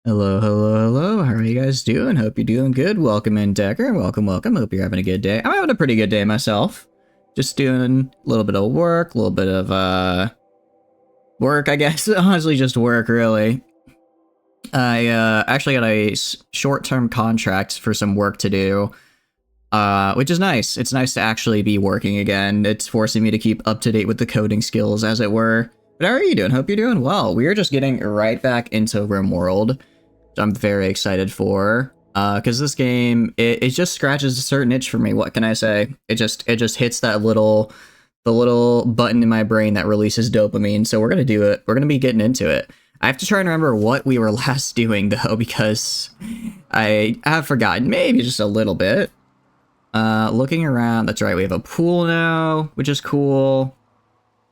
Hello, hello, hello. How are you guys doing? Hope you're doing good. Welcome in, Decker. Welcome, welcome. Hope you're having a good day. I'm having a pretty good day myself. Just doing a little bit of work, a little bit of, work, I guess. Honestly, just work, really. I, actually got a short-term contract for some work to do, which is nice. It's nice to actually be working again. It's forcing me to keep up to date with the coding skills, as it were. But how are you doing? Hope you're doing well. We are just getting right back into Rimworld. I'm very excited for, because this game, it just scratches a certain itch for me. What can I say? It just hits that the little button in my brain that releases dopamine. So we're gonna do it. We're gonna be getting into it. I have to try and remember what we were last doing though, because I have forgotten maybe just a little bit. Looking around, that's right. We have a pool now, which is cool.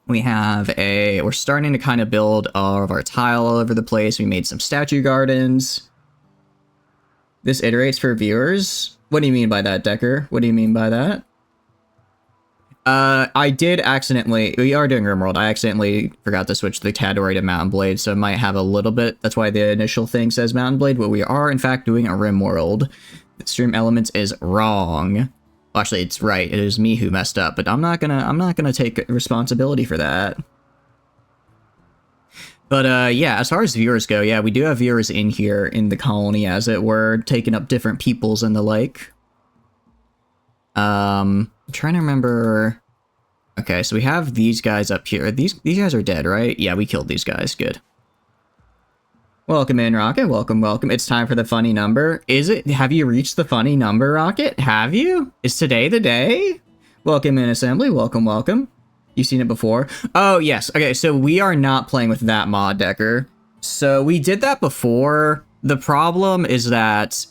We're starting to kind of build all of our tile all over the place. We made some statue gardens. This iterates for viewers? What do you mean by that, Decker? What do you mean by that? I did accidentally, we are doing Rimworld. I accidentally forgot to switch the category to Mountain Blade, so it might have a little bit. That's why the initial thing says Mountain Blade, but we are in fact doing a Rimworld. The stream elements is wrong. Well, actually, it's right. It is me who messed up, but I'm not gonna take responsibility for that. But yeah, as far as viewers go, yeah, we do have viewers in here in the colony, as it were, taking up different peoples and the like. I'm trying to remember. Okay, so we have these guys up here. These guys are dead, right? Yeah, we killed these guys. Good. Welcome in, Rocket. Welcome, welcome. It's time for the funny number. Is it? Have you reached the funny number, Rocket? Have you? Is today the day? Welcome in, Assembly. Welcome, welcome. You've seen it before? Oh, yes. Okay, so we are not playing with that mod, Decker. So we did that before. The problem is that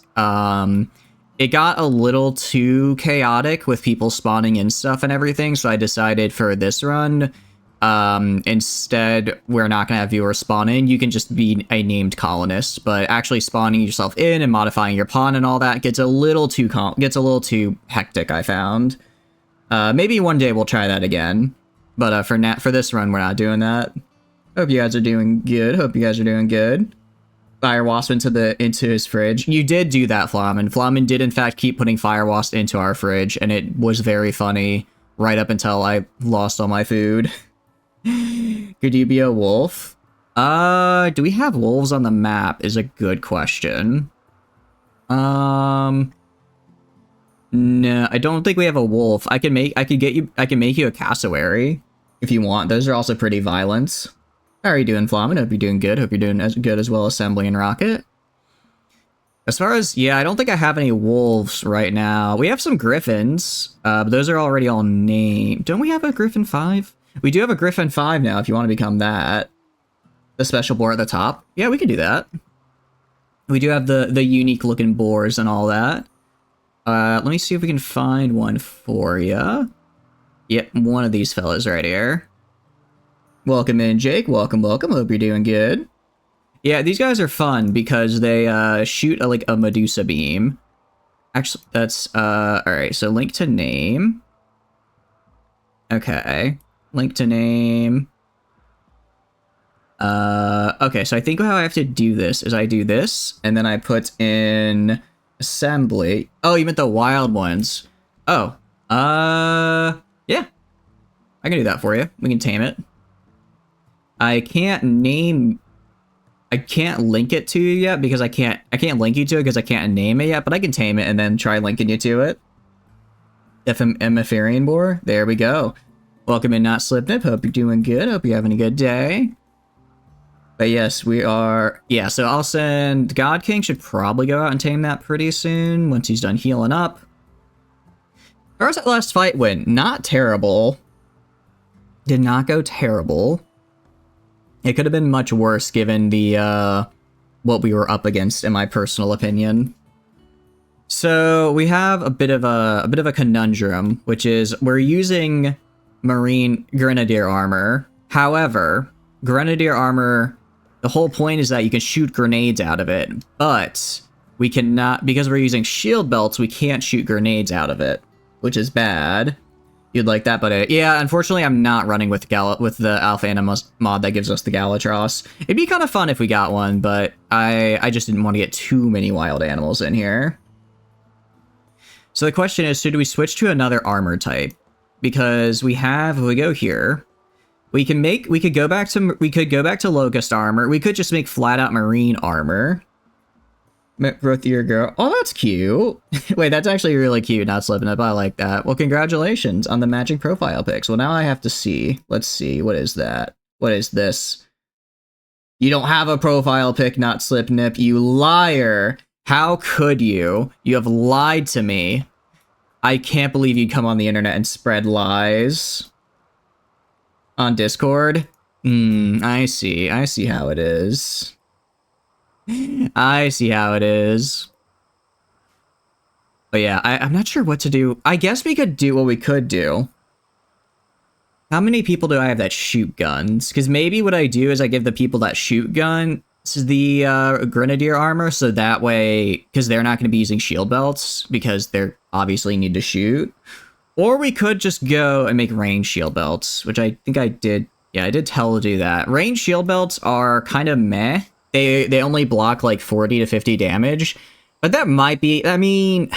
it got a little too chaotic with people spawning in stuff and everything, so I decided for this run, instead, we're not going to have viewers spawn in. You can just be a named colonist, but actually spawning yourself in and modifying your pawn and all that gets a little too hectic, I found. Maybe one day we'll try that again, but for this run, we're not doing that. Hope you guys are doing good. Hope you guys are doing good. Fire Wasp into his fridge. You did do that, Flamin. Flamin did in fact keep putting Fire Wasp into our fridge, and it was very funny right up until I lost all my food. Could you be a wolf? Do we have wolves on the map is a good question. No, I don't think we have a wolf. I can make you a cassowary if you want. Those are also pretty violent. How are you doing, Flamin? Hope you're doing good. Hope you're doing as good as well, Assembly and Rocket. As far as, yeah, I don't think I have any wolves right now. We have some griffins, but those are already all named. Don't we have a Griffin 5? We do have a Griffin 5 now if you want to become that. The special boar at the top. Yeah, we can do that. We do have the unique looking boars and all that. Let me see if we can find one for you. Yep, one of these fellas right here. Welcome in, Jake. Welcome, welcome. Hope you're doing good. Yeah, these guys are fun because they shoot like a Medusa beam. Actually, that's alright, so link to name. Okay. Link to name. Okay, so I think how I have to do this is I do this, and then I put in assembly. Oh, you meant the wild ones. Oh, yeah. I can do that for you. We can tame it. I can't link it to you yet because I can't link you to it because I can't name it yet, but I can tame it and then try linking you to it. Emepharian boar. There we go. Welcome in, Not Slipnip. Hope you're doing good. Hope you're having a good day. But yes, we are. Yeah, so I'll send God King should probably go out and tame that pretty soon once he's done healing up. As far as that last fight went, not terrible. Did not go terrible. It could have been much worse given the what we were up against, in my personal opinion. So we have a bit of a conundrum, which is we're using Marine Grenadier armor. However, Grenadier armor, the whole point is that you can shoot grenades out of it, but we cannot, because we're using shield belts, we can't shoot grenades out of it, which is bad. You'd like that, but yeah, unfortunately, I'm not running with the Alpha Animus mod that gives us the Galactros. It'd be kind of fun if we got one, but I just didn't want to get too many wild animals in here. So the question is, should we switch to another armor type? Because we have, if we go here, we could go back to Locust armor. We could just make flat out marine armor. Growth year girl. Oh, that's cute. Wait, that's actually really cute. Not slipping up. I like that. Well, congratulations on the matching profile pics. Well, now I have to see. Let's see. What is that? What is this? You don't have a profile pic, not slip nip. You liar. How could you? You have lied to me. I can't believe you'd come on the internet and spread lies. On Discord? I see. I see how it is. I see how it is. But yeah, I'm not sure what to do. I guess we could do what we could do. How many people do I have that shoot guns? Because maybe what I do is I give the people that shoot gun the grenadier armor, so that way, because they're not going to be using shield belts, because they're obviously need to shoot. Or we could just go and make range shield belts, which I think I did. Yeah, I did tell to do that. Range shield belts are kind of meh. They only block like 40 to 50 damage, but that might be, I mean,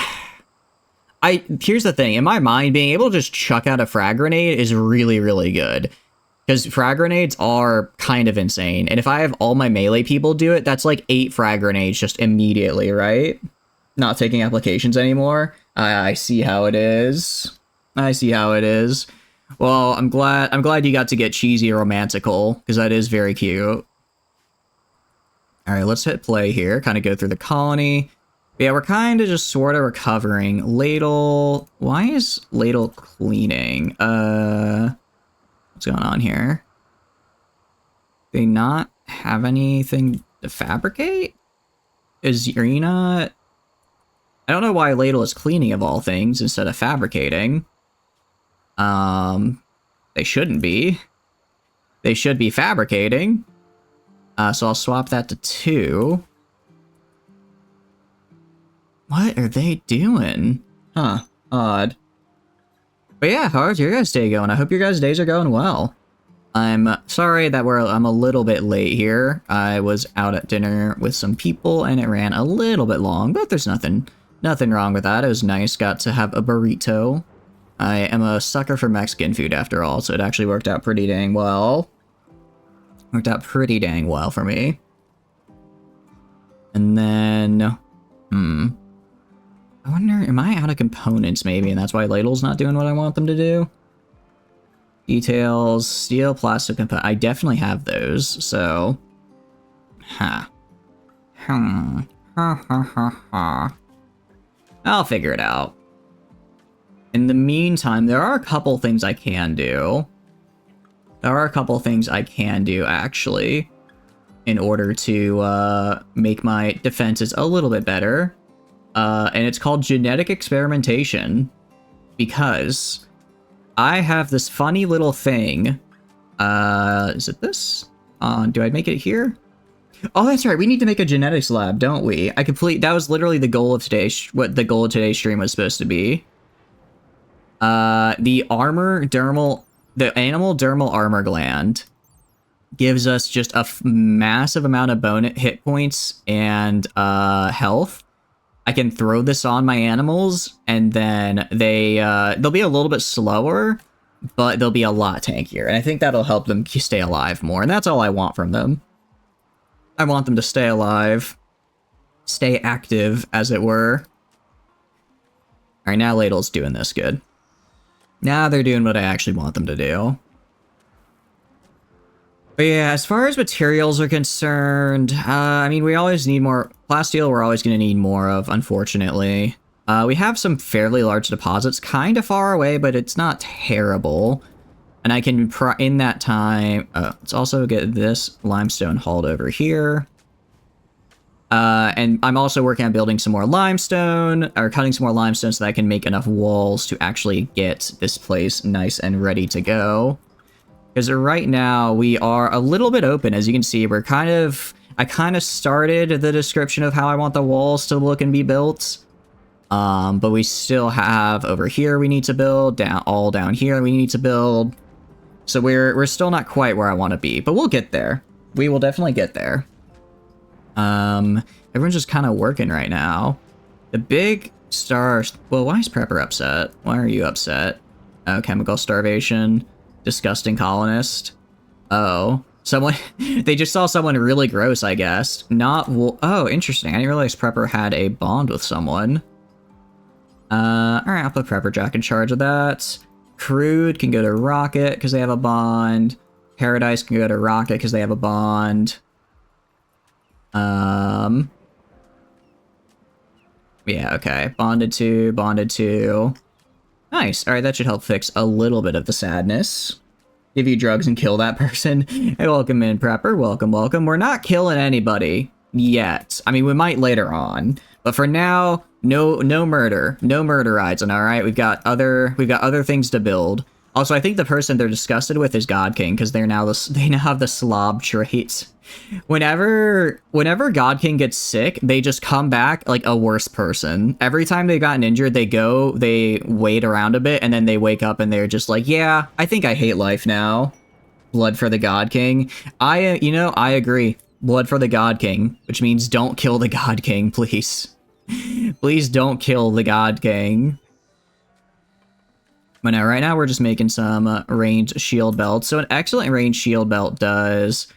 here's the thing, in my mind, being able to just chuck out a frag grenade is really, really good, because frag grenades are kind of insane, and if I have all my melee people do it, that's like 8 frag grenades just immediately, right? Not taking applications anymore. I see how it is. I see how it is. Well, I'm glad you got to get cheesy romantical, because that is very cute. All right, let's hit play here, kind of go through the colony. But yeah, we're kind of just sort of recovering. Ladle, why is Ladle cleaning? What's going on here? They not have anything to fabricate? Is Irina... I don't know why Ladle is cleaning of all things instead of fabricating. They shouldn't be. They should be fabricating. So I'll swap that to 2. What are they doing? Huh. Odd. But yeah, how's your guys' day going? I hope your guys' days are going well. I'm sorry that I'm a little bit late here. I was out at dinner with some people and it ran a little bit long, but there's nothing wrong with that. It was nice. Got to have a burrito. I am a sucker for Mexican food after all, so it actually worked out pretty dang well. Worked out pretty dang well for me. And then, I wonder, am I out of components maybe, and that's why Ladle's not doing what I want them to do? Details, steel, plastic component. I definitely have those, so. I'll figure it out. In the meantime, there are a couple things I can do. There are a couple things I can do, actually, in order to make my defenses a little bit better. And it's called genetic experimentation, because I have this funny little thing. Is it this? Do I make it here? Oh, that's right. We need to make a genetics lab, don't we? That was literally the goal of what the goal of today's stream was supposed to be. The animal dermal armor gland gives us just a massive amount of hit points and health. I can throw this on my animals, and then they'll be a little bit slower, but they'll be a lot tankier. And I think that'll help them stay alive more. And that's all I want from them. I want them to stay alive, stay active, as it were. All right, now Ladle's doing this good. Now they're doing what I actually want them to do. But yeah, as far as materials are concerned, I mean, we always need more. Plasteel we're always going to need more of, unfortunately. We have some fairly large deposits, kind of far away, but it's not terrible. And I can, in that time, let's also get this limestone hauled over here. And I'm also working on building some more limestone, or cutting some more limestone so that I can make enough walls to actually get this place nice and ready to go. Because right now we are a little bit open, as you can see. I kind of started the description of how I want the walls to look and be built. But we still have over here we need to build, all down here we need to build. So we're still not quite where I want to be, but we'll get there. We will definitely get there. Everyone's just kind of working right now. The big stars. Well, why is Prepper upset? Why are you upset? Oh, chemical starvation. Disgusting colonist. Oh, someone. They just saw someone really gross, I guess. Not. Oh, interesting. I didn't realize Prepper had a bond with someone. Alright, I'll put Prepper Jack in charge of that. Crude can go to Rocket because they have a bond. Paradise can go to Rocket because they have a bond. Yeah, okay. Bonded to. Nice. Alright, that should help fix a little bit of the sadness. Give you drugs and kill that person. Hey, welcome in, Prepper. Welcome, welcome. We're not killing anybody yet. I mean, we might later on. But for now, no murder. No murderites, alright? We've got other things to build. Also, I think the person they're disgusted with is God King, because they now have the slob trait. Whenever God King gets sick, they just come back like a worse person. Every time they've gotten injured, they wait around a bit, and then they wake up and they're just like, yeah, I think I hate life now. Blood for the God King. I agree. Blood for the God King, which means don't kill the God King, please. Please don't kill the God King. But now, right now, we're just making some ranged shield belts. So an excellent ranged shield belt does...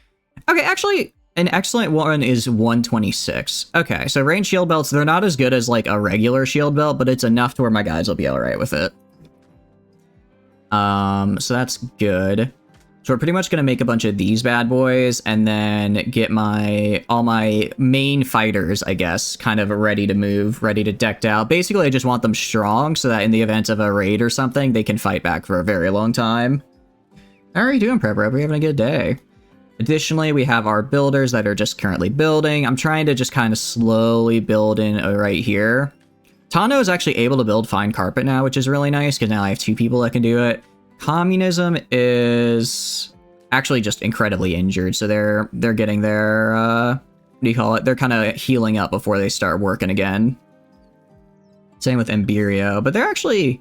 Okay, actually, an excellent one is 126. Okay, so ranged shield belts, they're not as good as, like, a regular shield belt, but it's enough to where my guys will be alright with it. So that's good. So we're pretty much going to make a bunch of these bad boys, and then get all my main fighters, I guess, kind of ready to move, ready to decked out. Basically, I just want them strong, so that in the event of a raid or something, they can fight back for a very long time. How are you doing, Prepper? Hope you're having a good day. Additionally, we have our builders that are just currently building. I'm trying to just kind of slowly build in right here. Tano is actually able to build fine carpet now, which is really nice, because now I have 2 people that can do it. Communism is actually just incredibly injured, so they're getting their, what do you call it? They're kind of healing up before they start working again. Same with Embirio, but they're actually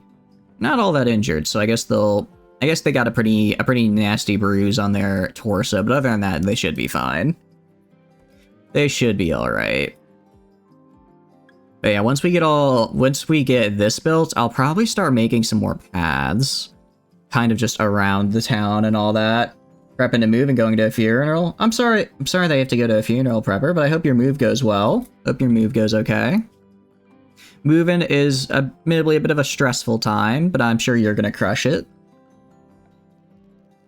not all that injured, so I guess they got a pretty nasty bruise on their torso, but other than that, they should be fine. They should be alright. But yeah, once we get this built, I'll probably start making some more paths. Kind of just around the town and all that. Prepping to move and going to a funeral. I'm sorry they have to go to a funeral, Prepper, but I hope your move goes well. Hope your move goes okay. Moving is admittedly a bit of a stressful time, but I'm sure you're gonna crush it.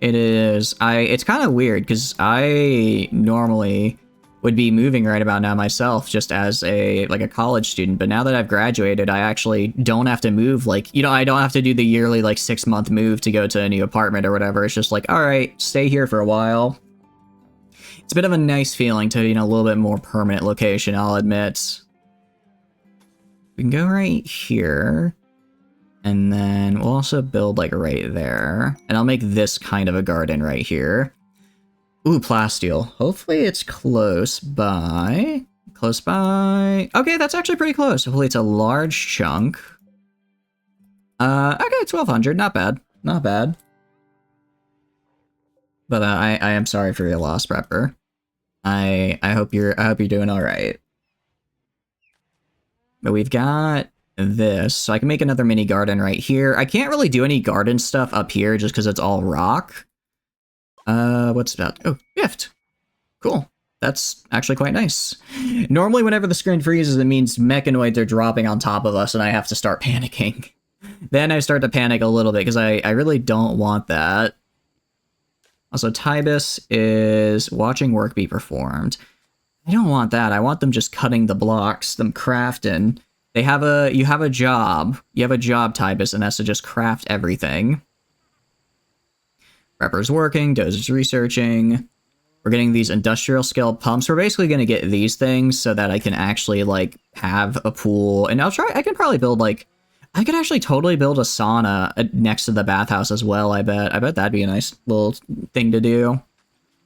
It is. It's kind of weird, because I normally would be moving right about now myself, just as a college student, but now that I've graduated, I actually don't have to move, I don't have to do the yearly 6-month move to go to a new apartment or whatever. It's just like, all right, stay here for a while. It's a bit of a nice feeling to, a little bit more permanent location, I'll admit. We can go right here, and then we'll also build right there, and I'll make this kind of a garden right here. Ooh, plasteel. Hopefully it's close by. Close by. Okay, that's actually pretty close. Hopefully it's a large chunk. Okay, 1,200. Not bad. Not bad. But I am sorry for your loss, Prepper. I hope you're doing all right. But we've got this, so I can make another mini garden right here. I can't really do any garden stuff up here just because it's all rock. What's that? Oh, gift. Cool. That's actually quite nice. Normally, whenever the screen freezes, it means mechanoids are dropping on top of us and I have to start panicking. Then I start to panic a little bit because I really don't want that. Also, Tibus is watching work be performed. I don't want that. I want them just cutting the blocks, them crafting. You have a job. You have a job, Tibus, and that's to just craft everything. Prepper's working, Dozer's researching. We're getting these industrial scale pumps. We're basically going to get these things so that I can actually, have a pool. And I can probably build, I could actually totally build a sauna next to the bathhouse as well, I bet. I bet that'd be a nice little thing to do.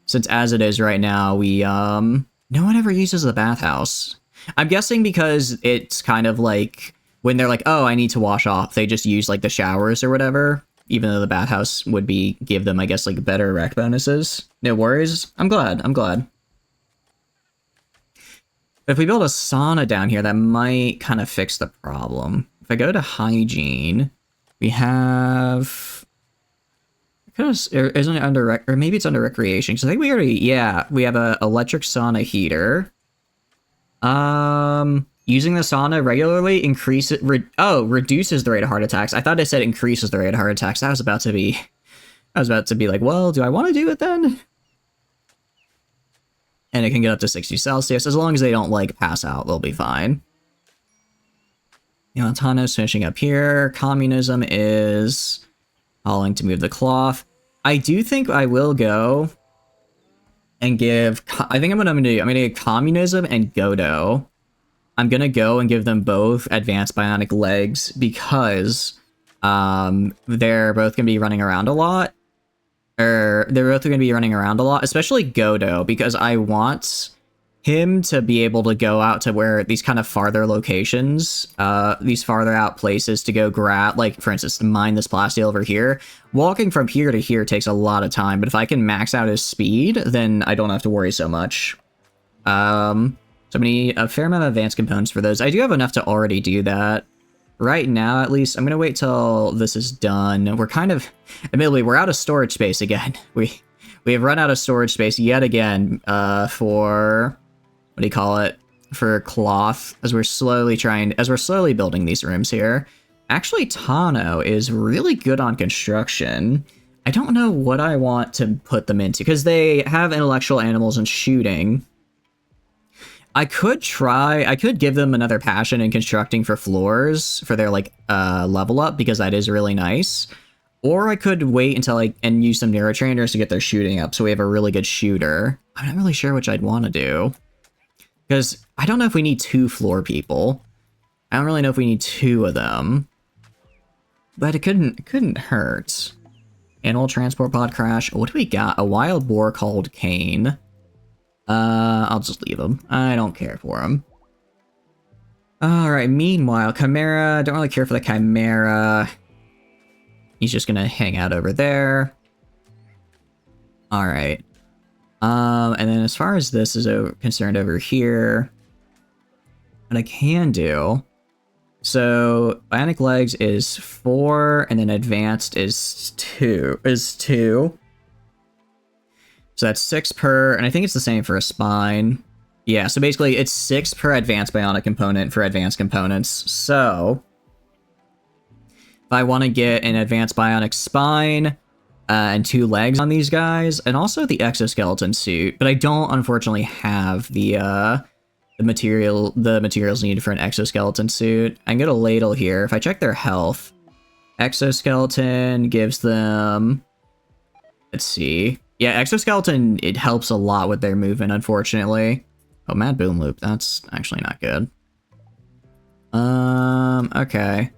Since as it is right now, no one ever uses the bathhouse. I'm guessing because it's kind of when they're like, oh, I need to wash off, they just use like the showers or whatever, even though the bathhouse would give them, I guess, like better rec bonuses. No worries. I'm glad. But if we build a sauna down here, that might kind of fix the problem. If I go to hygiene, we have... Isn't it under... Or maybe it's under recreation. Because I think we already... Yeah, we have a electric sauna heater. Using the sauna regularly reduces the rate of heart attacks. I thought it said increases the rate of heart attacks. I was about to be like, well, do I want to do it then? And it can get up to 60 Celsius. As long as they don't, like, pass out, they'll be fine. You know, Tano's finishing up here. Communism is calling to move the cloth. I do think I will go and give... I think I'm going to give Communism and Godo. I'm going to go and give them both advanced bionic legs because they're both going to be running around a lot. They're both going to be running around a lot, especially Godo, because I want him to be able to go out to where these kind of farther locations, these farther out places to go grab, like, for instance, to mine this plasteel over here. Walking from here to here takes a lot of time, but if I can max out his speed, then I don't have to worry so much. So I'm going to need a fair amount of advanced components for those. I do have enough to already do that. Right now, at least, I'm going to wait till this is done. We're kind of... Admittedly, we're out of storage space again. We have run out of storage space yet again for... What do you call it? For cloth, as we're slowly building these rooms here. Actually, Tano is really good on construction. I don't know what I want to put them into, because they have intellectual animals and shooting. I could give them another passion in constructing for floors for their, like, level up, because that is really nice. Or I could wait until and use some neurotrainers to get their shooting up, so we have a really good shooter. I'm not really sure which I'd want to do. Because I don't know if we need 2 floor people. I don't really know if we need 2 of them. But it couldn't hurt. Animal transport pod crash. What do we got? A wild boar called Kane. I'll just leave him. I don't care for him. Alright, meanwhile, Chimera. Don't really care for the Chimera. He's just gonna hang out over there. Alright. And then as far as this is concerned over here, what I can do... So, Bionic Legs is 4, and then Advanced is 2. So that's 6 per, and I think it's the same for a spine. Yeah, so basically it's 6 per advanced bionic component for advanced components. So, if I want to get an advanced bionic spine and 2 legs on these guys, and also the exoskeleton suit, but I don't unfortunately have the materials needed for an exoskeleton suit. I can get a ladle here. If I check their health, exoskeleton gives them, let's see. Yeah, exoskeleton, it helps a lot with their movement, unfortunately. Oh, Mad Boom Loop, that's actually not good. Okay.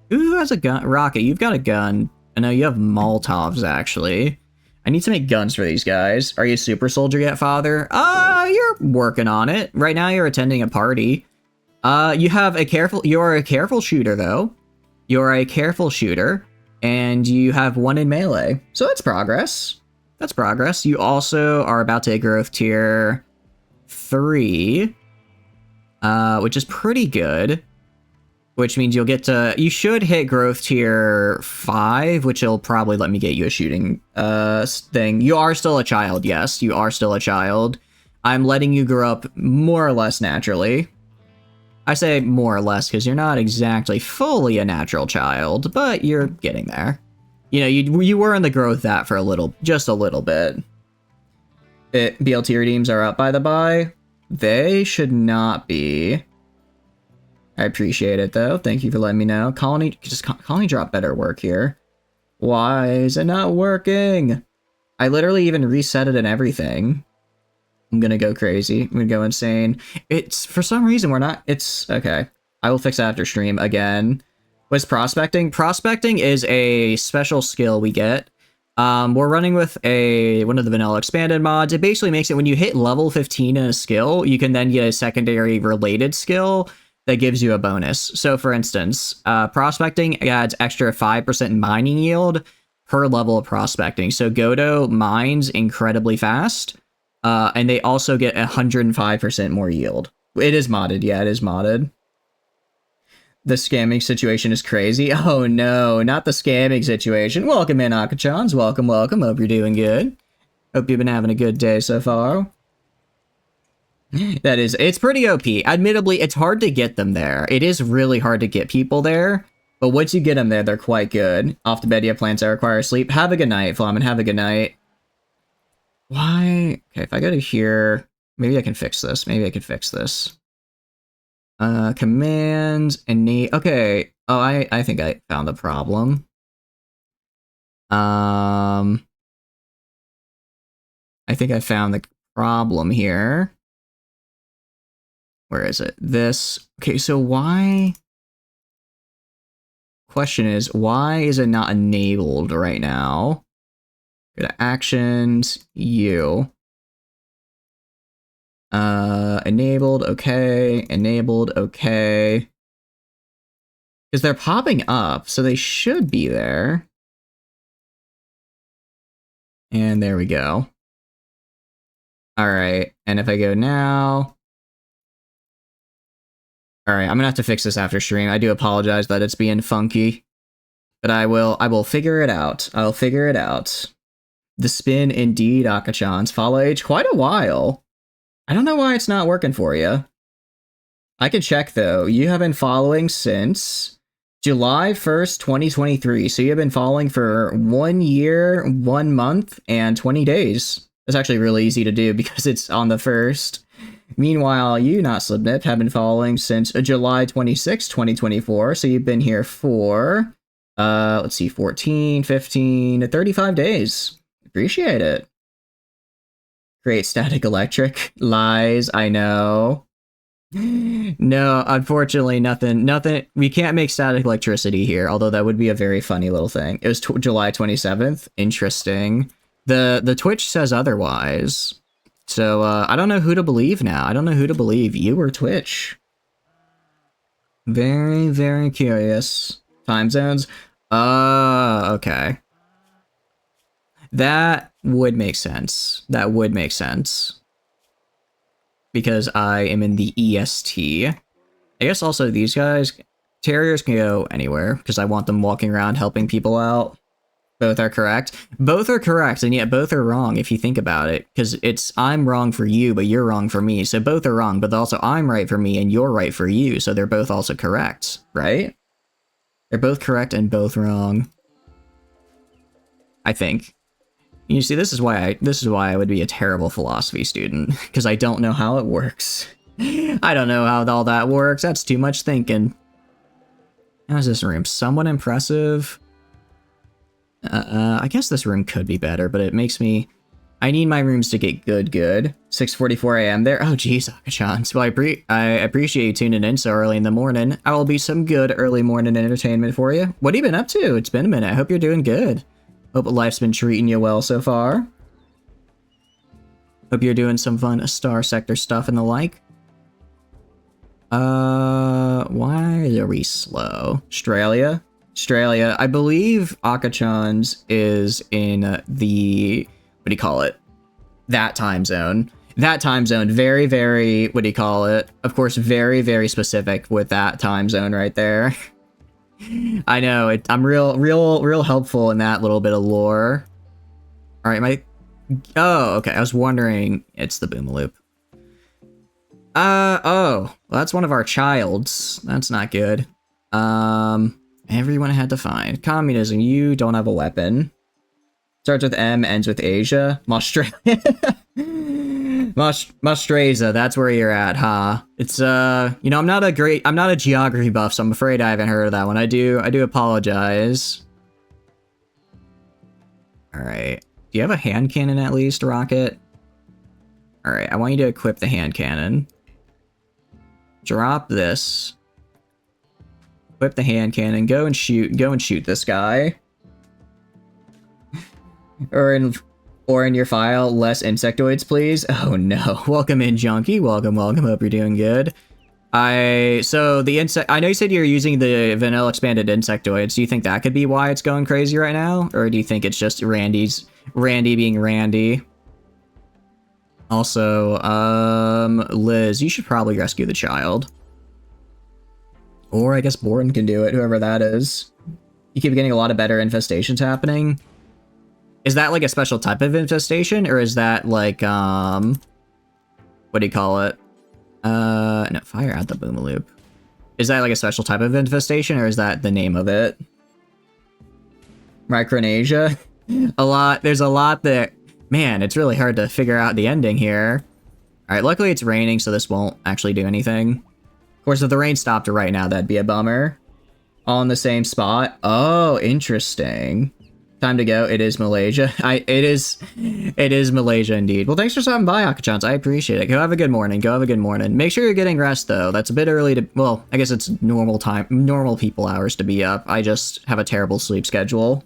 Who has a gun? Rocket, you've got a gun. I know you have Molotovs, actually. I need to make guns for these guys. Are you a super soldier yet, Father? You're working on it. Right now you're attending a party. You're a careful shooter, though. You're a careful shooter, and you have 1 in melee. So that's progress. That's progress. You also are about to hit growth tier 3, which is pretty good. Which means you should hit growth tier 5, which will probably let me get you a shooting thing. You are still a child, yes, you are still a child. I'm letting you grow up more or less naturally. I say more or less because you're not exactly fully a natural child, but you're getting there. You know, you were in the growth that for just a little bit. BLT redeems are up, by the by. They should not be. I appreciate it, though. Thank you for letting me know. Colony drop better work here. Why is it not working? I literally even reset it and everything. I'm gonna go crazy. I'm gonna go insane. It's, for some reason, it's, okay. I will fix that after stream again. What's prospecting? Prospecting is a special skill we get. We're running with one of the vanilla expanded mods. It basically makes it when you hit level 15 in a skill, you can then get a secondary related skill that gives you a bonus. So for instance, prospecting adds extra 5% mining yield per level of prospecting. So Godo mines incredibly fast, and they also get 105% more yield. It is modded, yeah, it is modded. The scamming situation is crazy. Oh no, not the scamming situation. Welcome in, Akachans. Welcome, welcome. Hope you're doing good. Hope you've been having a good day so far. It's pretty OP. Admittedly, it's hard to get them there. It is really hard to get people there, but once you get them there, they're quite good. Off to bed, you have plans that require sleep. Have a good night, Flamin. Have a good night. Why? Okay, if I go to here, maybe I can fix this. Maybe I can fix this. Commands, okay. Oh, I think I found the problem. I think I found the problem here. Where is it? This. Okay, so why? Question is, why is it not enabled right now? Go to actions, you. Enabled, okay. Enabled, okay. Because they're popping up, so they should be there. And there we go. Alright, and if I go now... Alright, I'm gonna have to fix this after stream. I do apologize that it's being funky. But I will figure it out. I'll figure it out. The spin, indeed, Akachans. Follow age quite a while. I don't know why it's not working for you. I can check, though. You have been following since July 1st, 2023. So you've been following for 1 year, 1 month, and 20 days. It's actually really easy to do because it's on the 1st. Meanwhile, you, not Slipnip, have been following since July 26, 2024. So you've been here for, let's see, 14, 15, 35 days. Appreciate it. Create static electric. Lies, I know. No, unfortunately, nothing. We can't make static electricity here, although that would be a very funny little thing. It was July 27th. Interesting. The Twitch says otherwise. So, I don't know who to believe now. I don't know who to believe, you or Twitch. Very, very curious. Time zones? Okay. That would make sense. That would make sense. Because I am in the EST. I guess also these guys, terriers can go anywhere, because I want them walking around helping people out. Both are correct. Both are correct, and yet both are wrong if you think about it. Because I'm wrong for you, but you're wrong for me. So both are wrong, but also I'm right for me and you're right for you. So they're both also correct, right? They're both correct and both wrong. I think. You see, this is why I would be a terrible philosophy student, because I don't know how it works. I don't know how all that works. That's too much thinking. How's this room? Somewhat impressive. I guess this room could be better, but it makes me... I need my rooms to get good. 6:44 a.m. there. Oh, geez, Akachans. Well, I appreciate you tuning in so early in the morning. I will be some good early morning entertainment for you. What have you been up to? It's been a minute. I hope you're doing good. Hope life's been treating you well so far. Hope you're doing some fun Star Sector stuff and the like. Why are we slow? Australia? I believe Akachans is in the, what do you call it? That time zone. That time zone, very, very, what do you call it? Of course, very, very specific with that time zone right there. I know, I'm real helpful in that little bit of lore. Alright, oh, okay, I was wondering, it's the Boomaloop. Oh, well, that's one of our childs. That's not good. Everyone had to find. Communism, you don't have a weapon. Starts with M, ends with Asia. Mostraza, that's where you're at, huh? It's, you know, I'm not a geography buff, so I'm afraid I haven't heard of that one. I do apologize. Alright. Do you have a hand cannon at least, Rocket? Alright, I want you to equip the hand cannon. Drop this. Equip the hand cannon, go and shoot this guy. or in your file, less insectoids, please. Oh no. Welcome in, Junkie. Welcome. Hope you're doing good. So the insect, I know you said you're using the vanilla expanded insectoids. Do you think that could be why it's going crazy right now? Or do you think it's just Randy being Randy? Also, Liz, you should probably rescue the child. Or I guess Borden can do it, whoever that is. You keep getting a lot of better infestations happening. Is that like a special type of infestation? Or is that like, what do you call it? No, fire at the Boomaloop. Is that like a special type of infestation, or is that the name of it? Micronesia? There's a lot there. Man, it's really hard to figure out the ending here. Alright, luckily it's raining, so this won't actually do anything. Of course, if the rain stopped right now, that'd be a bummer. All in the same spot? Oh, interesting. Time to go. It is Malaysia. It is Malaysia indeed. Well, thanks for stopping by, Akachans. I appreciate it. Go have a good morning. Go have a good morning. Make sure you're getting rest, though. That's a bit early to... Well, I guess it's normal people hours to be up. I just have a terrible sleep schedule.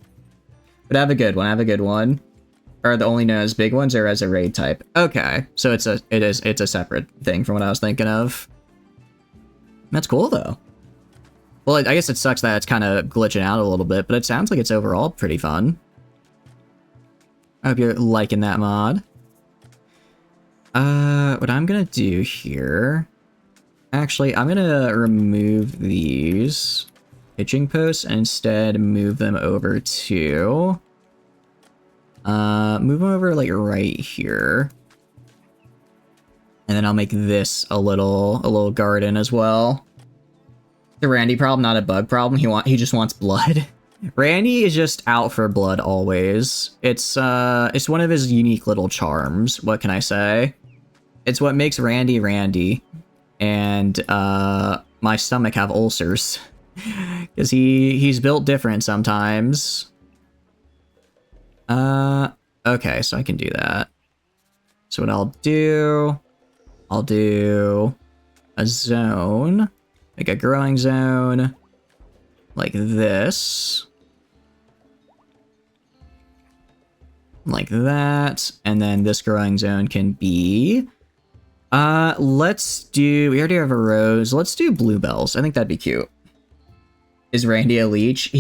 But have a good one. Have a good one. Are the only known as big ones or as a raid type? Okay. So it's a separate thing from what I was thinking of. That's cool, though. Well, I guess it sucks that it's kind of glitching out a little bit, but it sounds like it's overall pretty fun. I hope you're liking that mod. What I'm gonna do here... Actually, I'm gonna remove these hitching posts and instead move them over to... move them over, like, right here. And then I'll make this a little garden as well. The Randy problem, not a bug problem. He just wants blood. Randy is just out for blood always. It's one of his unique little charms. What can I say? It's what makes Randy Randy. And my stomach have ulcers. Because he's built different sometimes. Okay, so I can do that. So what I'll do a zone, like a growing zone, like this, like that, and then this growing zone can be, we already have a rose, let's do bluebells. I think that'd be cute. Is Randy a leech?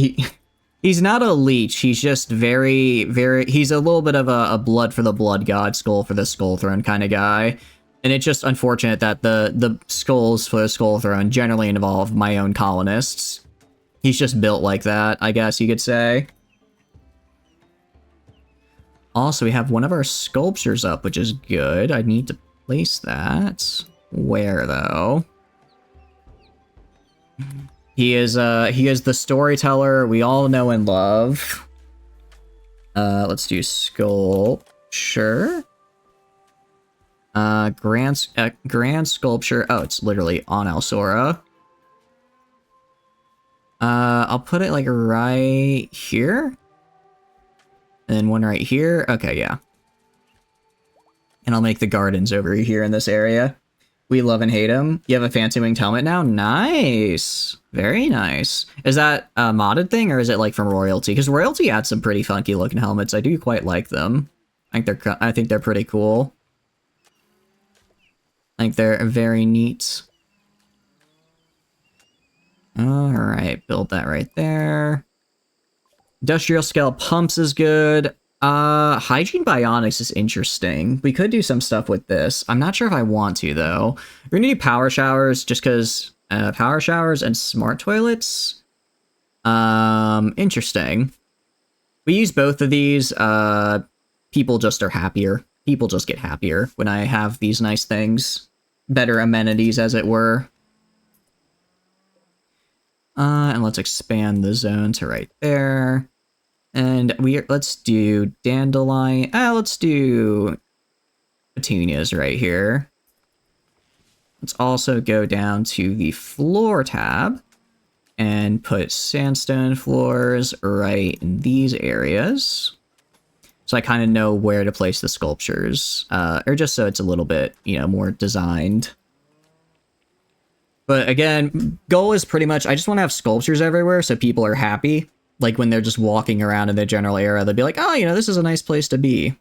He's not a leech, he's just very, he's a little bit of a blood for the blood god, skull for the skull throne kind of guy. And it's just unfortunate that the skulls for the skull throne generally involve my own colonists. He's just built like that, I guess you could say. Also, we have one of our sculptures up, which is good. I need to place that. Where, though? He is the storyteller we all know and love. Let's do sculpture. Grand sculpture. Oh, it's literally on Alsora. I'll put it like right here. And then one right here. Okay, yeah. And I'll make the gardens over here in this area. We love and hate him. You have a fancy winged helmet now? Nice. Very nice. Is that a modded thing or is it like from Royalty? Because Royalty adds some pretty funky looking helmets. I do quite like them. I think they're pretty cool. I think they're very neat. Alright, build that right there. Industrial scale pumps is good. Hygiene Bionics is interesting. We could do some stuff with this. I'm not sure if I want to, though. We're gonna do power showers, just because power showers and smart toilets. Interesting. We use both of these. People just are happier. People just get happier when I have these nice things. Better amenities, as it were. And let's expand the zone to right there. And let's do dandelion. Let's do petunias right here. Let's also go down to the floor tab and put sandstone floors right in these areas. So I kind of know where to place the sculptures, or just so it's a little bit, more designed. But again, goal is pretty much, I just want to have sculptures everywhere so people are happy. Like when they're just walking around in the general area, they'll be like, oh, this is a nice place to be.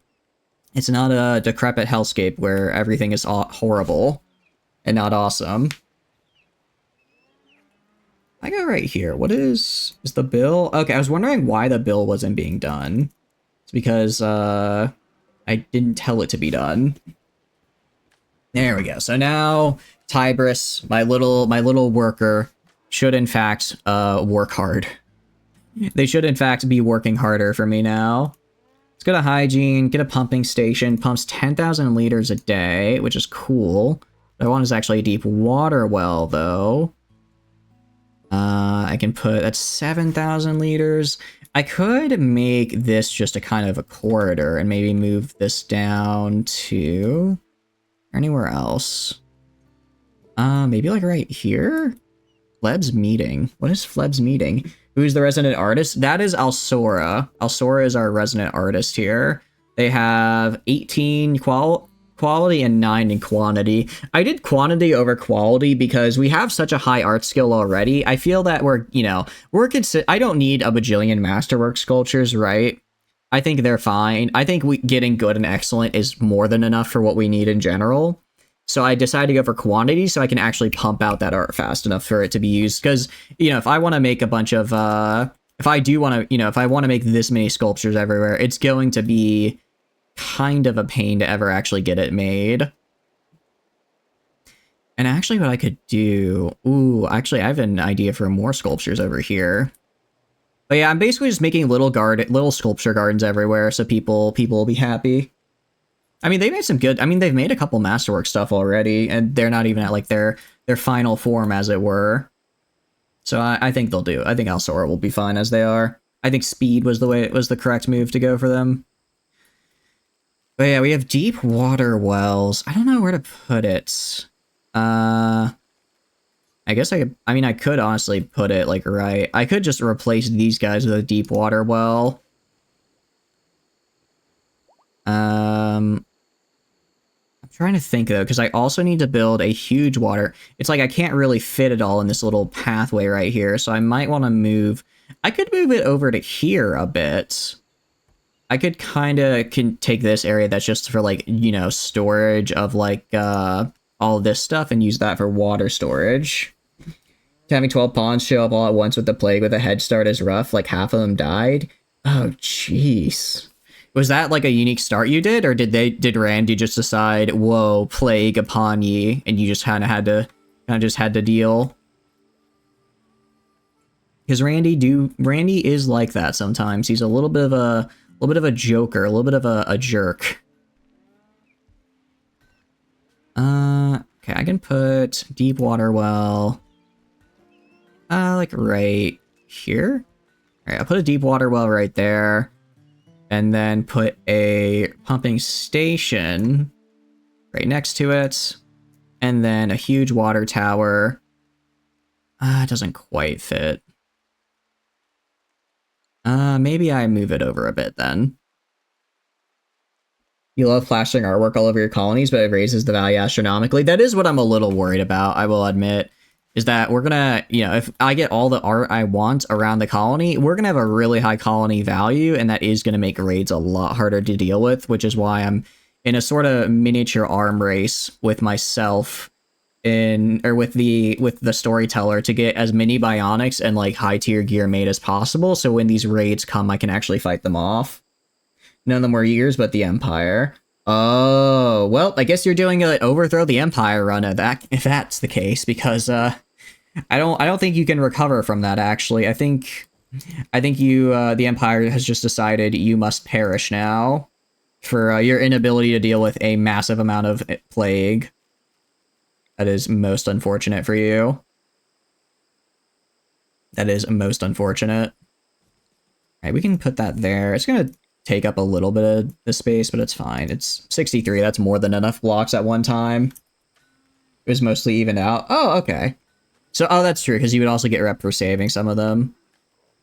It's not a decrepit hellscape where everything is horrible and not awesome. I go right here. What is the bill? Okay, I was wondering why the bill wasn't being done. It's because I didn't tell it to be done. There we go. So now Tybris, my little worker, should in fact work hard. They should in fact be working harder for me now. Let's go to hygiene, get a pumping station, pumps 10,000 liters a day, which is cool. That one is actually a deep water well though. I can put, that's 7,000 liters. I could make this just a kind of a corridor and maybe move this down to anywhere else. Maybe like right here? Fleb's Meeting. What is Fleb's Meeting? Who's the resident artist? That is Alsora. Alsora is our resident artist here. They have 18 quality and 9 in quantity. I did quantity over quality because we have such a high art skill already. I feel that we're, you know, I don't need a bajillion masterwork sculptures, right? I think they're fine. I think getting good and excellent is more than enough for what we need in general. So I decided to go for quantity so I can actually pump out that art fast enough for it to be used. Because, you know, if I want to make a bunch of, if I do want to, you know, if I want to make this many sculptures everywhere, it's going to be kind of a pain to ever actually get it made. And actually what I could do, ooh, actually I have an idea for more sculptures over here. But yeah, I'm basically just making little sculpture gardens everywhere so people will be happy. I mean, they made some good, I mean, they've made a couple masterwork stuff already, and they're not even at like their final form, as it were. So I think they'll do. I think Alsora will be fine as they are. I think speed was the correct move to go for them. But yeah, we have deep water wells. I don't know where to put it. I guess I could honestly put it like right. I could just replace these guys with a deep water well. I'm trying to think though, because I also need to build a huge water. It's like I can't really fit it all in this little pathway right here, so I might want to move. I could move it over to here a bit. I could kind of take this area that's just for like, you know, storage of like all of this stuff and use that for water storage. Having 12 pawns show up all at once with the plague with a head start is rough. Like half of them died. Oh, jeez. Was that like a unique start you did, or did Randy just decide, whoa, plague upon ye, and you just kind of had to deal? Because Randy is like that sometimes. He's a little bit of a joker, a little bit of a jerk. Okay, I can put deep water well, like right here. All right, I'll put a deep water well right there. And then put a pumping station right next to it. And then a huge water tower. It doesn't quite fit. Maybe I move it over a bit then. You love flashing artwork all over your colonies, but it raises the value astronomically. That is what I'm a little worried about, I will admit. Is that we're gonna, you know, if I get all the art I want around the colony, we're gonna have a really high colony value, and that is gonna make raids a lot harder to deal with, which is why I'm in a sort of miniature arm race with myself with the storyteller to get as many bionics and like high tier gear made as possible, so when these raids come, I can actually fight them off. None of them were years, but the Empire. Oh, well, I guess you're doing an overthrow the Empire run if that's the case, because I don't think you can recover from that, actually. I think you the Empire has just decided you must perish now for your inability to deal with a massive amount of plague. That is most unfortunate for you. That is most unfortunate. All right, we can put that there. It's gonna take up a little bit of the space, but it's fine. It's 63. That's more than enough blocks at one time. It was mostly evened out. Oh, okay. So, oh, that's true, because you would also get rep for saving some of them.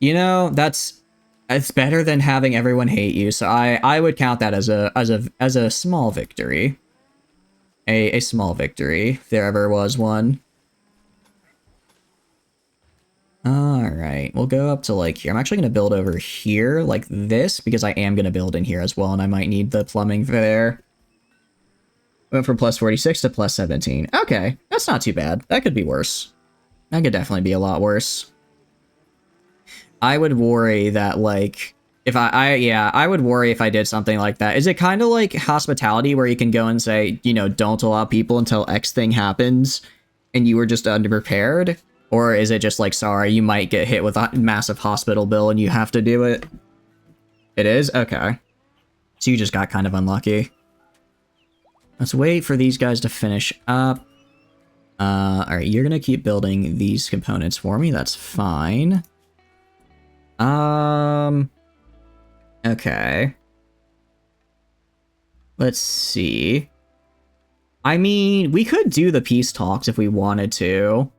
You know, it's better than having everyone hate you, so I would count that as a small victory. A small victory, if there ever was one. Alright, we'll go up to like here. I'm actually going to build over here like this, because I am going to build in here as well, and I might need the plumbing for there. Went from plus 46 to plus 17. Okay, that's not too bad. That could be worse. That could definitely be a lot worse. I would worry that, like, if I would worry if I did something like that. Is it kind of like hospitality where you can go and say, you know, don't allow people until X thing happens and you were just underprepared? Or is it just like, sorry, you might get hit with a massive hospital bill and you have to do it? It is? Okay. So you just got kind of unlucky. Let's wait for these guys to finish up. Alright, you're gonna keep building these components for me. That's fine. Okay. Let's see. I mean, we could do the peace talks if we wanted to.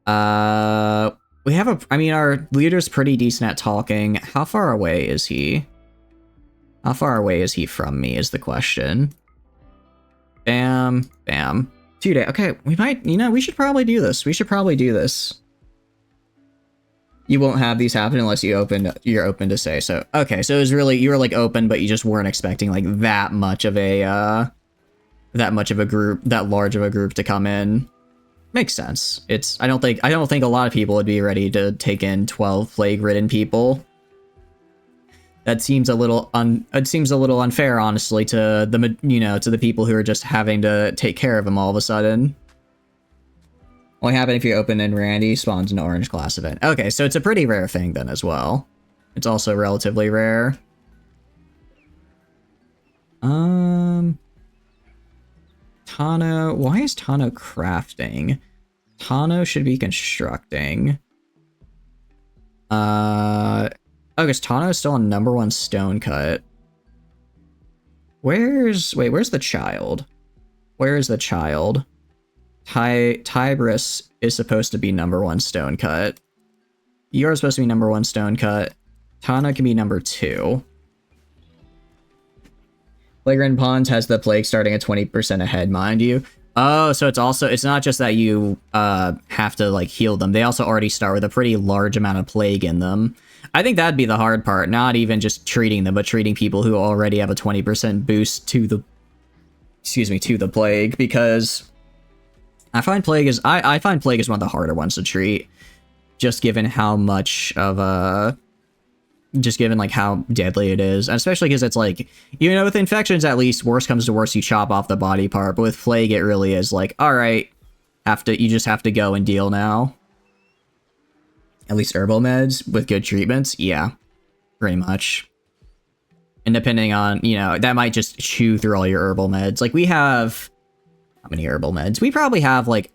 We have I mean, our leader's pretty decent at talking. How far away is he? How far away is he from me is the question. Bam, bam. 2 days. Okay, we might, you know, we should probably do this. We should probably do this. You won't have these happen unless you're open to say so. Okay, so it was really, you were like open, but you just weren't expecting like that much of a group, that large of a group to come in. Makes sense. I don't think a lot of people would be ready to take in 12 plague-ridden people. That seems a little unfair, honestly, to the, you know, to the people who are just having to take care of them all of a sudden. Only happen if you open and Randy spawns an orange class event. Okay, so it's a pretty rare thing then as well. It's also relatively rare. Tano, why is Tano crafting? Tano should be constructing. Oh, because Tano is still on #1 stone cut. Where's the child? Where is the child? Tybris is supposed to be #1 stone cut. You're supposed to be #1 stone cut. Tana can be #2. Flagrant Ponds has the plague starting at 20% ahead, mind you. Oh, so it's not just that you have to like heal them. They also already start with a pretty large amount of plague in them. I think that'd be the hard part, not even just treating them, but treating people who already have a 20% boost to the plague, because I find plague is one of the harder ones to treat, just given how much of a like how deadly it is, and especially because it's like, you know, with infections at least, worst comes to worst, you chop off the body part, but with plague it really is like, all right, you just have to go and deal now. At least herbal meds with good treatments, yeah, pretty much. And depending on, you know, that might just chew through all your herbal meds. Like, we have, how many herbal meds? We probably have like,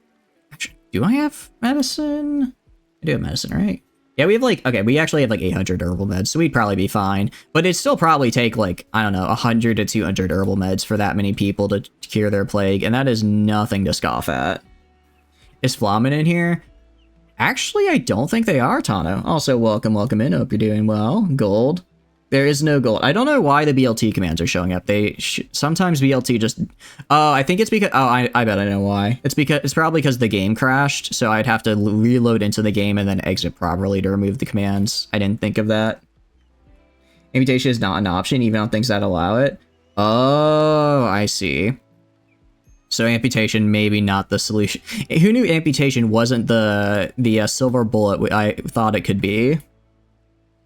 actually, do I have medicine? I do have medicine, right? Yeah, we have like, okay, we actually have like 800 herbal meds, so we'd probably be fine. But it'd still probably take like, I don't know, 100 to 200 herbal meds for that many people to cure their plague, and that is nothing to scoff at. Is Flamin in here? Actually, I don't think they are, Tano. Also, welcome in. Hope you're doing well. Gold. There is no gold. I don't know why the BLT commands are showing up. Sometimes BLT just... Oh, I think it's because... Oh, I bet I know why. It's probably because the game crashed, so I'd have to reload into the game and then exit properly to remove the commands. I didn't think of that. Amputation is not an option, even on things that allow it. Oh, I see. So amputation maybe not the solution. Who knew amputation wasn't the silver bullet I thought it could be?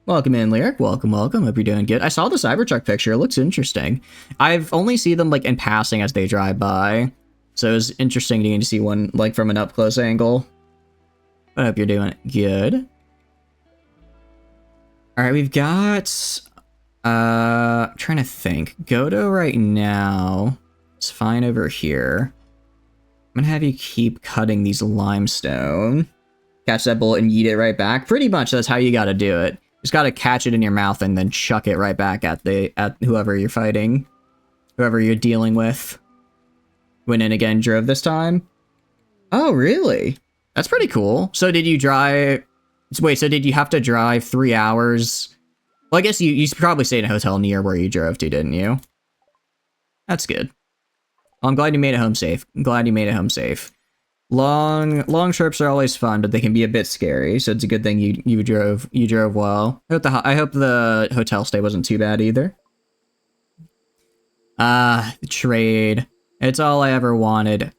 Welcome in, Lyric. Welcome. Hope you're doing good. I saw the Cybertruck picture. It looks interesting. I've only seen them like in passing as they drive by, so it was interesting to see one like from an up close angle. I hope you're doing good. All right, we've got. I'm trying to think. Godo right now. It's fine over here. I'm gonna have you keep cutting these limestone. Catch that bullet and yeet it right back. Pretty much that's how you gotta do it. Just gotta catch it in your mouth and then chuck it right back at whoever you're fighting. Whoever you're dealing with. Went in again, drove this time. Oh, really? That's pretty cool. So did you drive... Wait, so did you have to drive 3 hours? Well, I guess you probably stayed in a hotel near where you drove to, didn't you? That's good. Well, I'm glad you made it home safe. Long trips are always fun, but they can be a bit scary. So it's a good thing you drove well. I hope the hotel stay wasn't too bad either. Trade. It's all I ever wanted.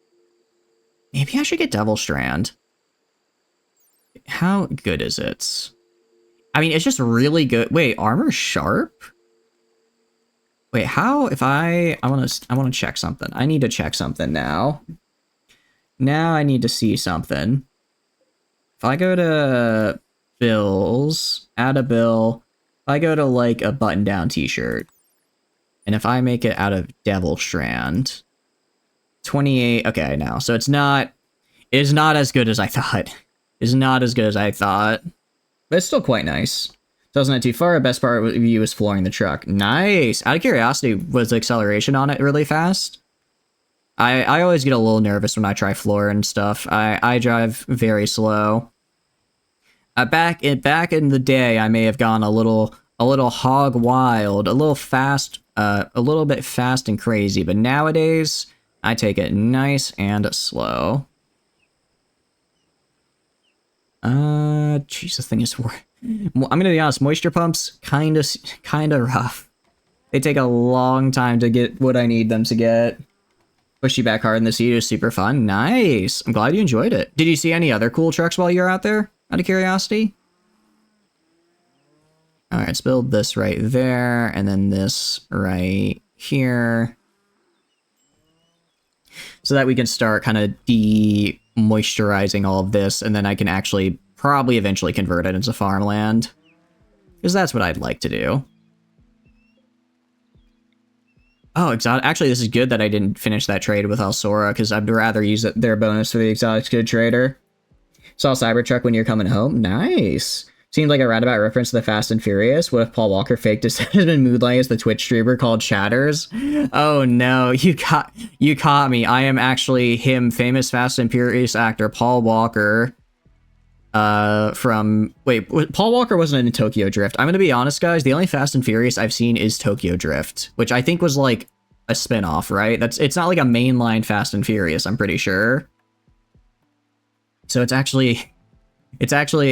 Maybe I should get Devil Strand. How good is it? I mean, it's just really good. Wait, armor sharp? Wait, how, if I want to check something. I need to check something now. Now I need to see something. If I go to bills, add a bill, if I go to like a button-down t-shirt, and if I make it out of Devil Strand, 28, okay, now. So it's not as good as I thought. It's not as good as I thought. But it's still quite nice. Doesn't it too far. Best part of you is flooring the truck. Nice. Out of curiosity, was the acceleration on it really fast? I always get a little nervous when I try floor and stuff. I drive very slow. Back in the day, I may have gone a little hog wild, a little fast, a little bit fast and crazy. But nowadays, I take it nice and slow. Jeez, this thing is. I'm gonna be honest. Moisture pumps kind of rough. They take a long time to get what I need them to get. Push you back hard in the seat is super fun. Nice. I'm glad you enjoyed it. Did you see any other cool trucks while you were out there? Out of curiosity. All right, let's build this right there, and then this right here, so that we can start kind of de-moisturizing all of this, and then I can actually probably eventually convert it into farmland, because that's what I'd like to do. Oh, exotic. Actually, this is good that I didn't finish that trade with Alsora, because I'd rather use their bonus for the exotic good trader. Saw Cybertruck when you're coming home. Nice. Seemed like a roundabout reference to the Fast and Furious. What if Paul Walker faked his head in moonlight as the Twitch streamer called Chatters? Oh no, you caught me. I am actually him, famous Fast and Furious actor Paul Walker. Paul Walker wasn't in Tokyo Drift. I'm gonna be honest, guys. The only Fast and Furious I've seen is Tokyo Drift, which I think was like a spin-off, right? It's not like a mainline Fast and Furious, I'm pretty sure. So it's actually,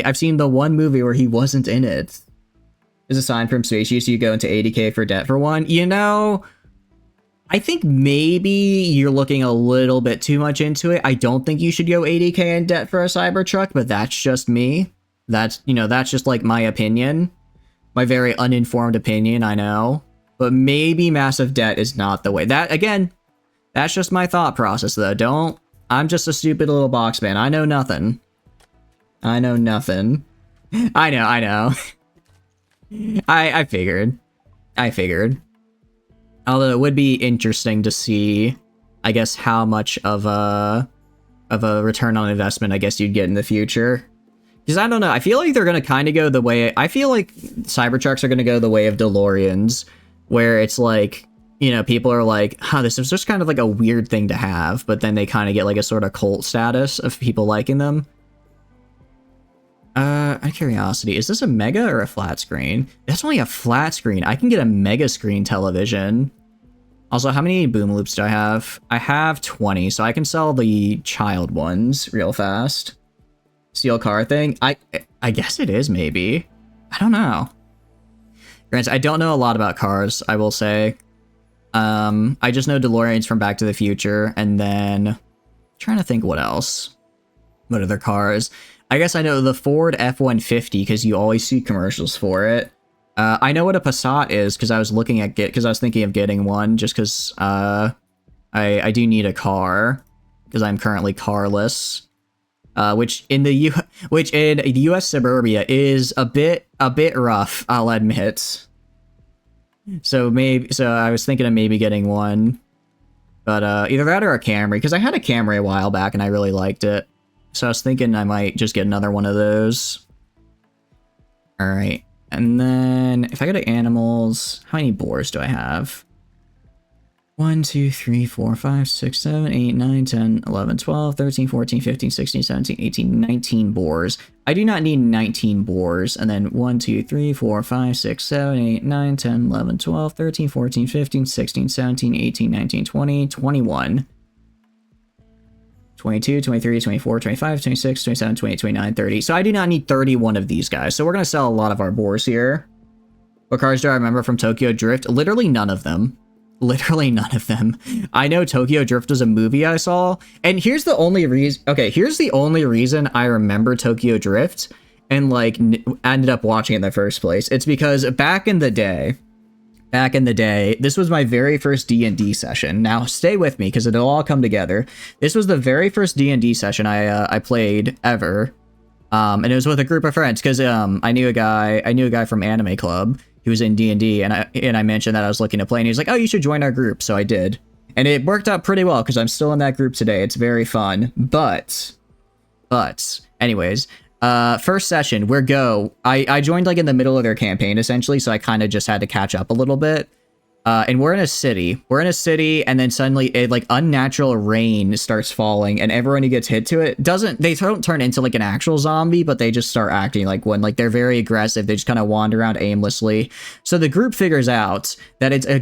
I've seen the one movie where he wasn't in it. Is a sign from Species, you go into 80k for debt for one. You know, I think maybe you're looking a little bit too much into it. I don't think you should go 80k in debt for a Cybertruck, but that's just me. That's just like my opinion. My very uninformed opinion, I know. But maybe massive debt is not the way. That, again, that's just my thought process, though. I'm just a stupid little box man. I know nothing. I know nothing. I know. I figured. Although it would be interesting to see, I guess, how much of a return on investment I guess you'd get in the future. Because I don't know, I feel like they're gonna kind of go the way, I feel like Cybertrucks are gonna go the way of DeLoreans, where it's like, you know, people are like, this is just kind of like a weird thing to have, but then they kind of get like a sort of cult status of people liking them. Out of curiosity, is this a mega or a flat screen? That's only a flat screen. I can get a mega screen television. Also, how many boom loops do I have? I have 20, so I can sell the child ones real fast. Steel car thing? I guess it is, maybe. I don't know. Granted, I don't know a lot about cars, I will say. I just know DeLoreans from Back to the Future, and then trying to think what else. What other cars? I guess I know the Ford F-150 because you always see commercials for it. I know what a Passat is because I was thinking of getting one just because I do need a car because I'm currently carless. Which in the US suburbia is a bit rough, I'll admit. So I was thinking of maybe getting one, but either that or a Camry, because I had a Camry a while back and I really liked it. So I was thinking I might just get another one of those. All right, and then if I go to animals, how many boars do I have? 1, 2, 3, 4, 5, 6, 7, 8, 9, 10, 11, 12, 13, 14, 15, 16, 17, 18, 19 boars. I do not need 19 boars. And then 1, 2, 3, 4, 5, 6, 7, 8, 9, 10, 11, 12, 13, 14, 15, 16, 17, 18, 19, 20, 21. 22, 23, 24, 25, 26, 27, 28, 29, 30. So I do not need 31 of these guys. So we're going to sell a lot of our boars here. What cars do I remember from Tokyo Drift? Literally none of them. Literally none of them. I know Tokyo Drift was a movie I saw. And here's the only reason... Okay, here's the only reason I remember Tokyo Drift. and like ended up watching it in the first place. It's because back in the day, this was my very first D&D session. Now stay with me because it'll all come together. This was the very first D&D session I played ever. And it was with a group of friends because I knew a guy from Anime Club who was in D&D, and I mentioned that I was looking to play, and he was like, "Oh, you should join our group." So I did. And it worked out pretty well because I'm still in that group today. It's very fun. But anyways, first session, I joined like in the middle of their campaign essentially, so I kind of just had to catch up a little bit. And we're in a city, and then suddenly like unnatural rain starts falling, and everyone who gets hit to it they don't turn into like an actual zombie, but they just start acting like one. Like they're very aggressive. They just kind of wander around aimlessly. So the group figures out that it's a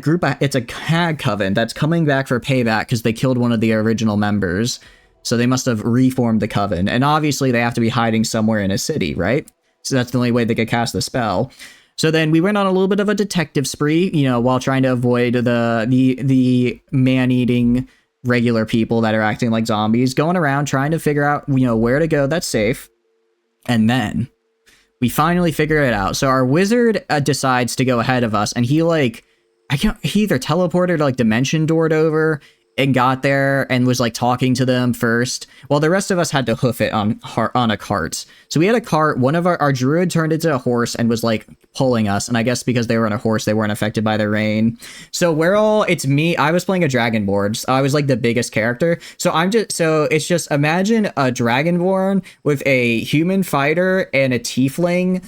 hag coven that's coming back for payback because they killed one of the original members. So they must have reformed the coven, and obviously they have to be hiding somewhere in a city, right? So that's the only way they could cast the spell. So then we went on a little bit of a detective spree, while trying to avoid the man-eating regular people that are acting like zombies, going around trying to figure out, where to go that's safe. And then we finally figure it out. So our wizard decides to go ahead of us, and he either teleported or like dimension doored over and got there and was like talking to them first, while the rest of us had to hoof it on a cart. So we had a cart. One of our druid turned into a horse and was like pulling us, and I guess because they were on a horse, they weren't affected by the rain. So it's me. I was playing a dragonborn. So I was like the biggest character. So it's just imagine a dragonborn with a human fighter and a tiefling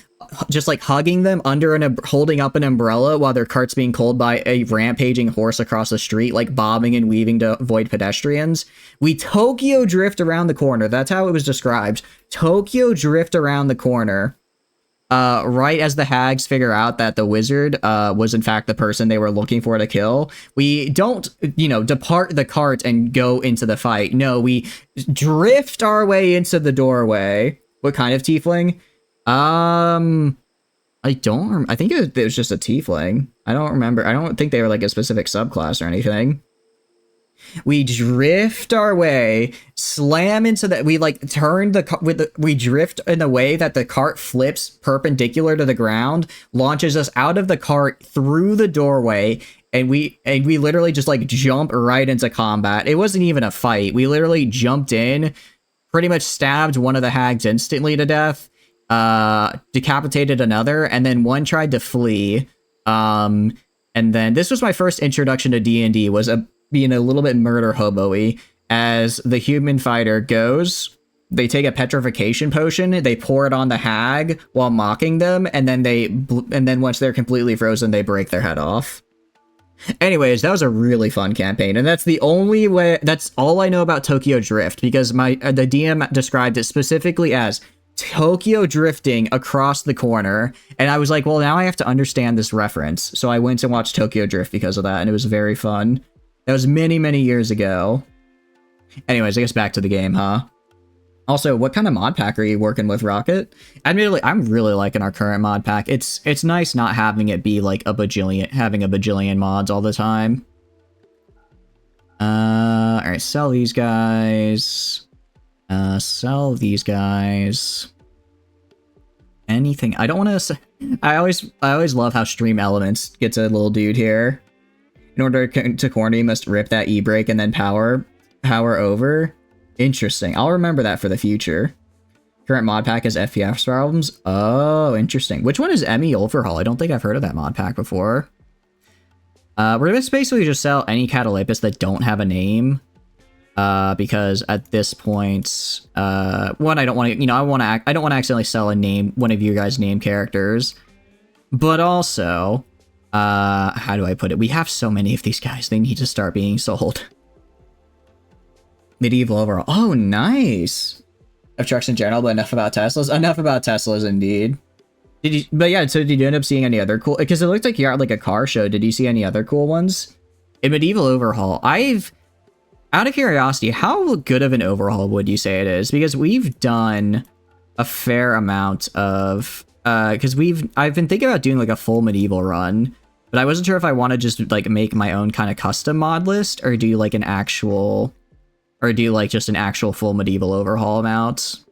just like hugging them holding up an umbrella while their cart's being pulled by a rampaging horse across the street, like bobbing and weaving to avoid pedestrians. We Tokyo drift around the corner. That's how it was described. Tokyo drift around the corner. Right as the hags figure out that the wizard was in fact the person they were looking for to kill. We don't, depart the cart and go into the fight. No, we drift our way into the doorway. What kind of tiefling? I think it was just a tiefling. I don't remember. I don't think they were like a specific subclass or anything. We drift our way, slam into we like turn we drift in a way that the cart flips perpendicular to the ground, launches us out of the cart through the doorway, and we literally just like jump right into combat. It wasn't even a fight. We literally jumped in, pretty much stabbed one of the hags instantly to death. Decapitated another, and then one tried to flee. And then this was my first introduction to D&D, was being a little bit murder hobo-y. As the human fighter goes, they take a petrification potion, they pour it on the hag while mocking them, and then once they're completely frozen, they break their head off. Anyways, that was a really fun campaign, and that's all I know about Tokyo Drift, because the DM described it specifically as Tokyo drifting across the corner, and I was like, well, now I have to understand this reference. So I went and watched Tokyo Drift because of that, and it was very fun. That was many, many years ago. Anyways, I guess back to the game, huh? Also, what kind of mod pack are you working with, Rocket? Admittedly, I'm really liking our current mod pack. It's nice not having it be like having a bajillion mods all the time. Alright, sell these guys. Sell these guys. Anything. I don't want to. I always love how Stream Elements gets a little dude here. In order to corner, you must rip that E-brake and then power over. Interesting. I'll remember that for the future. Current mod pack is FPS problems. Oh, interesting. Which one is ME Overhaul? I don't think I've heard of that mod pack before. We're gonna basically just sell any Catalepus that don't have a name. Because at this point, one, I don't want to, I don't want to accidentally sell one of you guys' name characters, but also, how do I put it? We have so many of these guys, they need to start being sold. Medieval Overall. Oh, nice. Of trucks in general, but enough about Teslas. Enough about Teslas, indeed. But yeah, so did you end up seeing any other cool, because it looked like you're at like a car show. Did you see any other cool ones? In Medieval Overhaul, out of curiosity, how good of an overhaul would you say it is? Because we've done a fair amount of, I've been thinking about doing like a full medieval run, but I wasn't sure if I want to just like make my own kind of custom mod list, or do like just an actual full medieval overhaul amount.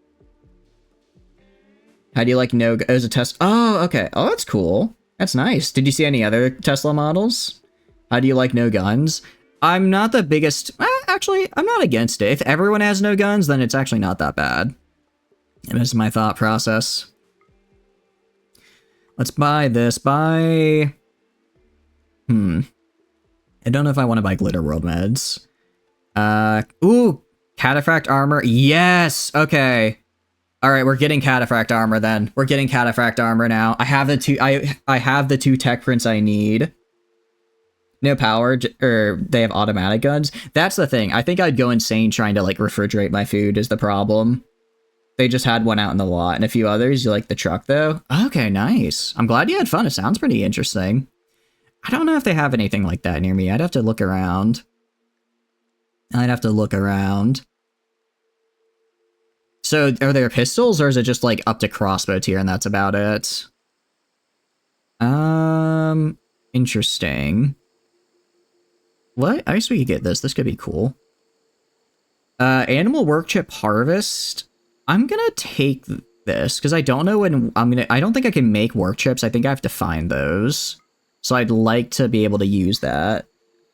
How do you like no? It was a test. Oh, okay. Oh, that's cool. That's nice. Did you see any other Tesla models? How do you like no guns? I'm not the biggest. Actually, I'm not against it. If everyone has no guns, then it's actually not that bad. And this is my thought process. Let's buy this. Buy. I don't know if I want to buy Glitter World meds. Ooh, Cataphract armor. Yes. Okay. All right, we're getting Cataphract armor then. We're getting Cataphract armor now. I have the two. I have the 2 tech prints I need. No power, or they have automatic guns. That's the thing. I think I'd go insane trying to like refrigerate my food is the problem. They just had one out in the lot and a few others. You like the truck though? Okay, nice. I'm glad you had fun. It sounds pretty interesting. I don't know if they have anything like that near me. I'd have to look around. So are there pistols or is it just like up to crossbow tier and that's about it? Interesting. What? I guess we could get this. This could be cool. Animal work chip harvest. I'm gonna take this because I don't know when I don't think I can make work chips. I think I have to find those. So I'd like to be able to use that.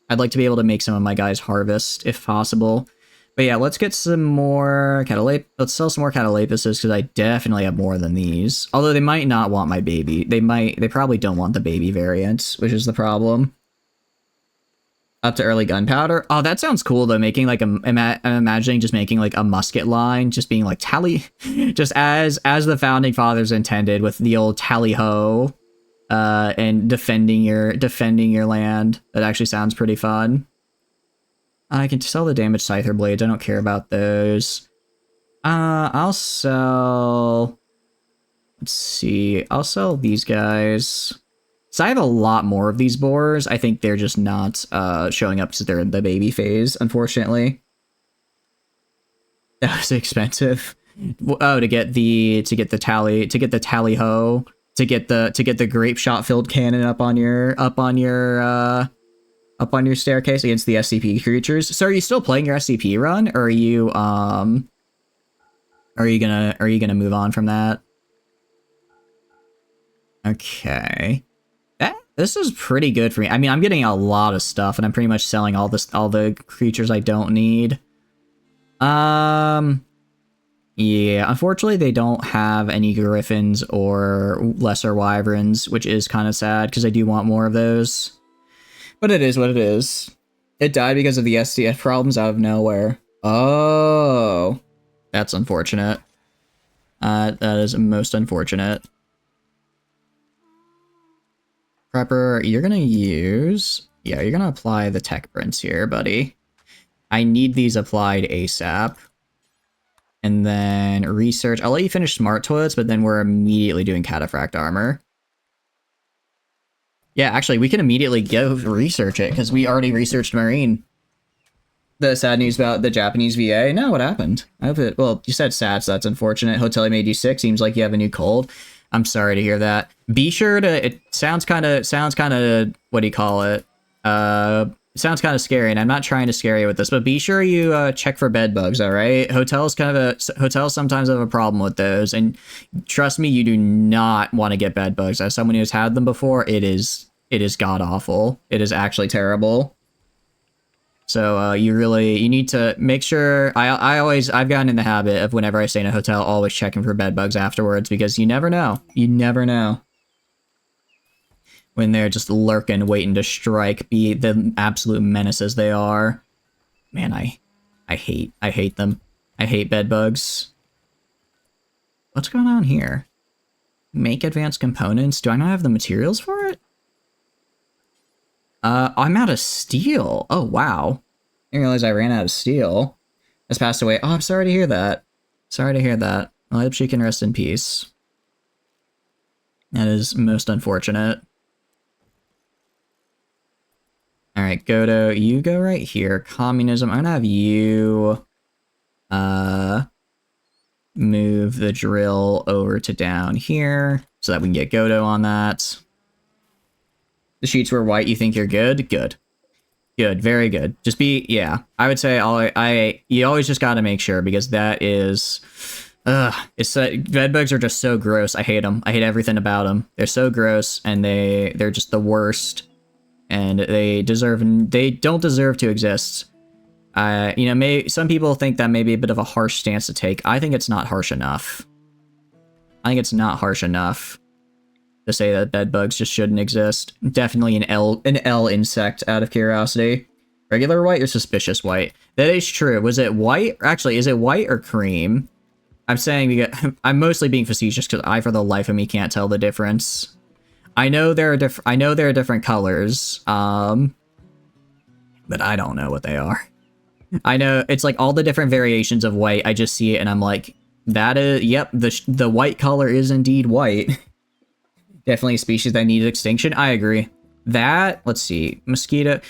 I'd like to be able to make some of my guys harvest if possible. But yeah, let's get some more let's sell some more catalapuses because I definitely have more than these. Although they might not want my baby. They probably don't want the baby variant, which is the problem. Up to early gunpowder. Oh, that sounds cool though. Making like I'm imagining just making like a musket line, just being like tally, just as the founding fathers intended with the old tally ho, and defending your land. That actually sounds pretty fun. I can sell the damaged scyther blades. I don't care about those. I'll sell. Let's see. I'll sell these guys. So I have a lot more of these boars. I think they're just not showing up because they're in the baby phase, unfortunately. That was expensive. Oh, to get the tally ho, to get the grape shot filled cannon up on your staircase against the SCP creatures. So are you still playing your SCP run, or are you gonna move on from that? Okay. This is pretty good for me. I mean, I'm getting a lot of stuff, and I'm pretty much selling all the creatures I don't need. Yeah, unfortunately, they don't have any griffins or lesser wyverns, which is kind of sad because I do want more of those. But it is what it is. It died because of the SDF problems out of nowhere. Oh, that's unfortunate. That is most unfortunate. Prepper, you're gonna use... Yeah, you're gonna apply the tech prints here, buddy. I need these applied ASAP. And then research. I'll let you finish smart toilets, but then we're immediately doing cataphract armor. Yeah, actually, we can immediately go research it, because we already researched Marine. The sad news about the Japanese VA? No, what happened? I hope it... Well, you said sad, so that's unfortunate. Hotel made you sick. Seems like you have a new cold. I'm sorry to hear that. Be sure to... It sounds kind of... What do you call it? It sounds kind of scary, and I'm not trying to scare you with this, but be sure you check for bed bugs, all right? Hotels sometimes have a problem with those, and trust me, you do not want to get bed bugs. As someone who's had them before, it is god-awful. It is actually terrible. So you need to make sure. I've gotten in the habit of whenever I stay in a hotel, always checking for bed bugs afterwards, because you never know. You never know when they're just lurking, waiting to strike, be the absolute menaces they are. Man, I hate them. I hate bed bugs. What's going on here? Make advanced components. Do I not have the materials for it? I'm out of steel. Oh, wow. I didn't realize I ran out of steel. Has passed away. Oh, I'm sorry to hear that. Sorry to hear that. I hope she can rest in peace. That is most unfortunate. Alright, Godo, you go right here. Communism. I'm gonna have you move the drill over to down here so that we can get Godo on that. The sheets were white. You think you're good? Good. Good. Very good. Just be, yeah. I would say you always just got to make sure, because that is, It's bedbugs are just so gross. I hate them. I hate everything about them. They're so gross, and they're just the worst. And they don't deserve to exist. You know, some people think that may be a bit of a harsh stance to take. I think it's not harsh enough. I think it's not harsh enough to say that bedbugs just shouldn't exist. Definitely an L insect out of curiosity. Regular white or suspicious white? That is true. Was it white? Actually, is it white or cream? I'm saying because I'm mostly being facetious because I, for the life of me, can't tell the difference. I know there are different colors, but I don't know what they are. I know it's like all the different variations of white. I just see it and I'm like, that is, yep, the white color is indeed white. Definitely a species that needs extinction. I agree. That, let's see, mosquito.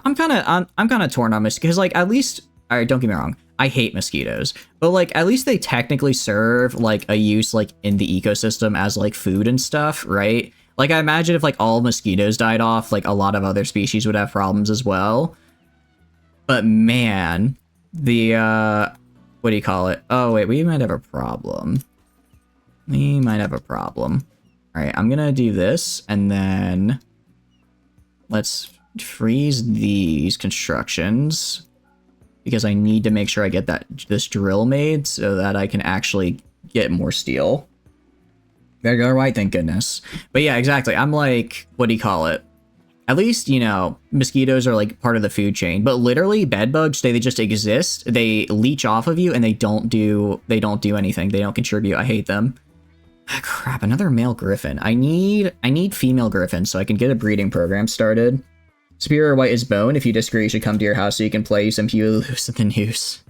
I'm kind of torn on mosquitoes because, like, at least, all right, don't get me wrong, I hate mosquitoes, but like at least they technically serve like a use like in the ecosystem as like food and stuff, right? Like I imagine if like all mosquitoes died off, like a lot of other species would have problems as well. But man, the what do you call it? Oh wait, we might have a problem. We might have a problem. All right, I'm gonna do this and then let's freeze these constructions because I need to make sure I get this drill made so that I can actually get more steel. Regular white, thank goodness. But yeah, exactly. I'm like, what do you call it? At least, you know, mosquitoes are like part of the food chain, but literally bedbugs, they just exist. They leech off of you and they don't do anything. They don't contribute. I hate them. Ah, crap, another male griffin. I need female griffins so I can get a breeding program started. Superior white is bone. If you disagree, you should come to your house so you can play some Loose in the News.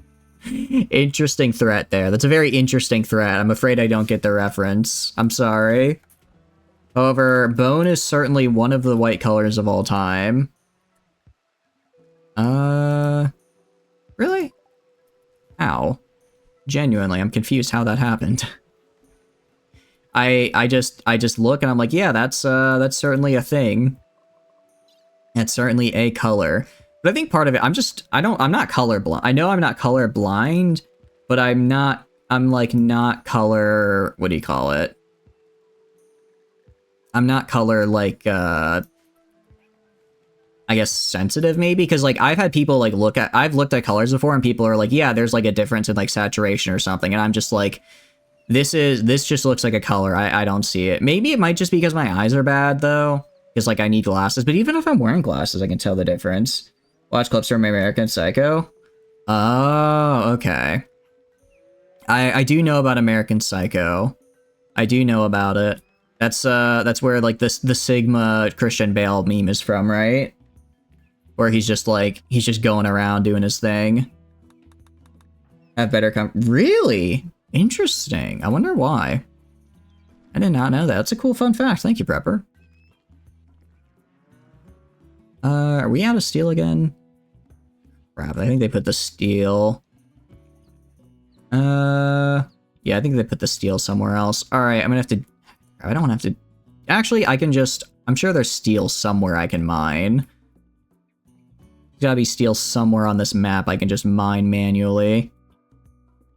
Interesting threat there. That's a very interesting threat. I'm afraid I don't get the reference. I'm sorry. However, bone is certainly one of the white colors of all time. Really? How? Genuinely, I'm confused how that happened. I just look and I'm like, yeah, that's certainly a thing. That's certainly a color. But I think part of it, I'm not colorblind. I know I'm not colorblind, but I'm like not color, what do you call it? I'm not color, like, I guess sensitive maybe? Because like I've had people like I've looked at colors before and people are like, yeah, there's like a difference in like saturation or something. And I'm just like, this just looks like a color. I don't see it. Maybe it might just be because my eyes are bad though. Because like I need glasses, but even if I'm wearing glasses, I can tell the difference. Watch clips from American Psycho. Oh, okay. I do know about American Psycho. I do know about it. That's where like the Sigma Christian Bale meme is from, right? Where he's just going around doing his thing. Have better really? Interesting. I wonder why. I did not know that. That's a cool fun fact. Thank you, Prepper. Are we out of steel again? Crap, I think they put the steel. Yeah, I think they put the steel somewhere else. Alright, I'm gonna have to... I don't have to... Actually, I can just... I'm sure there's steel somewhere I can mine. There's gotta be steel somewhere on this map I can just mine manually.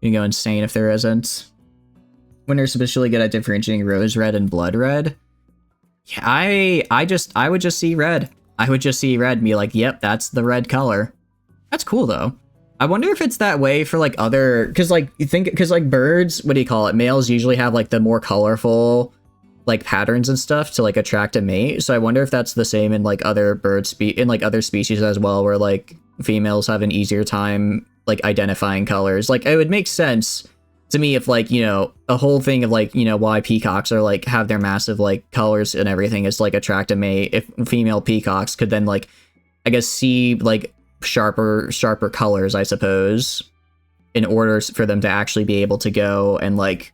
You can go insane if there isn't. When they're especially good at differentiating rose red and blood red. Yeah, I would just see red. I would just see red and be like, yep, that's the red color. That's cool though. I wonder if it's that way for like other, because like birds, what do you call it? Males usually have like the more colorful like patterns and stuff to like attract a mate. So I wonder if that's the same in like other other species as well, where like females have an easier time like identifying colors. Like it would make sense to me if like, you know, a whole thing of like, you know, why peacocks are like have their massive like colors and everything is like attract a mate. If female peacocks could then like, I guess, see like sharper colors, I suppose, in order for them to actually be able to go and like,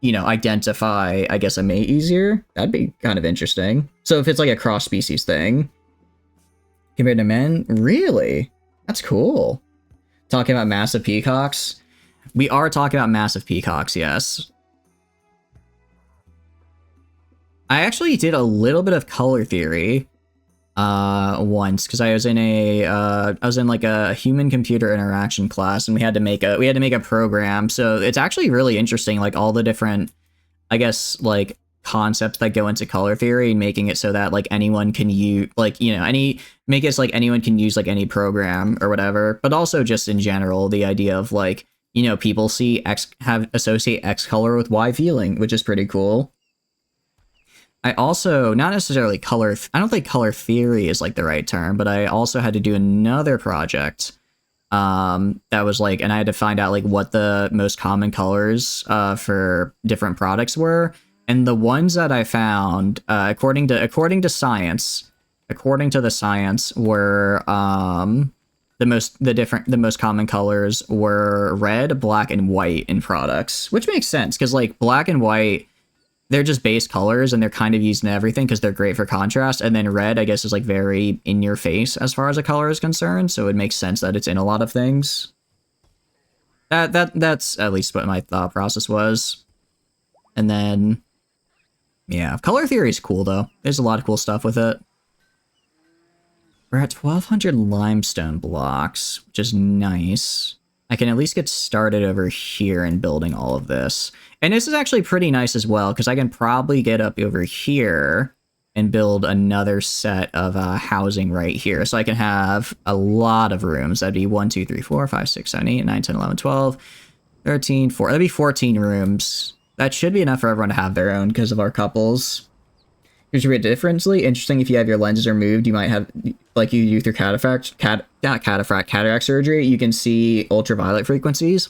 you know, identify, I guess, a mate easier. That'd be kind of interesting. So if it's like a cross species thing compared to men, really? That's cool. Talking about massive peacocks. We are talking about massive peacocks, yes. I actually did a little bit of color theory once, because I was in like a human computer interaction class, and we had to make a program. So it's actually really interesting, like all the different, I guess, like concepts that go into color theory, and making it so that like anyone can use, like, you know, make it so like anyone can use like any program or whatever. But also just in general, the idea of like, you know, people associate X color with Y feeling, which is pretty cool. I also, not necessarily I don't think color theory is like the right term, but I also had to do another project that was like, and I had to find out like what the most common colors for different products were. And the ones that I found, according to the science, were the most common colors were red, black, and white in products, which makes sense because like black and white, they're just base colors and they're kind of used in everything because they're great for contrast. And then red, I guess, is like very in your face as far as a color is concerned. So it makes sense that it's in a lot of things. That's at least what my thought process was. And then, yeah, color theory is cool though. There's a lot of cool stuff with it. We're at 1,200 limestone blocks, which is nice. I can at least get started over here in building all of this. And this is actually pretty nice as well, because I can probably get up over here and build another set of housing right here. So I can have a lot of rooms. That'd be 1, 2, 3, 4, 5, 6, 7, 8, 9, 10, 11, 12, 13, 4. That'd be 14 rooms. That should be enough for everyone to have their own because of our couples. Here's read differently. Interesting, if you have your lenses removed, you might have, like you do through cataract surgery, you can see ultraviolet frequencies.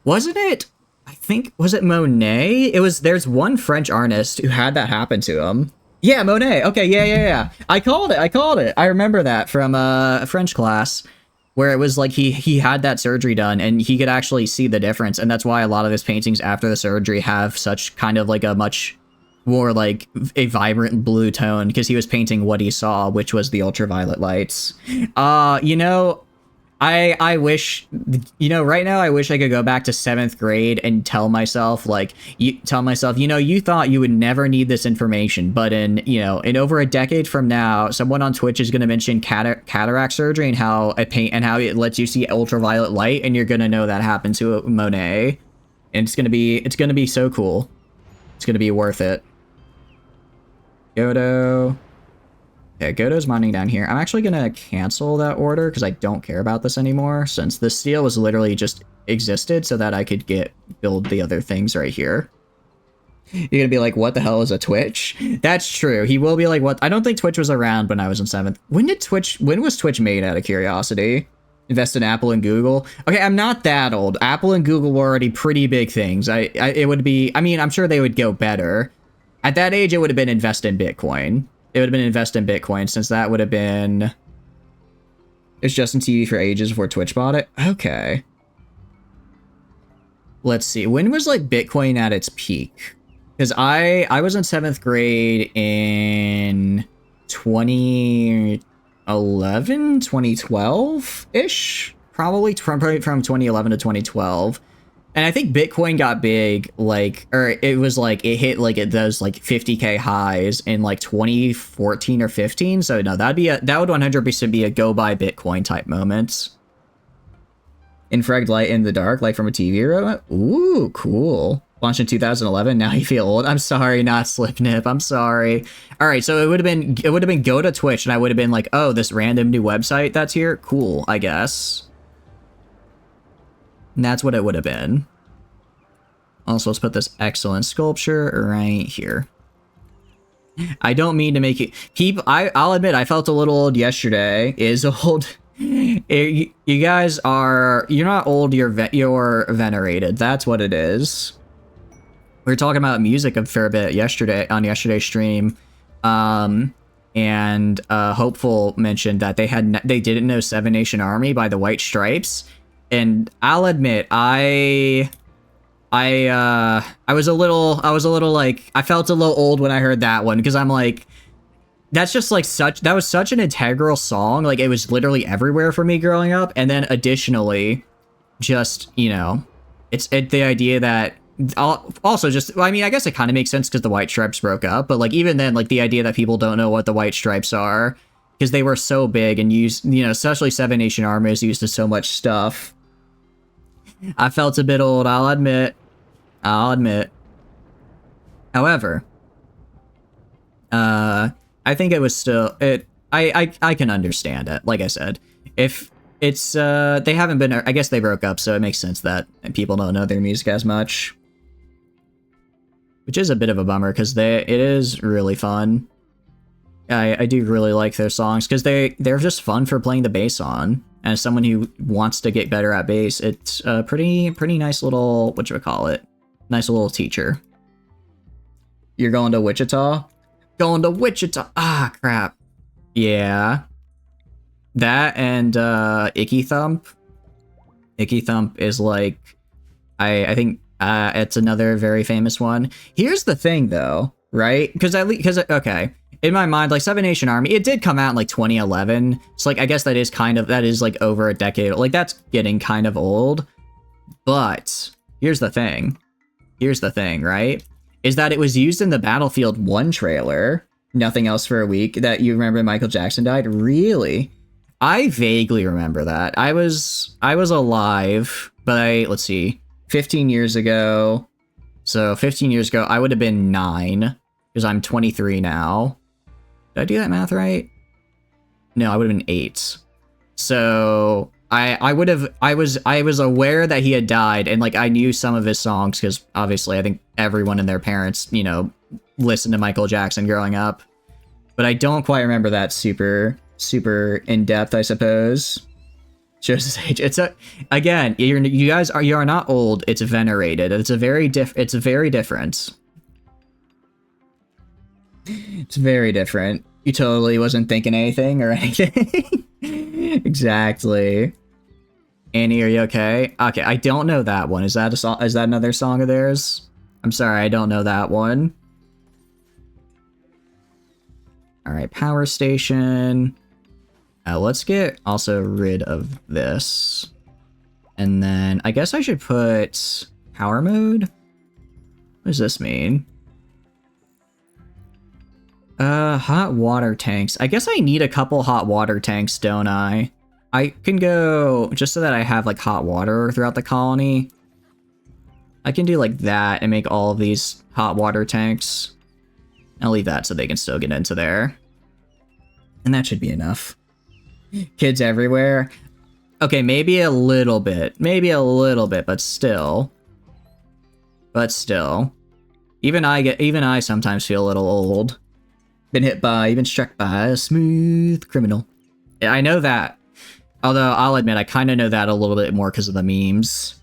Wasn't it? I think, was it Monet? There's one French artist who had that happen to him. Yeah, Monet. Okay, yeah. I called it. I remember that from a French class where it was like he had that surgery done and he could actually see the difference. And that's why a lot of his paintings after the surgery have such kind of like a much more like a vibrant blue tone, because he was painting what he saw, which was the ultraviolet lights. You know, I wish, you know, right now I wish I could go back to 7th grade and tell myself, you know, you thought you would never need this information, but in over a decade from now, someone on Twitch is going to mention cataract surgery and how it lets you see ultraviolet light, and you're going to know that happened to Monet, and it's going to be so cool. It's going to be worth it. Godo. Yeah, Godo's mining down here. I'm actually going to cancel that order because I don't care about this anymore, since the steel was literally just existed so that I could build the other things right here. You're going to be like, what the hell is a Twitch? That's true. He will be like, what? I don't think Twitch was around when I was in 7th. When was Twitch made, out of curiosity? Invest in Apple and Google. Okay, I'm not that old. Apple and Google were already pretty big things. It would be, I mean, I'm sure they would go better. At that age, it would have been invest in Bitcoin. It would have been invest in Bitcoin, since that would have been... It's Justin TV for ages before Twitch bought it? Okay. Let's see. When was, like, Bitcoin at its peak? Because I was in 7th grade in 2011, 2012-ish? Probably from 2011 to 2012. And I think Bitcoin got big, like, or it was like, it hit like those like 50K highs in like 2014 or 15. So no, that would 100% be a go buy Bitcoin type moment. Infrared light in the dark, like from a TV remote. Ooh, cool. Launched in 2011. Now you feel old. I'm sorry, not Slipnip. I'm sorry. All right, so it would have been go to Twitch, and I would have been like, oh, this random new website that's here. Cool, I guess. And that's what it would have been. Also, let's put this excellent sculpture right here. I don't mean to make it... I'll admit, I felt a little old yesterday. Is old. You guys are... You're not old, you're venerated. That's what it is. We were talking about music a fair bit on yesterday's stream. And Hopeful mentioned that they didn't know Seven Nation Army by the White Stripes. And I'll admit, I was a little like, I felt a little old when I heard that one, because I'm like, that's just like that was such an integral song. Like, it was literally everywhere for me growing up. And then additionally, just, you know, it's the idea that Also, just, I mean, I guess it kind of makes sense because the White Stripes broke up, but like even then, like the idea that people don't know what the White Stripes are because they were so big and used, you know, especially Seven Nation Army is used to so much stuff. I felt a bit old, I'll admit. I'll admit. However, I think it was still I can understand it. Like I said, if it's they haven't been, I guess they broke up, so it makes sense that people don't know their music as much. Which is a bit of a bummer because it is really fun. I do really like their songs because they're just fun for playing the bass on. And as someone who wants to get better at bass, it's a pretty nice little, whatchamacallit, nice little teacher. You're going to Wichita? Going to Wichita. Ah, crap. Yeah. That and Icky Thump. Icky Thump is like, I think it's another very famous one. Here's the thing though, right? Because okay, in my mind, like Seven Nation Army, it did come out in like 2011. So like I guess that is like over a decade. Like that's getting kind of old. But here's the thing. Here's the thing, right? Is that it was used in the Battlefield 1 trailer, Nothing Else for a Week, that you remember Michael Jackson died? Really? I vaguely remember that. I was alive, but let's see, 15 years ago. So 15 years ago, I would have been 9, because I'm 23 now. Did I do that math right? No, I would have been 8. So I was aware that he had died, and like I knew some of his songs because obviously I think everyone and their parents, you know, listened to Michael Jackson growing up. But I don't quite remember that super in depth, I suppose. Shows his age. It's again, you are not old. It's venerated. It's very different. It's very different. You totally wasn't thinking anything or anything. Exactly. Annie, are you okay? Okay, I don't know that one. Is that a song? Is that another song of theirs? I'm sorry, I don't know that one. All right, power station. Let's get also rid of this. And then I guess I should put power mode. What does this mean? Hot water tanks. I guess I need a couple hot water tanks, don't I? I can go, just so that I have like hot water throughout the colony. I can do like that and make all of these hot water tanks. I'll leave that so they can still get into there. And that should be enough. Kids everywhere. Okay, maybe a little bit, but still. Even I sometimes feel a little old. Been struck by a smooth criminal. I know that. Although, I'll admit, I kind of know that a little bit more because of the memes.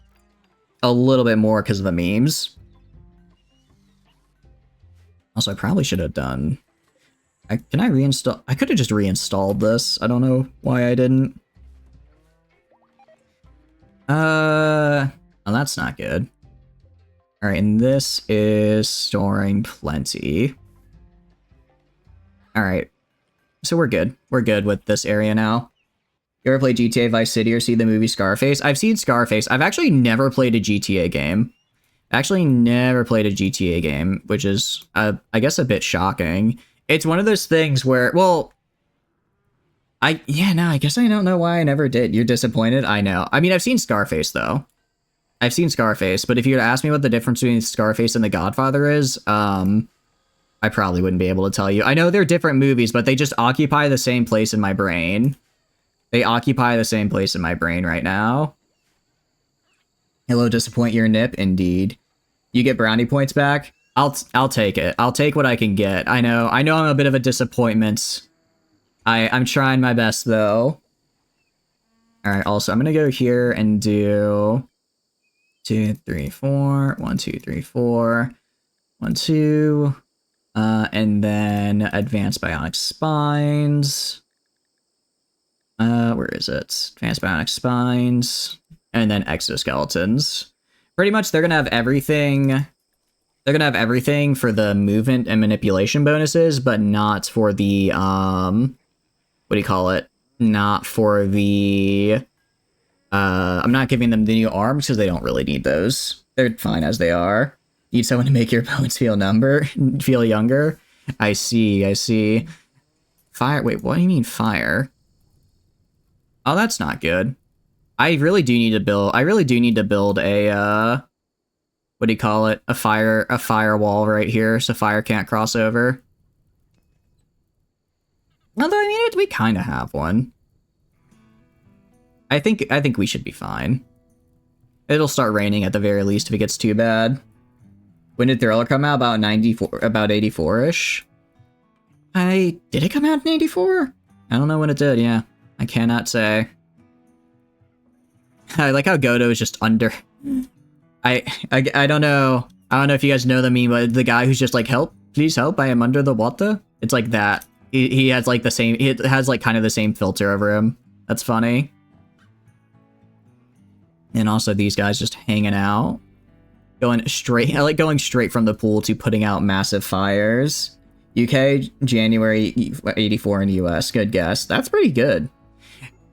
Also, I probably should have done... Can I reinstall? I could have just reinstalled this. I don't know why I didn't. Oh, that's not good. Alright, and this is storing plenty. Alright. So we're good. We're good with this area now. You ever play GTA Vice City or see the movie Scarface? I've seen Scarface. I've actually never played a GTA game. Which is, I guess, a bit shocking. It's one of those things where, well, I guess I don't know why I never did. You're disappointed? I know. I mean, I've seen Scarface, though. I've seen Scarface, but if you were to ask me what the difference between Scarface and The Godfather is, I probably wouldn't be able to tell you. I know they're different movies, but they just occupy the same place in my brain. They occupy the same place in my brain right now. Hello, disappoint your nip? Indeed. You get brownie points back? I'll take it. I'll take what I can get. I know I'm a bit of a disappointment. I'm trying my best, though. Alright, also, I'm gonna go here and do 2, 3, 4. 1, 2, 3, 4. 1, 2. And then advanced bionic spines. Where is it? Advanced bionic spines. And then exoskeletons. Pretty much, they're gonna have everything. They're gonna have everything for the movement and manipulation bonuses, but not for the, what do you call it? Not for the, I'm not giving them the new arms because they don't really need those. They're fine as they are. Need someone to make your bones feel younger. I see. Fire. Wait, what do you mean fire? Oh, that's not good. I really do need to build a what do you call it? A firewall right here so fire can't cross over. Although I mean we kind of have one. I think we should be fine. It'll start raining at the very least if it gets too bad. When did Thriller come out? About 94, about 84-ish? Did it come out in 84? I don't know when it did, yeah. I cannot say. I like how Godo is just under. I don't know. I don't know if you guys know the meme, but the guy who's just like, help, please help, I am under the water. It's like that. He has like the same, he has like kind of the same filter over him. That's funny. And also these guys just hanging out. Going straight, I like going straight from the pool to putting out massive fires. UK, January 84 in the US. Good guess. That's pretty good.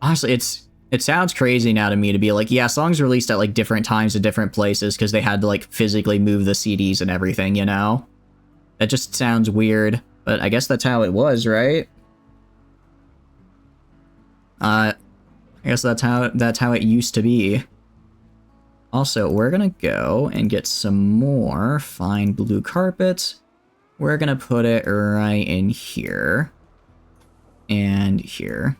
Honestly, it sounds crazy now to me to be like, yeah, songs released at like different times at different places because they had to like physically move the CDs and everything, you know? That just sounds weird, but I guess that's how it was, right? I guess that's how it used to be. Also, we're gonna go and get some more fine blue carpet. We're gonna put it right in here. And here.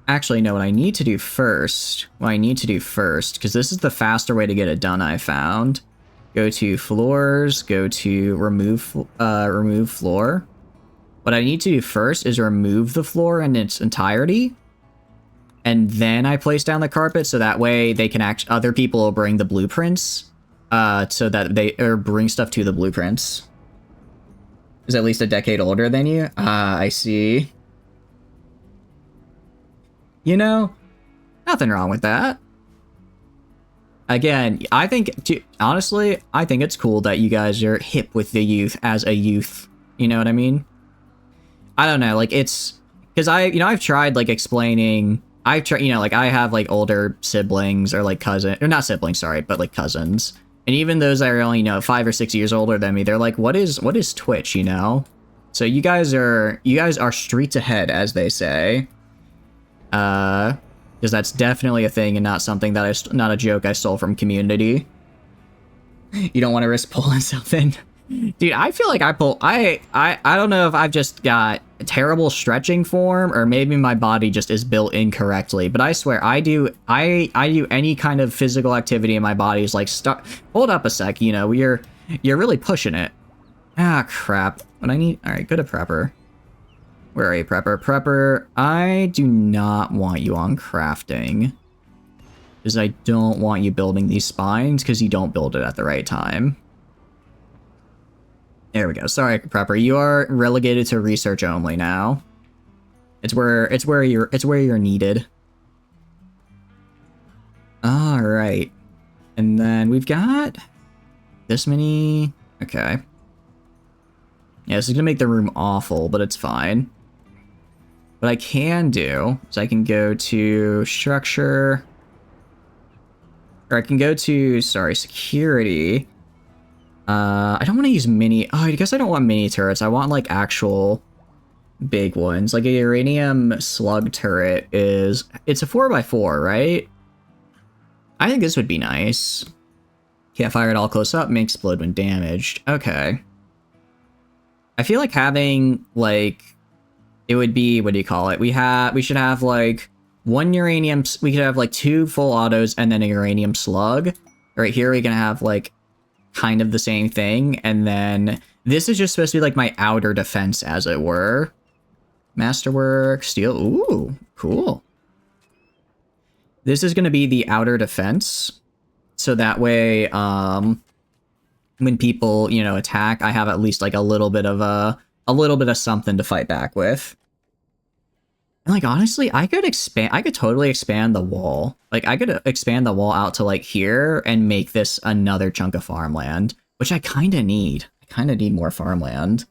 Actually, no, what I need to do first, because this is the faster way to get it done, I found. Go to floors, go to remove floor. What I need to do first is remove the floor in its entirety. And then I place down the carpet so that way they can other people will bring the blueprints. So that or bring stuff to the blueprints. Is at least a decade older than you? I see. You know, nothing wrong with that. Again, I think, honestly, I think it's cool that you guys are hip with the youth as a youth. You know what I mean? I don't know, like it's, because I've tried like explaining, like I have like older siblings or like or not siblings, sorry, but like cousins. And even those that are only, 5 or 6 years older than me, they're like, what is Twitch, you know? So you guys are streets ahead, as they say. Because that's definitely a thing and not something that not a joke I stole from Community. You don't want to risk pulling something. Dude, I feel like I don't know if I've just got a terrible stretching form or maybe my body just is built incorrectly, but I swear I do any kind of physical activity in my body is like, hold up a sec, you're really pushing it. Ah, crap. What I need, all right, go to Prepper. Where are you, Prepper? Prepper, I do not want you on crafting. Because I don't want you building these spines because you don't build it at the right time. There we go. Sorry, Prepper. You are relegated to research only now. It's where you're needed. All right. And then we've got this many. Okay. Yeah, this is gonna make the room awful, but it's fine. What I can do is I can go to structure, or I can go to, security. I don't want to use mini. Oh, I guess I don't want mini turrets. I want like actual big ones. Like a uranium slug turret it's a 4x4, right? I think this would be nice. Can't fire it all close up, may explode when damaged. Okay. I feel like having like, it would be, what do you call it? We should have like one uranium, we could have like 2 full autos and then a uranium slug. Right here we can have like kind of the same thing, and then this is just supposed to be like my outer defense, as it were. Masterwork, steel, ooh, cool. This is going to be the outer defense, so that way, when people, attack, I have at least like a little bit of something to fight back with. And like, honestly, I could totally expand the wall. Like, I could expand the wall out to like here and make this another chunk of farmland, which I kind of need. I kind of need more farmland.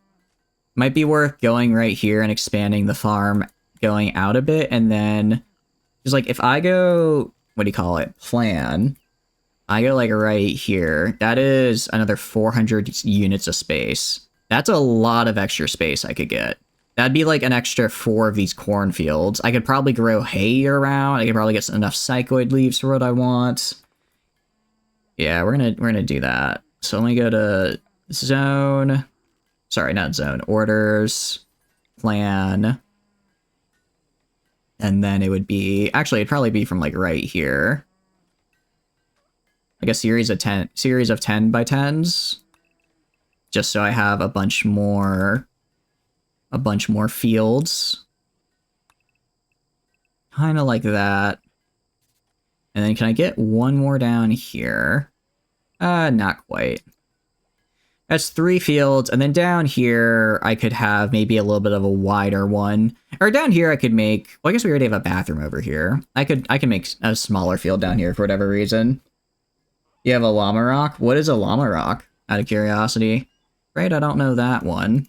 Might be worth going right here and expanding the farm, going out a bit, and then just like, if I go what do you call it, plan, I go like right here. That is another 400 units of space. That's a lot of extra space I could get. That'd be like an extra 4 of these cornfields. I could probably grow hay around. I could probably get enough psychoid leaves for what I want. Yeah, we're gonna do that. So let me go to zone. Sorry, not zone. Orders, plan, and then it would be actually it'd probably be from like right here. Like a series of 10 by 10s, just so I have a bunch more fields, kind of like that. And then can I get one more down here? Not quite. That's 3 fields, and then down here I could have maybe a little bit of a wider one. Or down here I could make, well, I guess we already have a bathroom over here. I can make a smaller field down here for whatever reason. You have a llama rock? What is a llama rock? Out of curiosity. Afraid I don't know that one.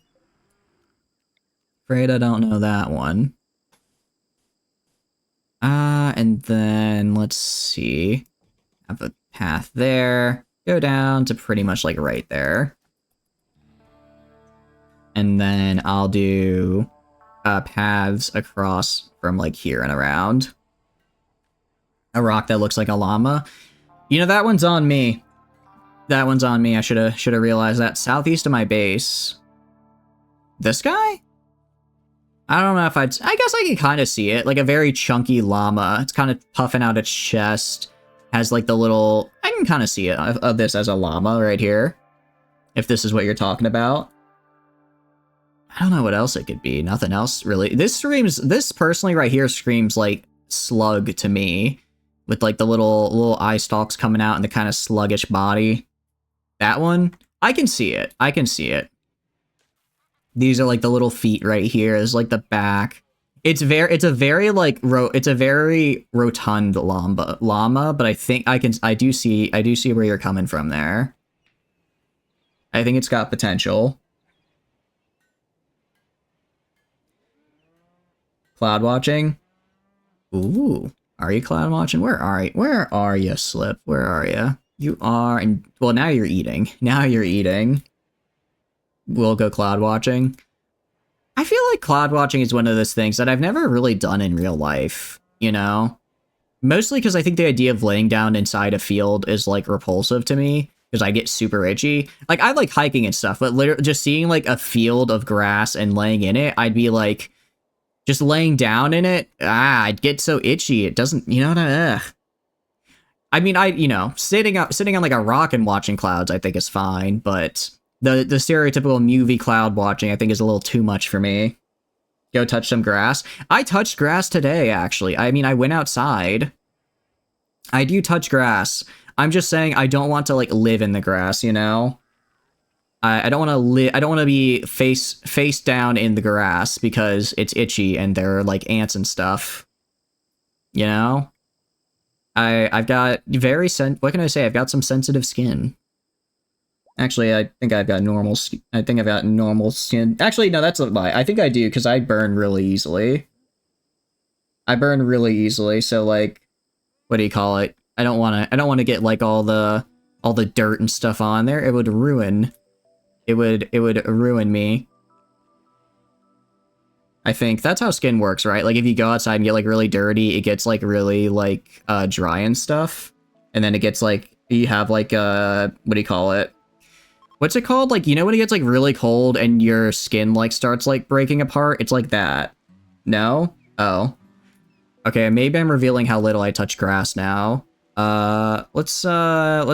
And then let's see. Have a path there. Go down to pretty much like right there. And then I'll do paths across from like here and around. A rock that looks like a llama. You know, that one's on me. I should have realized that. Southeast of my base. This guy? I don't know if I guess I can kind of see it. Like a very chunky llama. It's kind of puffing out its chest. Has like the little... I can kind of see it of this as a llama right here. If this is what you're talking about. I don't know what else it could be. Nothing else really. This personally right here screams like slug to me. With like the little eye stalks coming out and the kind of sluggish body. That one, I can see it. These are like the little feet right here. There's like the back. It's a very rotund llama, but I think I do see where you're coming from there. I think it's got potential. Cloud watching. Ooh. Are you cloud watching? Where are you, Slip? Where are you? You are, and well, now you're eating. We'll go cloud watching. I feel like cloud watching is one of those things that I've never really done in real life, you know? Mostly because I think the idea of laying down inside a field is like repulsive to me, because I get super itchy. Like, I like hiking and stuff, but literally just seeing like a field of grass and laying in it, I'd be like, just laying down in it, I'd get so itchy. It doesn't, you know what I mean, sitting on like a rock and watching clouds, I think is fine, but the stereotypical movie cloud watching, I think is a little too much for me. Go touch some grass. I touched grass today, actually. I mean, I went outside. I do touch grass. I'm just saying I don't want to like live in the grass, you know? I don't want to live. I don't want to be face down in the grass because it's itchy and there are like ants and stuff. You know, I've got what can I say? I've got some sensitive skin. Actually, I think I've got normal. I think I've got normal skin. Actually, no, that's a lie. I think I do because I burn really easily. So like, what do you call it? I don't want to get like all the dirt and stuff on there. It would ruin. It would ruin me. I think that's how skin works, right? Like if you go outside and get like really dirty, it gets like really like dry and stuff. And then it gets like, you have like what do you call it? What's it called? Like, you know when it gets like really cold and your skin like starts like breaking apart? It's like that. No? Oh. Okay, maybe I'm revealing how little I touch grass now. Let's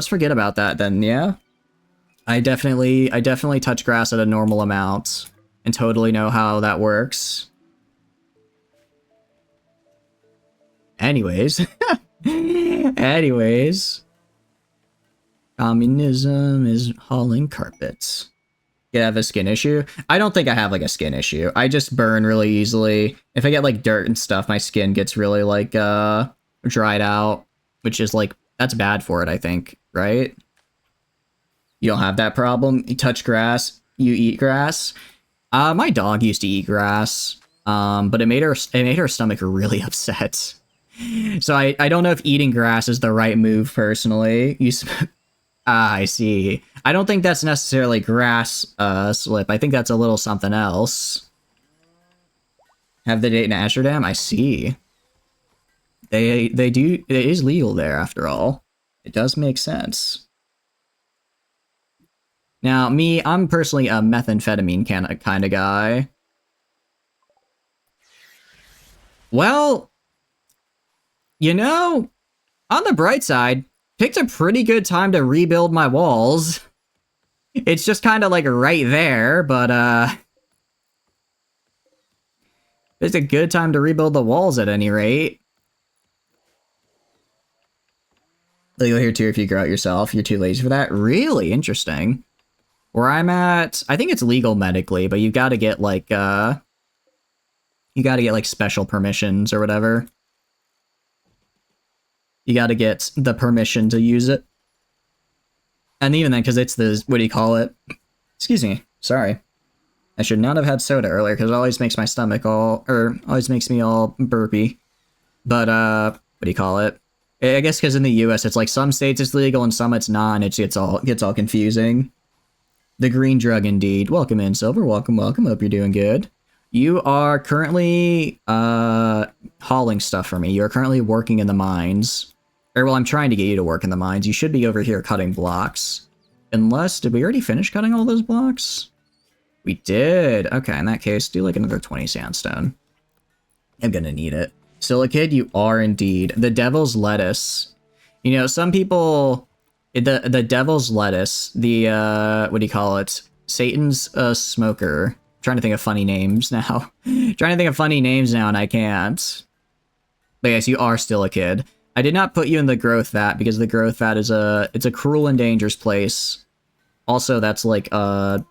forget about that then, yeah? I definitely touch grass at a normal amount and totally know how that works. Anyways. Communism is hauling carpets. You have a skin issue? I don't think I have like a skin issue. I just burn really easily. If I get like dirt and stuff, my skin gets really like dried out, which is like, that's bad for it, I think, right? You don't have that problem. You touch grass, you eat grass. My dog used to eat grass, but it made her stomach really upset. So I don't know if eating grass is the right move, personally. I see. I don't think that's necessarily grass slip. I think that's a little something else. Have the date in Amsterdam? I see. They do. It is legal there, after all. It does make sense. Now, me, I'm personally a methamphetamine kind of guy. Well, you know, on the bright side, picked a pretty good time to rebuild my walls. It's just kind of like right there, but it's a good time to rebuild the walls at any rate. Legal here too if you grow it yourself. You're too lazy for that? Really? Interesting. Where I'm at, I think it's legal medically, but you gotta get like, special permissions or whatever. You gotta get the permission to use it. And even then, because it's the, what do you call it? Excuse me, sorry. I should not have had soda earlier, because it always makes my stomach always makes me all burpy. But, what do you call it? I guess because in the US, it's like some states it's legal and some it's not, and it gets all confusing. The green drug, indeed. Welcome in, Silver. Welcome, welcome. Hope you're doing good. You are currently hauling stuff for me. You're currently working in the mines. Or, well, I'm trying to get you to work in the mines. You should be over here cutting blocks. Unless, did we already finish cutting all those blocks? We did. Okay, in that case, do like another 20 sandstone. I'm gonna need it. Silicid, you are indeed. The devil's lettuce. You know, some people... The devil's lettuce, the, what do you call it? Satan's smoker. I'm trying to think of funny names now. Trying to think of funny names now, and I can't. But yes, you are still a kid. I did not put you in the growth vat, because the growth vat is it's a cruel and dangerous place. Also, that's like,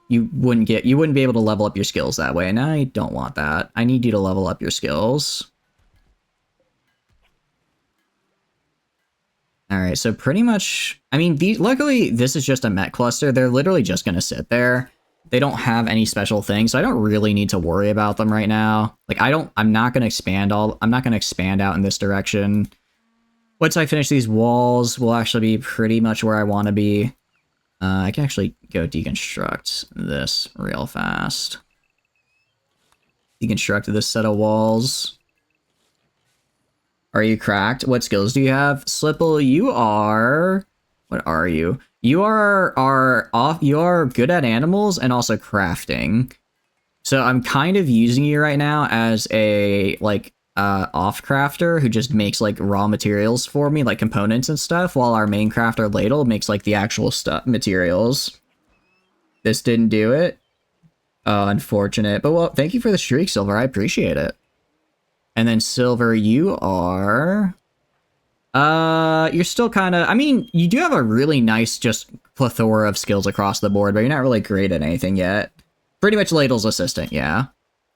you wouldn't be able to level up your skills that way, and I don't want that. I need you to level up your skills. Alright, so pretty much, I mean, luckily, this is just a met cluster. They're literally just gonna sit there. They don't have any special things, so I don't really need to worry about them right now. Like, I'm not gonna expand out in this direction. Once I finish these walls, we'll actually be pretty much where I want to be. I can actually go deconstruct this real fast. Deconstruct this set of walls. Are you cracked? What skills do you have? Slipple, you are... What are you? You are good at animals and also crafting. So I'm kind of using you right now as a, like, off crafter who just makes, like, raw materials for me, like components and stuff, while our main crafter, Ladle, makes, like, the actual materials. This didn't do it? Oh, unfortunate. But, well, thank you for the streak, Silver. I appreciate it. And then Silver, you are... you're still kind of... I mean, you do have a really nice, just plethora of skills across the board, but you're not really great at anything yet. Pretty much Ladle's assistant, yeah.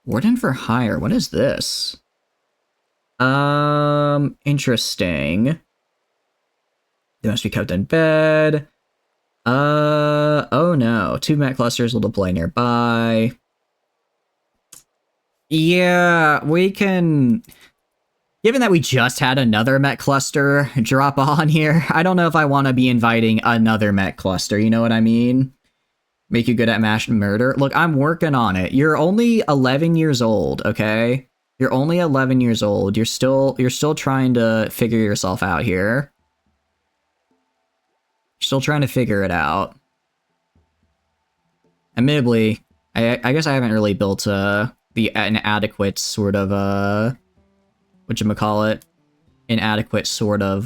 Warden for hire, what is this? Interesting. They must be kept in bed. Oh no. 2 met clusters will deploy nearby. Yeah, we can... Given that we just had another Met cluster drop on here, I don't know if I want to be inviting another Met cluster, you know what I mean? Make you good at mass murder? Look, I'm working on it. You're only 11 years old, okay? You're only 11 years old. You're still trying to figure yourself out here. You're still trying to figure it out. Admittedly, I guess I haven't really built an adequate sort of, whatchamacallit, an adequate sort of,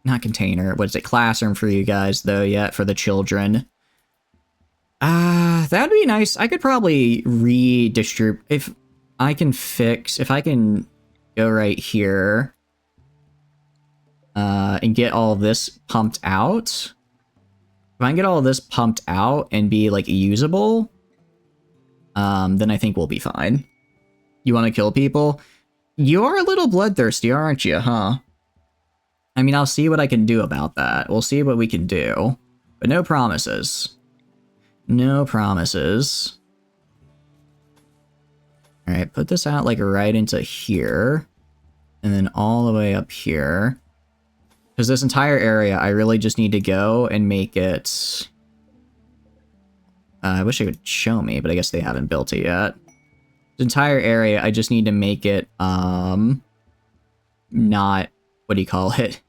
not container, what is it, classroom for you guys, though, yet, for the children. That'd be nice. I could probably redistribute, if I can go right here, and get all of this pumped out. If I can get all of this pumped out and be, like, usable, then I think we'll be fine. You want to kill people? You're a little bloodthirsty, aren't you, huh? I mean, I'll see what I can do about that. We'll see what we can do. But no promises. No promises. Alright, put this out, like, right into here. And then all the way up here. Because this entire area, I really just need to go and make it... I wish they would show me, but I guess they haven't built it yet. This entire area, I just need to make it, not... What do you call it?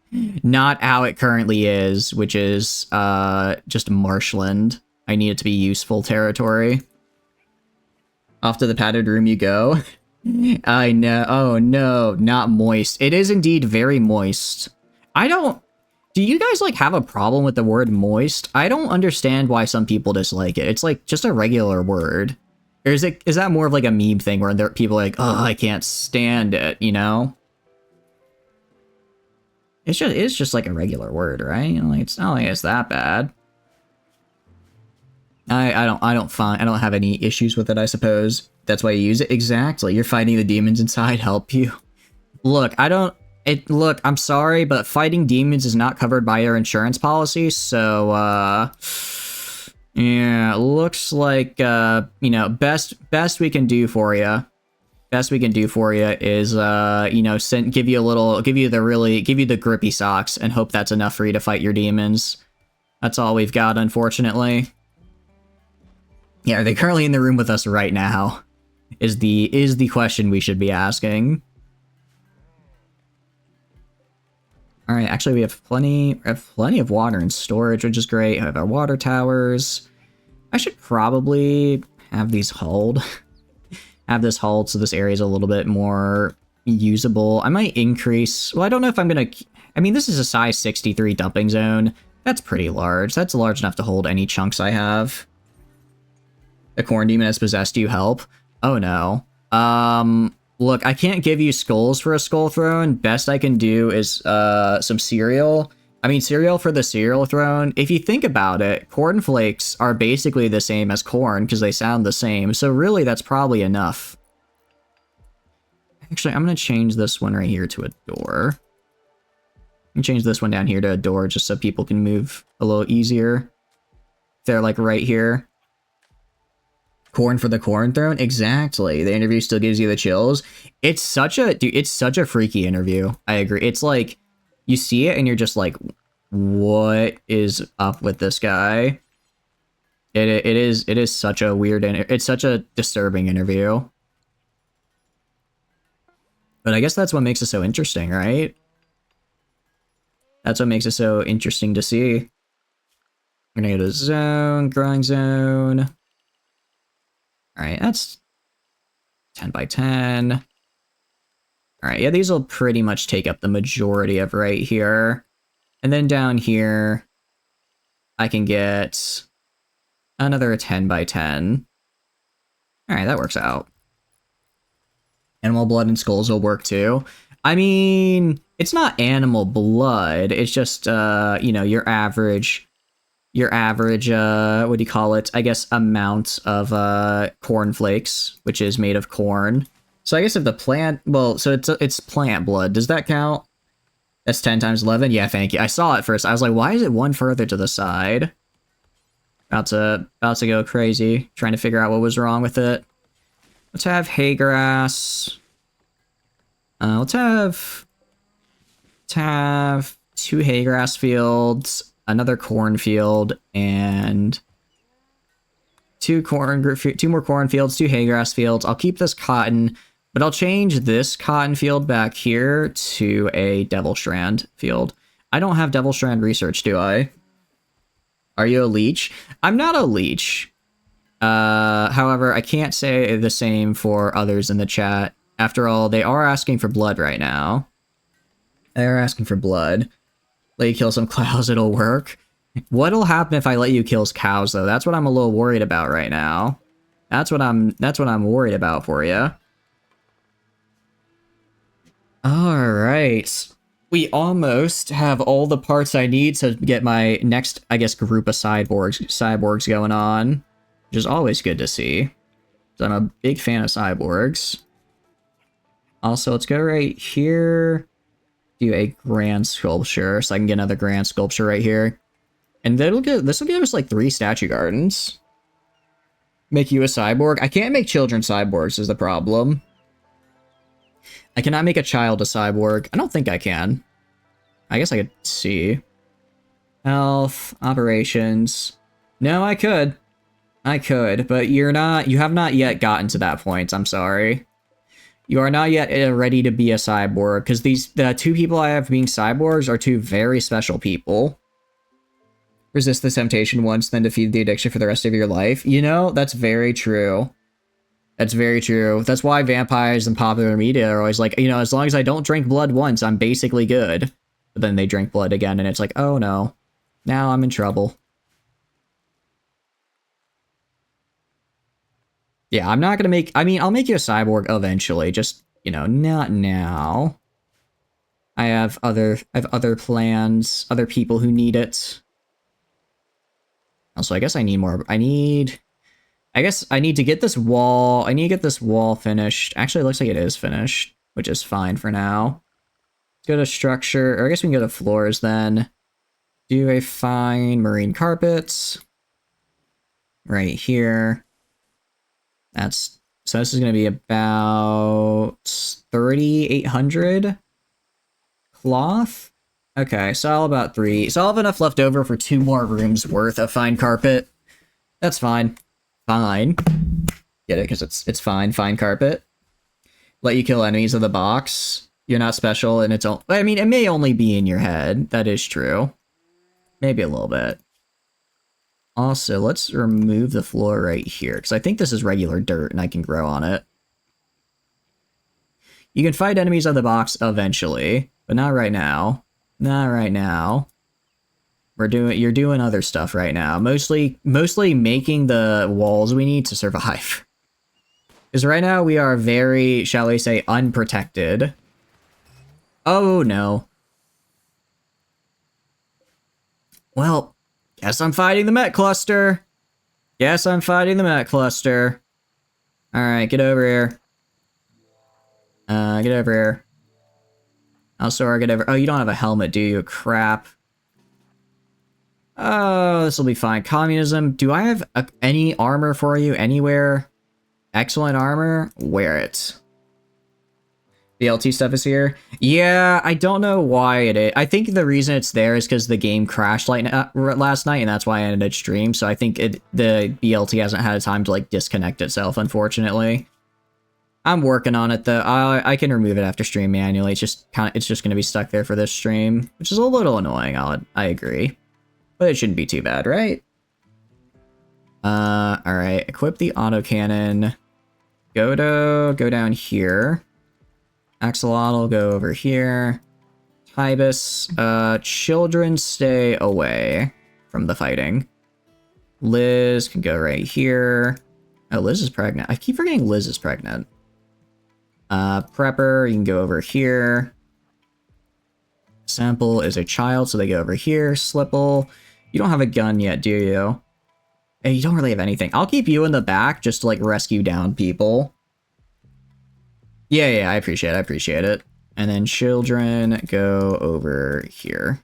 Not how it currently is, which is, just marshland. I need it to be useful territory. Off to the padded room you go. I know. Oh no, not moist. It is indeed very moist. I don't... Do you guys, like, have a problem with the word moist? I don't understand why some people dislike it. It's, like, just a regular word. Or is that more of, like, a meme thing where people are like, oh, I can't stand it, you know? It's just like a regular word, right? You know, like, it's not like it's that bad. I don't have any issues with it, I suppose. That's why you use it. Exactly. You're fighting the demons inside help you. Look, look, I'm sorry, but fighting demons is not covered by your insurance policy, so, yeah, looks like, you know, best we can do for you. Best we can do for you is, you know, give you the grippy socks and hope that's enough for you to fight your demons. That's all we've got, unfortunately. Yeah, are they currently in the room with us right now? Is the question we should be asking. All right, actually we have plenty of water and storage, which is great. I have our water towers. I should probably have these hauled. Have this hauled so this area is a little bit more usable. I might increase... Well, I don't know if I'm going to... I mean, this is a size 63 dumping zone. That's pretty large. That's large enough to hold any chunks I have. The corn demon has possessed you. Help. Oh, no. Look, I can't give you skulls for a skull throne. Best I can do is some cereal. I mean, cereal for the cereal throne. If you think about it, cornflakes are basically the same as corn because they sound the same. So really, that's probably enough. Actually, I'm going to change this one right here to a door. And change this one down here to a door just so people can move a little easier. They're like right here. Corn for the corn throne? Exactly. The interview still gives you the chills. It's such a... Dude, it's such a freaky interview. I agree. It's like... You see it and you're just like, what is up with this guy? It is such a weird... It's such a disturbing interview. But I guess that's what makes it so interesting, right? That's what makes it so interesting to see. We're gonna go to zone, growing zone. Alright, that's 10 by 10. Alright, yeah, these will pretty much take up the majority of right here. And then down here, I can get another 10 by 10. Alright, that works out. Animal blood and skulls will work too. I mean, it's not animal blood, it's just, you know, your average, what do you call it? I guess amount of cornflakes, which is made of corn. So I guess if the plant, well, so it's plant blood. Does that count? That's 10 times 11? Yeah, thank you. I saw it first. I was like, why is it one further to the side? About to go crazy, trying to figure out what was wrong with it. Let's have hay grass. Let's have 2 hay grass fields, another corn field, and 2 more corn fields, 2 hay grass fields. I'll keep this cotton, but I'll change this cotton field back here to a Devil Strand field. I don't have Devil Strand research, do I? Are you a leech? I'm not a leech. However, I can't say the same for others in the chat. After all, they are asking for blood right now. They are asking for blood. Let you kill some cows, it'll work. What'll happen if I let you kill cows, though? That's what I'm a little worried about right now. That's what I'm worried about for you. Alright. We almost have all the parts I need to get my next, I guess, group of cyborgs going on. Which is always good to see. So I'm a big fan of cyborgs. Also, let's go right here. Do a grand sculpture, so I can get another grand sculpture right here. And this will give us like 3 statue gardens. Make you a cyborg. I can't make children cyborgs is the problem. I cannot make a child a cyborg. I don't think I can. I guess I could see. Health, operations. No, I could. I could, but you have not yet gotten to that point, I'm sorry. You are not yet ready to be a cyborg, because the two people I have being cyborgs are two very special people. Resist the temptation once, then defeat the addiction for the rest of your life. You know, that's very true. That's very true. That's why vampires in popular media are always like, you know, as long as I don't drink blood once, I'm basically good. But then they drink blood again, and it's like, oh no. Now I'm in trouble. Yeah, I'm not gonna make... I mean, I'll make you a cyborg eventually, just, you know, not now. I have other plans, other people who need it. Also, I guess I need more... I guess I need to get this wall... I need to get this wall finished. Actually, it looks like it is finished, which is fine for now. Let's go to structure, or I guess we can go to floors then. Do a fine marine carpet. Right here. So this is going to be about 3,800 cloth. Okay, so I'll about 3. So I'll have enough left over for 2 more rooms worth of fine carpet. That's fine. Fine. Get it? Because it's fine. Fine carpet. Let you kill enemies of the box. You're not special, and it's all... I mean, it may only be in your head. That is true. Maybe a little bit. Also, let's remove the floor right here, because I think this is regular dirt and I can grow on it. You can fight enemies on the box eventually, but not right now. Not right now. You're doing other stuff right now. Mostly making the walls we need to survive. Because right now we are very, shall we say, unprotected. Oh no. Well... Guess I'm fighting the Met Cluster. Guess I'm fighting the Met Cluster. Alright, get over here. Get over here. Also, get over... Oh, you don't have a helmet, do you? Crap. Oh, this will be fine. Communism. Do I have any armor for you anywhere? Excellent armor? Wear it. BLT stuff is here. Yeah, I don't know why it is. I think the reason it's there is because the game crashed last night, and that's why I ended stream. So I think the BLT hasn't had time to like disconnect itself, unfortunately. I'm working on it though. I can remove it after stream manually. It's just gonna be stuck there for this stream, which is a little annoying. I agree, but it shouldn't be too bad, right? All right. Equip the autocannon. Go down here. Axolotl will go over here. Tibus, children stay away from the fighting. Liz can go right here. Oh, Liz is pregnant. I keep forgetting Liz is pregnant. Prepper, you can go over here. Sample is a child, so they go over here. Slipple, you don't have a gun yet, do you? Hey, you don't really have anything. I'll keep you in the back just to, like, rescue down people. Yeah, I appreciate it. And then children go over here.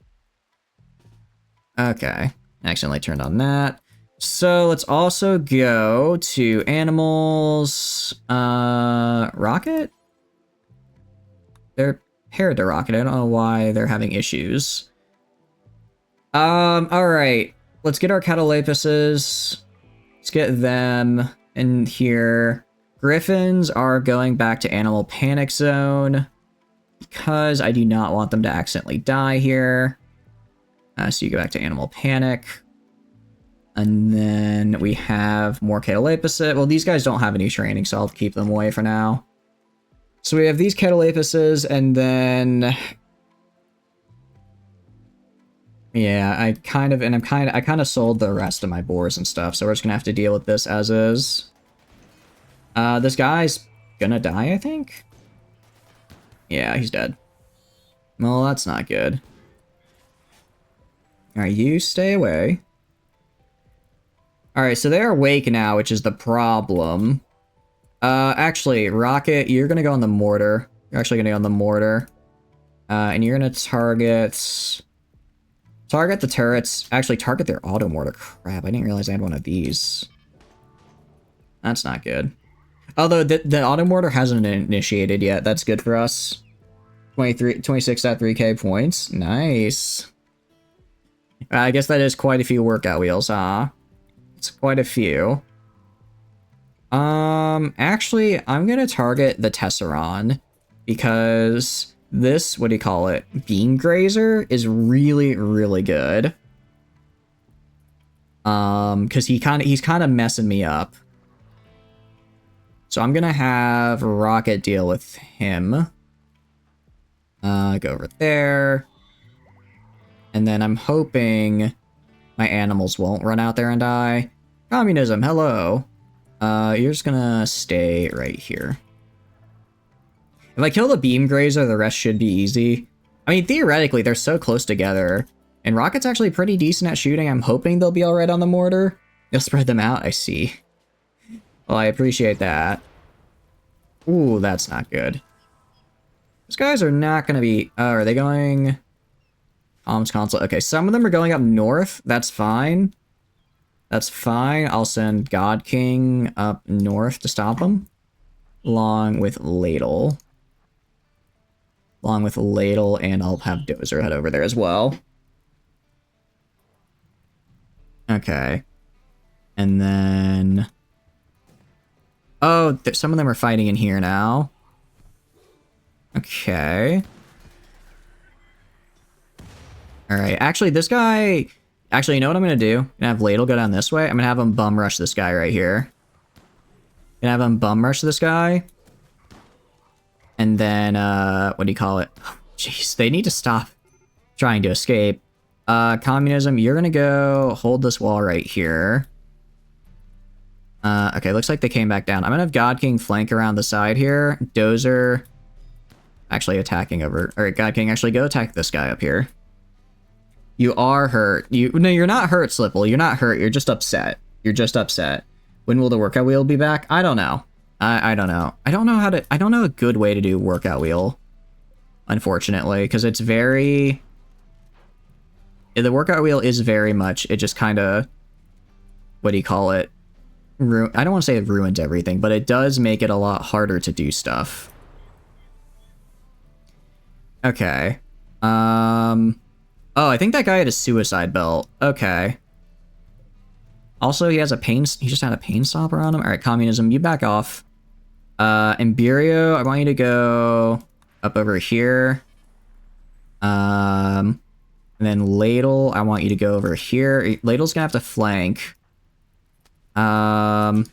Okay. Accidentally turned on that. So let's also go to animals. Rocket? They're paired to Rocket. I don't know why they're having issues. Alright. Let's get our catalapuses. Let's get them in here. Griffins are going back to Animal Panic Zone because I do not want them to accidentally die here. So you go back to Animal Panic. And then we have more catalapuses. Well, these guys don't have any training, so I'll keep them away for now. So we have these catalapuses, and then... Yeah, I kind of sold the rest of my boars and stuff, so we're just gonna have to deal with this as is. This guy's gonna die, I think? Yeah, he's dead. Well, that's not good. Alright, you stay away. Alright, so they're awake now, which is the problem. Actually, Rocket, you're gonna go on the mortar. You're actually gonna go on the mortar. And you're gonna target the turrets. Actually, target their auto mortar. Crap, I didn't realize I had one of these. That's not good. Although the auto mortar hasn't initiated yet. That's good for us. 26.3k points. Nice. I guess that is quite a few workout wheels, huh? It's quite a few. Actually, I'm gonna target the Tesseron because this, what do you call it? Beam Grazer is really, really good. Because he's kind of messing me up. So I'm gonna have Rocket deal with him. Go over there. And then I'm hoping my animals won't run out there and die. Communism, hello. You're just gonna stay right here. If I kill the Beam Grazer, the rest should be easy. I mean, theoretically, they're so close together. And Rocket's actually pretty decent at shooting. I'm hoping they'll be alright on the mortar. You'll spread them out, I see. Well, I appreciate that. Ooh, that's not good. Those guys are not gonna be... are they going... Comms console. Okay, some of them are going up north. That's fine. That's fine. I'll send God King up north to stop them. Along with Ladle. And I'll have Dozer head over there as well. Okay. And then... oh, some of them are fighting in here now. Okay. Alright, actually, this guy... actually, you know what I'm going to do? I'm going to have Ladle go down this way. I'm going to have him bum rush this guy right here. Gonna have him bum rush this guy. And then, what do you call it? Jeez, they need to stop trying to escape. Communism, you're gonna go hold this wall right here. Okay, looks like they came back down. I'm gonna have God King flank around the side here. Dozer actually attacking over... alright, God King, actually go attack this guy up here. You are hurt. No, you're not hurt, Slipple. You're not hurt. You're just upset. You're just upset. When will the workout wheel be back? I don't know. I don't know. I don't know a good way to do workout wheel, unfortunately, because it's very... the workout wheel is very much, it just kind of... what do you call it? I don't want to say it ruins everything, but it does make it a lot harder to do stuff. Okay. Oh, I think that guy had a suicide belt. Okay. Also, he just had a pain stopper on him. All right, Communism, you back off. Imperio, I want you to go up over here. And then Ladle, I want you to go over here. Ladle's gonna have to flank. The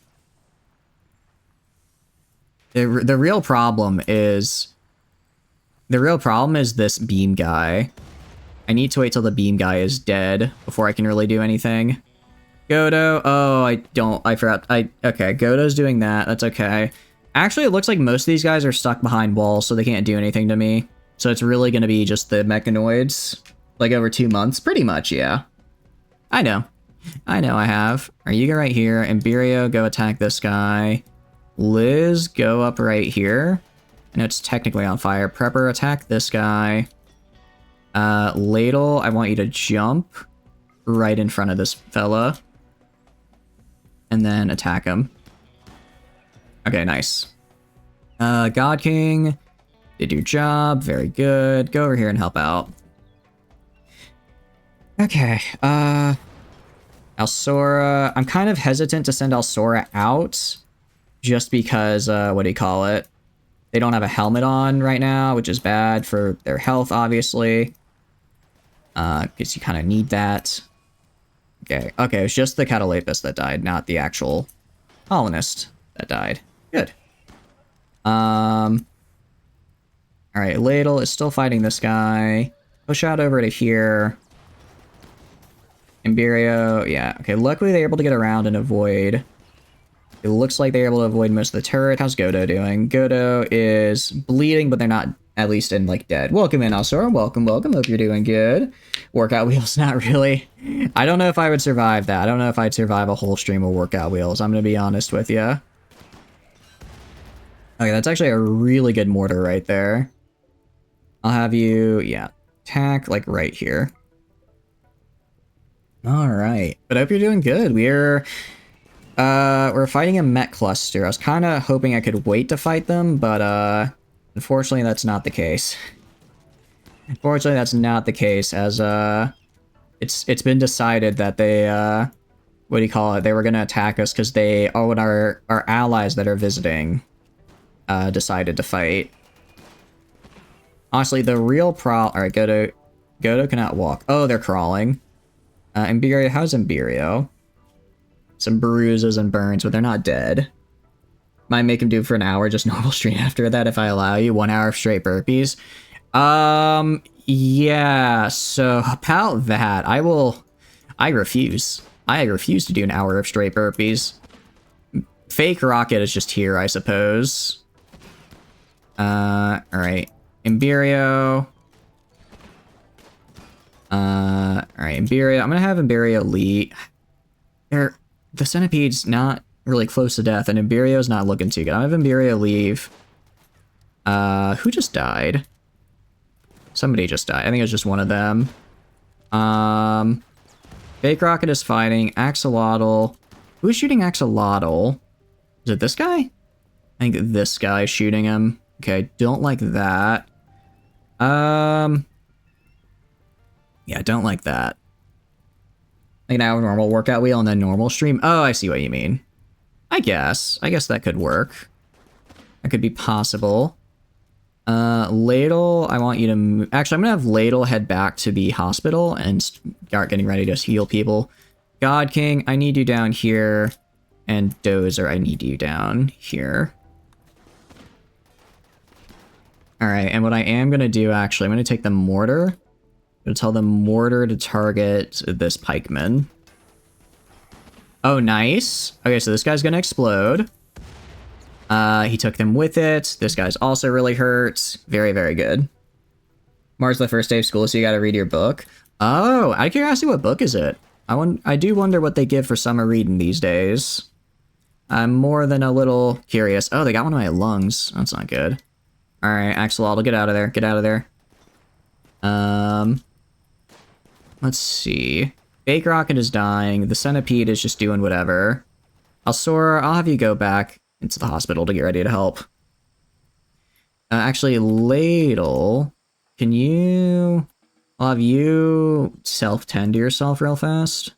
real problem is this beam guy. I need to wait till the beam guy is dead before I can really do anything. Godo, oh, I forgot. Okay, Godo's doing that, that's okay. Actually, it looks like most of these guys are stuck behind walls, so they can't do anything to me. So it's really gonna be just the mechanoids, like over 2 months, pretty much, yeah. I know I have. Alright, you go right here. Imperio, go attack this guy. Liz, go up right here. I know it's technically on fire. Prepper, attack this guy. Ladle, I want you to jump right in front of this fella. And then attack him. Okay, nice. God King, did your job. Very good. Go over here and help out. Okay, Alsora, I'm kind of hesitant to send Alsora out. Just because, what do you call it? They don't have a helmet on right now, which is bad for their health, obviously. Because you kind of need that. Okay, it was just the Catalapis that died, not the actual colonist that died. Good. Alright, Ladle is still fighting this guy. Push out over to here. Imperio, yeah. Okay, luckily they're able to get around and avoid. It looks like they're able to avoid most of the turret. How's Godo doing? Godo is bleeding, but they're not, at least, in, like, dead. Welcome in, Alsora. Welcome. Hope you're doing good. Workout wheels, not really. I don't know if I would survive that. I don't know if I'd survive a whole stream of workout wheels. I'm gonna be honest with you. Okay, that's actually a really good mortar right there. I'll have you, yeah, attack, like, right here. Alright. But I hope you're doing good. We're fighting a mech cluster. I was kind of hoping I could wait to fight them, but, unfortunately that's not the case. Unfortunately, that's not the case, as, it's been decided that they, what do you call it? They were gonna attack us because our allies that are visiting, decided to fight. Honestly, the real alright, Godo cannot walk. Oh, they're crawling. Imperio, how's Imperio? Some bruises and burns, but they're not dead. Might make him do for an hour, just normal stream after that if I allow you. 1 hour of straight burpees. Yeah, so about that, I refuse. I refuse to do an hour of straight burpees. Fake Rocket is just here, I suppose. Alright. Imperio. Alright, Imperio. I'm gonna have Imperio lead. The Centipede's not really close to death, and Imperio's not looking too good. I'm gonna have Imperio leave. Who just died? Somebody just died. I think it was just one of them. Fake Rocket is fighting. Axolotl. Who's shooting Axolotl? Is it this guy? I think this guy is shooting him. Okay, don't like that. Yeah, don't like that. Like now normal workout wheel and then normal stream. Oh, I see what you mean. I guess that could work. That could be possible. Ladle, I want you to move. Actually, I'm gonna have Ladle head back to the hospital and start getting ready to heal people. God King, I need you down here. And Dozer, I need you down here. Alright, and what I am gonna do, actually, I'm gonna take the mortar. I'm gonna tell the mortar to target this pikeman. Oh, nice. Okay, so this guy's gonna explode. He took them with it. This guy's also really hurt. Very, very good. March the first day of school, so you gotta read your book. Oh, out of curiosity, what book is it? I do wonder what they give for summer reading these days. I'm more than a little curious. Oh, they got one of my lungs. That's not good. Alright, Axolotl, get out of there. Get out of there. Let's see. Fake Rocket is dying. The Centipede is just doing whatever. Alsora, I'll have you go back into the hospital to get ready to help. Actually, Ladle, can you... I'll have you self-tend to yourself real fast.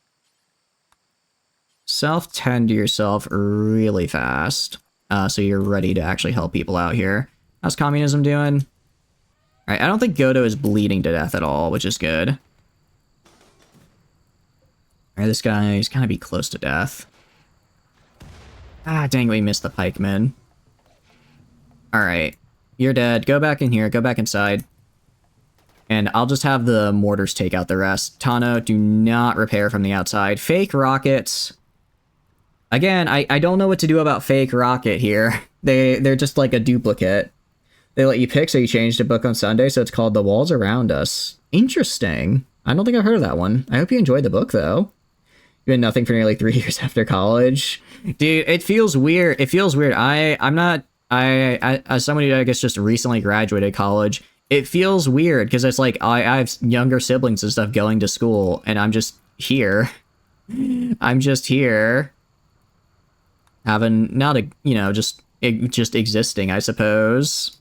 Self-tend to yourself really fast. So you're ready to actually help people out here. How's communism doing? Alright, I don't think Godo is bleeding to death at all, which is good. Alright, this guy, he's gonna be close to death. Ah, dang, we missed the pikeman. Alright, you're dead. Go back in here, go back inside. And I'll just have the mortars take out the rest. Tano, do not repair from the outside. Fake Rockets. Again, I don't know what to do about Fake Rocket here. They're just like a duplicate. They let you pick, so you changed the book on Sunday, so it's called The Walls Around Us. Interesting. I don't think I've heard of that one. I hope you enjoyed the book, though. You've been nothing for nearly 3 years after college. Dude, it feels weird. It feels weird. I'm not... as somebody who I guess just recently graduated college, it feels weird, because it's like, I have younger siblings and stuff going to school, and I'm just here. I'm just here. Having, not a, you know, just existing, I suppose.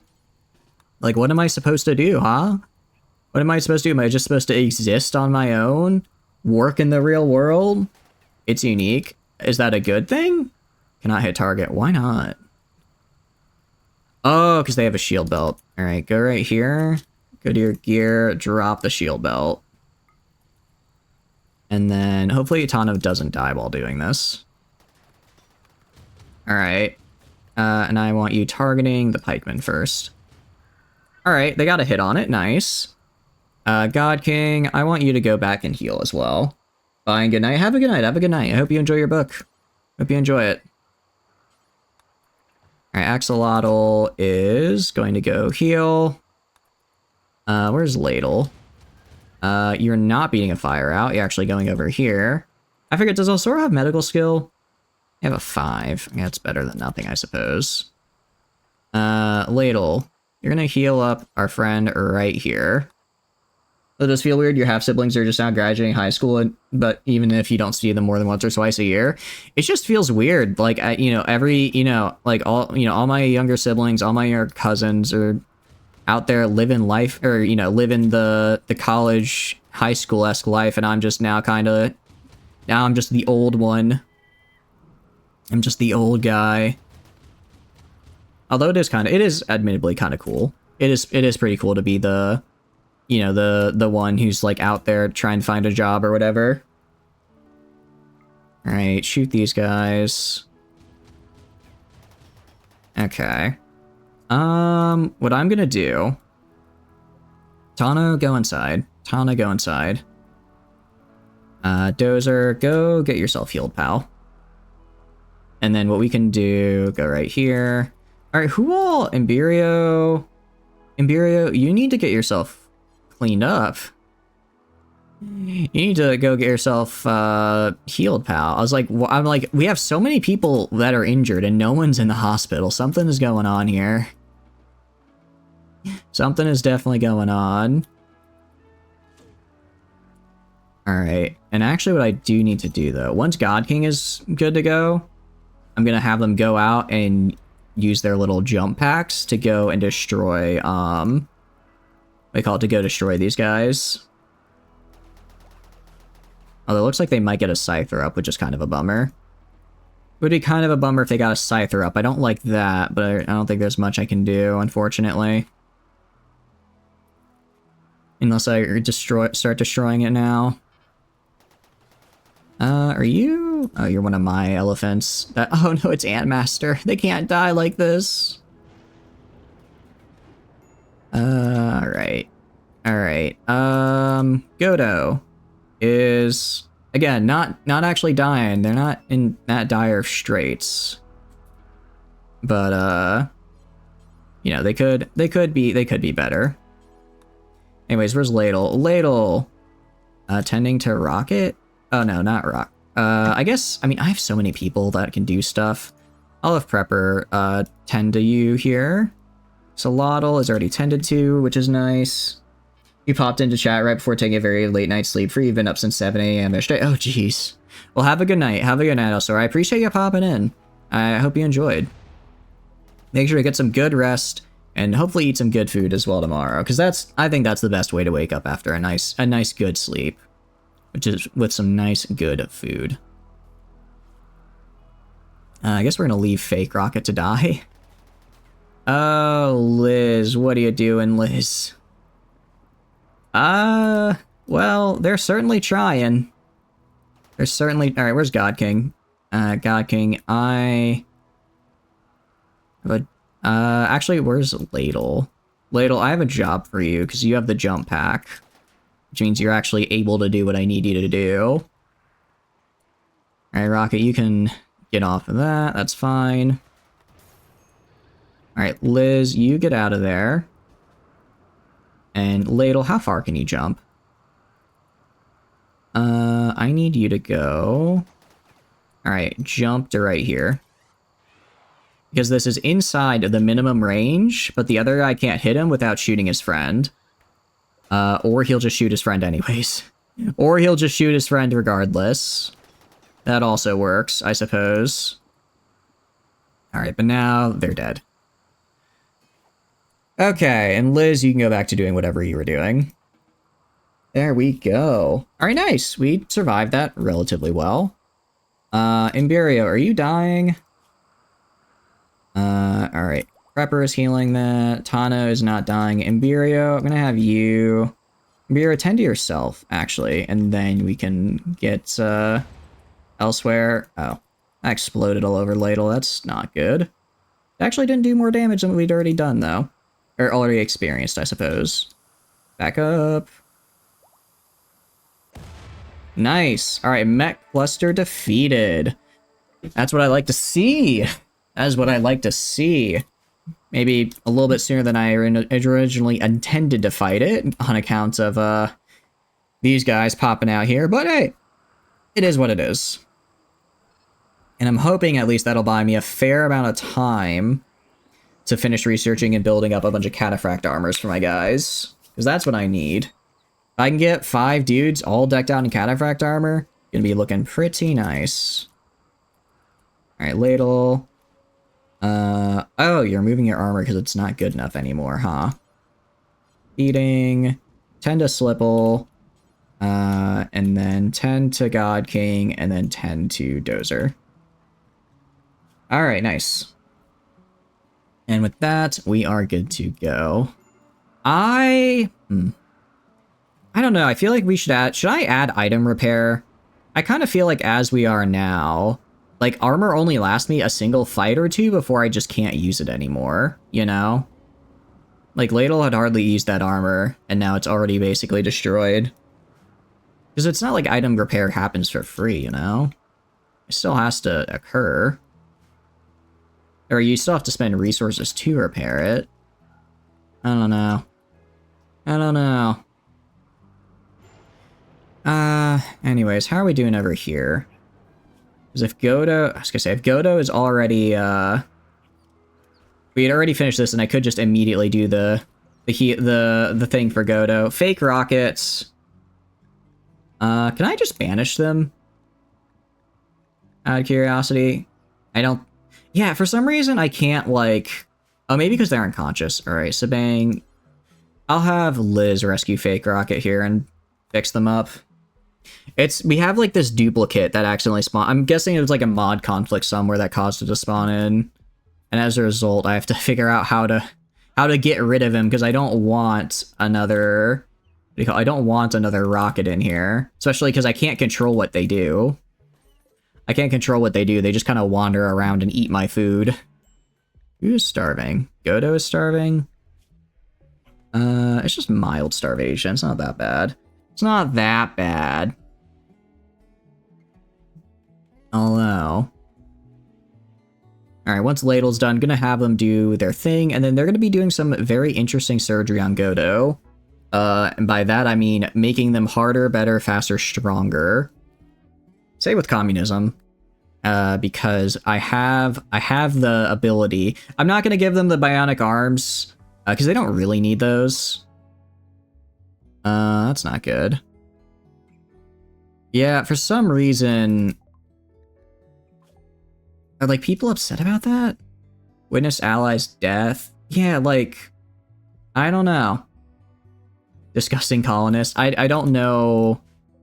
Like, what am I supposed to do, huh? What am I supposed to do? Am I just supposed to exist on my own? Work in the real world? It's unique. Is that a good thing? Cannot hit target. Why not? Oh, because they have a shield belt. Alright, go right here. Go to your gear. Drop the shield belt. And then, hopefully Tano doesn't die while doing this. Alright. And I want you targeting the pikeman first. Alright, they got a hit on it. Nice. God King, I want you to go back and heal as well. Bye and good night. Have a good night. Have a good night. I hope you enjoy your book. Hope you enjoy it. Alright, Axolotl is going to go heal. Where's Ladle? You're not beating a fire out. You're actually going over here. I figured, does Alsora have medical skill? I have a 5. Yeah, it's better than nothing, I suppose. Ladle, you're gonna heal up our friend right here. Does this feel weird? Your half siblings are just now graduating high school, but even if you don't see them more than once or twice a year, it just feels weird. Like, all my younger siblings, all my younger cousins are out there living life, or living the college, high school-esque life, and I'm just now I'm just the old one. I'm just the old guy. Although it is admittedly kind of cool. It is pretty cool to be the one who's like out there trying to find a job or whatever. All right, shoot these guys. Okay. What I'm gonna do... Tano, go inside. Tana, go inside. Dozer, go get yourself healed, pal. And then what we can do, go right here. Alright, who all... Imberio, you need to get yourself cleaned up. You need to go get yourself, healed, pal. I'm like, we have so many people that are injured and no one's in the hospital. Something is going on here. Something is definitely going on. Alright, and actually what I do need to do, though, once God King is good to go, I'm gonna have them go out and use their little jump packs to go and destroy, they call it, to go destroy these guys. Although it looks like they might get a Scyther up, which is kind of a bummer. Would be kind of a bummer if they got a Scyther up. I don't like that, but I don't think there's much I can do, unfortunately. Unless I start destroying it now. Are you? Oh, you're one of my elephants. Oh no, it's Antmaster. They can't die like this. Alright. Alright. Godo is, again, not actually dying. They're not in that dire of straits. But, they could be better. Anyways, where's Ladle? Ladle! Tending to Rocket? Oh no, not Rock. I have so many people that can do stuff. I'll have Prepper, tend to you here. Solotl is already tended to, which is nice. You popped into chat right before taking a very late night's sleep for you. You've been up since 7 a.m. yesterday. Oh, jeez. Well, have a good night. Have a good night, also. I appreciate you popping in. I hope you enjoyed. Make sure to get some good rest, and hopefully eat some good food as well tomorrow, because I think that's the best way to wake up after a nice good sleep, which is with some nice good food. I guess we're gonna leave Fake Rocket to die. Oh, Liz, what are you doing, Liz? Well, they're certainly trying. They're certainly... Alright, where's God King? God King, actually, where's Ladle? Ladle, I have a job for you, because you have the jump pack. Which means you're actually able to do what I need you to do. Alright, Rocket, you can get off of that. That's fine. Alright, Liz, you get out of there. And Ladle, how far can you jump? I need you to go... Alright, jump to right here. Because this is inside of the minimum range, but the other guy can't hit him without shooting his friend. Or he'll just shoot his friend anyways. Or he'll just shoot his friend regardless. That also works, I suppose. Alright, but now they're dead. Okay, and Liz, you can go back to doing whatever you were doing. There we go. Alright, nice. We survived that relatively well. Imberio, are you dying? Alright. Prepper is healing that. Tano is not dying. Imberio, I'm gonna have you... Imberio, tend to yourself, actually, and then we can get, elsewhere. Oh. I exploded all over Ladle. That's not good. It actually didn't do more damage than we'd already done, though. Or already experienced, I suppose. Back up. Nice. Alright, Mech Cluster defeated. That's what I like to see. That is what I like to see. Maybe a little bit sooner than I originally intended to fight it, on account of, these guys popping out here. But hey, it is what it is. And I'm hoping at least that'll buy me a fair amount of time to finish researching and building up a bunch of cataphract armors for my guys. Because that's what I need. I can get 5 dudes all decked out in cataphract armor, gonna be looking pretty nice. Alright, ladle. Oh, you're removing your armor because it's not good enough anymore, huh? Eating, 10 to Slipple, and then 10 to God King, and then 10 to Dozer. Alright, nice. And with that, we are good to go. I don't know, I feel like we should I add item repair? I kind of feel like as we are now, like, armor only lasts me a single fight or two before I just can't use it anymore, you know? Like, Ladle had hardly used that armor, and now it's already basically destroyed. Because it's not like item repair happens for free, you know? It still has to occur. Or you still have to spend resources to repair it. I don't know. I don't know. Anyways, how are we doing over here? Because if Godo, I was gonna say, if Godo is already, we had already finished this, and I could just immediately do the thing for Godo. Fake rockets. Can I just banish them? Out of curiosity, I don't. Yeah, for some reason I can't like. Oh, maybe because they're unconscious. All right, Sabang. I'll have Liz rescue fake rocket here and fix them up. We have like this duplicate that accidentally spawned. I'm guessing it was like a mod conflict somewhere that caused it to spawn in, and as a result, I have to figure out how to get rid of him because I don't want another. I don't want another rocket in here, especially because I can't control what they do. I can't control what they do. They just kind of wander around and eat my food. Who's starving? Godo is starving. It's just mild starvation. It's not that bad. It's not that bad. Although. Alright, once Ladle's done, gonna have them do their thing, and then they're gonna be doing some very interesting surgery on Godo. And by that I mean making them harder, better, faster, stronger. Say with communism. Because I have the ability. I'm not gonna give them the bionic arms, because they don't really need those. That's not good. Yeah, for some reason... Are, like, people upset about that? Witness allies' death? Yeah, like... I don't know. Disgusting colonists. I don't know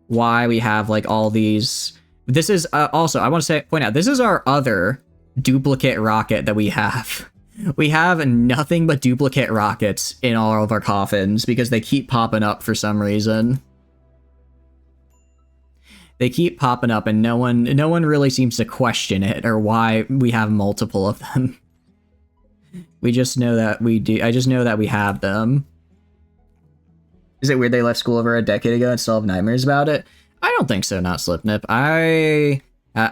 why we have, like, all these... This is, also, I want to point out, this is our other duplicate rocket that we have. We have nothing but duplicate rockets in all of our coffins because they keep popping up for some reason. They keep popping up and no one really seems to question it or why we have multiple of them. We just know that we do. I just know that we have them. Is it weird they left school over a decade ago and still have nightmares about it? I don't think so, not Slipnip. I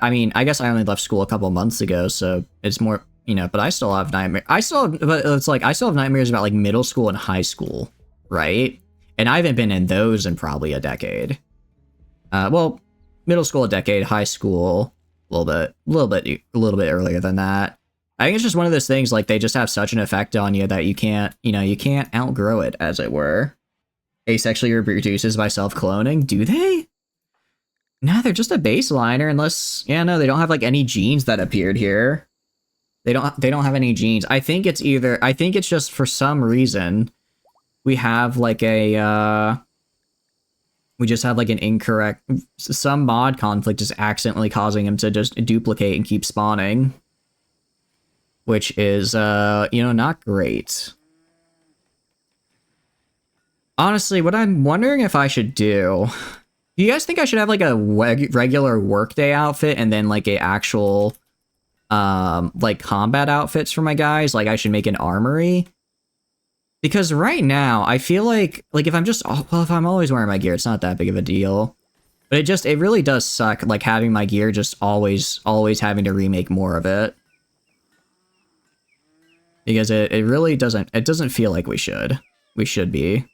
mean, I guess I only left school a couple months ago, so it's more... You know, but I still have nightmares. But it's like, I still have nightmares about, like, middle school and high school, right? And I haven't been in those in probably a decade. Well, middle school a decade, high school a little bit earlier than that. I think it's just one of those things, like, they just have such an effect on you that you can't outgrow it, as it were. Asexually reproduces by self-cloning? Do they? No, they're just a baseliner, unless... Yeah, no, they don't have, like, any genes that appeared here. They don't have any genes. I think it's just for some reason we have like a we just have like an incorrect, some mod conflict is accidentally causing him to just duplicate and keep spawning, which is not great. Honestly, what I'm wondering if I should do you guys think I should have like a regular workday outfit and then like a actual like combat outfits for my guys? Like I should make an armory, because right now I feel like if I'm just, well, if I'm always wearing my gear, it's not that big of a deal, but it really does suck like having my gear just always having to remake more of it, because it really doesn't feel like we should be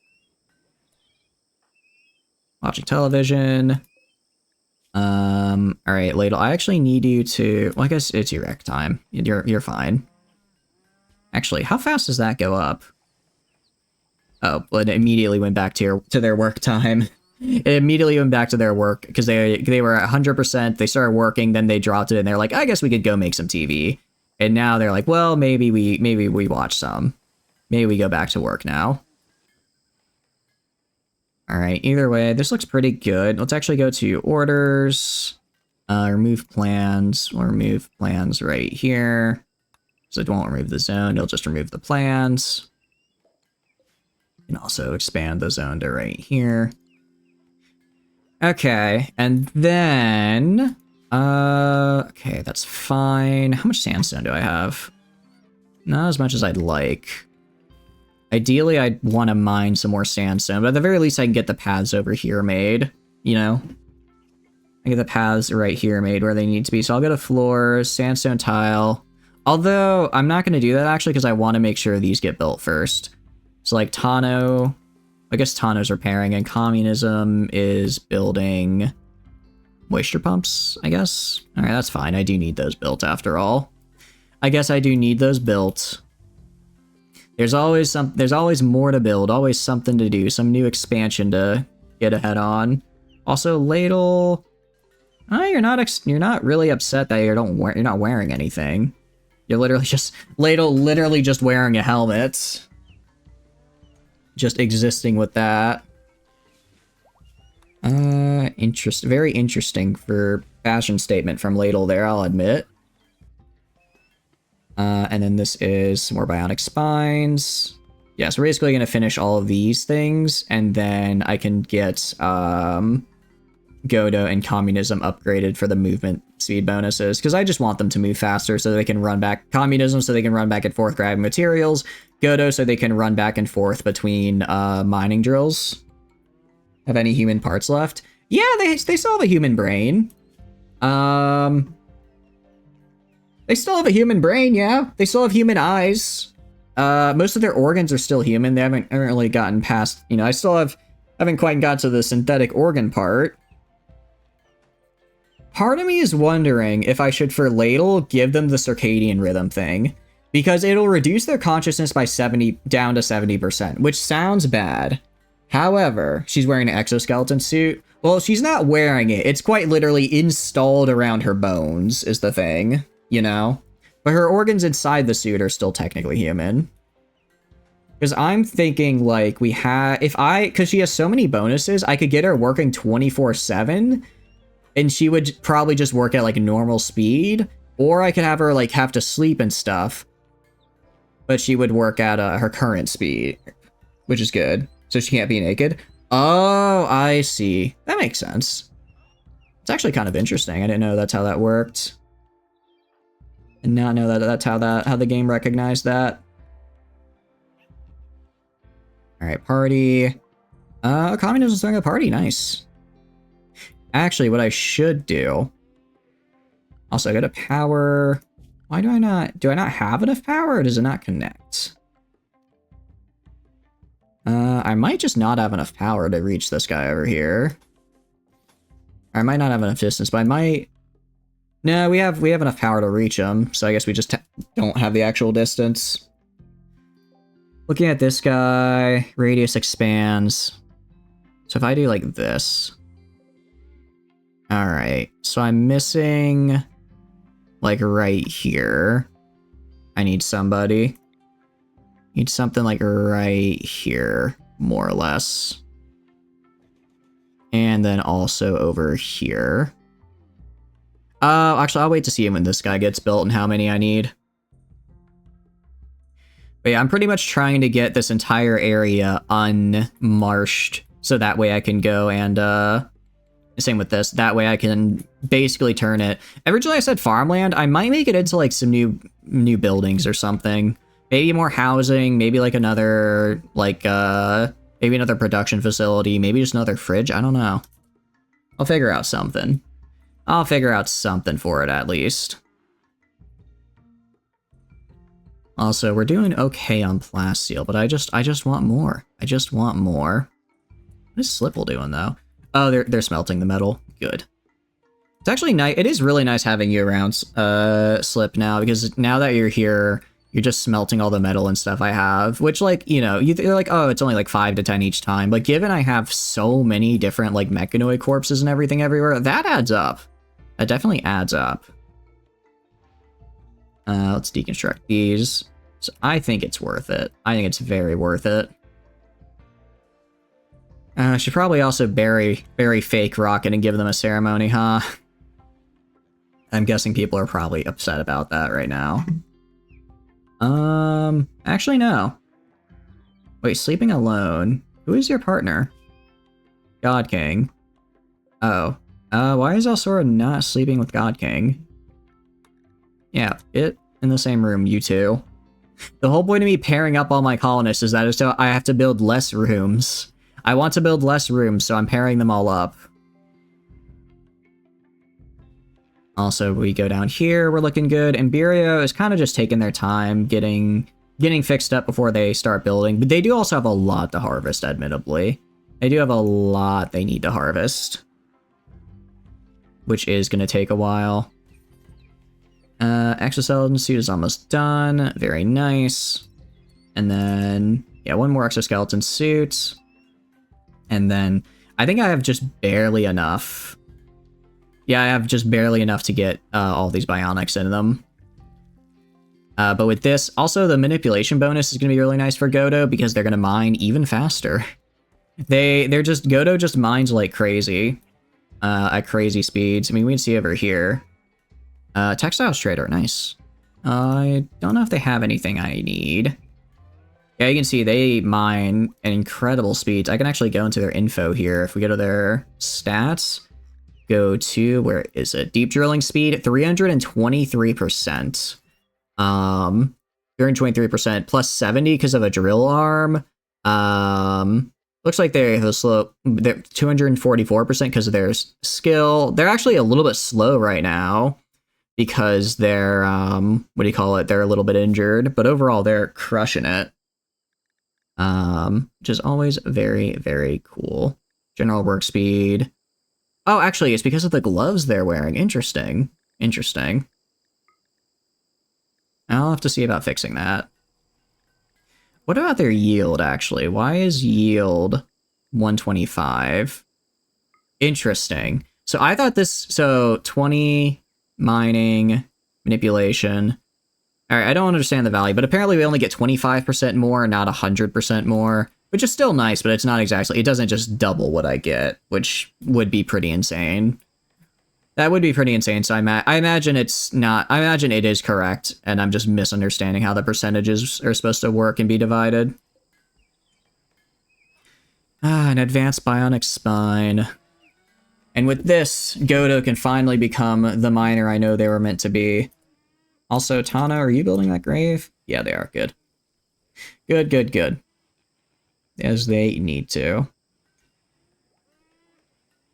watching television. All right, Ladle, I actually need you to... Well, I guess it's your rec time. You're fine. Actually, how fast does that go up? Oh, well, it immediately went back to their work time. It immediately went back to their work because they were 100%. They started working, then they dropped it, and they're like, I guess we could go make some TV. And now they're like, well, maybe we watch some. Maybe we go back to work now. All right. Either way, this looks pretty good. Let's actually go to orders. Remove plans. We'll remove plans right here. So it won't remove the zone. It'll just remove the plans. You can also expand the zone to right here. Okay, and then... okay, that's fine. How much sandstone do I have? Not as much as I'd like. Ideally, I'd want to mine some more sandstone, but at the very least I can get the paths over here made, you know? I get the paths right here made where they need to be. So I'll get a floor, sandstone tile. Although, I'm not going to do that actually because I want to make sure these get built first. So like Tano, I guess Tano's repairing, and Communism is building moisture pumps, I guess. All right, that's fine. I do need those built after all. I guess I do need those built. There's always more to build, always something to do, some new expansion to get ahead on. Also, Ladle, you're not really upset that you're not wearing anything. You're literally just literally just wearing a helmet. Just existing with that. Very interesting for fashion statement from Ladle there, I'll admit. And then this is some more bionic spines. Yeah, so we're basically going to finish all of these things, and then I can get Godo and Communism upgraded for the movement speed bonuses, because I just want them to move faster so they can run back. Communism so they can run back and forth grabbing materials. Godo so they can run back and forth between mining drills. Have any human parts left? Yeah, they still have a human brain. They still have a human brain, yeah. They still have human eyes. Most of their organs are still human. They haven't really gotten past, you know, I still haven't quite got to the synthetic organ part. Part of me is wondering if I should, for Ladle, give them the circadian rhythm thing. Because it'll reduce their consciousness by down to 70%, which sounds bad. However, she's wearing an exoskeleton suit. Well, she's not wearing it. It's quite literally installed around her bones, is the thing, you know? But her organs inside the suit are still technically human. Because I'm thinking, like, because she has so many bonuses, I could get her working 24/7, and she would probably just work at, like, normal speed, or I could have her, like, have to sleep and stuff, but she would work at her current speed, which is good. So she can't be naked. Oh, I see. That makes sense. It's actually kind of interesting. I didn't know that's how that worked. And now I know that that's how the game recognized that. All right, party. Communism's throwing a party. Nice. Actually, what I should do. Also, I got a power. Why do I not have enough power, or does it not connect? I might just not have enough power to reach this guy over here. I might not have enough distance, but I might... No, we have enough power to reach him, so I guess we just don't have the actual distance. Looking at this guy, radius expands. So if I do like this... Alright, so I'm missing... like right here. I need somebody. Need something like right here, more or less. And then also over here. Actually, I'll wait to see when this guy gets built and how many I need. But yeah, I'm pretty much trying to get this entire area unmarshed, so that way I can go and, same with this, that way I can basically turn it. Originally I said farmland, I might make it into like some new buildings or something. Maybe more housing, maybe like another, like, maybe another production facility, maybe just another fridge, I don't know. I'll figure out something. I'll figure out something for it at least. Also, we're doing okay on plasteel, but I just want more. I just want more. What is Slipple doing though? Oh, they're smelting the metal. Good. It's actually nice. It is really nice having you around, Slip, now, because now that you're here, You're just smelting all the metal and stuff I have, which, like, you know, you're like, oh, it's only like 5 to 10 each time. But given I have so many different, like, mechanoid corpses and everything everywhere, that adds up. That definitely adds up. Let's deconstruct these. So I think it's worth it. I think it's very worth it. Should probably also bury fake Rocket and give them a ceremony, huh? I'm guessing people are probably upset about that right now. Actually, no. Wait, sleeping alone. Who is your partner? God King. Oh. Why is Elsora not sleeping with God King? Yeah, it in the same room, you two. The whole point of me pairing up all my colonists is that so I have to build less rooms. I want to build less rooms, so I'm pairing them all up. Also, we go down here, we're looking good. Imperio is kind of just taking their time getting fixed up before they start building. But they do also have a lot to harvest, admittedly. They do have a lot they need to harvest. Which is going to take a while. Exoskeleton suit is almost done. Very nice. And then, yeah, one more exoskeleton suit. And then, I think I have just barely enough. Yeah, I have just barely enough to get all these bionics in them. But with this, also the manipulation bonus is going to be really nice for Godo because they're going to mine even faster. Godo just mines like crazy. At crazy speeds. I mean, we can see over here. Textiles trader, nice. I don't know if they have anything I need. Yeah, you can see they mine at incredible speeds. I can actually go into their info here. If we go to their stats, go to, where is it? Deep drilling speed, 323%. 323% plus 70 because of a drill arm. Looks like they have a slow, they're 244% because of their skill. They're actually a little bit slow right now because they're, what do you call it? They're a little bit injured, but overall they're crushing it. Which is always very, very cool. General work speed. Oh, actually, it's because of the gloves they're wearing. Interesting. Interesting. I'll have to see about fixing that. What about their yield, actually? Why is yield 125? Interesting. So I thought this... So, 20 mining, manipulation. Alright, I don't understand the value, but apparently we only get 25% more, not 100% more. Which is still nice, but it's not exactly... It doesn't just double what I get, which would be pretty insane. That would be pretty insane, so I imagine it's not... I imagine it is correct, and I'm just misunderstanding how the percentages are supposed to work and be divided. An advanced bionic spine. And with this, Godo can finally become the miner I know they were meant to be. Also, Tana, are you building that grave? Yeah, they are. Good. Good, good, good. As they need to.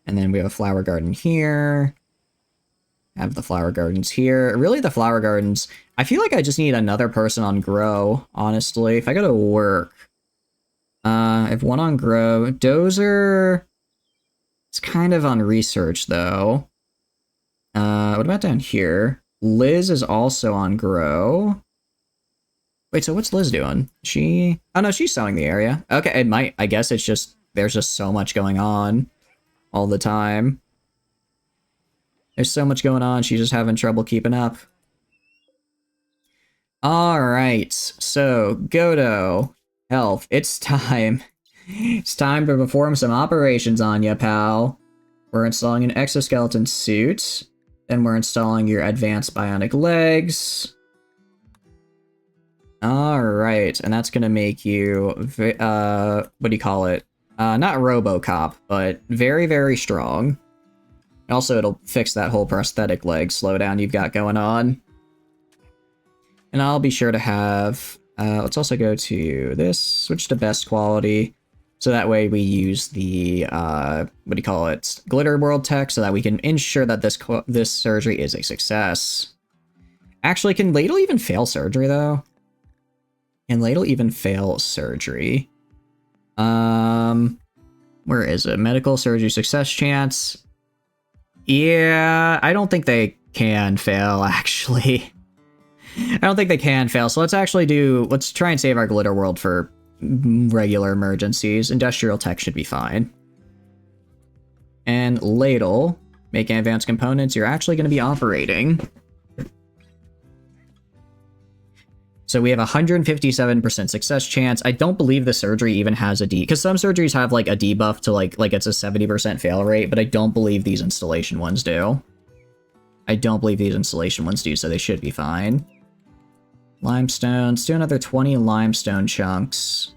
And then we have a flower garden here. Have the flower gardens here. Really, the flower gardens... I feel like I just need another person on grow, honestly. If I go to work... I have one on grow. Dozer... It's kind of on research, though. What about down here? Liz is also on grow. Wait, so what's Liz doing? She... Oh, no, she's selling the area. Okay, it might... I guess it's just... There's just so much going on all the time. There's so much going on, she's just having trouble keeping up. Alright, so, Godo, health, it's time. It's time to perform some operations on ya, pal. We're installing an exoskeleton suit. Then we're installing your advanced bionic legs. Alright, and that's gonna make you, what do you call it? Not RoboCop, but very, very strong. Also, it'll fix that whole prosthetic leg slowdown you've got going on. And I'll be sure to have... let's also go to this, switch to best quality. So that way we use the, what do you call it? Glitter World tech, so that we can ensure that this surgery is a success. Actually, can Ladle even fail surgery, though? Can Ladle even fail surgery? Where is it? Medical surgery success chance. Yeah, I don't think they can fail, actually. I don't think they can fail, so let's try and save our glitter world for regular emergencies. Industrial tech should be fine. And ladle, making advanced components, you're actually going to be operating. So we have a 157% success chance. I don't believe the surgery even has a D, because some surgeries have like a debuff to like it's a 70% fail rate, but I don't believe these installation ones do. I don't believe these installation ones do, so they should be fine. Limestone, let's do another 20 limestone chunks.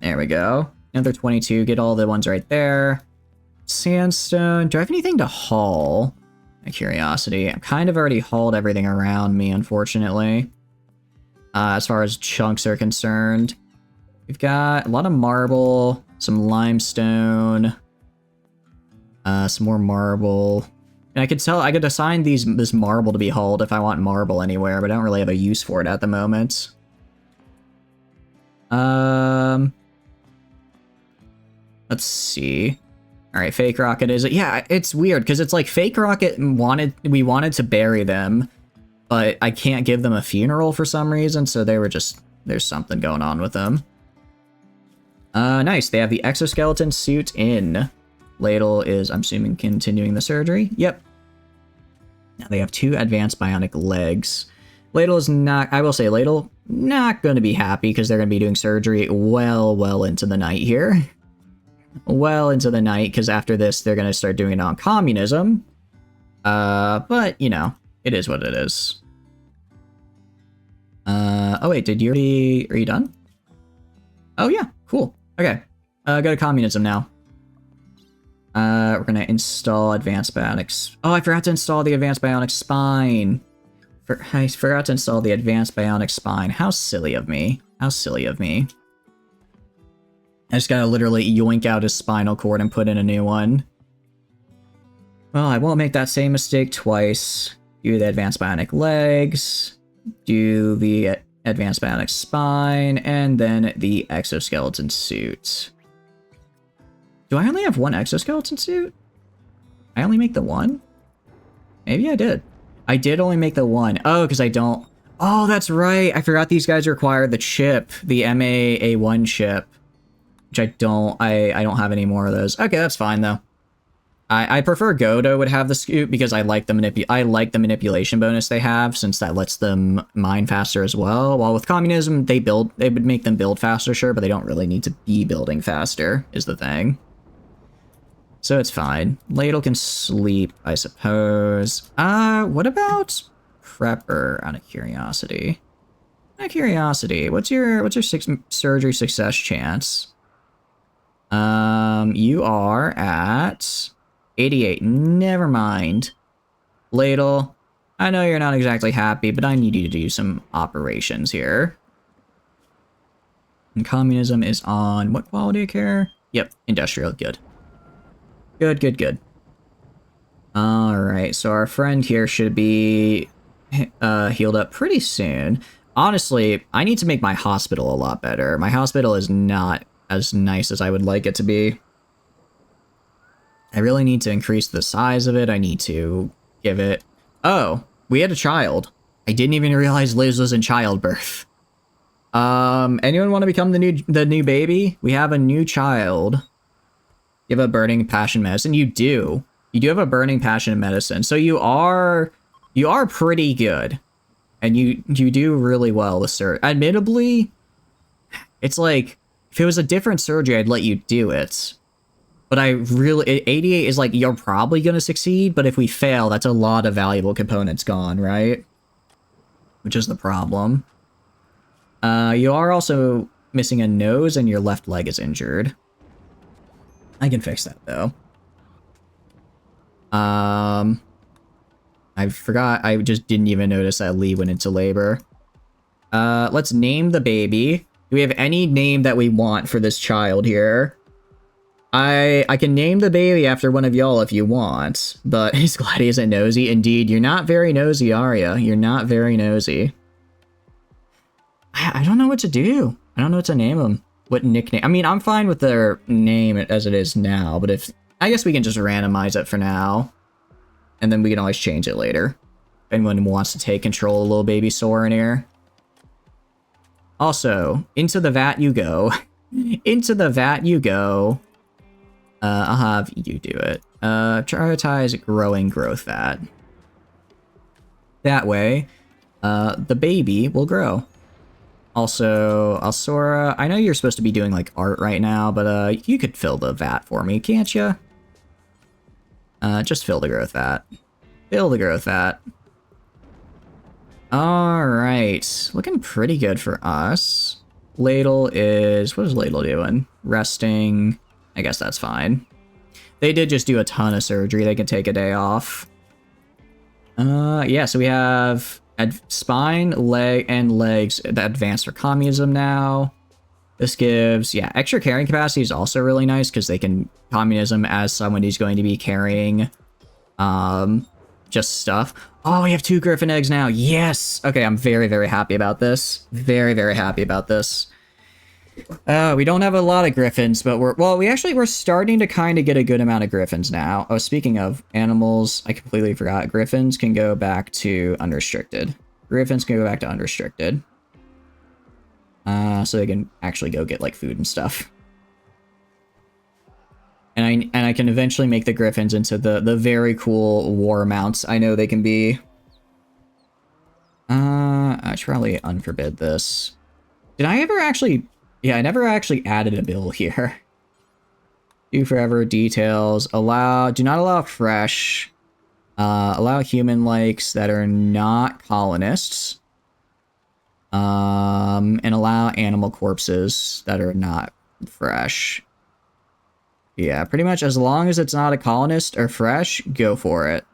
There we go. Another 22, get all the ones right there. Sandstone, do I have anything to haul? My curiosity. I've kind of already hauled everything around me, unfortunately. As far as chunks are concerned. We've got a lot of marble, some limestone, some more marble. And I could assign this marble to be hauled if I want marble anywhere, but I don't really have a use for it at the moment. Let's see. All right, fake rocket is it? Yeah, it's weird because it's like fake rocket we wanted to bury them, but I can't give them a funeral for some reason, so they were just, there's something going on with them. Nice. They have the exoskeleton suit in. Ladle is, I'm assuming, continuing the surgery. Yep. Now they have 2 advanced bionic legs. Ladle is not, I will say, Ladle not going to be happy because they're going to be doing surgery well into the night here. Well into the night, because after this, they're going to start doing it on communism. But, you know, it is what it is. Oh wait, are you done? Oh yeah, cool. Okay, go to communism now. We're going to install advanced bionics. Oh, I forgot to install the advanced bionic spine. I forgot to install the advanced bionic spine. How silly of me. How silly of me. I just gotta literally yoink out his spinal cord and put in a new one. Well, I won't make that same mistake twice. Do the advanced bionic legs, do the advanced bionic spine, and then the exoskeleton suit. Do I only have one exoskeleton suit? I only make the one? Maybe I did. I did only make the one. Oh, because I don't... Oh, that's right. I forgot these guys require the chip, the MAA1 chip. Which I don't have any more of those. Okay, that's fine though. I prefer Godo would have the scoop because I like the manipulation bonus they have, since that lets them mine faster as well. While with communism, they would make them build faster, sure, but they don't really need to be building faster, is the thing. So it's fine. Ladle can sleep, I suppose. What about Prepper, out of curiosity? Out of curiosity, what's your surgery success chance? You are at 88. Never mind. Ladle, I know you're not exactly happy, but I need you to do some operations here. And communism is on what quality of care? Yep, industrial. Good. Good. Alright, so our friend here should be healed up pretty soon. Honestly, I need to make my hospital a lot better. My hospital is not as nice as I would like it to be. I really need to increase the size of it. I need to give it... Oh, we had a child. I didn't even realize Liz was in childbirth. Anyone want to become the new baby? We have a new child. You have a burning passion medicine. You do. You do have a burning passion in medicine. So you are pretty good. And you do really well with surgery. Admittably, it's like, if it was a different surgery, I'd let you do it. But 88 is like, you're probably going to succeed, but if we fail, that's a lot of valuable components gone, right? Which is the problem. You are also missing a nose and your left leg is injured. I can fix that, though. I forgot, I just didn't even notice that Lee went into labor. Let's name the baby. Do we have any name that we want for this child here? I can name the baby after one of y'all if you want, but he's glad he isn't nosy. Indeed, you're not very nosy, are ya? You're not very nosy. I don't know what to do. I don't know what to name him. What nickname? I mean, I'm fine with their name as it is now, but I guess we can just randomize it for now. And then we can always change it later. anyone wants to take control of little baby Soren here. Also, into the vat you go. Into the vat you go. I'll have you do it. Prioritize growing growth vat. That way, the baby will grow. Also, Alsora, I know you're supposed to be doing like art right now, but you could fill the vat for me, can't you? Just fill the growth vat. Fill the growth vat. Alright, looking pretty good for us. Ladle is... what is Ladle doing? Resting. I guess that's fine. They did just do a ton of surgery. They can take a day off. Yeah, so we have spine, leg, and legs that advanced for communism now. This gives, yeah, extra carrying capacity is also really nice because they can communism as someone who's going to be carrying just stuff. Oh, we have 2 griffin eggs now. Yes! Okay, I'm very, very happy about this. Very, very happy about this. We don't have a lot of griffins, but we're starting to kind of get a good amount of griffins now. Oh, speaking of animals, I completely forgot. Griffins can go back to unrestricted. Griffins can go back to unrestricted. So they can actually go get like food and stuff. And I can eventually make the griffins into the very cool war mounts I know they can be. I should probably unforbid this. Did I ever actually... yeah, I never actually added a bill here. Do forever details. Do not allow fresh. Allow human likes that are not colonists. And allow animal corpses that are not fresh. Yeah, pretty much as long as it's not a colonist or fresh, go for it.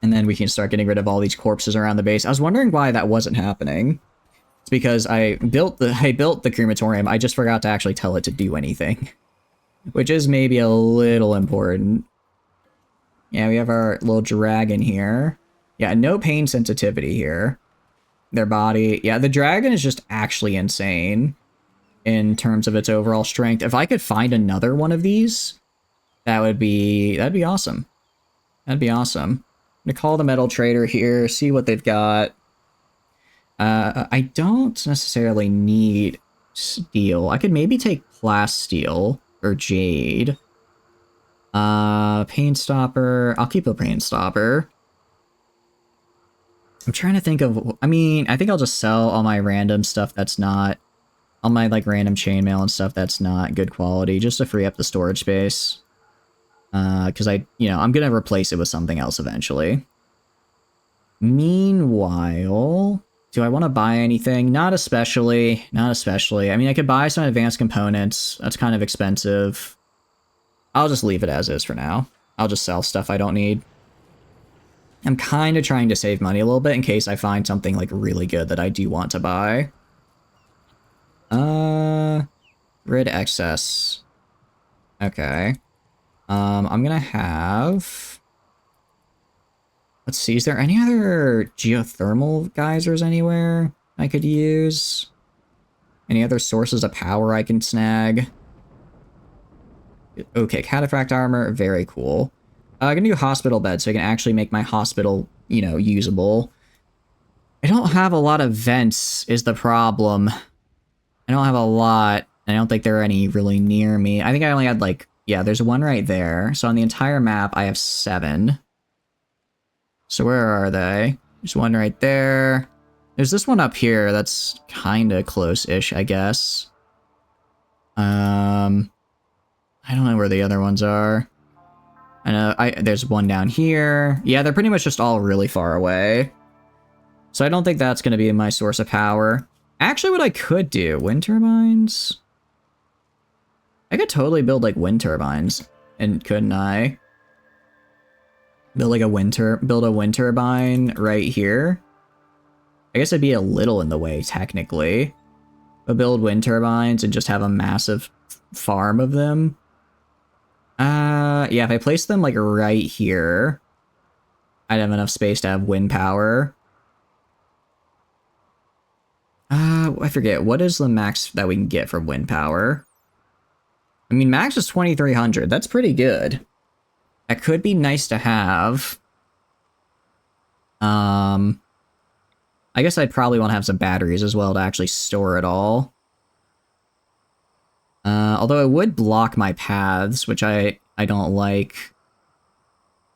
And then we can start getting rid of all these corpses around the base. I was wondering why that wasn't happening. It's because I built the crematorium. I just forgot to actually tell it to do anything. Which is maybe a little important. Yeah, we have our little dragon here. Yeah, no pain sensitivity here. Their body. Yeah, the dragon is just actually insane in terms of its overall strength. If I could find another one of these, that'd be awesome. That'd be awesome. I'm gonna call the metal trader here, see what they've got. I don't necessarily need steel. I could maybe take plasteel or jade. Pain stopper. I'll keep a pain stopper. I'm trying to think of... I mean, I think I'll just sell all my random stuff that's not... all my, like, random chainmail and stuff that's not good quality, just to free up the storage space. Because I'm gonna replace it with something else eventually. Meanwhile... do I want to buy anything? Not especially. Not especially. I mean, I could buy some advanced components. That's kind of expensive. I'll just leave it as is for now. I'll just sell stuff I don't need. I'm kind of trying to save money a little bit in case I find something like really good that I do want to buy. Rid excess. Okay. I'm gonna have... let's see, is there any other geothermal geysers anywhere I could use? Any other sources of power I can snag? Okay, cataphract armor, very cool. I'm gonna do hospital bed so I can actually make my hospital, usable. I don't have a lot of vents is the problem. I don't have a lot. I don't think there are any really near me. I think I only had like, yeah, there's one right there. So on the entire map, I have 7. So where are they? There's one right there. There's this one up here that's kind of close-ish, I guess. I don't know where the other ones are. I know there's one down here. Yeah, they're pretty much just all really far away. So I don't think that's going to be my source of power. Actually, what I could do, wind turbines? I could totally build like wind turbines, and couldn't I? Build like a wind turbine right here. I guess it'd be a little in the way technically, but build wind turbines and just have a massive farm of them. Yeah, if I place them like right here, I'd have enough space to have wind power. I forget, what is the max that we can get from wind power? I mean, max is 2,300. That's pretty good. That could be nice to have. I guess I'd probably want to have some batteries as well to actually store it all. Although it would block my paths, which I don't like.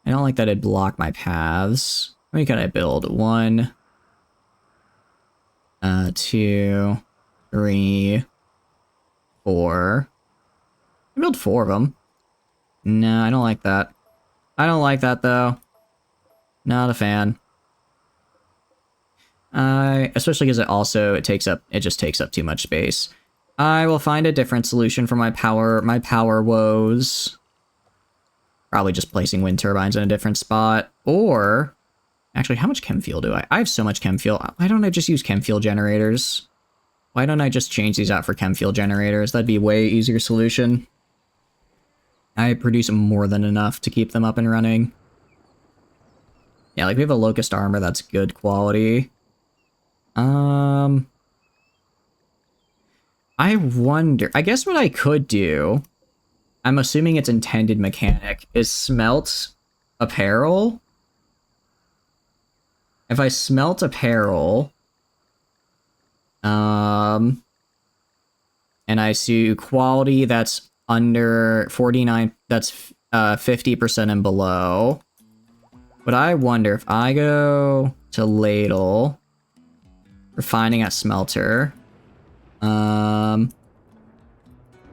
I don't like that it blocked my paths. How many can I build? 1, 2, 3, 4. I build 4 of them. No, I don't like that. I don't like that though. Not a fan. Especially because it just takes up too much space. I will find a different solution for my power woes. Probably just placing wind turbines in a different spot. Or, actually, how much chem fuel do I? I have so much chem fuel. Why don't I just use chem fuel generators? Why don't I just change these out for chem fuel generators? That'd be a way easier solution. I produce more than enough to keep them up and running. Yeah, like we have a locust armor that's good quality. I wonder, I guess what I could do, I'm assuming its intended mechanic, is smelt apparel. If I smelt apparel, and I see quality that's under 49, that's 50% and below. But I wonder if I go to ladle, refining at smelter.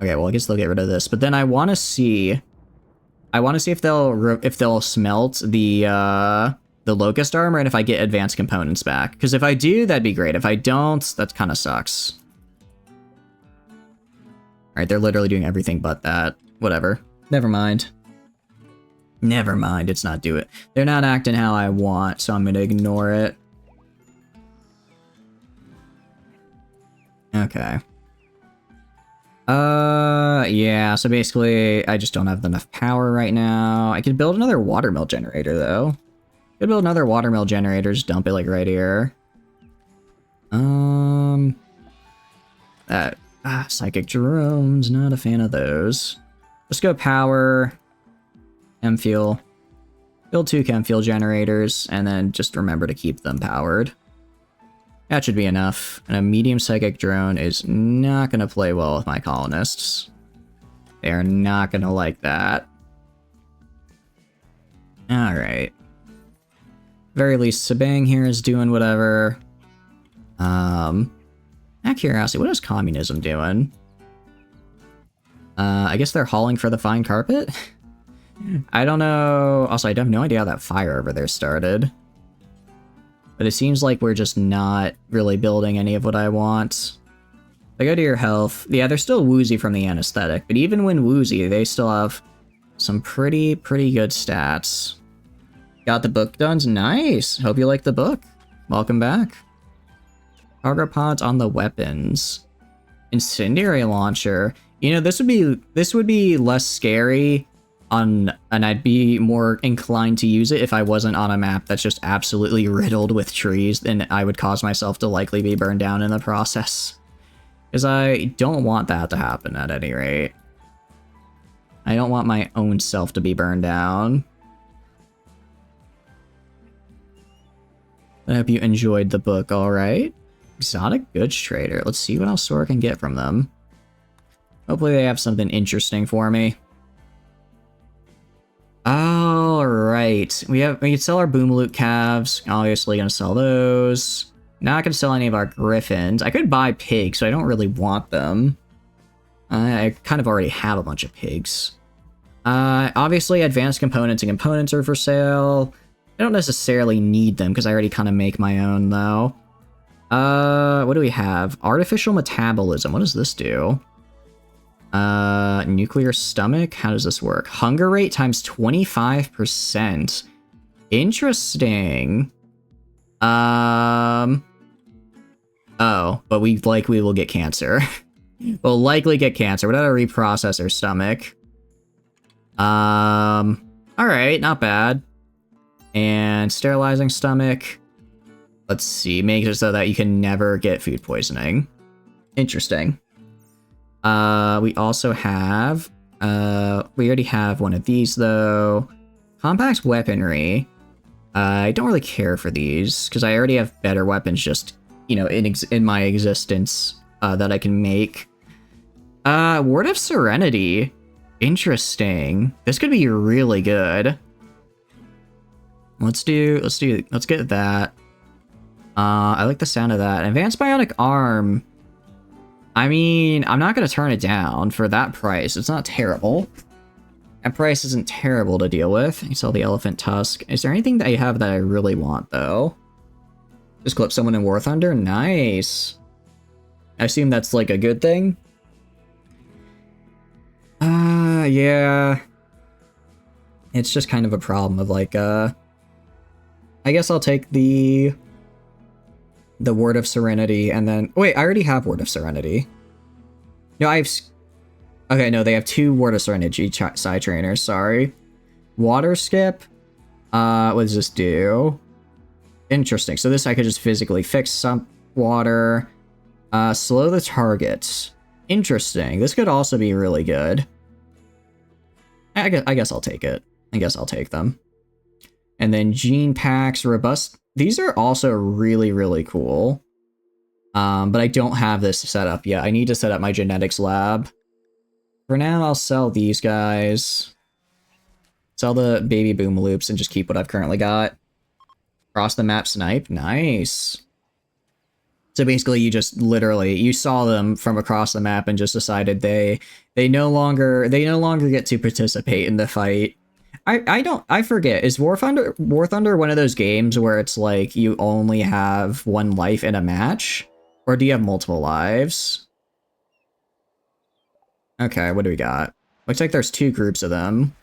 Okay, well I guess they'll get rid of this, but then I want to see if they'll smelt the locust armor and if I get advanced components back. Because if I do, that'd be great. If I don't, that kind of sucks. Alright, they're literally doing everything but that. Whatever. Never mind. Never mind, it's not do it. They're not acting how I want, so I'm gonna ignore it. Okay. Yeah, so basically, I just don't have enough power right now. I could build another watermill generator, though. Could build another watermill generator, just dump it, like, right here. Psychic drones, not a fan of those. Let's go power, chem fuel. Build 2 chem fuel generators, and then just remember to keep them powered. That should be enough. And a medium psychic drone is not going to play well with my colonists. They are not going to like that. Alright. Very least, Sabang here is doing whatever. Out of curiosity, what is communism doing? I guess they're hauling for the fine carpet? I don't know. Also, I have no idea how that fire over there started. But it seems like we're just not really building any of what I want. If I go to your health, yeah, they're still woozy from the anesthetic, but even when woozy, they still have some pretty good stats. Got the book done? Nice! Hope you like the book. Welcome back. Cargo pods on the weapons. Incendiary launcher. You know, this would be less scary and I'd be more inclined to use it if I wasn't on a map that's just absolutely riddled with trees, then I would cause myself to likely be burned down in the process. Because I don't want that to happen at any rate. I don't want my own self to be burned down. I hope you enjoyed the book, alright? Exotic goods trader. Let's see what else Sora can get from them. Hopefully they have something interesting for me. Alright. We can sell our Boomaloot calves. Obviously gonna sell those. Not gonna sell any of our griffins. I could buy pigs, so I don't really want them. I kind of already have a bunch of pigs. Obviously advanced components and components are for sale. I don't necessarily need them because I already kind of make my own though. What do we have? Artificial metabolism. What does this do? Nuclear stomach? How does this work? Hunger rate times 25%. Interesting. Oh, but we will get cancer. We'll likely get cancer without a reprocessor stomach. Alright, not bad. And sterilizing stomach. Let's see, make it so that you can never get food poisoning. Interesting. We also have, we already have one of these though. Compact weaponry. I don't really care for these, because I already have better weapons just, you know, in my existence that I can make. Word of Serenity. Interesting. This could be really good. Let's get that. I like the sound of that. Advanced Bionic Arm. I mean, I'm not going to turn it down for that price. It's not terrible. That price isn't terrible to deal with. You saw the elephant tusk. Is there anything that you have that I really want, though? Just clip someone in War Thunder? Nice. I assume that's, like, a good thing? Yeah. It's just kind of a problem of, like, I guess I'll take the Word of Serenity, and then... Wait, I already have Word of Serenity. No, okay, no, they have 2 Word of Serenity side trainers, sorry. Water Skip? What does this do? Interesting, so this I could just physically fix some water. Slow the target. Interesting, this could also be really good. I guess I'll take it. I guess I'll take them. And then Gene Packs, Robust... These are also really, really cool. But I don't have this set up yet. I need to set up my genetics lab. For now, I'll sell these guys. Sell the baby boom loops and just keep what I've currently got. Cross the map snipe. Nice. So basically, you just literally, you saw them from across the map and just decided they no longer get to participate in the fight. I forget, is War Thunder one of those games where it's like you only have 1 life in a match? Or do you have multiple lives? Okay, what do we got? Looks like there's 2 groups of them.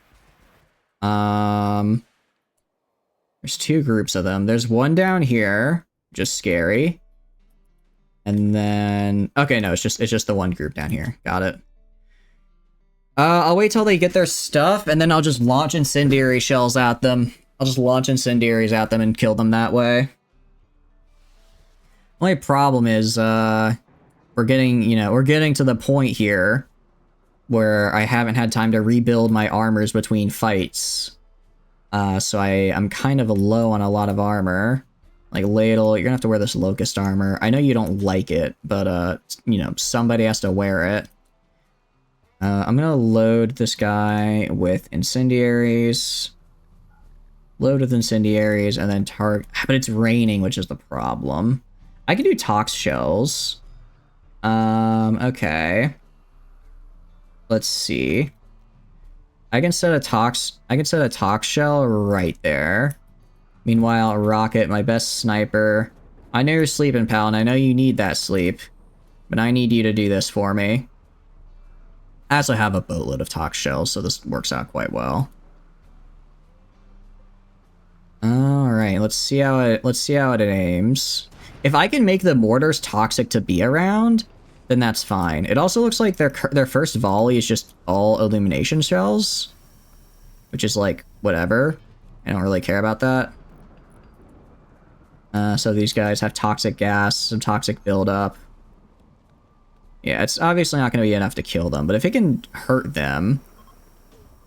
There's 2 groups of them. There's one down here, just scary. And then, okay, no, it's just the one group down here. Got it. I'll wait till they get their stuff, and then I'll just launch incendiary shells at them. I'll just launch incendiaries at them and kill them that way. Only problem is, we're getting to the point here where I haven't had time to rebuild my armors between fights. So I'm kind of low on a lot of armor. Like, Ladle, you're gonna have to wear this Locust armor. I know you don't like it, but, you know, somebody has to wear it. I'm gonna load this guy with incendiaries. Load with incendiaries, and then target... But it's raining, which is the problem. I can do Tox shells. Okay. Let's see. I can set a Tox shell right there. Meanwhile, Rocket, my best sniper. I know you're sleeping, pal, and I know you need that sleep. But I need you to do this for me. I also have a boatload of Tox shells, so this works out quite well. Alright, let's see how it aims. If I can make the mortars toxic to be around, then that's fine. It also looks like their first volley is just all illumination shells. Which is like, whatever. I don't really care about that. So these guys have toxic gas, some toxic buildup. Yeah, it's obviously not going to be enough to kill them, but if it can hurt them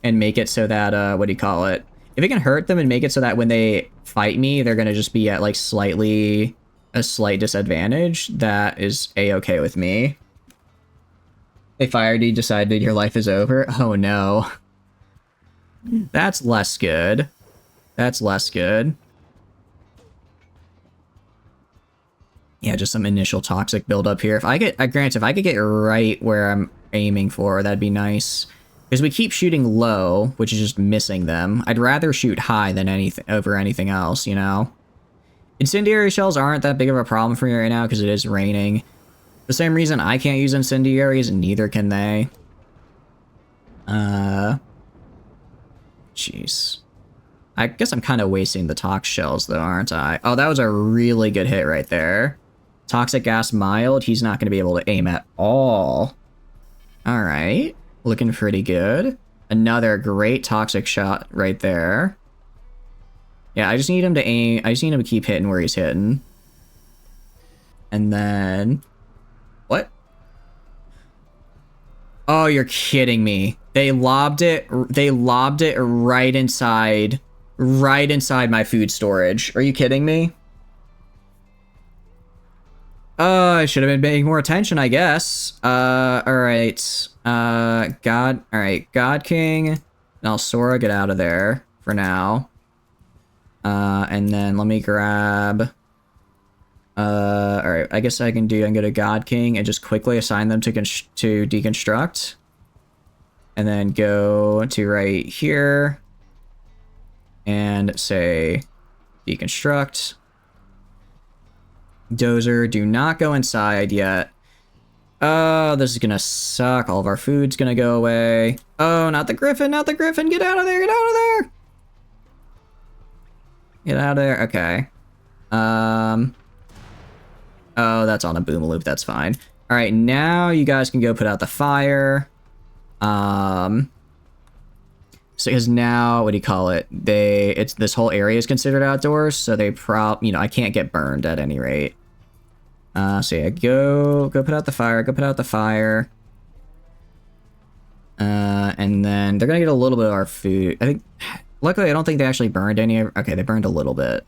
and make it so that, what do you call it? If it can hurt them and make it so that when they fight me, they're going to just be at, like, a slight disadvantage, that is a-okay with me. If I already decided your life is over, oh no. That's less good. That's less good. Yeah, just some initial toxic buildup here. If I could get right where I'm aiming for, that'd be nice. Because we keep shooting low, which is just missing them. I'd rather shoot high than over anything else, you know? Incendiary shells aren't that big of a problem for me right now because it is raining. The same reason I can't use incendiaries, and neither can they. Jeez. I guess I'm kind of wasting the Tox shells, though, aren't I? Oh, that was a really good hit right there. Toxic gas mild, he's not going to be able to aim at all. Alright. Looking pretty good. Another great toxic shot right there. Yeah, I just need him to aim. I just need him to keep hitting where he's hitting. And then... What? Oh, you're kidding me. They lobbed it right inside Right inside my food storage. Are you kidding me? I should have been paying more attention, I guess. Alright. Alright, God King. Nalsora, get out of there for now. And then let me grab... alright, I guess I can go to God King and just quickly assign them to deconstruct. And then go to right here. And say deconstruct. Dozer, do not go inside yet. Oh, this is gonna suck. All of our food's gonna go away. Oh, not the griffin, not the griffin. Get out of there, get out of there. Get out of there, okay. Oh, that's on a boom loop, that's fine. All right, now you guys can go put out the fire. So because now, what do you call it? This whole area is considered outdoors, so they I can't get burned at any rate. So yeah, go put out the fire, go put out the fire. And then they're gonna get a little bit of our food. I think, luckily I don't think they actually burned any, okay, they burned a little bit.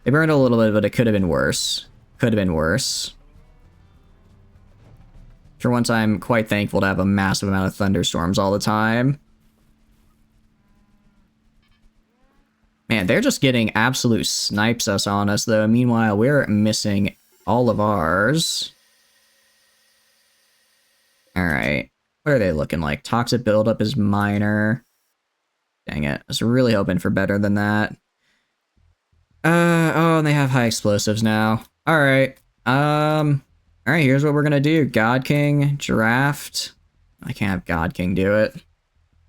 They burned a little bit, but it could have been worse. Could have been worse. For once, I'm quite thankful to have a massive amount of thunderstorms all the time. Man, they're just getting absolute snipes on us, though. Meanwhile, we're missing all of ours. Alright. What are they looking like? Toxic buildup is minor. Dang it. I was really hoping for better than that. Oh, and they have high explosives now. Alright. Alright, here's what we're gonna do. God King, draft. I can't have God King do it.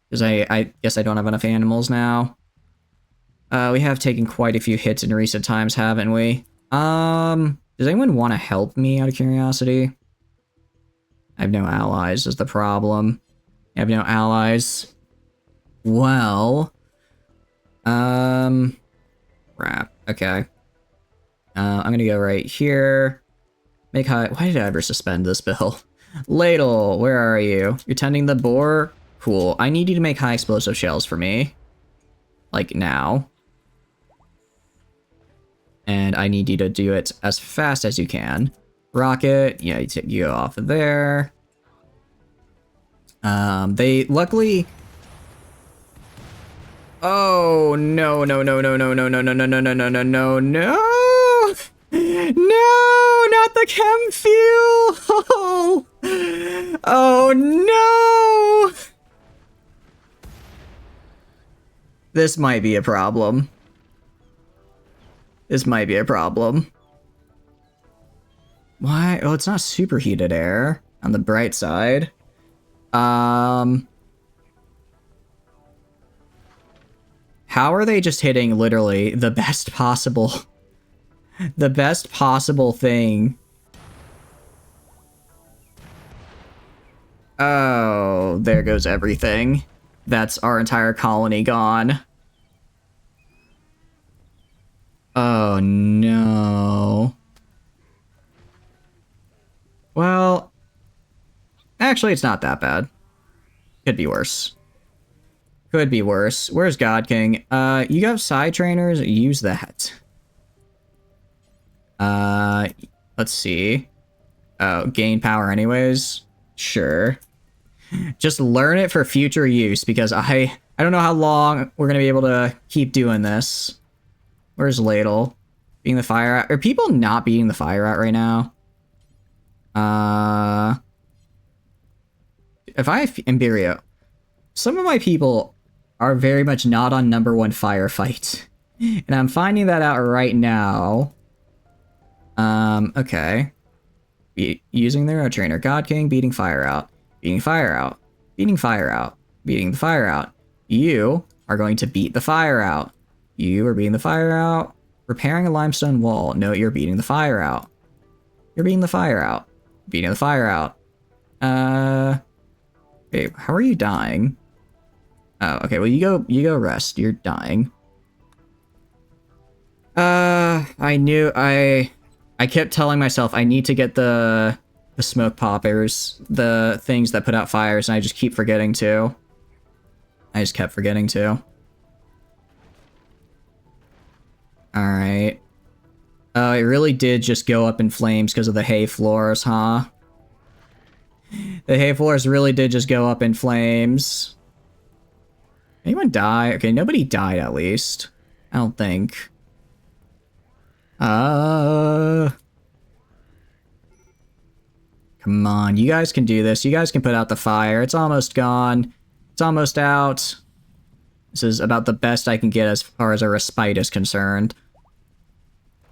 Because I guess I don't have enough animals now. We have taken quite a few hits in recent times, haven't we? Does anyone want to help me, out of curiosity? I have no allies, is the problem. I have no allies. Well... crap. Okay. I'm gonna go right here. Make high... Why did I ever suspend this bill? Ladle, where are you? You're tending the boar? Cool. I need you to make high explosive shells for me. Like, now. And I need you to do it as fast as you can. Rocket, yeah, you go off of there. They luckily... Oh, no, no, no, no, no, no, no, no, no, no, no, no, no, no, no! No, not the chem fuel! Oh, no! This might be a problem. This might be a problem. Why? Oh, it's not superheated air on the bright side. How are they just hitting literally the best possible thing? Oh, there goes everything. That's our entire colony gone. Oh no. Well, actually it's not that bad. Could be worse. Could be worse. Where's God King? You have side trainers? Use that. Let's see. Oh, gain power anyways? Sure. Just learn it for future use, because I don't know how long we're gonna be able to keep doing this. Where's Ladle? Beating the fire out? Are people not beating the fire out right now? If I have Imperio, some of my people are very much not on #1 firefight. And I'm finding that out right now. Okay. Using their own trainer. God King, beating fire out. Beating fire out. Beating fire out. Beating the fire out. You are going to beat the fire out. You are beating the fire out. Repairing a limestone wall. No, you're beating the fire out. You're beating the fire out. Beating the fire out. Okay, how are you dying? Oh, okay, well you go rest. You're dying. I kept telling myself I need to get the smoke poppers, the things that put out fires, and I just keep forgetting to. I just kept forgetting to. Alright. Oh, it really did just go up in flames because of the hay floors, huh? The hay floors really did just go up in flames. Anyone die? Okay, nobody died at least. I don't think. Come on, you guys can do this. You guys can put out the fire. It's almost gone. It's almost out. This is about the best I can get as far as a respite is concerned.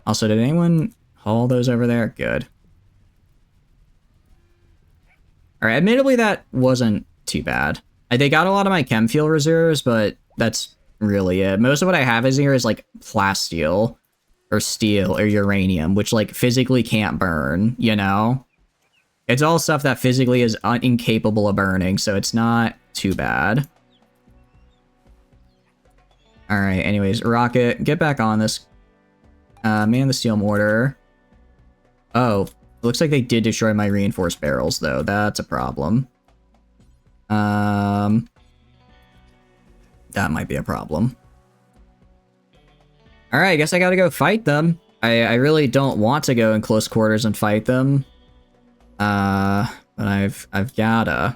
Also, did anyone haul those over there? Good. Alright, admittedly that wasn't too bad. They got a lot of my chem fuel reserves, but that's really it. Most of what I have is here is like plasteel, or steel, or uranium, which like physically can't burn, you know? It's all stuff that physically is incapable of burning, so it's not too bad. Alright, anyways, Rocket, get back on this. Man the steel mortar. Oh, looks like they did destroy my reinforced barrels, though. That's a problem. That might be a problem. Alright, I guess I gotta go fight them. I really don't want to go in close quarters and fight them. But I've gotta.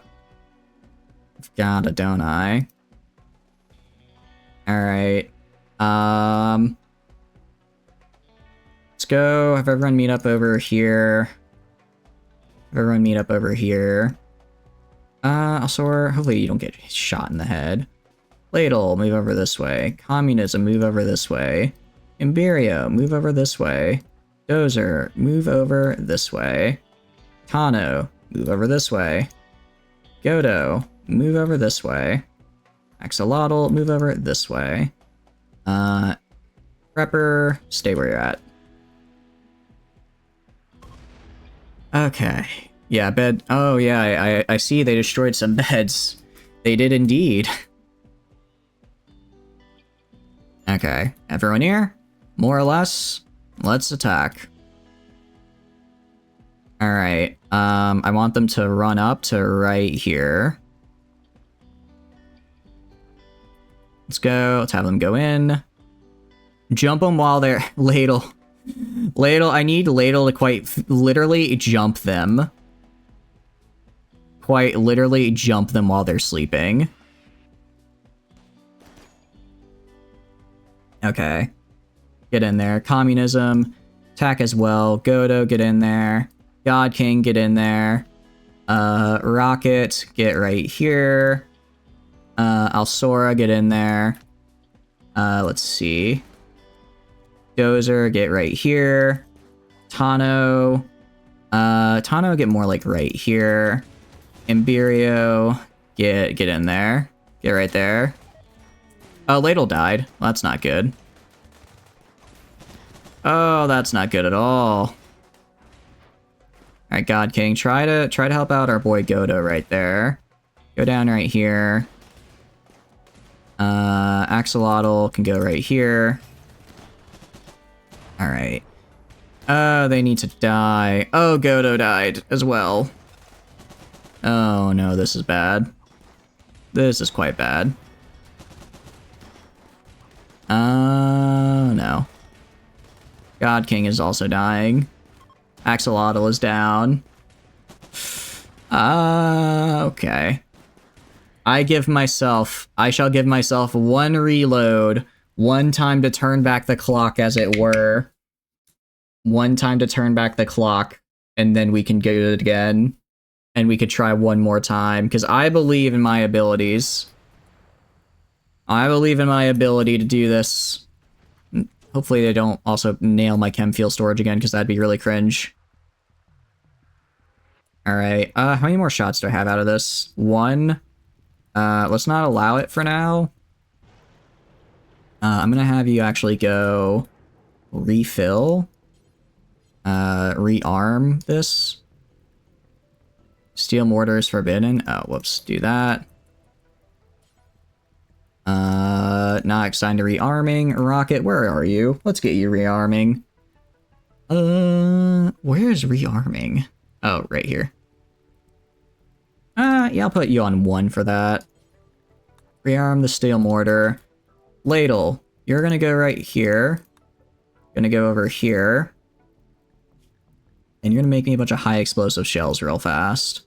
I've gotta, don't I? Alright. Let's go have everyone meet up over here. Have everyone meet up over here. Also, hopefully you don't get shot in the head. Ladle, move over this way. Communism, move over this way. Imperio, move over this way. Dozer, move over this way. Tano, move over this way. Godo, move over this way. Axolotl, move over this way. Prepper, stay where you're at. Okay. Yeah, bed. Oh, yeah, I see they destroyed some beds. They did indeed. Okay, everyone here? More or less? Let's attack. Alright, I want them to run up to right here. Let's go, let's have them go in. Jump them while they're... Ladle. Ladle, I need Ladle to quite literally jump them. Quite literally jump them while they're sleeping. Okay. Get in there. Communism. Attack as well. Godo, get in there. God King, get in there. Rocket, get right here. Alsora, get in there. Let's see. Dozer, get right here. Tano. Tano, get more like right here. Imperio, get in there. Get right there. Oh, Ladle died. Well, that's not good. Oh, that's not good at all. Alright, God King, try to help out our boy Godo right there. Go down right here. Axolotl can go right here. Alright. Oh, they need to die. Oh, Godo died as well. Oh no, this is bad. This is quite bad. Oh no. God King is also dying. Axolotl is down. Okay. I shall give myself one reload, one time to turn back the clock, as it were. One time to turn back the clock, and then we can get it again. And we could try one more time, because I believe in my abilities. I believe in my ability to do this. Hopefully they don't also nail my chem fuel storage again, because that'd be really cringe. Alright, how many more shots do I have out of this? One. Let's not allow it for now. I'm gonna have you actually go refill. Rearm this. Steel mortar is forbidden. Oh, whoops, do that. Not assigned to rearming. Rocket, where are you? Let's get you rearming. Where's rearming? Oh, right here. Yeah, I'll put you on 1 for that. Rearm the steel mortar. Ladle, you're gonna go right here. Gonna go over here. And you're gonna make me a bunch of high explosive shells real fast.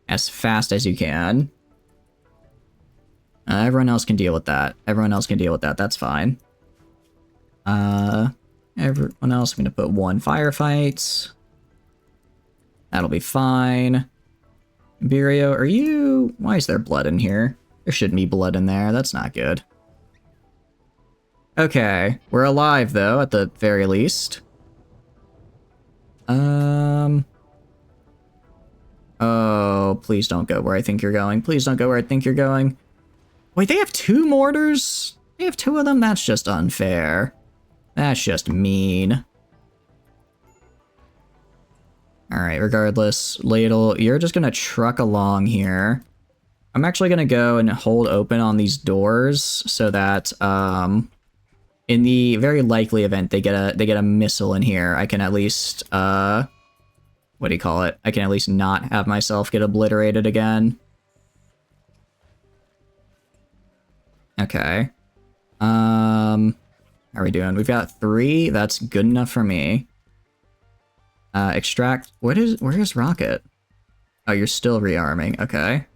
As fast as you can. Everyone else can deal with that. Everyone else can deal with that. That's fine. Everyone else, I'm gonna put 1 firefight. That'll be fine. Imperio, are you... Why is there blood in here? There shouldn't be blood in there. That's not good. Okay. We're alive, though, at the very least. Oh, please don't go where I think you're going. Please don't go where I think you're going. Wait, they have 2 mortars? They have 2 of them? That's just unfair. That's just mean. Alright, regardless, Ladle, you're just gonna truck along here. I'm actually gonna go and hold open on these doors so that, in the very likely event they get a missile in here, I can at least, what do you call it? I can at least not have myself get obliterated again. Okay. How are we doing? We've got 3. That's good enough for me. Extract. Where's Rocket? Oh, you're still rearming. Okay.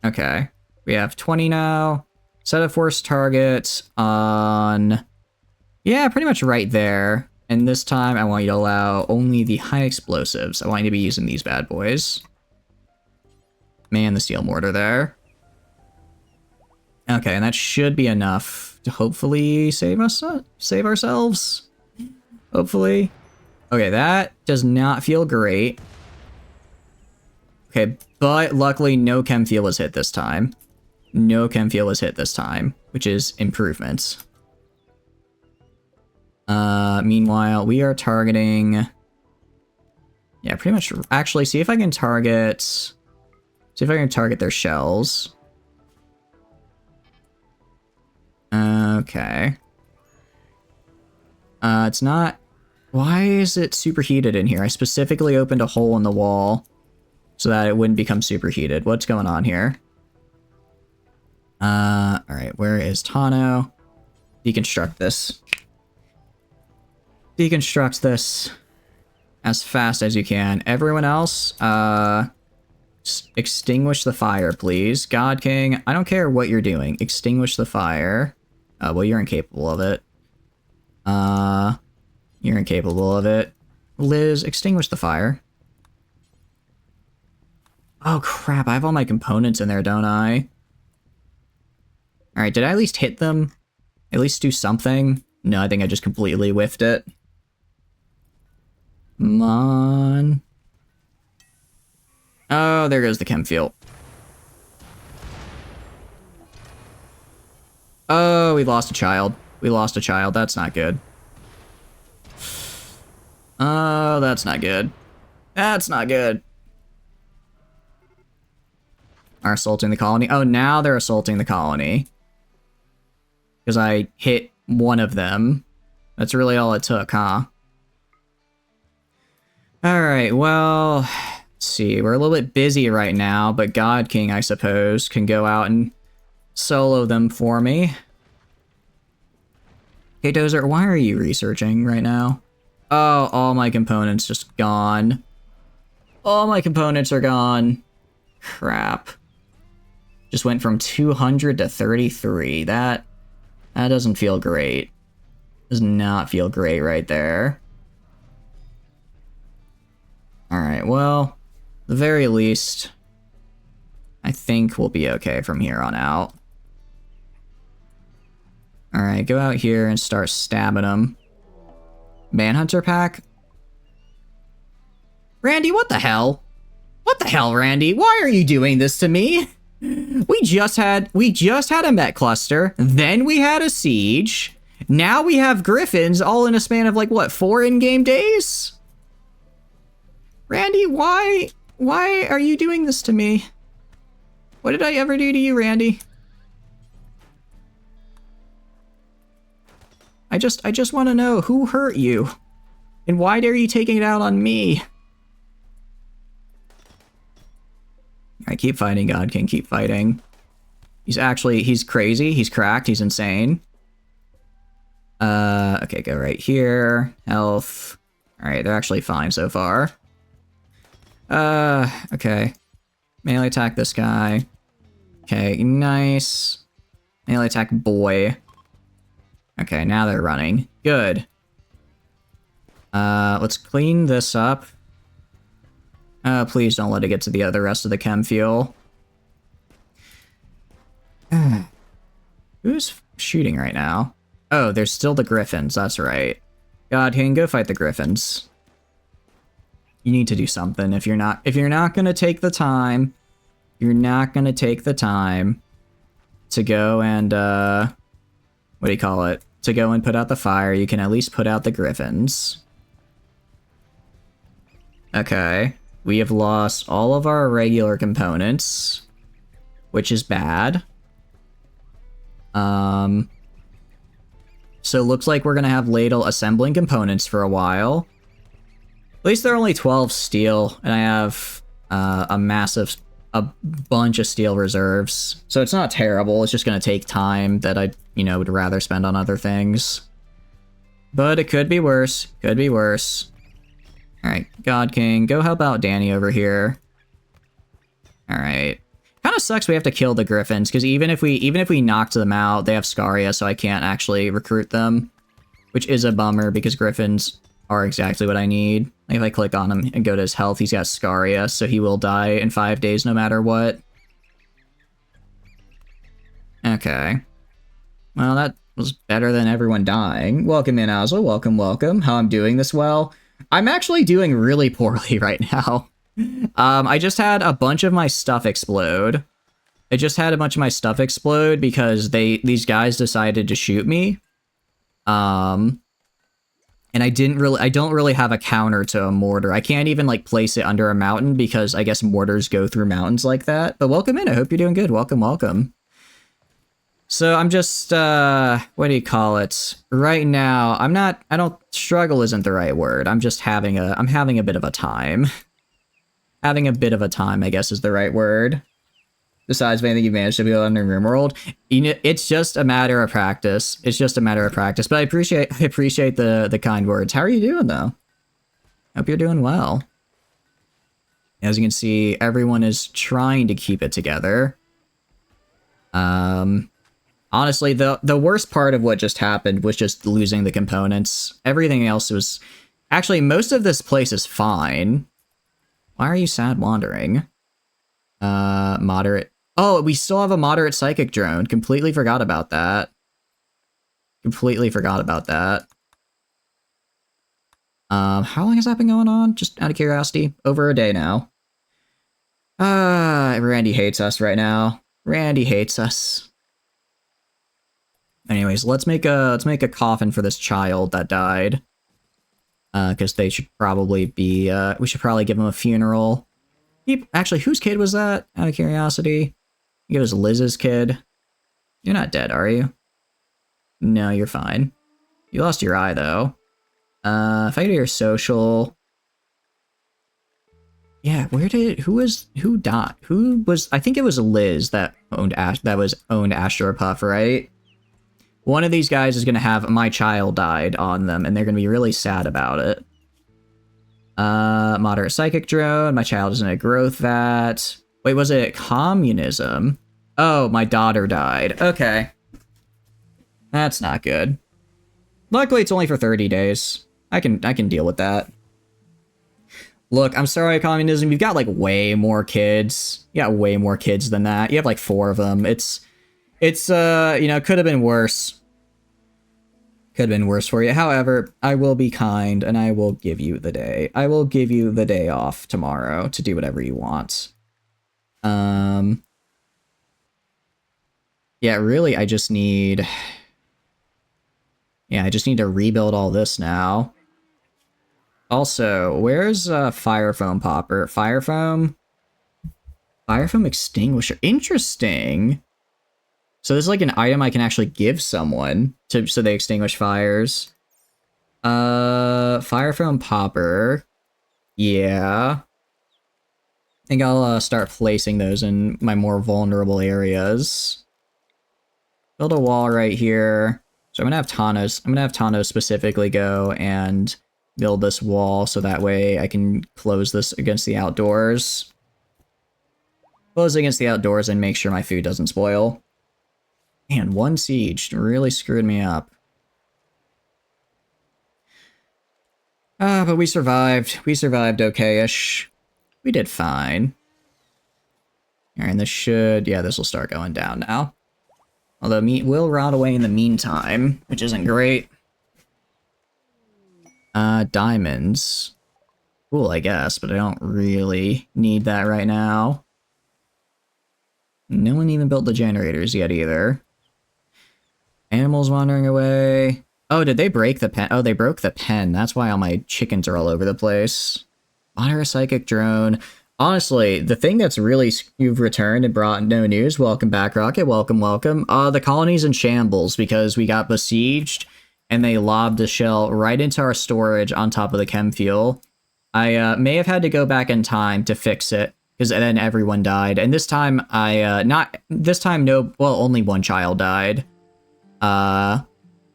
Okay. We have 20 now. Set a force target on... Yeah, pretty much right there. And this time, I want you to allow only the high explosives. I want you to be using these bad boys. Man, the steel mortar there. Okay, and that should be enough to hopefully save ourselves. Hopefully. Okay, that does not feel great. Okay, but luckily no chem fuel was hit this time. No chem fuel was hit this time, which is improvements. Meanwhile, we are targeting... Yeah, pretty much... Actually, see if I can target... See if I can target their shells. Okay. It's not... Why is it superheated in here? I specifically opened a hole in the wall so that it wouldn't become superheated. What's going on here? Alright, where is Tano? Deconstruct this. Deconstruct this as fast as you can. Everyone else, extinguish the fire, please. God King, I don't care what you're doing. Extinguish the fire. Well, you're incapable of it. You're incapable of it. Liz, extinguish the fire. Oh crap, I have all my components in there, don't I? Alright, did I at least hit them? At least do something? No, I think I just completely whiffed it. Come on. Oh, there goes the chem fuel. Oh, we lost a child. We lost a child. That's not good. Oh, that's not good. That's not good. Are assaulting the colony. Oh, now they're assaulting the colony. Because I hit one of them. That's really all it took, huh? Alright, well... Let's see, we're a little bit busy right now, but God King, I suppose, can go out and solo them for me. Hey, Dozer, why are you researching right now? Oh, all my components just gone. All my components are gone. Crap. Just went from 200 to 33. That doesn't feel great. Does not feel great right there. Alright, well, at the very least, I think we'll be okay from here on out. Alright, go out here and start stabbing them. Manhunter pack? Randy, what the hell? What the hell, Randy? Why are you doing this to me? We just had a Met cluster, then we had a siege, now we have griffins all in a span of like what, 4 in-game days? Randy, why are you doing this to me? What did I ever do to you, Randy? I just want to know who hurt you, and why are you taking it out on me? Alright, keep fighting, God King, keep fighting. He's crazy, he's cracked, he's insane. Okay, go right here. Health. Alright, they're actually fine so far. Okay. Melee attack this guy. Okay, nice. Melee attack boy. Okay, now they're running. Good. Let's clean this up. Please don't let it get to the rest of the chem fuel. Who's shooting right now? Oh, there's still the griffins, that's right. God, King, go fight the griffins. You need to do something. If you're not gonna take the time, to go and, what do you call it? To go and put out the fire, you can at least put out the griffins. Okay. We have lost all of our regular components, which is bad. So it looks like we're gonna have Ladle assembling components for a while. At least there are only 12 steel, and I have a bunch of steel reserves. So it's not terrible, it's just gonna take time that I, would rather spend on other things. But it could be worse, Alright, God King, go help out Danny over here. Alright. Kind of sucks we have to kill the griffins, because even if we knocked them out, they have Scaria, so I can't actually recruit them. Which is a bummer, because griffins are exactly what I need. Like if I click on him and go to his health, he's got Scaria, so he will die in 5 days no matter what. Okay. Well, that was better than everyone dying. Welcome in, Azul. Welcome. How I'm doing this well? I'm actually doing really poorly right now. I just had a bunch of my stuff explode. Because these guys decided to shoot me. And I don't really have a counter to a mortar. I can't even like place it under a mountain because I guess mortars go through mountains like that. But welcome in, I hope you're doing good. Welcome. So I'm just, what do you call it? Right now, struggle isn't the right word. I'm just having a bit of a time. Having a bit of a time, I guess, is the right word. Besides anything you've managed to build under Rimworld, it's just a matter of practice. But I appreciate the kind words. How are you doing though? Hope you're doing well. As you can see, everyone is trying to keep it together. Honestly, the worst part of what just happened was just losing the components. Everything else was... Actually, most of this place is fine. Why are you sad wandering? Moderate... Oh, we still have a moderate psychic drone. Completely forgot about that. How long has that been going on? Just out of curiosity. Over a day now. Randy hates us right now. Randy hates us. Anyways, let's make a coffin for this child that died. Because they should probably be, we should probably give him a funeral. Actually, whose kid was that? Out of curiosity. I think it was Liz's kid. You're not dead, are you? No, you're fine. You lost your eye, though. If I go to your social... Yeah, who died? I think it was Liz that owned Astro Puff, right? One of these guys is gonna have "my child died" on them, and they're gonna be really sad about it. Moderate psychic drone, my child is in a growth vat. Wait, was it communism? Oh, my daughter died. Okay. That's not good. Luckily, it's only for 30 days. I can deal with that. Look, I'm sorry, communism, you've got like way more kids. You got way more kids than that. You have like 4 of them. It's could have been worse. Could have been worse for you. However, I will be kind and I will give you the day. I will give you the day off tomorrow to do whatever you want. Yeah, really, I just need to rebuild all this now. Also, where's fire foam popper? Fire foam extinguisher. Interesting. So this is like an item I can actually give someone so they extinguish fires. Fire foam popper. Yeah. I think I'll start placing those in my more vulnerable areas. Build a wall right here. So I'm gonna have Tano specifically go and build this wall so that way I can close this against the outdoors. Close against the outdoors and make sure my food doesn't spoil. Man, one siege really screwed me up. But we survived. We survived okay-ish. We did fine. And this should... yeah, this will start going down now. Although meat will rot away in the meantime, which isn't great. Diamonds. Cool, I guess, but I don't really need that right now. No one even built the generators yet either. Animals wandering away. Oh, did they break the pen? Oh, they broke the pen. That's why all my chickens are all over the place. Honor a psychic drone. Honestly, the thing that's really... you've returned and brought no news. Welcome back, Rocket. Welcome, welcome. The colony's in shambles because we got besieged and they lobbed a shell right into our storage on top of the chem fuel. I may have had to go back in time to fix it because then everyone died. And this time, only one child died.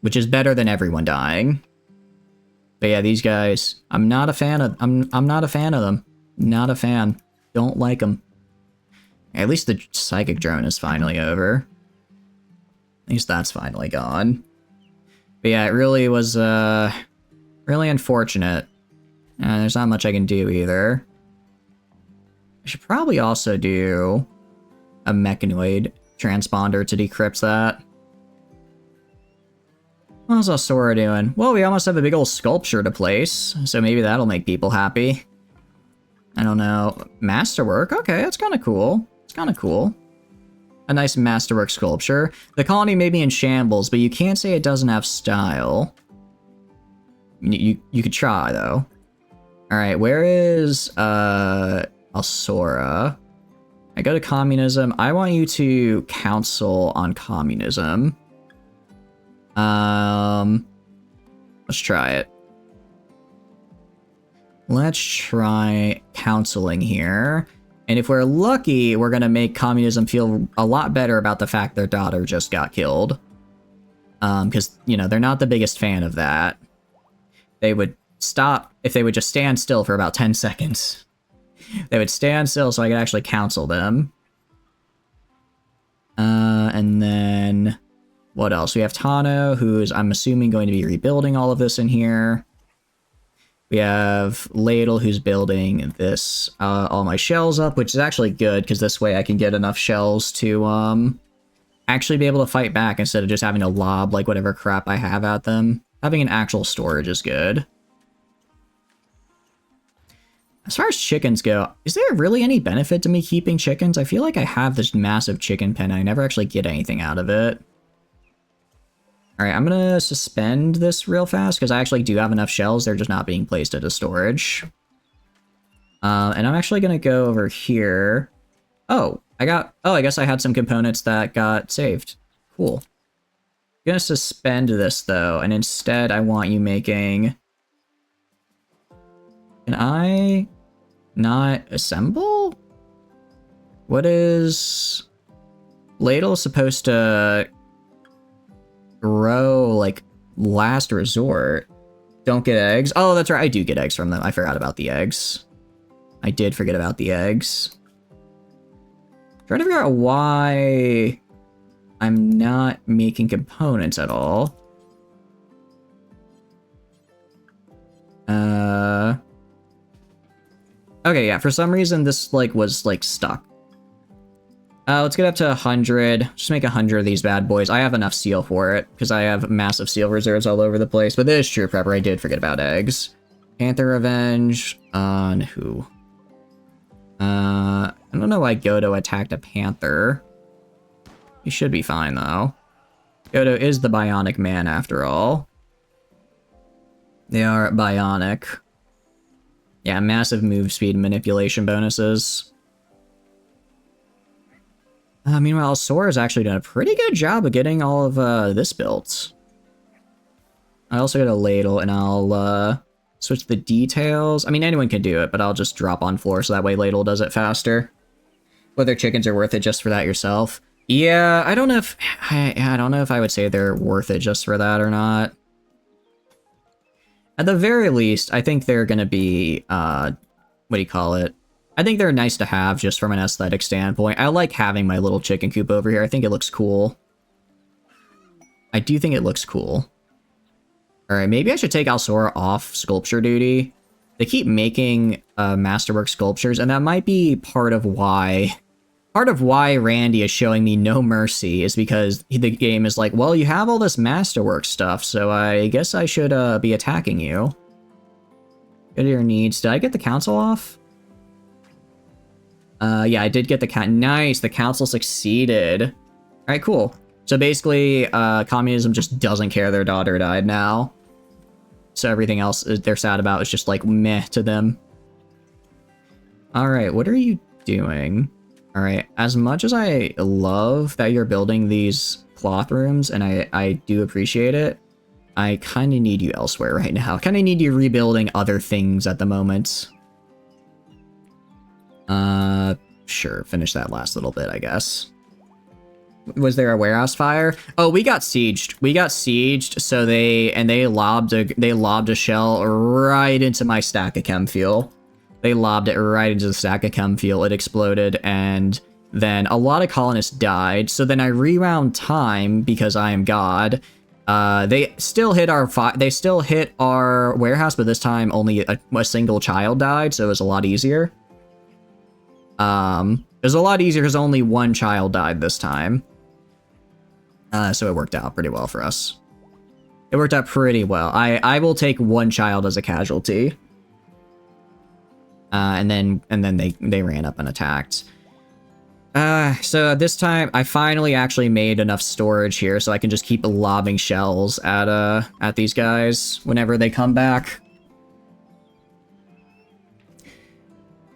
Which is better than everyone dying. But yeah, these guys, I'm not a fan of them. Not a fan. Don't like them. At least the psychic drone is finally over. At least that's finally gone. But yeah, it really was, really unfortunate. There's not much I can do either. I should probably also do a mechanoid transponder to decrypt that. How's Sora doing? Well, we almost have a big old sculpture to place, so maybe that'll make people happy. I don't know. Masterwork? Okay, that's kind of cool. It's kind of cool. A nice masterwork sculpture. The colony may be in shambles, but you can't say it doesn't have style. You could try, though. Alright, where is, Alsora? I go to communism. I want you to counsel on communism. Let's try it. Let's try counseling here. And if we're lucky, we're gonna make communism feel a lot better about the fact their daughter just got killed. Because, you know, they're not the biggest fan of that. They would stop if they would just stand still for about 10 seconds. They would stand still so I could actually counsel them. And then... what else? We have Tano, who's, I'm assuming, going to be rebuilding all of this in here. We have Ladle, who's building this, all my shells up, which is actually good, because this way I can get enough shells to, actually be able to fight back instead of just having to lob, like, whatever crap I have at them. Having an actual storage is good. As far as chickens go, is there really any benefit to me keeping chickens? I feel like I have this massive chicken pen and I never actually get anything out of it. Alright, I'm gonna suspend this real fast, because I actually do have enough shells, they're just not being placed into storage. And I'm actually gonna go over here. Oh, I guess I had some components that got saved. Cool. I'm gonna suspend this, though, and instead I want you making... Can I not assemble? What is... Ladle supposed to... grow, like, last resort. Don't get eggs. Oh, that's right, I do get eggs from them. I forgot about the eggs. I did forget about the eggs. Trying to figure out why I'm not making components at all. Okay, yeah, for some reason this, like, was, like, stuck. Let's get up to 100. Just make 100 of these bad boys. I have enough steel for it, because I have massive steel reserves all over the place. But this is true, Prepper. I did forget about eggs. Panther Revenge on who? I don't know why Godo attacked a panther. He should be fine, though. Godo is the Bionic man, after all. They are Bionic. Yeah, massive move speed manipulation bonuses. Meanwhile, Sora's actually done a pretty good job of getting all of this built. I also got a Ladle, and I'll switch the details. I mean, anyone can do it, but I'll just drop on floor so that way Ladle does it faster. Whether chickens are worth it just for that yourself. Yeah, I don't know if I don't know if I would say they're worth it just for that or not. At the very least, I think they're gonna be what do you call it? I think they're nice to have just from an aesthetic standpoint. I like having my little chicken coop over here. I think it looks cool. I do think it looks cool. Alright, maybe I should take Alsora off sculpture duty. They keep making Masterwork sculptures, and that might be part of why Randy is showing me no mercy, is because the game is like, well, you have all this Masterwork stuff, so I guess I should be attacking you. Go to your needs. Did I get the council off? Yeah, I did get the nice, the council succeeded. Alright, cool. So basically, communism just doesn't care their daughter died now. So everything else they're sad about is just like meh to them. Alright, what are you doing? Alright, as much as I love that you're building these cloth rooms, and I do appreciate it, I kind of need you elsewhere right now. I kind of need you rebuilding other things at the moment. Sure, finish that last little bit, I guess. Was there a warehouse fire? Oh, we got sieged. We got sieged, so they lobbed a shell right into my stack of chem fuel. They lobbed it right into the stack of chem fuel. It exploded, and then a lot of colonists died. So then I rewound time because I am God. They still hit our warehouse, but this time only a single child died, so it was a lot easier. It was a lot easier because only one child died this time. So it worked out pretty well for us. It worked out pretty well. I will take one child as a casualty. And then they ran up and attacked. So this time I finally actually made enough storage here so I can just keep lobbing shells at these guys whenever they come back.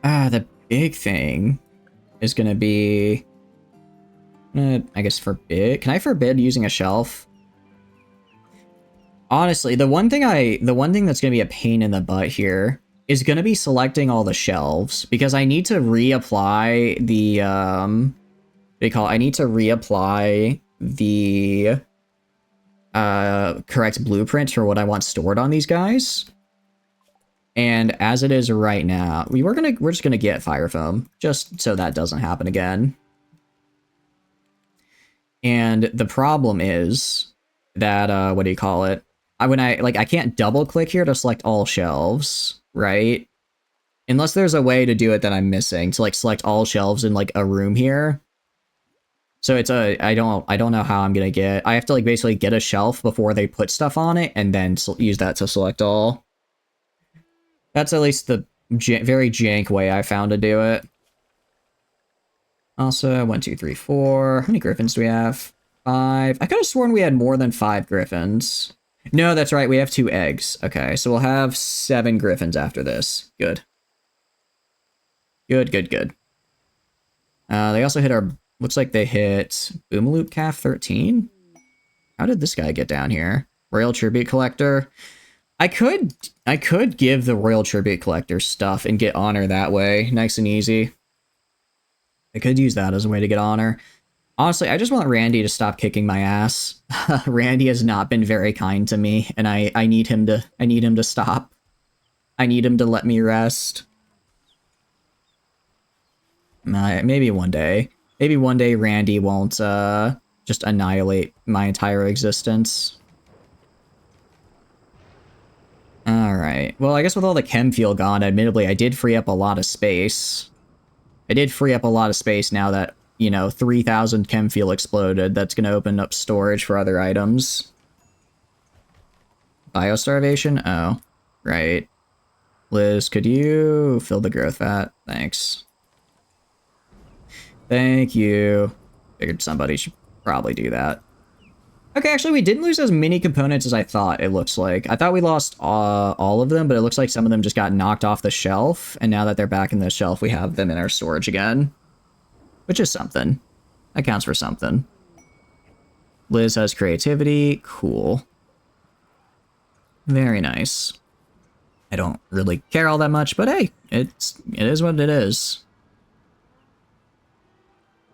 The big thing is gonna be, I guess forbid. Can I forbid using a shelf? Honestly, the one thing that's gonna be a pain in the butt here is gonna be selecting all the shelves, because I need to reapply the I need to reapply the correct blueprint for what I want stored on these guys. And as it is right now, we're just gonna get fire foam just so that doesn't happen again. And the problem is that what do you call it? I can't double click here to select all shelves, right? Unless there's a way to do it that I'm missing, to like select all shelves in like a room here. So it's I don't know how I'm gonna I have to like basically get a shelf before they put stuff on it and then use that to select all. That's at least the very jank way I found to do it. Also, 1, 2, 3, 4. How many griffins do we have? 5. I could have sworn we had more than 5 griffins. No, that's right. We have 2 eggs. Okay, so we'll have 7 griffins after this. Good. Good, good, good. They also hit our... Looks like they hit Boomaloop Calf 13. How did this guy get down here? Royal Tribute Collector. I could give the Royal Tribute Collector stuff and get honor that way. Nice and easy. I could use that as a way to get honor. Honestly, I just want Randy to stop kicking my ass. Randy has not been very kind to me, and I need him to stop. I need him to let me rest. Maybe one day. Maybe one day Randy won't just annihilate my entire existence. Alright. Well, I guess with all the chem fuel gone, admittedly, I did free up a lot of space. I did free up a lot of space now that, you know, 3,000 chem fuel exploded. That's going to open up storage for other items. Biostarvation? Oh, right. Liz, could you fill the growth vat? Thanks. Thank you. Figured somebody should probably do that. Okay, actually, we didn't lose as many components as I thought, it looks like. I thought we lost all of them, but it looks like some of them just got knocked off the shelf, and now that they're back in the shelf, we have them in our storage again. Which is something. That counts for something. Liz has creativity. Cool. Very nice. I don't really care all that much, but hey, it is what it is.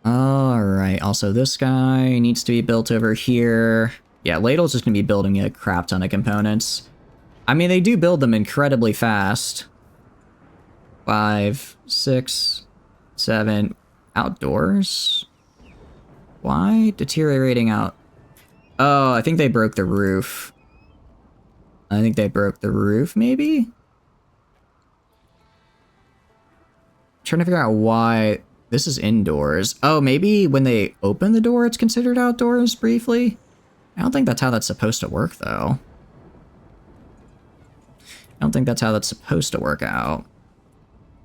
Alright, also this guy needs to be built over here. Yeah, Ladle's just gonna be building a crap ton of components. I mean, they do build them incredibly fast. 5, 6, 7... Outdoors? Why? Deteriorating out... Oh, I think they broke the roof. I think they broke the roof, maybe? Trying to figure out why... This is indoors. Oh, maybe when they open the door, it's considered outdoors briefly? I don't think that's how that's supposed to work, though. I don't think that's how that's supposed to work out.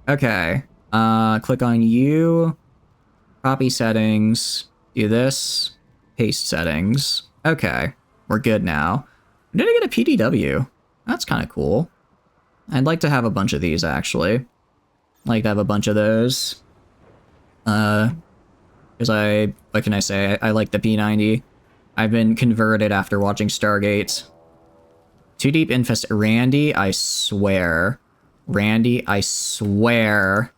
Okay. Click on you. Copy settings. Do this. Paste settings. Okay. We're good now. Did I get a PDW? That's kind of cool. I'd like to have a bunch of these, actually. I'd like to have a bunch of those. Because what can I say? I like the P90. I've been converted after watching Stargate. Too deep infest. Randy, I swear. Randy, I swear.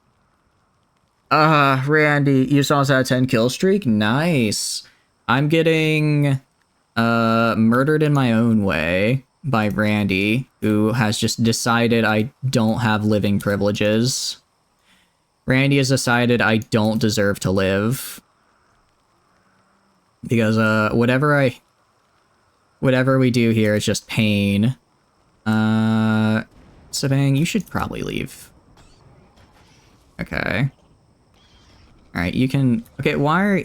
Randy, you saw us at a 10 kill streak? Nice. I'm getting, murdered in my own way by Randy, who has just decided I don't have living privileges. Randy has decided I don't deserve to live. Because, whatever we do here is just pain. Sabang, you should probably leave. Okay. Alright, you can... Okay, why are...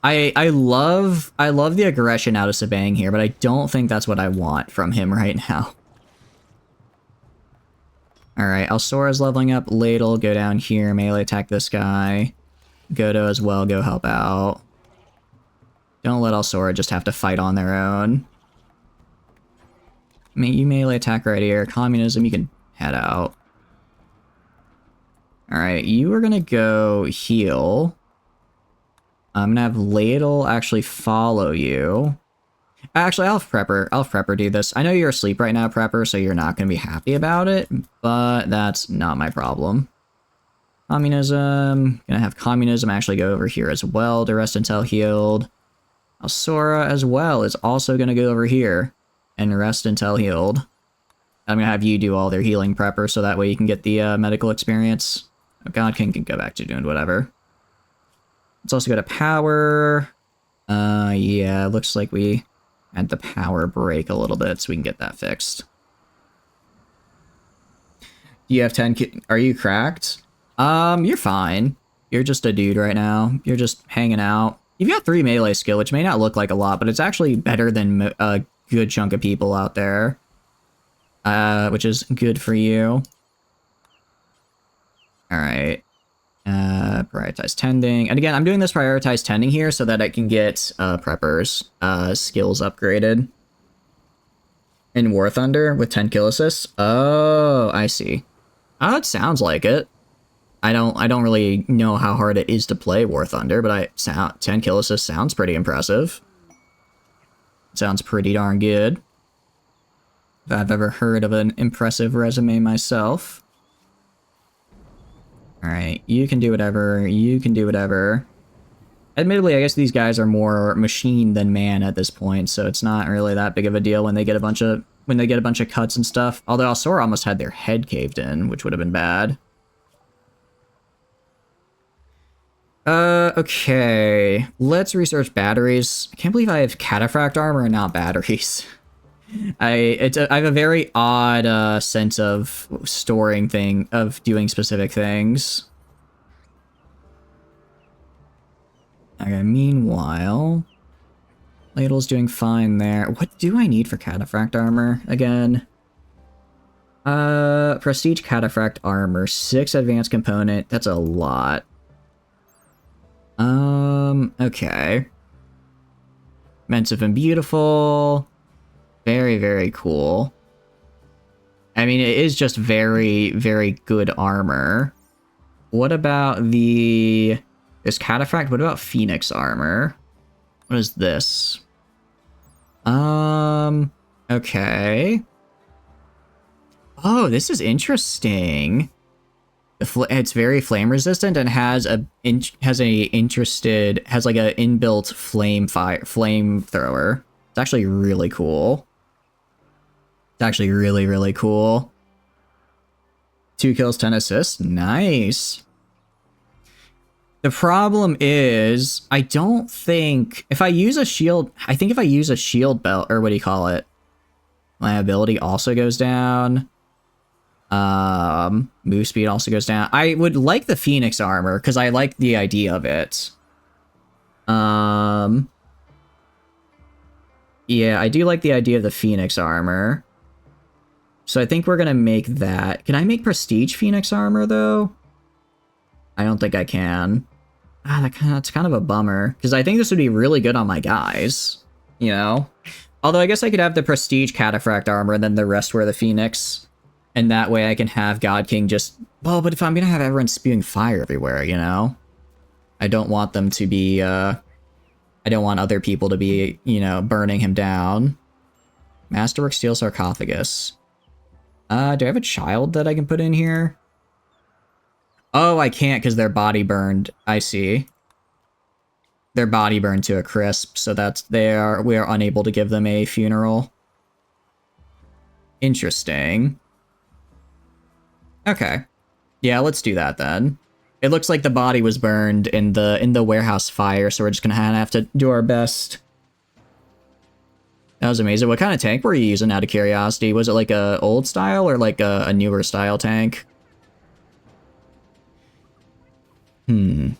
I love the aggression out of Sabang here, but I don't think that's what I want from him right now. Alright, Alsora's leveling up. Ladle, go down here, melee attack this guy. Godo as well, go help out. Don't let Alsora just have to fight on their own. I mean, you melee attack right here. Communism, you can head out. Alright, you are gonna go heal. I'm gonna have Ladle actually follow you. Actually, I'll have Prepper do this. I know you're asleep right now, Prepper, so you're not gonna be happy about it, but that's not my problem. Communism. Gonna have Communism actually go over here as well to rest until healed. Alsora as well is also gonna go over here and rest until healed. I'm gonna have you do all their healing, Prepper, so that way you can get the medical experience. Oh, God King can go back to doing whatever. Let's also go to power. Yeah, looks like we had the power break a little bit, so we can get that fixed. You have 10 Are you cracked? You're fine. You're just a dude right now. You're just hanging out. You've got 3 melee skill, which may not look like a lot, but it's actually better than a good chunk of people out there. Which is good for you. Alright. Prioritize tending. And again, I'm doing this prioritize tending here so that I can get Prepper's skills upgraded. In War Thunder with 10 kill assists. Oh, I see. Oh, it sounds like it. I don't really know how hard it is to play War Thunder, but 10 kill assists sounds pretty impressive. Sounds pretty darn good. If I've ever heard of an impressive resume myself. Alright, you can do whatever, you can do whatever. Admittedly, I guess these guys are more machine than man at this point, so it's not really that big of a deal when they get a bunch of cuts and stuff. Although Alsora almost had their head caved in, which would have been bad. Okay. Let's research batteries. I can't believe I have cataphract armor and not batteries. I have a very odd sense of doing specific things. Okay, meanwhile, Ladle's doing fine there. What do I need for cataphract armor again? Prestige cataphract armor, 6 advanced component. That's a lot. Okay. Mensive and beautiful. Very, very cool. I mean, it is just very, very good armor. What about this cataphract? What about Phoenix armor? What is this? Okay. Oh, this is interesting. It's very flame resistant and has like a inbuilt flamethrower. It's actually really cool. It's actually really, really cool. 2 kills, 10 assists. Nice. The problem is, I don't think if I use a shield, I think if I use a shield belt, or what do you call it? My ability also goes down. Move speed also goes down. I would like the Phoenix armor because I like the idea of it. Yeah, I do like the idea of the Phoenix armor. So I think we're gonna make that. Can I make Prestige Phoenix armor though? I don't think I can. That's kind of a bummer because I think this would be really good on my guys. You know, although I guess I could have the Prestige Cataphract armor and then the rest wear the Phoenix. And that way I can have God King just... Well, but if I'm going to have everyone spewing fire everywhere, you know? I don't want them to be, I don't want other people to be, you know, burning him down. Masterwork Steel Sarcophagus. Do I have a child that I can put in here? Oh, I can't because their body burned. I see. Their body burned to a crisp, so we are unable to give them a funeral. Interesting. Okay. Yeah, let's do that then. It looks like the body was burned in the warehouse fire, so we're just gonna have to do our best. That was amazing. What kind of tank were you using out of curiosity? Was it like a old style or like a newer style tank? I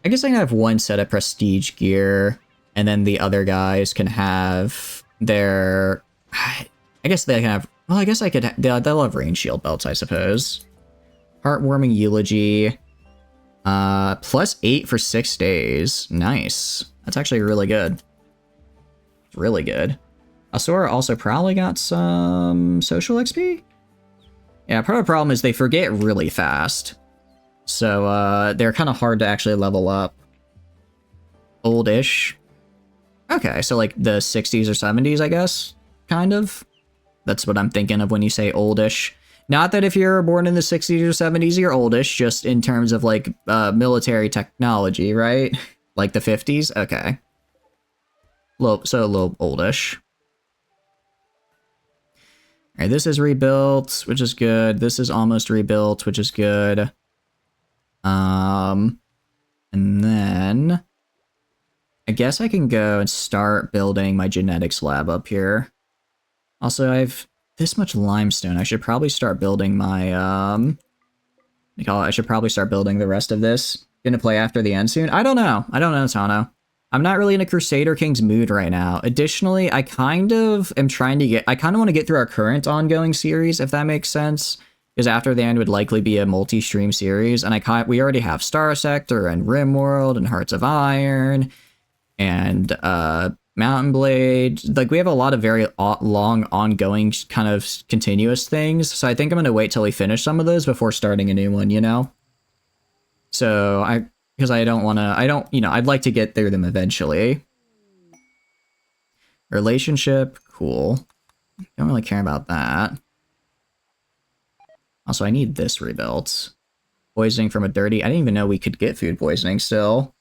guess I can have one set of prestige gear, and then the other guys can have their... I guess they can have... Well, I guess I could... They'll have rain shield belts, I suppose. Heartwarming Eulogy. +8 for 6 days. Nice. That's actually really good. Really good. Asura also probably got some social XP? Yeah, part of the problem is they forget really fast. So, they're kind of hard to actually level up. Oldish. Okay, so like the 60s or 70s, I guess? Kind of? That's what I'm thinking of when you say oldish. Not that if you're born in the 60s or 70s, you're oldish, just in terms of like military technology, right? Like the 50s? Okay. So a little oldish. Alright, this is rebuilt, which is good. This is almost rebuilt, which is good. And then I guess I can go and start building my genetics lab up here. Also, I have this much limestone. I should probably start building my, I should probably start building the rest of this. Gonna play after the end soon? I don't know, Tano. I'm not really in a Crusader Kings mood right now. Additionally, I kind of want to get through our current ongoing series, if that makes sense. Because after the end would likely be a multi-stream series, and we already have Star Sector and Rimworld and Hearts of Iron and Mountain Blade. Like, we have a lot of very long, ongoing, kind of continuous things. So I think I'm going to wait till we finish some of those before starting a new one, you know? So because I don't want to, I'd like to get through them eventually. Relationship, cool. Don't really care about that. Also, I need this rebuilt. Poisoning from a dirty... I didn't even know we could get food poisoning still.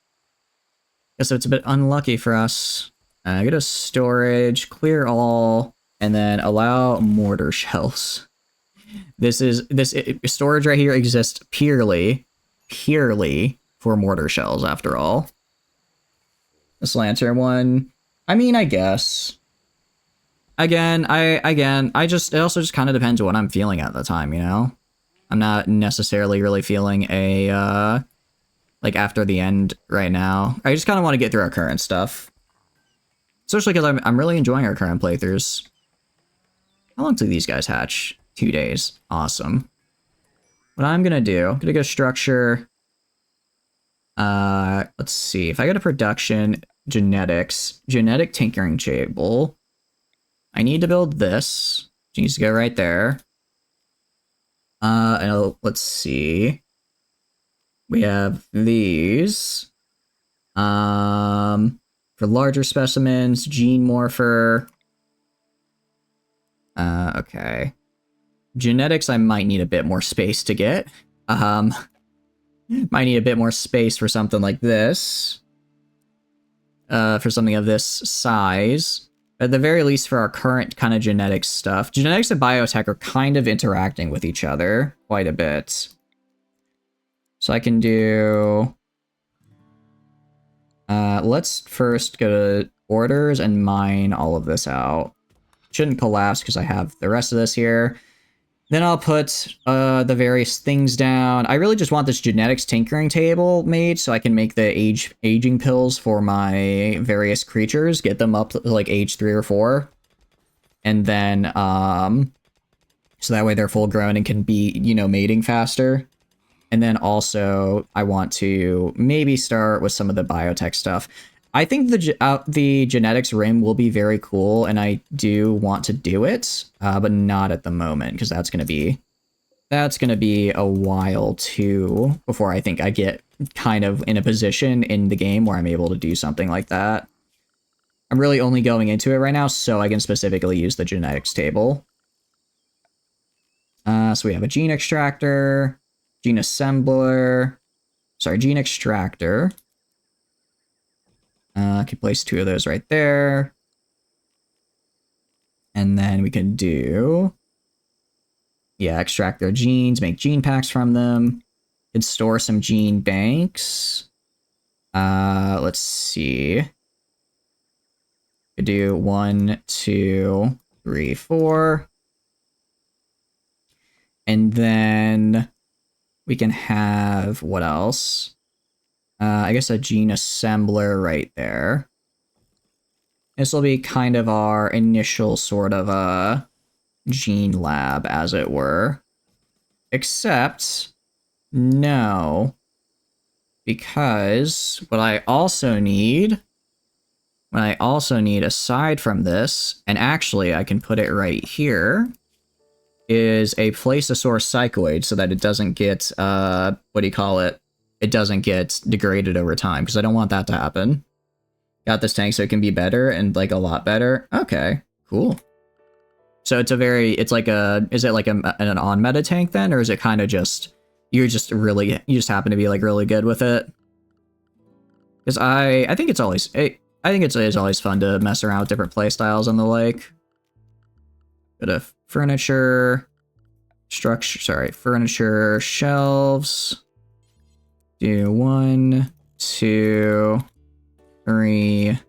Guess it's a bit unlucky for us. Go to storage, clear all, and then allow mortar shells. This storage right here exists purely for mortar shells, after all. This lantern one, I mean, I guess. It also just kind of depends on what I'm feeling at the time, you know? I'm not necessarily really feeling like after the end right now. I just kind of want to get through our current stuff. Especially because I'm really enjoying our current playthroughs. How long till these guys hatch? 2 days. Awesome. What I'm gonna do, I'm gonna go structure. Let's see. If I go to production, genetics, genetic tinkering table. I need to build this. It needs to go right there. Let's see. We have these. For larger specimens, gene morpher. Okay. Genetics, I might need a bit more space to get. Might need a bit more space for something like this. For something of this size. At the very least for our current kind of genetics stuff. Genetics and biotech are kind of interacting with each other quite a bit. So I can do... let's first go to orders and mine all of this out. Shouldn't collapse because I have the rest of this here. Then I'll put the various things down. I really just want this genetics tinkering table made so I can make the aging pills for my various creatures, get them up to like age 3 or 4. And then, so that way they're full grown and can be, you know, mating faster. And then also I want to maybe start with some of the biotech stuff. I think the genetics rim will be very cool, and I do want to do it, but not at the moment because that's gonna be a while too before I think I get kind of in a position in the game where I'm able to do something like that. I'm really only going into it right now so I can specifically use the genetics table. So we have a gene extractor, gene assembler, sorry, gene extractor. I can place 2 of those right there. And then we can do... yeah, extract their genes, make gene packs from them. Can store some gene banks. Let's see. Could do 1, 2, 3, 4. And then we can have... what else? I guess a gene assembler right there. This will be kind of our initial sort of gene lab, as it were. Except, no. Because what I also need aside from this, and actually I can put it right here, is a place to store psychoid so that it doesn't get, what do you call it? It doesn't get degraded over time, because I don't want that to happen. Got this tank so it can be better, and like a lot better. Okay, cool. So it's like a, is it like an on-meta tank then, or is it kind of just, you just happen to be like really good with it? Because I think it's always, I think it's always fun to mess around with different playstyles and the like. Bit of furniture, furniture, shelves. Do 1, 2, 3,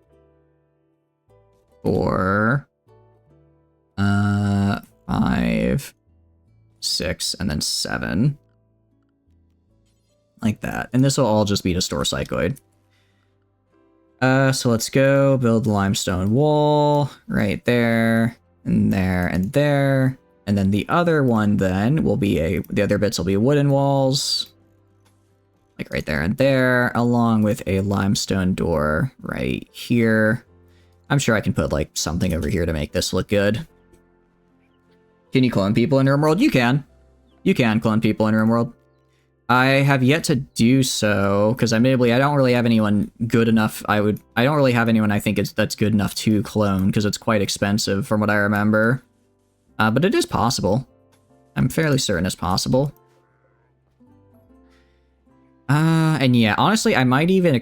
4, 5, 6, and then 7. Like that. And this will all just be to store psychoid. So let's go build the limestone wall right there, and there, and there. And then the other one then will be the other bits will be wooden walls. Like right there and there, along with a limestone door right here. I'm sure I can put like something over here to make this look good. Can you clone people in Rimworld? You can. You can clone people in Rimworld. I have yet to do so because I don't really have anyone good enough. I don't really have anyone I think that's good enough to clone because it's quite expensive from what I remember. But it is possible. I'm fairly certain it's possible. And yeah, honestly, I might even,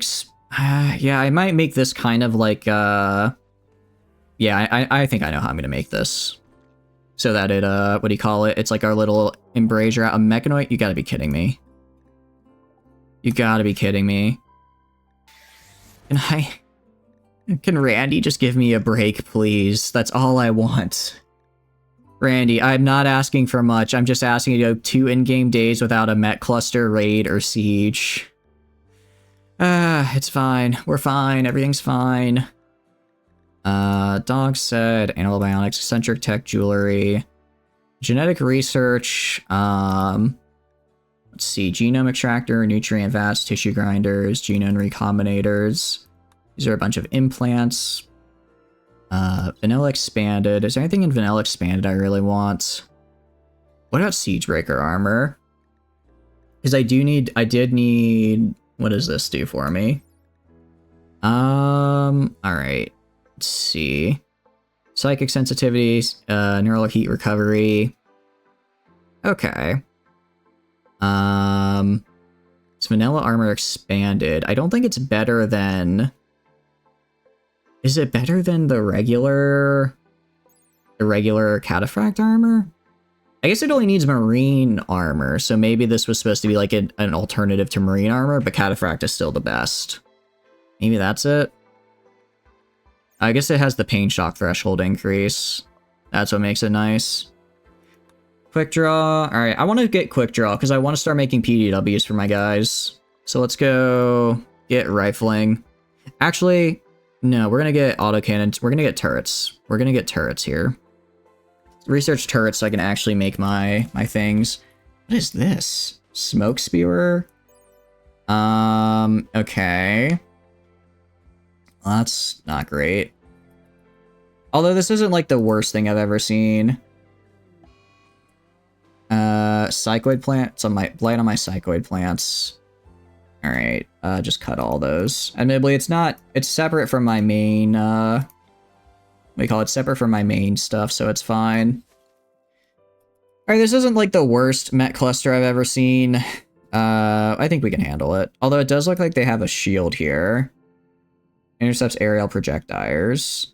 yeah, I might make this kind of like, yeah, I think I know how I'm gonna make this. So that it, what do you call it? It's like our little embrasure, a mechanoid? You gotta be kidding me. You gotta be kidding me. Can Randy just give me a break, please? That's all I want. Randy, I'm not asking for much. I'm just asking you to go 2 in-game days without a Met Cluster, Raid, or Siege. It's fine. We're fine. Everything's fine. Dog said, Animal Bionics, Eccentric Tech Jewelry, Genetic Research, let's see, Genome Extractor, Nutrient Vats, Tissue Grinders, Genome Recombinators. These are a bunch of implants. Vanilla Expanded. Is there anything in Vanilla Expanded I really want? What about Siegebreaker Armor? Because I did need, what does this do for me? Alright. Let's see. Psychic Sensitivities, Neural Heat Recovery. Okay. It's vanilla armor expanded. I don't think it's better than... Is it better than the regular cataphract armor? I guess it only needs marine armor, so maybe this was supposed to be like an alternative to marine armor, but cataphract is still the best. Maybe that's it? I guess it has the pain shock threshold increase. That's what makes it nice. Quick draw. Alright, I want to get quick draw because I want to start making PDWs for my guys. So let's go get rifling. Actually, no, we're going to get autocannons. We're going to get turrets. We're going to get turrets here. Research turrets so I can actually make my things. What is this? Smoke spewer? Okay. Well, that's not great. Although this isn't like the worst thing I've ever seen. Psychoid plants on my blight on my psychoid plants. All right, just cut all those. Admittedly, it's separate from my main. We call it separate from my main stuff, so it's fine. All right, this isn't like the worst Met cluster I've ever seen. I think we can handle it. Although it does look like they have a shield here. Intercepts aerial projectiles.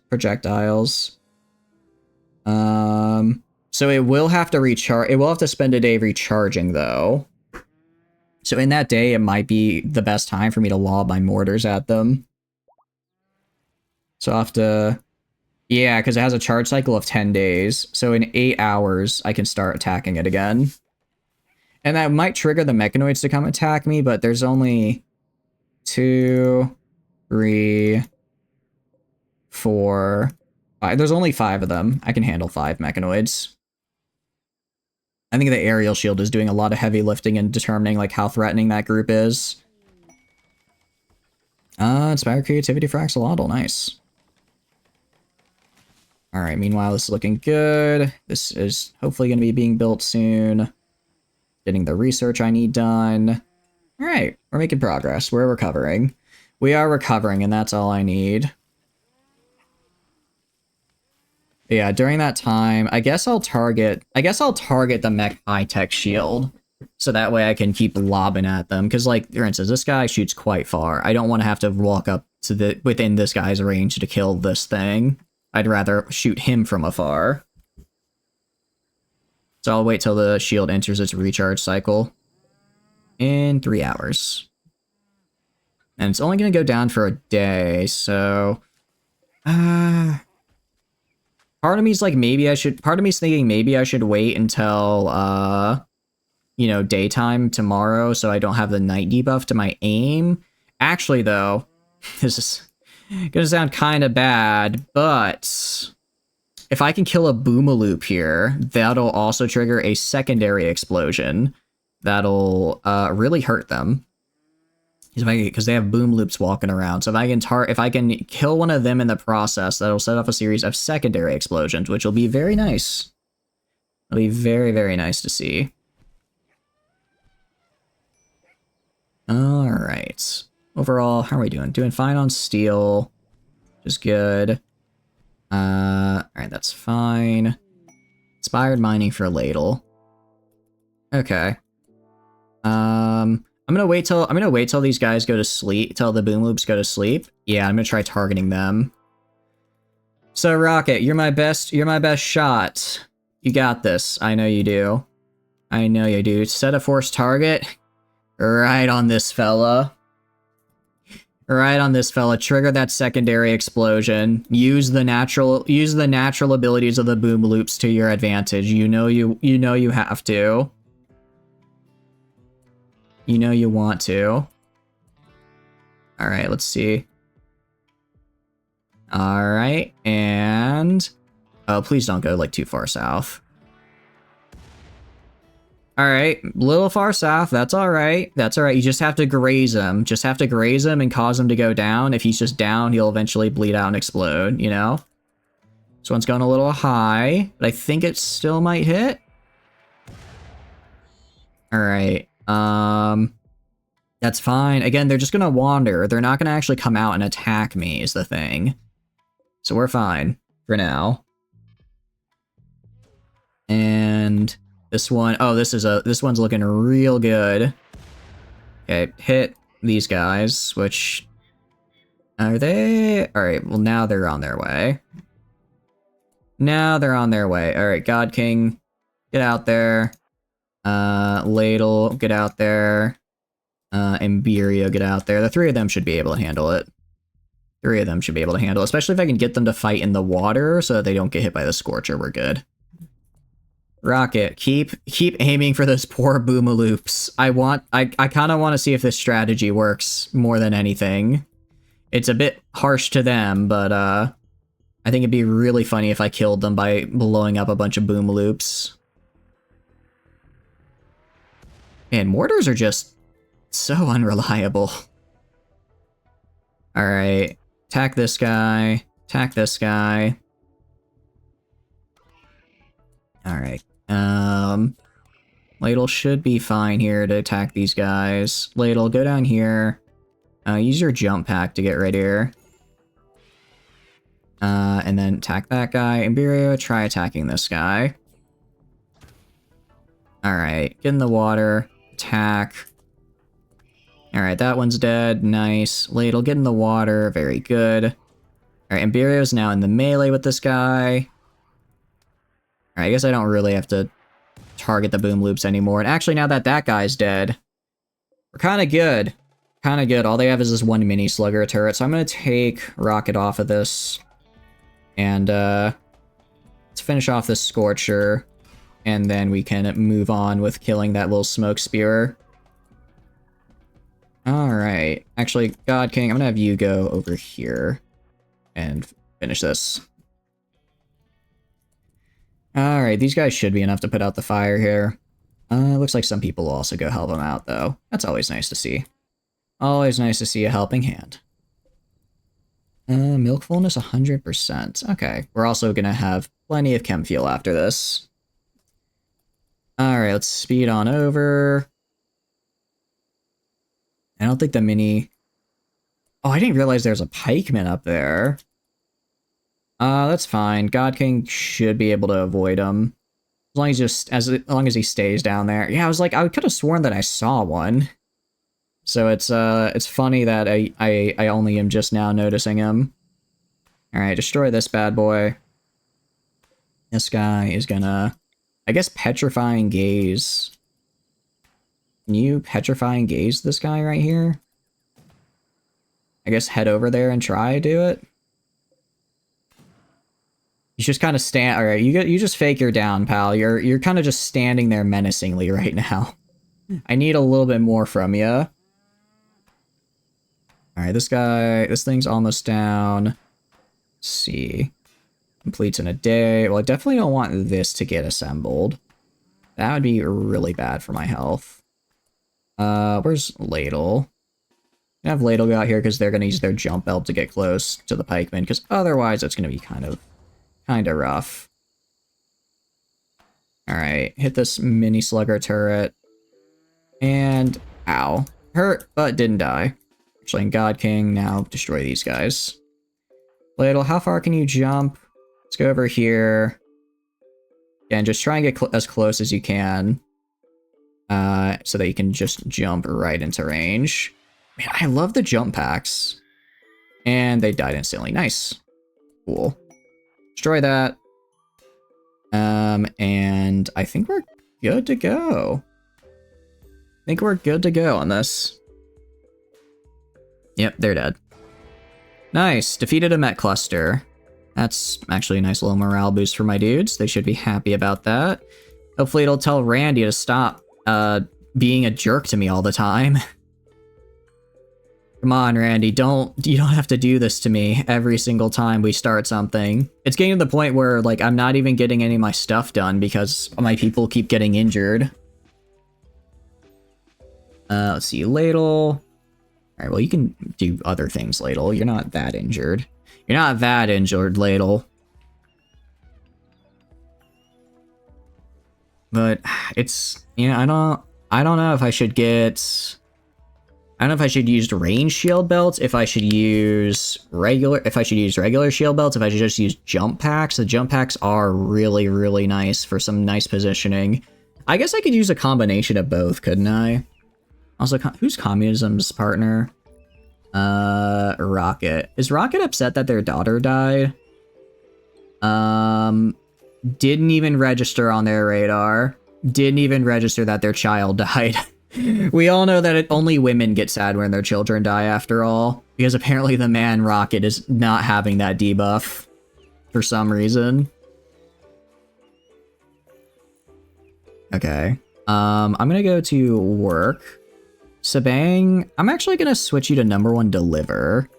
So it will have to recharge. It will have to spend a day recharging, though. So in that day, it might be the best time for me to lob my mortars at them. So I'll have to... Yeah, because it has a charge cycle of 10 days. So in 8 hours, I can start attacking it again. And that might trigger the mechanoids to come attack me, but there's only 2, 3, 4, 5. There's only 5 of them. I can handle 5 mechanoids. I think the aerial shield is doing a lot of heavy lifting and determining like how threatening that group is. Inspire creativity for axolotl. Nice. All right. Meanwhile, this is looking good. This is hopefully going to be being built soon. Getting the research I need done. All right. We're making progress. We're recovering. We are recovering, and that's all I need. Yeah, during that time, I guess I'll target the mech high-tech shield. So that way I can keep lobbing at them. Because, like, for instance, this guy shoots quite far. I don't want to have to walk up to within this guy's range to kill this thing. I'd rather shoot him from afar. So I'll wait till the shield enters its recharge cycle. In 3 hours. And it's only going to go down for a day, so... Part of me's like, part of me's thinking maybe I should wait until, you know, daytime tomorrow so I don't have the night debuff to my aim. Actually, though, this is gonna sound kind of bad, but if I can kill a Boomaloop here, that'll also trigger a secondary explosion that'll really hurt them. Because they have boom loops walking around. So if I can kill one of them in the process, that'll set off a series of secondary explosions, which will be very nice. It'll be very, very nice to see. All right. Overall, how are we doing? Doing fine on steel. Just good. All right, that's fine. Inspired mining for ladle. Okay. I'm gonna wait till these guys go to sleep, till the boom loops go to sleep. Yeah, I'm gonna try targeting them. So Rocket, you're my best shot. You got this. I know you do. I know you do. Set a force target. Right on this fella. Right on this fella. Trigger that secondary explosion. Use the natural abilities of the boom loops to your advantage. You know you have to. You know you want to. Alright, let's see. Alright, and... Oh, please don't go, like, too far south. Alright, little far south, that's alright. That's alright, you just have to graze him. Just have to graze him and cause him to go down. If he's just down, he'll eventually bleed out and explode, you know? This one's going a little high, but I think it still might hit. Alright. That's fine. Again, they're just gonna wander. They're not gonna actually come out and attack me, is the thing. So we're fine for now. And This one, oh, this one's looking real good. Okay, hit these guys, which... Are they... Alright, well now they're on their way. Now they're on their way. Alright, God King, get out there. Ladle, get out there. Imberio, get out there. The three of them should be able to handle it. Three of them should be able to handle it, especially if I can get them to fight in the water so that they don't get hit by the Scorcher. We're good. Rocket, keep aiming for those poor Boomaloops. I kind of want to see if this strategy works more than anything. It's a bit harsh to them, but I think it'd be really funny if I killed them by blowing up a bunch of Boomaloops. And mortars are just so unreliable. Alright, attack this guy, attack this guy. Alright, Ladle should be fine here to attack these guys. Ladle, go down here. Use your jump pack to get right here. And then attack that guy. Imberio, try attacking this guy. Alright, get in the water. Attack. Alright, that one's dead. Nice. Ladle, get in the water. Very good. Alright, Imberio's now in the melee with this guy. Alright, I guess I don't really have to target the boom loops anymore. And actually, now that that guy's dead, we're kind of good. Kind of good. All they have is this one mini slugger turret, so I'm going to take Rocket off of this. And, let's finish off this Scorcher. And then we can move on with killing that little smoke spewer. Alright. Actually, God King, I'm going to have you go over here and finish this. Alright, these guys should be enough to put out the fire here. Looks like some people will also go help them out, though. That's always nice to see. Always nice to see a helping hand. Milk fullness 100%. Okay, we're also gonna have plenty of chem fuel after this. Alright, let's speed on over. I don't think the mini... Oh, I didn't realize there's a pikeman up there. That's fine. God King should be able to avoid him. As long as he stays down there. Yeah, I could have sworn that I saw one. So it's funny that I only am just now noticing him. Alright, destroy this bad boy. This guy is gonna... I guess Petrifying Gaze. Can you Petrifying Gaze this guy right here? I guess head over there and try to do it. You just kind of stand... Alright, you just fake you're down, pal. You're kind of just standing there menacingly right now. I need a little bit more from you. Alright, this thing's almost down. Let's see. Completes in a day. Well, I definitely don't want this to get assembled. That would be really bad for my health. Where's Ladle? I have Ladle go out here because they're going to use their jump belt to get close to the pikeman, because otherwise it's going to be kind of rough. Alright, hit this mini slugger turret. And, ow. Hurt, but didn't die. Actually, God King, now destroy these guys. Ladle, how far can you jump? Let's go over here. And just try and get as close as you can. So that you can just jump right into range. Man, I love the jump packs. And they died instantly. Nice. Cool. Destroy that. And I think we're good to go. I think we're good to go on this. Yep, they're dead. Nice. Defeated a Met Cluster. That's actually a nice little morale boost for my dudes. They should be happy about that. Hopefully it'll tell Randy to stop being a jerk to me all the time. Come on, Randy, you don't have to do this to me every single time we start something. It's getting to the point where, like, I'm not even getting any of my stuff done because my people keep getting injured. Let's see, Ladle. Alright, well, you can do other things, Ladle. You're not that injured. You're not that injured, Ladle. But it's, you know, I don't know if I should get... I don't know if I should use range shield belts, if I should use regular shield belts, if I should just use jump packs. The jump packs are really, really nice for some nice positioning. I guess I could use a combination of both, couldn't I? Also, who's Communism's partner? Rocket. Is Rocket upset that their daughter died? Didn't even register on their radar. Didn't even register that their child died. We all know that only women get sad when their children die, after all. Because apparently the man Rocket is not having that debuff. For some reason. Okay. I'm gonna go to work. Sabang, I'm actually gonna switch you to #1 deliver.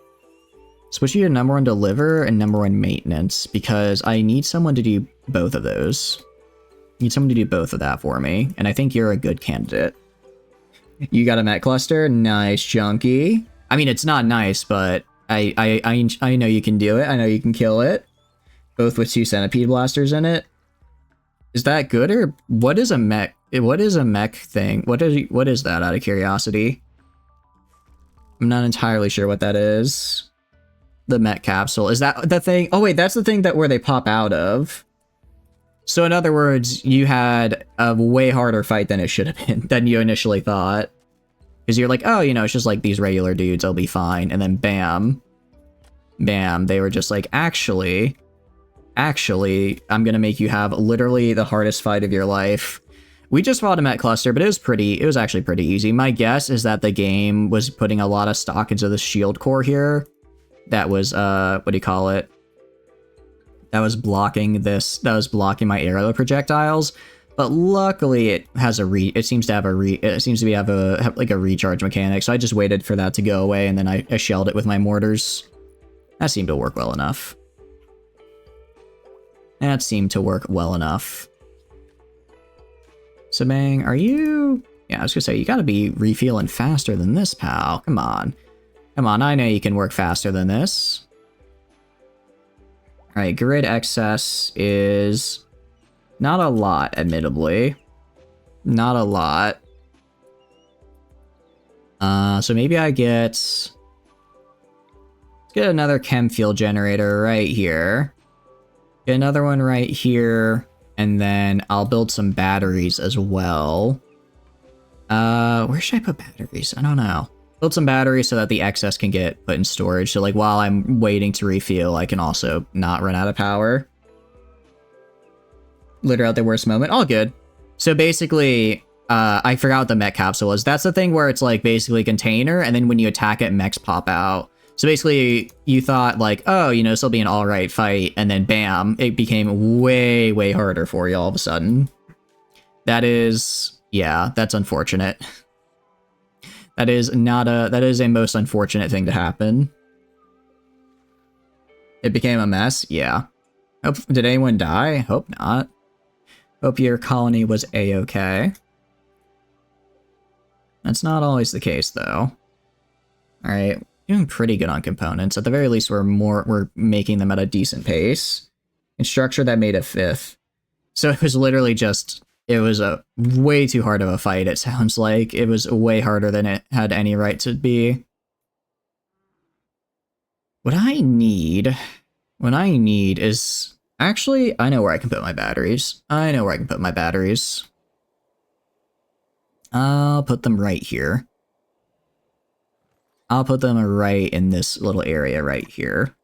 Switch you to #1 deliver and #1 maintenance, because I need someone to do both of those. Need someone to do both of that for me, and I think you're a good candidate. You got a Met Cluster? Nice, Junkie. I mean, it's not nice, but I know you can do it. I know you can kill it. Both with 2 Centipede Blasters in it. Is that good, or what is a mech? What is a mech thing? What is that, out of curiosity? I'm not entirely sure what that is. The mech capsule. Is that the thing? Oh wait, that's the thing where they pop out of. So in other words, you had a way harder fight than it should have been, than you initially thought. Because you're like, oh, you know, it's just like these regular dudes, I'll be fine. And then bam. Bam, they were just like, actually, I'm gonna make you have literally the hardest fight of your life. We just fought a Met Cluster, but it was actually pretty easy. My guess is that the game was putting a lot of stock into the shield core here. That was, what do you call it? That was blocking my arrow projectiles. But luckily it has it seems to have a recharge mechanic. So I just waited for that to go away, and then I shelled it with my mortars. That seemed to work well enough. That seemed to work well enough. Sabang, are you... Yeah, I was gonna say, you gotta be refueling faster than this, pal. Come on. Come on, I know you can work faster than this. Alright, grid excess is... not a lot, admittedly. Not a lot. So maybe I get... let's get another chem fuel generator right here. Get another one right here. And then I'll build some batteries as well. Where should I put batteries? I don't know. Build some batteries so that the excess can get put in storage. So like while I'm waiting to refuel, I can also not run out of power. Literally at the worst moment. All good. So basically, I forgot what the mech capsule was. That's the thing where it's like basically a container, and then when you attack it, mechs pop out. So basically, you thought like, oh, you know, this will be an alright fight, and then bam, it became way, way harder for you all of a sudden. That is, yeah, that's unfortunate. That is a most unfortunate thing to happen. It became a mess, yeah. Did anyone die? Hope not. Hope your colony was a-okay. That's not always the case, though. Alright, doing pretty good on components. At the very least, we're making them at a decent pace. And structure that made it 5th. So it was literally just... it was a way too hard of a fight, it sounds like. It was way harder than it had any right to be. What I need is... actually, I know where I can put my batteries. I'll put them right here. I'll put them right in this little area right here.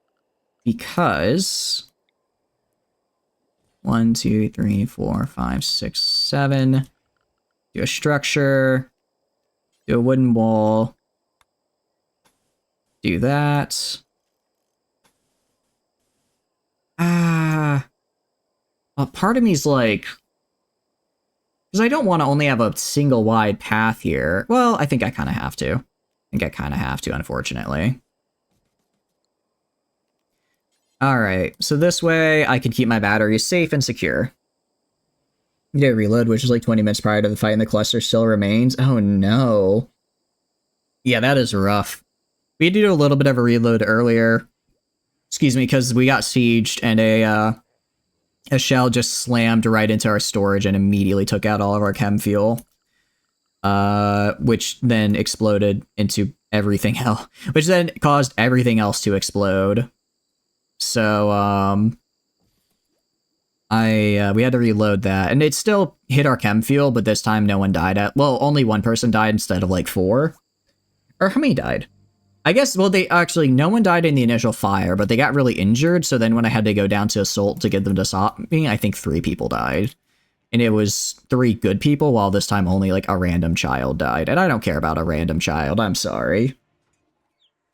Because... 1, 2, 3, 4, 5, 6, 7. Do a structure. Do a wooden wall. Do that. Well, part of me's like... because I don't want to only have a single wide path here. Well, I think I kind of have to. Unfortunately. Alright, so this way I can keep my batteries safe and secure. Yeah, reload, which is like 20 minutes prior to the fight, and the cluster still remains. Oh no. Yeah, that is rough. We had to do a little bit of a reload earlier. Excuse me, because we got sieged, and a shell just slammed right into our storage and immediately took out all of our chem fuel. Which then exploded into everything else. Which then caused everything else to explode. So, we had to reload that, and it still hit our chem field, but this time no one died well, only one person died instead of like 4. Or how many died? I guess, well, they actually, no one died in the initial fire, but they got really injured, so then when I had to go down to Assault to get them to stop me, I think 3 people died. And it was 3 good people, while this time only like a random child died. And I don't care about a random child, I'm sorry.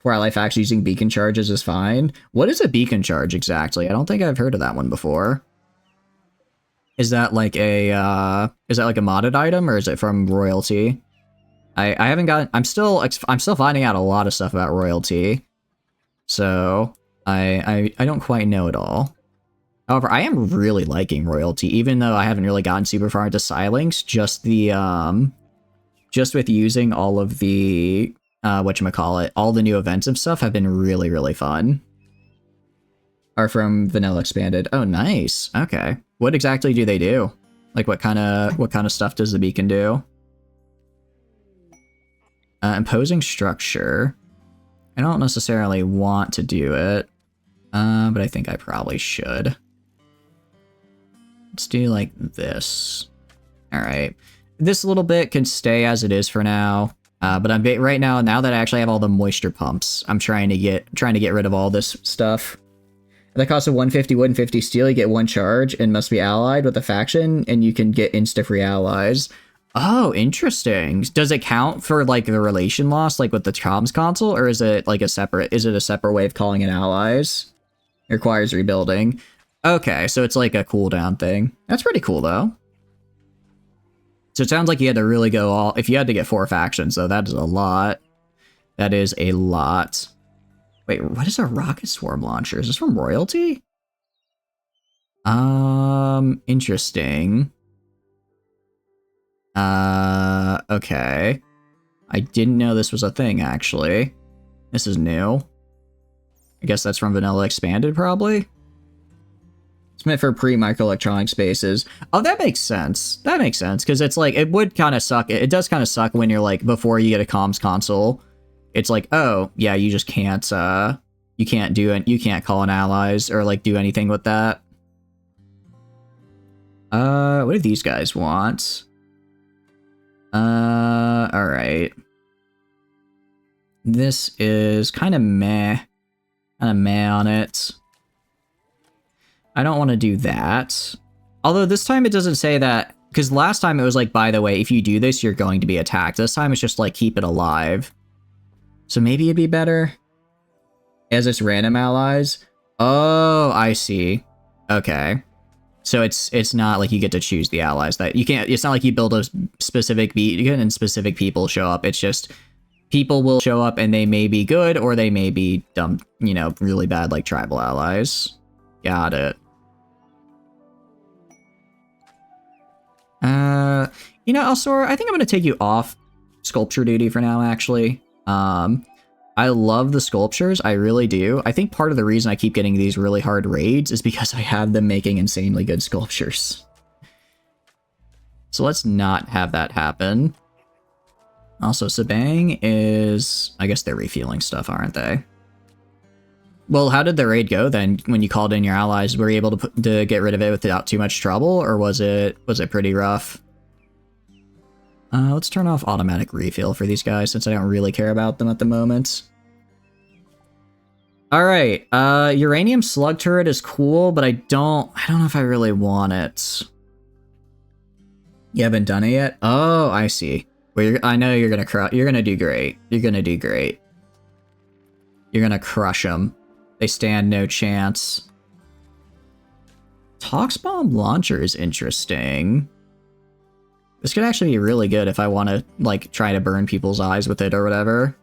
Wildlife Facts using beacon charges is fine. What is a beacon charge exactly? I don't think I've heard of that one before. Is that like a modded item, or is it from Royalty? I haven't gotten, I'm still finding out a lot of stuff about Royalty. So I don't quite know it all. However, I am really liking Royalty, even though I haven't really gotten super far into Silinx. Just with using all of the whatchamacallit, all the new events and stuff have been really, really fun. Are from Vanilla Expanded. Oh, nice. Okay. What exactly do they do? Like, what kind of stuff does the beacon do? Imposing structure. I don't necessarily want to do it, but I think I probably should. Let's do like this. All right. This little bit can stay as it is for now. But I'm right now that I actually have all the moisture pumps, I'm trying to get rid of all this stuff. At the cost of 150 wood and 50 steel, you get 1 charge and must be allied with a faction, and you can get insta-free allies. Oh, interesting. Does it count for like the relation loss, like with the comms console, or is it like a separate way of calling in allies? It requires rebuilding. Okay, so it's like a cooldown thing. That's pretty cool though. So it sounds like you had to really go all, if you had to get 4 factions, though, that is a lot. That is a lot. Wait, what is a rocket swarm launcher? Is this from Royalty? Interesting. Okay. I didn't know this was a thing, actually. This is new. I guess that's from Vanilla Expanded, probably? It's meant for pre-microelectronic spaces. Oh, that makes sense. That makes sense, because it's like, it would kind of suck. It does kind of suck when you're like, before you get a comms console, it's like, oh, yeah, you just can't, you can't do it. You can't call in allies or like do anything with that. What do these guys want? All right. This is kind of meh on it. I don't want to do that. Although this time it doesn't say that, because last time it was like, by the way, if you do this, you're going to be attacked. This time it's just like, keep it alive. So maybe it'd be better as it's random allies. Oh, I see. Okay. So it's not like you get to choose the allies that you can't, it's not like you build a specific beacon and specific people show up. It's just people will show up and they may be good or they may be dumb, you know, really bad, like tribal allies. Got it. You know, Elsor, I think I'm going to take you off sculpture duty for now, actually. I love the sculptures, I really do. I think part of the reason I keep getting these really hard raids is because I have them making insanely good sculptures. So let's not have that happen. Also, Sabang is... I guess they're refueling stuff, aren't they? Well, how did the raid go then? When you called in your allies, were you able to get rid of it without too much trouble, or was it pretty rough? Let's turn off automatic refuel for these guys since I don't really care about them at the moment. All right, uranium slug turret is cool, but I don't know if I really want it. You haven't done it yet? Oh, I see. Well, I know you're gonna do great. You're gonna do great. You're gonna crush them. They stand no chance. Tox bomb launcher is interesting. This could actually be really good if I want to, like, try to burn people's eyes with it or whatever.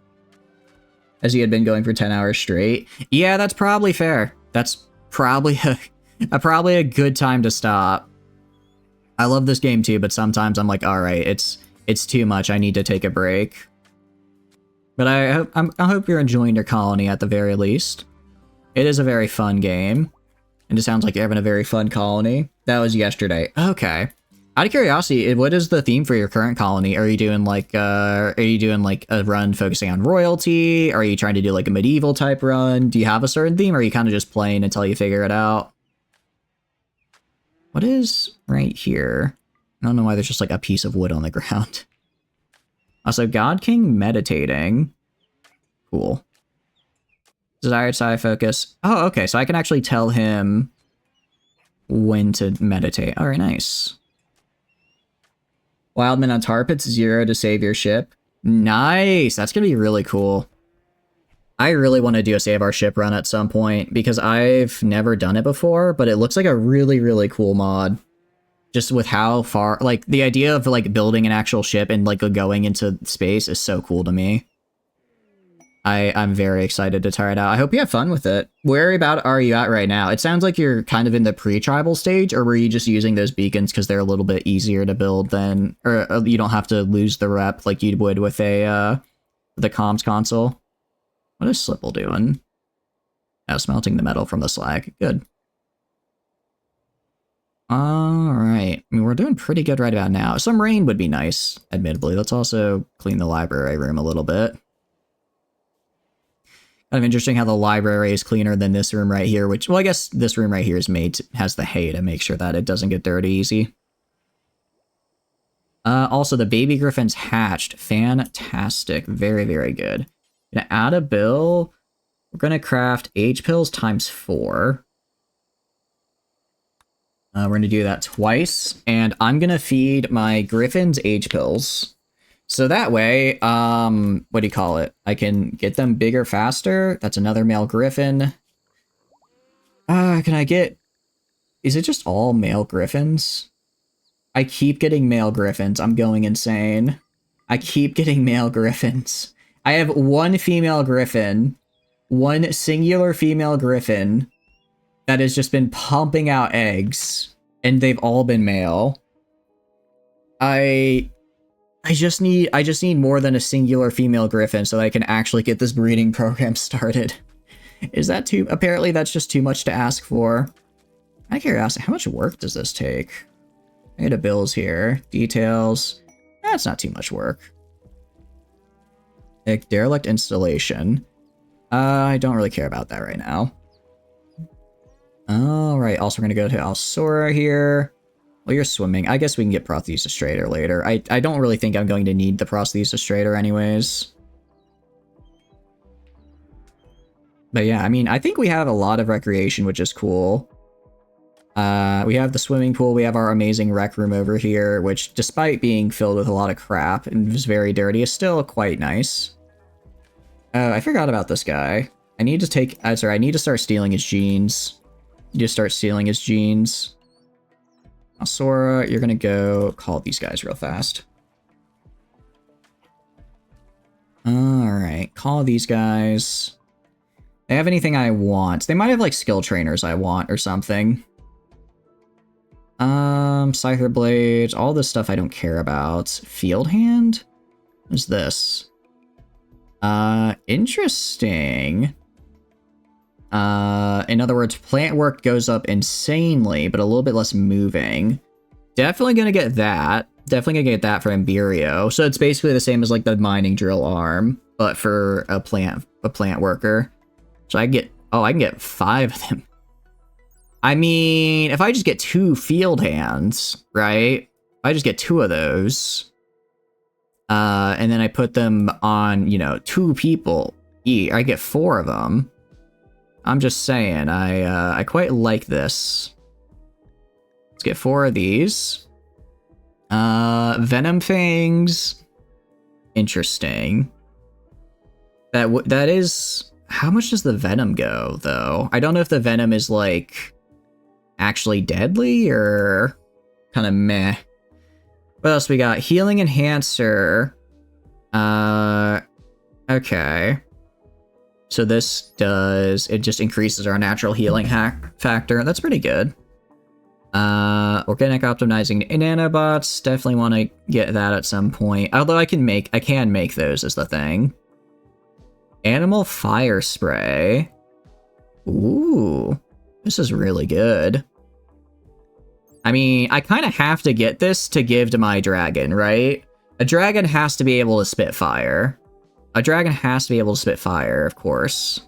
As he had been going for 10 hours straight. Yeah, that's probably fair. That's probably a good time to stop. I love this game too, but sometimes I'm like, all right, it's too much. I need to take a break. But I hope you're enjoying your colony at the very least. It is a very fun game. And it sounds like you're having a very fun colony. That was yesterday. Okay. Out of curiosity, what is the theme for your current colony? Are you doing like a run focusing on royalty? Are you trying to do like a medieval type run? Do you have a certain theme, or are you kind of just playing until you figure it out? What is right here? I don't know why there's just like a piece of wood on the ground. Also, God King meditating. Cool. Desired side focus. Oh, okay, so I can actually tell him when to meditate. All right, nice. Wildman on tar pits, 0 to save your ship. Nice! That's gonna be really cool. I really want to do a save our ship run at some point, because I've never done it before, but it looks like a really, really cool mod. Just with how far, like, the idea of, like, building an actual ship and, like, going into space is so cool to me. I'm very excited to try it out. I hope you have fun with it. Where about are you at right now? It sounds like you're kind of in the pre-tribal stage, or were you just using those beacons because they're a little bit easier to build than, or you don't have to lose the rep like you would with a, the comms console? What is Slipple doing? Oh, smelting the metal from the slag. Good. Alright. I mean, we're doing pretty good right about now. Some rain would be nice, admittedly. Let's also clean the library room a little bit. Kind of interesting how the library is cleaner than this room right here, which, well, I guess this room right here is made has the hay to make sure that it doesn't get dirty easy. Also, the baby griffin's hatched. Fantastic. Very, very good. Gonna add a bill. We're gonna craft H pills times 4. We're gonna do that twice, and I'm gonna feed my griffins H pills. So that way, what do you call it? I can get them bigger faster. That's another male griffin. Can I get... Is it just all male griffins? I keep getting male griffins. I'm going insane. I keep getting male griffins. I have one female griffin. One singular female griffin that has just been pumping out eggs. And they've all been male. I just need more than a singular female griffin so that I can actually get this breeding program started. Is that too... Apparently that's just too much to ask for. Out of curiosity, how much work does this take? I get a bills here. Details. That's not too much work. Derelict installation. I don't really care about that right now. Alright, also we're gonna go to Alsora here. Well, you're swimming. I guess we can get Prosthesis later. I don't really think I'm going to need the Prosthesis anyways. But yeah, I mean, I think we have a lot of recreation, which is cool. We have the swimming pool, we have our amazing rec room over here, which, despite being filled with a lot of crap and was very dirty, is still quite nice. I forgot about this guy. I need to take... sorry, I need to start stealing his genes. You just start stealing his genes. Sora, you're gonna go call these guys real fast. Alright, call these guys. They have anything I want. They might have, like, skill trainers I want or something. Scyther blades, all this stuff I don't care about. Field hand? What's this? Interesting. In other words, plant work goes up insanely, but a little bit less moving. Definitely gonna get that. Definitely gonna get that for Imberio. So it's basically the same as like the mining drill arm, but for a plant worker. So I get, oh, I can get 5 of them. I mean, if I just get 2 field hands, right? If I just get 2 of those, and then I put them on, you know, 2 people, I get 4 of them. I'm just saying, I quite like this. Let's get 4 of these. Venom fangs. Interesting. That is... How much does the venom go, though? I don't know if the venom is, like, actually deadly, or kind of meh. What else we got? Healing enhancer. Okay. So this does... It just increases our natural healing factor. That's pretty good. Organic optimizing nanobots. Definitely want to get that at some point. Although I can make those is the thing. Animal fire spray. Ooh. This is really good. I mean, I kind of have to get this to give to my dragon, right? A dragon has to be able to spit fire. A dragon has to be able to spit fire, of course.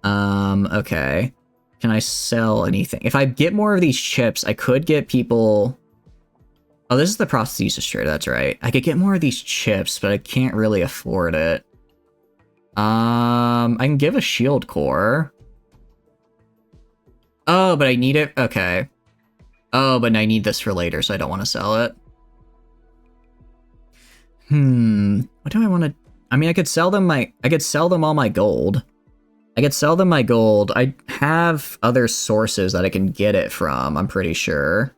Okay. can I sell anything? If I get more of these chips, I could get people... Oh, this is the prosthesis trader, that's right. I could get more of these chips, but I can't really afford it. I can give a shield core. Oh, but I need it? Okay. Oh, but I need this for later, so I don't want to sell it. What do I want to... I mean, I could sell them all my gold. I could sell them my gold. I have other sources that I can get it from, I'm pretty sure.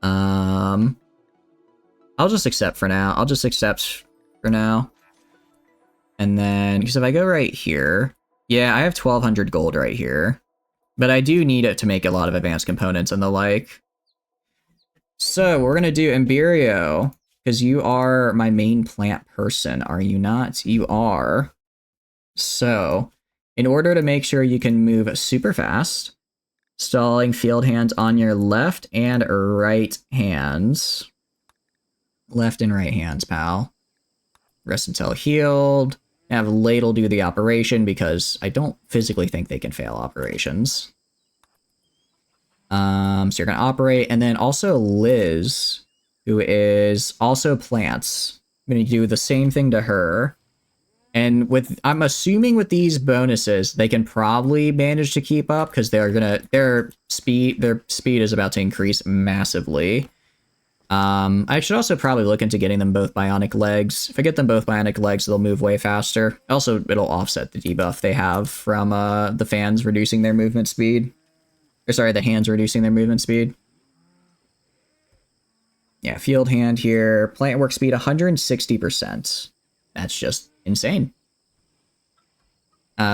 I'll just accept for now. I'll just accept for now. And then, because if I go right here, yeah, I have 1,200 gold right here. But I do need it to make a lot of advanced components and the like. So, we're going to do Embirio, because you are my main plant person, are you not? You are. So, in order to make sure you can move super fast, stalling field hands on your left and right hands. Left and right hands, pal. Rest until healed. Have Ladle do the operation because I don't physically think they can fail operations. So you're gonna operate, and then also Liz, who is also plants. I'm gonna do the same thing to her. And I'm assuming with these bonuses, they can probably manage to keep up because their speed is about to increase massively. I should also probably look into getting them both bionic legs. If I get them both bionic legs, they'll move way faster. Also, it'll offset the debuff they have from the fans reducing their movement speed. Or sorry, the hands reducing their movement speed. Yeah, field hand here. Plant work speed 160%. That's just insane.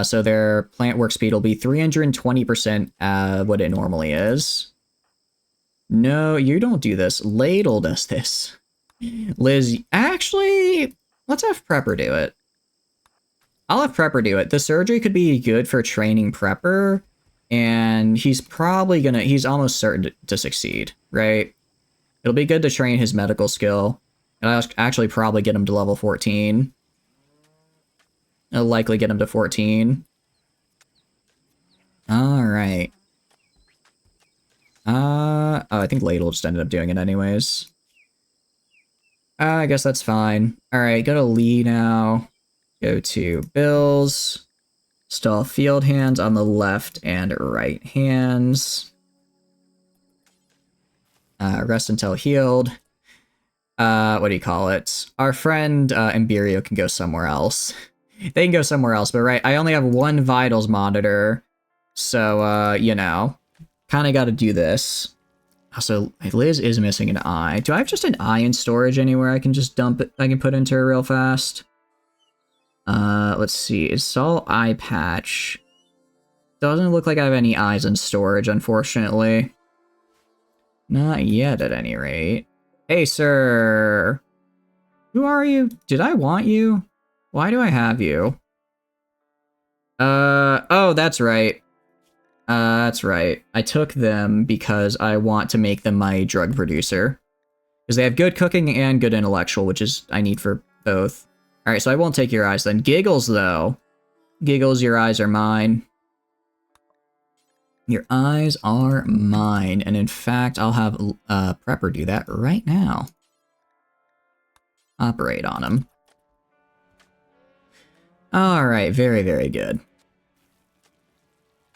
So their plant work speed will be 320% what it normally is. No, you don't do this. Ladle does this. Liz, actually, let's have Prepper do it. I'll have Prepper do it. The surgery could be good for training Prepper, and he's almost certain to succeed, right? It'll be good to train his medical skill, and I'll actually probably get him to level 14. I'll likely get him to 14. Alright. Oh, I think Ladle just ended up doing it anyways. I guess that's fine. Alright, go to Lee now. Go to Bills. Stall field hands on the left and right hands. Rest until healed. What do you call it? Our friend Embirio can go somewhere else. They can go somewhere else, but right, I only have one vitals monitor. So, you know. Kind of got to do this. Also, Liz is missing an eye. Do I have just an eye in storage anywhere I can just dump it? I can put into her real fast. Let's see. Install eye patch. Doesn't look like I have any eyes in storage, unfortunately. Not yet, at any rate. Hey, sir. Who are you? Did I want you? Why do I have you? Oh, that's right. That's right. I took them because I want to make them my drug producer. Because they have good cooking and good intellectual, which is I need for both. Alright, so I won't take your eyes then. Giggles, though. Giggles, your eyes are mine. Your eyes are mine. And in fact, I'll have Prepper do that right now. Operate on him. Alright, very, very good.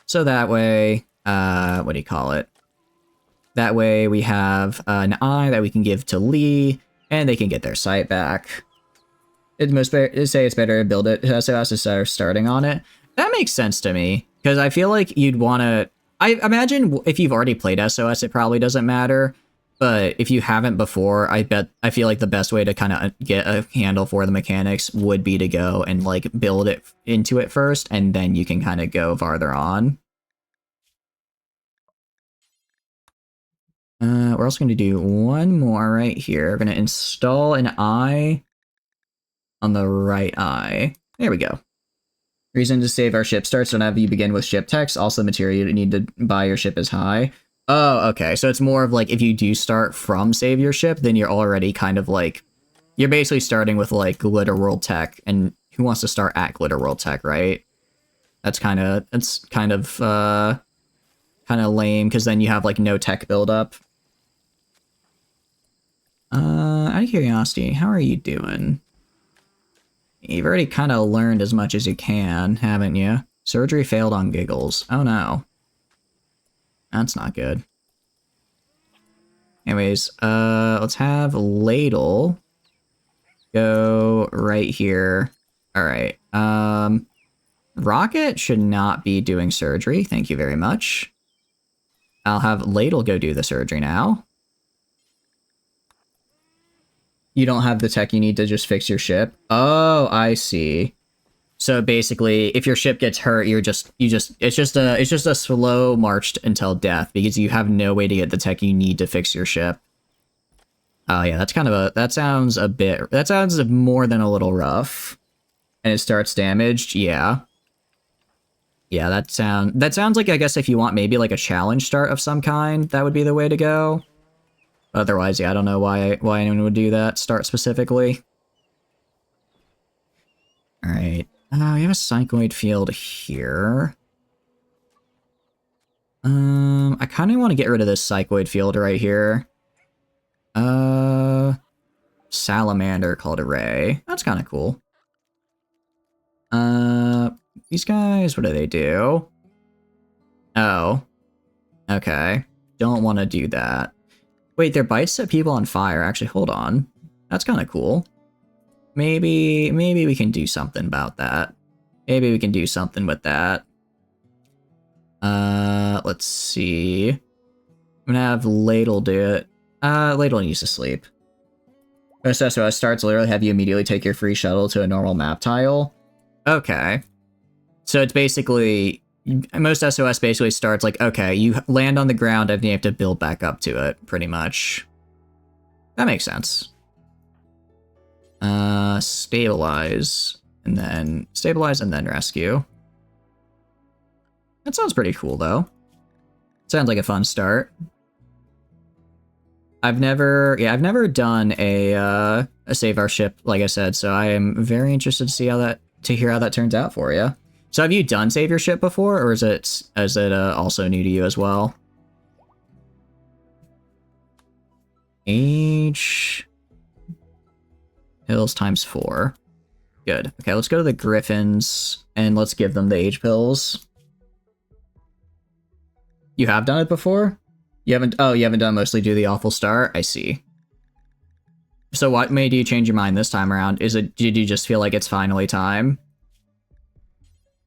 So that way, what do you call it? That way we have an eye that we can give to Lee, and they can get their sight back. Say it's better to build it SOS instead of starting on it. That makes sense to me, because I feel like you'd want to... I imagine if you've already played SOS, it probably doesn't matter, but if you haven't before, I feel like the best way to kind of get a handle for the mechanics would be to go and like build it into it first, and then you can kind of go farther on. We're also going to do one more right here. We're going to install an eye on the right eye. There we go. Reason to save our ship starts whenever you begin with ship text. Also, the material you need to buy your ship is high. Oh, okay. So it's more of like if you do start from save your ship, then you're already kind of like... You're basically starting with like Glitter World Tech, and who wants to start at Glitter World Tech, right? It's kind of lame because then you have like no tech buildup. Out of curiosity, how are you doing? You've already kind of learned as much as you can, haven't you? Surgery failed on Giggles. Oh no. That's not good. Anyways, let's have Ladle go right here. Alright, Rocket should not be doing surgery, thank you very much. I'll have Ladle go do the surgery now. You don't have the tech you need to just fix your ship? Oh, I see. So basically, if your ship gets hurt, it's just a slow march until death because you have no way to get the tech you need to fix your ship. Oh yeah, that sounds more than a little rough. And it starts damaged, yeah. Yeah, that sounds like, I guess if you want maybe like a challenge start of some kind, that would be the way to go. Otherwise, yeah, I don't know why anyone would do that start specifically. Alright. We have a psychoid field here. I kind of want to get rid of this psychoid field right here. Salamander called Array. That's kind of cool. These guys, what do they do? Oh. Okay. Don't want to do that. Wait, their bites set people on fire. Actually, hold on. That's kind of cool. Maybe we can do something about that. Maybe we can do something with that. Let's see. I'm gonna have Ladle do it. Ladle needs to sleep. Most SOS starts literally have you immediately take your free shuttle to a normal map tile. Okay. So it's basically, most SOS basically starts like, okay, you land on the ground and you have to build back up to it, pretty much. That makes sense. Stabilize and then rescue. That sounds pretty cool though. Sounds like a fun start. I've never done a save our ship, like I said, so I am very interested to hear how that turns out for you. So have you done save your ship before, or is it also new to you as well? Age pills times 4. Good. Okay, let's go to the Griffins and let's give them the age pills. You have done it before? You haven't done mostly do the awful start? I see. So what made you change your mind this time around? Did you just feel like it's finally time?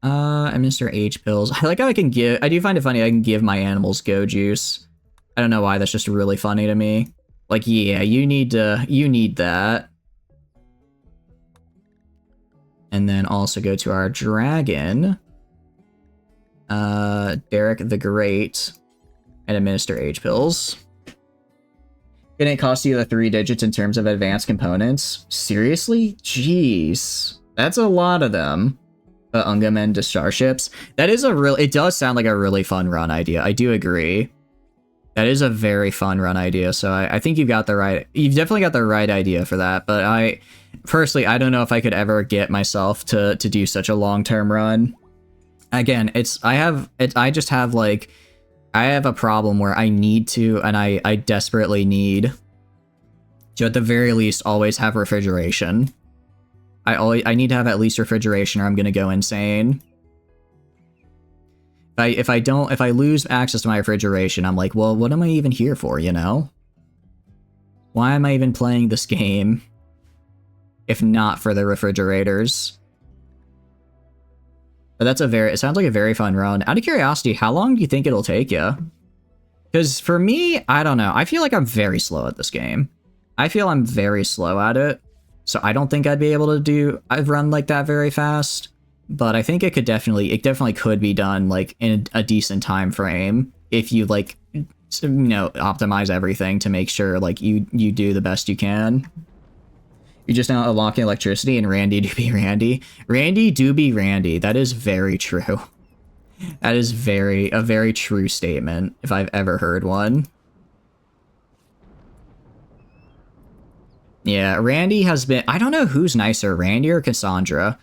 Administer age pills. I like how I do find it funny I can give my animals go juice. I don't know why, that's just really funny to me. Like, yeah, you need that. And then also go to our dragon. Derek the Great. And administer age pills. Didn't it cost you the 3 digits in terms of advanced components? Seriously? Jeez. That's a lot of them. The Ungamen to starships. It does sound like a really fun run idea. I do agree. That is a very fun run idea, so I think you've definitely got the right idea for that, but personally, I don't know if I could ever get myself to do such a long-term run. Again, I have a problem where I need to, and I desperately need to, at the very least, always have refrigeration. I need to have at least refrigeration or I'm gonna go insane. If I lose access to my refrigeration, I'm like, well, what am I even here for, you know? Why am I even playing this game if not for the refrigerators? But it sounds like a very fun run. Out of curiosity, how long do you think it'll take you? Because for me, I don't know. I feel like I'm very slow at this game. I feel I'm very slow at it. So I don't think I'd be able to run like that very fast. But I think it definitely could be done like in a decent time frame if you like, optimize everything to make sure like you do the best you can. You just now unlocking electricity and Randy do be Randy. Randy do be Randy. That is very true. That is a very true statement if I've ever heard one. Yeah, Randy has been, I don't know who's nicer, Randy or Cassandra.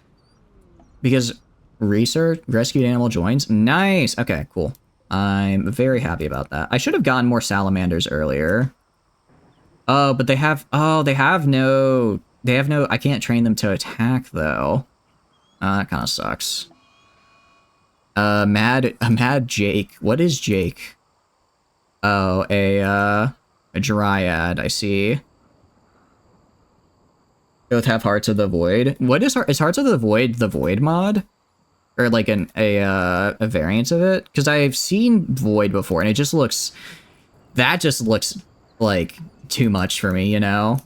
Because Research, rescued animal joins. Nice. Okay, cool. I'm very happy about that. I should have gotten more salamanders earlier. Oh, but they have no, I can't train them to attack though. That kind of sucks. Mad Jake. What is Jake? Oh, a dryad, I see. Both have Hearts of the Void. What is Hearts of the Void mod? Or like a variant of it? Because I've seen Void before and it just looks, that just looks like too much for me, you know?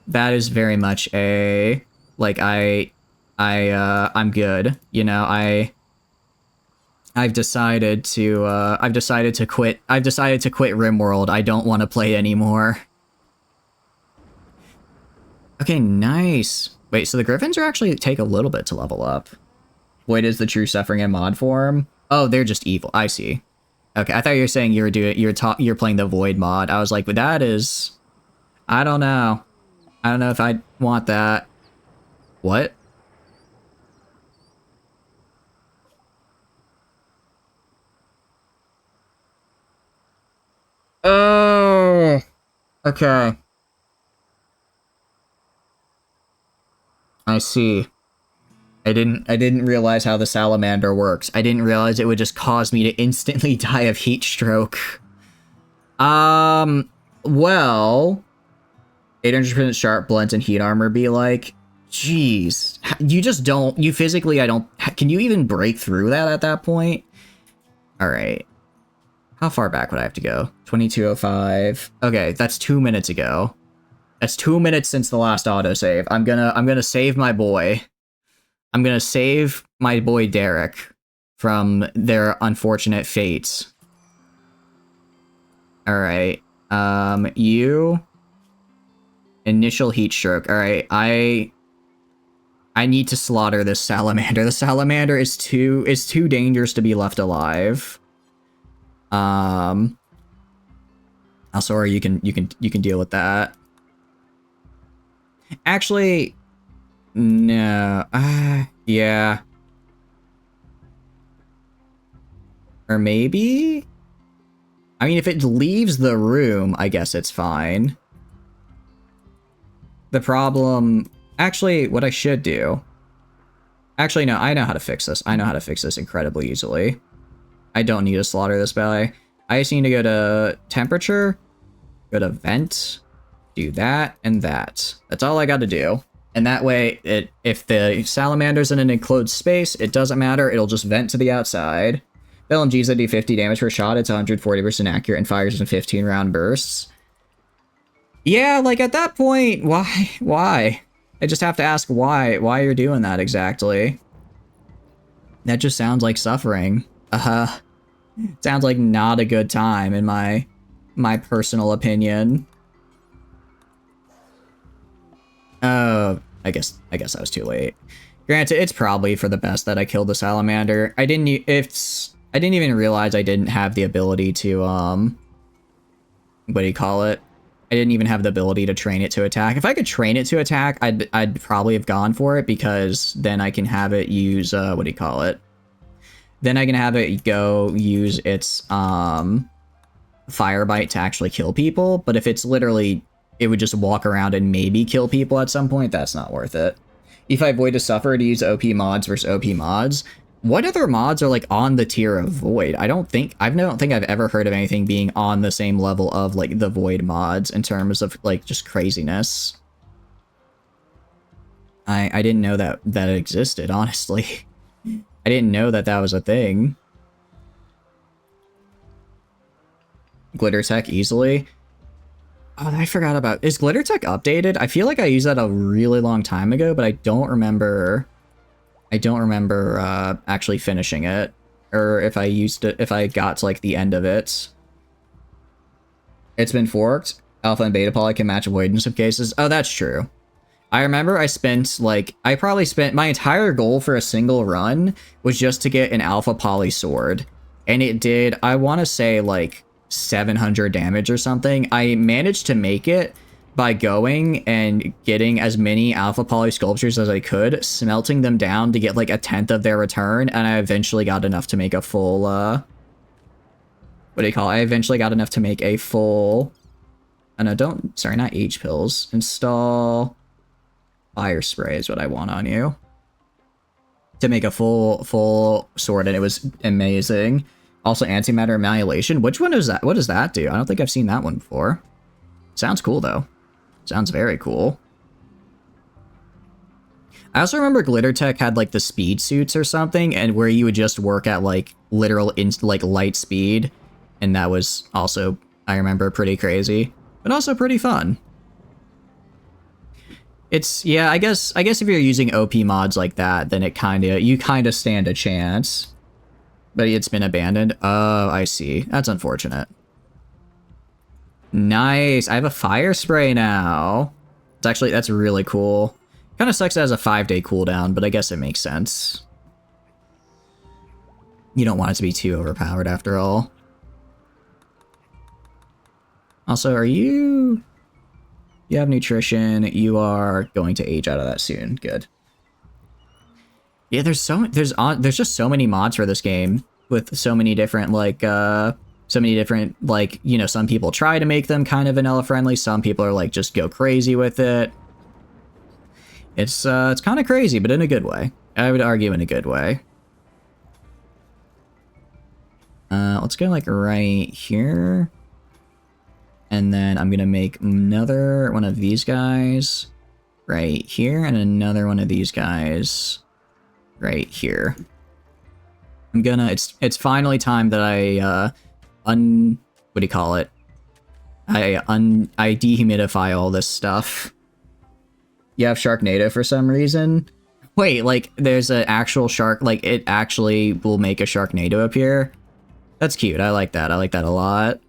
That is very much a, like, I'm good, you know? I've decided to quit Rimworld. I don't want to play anymore. Okay, nice. Wait, so the Griffins are actually take a little bit to level up. Void is the true suffering in mod form. Oh, they're just evil. I see. Okay, I thought you were saying you're playing the Void mod. I was like, but that is, I don't know. I don't know if I want that. What? Oh, okay. I see. I didn't realize how the salamander works. I didn't realize it would just cause me to instantly die of heat stroke. Well, 800% sharp blends and heat armor be like, jeez. You just don't, you physically, can you even break through that at that point? All right. How far back would I have to go? 2205. Okay, that's 2 minutes ago. That's 2 minutes since the last autosave. I'm gonna save my boy. I'm gonna save my boy Derek from their unfortunate fates. Alright. You. Initial heat stroke. Alright, I need to slaughter this salamander. The salamander is too dangerous to be left alive. Also, or you can deal with that. Actually, no. Yeah. Or maybe? I mean, if it leaves the room, I guess it's fine. The problem... Actually, what I should do... Actually, no, I know how to fix this. I know how to fix this incredibly easily. I don't need to slaughter this guy. I just need to go to temperature, go to vent, do that and that. That's all I got to do. And that way, if the salamander's in an enclosed space, it doesn't matter. It'll just vent to the outside. The LMGs that do 50 damage per shot. It's 140% accurate and fires in 15 round bursts. Yeah, like at that point, why? Why? I just have to ask why you're doing that exactly. That just sounds like suffering. Sounds like not a good time in my personal opinion. Oh, I guess I was too late. Granted, it's probably for the best that I killed the salamander. I didn't even realize I didn't have the ability to what do you call it? I didn't even have the ability to train it to attack. If I could train it to attack, I'd probably have gone for it, because then I can have it use what do you call it? Then I can have it go use its fire bite to actually kill people. But if it's literally, it would just walk around and maybe kill people at some point, that's not worth it. If I Void to suffer to use OP mods versus OP mods, what other mods are like on the tier of Void? I don't think I've ever heard of anything being on the same level of like the Void mods in terms of like just craziness. I didn't know that it existed, honestly. I didn't know that was a thing. Glitter Tech easily. Oh, I forgot about... Is Glitter Tech updated? I feel like I used that a really long time ago, but I don't remember actually finishing it. Or if I used it, if I got to like the end of it. It's been forked. Alpha and Beta Poly can match Void in some cases. Oh, that's true. I remember I probably spent my entire goal for a single run was just to get an Alpha Poly sword. And it did, I want to say like 700 damage or something. I managed to make it, by going and getting as many alpha poly sculptures as I could, smelting them down to get like 1/10 of their return, and I eventually got enough to make a full, what do you call it? I eventually got enough to make a full, oh no, sorry, not H pills. Install fire spray is what I want on you. To make a full sword, and it was amazing. Also, antimatter annihilation. Which one is that? What does that do? I don't think I've seen that one before. Sounds cool, though. Sounds very cool. I also remember Glitter Tech had, like, the speed suits or something, and where you would just work at, like, literal, like, light speed. And that was also, I remember, pretty crazy. But also pretty fun. It's, yeah, I guess if you're using OP mods like that, then you kinda stand a chance. But it's been abandoned. Oh, I see. That's unfortunate. Nice. I have a fire spray now. That's really cool. Kind of sucks it has a 5-day cooldown, but I guess it makes sense. You don't want it to be too overpowered after all. Also, you have nutrition. You are going to age out of that soon. Good. Yeah, there's just so many mods for this game with so many different you know, some people try to make them kind of vanilla friendly. Some people are like, just go crazy with it. It's kind of crazy, but in a good way. I would argue in a good way. Let's go like right here. And then I'm gonna make another one of these guys right here, and another one of these guys right here. It's finally time that I what do you call it? I dehumidify all this stuff. You have Sharknado for some reason? Wait, like there's an actual shark, like it actually will make a Sharknado appear? That's cute. I like that. I like that a lot.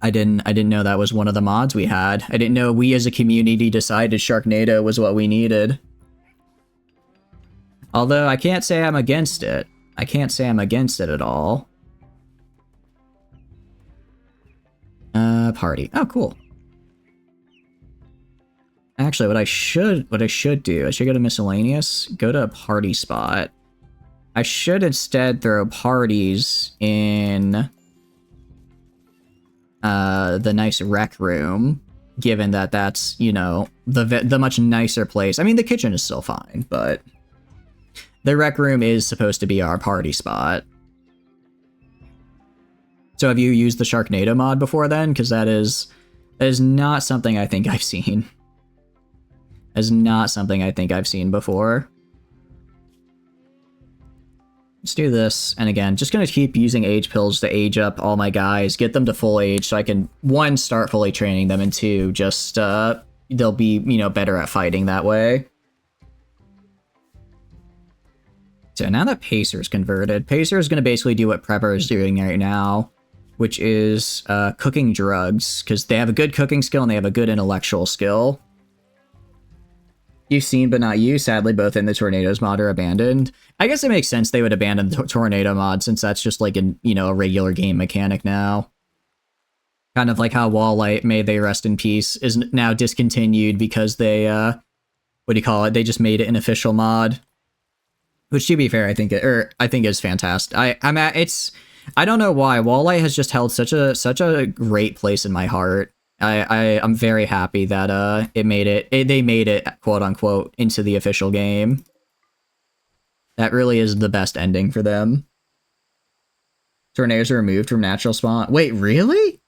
I didn't know that was one of the mods we had. I didn't know we as a community decided Sharknado was what we needed. Although I can't say I'm against it. I can't say I'm against it at all. Party. Oh, cool. Actually, what I should do, I should go to miscellaneous, go to a party spot. I should instead throw parties in the nice rec room, given that that's, you know, the much nicer place. I mean, the kitchen is still fine, but the rec room is supposed to be our party spot. So have you used the Sharknado mod before then? Because that is not something I think I've seen. That is not something I think I've seen before. Let's do this, and again, just gonna keep using age pills to age up all my guys, get them to full age, so I can, 1, start fully training them, and 2, just, they'll be, you know, better at fighting that way. So now that Pacer's converted, Pacer is gonna basically do what Prepper is doing right now, which is, cooking drugs, because they have a good cooking skill and they have a good intellectual skill. You've seen, but not you. Sadly, both in the Tornadoes mod are abandoned. I guess it makes sense they would abandon the Tornado mod, since that's just like a regular game mechanic now. Kind of like how Wall-Light, may they rest in peace, is now discontinued because they, what do you call it? They just made it an official mod. Which, to be fair, I think is fantastic. I don't know why. Wall-Light has just held such a great place in my heart. I'm very happy that they made it quote unquote into the official game. That really is the best ending for them. Tornadoes are removed from natural spawn. Wait, really?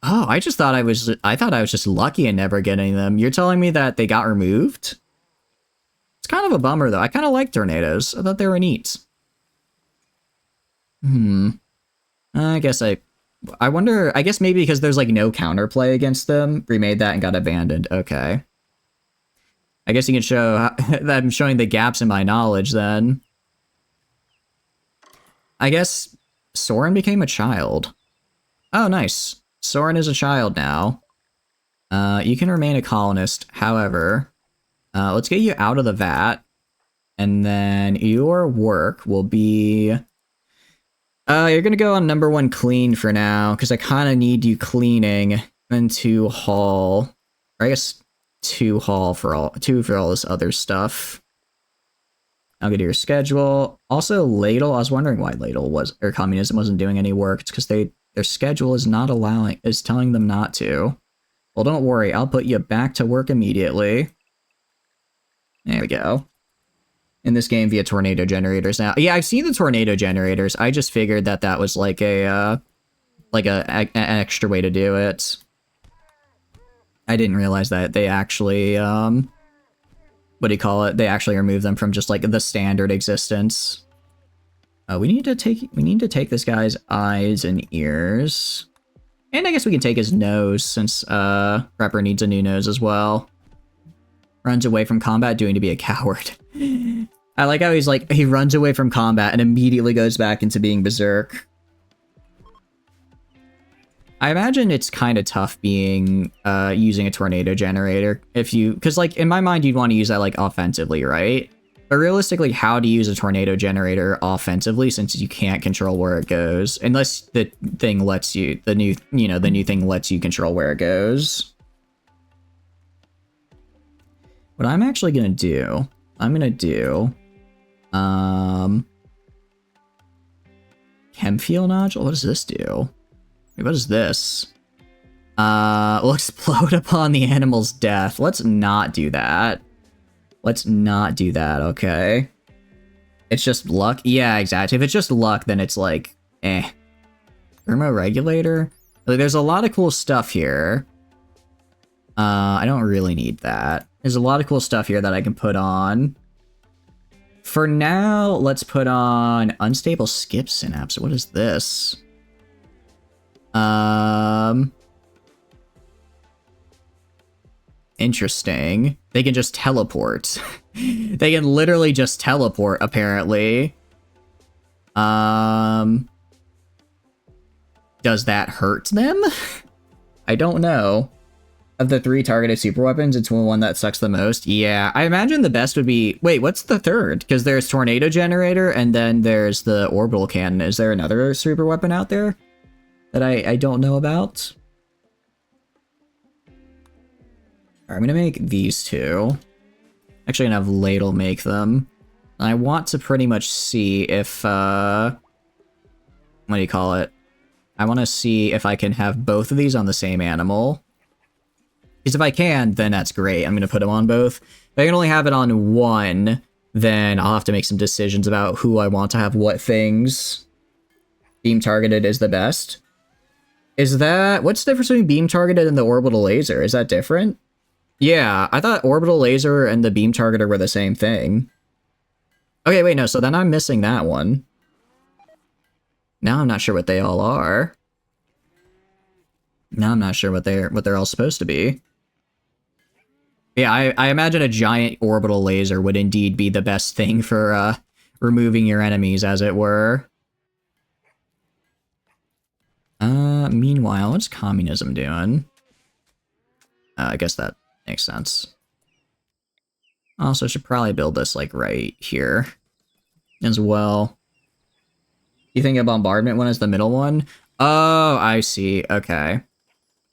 Oh, I thought I was just lucky in never getting them. You're telling me that they got removed? It's kind of a bummer though. I kind of like tornadoes. I thought they were neat. I wonder, I guess maybe because there's like no counterplay against them, remade that and got abandoned. Okay. I guess you can show that I'm showing the gaps in my knowledge then. I guess Soren became a child. Oh, nice. Soren is a child now. You can remain a colonist. However, let's get you out of the vat. And then your work will be... you're gonna go on #1 clean for now, because I kind of need you cleaning. then 2 haul, or I guess 2 haul for all, 2 for all this other stuff. I'll go to your schedule. Also, Ladle, I was wondering why Ladle was, or Communism wasn't doing any work. It's because their schedule is not allowing, is telling them not to. Well, don't worry, I'll put you back to work immediately. There we go. In this game via tornado generators now. Yeah, I've seen the tornado generators. I just figured that that was like an extra way to do it. I didn't realize that they actually, what do you call it? They actually remove them from just like the standard existence. We need to take this guy's eyes and ears. And I guess we can take his nose since Prepper needs a new nose as well. Runs away from combat, doing to be a coward. I like how he's like, he runs away from combat and immediately goes back into being berserk. I imagine it's kind of tough being, using a tornado generator if you, because like in my mind you'd want to use that like offensively, right? But realistically, how to use a tornado generator offensively since you can't control where it goes, unless the thing lets you, the new thing lets you control where it goes. What I'm actually gonna do, Chemfield nodule? What does this do? Wait, what is this? Will explode upon the animal's death. Let's not do that. Let's not do that, okay? It's just luck? Yeah, exactly. If it's just luck, then it's like, eh. Thermoregulator? Like, there's a lot of cool stuff here. I don't really need that. There's a lot of cool stuff here that I can put on. For now, let's put on unstable skip synapse. What is this? Interesting. They can just teleport. They can literally just teleport, apparently. Does that hurt them? I don't know. Of the 3 targeted super weapons, it's the one that sucks the most. Yeah, I imagine the best would be... Wait, what's the third? Because there's Tornado Generator, and then there's the Orbital Cannon. Is there another super weapon out there that I don't know about? Alright, I'm gonna make these 2. Actually, I'm gonna have Ladle make them. I want to pretty much see if... what do you call it? I want to see if I can have both of these on the same animal. Because if I can, then that's great. I'm going to put them on both. If I can only have it on one, then I'll have to make some decisions about who I want to have what things. Beam targeted is the best. Is that... What's the difference between beam targeted and the orbital laser? Is that different? Yeah, I thought orbital laser and the beam targeter were the same thing. Okay, wait, no, so then I'm missing that one. Now I'm not sure what they all are. Now I'm not sure what they're all supposed to be. Yeah, I imagine a giant orbital laser would indeed be the best thing for removing your enemies, as it were. Meanwhile, what's communism doing? I guess that makes sense. Also, should probably build this like right here as well. You think a bombardment one is the middle one? Oh, I see. Okay.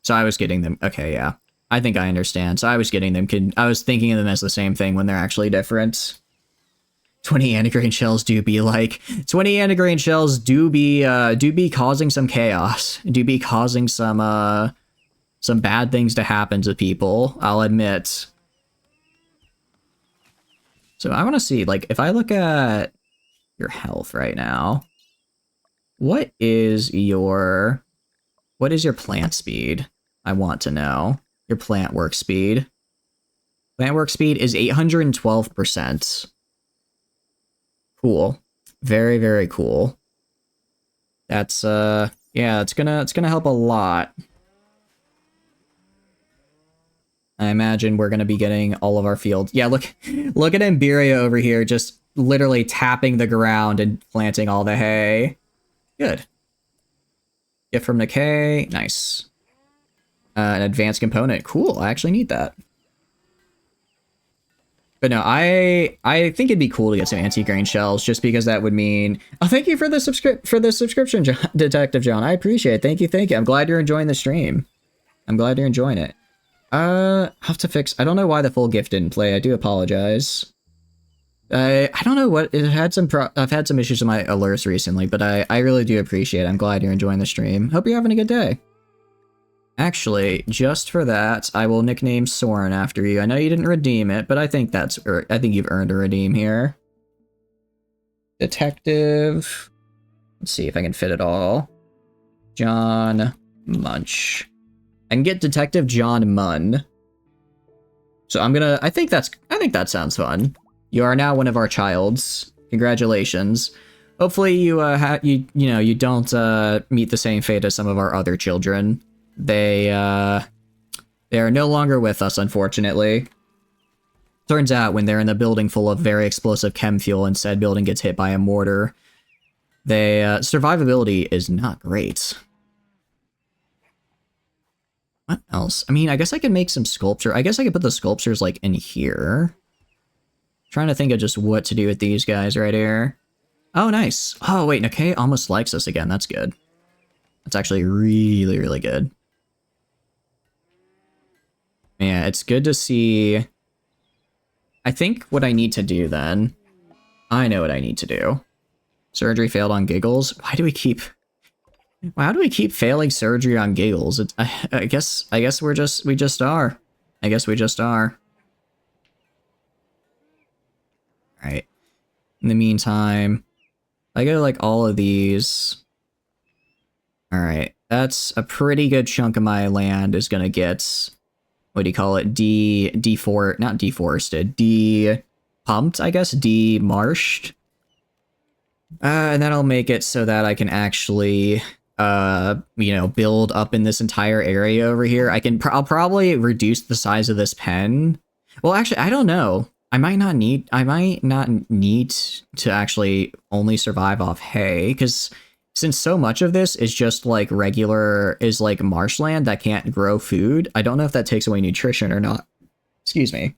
So I was getting them. Okay, yeah. I think I understand. So I was getting them. I was thinking of them as the same thing when they're actually different. 20 antigrain shells do be like... 20 antigrain shells do be causing some chaos. Do be causing some bad things to happen to people, I'll admit. So I want to see, like, if I look at your health right now, what is your plant speed? I want to know. Your plant work speed. Plant work speed is 812%. Cool. Very, very cool. That's, yeah, it's gonna help a lot. I imagine we're gonna be getting all of our fields. Yeah, look at Imberia over here, just literally tapping the ground and planting all the hay. Good. Gift from Nikkei. Nice. An advanced component. Cool. I actually need that. But no, I think it'd be cool to get some anti-grain shells, just because that would mean... Oh, thank you for the subscription, Detective John. I appreciate it. Thank you. I'm glad you're enjoying the stream. I'm glad you're enjoying it. I'll have to fix... I don't know why the full gift didn't play. I do apologize. I don't know what... It had some I've had some issues with my alerts recently, but I really do appreciate it. I'm glad you're enjoying the stream. Hope you're having a good day. Actually, just for that, I will nickname Soren after you. I know you didn't redeem it, but I think you've earned a redeem here. Detective. Let's see if I can fit it all. John Munch. I can get Detective John Munn. So I think that sounds fun. You are now one of our childs. Congratulations. Hopefully you don't meet the same fate as some of our other children. They are no longer with us, unfortunately. Turns out when they're in a building full of very explosive chem fuel and said building gets hit by a mortar, survivability is not great. What else? I mean, I guess I could make some sculpture. I guess I could put the sculptures, like, in here. Trying to think of just what to do with these guys right here. Oh, nice. Oh, wait, Nikkei almost likes us again. That's good. That's actually really, really good. Yeah, it's good to see... I think what I need to do, then... I know what I need to do. Surgery failed on Giggles? Why do we keep failing surgery on Giggles? I guess we just are. I guess we just are. Alright. In the meantime, I go like all of these. Alright, that's a pretty good chunk of my land is gonna get, what do you call it? Not deforested, de-pumped, I guess? De-marshed. And that'll make it so that I can actually, build up in this entire area over here. I'll probably reduce the size of this pen. Well, actually, I don't know. I might not need to actually only survive off hay, because since so much of this is just like like marshland that can't grow food, I don't know if that takes away nutrition or not. Excuse me.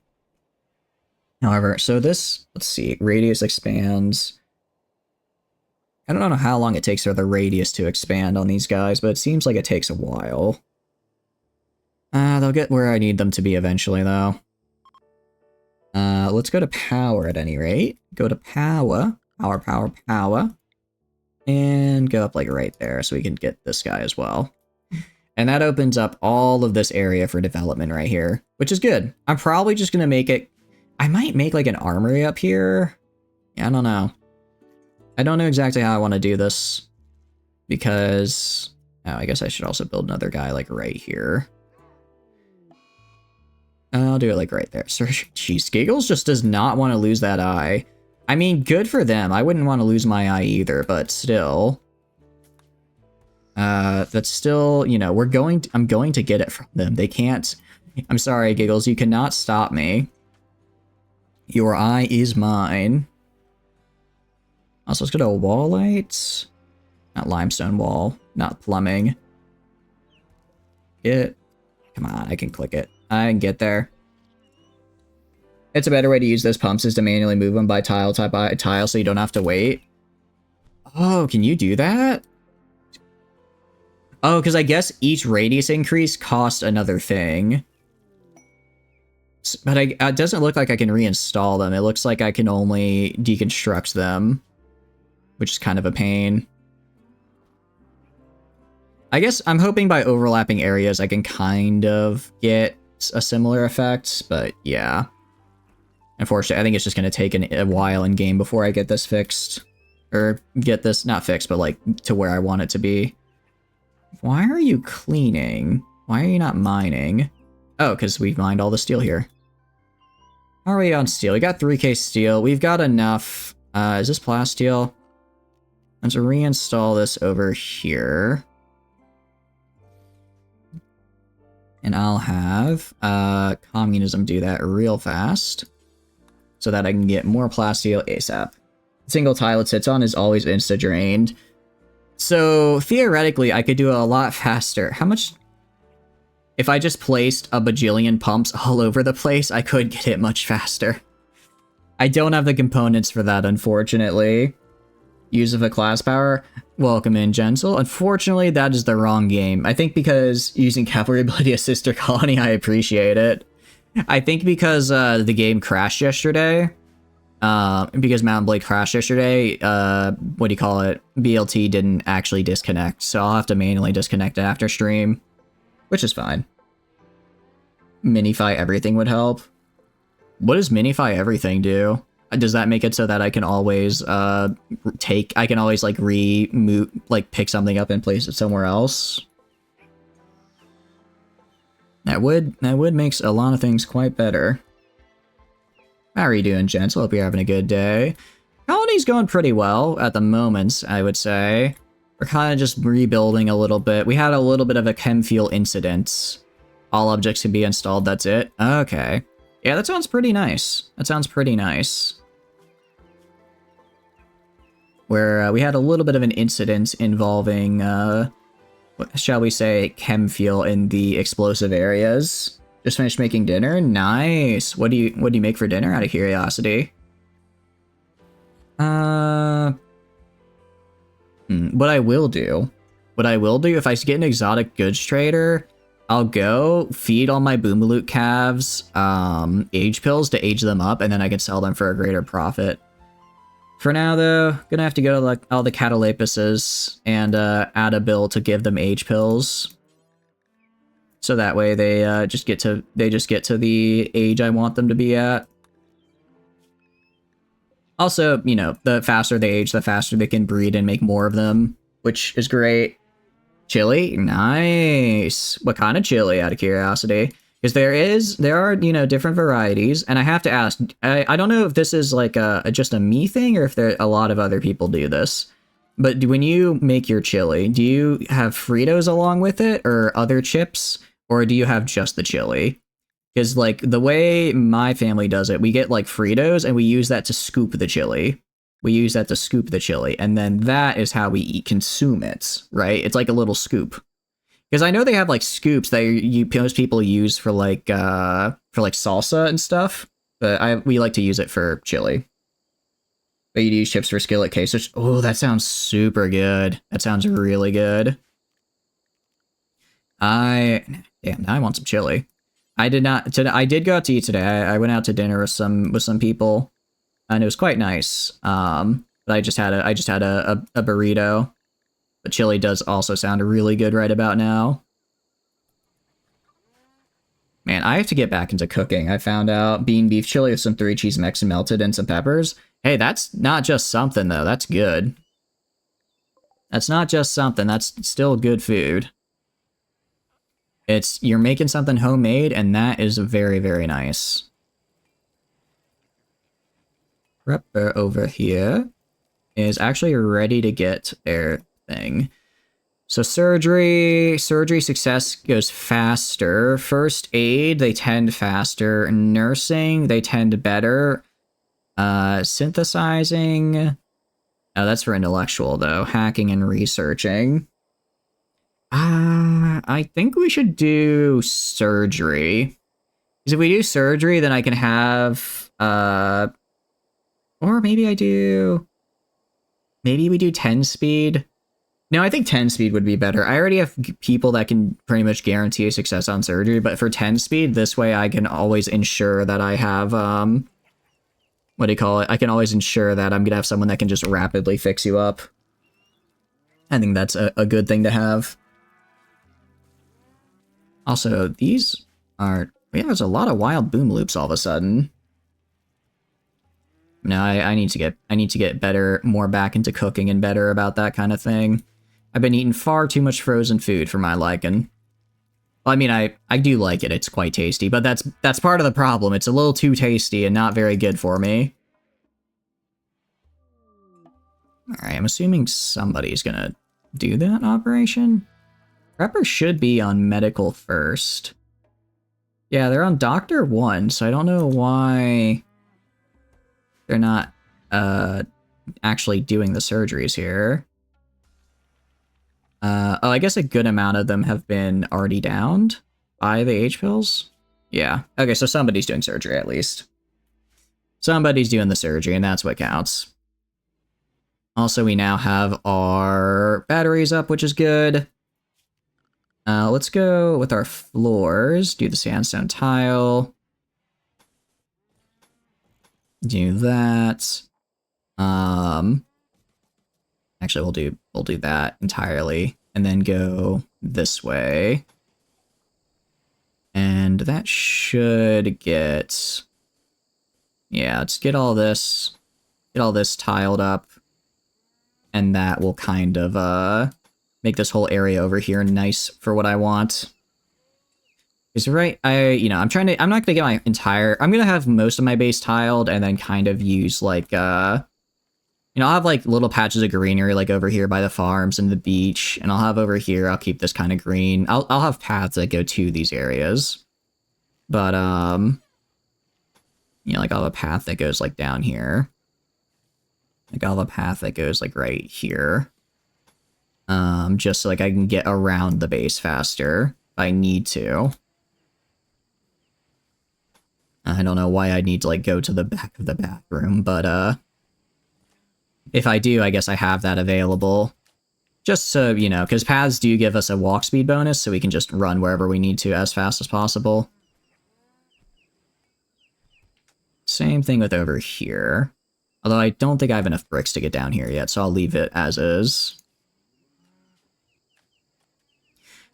However, so this, let's see, radius expands. I don't know how long it takes for the radius to expand on these guys, but it seems like it takes a while. They'll get where I need them to be eventually, though. Let's go to power at any rate. Go to power. Power. And go up like right there so we can get this guy as well. And that opens up all of this area for development right here, which is good. I'm probably just gonna make it... I might make like an armory up here. Yeah, I don't know. I don't know exactly how I want to do this. Because... Oh, I guess I should also build another guy like right here. I'll do it like right there. Jeez, Giggles just does not want to lose that eye. I mean, good for them. I wouldn't want to lose my eye either, but still. That's still, I'm going to get it from them. They can't... I'm sorry, Giggles, you cannot stop me. Your eye is mine. Also, let's go to a wall light. Not limestone wall. Not plumbing. Come on, I can click it. I can get there. It's a better way to use those pumps is to manually move them by tile so you don't have to wait. Oh, can you do that? Oh, because I guess each radius increase costs another thing. But it doesn't look like I can reinstall them. It looks like I can only deconstruct them, which is kind of a pain. I guess I'm hoping by overlapping areas I can kind of get a similar effect, but yeah. Unfortunately, I think it's just going to take a while in game before I get this fixed. Or get this, not fixed, but like to where I want it to be. Why are you cleaning? Why are you not mining? Oh, because we mined all the steel here. How are we on steel? We got 3k steel. We've got enough. Is this plasteel? Let's reinstall this over here. And I'll have communism do that real fast so that I can get more plasteel ASAP. The single tile it sits on is always insta-drained. So theoretically, I could do it a lot faster. How much... If I just placed a bajillion pumps all over the place, I could get it much faster. I don't have the components for that, unfortunately. Use of a class power. Welcome in, Gentle. Unfortunately, that is the wrong game. I think because using cavalry ability as sister colony, I appreciate it. I think because the game crashed yesterday. Because Mountain Blade crashed yesterday, what do you call it? BLT didn't actually disconnect, so I'll have to manually disconnect it after stream, which is fine. Minify everything would help. What does Minify everything do? Does that make it so that I can always I can always like pick something up and place it somewhere else? That would make a lot of things quite better. How are you doing, Gentle? Hope you're having a good day. Colony's going pretty well at the moment, I would say. We're kind of just rebuilding a little bit. We had a little bit of a chem fuel incident. All objects can be installed, that's it? Okay. Yeah, that sounds pretty nice. That sounds pretty nice. Where we had a little bit of an incident involving, shall we say, chem fuel in the explosive areas. Just finished making dinner? Nice! What do you make for dinner, out of curiosity? What I will do if I get an exotic goods trader, I'll go feed all my Boomaloot calves age pills to age them up, and then I can sell them for a greater profit. For now, though, gonna have to go to like all the catalapuses and add a bill to give them age pills, so that way they just get to the age I want them to be at. Also, you know, the faster they age, the faster they can breed and make more of them, which is great. Chili? Nice. What kind of chili, out of curiosity? Because there are, you know, different varieties, and I have to ask, I don't know if this is like just a me thing or if a lot of other people do this, but when you make your chili, do you have Fritos along with it or other chips, or do you have just the chili? Because like the way my family does it, we get like Fritos and we use that to scoop the chili. And then that is how we consume it, right? It's like a little scoop. Because I know they have like scoops that most people use for like salsa and stuff, but we like to use it for chili. But you use chips for skillet queso. Oh, that sounds super good. That sounds really good. Now I want some chili. I did go out to eat today. I went out to dinner with some people, and it was quite nice. But I just had a burrito. But chili does also sound really good right about now. Man, I have to get back into cooking. I found out beef chili with some 3 cheese mix melted and some peppers. Hey, that's not just something though. That's good. That's not just something. That's still good food. You're making something homemade, and that is very, very nice. Prepper over here is actually ready to get their thing. So surgery success goes faster. First aid, they tend faster. Nursing, they tend better. Synthesizing, oh, that's for intellectual though. Hacking and researching. I think we should do surgery. Because if we do surgery, then I can have, or maybe we do 10 speed. No, I think 10 speed would be better. I already have people that can pretty much guarantee a success on surgery, but for 10 speed, this way I can always ensure that I have, what do you call it? I can always ensure that I'm gonna have someone that can just rapidly fix you up. I think that's a good thing to have. Also, these are... Yeah, there's a lot of wild boom loops all of a sudden. No, I need to get better, more back into cooking and better about that kind of thing. I've been eating far too much frozen food for my liking. Well, I mean, I do like it. It's quite tasty, but that's part of the problem. It's a little too tasty and not very good for me. Alright, I'm assuming somebody's gonna do that operation. Prepper should be on medical first. Yeah, they're on Doctor 1, so I don't know why they're not actually doing the surgeries here. Oh, I guess a good amount of them have been already downed by the H pills. Yeah. Okay, so somebody's doing surgery at least. Somebody's doing the surgery, and that's what counts. Also, we now have our batteries up, which is good. Let's go with our floors. Do the sandstone tile. Do that. Actually, we'll do that entirely, and then go this way. And that should get... Yeah, let's get all this tiled up. And that will kind of, make this whole area over here nice for what I want. Because right, I'm not gonna get my entire... I'm gonna have most of my base tiled, and then kind of use, like, I'll have, like, little patches of greenery, like, over here by the farms and the beach. And I'll have over here, I'll keep this kind of green. I'll have paths that go to these areas. But, like, I'll have a path that goes, like, down here. Like, I'll have a path that goes, like, right here. Just so, like, I can get around the base faster if I need to. I don't know why I need to, like, go to the back of the bathroom, but, if I do, I guess I have that available. Just so, because paths do give us a walk speed bonus, so we can just run wherever we need to as fast as possible. Same thing with over here. Although I don't think I have enough bricks to get down here yet, so I'll leave it as is.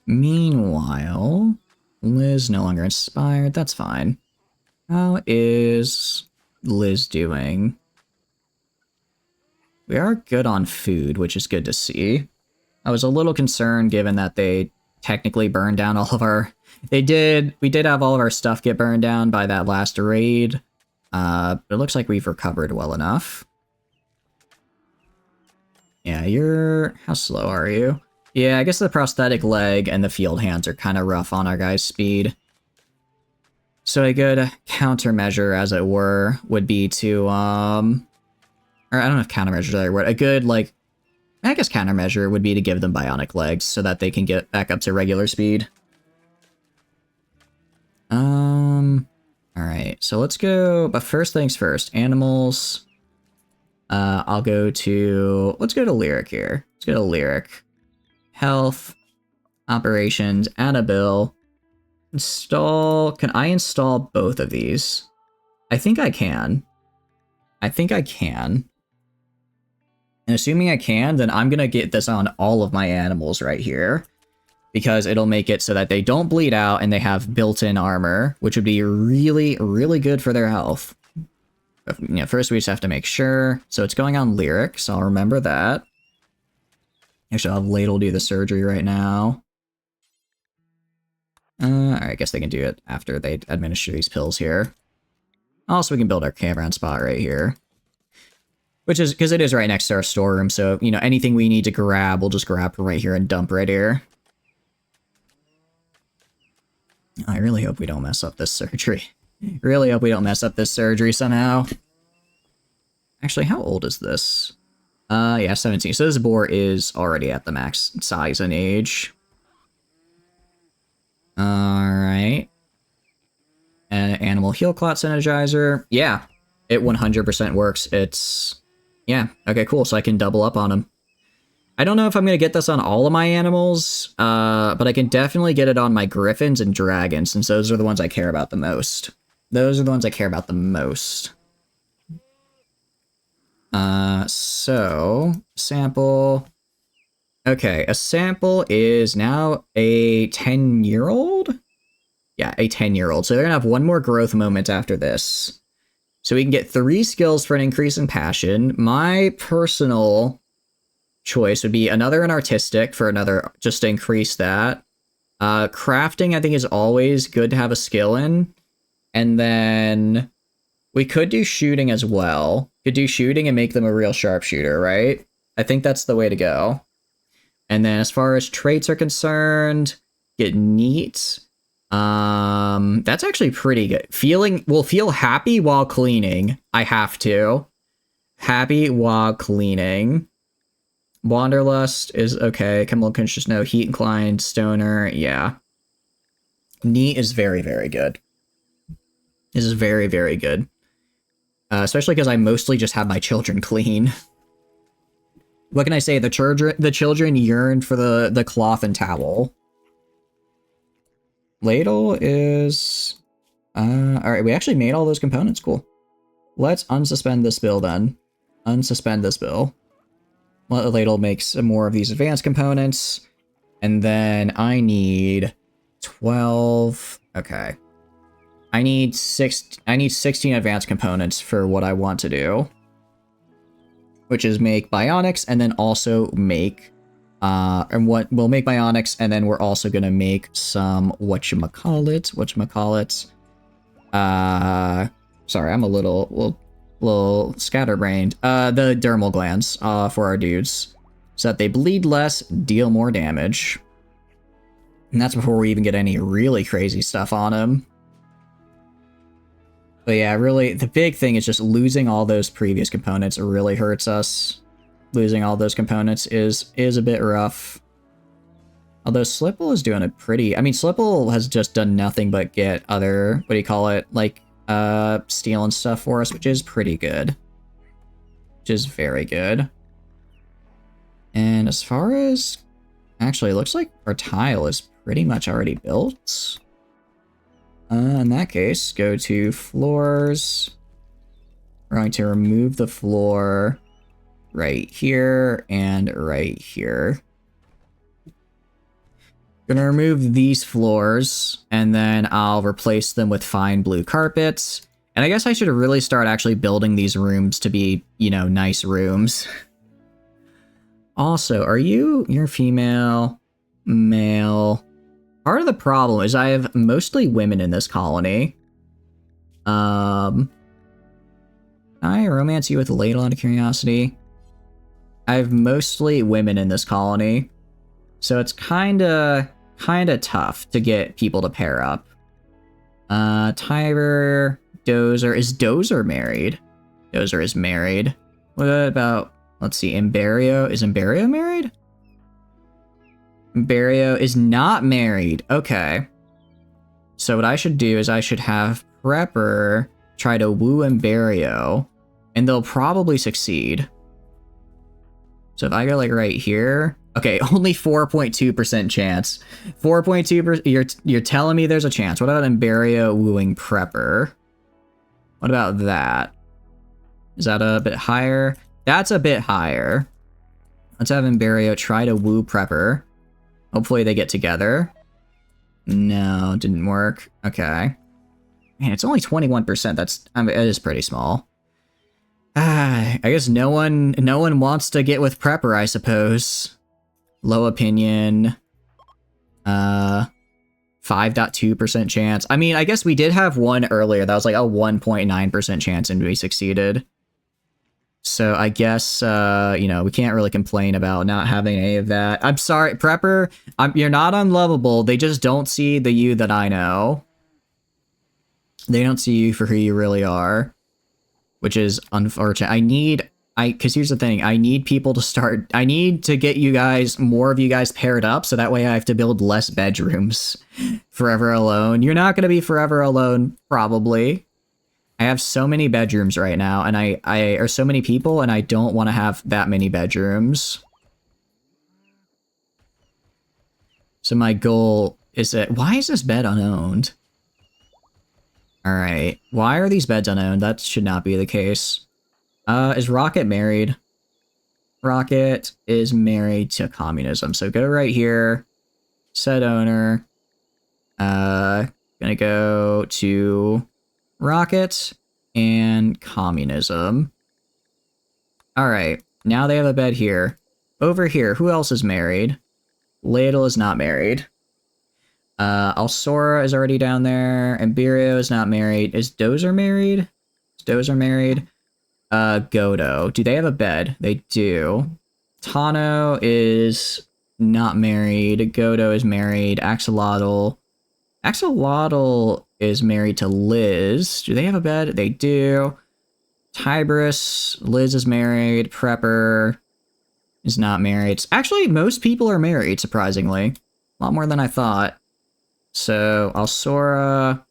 Meanwhile, Liz no longer inspired. That's fine. How is Liz doing? We are good on food, which is good to see. I was a little concerned given that they technically burned down all of our... We did have all of our stuff get burned down by that last raid. But it looks like we've recovered well enough. Yeah, how slow are you? Yeah, I guess the prosthetic leg and the field hands are kind of rough on our guy's speed. So a good countermeasure, as it were, would be to, or I don't know if countermeasure is the right word. A good, like, I guess countermeasure would be to give them bionic legs so that they can get back up to regular speed. Alright, so let's go, but first things first, animals. Let's go to Lyric here. Let's go to Lyric. Health, operations, add a bill. Can I install both of these? I think I can. And assuming I can, then I'm gonna get this on all of my animals right here. Because it'll make it so that they don't bleed out and they have built-in armor, which would be really, really good for their health. But, first we just have to make sure. So it's going on Lyric, so I'll remember that. Actually, I'll have Ladle do the surgery right now. Alright, I guess they can do it after they administer these pills here. Also, we can build our campground spot right here. Which is, because it is right next to our storeroom, so, anything we need to grab, we'll just grab from right here and dump right here. I really hope we don't mess up this surgery. Really hope we don't mess up this surgery somehow. Actually, how old is this? Yeah, 17. So this boar is already at the max size and age. Alright. Animal heal clot synergizer. Yeah, it 100% works. Yeah, okay, cool. So I can double up on them. I don't know if I'm going to get this on all of my animals, but I can definitely get it on my griffins and dragons, since those are the ones I care about the most. So, sample. Okay, a sample is now a 10-year-old? Yeah, a 10-year-old. So they're going to have one more growth moment after this. So we can get 3 skills for an increase in passion. My personal choice would be another in artistic for another, just to increase that. Crafting, I think, is always good to have a skill in. And then we could do shooting as well. Could do shooting and make them a real sharpshooter, right? I think that's the way to go. And then as far as traits are concerned, get neat. That's actually pretty good. We'll feel happy while cleaning. I have to. Happy while cleaning. Wanderlust is okay. Chemical conscious, no. Heat inclined, stoner, yeah. Neat is very, very good. This is very, very good. Especially because I mostly just have my children clean. What can I say? The children yearned for the cloth and towel. Ladle is... Alright, we actually made all those components. Cool. Let's unsuspend this bill then. Unsuspend this bill. Let the ladle make some more of these advanced components. And then I need 12... Okay. I need 16 advanced components for what I want to do. Which is make bionics and then also make... and what we'll make bionics, and then we're also gonna make some whatchamacallit. Sorry, I'm a little scatterbrained. The dermal glands, for our dudes, so that they bleed less, deal more damage, and that's before we even get any really crazy stuff on them. But yeah, really, the big thing is just losing all those previous components really hurts us. Losing all those components is a bit rough. Although Slipple is doing a pretty... I mean, Slipple has just done nothing but get other... What do you call it? Like, steel and stuff for us, which is pretty good. Which is very good. And as far as... Actually, it looks like our tile is pretty much already built. In that case, go to floors. We're going to remove the floor... right here and right here. Gonna remove these floors, and then I'll replace them with fine blue carpets. And I guess I should really start actually building these rooms to be, you know, nice rooms. Also, you're female, male. Part of the problem is I have mostly women in this colony. Can I romance you with a ladle out of curiosity? I have mostly women in this colony, so it's kinda tough to get people to pair up. Tiber, Dozer. Is Dozer married? Dozer is married. What about, let's see, Imberio? Is Imberio married? Imberio is not married. Okay. So what I should do is I should have Prepper try to woo Imberio, and they'll probably succeed. So if I go like right here, okay, only 4.2% chance. 4.2%, you're telling me there's a chance. What about Imberio wooing Prepper? What about that? Is that a bit higher? That's a bit higher. Let's have Imberio try to woo Prepper. Hopefully they get together. No, didn't work. Okay. Man, it's only 21%. That's, I mean, it is pretty small. I guess no one wants to get with Prepper, I suppose. Low opinion. 5.2% chance. I mean, I guess we did have one earlier that was like a 1.9% chance and we succeeded. So I guess, you know, we can't really complain about not having any of that. I'm sorry, Prepper, you're not unlovable. They just don't see the you that I know. They don't see you for who you really are. Which is unfortunate. Because here's the thing, I need people to start, I need to get you guys, more of you guys paired up, so that way I have to build less bedrooms. Forever alone. You're not going to be forever alone, probably. I have so many bedrooms right now, and I are so many people, and I don't want to have that many bedrooms. So my goal is that, why is this bed unowned? Alright, why are these beds unowned? That should not be the case. Is Rocket married? Rocket is married to communism. So go right here. Set owner. Gonna go to Rocket and communism. Alright, now they have a bed here. Over here, who else is married? Ladle is not married. Alsora is already down there. Imberio is not married. Is Dozer married? Is Dozer married? Godo. Do they have a bed? They do. Tano is not married. Godo is married. Axolotl is married to Liz. Do they have a bed? They do. Tiberius, Liz is married. Prepper is not married. Actually, most people are married, surprisingly. A lot more than I thought. So, Alsora,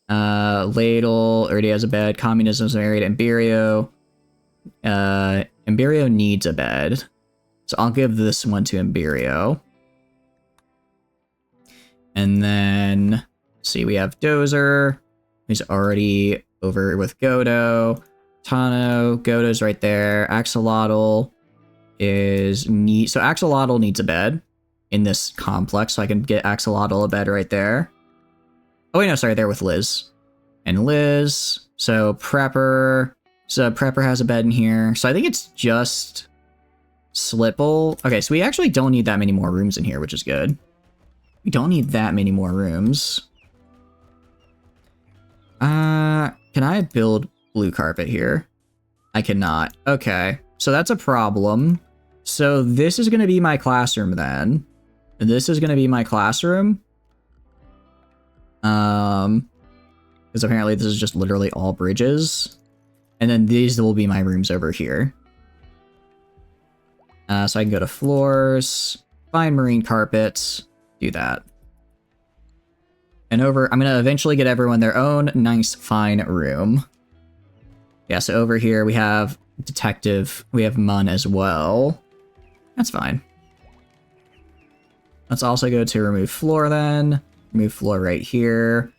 Ladle already has a bed. Communism's married. Imberio, Imberio needs a bed. So I'll give this one to Imberio. And then, see, we have Dozer, who's already over with Godo. Tano, Godo's right there. Axolotl so Axolotl needs a bed in this complex, so I can get Axolotl a bed right there. Oh wait, no, sorry, they're with Liz. And Liz, so Prepper has a bed in here. So I think it's just Slipple. Okay, so we actually don't need that many more rooms in here, which is good. We don't need that many more rooms. Can I build blue carpet here? I cannot. Okay, so that's a problem. So this is going to be my classroom then. This is going to be my classroom. Because apparently this is just literally all bridges. And then these will be my rooms over here. So I can go to floors, find marine carpets, do that. And I'm going to eventually get everyone their own nice, fine room. Yeah, so over here we have detective, we have Mun as well. That's fine. Let's also go to remove floor then. Remove floor right here.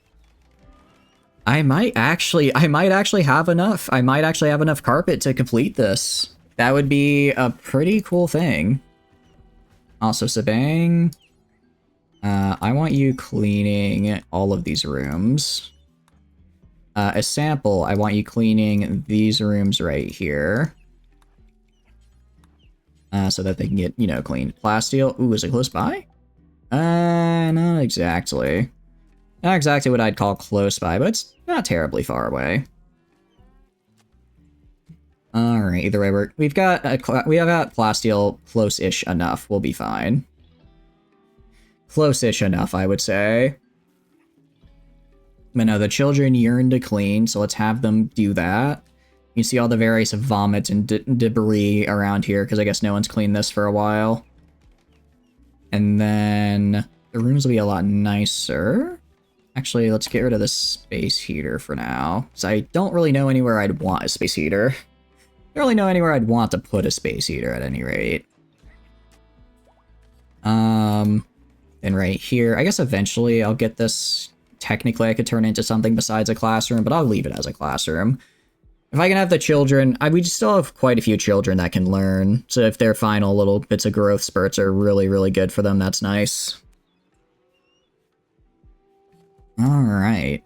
I might actually have enough. I might actually have enough carpet to complete this. That would be a pretty cool thing. Also, Sabang, I want you cleaning all of these rooms. A sample, I want you cleaning these rooms right here. So that they can get, cleaned. Plasteel, ooh, is it close by? Not exactly. Not exactly what I'd call close by, but it's not terribly far away. Alright, either way, we have got Plasteel close-ish enough. We'll be fine. Close-ish enough, I would say. But no, the children yearn to clean, so let's have them do that. You see all the various vomit and debris around here, because I guess no one's cleaned this for a while. And then the rooms will be a lot nicer. Actually, let's get rid of the space heater for now, because I don't really know anywhere I'd want a space heater. I don't really know anywhere I'd want to put a space heater at any rate. Then right here, I guess eventually I'll get this. Technically, I could turn it into something besides a classroom, but I'll leave it as a classroom. If I can have the children, we still have quite a few children that can learn. So if their final little bits of growth spurts are really, really good for them, that's nice. Alright.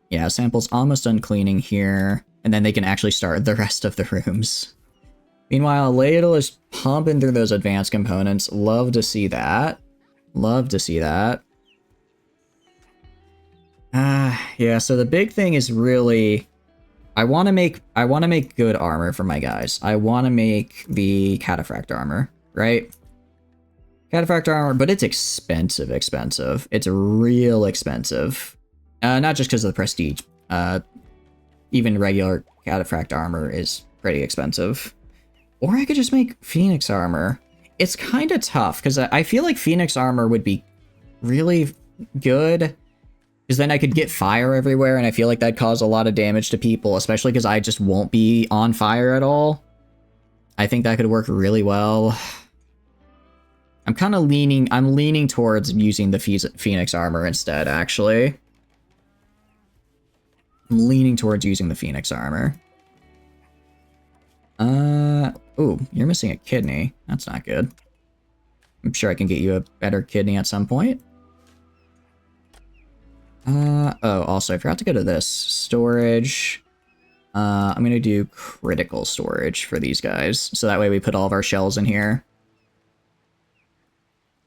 Yeah, Sample's almost done cleaning here. And then they can actually start the rest of the rooms. Meanwhile, Ladle is pumping through those advanced components. Love to see that. Love to see that. Yeah, so the big thing is really... I want to make good armor for my guys. I want to make the cataphract armor, right? Cataphract armor, but it's expensive. It's real expensive. Not just because of the prestige. Even regular cataphract armor is pretty expensive. Or I could just make Phoenix armor. It's kind of tough, because I feel like Phoenix armor would be really good. Because then I could get fire everywhere, and I feel like that'd cause a lot of damage to people, especially because I just won't be on fire at all. I think that could work really well. I'm leaning towards using the Phoenix armor instead, actually. I'm leaning towards using the Phoenix armor. Ooh, you're missing a kidney. That's not good. I'm sure I can get you a better kidney at some point. Oh, also, I forgot to go to this. Storage. I'm gonna do critical storage for these guys, so that way we put all of our shells in here.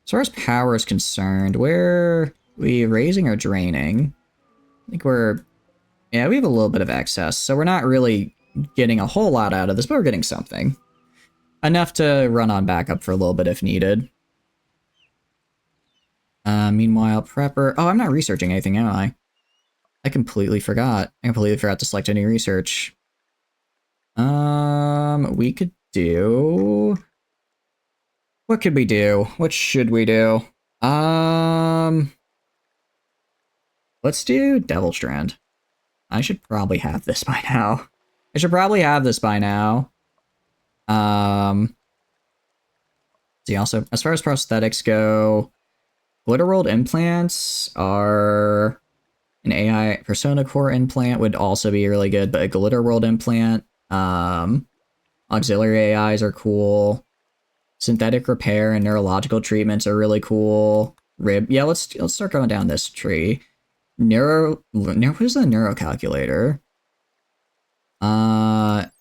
As far as power is concerned, where are we raising or draining? I think yeah, we have a little bit of excess, so we're not really getting a whole lot out of this, but we're getting something. Enough to run on backup for a little bit if needed. Meanwhile, Prepper... Oh, I'm not researching anything, am I? I completely forgot. To select any research. We could do... What could we do? What should we do? Let's do Devil Strand. I should probably have this by now. I should probably have this by now. See, also, as far as prosthetics go, Glitterworld implants are an AI Persona Core implant would also be really good, but a Glitterworld implant, auxiliary AIs are cool. Synthetic repair and neurological treatments are really cool. Yeah, let's start going down this tree. What is the neuro calculator?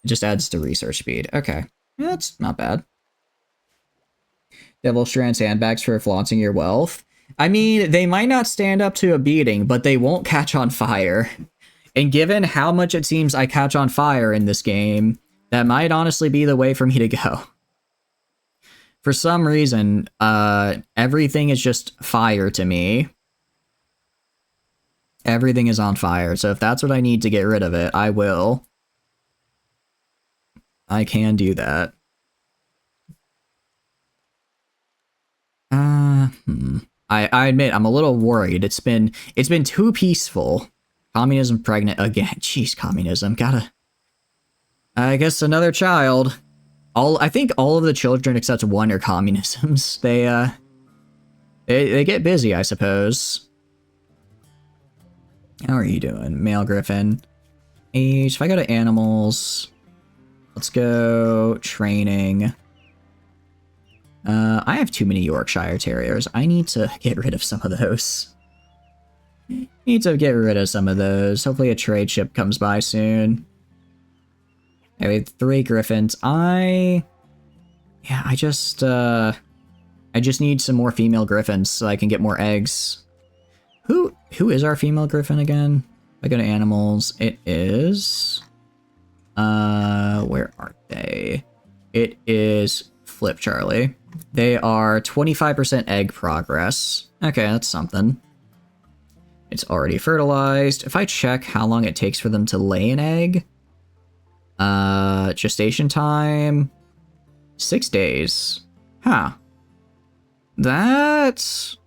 Just adds to research speed. Okay, yeah, that's not bad. Devil Strand sandbags for flaunting your wealth. I mean, they might not stand up to a beating, but they won't catch on fire. And given how much it seems I catch on fire in this game, that might honestly be the way for me to go. For some reason, everything is just fire to me. Everything is on fire, so if that's what I need to get rid of it, I will. I can do that. I admit I'm a little worried. It's been too peaceful. Communism pregnant again. Jeez, communism. I guess another child. I think all of the children except one are communisms. They get busy, I suppose. How are you doing, male griffin? Age. If I go to animals, let's go training. I have too many Yorkshire Terriers. I need to get rid of some of those. Hopefully a trade ship comes by soon. Anyway, 3 griffins. I just need some more female griffins so I can get more eggs. Who is our female griffin again? If I go to animals, it is... where are they? It is Flip Charlie. They are 25% egg progress. Okay, that's something. It's already fertilized. If I check how long it takes for them to lay an egg... gestation time... 6 days. Huh. That's...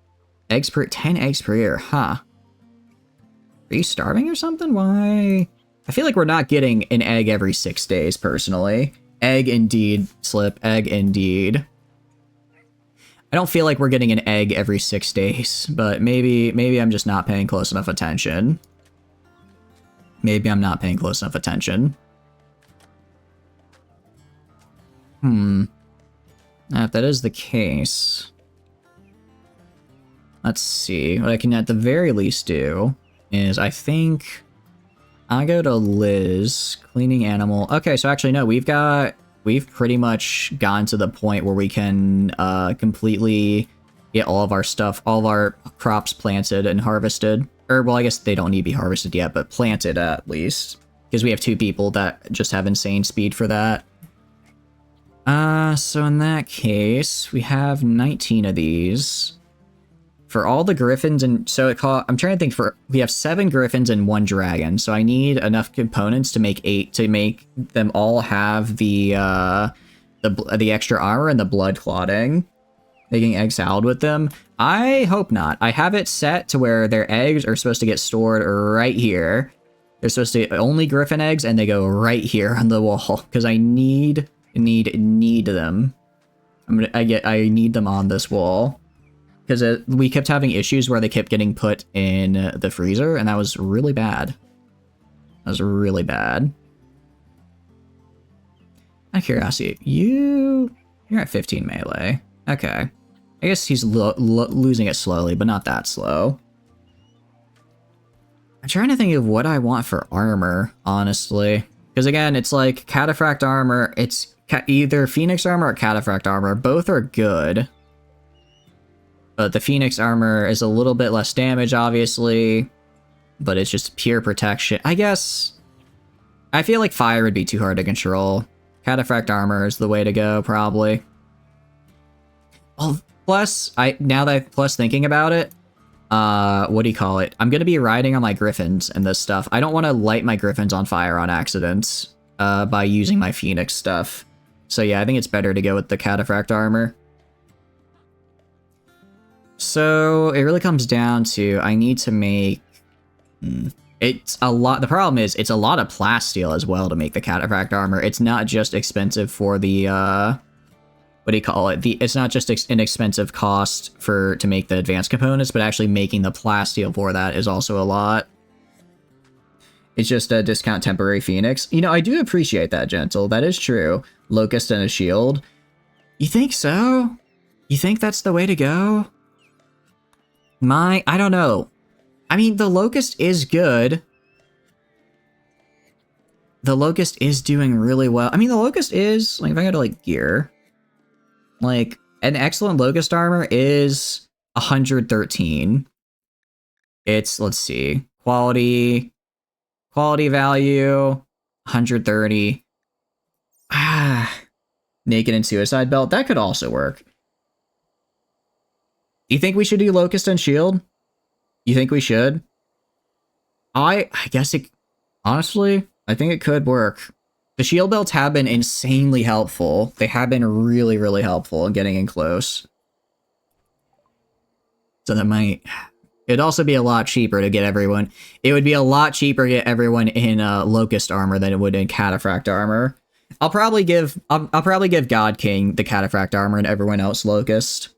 10 eggs per year, huh. Are you starving or something? Why? I feel like we're not getting an egg every 6 days, personally. Egg indeed, Slip. Egg indeed. I don't feel like we're getting an egg every 6 days, but maybe I'm just not paying close enough attention. Maybe I'm not paying close enough attention. Now, if that is the case... Let's see. What I can at the very least do is I think I'll go to Liz, cleaning animal. Okay, so actually no, we've pretty much gotten to the point where we can completely get all of our stuff, all of our crops planted and harvested. Or, well, I guess they don't need to be harvested yet, but planted at least. Because we have 2 people that just have insane speed for that. So in that case, we have 19 of these. For all the griffins, and so I'm trying to think we have 7 griffins and 1 dragon, so I need enough components to make 8 to make them all have the extra armor and the blood clotting. Making egg salad with them. I hope not. I have it set to where their eggs are supposed to get stored right here. They're supposed to only griffin eggs, and they go right here on the wall because I need them. I need them on this wall. Because we kept having issues where they kept getting put in the freezer, and that was really bad. That was really bad. Out of curiosity, you're at 15 melee. Okay. I guess he's losing it slowly, but not that slow. I'm trying to think of what I want for armor, honestly. Because again, it's like cataphract armor, it's either phoenix armor or cataphract armor. Both are good. But the Phoenix armor is a little bit less damage, obviously. But it's just pure protection. I guess... I feel like fire would be too hard to control. Cataphract armor is the way to go, probably. Well, plus, now that I'm thinking about it, what do you call it? I'm going to be riding on my griffins and this stuff. I don't want to light my griffins on fire on accident by using my Phoenix stuff. So yeah, I think it's better to go with the cataphract armor. So it really comes down to I need to make It's a lot. The problem is it's a lot of plasteel as well to make the cataphract armor. It's not just expensive for the what do you call it? It's not just an expensive cost to make the advanced components, but actually making the plasteel for that is also a lot. It's just a discount temporary phoenix. You know, I do appreciate that, Gentle. That is true. Locust and a shield. You think so? You think that's the way to go? I don't know. I mean, the Locust is good. The Locust is doing really well. I mean, the Locust is, like, if I go to, like, gear, like, an excellent Locust armor is 113. It's, let's see, quality value, 130. Naked and Suicide Belt, that could also work. Do you think we should do Locust and Shield? You think we should? I guess it... Honestly, I think it could work. The shield belts have been insanely helpful. They have been really, really helpful in getting in close. So that might... It'd also be a lot cheaper to get everyone... It would be a lot cheaper to get everyone in Locust armor than it would in Cataphract armor. I'll probably give God King the Cataphract armor and everyone else Locust.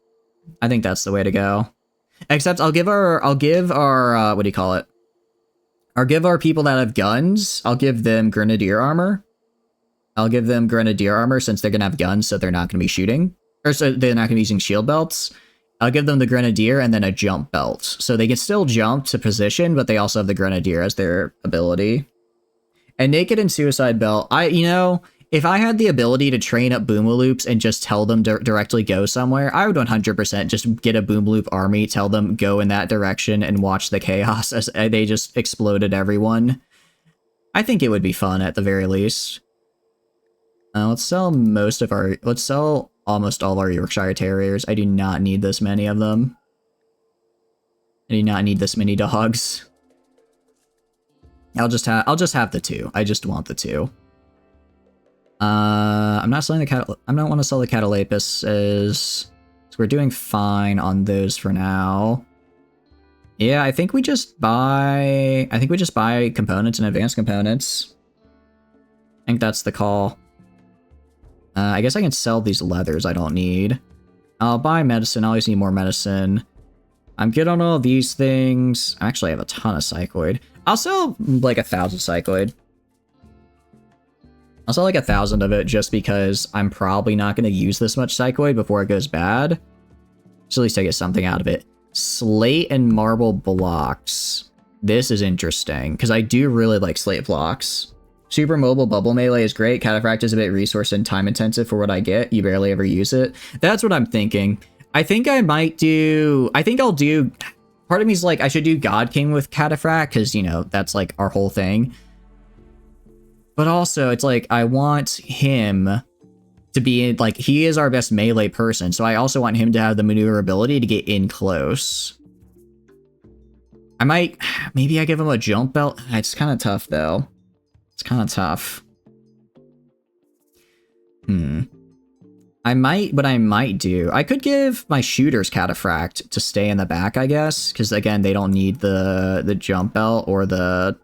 I think that's the way to go. Except I'll give our what do you call it? I'll give our people that have guns, I'll give them Grenadier armor. I'll give them Grenadier armor since they're gonna have guns, so they're not gonna be shooting. Or so they're not gonna be using shield belts. I'll give them the Grenadier and then a jump belt. So they can still jump to position, but they also have the Grenadier as their ability. And Naked and Suicide Belt, if I had the ability to train up Boomaloops and just tell them to directly go somewhere, I would 100% just get a Boomaloop army, tell them go in that direction, and watch the chaos as they just exploded everyone. I think it would be fun at the very least. Let's sell almost all of our Yorkshire Terriers. I do not need this many of them. I do not need this many dogs. I'll just have the 2. I just want the 2. I'm not selling the I don't want to sell the Catalapuses, so we're doing fine on those for now. Yeah, I think we just buy components and advanced components. I think that's the call. I guess I can sell these leathers I don't need. I'll buy medicine. I always need more medicine. I'm good on all these things. I actually have a ton of Psychoid. I'll sell like 1,000 Psychoid. I'll sell like 1,000 of it just because I'm probably not going to use this much Psychoid before it goes bad. So at least I get something out of it. Slate and marble blocks. This is interesting because I do really like slate blocks. Super mobile bubble melee is great. Cataphract is a bit resource and time intensive for what I get. You barely ever use it. That's what I'm thinking. I think I'll do... Part of me is like, I should do God King with Cataphract because, that's like our whole thing. But also, it's like, I want him to be, like, he is our best melee person, so I also want him to have the maneuverability to get in close. Maybe I give him a jump belt. It's kind of tough, though. It's kind of tough. What I might do, I could give my shooters Cataphract to stay in the back, I guess, because, again, they don't need the jump belt or the...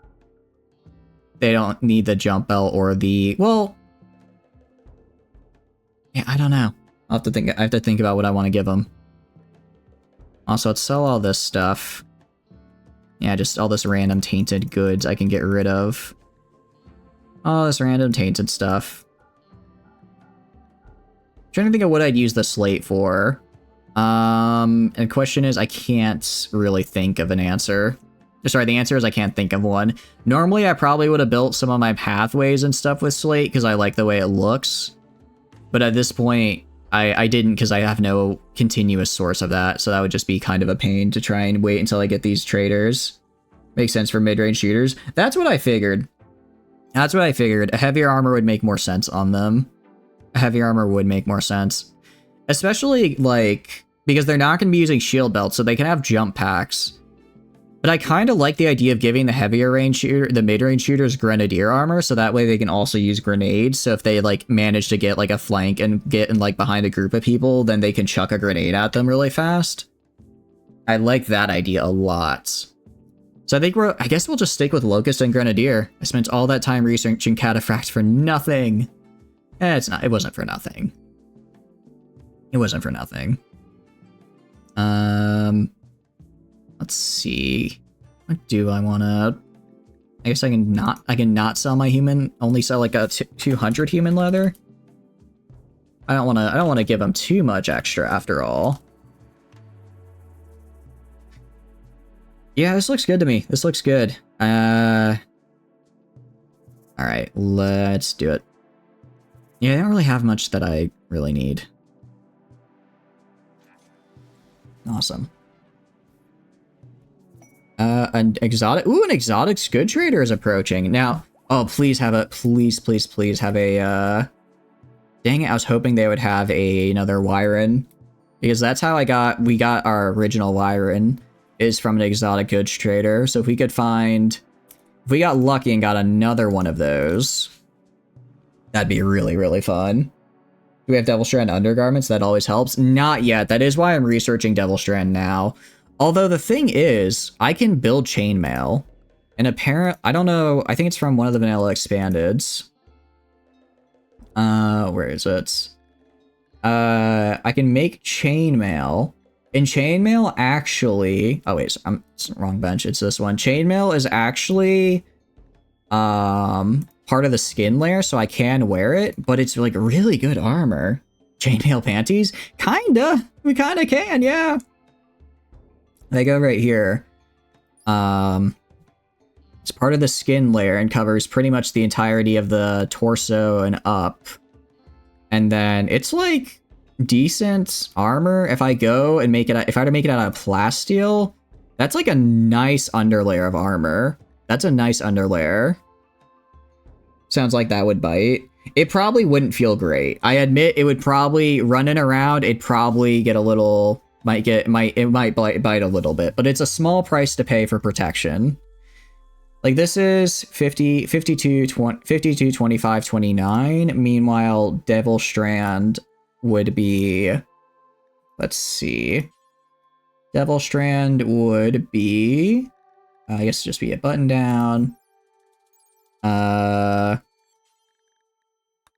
They don't need the jump belt or the... Well... Yeah, I don't know. I have to think about what I want to give them. Also, let's sell all this stuff. Yeah, just all this random tainted goods I can get rid of. All this random tainted stuff. Trying to think of what I'd use the slate for. And the question is, I can't really think of an answer. Sorry, the answer is I can't think of one. Normally, I probably would have built some of my pathways and stuff with slate because I like the way it looks. But at this point, I didn't because I have no continuous source of that. So that would just be kind of a pain to try and wait until I get these traders. Makes sense for mid-range shooters. That's what I figured. A heavier armor would make more sense on them. A heavier armor would make more sense. Especially, like, because they're not going to be using shield belts, so they can have jump packs. But I kind of like the idea of giving the heavier range shooter, the mid-range shooters, Grenadier armor, so that way they can also use grenades. So if they, like, manage to get, like, a flank and get in, like, behind a group of people, then they can chuck a grenade at them really fast. I like that idea a lot. So I guess we'll just stick with Locust and Grenadier. I spent all that time researching Cataphract for nothing. It wasn't for nothing. It wasn't for nothing. Let's see. What do I wanna... I guess I can not sell my human, only sell like a 200 human leather. I don't wanna give them too much extra after all. Yeah, this looks good to me. This looks good. Alright, let's do it. Yeah, I don't really have much that I really need. Awesome. An exotic. Ooh, an exotic good trader is approaching. Now, oh, please have a, please have a, dang it, I was hoping they would have another Wyron. Because that's how we got our original Wyron, is from an exotic goods trader. So if we got lucky and got another one of those, that'd be really, really fun. Do we have Devil Strand undergarments? That always helps. Not yet. That is why I'm researching Devil Strand now. Although the thing is, I can build chainmail. And I don't know, I think it's from one of the vanilla expandeds. Where is it? I can make chainmail. And chainmail actually... Oh wait, it's the wrong bench, it's this one. Chainmail is actually part of the skin layer, so I can wear it, but it's like really good armor. Chainmail panties? Kinda. We kinda can, yeah. They go right here. It's part of the skin layer and covers pretty much the entirety of the torso and up. And then it's like decent armor. If I go and if I were to make it out of plasteel, that's like a nice underlayer of armor. That's a nice underlayer. Sounds like that would bite. It probably wouldn't feel great. I admit it would probably, running around, it'd probably get a little... It might bite a little bit, but it's a small price to pay for protection. Like this is 50, 52, 20, 52, 25, 29. Meanwhile, Devil Strand would be, let's see. Devil Strand would be, I guess just be a button down. That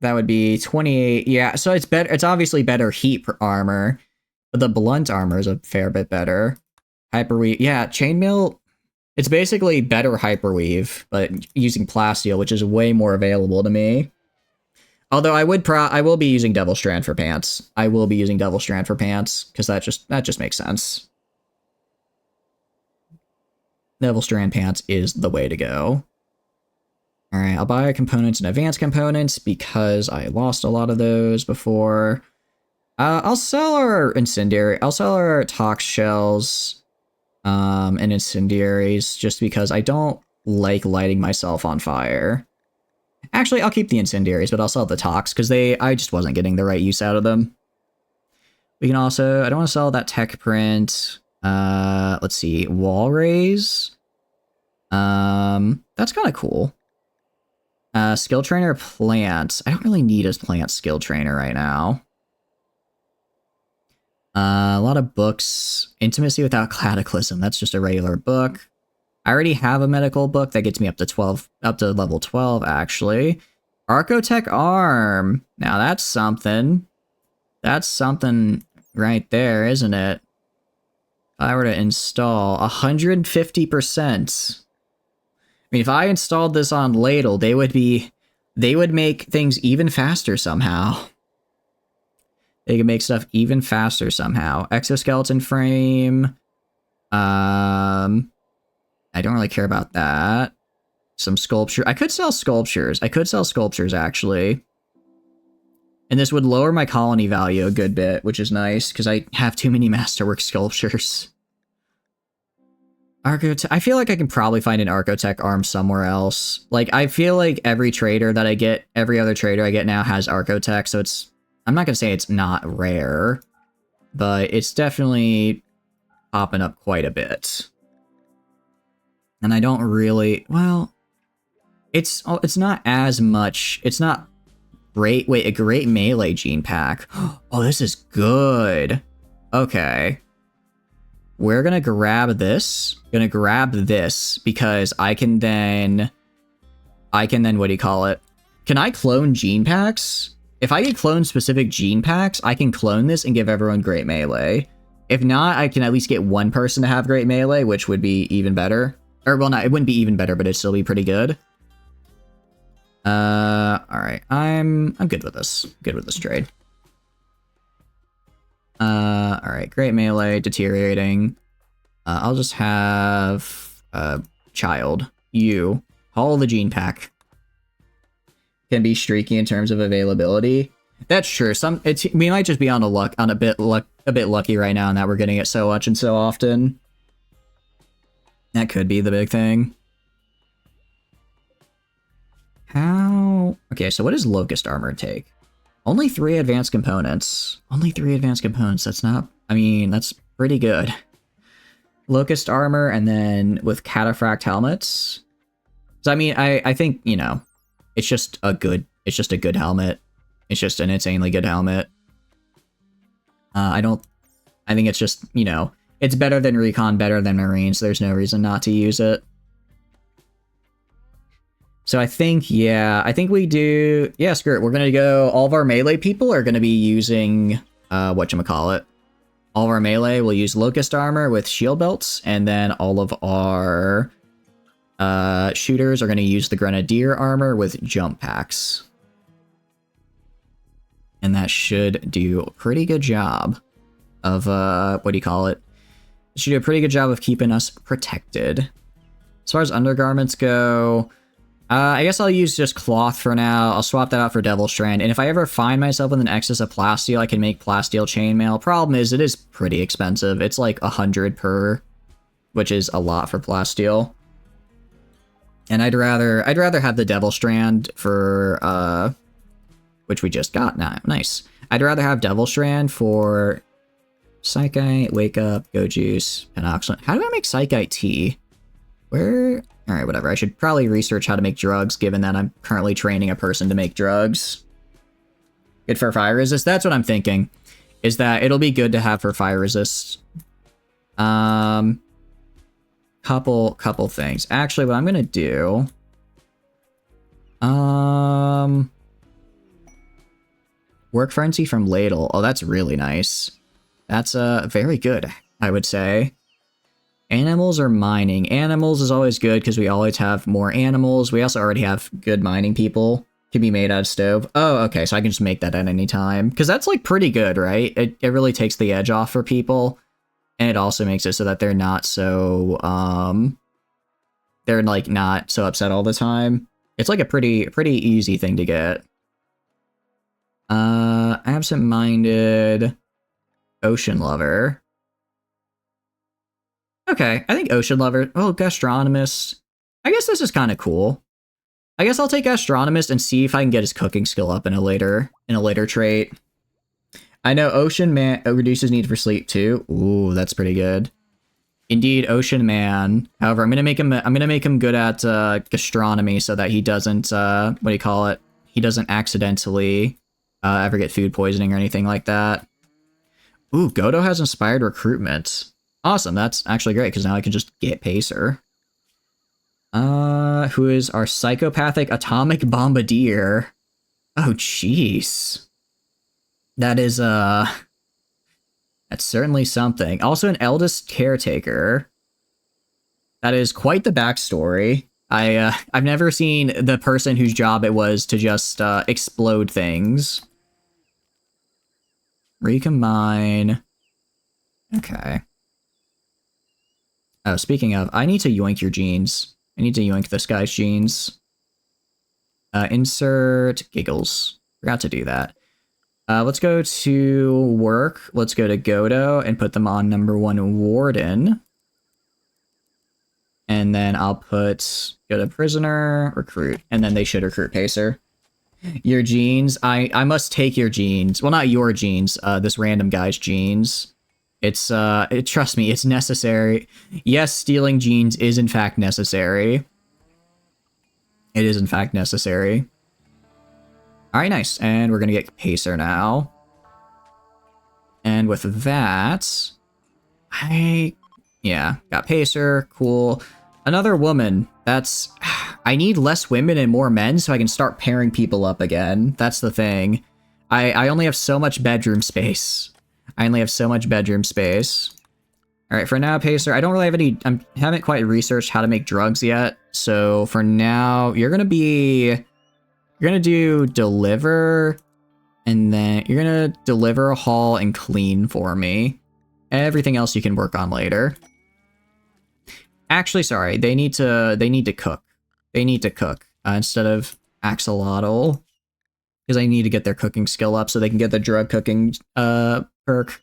would be 28. Yeah, so it's better. It's obviously better heat armor. But the blunt armor is a fair bit better. Hyperweave, yeah, chainmail, it's basically better hyperweave, but using plasteel, which is way more available to me. Although I will be using Devil Strand for pants. I will be using Devil Strand for pants, because that just makes sense. Devil Strand pants is the way to go. Alright, I'll buy components and advanced components, because I lost a lot of those before. I'll sell our incendiary. I'll sell our tox shells, and incendiaries, just because I don't like lighting myself on fire. Actually, I'll keep the incendiaries, but I'll sell the tox because I just wasn't getting the right use out of them. We can also, I don't want to sell that tech print. Let's see, wall raise. That's kind of cool. Skill trainer plants. I don't really need a plant skill trainer right now. A lot of books. Intimacy Without Cataclysm. That's just a regular book. I already have a medical book that gets me up to level 12, actually. Archotech Arm. Now that's something. That's something right there, isn't it? If I were to install 150%. I mean, if I installed this on Ladle, they would make things even faster somehow. They can make stuff even faster somehow. Exoskeleton frame. I don't really care about that. Some sculpture. I could sell sculptures. Actually. And this would lower my colony value a good bit, which is nice, because I have too many masterwork sculptures. I feel like I can probably find an Archotech arm somewhere else. Like, I feel like every other trader I get now has Archotech, so I'm not going to say it's not rare, but it's definitely popping up quite a bit. And I don't really, well, it's not as much, it's not great. Wait, a great melee gene pack. Oh, this is good. Okay. we're gonna grab this. Gonna grab this because I can then, what do you call it? Can I clone gene packs? If I can clone specific gene packs, I can clone this and give everyone great melee. If not, I can at least get one person to have great melee, which would be even better. Or, well, not, it wouldn't be even better, but it'd still be pretty good. Alright, I'm good with this. Good with this trade. Alright, great melee, deteriorating. I'll just have, child. You. Haul the gene pack. Can be streaky in terms of availability. That's true. We might just be on a bit lucky right now in that we're getting it so much and so often. That could be the big thing. How? Okay, so what does Locust Armor take? Only 3 advanced components. Only 3 advanced components. That's not... I mean, that's pretty good. Locust Armor, and then with Cataphract helmets. So, I mean, I think, you know, it's just a good helmet. It's just an insanely good helmet. I think it's just, you know, it's better than Recon, better than Marines. There's no reason not to use it. So I think, yeah, I think we do... Yeah, screw it. We're going to go... All of our melee people are going to be using... whatchamacallit. All of our melee will use Locust Armor with shield belts, and then all of our shooters are going to use the Grenadier Armor with jump packs. And that should do a pretty good job of, what do you call it? It should do a pretty good job of keeping us protected. As far as undergarments go... I guess I'll use just cloth for now. I'll swap that out for Devil Strand. And if I ever find myself with an excess of plasteel, I can make plasteel chainmail. Problem is, it is pretty expensive. It's like 100 per, which is a lot for plasteel. And I'd rather have the Devil Strand for, which we just got now. Nice. I'd rather have Devil Strand for Psychite, Wake Up, Go Juice, Penoxylin. How do I make Psychite tea? Where... Alright, whatever. I should probably research how to make drugs, given that I'm currently training a person to make drugs. Good for fire resist? That's what I'm thinking. Is that it'll be good to have for fire resist. Couple things. Actually, what I'm gonna do... Work Frenzy from Ladle. Oh, that's really nice. That's, very good, I would say. Animals or mining? Animals is always good because we always have more animals. We also already have good mining people. Can be made out of stove. Oh, okay, so I can just make that at any time. Because that's, like, pretty good, right? It really takes the edge off for people. And it also makes it so that they're not so, they're, like, not so upset all the time. It's, like, a pretty easy thing to get. Absent-minded... Ocean Lover. Okay, I think Ocean Lover... Oh, Gastronomist. I guess this is kind of cool. I guess I'll take Gastronomist and see if I can get his cooking skill up in a later trait. I know Ocean Man reduces need for sleep too. Ooh, that's pretty good. Indeed, Ocean Man. However, I'm gonna make him good at gastronomy so that he doesn't what do you call it? He doesn't accidentally ever get food poisoning or anything like that. Ooh, Godo has inspired recruitment. Awesome, that's actually great, because now I can just get Pacer. Who is our psychopathic atomic bombardier? Oh, jeez. That is, that's certainly something. Also an eldest caretaker. That is quite the backstory. I've never seen the person whose job it was to just, explode things. Recombine. Okay. Oh, speaking of, I need to yoink your genes. I need to yoink this guy's genes. Insert giggles. Forgot to do that. Let's go to work. Let's go to Godo and put them on #1 Warden. And then I'll go to Prisoner, Recruit, and then they should recruit Pacer. Your genes. I must take your genes. Well, not your genes, this random guy's genes. Trust me, it's necessary. Yes, stealing genes is in fact necessary. It is in fact necessary. Alright, nice. And we're gonna get Pacer now. And with that, I Yeah, got Pacer, cool. Another woman. That's... I need less women and more men so I can start pairing people up again. That's the thing. I only have so much bedroom space. I only have so much bedroom space. Alright, for now, Pacer, I don't really have any... I haven't quite researched how to make drugs yet. So for now, you're gonna be... You're gonna do deliver, and then you're gonna deliver, haul, and clean for me. Everything else you can work on later. Actually, sorry, they need to cook. They need to cook instead of axolotl, because I need to get their cooking skill up so they can get the drug cooking perk.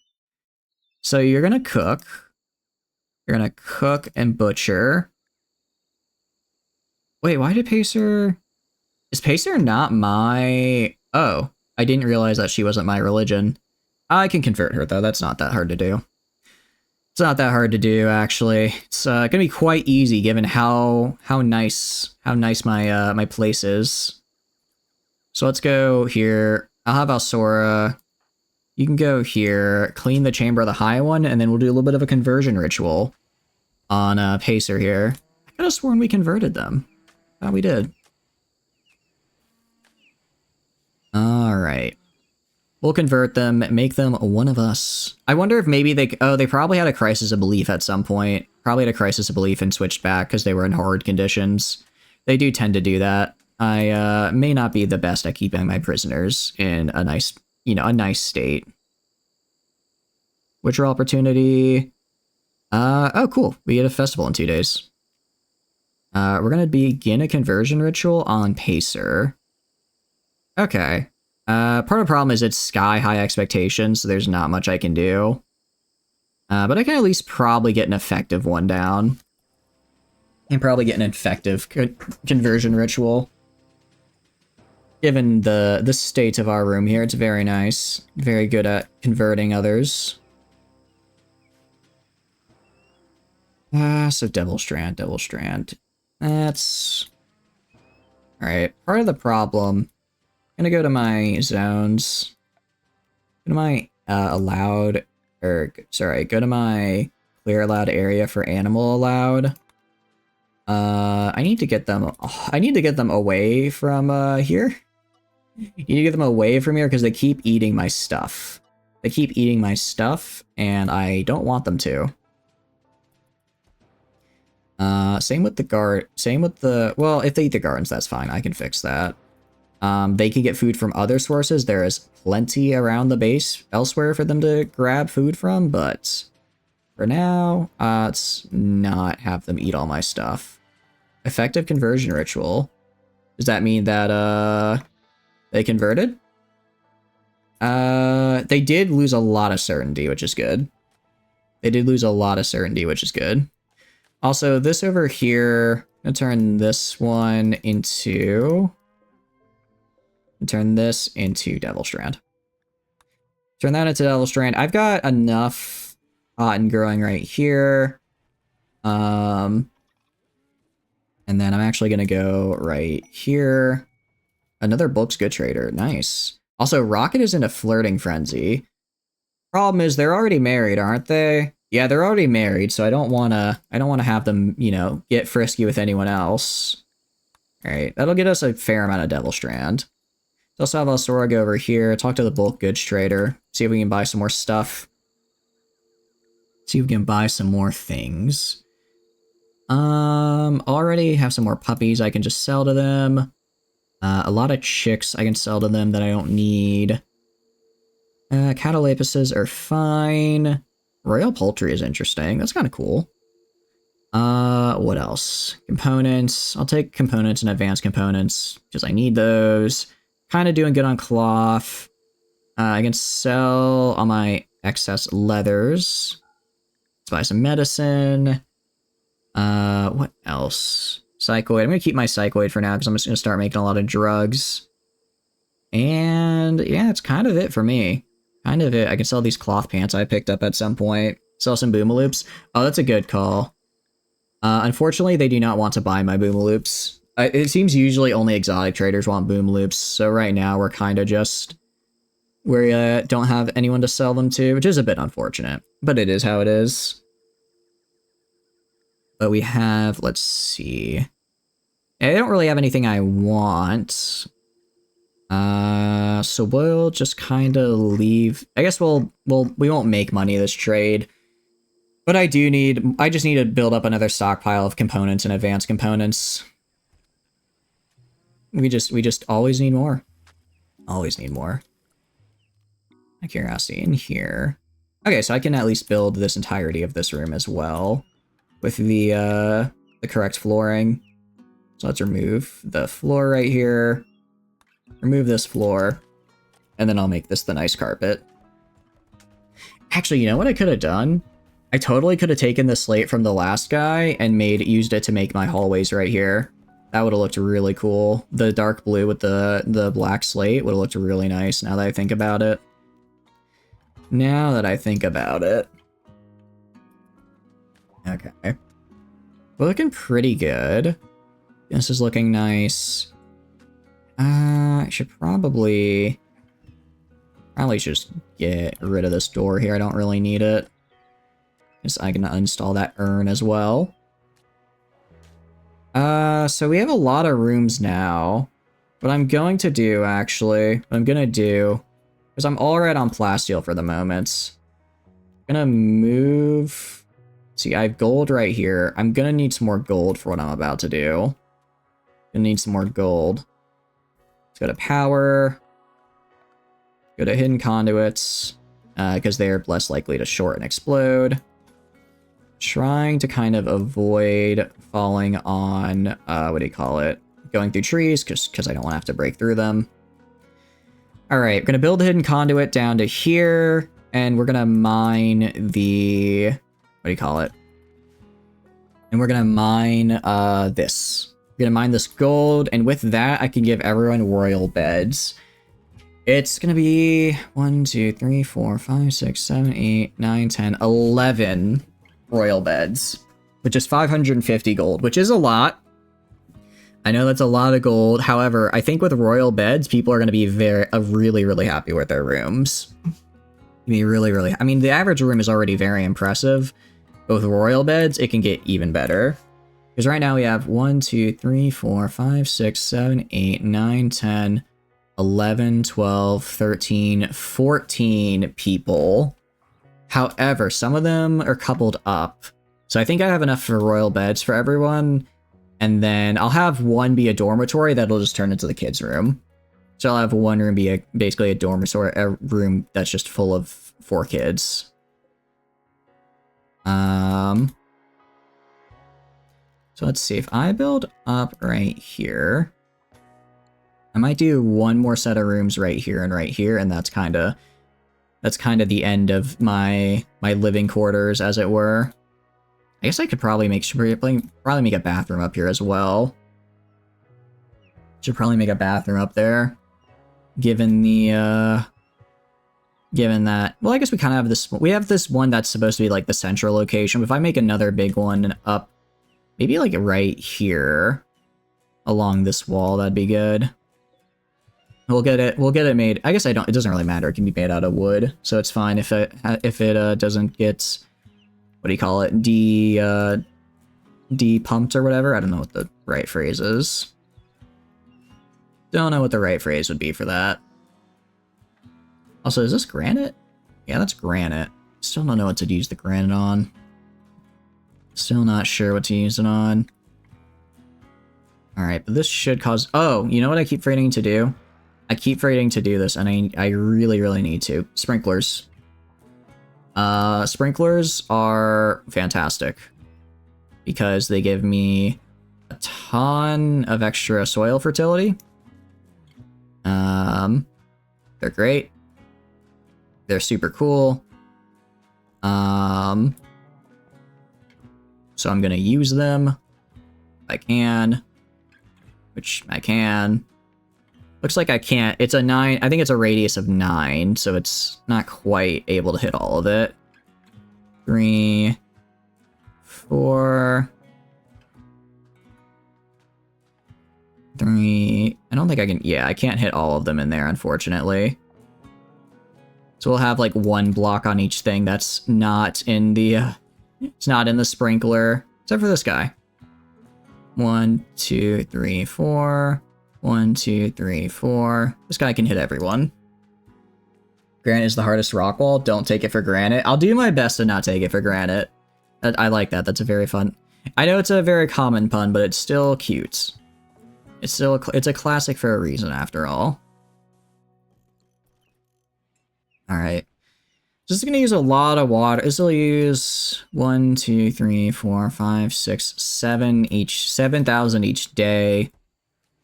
So you're gonna cook. You're gonna cook and butcher. Wait, why did Pacer... Is Pacer not my... Oh, I didn't realize that she wasn't my religion. I can convert her, though. That's not that hard to do. It's not that hard to do, actually. It's gonna be quite easy, given how nice my my place is. So let's go here. I'll have Alsora. You can go here, clean the chamber of the high one, and then we'll do a little bit of a conversion ritual on Pacer here. I could have sworn we converted them. Thought we did. Alright. We'll convert them, make them one of us. I wonder if maybe they... Oh, they probably had a crisis of belief at some point. Probably had a crisis of belief and switched back because they were in horrid conditions. They do tend to do that. I may not be the best at keeping my prisoners in a nice, a nice state. Witcher opportunity. Oh, cool. We get a festival in 2 days. We're going to begin a conversion ritual on Pacer. Okay. Part of the problem is it's sky-high expectations, so there's not much I can do. But I can at least probably get an effective one down. And probably get an effective conversion ritual. Given the state of our room here, it's very nice. Very good at converting others. So Devil Strand. That's... Alright, part of the problem... I'm gonna go to my zones. Go to my allowed... Sorry, go to my clear allowed area for animal allowed. I need to get them... I need to get them away from here. You need to get them away from here because they keep eating my stuff. They keep eating my stuff, and I don't want them to. Same with the guard. Same with the... Well, if they eat the gardens, that's fine. I can fix that. They can get food from other sources. There is plenty around the base elsewhere for them to grab food from, but for now, let's not have them eat all my stuff. Effective conversion ritual. Does that mean that, they converted? They did lose a lot of certainty, which is good. They did lose a lot of certainty, which is good. Also, this over here, I'm gonna turn this one into... Turn this into Devil Strand. Turn that into Devil Strand. I've got enough cotton growing right here. And then I'm actually going to go right here. Another Book's Good Trader. Nice. Also, Rocket is in a flirting frenzy. Problem is, they're already married, aren't they? Yeah, they're already married, so I don't want to have them, get frisky with anyone else. All right, that'll get us a fair amount of Devil Strand. Let's have Alsora go over here, talk to the bulk goods trader, see if we can buy some more stuff. See if we can buy some more things. Already have some more puppies I can just sell to them. A lot of chicks I can sell to them that I don't need. Catalapuses are fine. Royal Poultry is interesting. That's kind of cool. What else? Components. I'll take components and advanced components because I need those. Kind of doing good on cloth. I can sell all my excess leathers. Let's buy some medicine. What else? Psychoid. I'm going to keep my psychoid for now because I'm just going to start making a lot of drugs. And yeah, that's kind of it for me. Kind of it. I can sell these cloth pants I picked up at some point. Sell some boomaloops. Oh, that's a good call. Unfortunately, they do not want to buy my boomaloops. It seems usually only exotic traders want boomaloops, so right now we're kind of just... We don't have anyone to sell them to, which is a bit unfortunate, but it is how it is. But we have, let's see. I don't really have anything I want. So we'll just kind of leave. I guess we won't make money this trade. But I just need to build up another stockpile of components and advanced components. We just always need more. Always need more. My curiosity in here. Okay, so I can at least build this entirety of this room as well with the correct flooring. So let's remove the floor right here. Remove this floor. And then I'll make this the nice carpet. Actually, you know what I could have done? I totally could have taken the slate from the last guy and used it to make my hallways right here. That would have looked really cool. The dark blue with the black slate would have looked really nice now that I think about it. Now that I think about it. Okay. We're looking pretty good. This is looking nice. I should probably just get rid of this door here. I don't really need it. I can uninstall that urn as well. So we have a lot of rooms now. What I'm going to do, actually, because I'm all right on plasteel for the moment. I'm gonna move. See, I have gold right here. I'm gonna need some more gold for what I'm about to do. Gonna need some more gold. Let's go to power. Go to hidden conduits, because they are less likely to short and explode. Trying to kind of avoid falling on, going through trees, because I don't want to have to break through them. Alright, we're going to build the hidden conduit down to here, and we're going to mine the, and we're going to mine this. We're going to mine this gold, and with that, I can give everyone royal beds. It's going to be 1, 2, 3, 4, 5, 6, 7, 8, 9, 10, 11 royal beds, which is 550 gold, which is a lot. I know that's a lot of gold. However, I think with royal beds, people are going to be really, really happy with their rooms. Really, I mean, the average room is already very impressive. But with royal beds, it can get even better. Because right now we have 1, 2, 3, 4, 5, 6, 7, 8, 9, 10, 11, 12, 13, 14 people. However, some of them are coupled up. So I think I have enough for royal beds for everyone. And then I'll have one be a dormitory that'll just turn into the kids' room. So I'll have one room be basically a dormitory, a room that's just full of 4 kids. So let's see, if I build up right here, I might do one more set of rooms right here, and that's kind of the end of my living quarters, as it were. I guess I could probably make a bathroom up here as well. Should probably make a bathroom up there, given that. Well, I guess we kind of have this. We have this one that's supposed to be like the central location. But if I make another big one up, maybe like right here, along this wall, that'd be good. We'll get it made. I guess it doesn't really matter. It can be made out of wood, so it's fine if it doesn't get, de-pumped or whatever. I don't know what the right phrase is. Don't know what the right phrase would be for that. Also, is this granite? Yeah, that's granite. Still don't know what to use the granite on. Still not sure what to use it on. Alright, but this should cause... Oh, you know what I keep forgetting to do? I keep forgetting to do this, and I really, really need to. Sprinklers. Sprinklers are fantastic. Because they give me a ton of extra soil fertility. They're great. They're super cool. So I'm gonna use them. If I can. Which I can. Looks like I can't. It's a 9. I think it's a radius of 9, so it's not quite able to hit all of it. 3, 4, 3. I don't think I can. Yeah, I can't hit all of them in there, unfortunately. So we'll have like one block on each thing that's not in the. It's not in the sprinkler. Except for this guy. 1, 2, 3, 4. 1, 2, 3, 4. This guy can hit everyone. Granite is the hardest rock wall. Don't take it for granted. I'll do my best to not take it for granted. I like that. That's a very fun... I know it's a very common pun, but it's still cute. It's a classic for a reason, after all. Alright. This is going to use a lot of water. This will use 1, 2, 3, 4, 5, 6, 7 each, 7,000 each day.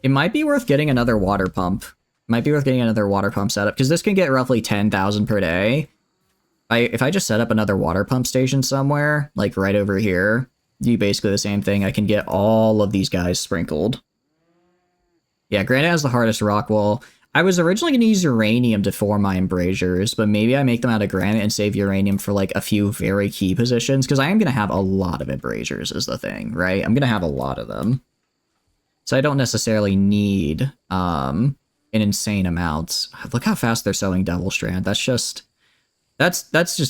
It might be worth getting another water pump. Might be worth getting another water pump setup, because this can get roughly 10,000 per day. If I just set up another water pump station somewhere, like right over here, do basically the same thing. I can get all of these guys sprinkled. Yeah, granite has the hardest rock wall. I was originally going to use uranium to form my embrasures, but maybe I make them out of granite and save uranium for like a few very key positions, because I am going to have a lot of embrasures is the thing, right? I'm going to have a lot of them. So I don't necessarily need an insane amount. Look how fast they're selling Devil Strand. That's just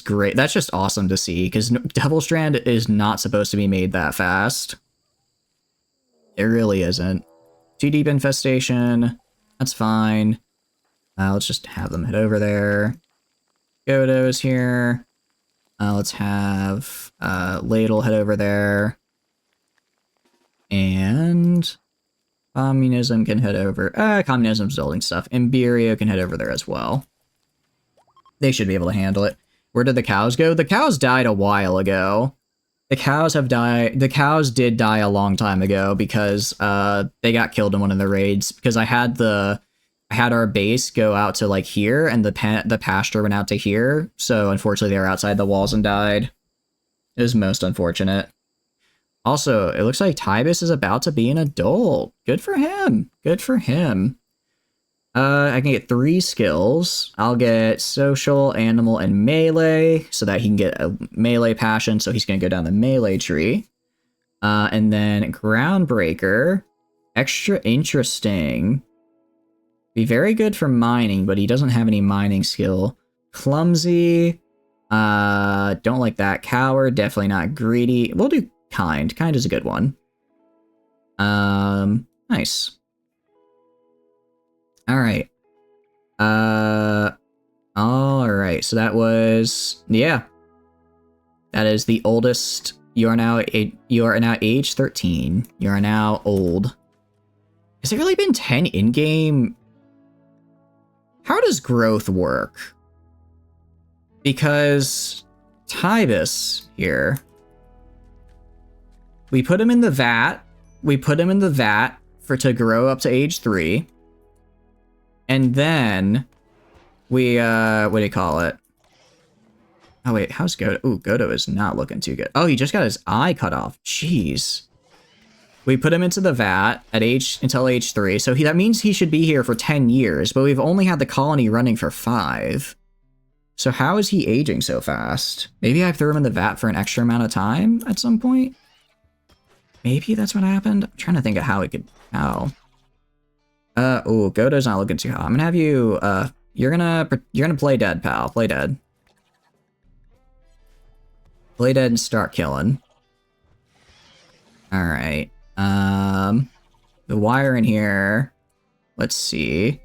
great. That's just awesome to see, because Devil Strand is not supposed to be made that fast. It really isn't. Too deep infestation. That's fine. Let's just have them head over there. Godo's here. Let's have Ladle head over there. And Communism can head over. Communism's building stuff. Imberio can head over there as well. They should be able to handle it. Where did the cows go? The cows died a while ago. The cows have died. The cows did die a long time ago because they got killed in one of the raids. Because I had our base go out to like here, and the pasture went out to here. So unfortunately, they were outside the walls and died. It was most unfortunate. Also, it looks like Tybus is about to be an adult. Good for him. Good for him. I can get 3 skills. I'll get social, animal, and melee, so that he can get a melee passion, so he's going to go down the melee tree. And then Groundbreaker. Extra interesting. Be very good for mining, but he doesn't have any mining skill. Clumsy. Don't like that. Coward, definitely not greedy. We'll do kind. Kind is a good one. Nice. Alright. Alright, so that was... Yeah. That is the oldest. You are now age 13. You are now old. Has it really been 10 in-game? How does growth work? Because Tybus here... We put him in the vat. We put him in the vat to grow up to age 3. And then we, what do you call it? Oh wait, how's Godo? Ooh, Godo is not looking too good. Oh, he just got his eye cut off. Jeez. We put him into the vat until age 3, so that means he should be here for 10 years, but we've only had the colony running for 5. So how is he aging so fast? Maybe I threw him in the vat for an extra amount of time at some point? Maybe that's what happened? I'm trying to think of how it could... How... Oh, Godo's not looking too hot. I'm gonna have you, you're gonna play dead, pal. Play dead. Play dead and start killing. Alright. The wire in here. Let's see.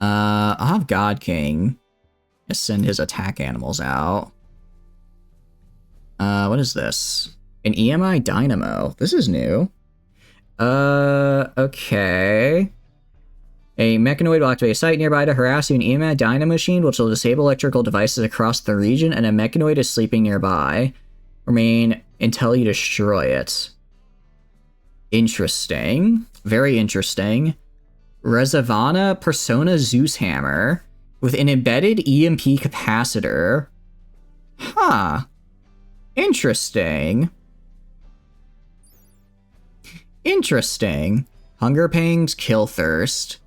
I'll have God King just send his attack animals out. What is this? An EMI Dynamo. This is new. Okay. A mechanoid will activate a site nearby to harass you. An EMI Dynamo machine, which will disable electrical devices across the region, and a mechanoid is sleeping nearby. Remain until you destroy it. Interesting. Very interesting. Resavana Persona Zeus Hammer with an embedded EMP capacitor. Huh. Interesting. Interesting. Hunger Pangs, Kill Thirst.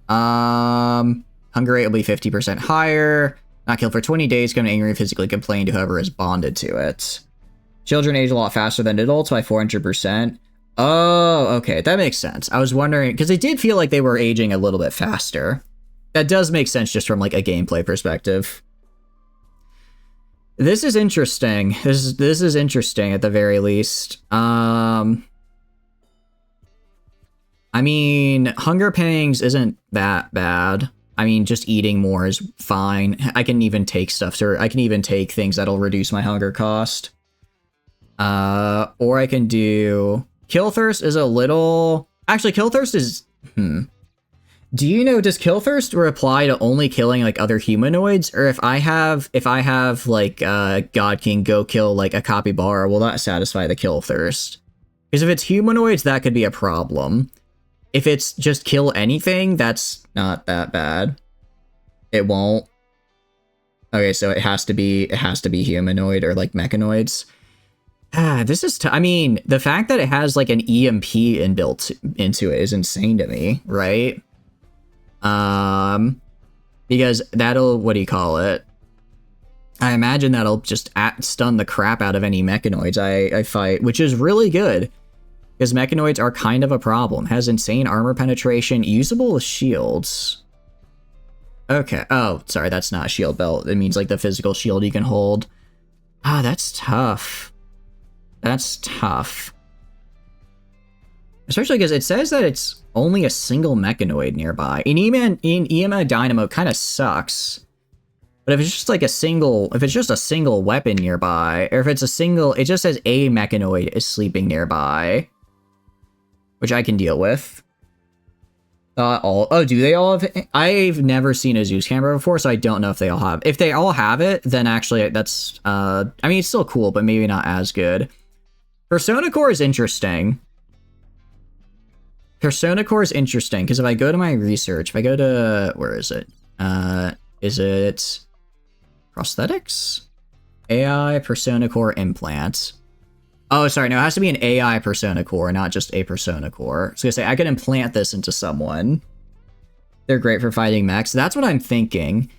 Hunger rate will be 50% higher. Not killed for 20 days, going to angry and physically complain to whoever is bonded to it. Children age a lot faster than adults by 400%. Oh, okay, that makes sense. I was wondering, because it did feel like they were aging a little bit faster. That does make sense just from like a gameplay perspective. This is interesting. This is interesting at the very least. I mean, hunger pangs isn't that bad. I mean, just eating more is fine. I can even take stuff, so I can even take things that'll reduce my hunger cost. Or I can do... Kill Thirst is a little... Actually, Kill Thirst is... Do you know, does Kill Thirst apply to only killing, like, other humanoids? Or if I have, like, God King go kill, like, a capybara, will that satisfy the Kill Thirst? Because if it's humanoids, that could be a problem. If it's just kill anything, that's not that bad. It won't. Okay, so it has to be humanoid or, like, mechanoids. This is... I mean, the fact that it has, like, an EMP inbuilt into it is insane to me, right? Because that'll, what do you call it? I imagine that'll just stun the crap out of any mechanoids I fight, which is really good. Because mechanoids are kind of a problem. Has insane armor penetration, usable with shields. Okay, oh, sorry, that's not a shield belt. It means like the physical shield you can hold. That's tough. That's tough. Especially because it says that it's only a single mechanoid nearby. In EMA Dynamo kind of sucks. But if it's just like a single weapon nearby, or if it's a single, it just says a mechanoid is sleeping nearby. Which I can deal with. Oh, do they all have... I've never seen a Zeus camera before, so I don't know if they all have. If they all have it, then actually that's... I mean, it's still cool, but maybe not as good. Persona Core is interesting. Persona Core is interesting, because if I go to my research, if I go to... Where is it? Is it... Prosthetics? AI Persona Core Implant. Oh, sorry, no, it has to be an AI Persona Core, not just a Persona Core. I was gonna say, I could implant this into someone. They're great for fighting mechs. That's what I'm thinking.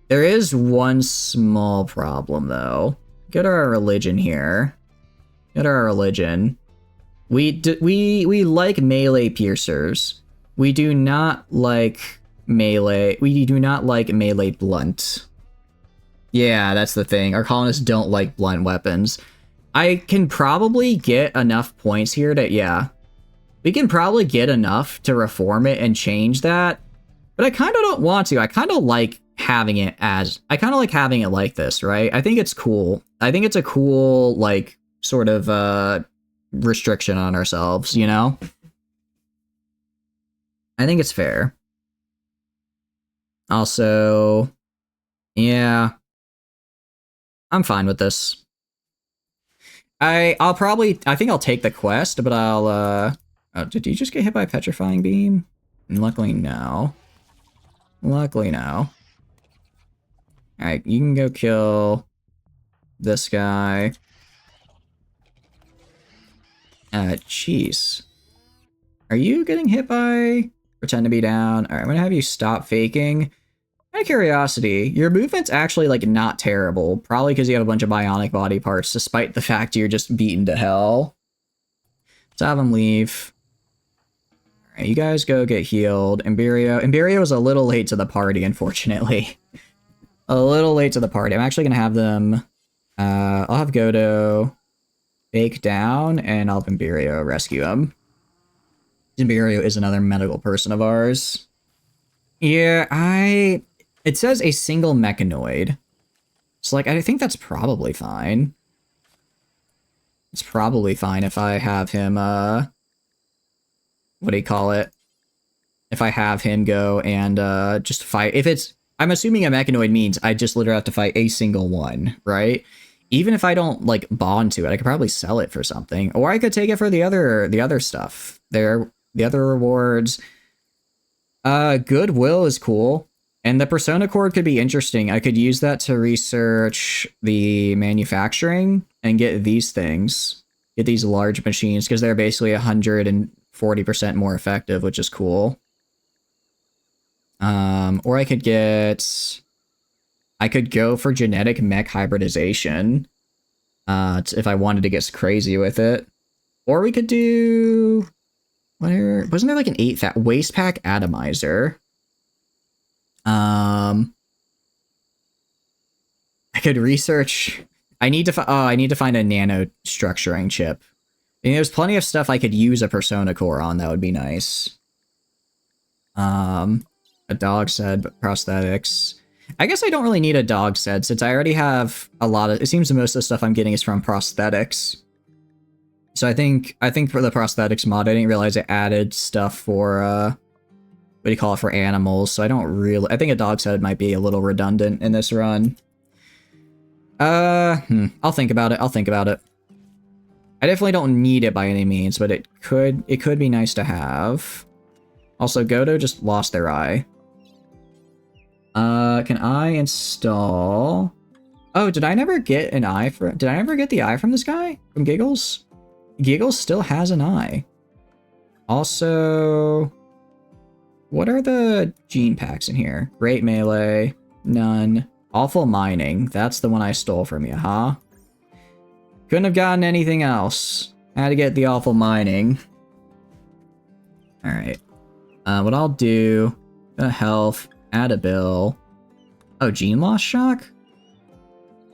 There is one small problem, though. Go to our religion here. Go to our religion. We like melee piercers. We do not like melee. We do not like melee blunt. Yeah, that's the thing. Our colonists don't like blunt weapons. I can probably get enough points here to, yeah. We can probably get enough to reform it and change that. But I kind of don't want to. I kind of like having it like this, right? I think it's cool. I think it's a cool, like, sort of, restriction on ourselves, you know? I think it's fair. Also, yeah. I'm fine with this. I think I'll take the quest, but I'll, oh, did you just get hit by a petrifying beam? Luckily, no. Luckily, no. Alright, you can go kill this guy. Jeez. Are you getting hit by... Pretend to be down? Alright, I'm gonna have you stop faking. Out of curiosity, your movement's actually, like, not terrible. Probably because you have a bunch of bionic body parts, despite the fact you're just beaten to hell. Let's have him leave. Alright, you guys go get healed. Imberio was a little late to the party, unfortunately. A little late to the party. I'm actually gonna have them... I'll have Godo bake down, and I'll have Imberio rescue him. Imberio is another medical person of ours. Yeah, It says a single mechanoid. So, like, I think that's probably fine. It's probably fine if I have him, what do you call it? If I have him go and, just fight. If it's... I'm assuming a mechanoid means I just literally have to fight a single one, right? Even if I don't, like, bond to it, I could probably sell it for something. Or I could take it for the other stuff. The other rewards. Goodwill is cool. And the Persona Core could be interesting. I could use that to research the manufacturing and get these things. Get these large machines, because they're basically 140% more effective, which is cool. Or I could go for genetic mech hybridization. If I wanted to get crazy with it. Or we could do... Wasn't there like an 8 waste pack atomizer? I I could research. I need to find a nano structuring chip. I mean, there's plenty of stuff I could use a Persona core on. That would be nice. A dog said, but prosthetics. I guess I don't really need a dog said since I already have a lot of. It seems most of the stuff I'm getting is from prosthetics. So I think for the prosthetics mod, I didn't realize it added stuff for what do you call it, for animals. So I don't really. I think a dog said might be a little redundant in this run. I'll think about it. I definitely don't need it by any means, but it could be nice to have. Also, Godo just lost their eye. Can I install? Oh, did I never get an eye for? Did I ever get the eye from this guy? From Giggles? Giggles still has an eye. Also, what are the gene packs in here? Great melee, none. Awful mining. That's the one I stole from you, huh? Couldn't have gotten anything else. Had to get the awful mining. All right. What I'll do, health, add a bill. Oh, gene loss shock?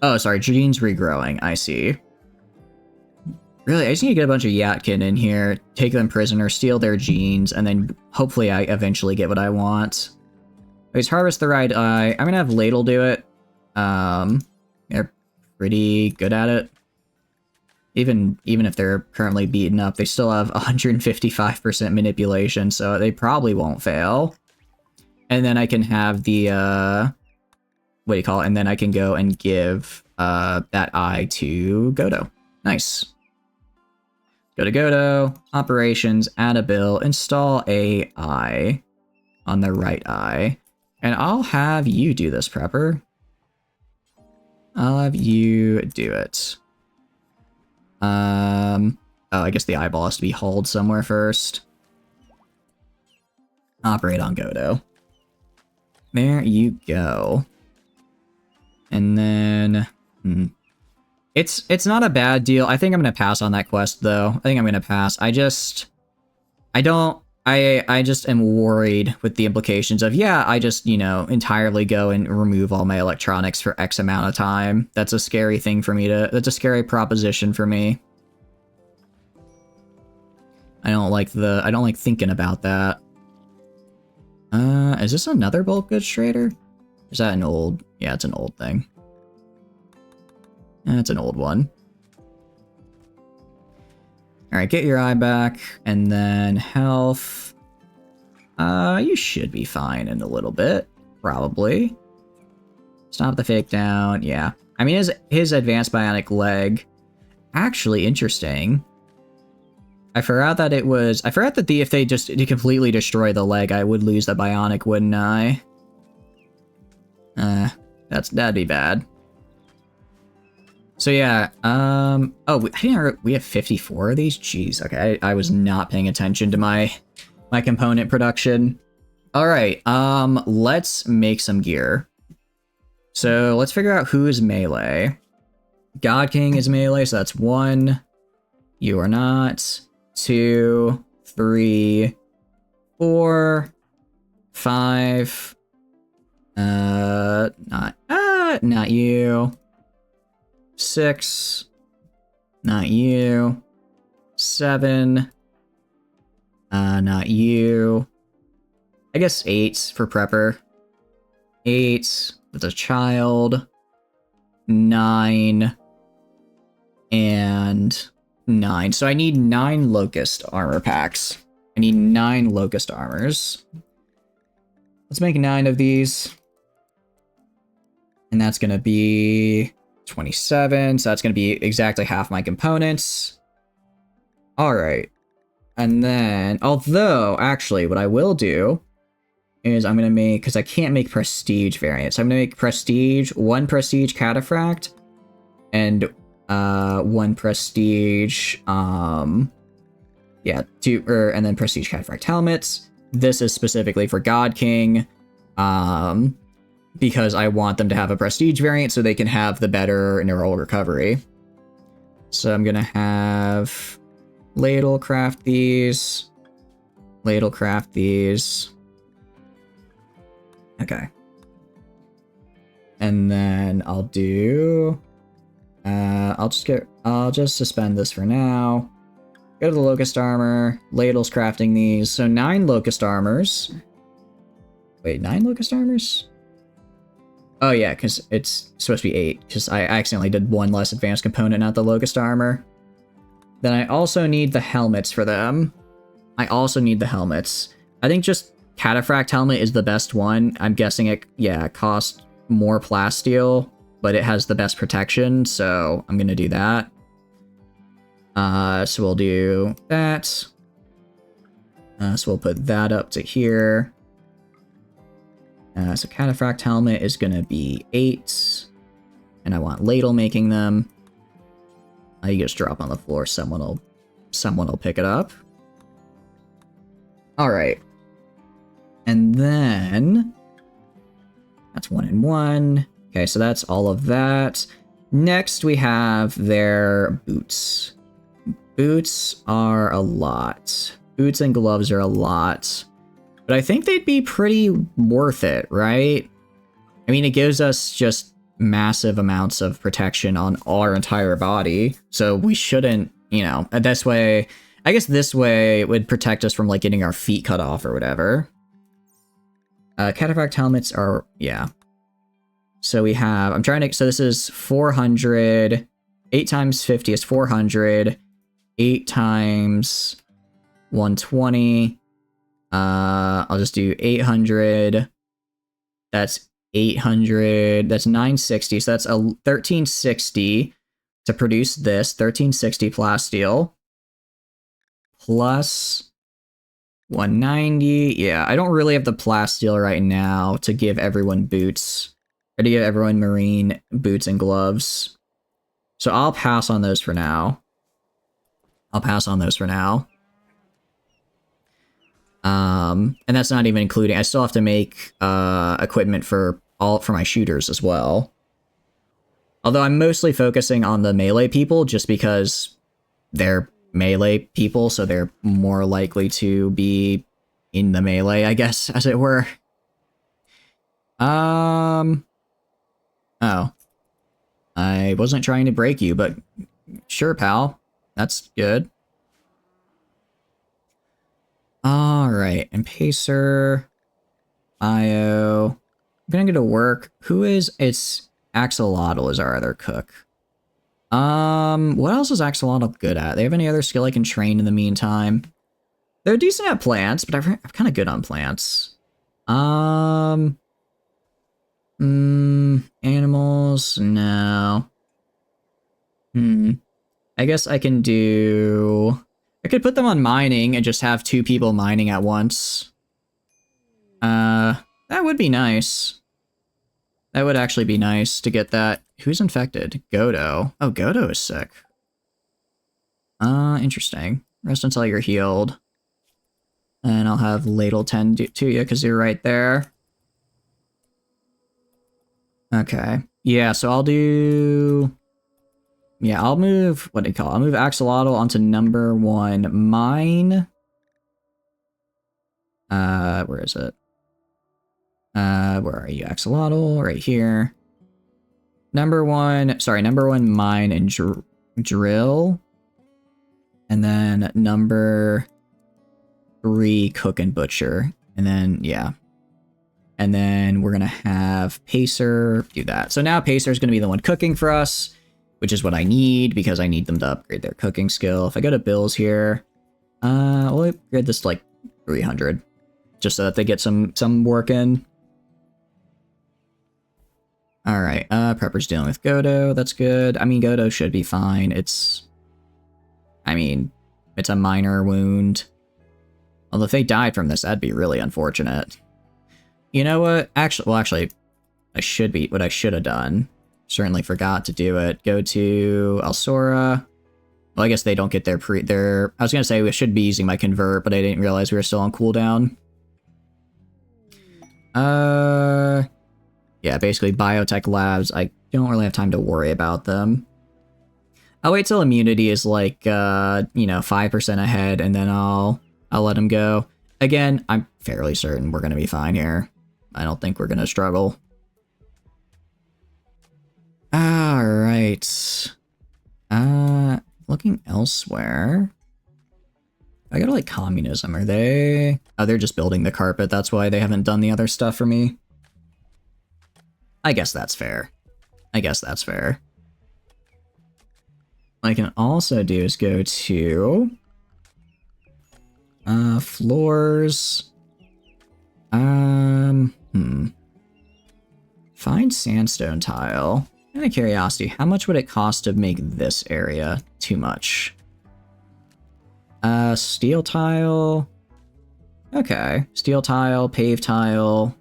Oh, sorry, genes regrowing, I see. Really, I just need to get a bunch of Yatkin in here, take them prisoner, steal their genes, and then hopefully I eventually get what I want. Let's harvest the right eye. I'm gonna have Ladle do it. They're pretty good at it. Even if they're currently beaten up, they still have 155% manipulation, so they probably won't fail. And then I can have the, what do you call it? And then I can go and give that eye to Godo. Nice. Go to Godo, operations, add a bill, install AI on the right eye. And I'll have you do this, Prepper. I'll have you do it. Oh, I guess the eyeball has to be hauled somewhere first. Operate on Godo. There you go. And then... It's not a bad deal. I think I'm gonna pass on that quest, though. I think I'm gonna pass. I just am worried with the implications of, yeah, I just, you know, entirely go and remove all my electronics for X amount of time. That's a scary thing for me to... That's a scary proposition for me. I don't like thinking about that. Is this another bulk goods trader? Is that an old... Yeah, it's an old thing. That's an old one. Alright, get your eye back, and then health. You should be fine in a little bit, probably. Stop the fake down, yeah. I mean, his advanced bionic leg, actually interesting. I forgot that if they just completely destroy the leg, I would lose the bionic, wouldn't I? That'd be bad. So yeah, we have 54 of these? Jeez, okay, I was not paying attention to my component production. Alright, let's make some gear. So let's figure out who is melee. God King is melee, so that's 1. You are not. 2, 3, 4, 5. Not you. 6. Not you. 7. Not you. I guess 8 for Prepper. 8 with a child. 9. And 9. So I need 9 Locust armor packs. I need 9 Locust armors. Let's make 9 of these. And that's gonna be 27, so that's going to be exactly half my components. Alright. And then, although, actually, what I will do is I'm going to make, because I can't make prestige variants, I'm going to make prestige, 1 prestige cataphract, and 1 prestige, and then prestige cataphract helmets. This is specifically for God King, because I want them to have a prestige variant so they can have the better neural recovery. So I'm gonna have Ladle craft these. Ladle craft these. Okay. And then I'll do... I'll just suspend this for now. Go to the Locust Armor. Ladle's crafting these. So 9 Locust Armors. Wait, 9 Locust Armors? Oh yeah, because it's supposed to be 8, because I accidentally did 1 less advanced component, not the Locust Armor. Then I also need the helmets for them. I think just Cataphract Helmet is the best one. I'm guessing it, yeah, costs more plasteel, but it has the best protection, so I'm gonna do that. So we'll do that. So we'll put that up to here. So Cataphract Helmet is gonna be 8. And I want Ladle making them. You just drop on the floor, someone will pick it up. Alright. And then that's 1 and 1. Okay, so that's all of that. Next we have their boots. Boots are a lot. Boots and gloves are a lot. But I think they'd be pretty worth it, right? I mean, it gives us just massive amounts of protection on our entire body. So we shouldn't, you know, this way, I guess this way it would protect us from like getting our feet cut off or whatever. Cataphract helmets are, yeah. So we have, so this is 400, 8 times 50 is 400, 8 times 120, I'll just do 800, that's 800, that's 960, so that's a 1360 to produce this, 1360 plasteel, plus 190, yeah, I don't really have the plasteel right now to give everyone boots, or to give everyone marine boots and gloves, so I'll pass on those for now. And that's not even including, I still have to make equipment for my shooters as well. Although I'm mostly focusing on the melee people just because they're melee people, so they're more likely to be in the melee, I guess, as it were. Oh. I wasn't trying to break you, but sure, pal. That's good. Alright, and Pacer, Io. I'm gonna go to work. It's Axolotl is our other cook. What else is Axolotl good at? They have any other skill I can train in the meantime? They're decent at plants, but I'm kind of good on plants. Animals, no. I guess I can do... I could put them on mining and just have 2 people mining at once. That would be nice. That would actually be nice to get that. Who's infected? Godo. Oh, Godo is sick. Interesting. Rest until you're healed. And I'll have Ladle tend to you because you're right there. Okay. Yeah, so I'll do... Yeah, I'll move, what do you call it? I'll move Axolotl onto number 1 mine. Where is it? Where are you, Axolotl? Right here. Number 1 mine and drill. And then number 3 cook and butcher. And then, yeah. And then we're gonna have Pacer do that. So now Pacer's gonna be the one cooking for us, which is what I need because I need them to upgrade their cooking skill. If I go to bills here, we'll upgrade this to like 300, just so that they get some work in. All right, Prepper's dealing with Godo. That's good. I mean, Godo should be fine. It's a minor wound. Although if they died from this, that'd be really unfortunate. You know what? Actually, I should have done. Certainly forgot to do it. Go to Alsora. Well, I guess they don't get their I was gonna say we should be using my convert, but I didn't realize we were still on cooldown. Yeah, basically biotech labs, I don't really have time to worry about them. I'll wait till immunity is like, 5% ahead, and then I'll let them go. Again, I'm fairly certain we're gonna be fine here. I don't think we're gonna struggle. Alright. Looking elsewhere. I go to like communism, are they? Oh, they're just building the carpet, that's why they haven't done the other stuff for me. I guess that's fair. I guess that's fair. What I can also do is go to floors. Find sandstone tile. Out of curiosity, how much would it cost to make this area? Too much. Steel tile. Okay, steel tile, pave tile.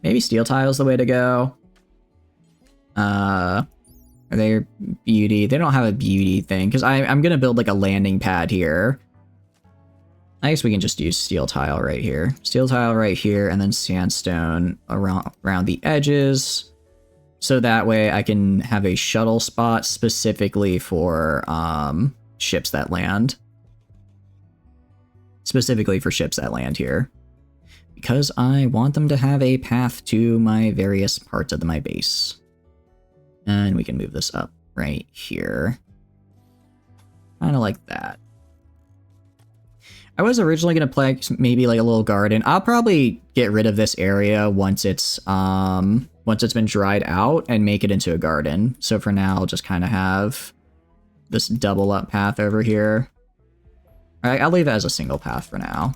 Maybe steel tile is the way to go. Are they beauty? They don't have a beauty thing, because I'm gonna build like a landing pad here. I guess we can just use steel tile right here. Steel tile right here, and then sandstone around the edges. So that way I can have a shuttle spot specifically for ships that land. Specifically for ships that land here. Because I want them to have a path to my various parts of my base. And we can move this up right here. Kind of like that. I was originally going to play maybe like a little garden. I'll probably get rid of this area once it's been dried out and make it into a garden. So for now, I'll just kind of have this double up path over here. Alright, I'll leave it as a single path for now.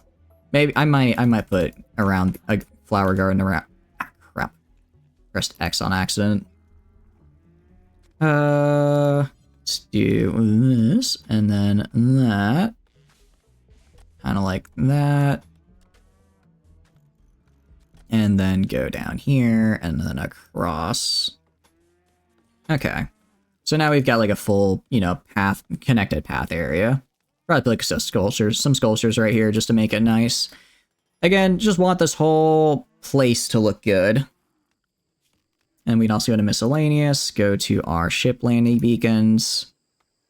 Maybe I might put around a flower garden around. Ah, crap. Pressed X on accident. Let's do this and then that. Kind of like that. And then go down here and then across. Okay. So now we've got like a full, you know, path, connected path area. Probably like some sculptures right here just to make it nice. Again, just want this whole place to look good. And we'd also go to miscellaneous, go to our ship landing beacons,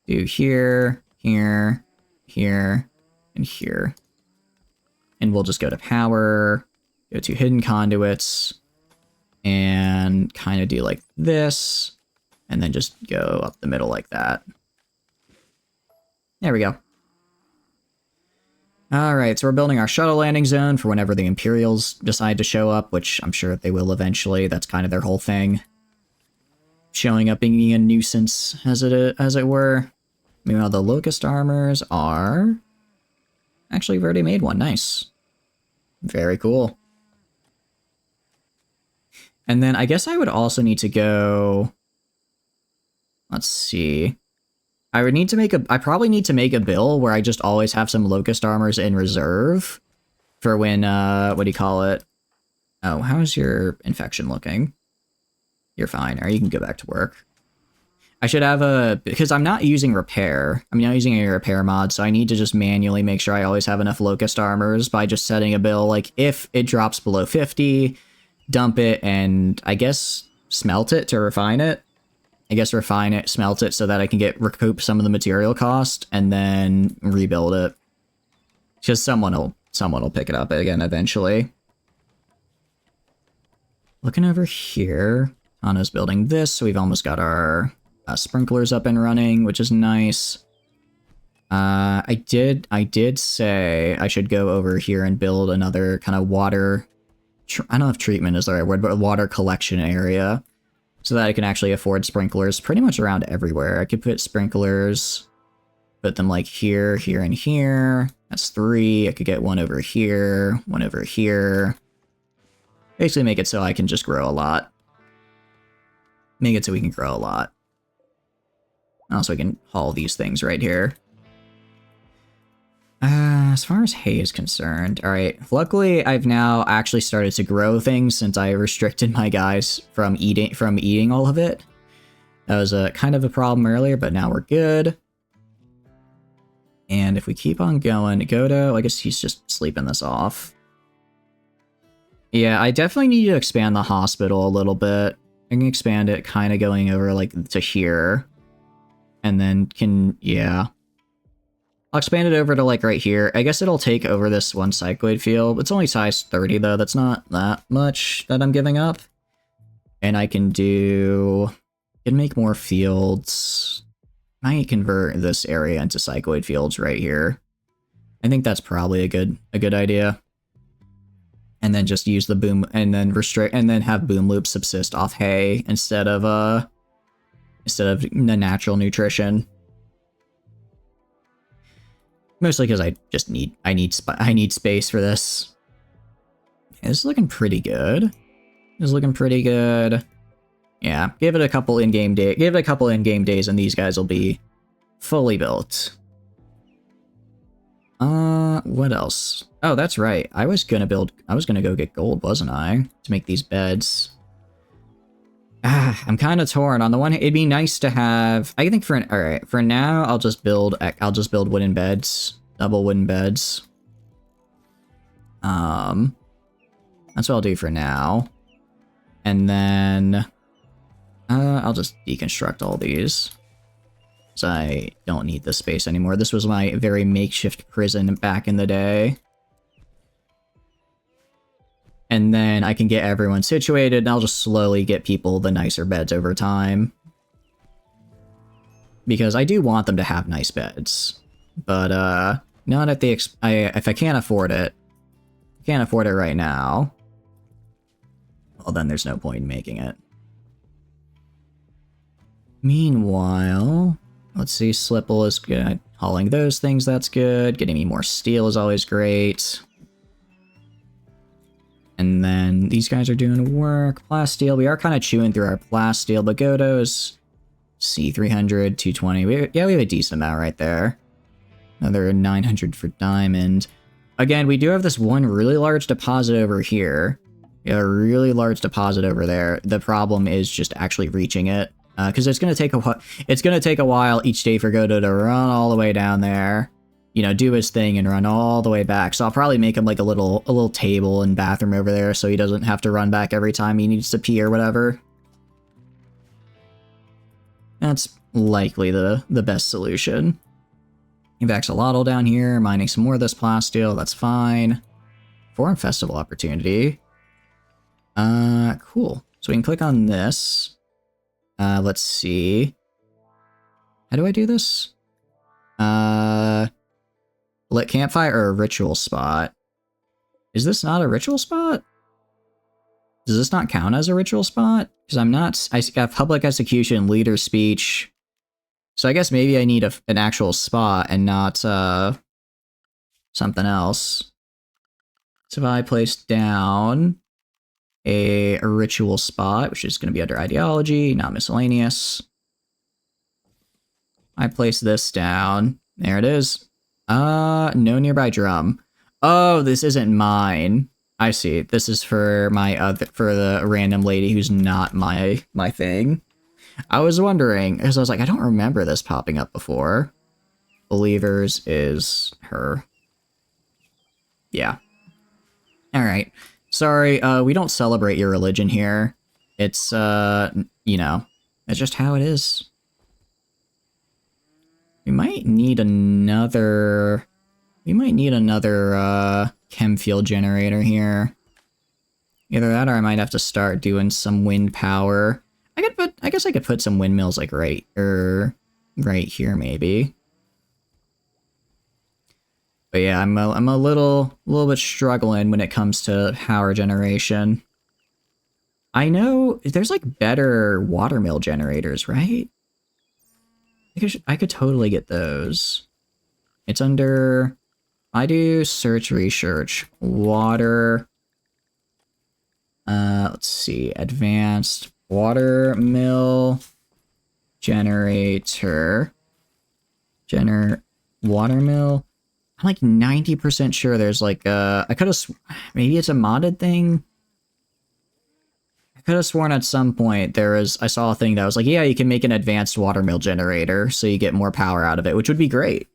do here, here, here, and here. And we'll just go to power, go to hidden conduits, and kind of do like this, and then just go up the middle like that. There we go. Alright, so we're building our shuttle landing zone for whenever the Imperials decide to show up, which I'm sure they will eventually. That's kind of their whole thing. Showing up being a nuisance, as it were. Meanwhile, the Locust armors are... Actually, we've already made one. Nice. Very cool. And then I guess I would also need to go... Let's see... I probably need to make a bill where I just always have some Locust armors in reserve for when, what do you call it? Oh, how's your infection looking? You're fine, or you can go back to work. I should have because I'm not using repair. I'm not using a repair mod, so I need to just manually make sure I always have enough Locust armors by just setting a bill, like, if it drops below 50, dump it, and I guess smelt it to refine it. I guess refine it, smelt it, so that I can recoup some of the material cost, and then rebuild it. Because someone will pick it up again eventually. Looking over here, Anna's building this, so we've almost got our sprinklers up and running, which is nice. I did say I should go over here and build another kind of water... I don't know if treatment is the right word, but a water collection area. So that I can actually afford sprinklers pretty much around everywhere. I could put sprinklers, put them like here, here, and here. That's 3. I could get one over here, one over here. Basically make it so I can just grow a lot. Make it so we can grow a lot. Also, I can haul these things right here. As far as hay is concerned, alright, luckily I've now actually started to grow things since I restricted my guys from eating all of it. That was a kind of a problem earlier, but now we're good. And if we keep on going, Godo, I guess he's just sleeping this off. Yeah, I definitely need to expand the hospital a little bit. I can expand it kind of going over like to here. And then yeah. I'll expand it over to like right here. I guess it'll take over this one cycloid field. It's only size 30 though. That's not that much that I'm giving up. And I can make more fields. Might convert this area into cycloid fields right here. I think that's probably a good idea. And then just use the boom and then have boom loops subsist off hay instead of the natural nutrition. Mostly because I need space for this. Yeah, this is looking pretty good. Yeah, give it a couple in-game days and these guys will be fully built. What else? Oh, that's right. I was gonna go get gold, wasn't I? To make these beds. I'm kind of torn. On the one hand, it'd be nice to have, I think alright, for now, I'll just build wooden beds. Double wooden beds. That's what I'll do for now. And then, I'll just deconstruct all these. So I don't need this space anymore. This was my very makeshift prison back in the day. And then I can get everyone situated, and I'll just slowly get people the nicer beds over time. Because I do want them to have nice beds. But, not at the if I can't afford it right now, well then there's no point in making it. Meanwhile, let's see, Slipple is good. Hauling those things, that's good. Getting me more steel is always great. And then these guys are doing work. Plasteel, we are kind of chewing through our plasteel, but Godo's C300, 220. We have a decent amount right there. Another 900 for diamond. Again, we do have this one really large deposit over here. We have a really large deposit over there. The problem is just actually reaching it. Because it's gonna take a while each day for Godo to run all the way down there, you know, do his thing and run all the way back. So I'll probably make him like a little table and bathroom over there so he doesn't have to run back every time he needs to pee or whatever. That's likely the best solution. Axolotl down here, mining some more of this plasteel, that's fine. Forum festival opportunity. Cool. So we can click on this. Let's see. How do I do this? Lit campfire or a ritual spot? Is this not a ritual spot? Does this not count as a ritual spot? Because I got public execution, leader speech. So I guess maybe I need an actual spot and not, something else. So if I place down a ritual spot, which is going to be under ideology, not miscellaneous. I place this down. There it is. No nearby drum. Oh, this isn't mine. I see. This is for for the random lady who's not my thing. I was wondering, because I was like, I don't remember this popping up before. Believers is her. Yeah. Alright. Sorry, we don't celebrate your religion here. It's, you know, it's just how it is. We might need another chem field generator here. Either that or I might have to start doing some wind power. I guess I could put some windmills like right here maybe. But yeah, I'm a little bit struggling when it comes to power generation. I know there's like better watermill generators, right? I could totally get those. It's under, I do search research, water. Let's see, advanced watermill generator. Watermill. I'm like 90% sure there's like I could have, maybe it's a modded thing. I could have sworn at some point I saw a thing that was like, yeah, you can make an advanced watermill generator so you get more power out of it, which would be great.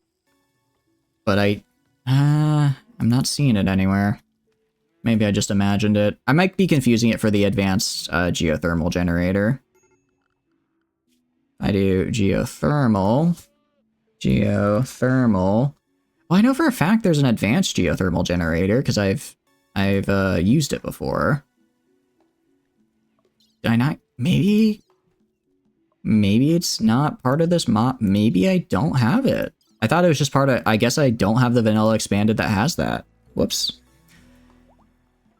But I'm not seeing it anywhere. Maybe I just imagined it. I might be confusing it for the advanced geothermal generator. I do geothermal. Well, I know for a fact there's an advanced geothermal generator because I've used it before. Did I not? Maybe it's not part of this mod. Maybe I don't have it. I thought it was just part of, I guess I don't have the vanilla expanded that has that. Whoops.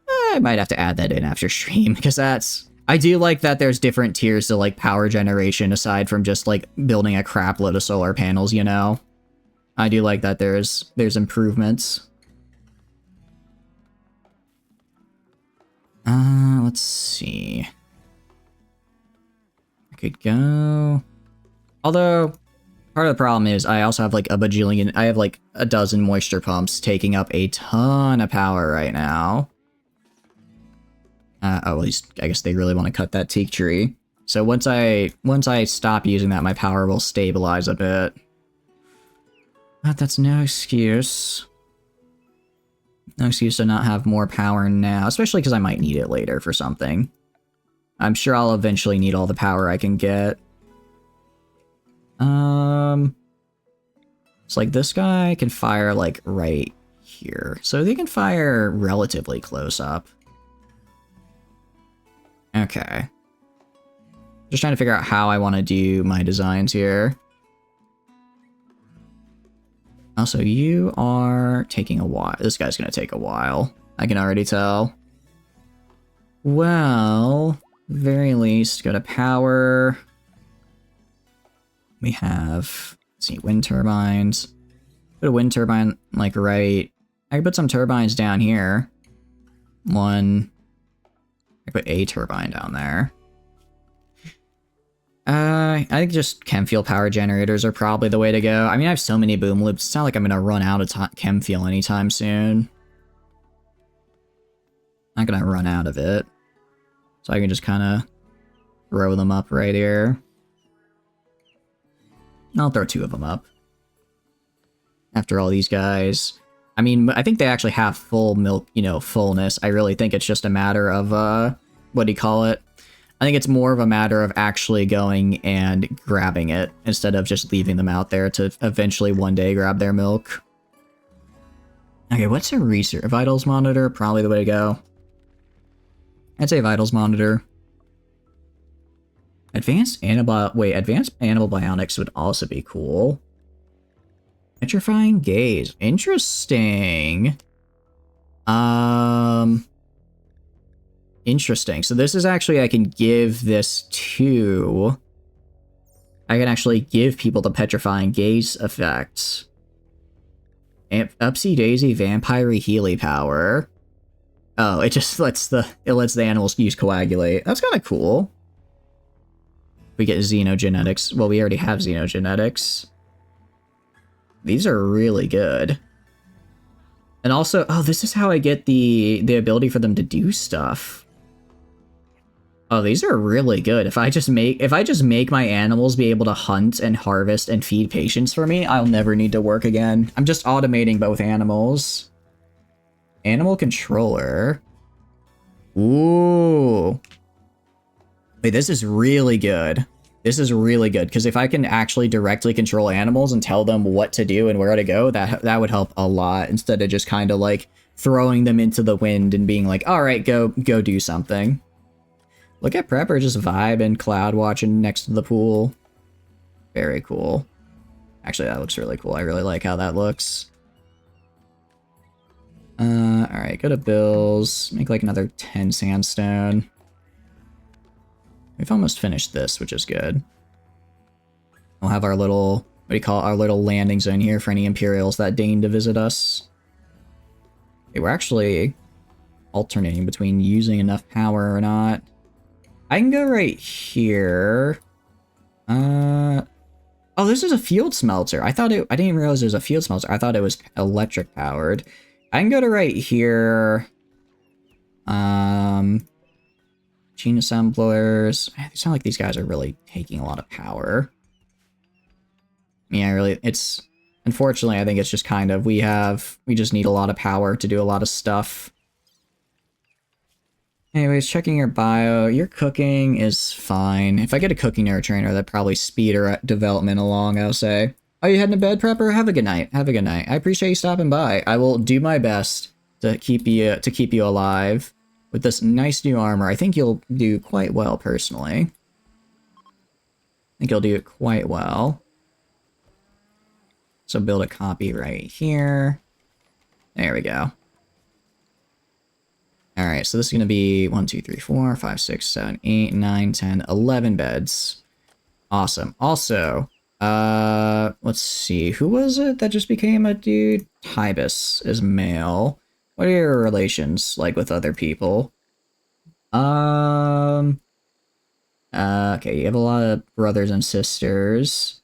I might have to add that in after stream, because that's, I do like that there's different tiers to like power generation aside from just like building a crap load of solar panels, you know? I do like that there's improvements. Let's see. I could go. Although, part of the problem is I also have like a bajillion, I have like a dozen moisture pumps taking up a ton of power right now. Oh, at least I guess they really want to cut that teak tree. So once I stop using that, my power will stabilize a bit. But that's no excuse. No excuse to not have more power now, especially because I might need it later for something. I'm sure I'll eventually need all the power I can get. It's like this guy can fire like right here. So they can fire relatively close up. Okay. Just trying to figure out how I want to do my designs here. Also, you are taking a while. This guy's gonna take a while. I can already tell. Well, very least, go to power. We have, let's see, wind turbines. Put a wind turbine, like, right. I can put some turbines down here. One. I put a turbine down there. I think just chem fuel power generators are probably the way to go. I mean, I have so many boom loops. It's not like I'm gonna run out of chem fuel anytime soon. Not gonna run out of it. So I can just kind of throw them up right here. I'll throw 2 of them up. After all these guys. I mean, I think they actually have full milk, you know, fullness. I really think it's just a matter of, what do you call it? I think it's more of a matter of actually going and grabbing it instead of just leaving them out there to eventually one day grab their milk. Okay, what's a research? A vitals monitor? Probably the way to go. I'd say vitals monitor. Advanced animal bionics would also be cool. Petrifying gaze. Interesting. Interesting. So this is actually, I can give this to... I can actually give people the petrifying gaze effect. Upsy Daisy Vampire Healy power. Oh, it just lets the animals use coagulate. That's kind of cool. We get xenogenetics. Well, we already have xenogenetics. These are really good. And also, oh, this is how I get the ability for them to do stuff. Oh, these are really good. If I just make my animals be able to hunt and harvest and feed patients for me, I'll never need to work again. I'm just automating both animals. Animal controller. Ooh. Wait, this is really good. This is really good, because if I can actually directly control animals and tell them what to do and where to go, that would help a lot, instead of just kind of like throwing them into the wind and being like, all right, go do something. Look at Prepper just vibing, cloud watching next to the pool. Very cool. Actually, that looks really cool. I really like how that looks. Alright, go to bills. Make like another 10 sandstone. We've almost finished this, which is good. We'll have our little, what do you call it, our little landing zone here for any Imperials that deign to visit us. Okay, we're actually alternating between using enough power or not. I can go right here. Oh, this is a field smelter. I didn't even realize it was a field smelter. I thought it was electric powered. I can go to right here. Gene assemblers. It sounds like these guys are really taking a lot of power. Yeah, really, it's... Unfortunately, I think it's just kind of, we just need a lot of power to do a lot of stuff. Anyways, checking your bio. Your cooking is fine. If I get a cooking neurotrainer, that'd probably speed her development along, I'll say. Oh, you heading to bed, Prepper? Have a good night. Have a good night. I appreciate you stopping by. I will do my best to keep you alive. with this nice new armor, I think you'll do quite well, personally. I think you'll do it quite well. So build a copy right here. There we go. Alright, so this is going to be 1, 2, 3, 4, 5, 6, 7, 8, 9, 10, 11 beds. Awesome. Also, let's see. Who was it that just became a dude? Tybus is male. What are your relations like with other people? Okay, you have a lot of brothers and sisters.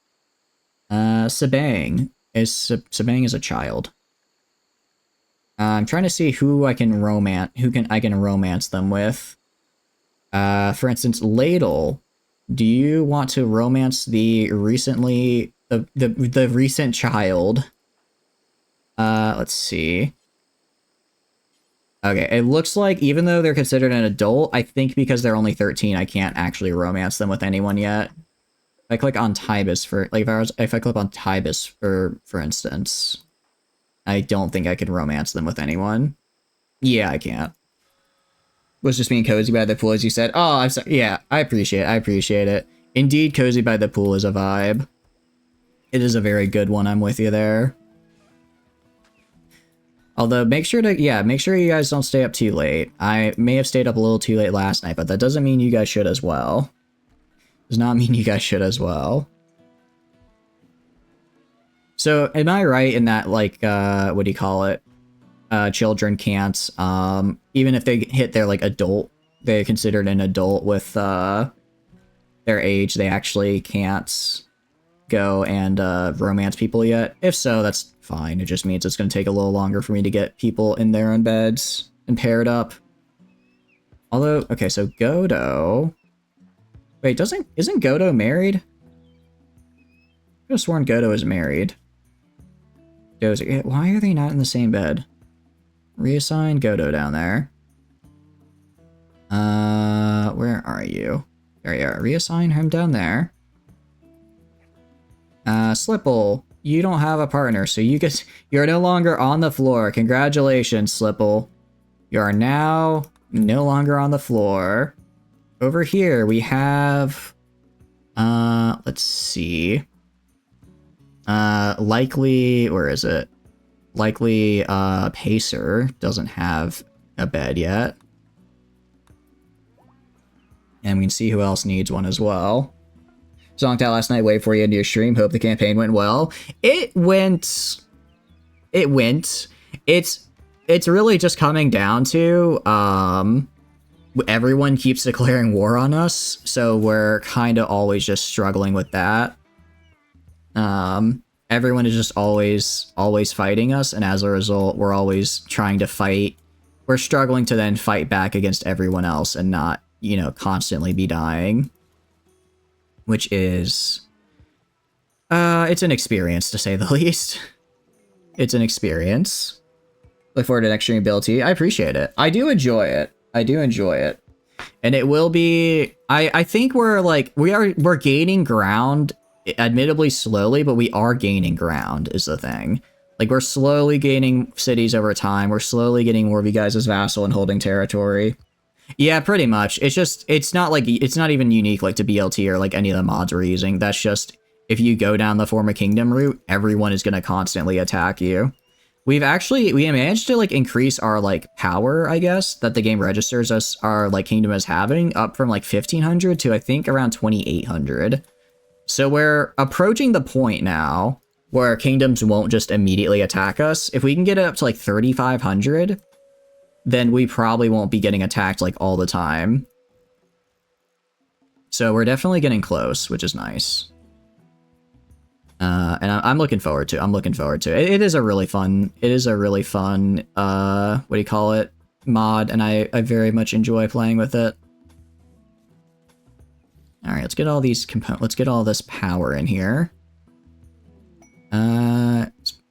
Sabang is a child. I'm trying to see who I can romance, I can romance them with. For instance, Ladle. Do you want to romance the recent child? Let's see. Okay, it looks like even though they're considered an adult, I think because they're only 13, I can't actually romance them with anyone yet. If I click on Tybus for, like, if I click on Tybus for instance, I don't think I can romance them with anyone. Yeah, I can't. Was just being cozy by the pool, as you said. Oh, I'm sorry. Yeah, I appreciate it. Indeed, cozy by the pool is a vibe. It is a very good one. I'm with you there. Although, make sure you guys don't stay up too late. I may have stayed up a little too late last night, but that doesn't mean you guys should as well. Does not mean you guys should as well. So, am I right in that, like, what do you call it? Children can't, even if they hit their, like, adult, they're considered an adult with, their age, they actually can't go and, romance people yet? If so, that's fine. It just means it's gonna take a little longer for me to get people in their own beds and paired up. Although, okay, so Godo... Wait, isn't Godo married? I could have sworn Godo is married. Dozer, why are they not in the same bed? Reassign Godo down there. Where are you? There you are. Reassign him down there. Slipple, you don't have a partner, so you're no longer on the floor. Congratulations, Slipple. You are now no longer on the floor. Over here, we have, let's see. Likely, where is it? Likely, Pacer doesn't have a bed yet. And we can see who else needs one as well. Zonked out last night, wait for you into your stream, hope the campaign went well. It went. It's really just coming down to, everyone keeps declaring war on us, so we're kind of always just struggling with that. Everyone is just always fighting us, and as a result, we're always trying to fight. We're struggling to then fight back against everyone else and not, you know, constantly be dying. Which is... it's an experience, to say the least. It's an experience. Look forward to next stream ability. I appreciate it. I do enjoy it. And it will be... I think we're gaining ground, admittedly slowly, but we are gaining ground, is the thing. Like, we're slowly gaining cities over time. We're slowly getting more of you guys as vassal and holding territory. Yeah, pretty much. It's just, it's not even unique, like, to BLT or, like, any of the mods we're using. That's just, if you go down the Former Kingdom route, everyone is going to constantly attack you. We managed to, like, increase our, like, power, I guess, that the game registers us, our, like, kingdom as having, up from, like, 1,500 to, I think, around 2,800. So we're approaching the point now where kingdoms won't just immediately attack us. If we can get it up to, like, 3,500... then we probably won't be getting attacked, like, all the time. So we're definitely getting close, which is nice. And I'm looking forward to it. It is a really fun, what do you call it, mod, and I very much enjoy playing with it. Alright, let's get all these let's get all this power in here. Oh,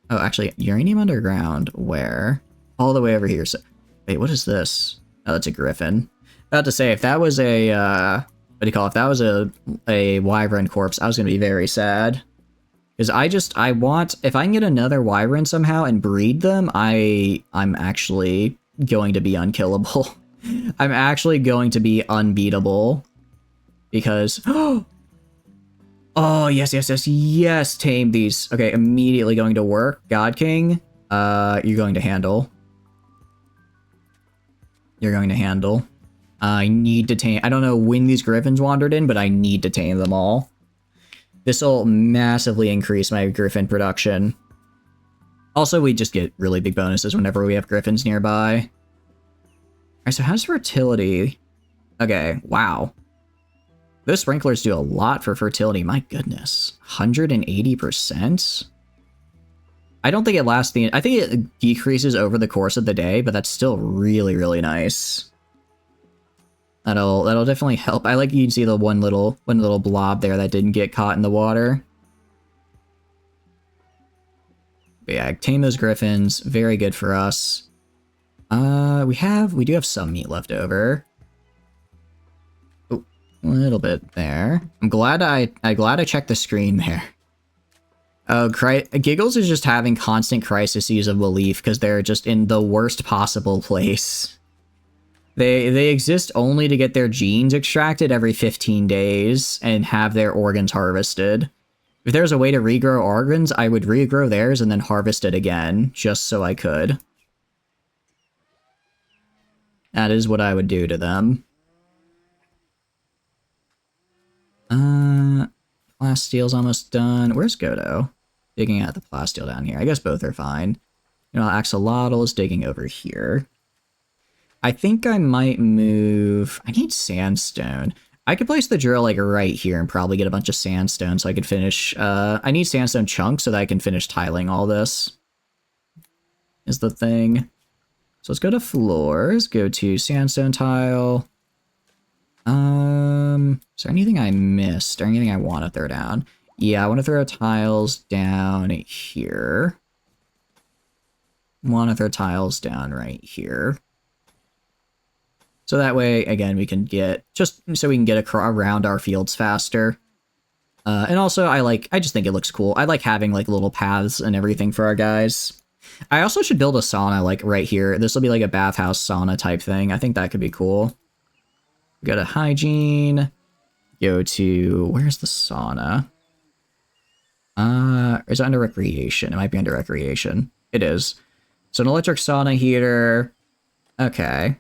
actually, Uranium Underground, where? All the way over here, so... Wait, what is this? Oh, that's a griffin. About to say, if that was a, what do you call it? If that was a wyvern corpse, I was going to be very sad. Because I want, if I can get another wyvern somehow and breed them, I'm actually going to be unkillable. I'm actually going to be unbeatable. Because... Oh, yes, yes, yes, yes, tame these. Okay, immediately going to work. God King, you're going to handle. You're going to handle. I need to tame... I don't know when these griffins wandered in, but I need to tame them all. This will massively increase my griffin production. Also, we just get really big bonuses whenever we have griffins nearby. Alright, so how's fertility? Okay, wow. Those sprinklers do a lot for fertility, my goodness. 180%? I don't think it lasts the... I think it decreases over the course of the day, but that's still really, really nice. That'll definitely help. I like you can see the one little blob there that didn't get caught in the water. But yeah, tame those griffins. Very good for us. We do have some meat left over. Oh, a little bit there. I'm glad I checked the screen there. Oh, Giggles is just having constant crises of belief because they're just in the worst possible place. They exist only to get their genes extracted every 15 days and have their organs harvested. If there's a way to regrow organs, I would regrow theirs and then harvest it again, just so I could. That is what I would do to them. Plasteel's almost done. Where's Godo? Digging at the plasteel down here. I guess both are fine. You know, Axolotl is digging over here. I think I might move... I need sandstone. I could place the drill, like, right here and probably get a bunch of sandstone so I could finish... I need sandstone chunks so that I can finish tiling all this. Is the thing. So let's go to floors, go to sandstone tile. Is there anything I missed or anything I want to throw down? Yeah, I want to throw tiles down here. Want to throw tiles down right here. So that way, again, we can get, just so we can get around our fields faster. And also, I just think it looks cool. I like having, like, little paths and everything for our guys. I also should build a sauna, like, right here. This will be, like, a bathhouse sauna type thing. I think that could be cool. Go to hygiene. Go to, where's the sauna? Is it under recreation? It might be under recreation. It is. So an electric sauna heater. Okay.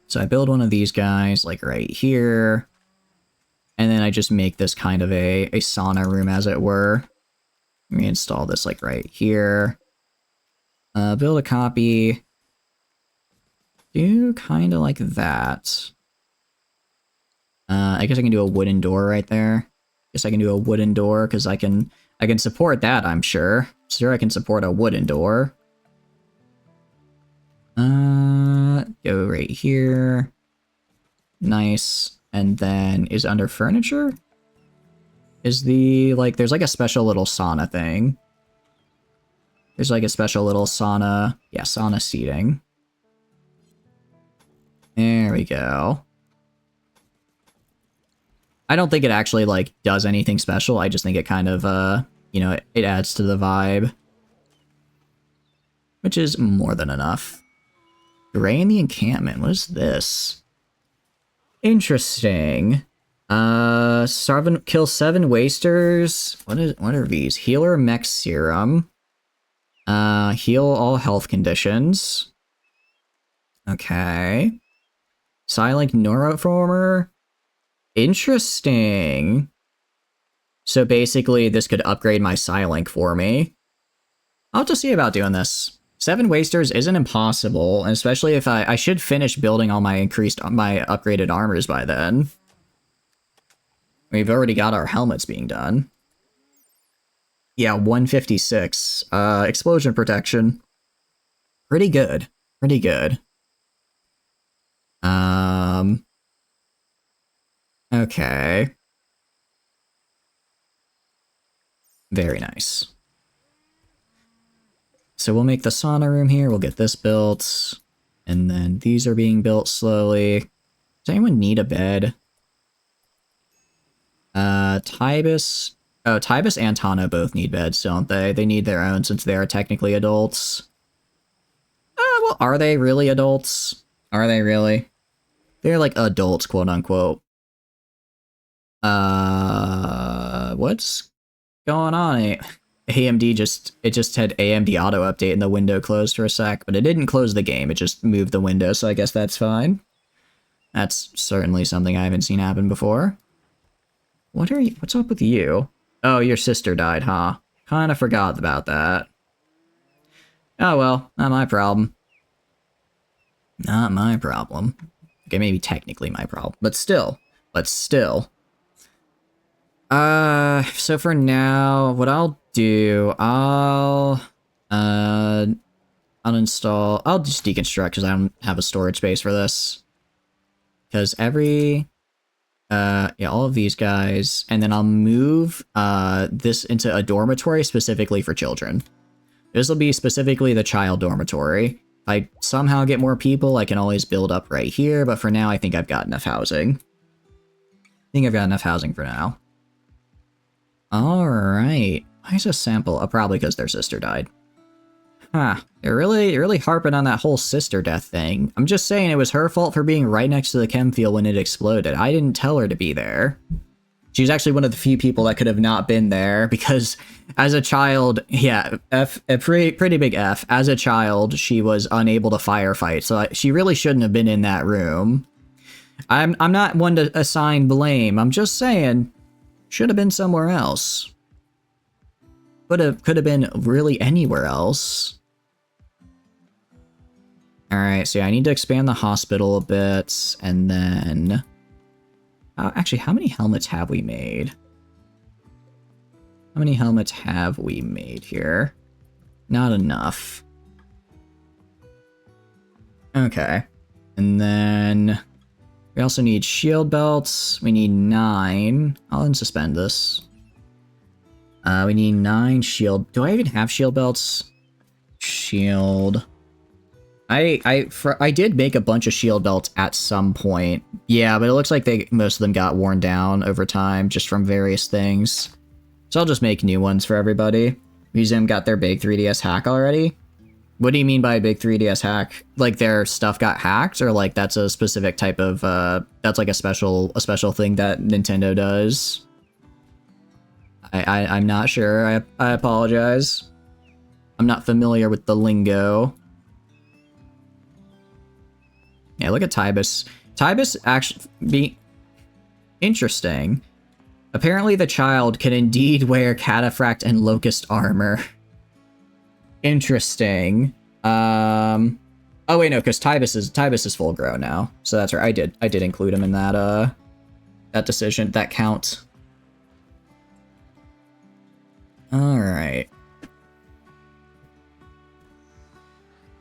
So I build one of these guys, like, right here. And then I just make this kind of a sauna room, as it were. Let me install this, like, right here. Build a copy. Do kind of like that. I guess I can do a wooden door right there. Guess I can do a wooden door, because I can support that, I'm sure. Sure, I can support a wooden door. Go right here. Nice. And then is under furniture? Is the, like, there's like a special little sauna thing. There's like a special little sauna, yeah, sauna seating. There we go. I don't think it actually, like, does anything special. I just think it kind of, you know, it adds to the vibe. Which is more than enough. Gray in the encampment. What is this? Interesting. Kill 7 wasters. What are these? Healer mech serum. Heal all health conditions. Okay. Silent neuroformer. Interesting. So basically, this could upgrade my Psylink for me. I'll have to see about doing this. 7 wasters isn't impossible, and especially if I should finish building all my upgraded armors by then. We've already got our helmets being done. Yeah, 156. Explosion protection. Pretty good. Pretty good. Okay. Very nice. So we'll make the sauna room here, we'll get this built, and then these are being built slowly. Does anyone need a bed? Tybus and Tano both need beds, don't they? They need their own since they are technically adults. Well, are they really adults? Are they really? They're like adults, quote unquote. What's going on? AMD just had AMD auto update and the window closed for a sec, but it didn't close the game. It just moved the window, so I guess that's fine. That's certainly something I haven't seen happen before. What's up with you? Oh, your sister died, huh? Kinda forgot about that. Oh well, not my problem. Not my problem. Okay, maybe technically my problem, but still. So for now, what I'll do, I'll uninstall, I'll just deconstruct because I don't have a storage space for this. Because yeah, all of these guys, and then I'll move this into a dormitory specifically for children. This will be specifically the child dormitory. If I somehow get more people, I can always build up right here, but for now, I think I've got enough housing. I think I've got enough housing for now. Alright. Why is a sample? Oh, probably because their sister died. Huh. You're really harping on that whole sister death thing. I'm just saying it was her fault for being right next to the chem field when it exploded. I didn't tell her to be there. She's actually one of the few people that could have not been there because as a child, yeah, a pretty big F. As a child, she was unable to firefight, so she really shouldn't have been in that room. I'm not one to assign blame. I'm just saying, should have been somewhere else. Could have been really anywhere else. All right, so yeah, I need to expand the hospital a bit, and then actually, how many helmets have we made? How many helmets have we made here? Not enough. Okay. And then we also need shield belts. We need 9. I'll unsuspend this. We need 9 shield. Do I even have shield belts? Shield. I did make a bunch of shield belts at some point. Yeah, but it looks like most of them got worn down over time just from various things. So I'll just make new ones for everybody. Museum got their big 3DS hack already? What do you mean by a big 3DS hack? Like their stuff got hacked, or like that's a specific type of that's like a special thing that Nintendo does? I'm not sure. I apologize. I'm not familiar with the lingo. Yeah, look at Tybus. Tybus actually be interesting. Apparently the child can indeed wear cataphract and locust armor. Interesting. Oh wait, no, because Tybus is full grown now. So that's right. I did include him in that that decision, that count. Alright.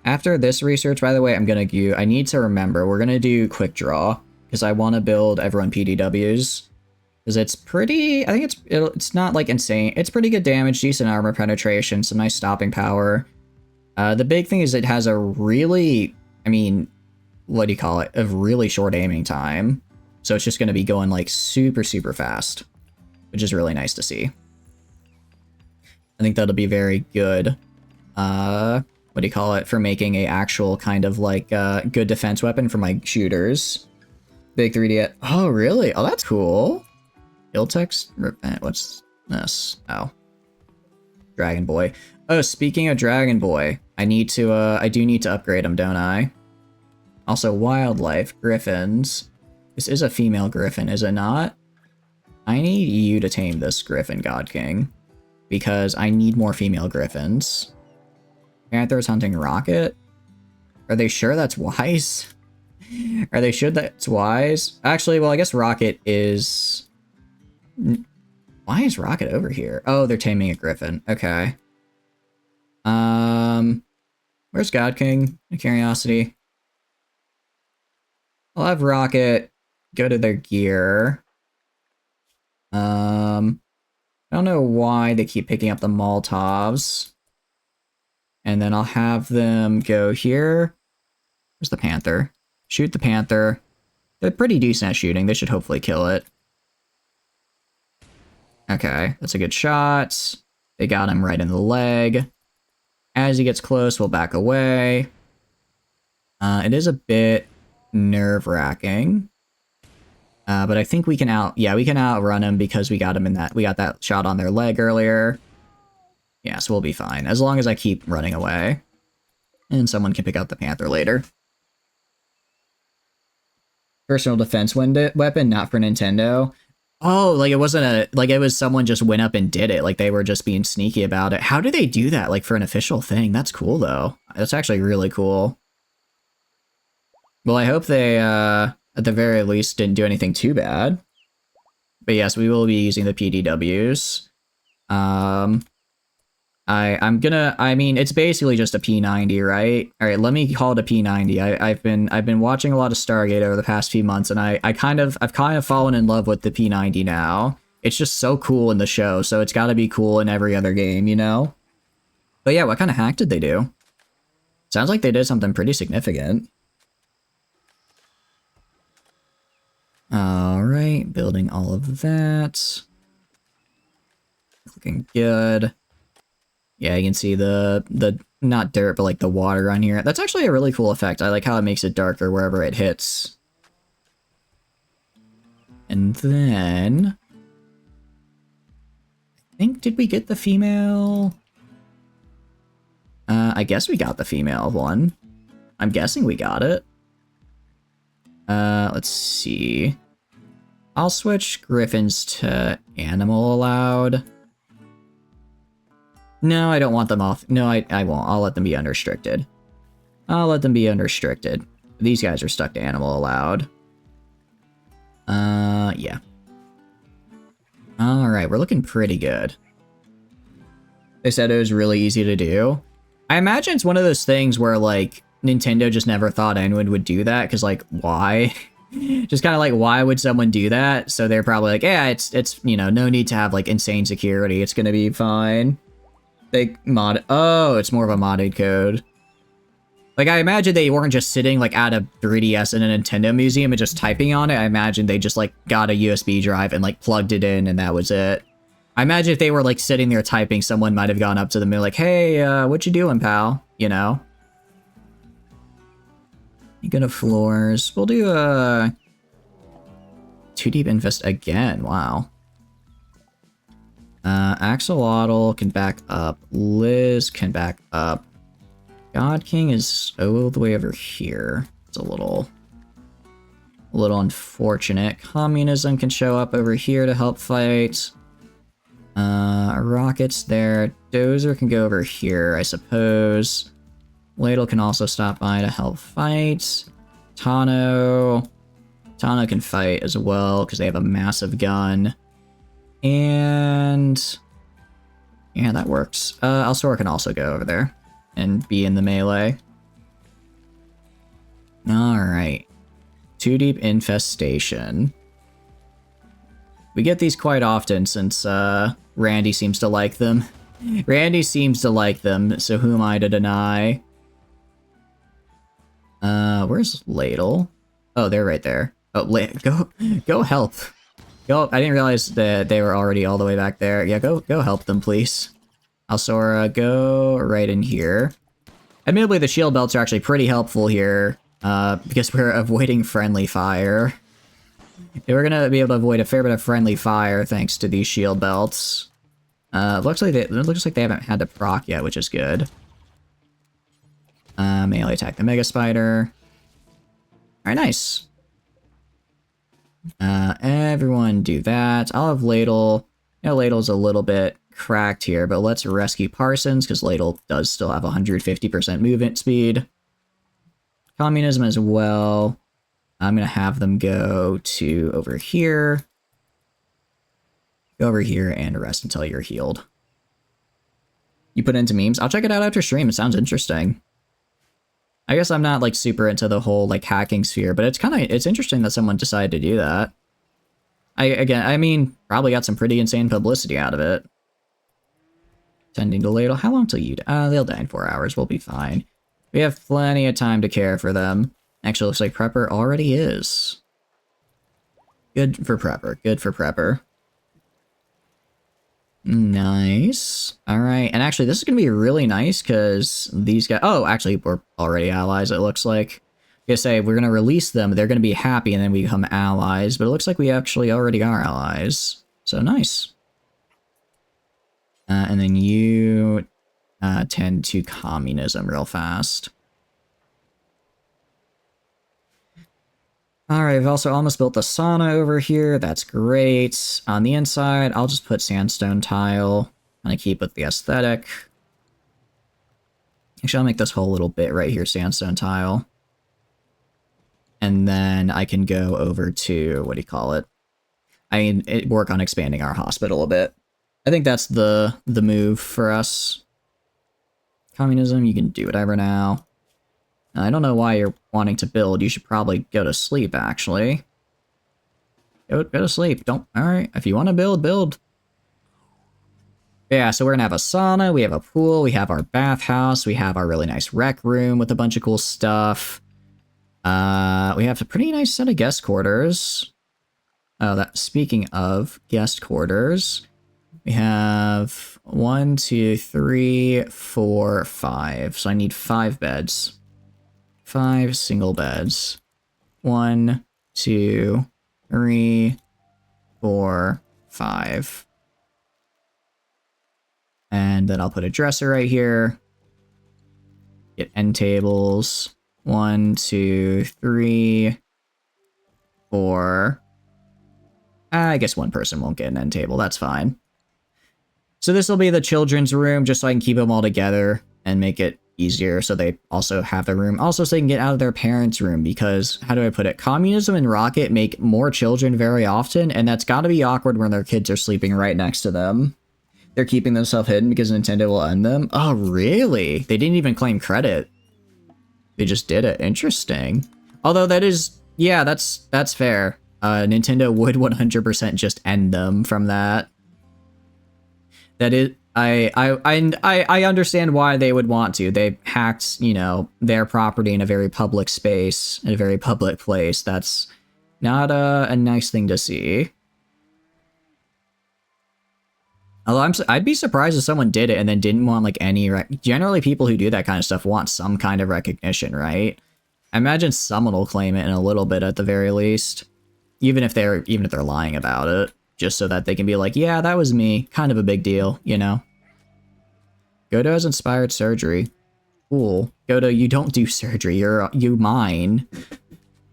After this research, by the way, I need to remember, we're gonna do quick draw, because I want to build everyone PDWs. Because it's pretty, I think it's not like insane. It's pretty good damage, decent armor penetration, some nice stopping power. The big thing is it has a really, I mean, what do you call it? A really short aiming time. So it's just gonna be going like super, super fast, which is really nice to see. I think that'll be very good. What do you call it, for making a actual kind of like good defense weapon for my shooters. Big 3D. Oh, really? Oh, that's cool. Iltex? What's this? Oh. Dragon Boy. Oh, speaking of Dragon Boy, I do need to upgrade him, don't I? Also, wildlife, griffins. This is a female griffin, is it not? I need you to tame this griffin, God King, because I need more female griffins. Panther's hunting Rocket? Are they sure that's wise? Are they sure that's wise? Actually, well, I guess Rocket is... Why is Rocket over here? Oh, they're taming a griffin. Okay. Where's God King? Curiosity. I'll have Rocket go to their gear. I don't know why they keep picking up the Molotovs. And then I'll have them go here. Where's the Panther? Shoot the Panther. They're pretty decent at shooting. They should hopefully kill it. Okay, that's a good shot. They got him right in the leg. As he gets close, we'll back away. It is a bit nerve-wracking. But I think we can we can outrun him because we got that shot on their leg earlier. Yeah, so we'll be fine. As long as I keep running away. And someone can pick up the Panther later. Personal defense weapon, not for Nintendo. Oh, like it wasn't it was someone just went up and did it. Like they were just being sneaky about it. How do they do that? Like for an official thing? That's cool though. That's actually really cool. Well, I hope they, at the very least, didn't do anything too bad. But yes, we will be using the PDWs. I mean, it's basically just a P90, right? All right, let me call it a P90. I've been watching a lot of Stargate over the past few months, and I've kind of fallen in love with the P90 now. It's just so cool in the show, so it's got to be cool in every other game, you know? But yeah, what kind of hack did they do? Sounds like they did something pretty significant. All right, building all of that. Looking good. Yeah, you can see the not dirt, but like the water on here. That's actually a really cool effect. I like how it makes it darker wherever it hits. And then I think, did we get the female? I guess we got the female one. I'm guessing we got it. Let's see. I'll switch Griffins to Animal Allowed. No, I don't want them off. No, I won't. I'll let them be unrestricted. I'll let them be unrestricted. These guys are stuck to Animal Allowed. Yeah. Alright, we're looking pretty good. They said it was really easy to do. I imagine it's one of those things where, like, Nintendo just never thought anyone would do that, because, like, why? Just kind of like, why would someone do that? So they're probably like, yeah, it's you know, no need to have, like, insane security. It's gonna be fine. They oh, it's more of a modded code. Like, I imagine they weren't just sitting, like, at a 3DS in a Nintendo museum and just typing on it. I imagine they just, like, got a USB drive and, like, plugged it in and that was it. I imagine if they were, like, sitting there typing, someone might have gone up to them and been like, hey, what you doing, pal? You know? You go to floors. We'll do a 2 deep invest again. Wow. Axolotl can back up. Liz can back up. God King is all the way over here. It's a little unfortunate. Communism can show up over here to help fight. Rocket's there. Dozer can go over here, I suppose. Ladle can also stop by to help fight. Tano can fight as well, because they have a massive gun. And yeah, that works. Alstor can also go over there and be in the melee. Alright. 2 deep infestation. We get these quite often since Randy seems to like them. Randy seems to like them, so who am I to deny? Where's Ladle? Oh, they're right there. Oh, go help. Go, I didn't realize that they were already all the way back there. Yeah, go help them, please. Alsora, go right in here. Admittedly, the shield belts are actually pretty helpful here, because we're avoiding friendly fire. We're gonna be able to avoid a fair bit of friendly fire thanks to these shield belts. It looks like they haven't had to proc yet, which is good. Melee attack the Mega Spider. Alright, nice. Everyone do that. I'll have Ladle. You know, Ladle's a little bit cracked here, but let's rescue Parsons, because Ladle does still have 150% movement speed. Communism as well. I'm gonna have them go to over here. Go over here and rest until you're healed. You put it into memes? I'll check it out after stream. It sounds interesting. I guess I'm not, like, super into the whole, like, hacking sphere, but it's interesting that someone decided to do that. I mean, probably got some pretty insane publicity out of it. Tending to Ladle. How long till you die? They'll die in 4 hours. We'll be fine. We have plenty of time to care for them. Actually, looks like Prepper already is. Good for Prepper. Good for Prepper. Nice. Alright, and actually this is going to be really nice because these guys... Oh, actually, we're already allies, it looks like. I say we're going to release them, they're going to be happy, and then we become allies, but it looks like we actually already are allies. So nice. And then you tend to communism real fast. Alright, we've also almost built the sauna over here. That's great. On the inside, I'll just put sandstone tile. I'm going to keep with the aesthetic. Actually, I'll make this whole little bit right here sandstone tile. And then I can go over to, what do you call it? I mean, work on expanding our hospital a bit. I think that's the move for us. Communism, you can do whatever now. I don't know why you're wanting to build. You should probably go to sleep, actually. Go to sleep. Alright, if you want to build, build. Yeah, so we're gonna have a sauna, we have a pool, we have our bathhouse, we have our really nice rec room with a bunch of cool stuff. We have a pretty nice set of guest quarters. Oh, speaking of guest quarters, we have 1, 2, 3, 4, 5. So I need 5 beds. 5 single beds. 1, 2, 3, 4, 5. And then I'll put a dresser right here. Get end tables. 1, 2, 3, 4. I guess one person won't get an end table. That's fine. So this will be the children's room, just so I can keep them all together and make it easier so they also have the room. Also so they can get out of their parents' room because, how do I put it? Communism and Rocket make more children very often, and that's gotta be awkward when their kids are sleeping right next to them. They're keeping themselves hidden because Nintendo will end them. Oh, really? They didn't even claim credit. They just did it. Interesting. Although that is, yeah, that's fair. Nintendo would 100% just end them from that. That is, I understand why they would want to. They hacked, you know, their property in a very public space, in a very public place. That's not a nice thing to see. Although I'd be surprised if someone did it and then didn't want like any. Generally, people who do that kind of stuff want some kind of recognition, right? I imagine someone will claim it in a little bit at the very least, even if they're lying about it, just so that they can be like, yeah, that was me. Kind of a big deal, you know. Godo has inspired surgery. Cool. Godo, you don't do surgery. You mine.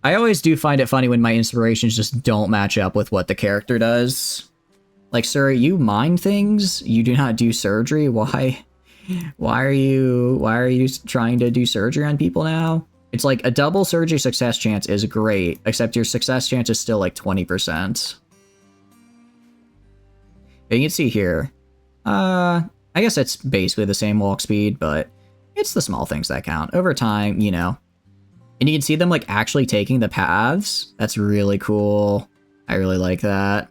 I always do find it funny when my inspirations just don't match up with what the character does. Like, sir, you mine things? You do not do surgery? Why? Why are you trying to do surgery on people now? It's like a double surgery success chance is great, except your success chance is still like 20%. You can see here. I guess it's basically the same walk speed, but it's the small things that count. Over time, you know. And you can see them like actually taking the paths. That's really cool. I really like that.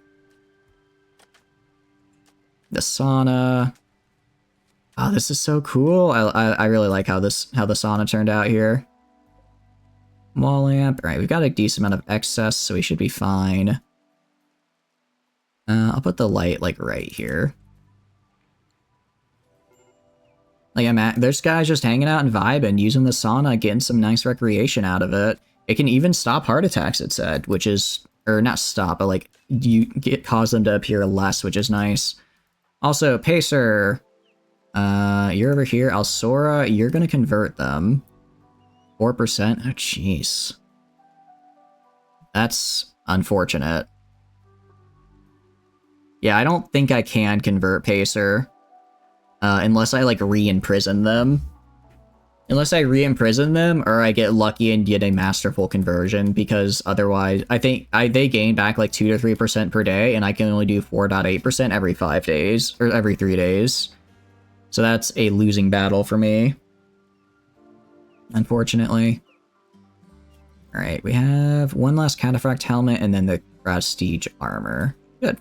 The sauna. Oh, this is so cool. I really like how the sauna turned out here. Wall lamp. All right, we've got a decent amount of excess, so we should be fine. I'll put the light like right here. Like there's guys just hanging out and vibing, using the sauna, getting some nice recreation out of it. It can even stop heart attacks, it said, which is, or not stop, but like cause them to appear less, which is nice. Also, Pacer, you're over here. Alsora, you're gonna convert them. 4%? Oh, jeez. That's unfortunate. Yeah, I don't think I can convert Pacer. Unless I, like, re-imprison them. Unless I re-imprison them, or I get lucky and get a masterful conversion, because otherwise, I think they gain back, like, 2 to 3% per day, and I can only do 4.8% every 5 days, or every 3 days. So that's a losing battle for me. Unfortunately. Alright, we have one last Cataphract helmet, and then the Prestige armor. Good.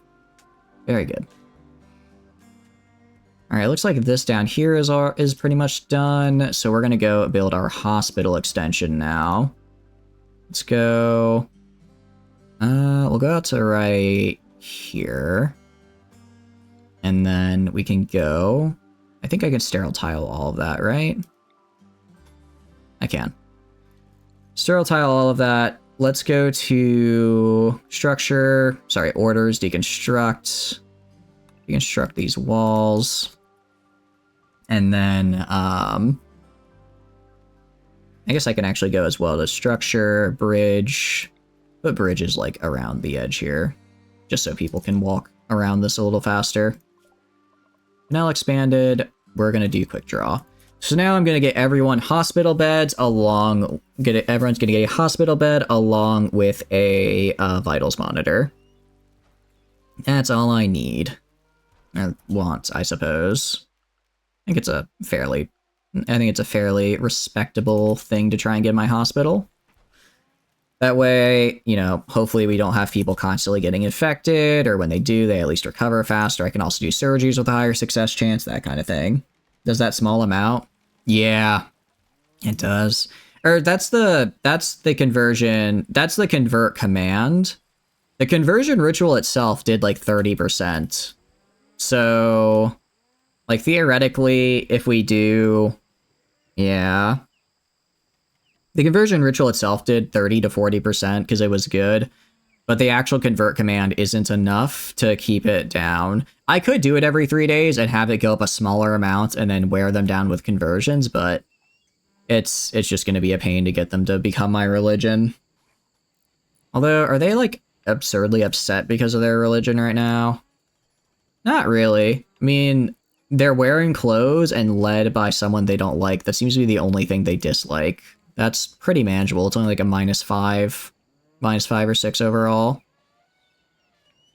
Very good. Alright, looks like this down here is pretty much done, so we're gonna go build our hospital extension now. Let's go... we'll go out to right here. And then we can go... I think I can sterile tile all of that, right? I can. Sterile all of that. Let's go to structure. Sorry, orders. Deconstruct. Deconstruct these walls. And then, I guess I can actually go as well to structure, bridge. Put bridges like around the edge here, just so people can walk around this a little faster. Now expanded, we're gonna do quick draw. So now I'm gonna get everyone hospital beds everyone's gonna get a hospital bed along with a vitals monitor. That's all I need. Or want, I suppose. I think it's a fairly respectable thing to try and get in my hospital. That way, you know, hopefully we don't have people constantly getting infected, or when they do, they at least recover faster. I can also do surgeries with a higher success chance, that kind of thing. Does that small amount? Yeah, it does. Or that's the conversion, that's the convert command. The conversion ritual itself did like 30%. So, like theoretically, if we do, yeah. The conversion ritual itself did 30 to 40% because it was good, but the actual convert command isn't enough to keep it down. I could do it every 3 days and have it go up a smaller amount and then wear them down with conversions, but it's just going to be a pain to get them to become my religion. Although, are they like absurdly upset because of their religion right now? Not really. I mean, they're wearing clothes and led by someone they don't like. That seems to be the only thing they dislike. That's pretty manageable. It's only like a -5 or 6 overall.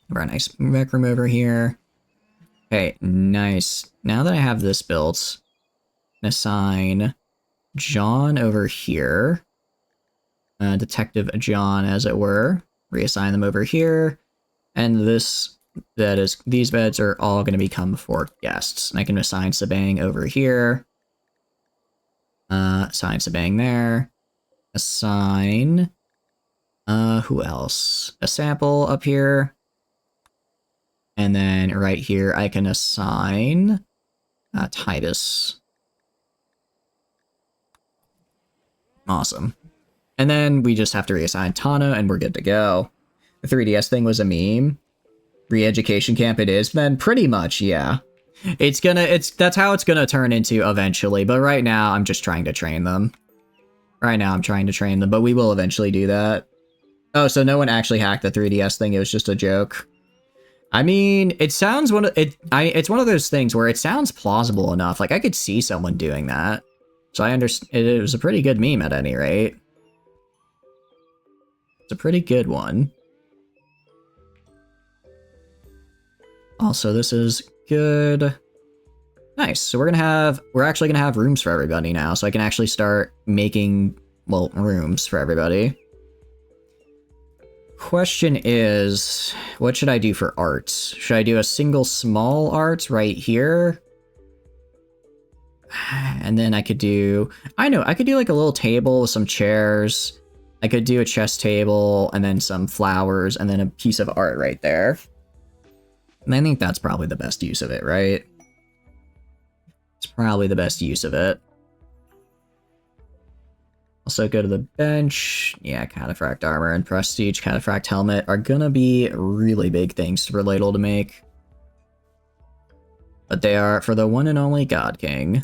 Very nice rec room over here. Okay, nice. Now that I have this built, I'm gonna assign John over here. Detective John, as it were. Reassign them over here. And these beds are all going to become for guests. And I can assign Sabang over here. Assign Sabang there. Assign, who else? A sample up here. And then right here, I can assign, Titus. Awesome. And then we just have to reassign Tana and we're good to go. The 3DS thing was a meme. Re-education camp it is, then pretty much, yeah. That's how it's gonna turn into eventually, but right now I'm just trying to train them. But we will eventually do that. Oh, so no one actually hacked the 3DS thing, it was just a joke. I mean, it's one of those things where it sounds plausible enough, like I could see someone doing that. So I understand, it was a pretty good meme at any rate. It's a pretty good one. Also, this is good. Nice. So we're actually gonna have rooms for everybody now, so I can actually start making, well, rooms for everybody. Question is, what should I do for arts? Should I do a single small art right here? And then I could do like a little table with some chairs. I could do a chess table and then some flowers and then a piece of art right there. And I think that's probably the best use of it, right? It's probably the best use of it. Also go to the bench. Yeah, cataphract armor and prestige cataphract helmet are gonna be really big things for Ladle to make. But they are for the one and only God King.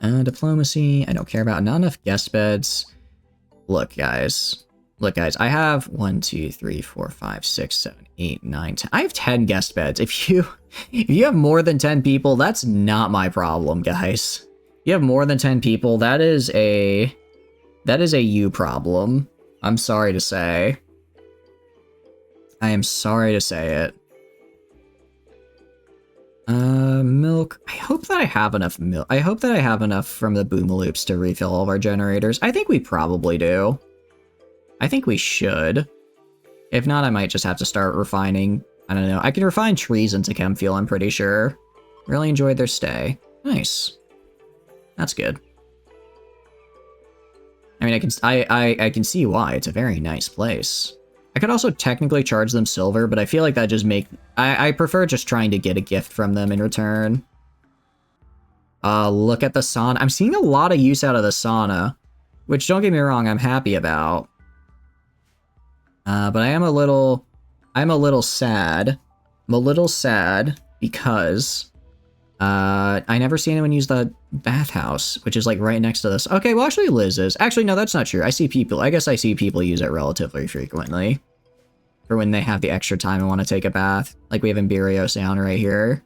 Diplomacy, I don't care about. Not enough guest beds. Look, guys, I have 1, 2, 3, 4, 5, 6, 7, 8, 9, 10. I have 10 guest beds. If you have more than 10 people, that's not my problem, guys. You have more than 10 people, that is a you problem. I'm sorry to say. I am sorry to say it. Milk. I hope that I have enough milk. I hope that I have enough from the Boomaloops to refill all of our generators. I think we probably do. I think we should. If not, I might just have to start refining. I don't know. I can refine trees into chem fuel, I'm pretty sure. Really enjoyed their stay. Nice. That's good. I mean, I can see why. It's a very nice place. I could also technically charge them silver, but I feel like that just I prefer just trying to get a gift from them in return. Look at the sauna. I'm seeing a lot of use out of the sauna, which, don't get me wrong, I'm happy about. But I'm a little sad. I'm a little sad because I never see anyone use the bathhouse, which is like right next to this. Okay, well, actually Liz is. Actually, no, that's not true. I see people use it relatively frequently for when they have the extra time and want to take a bath. Like we have Imperio Sound right here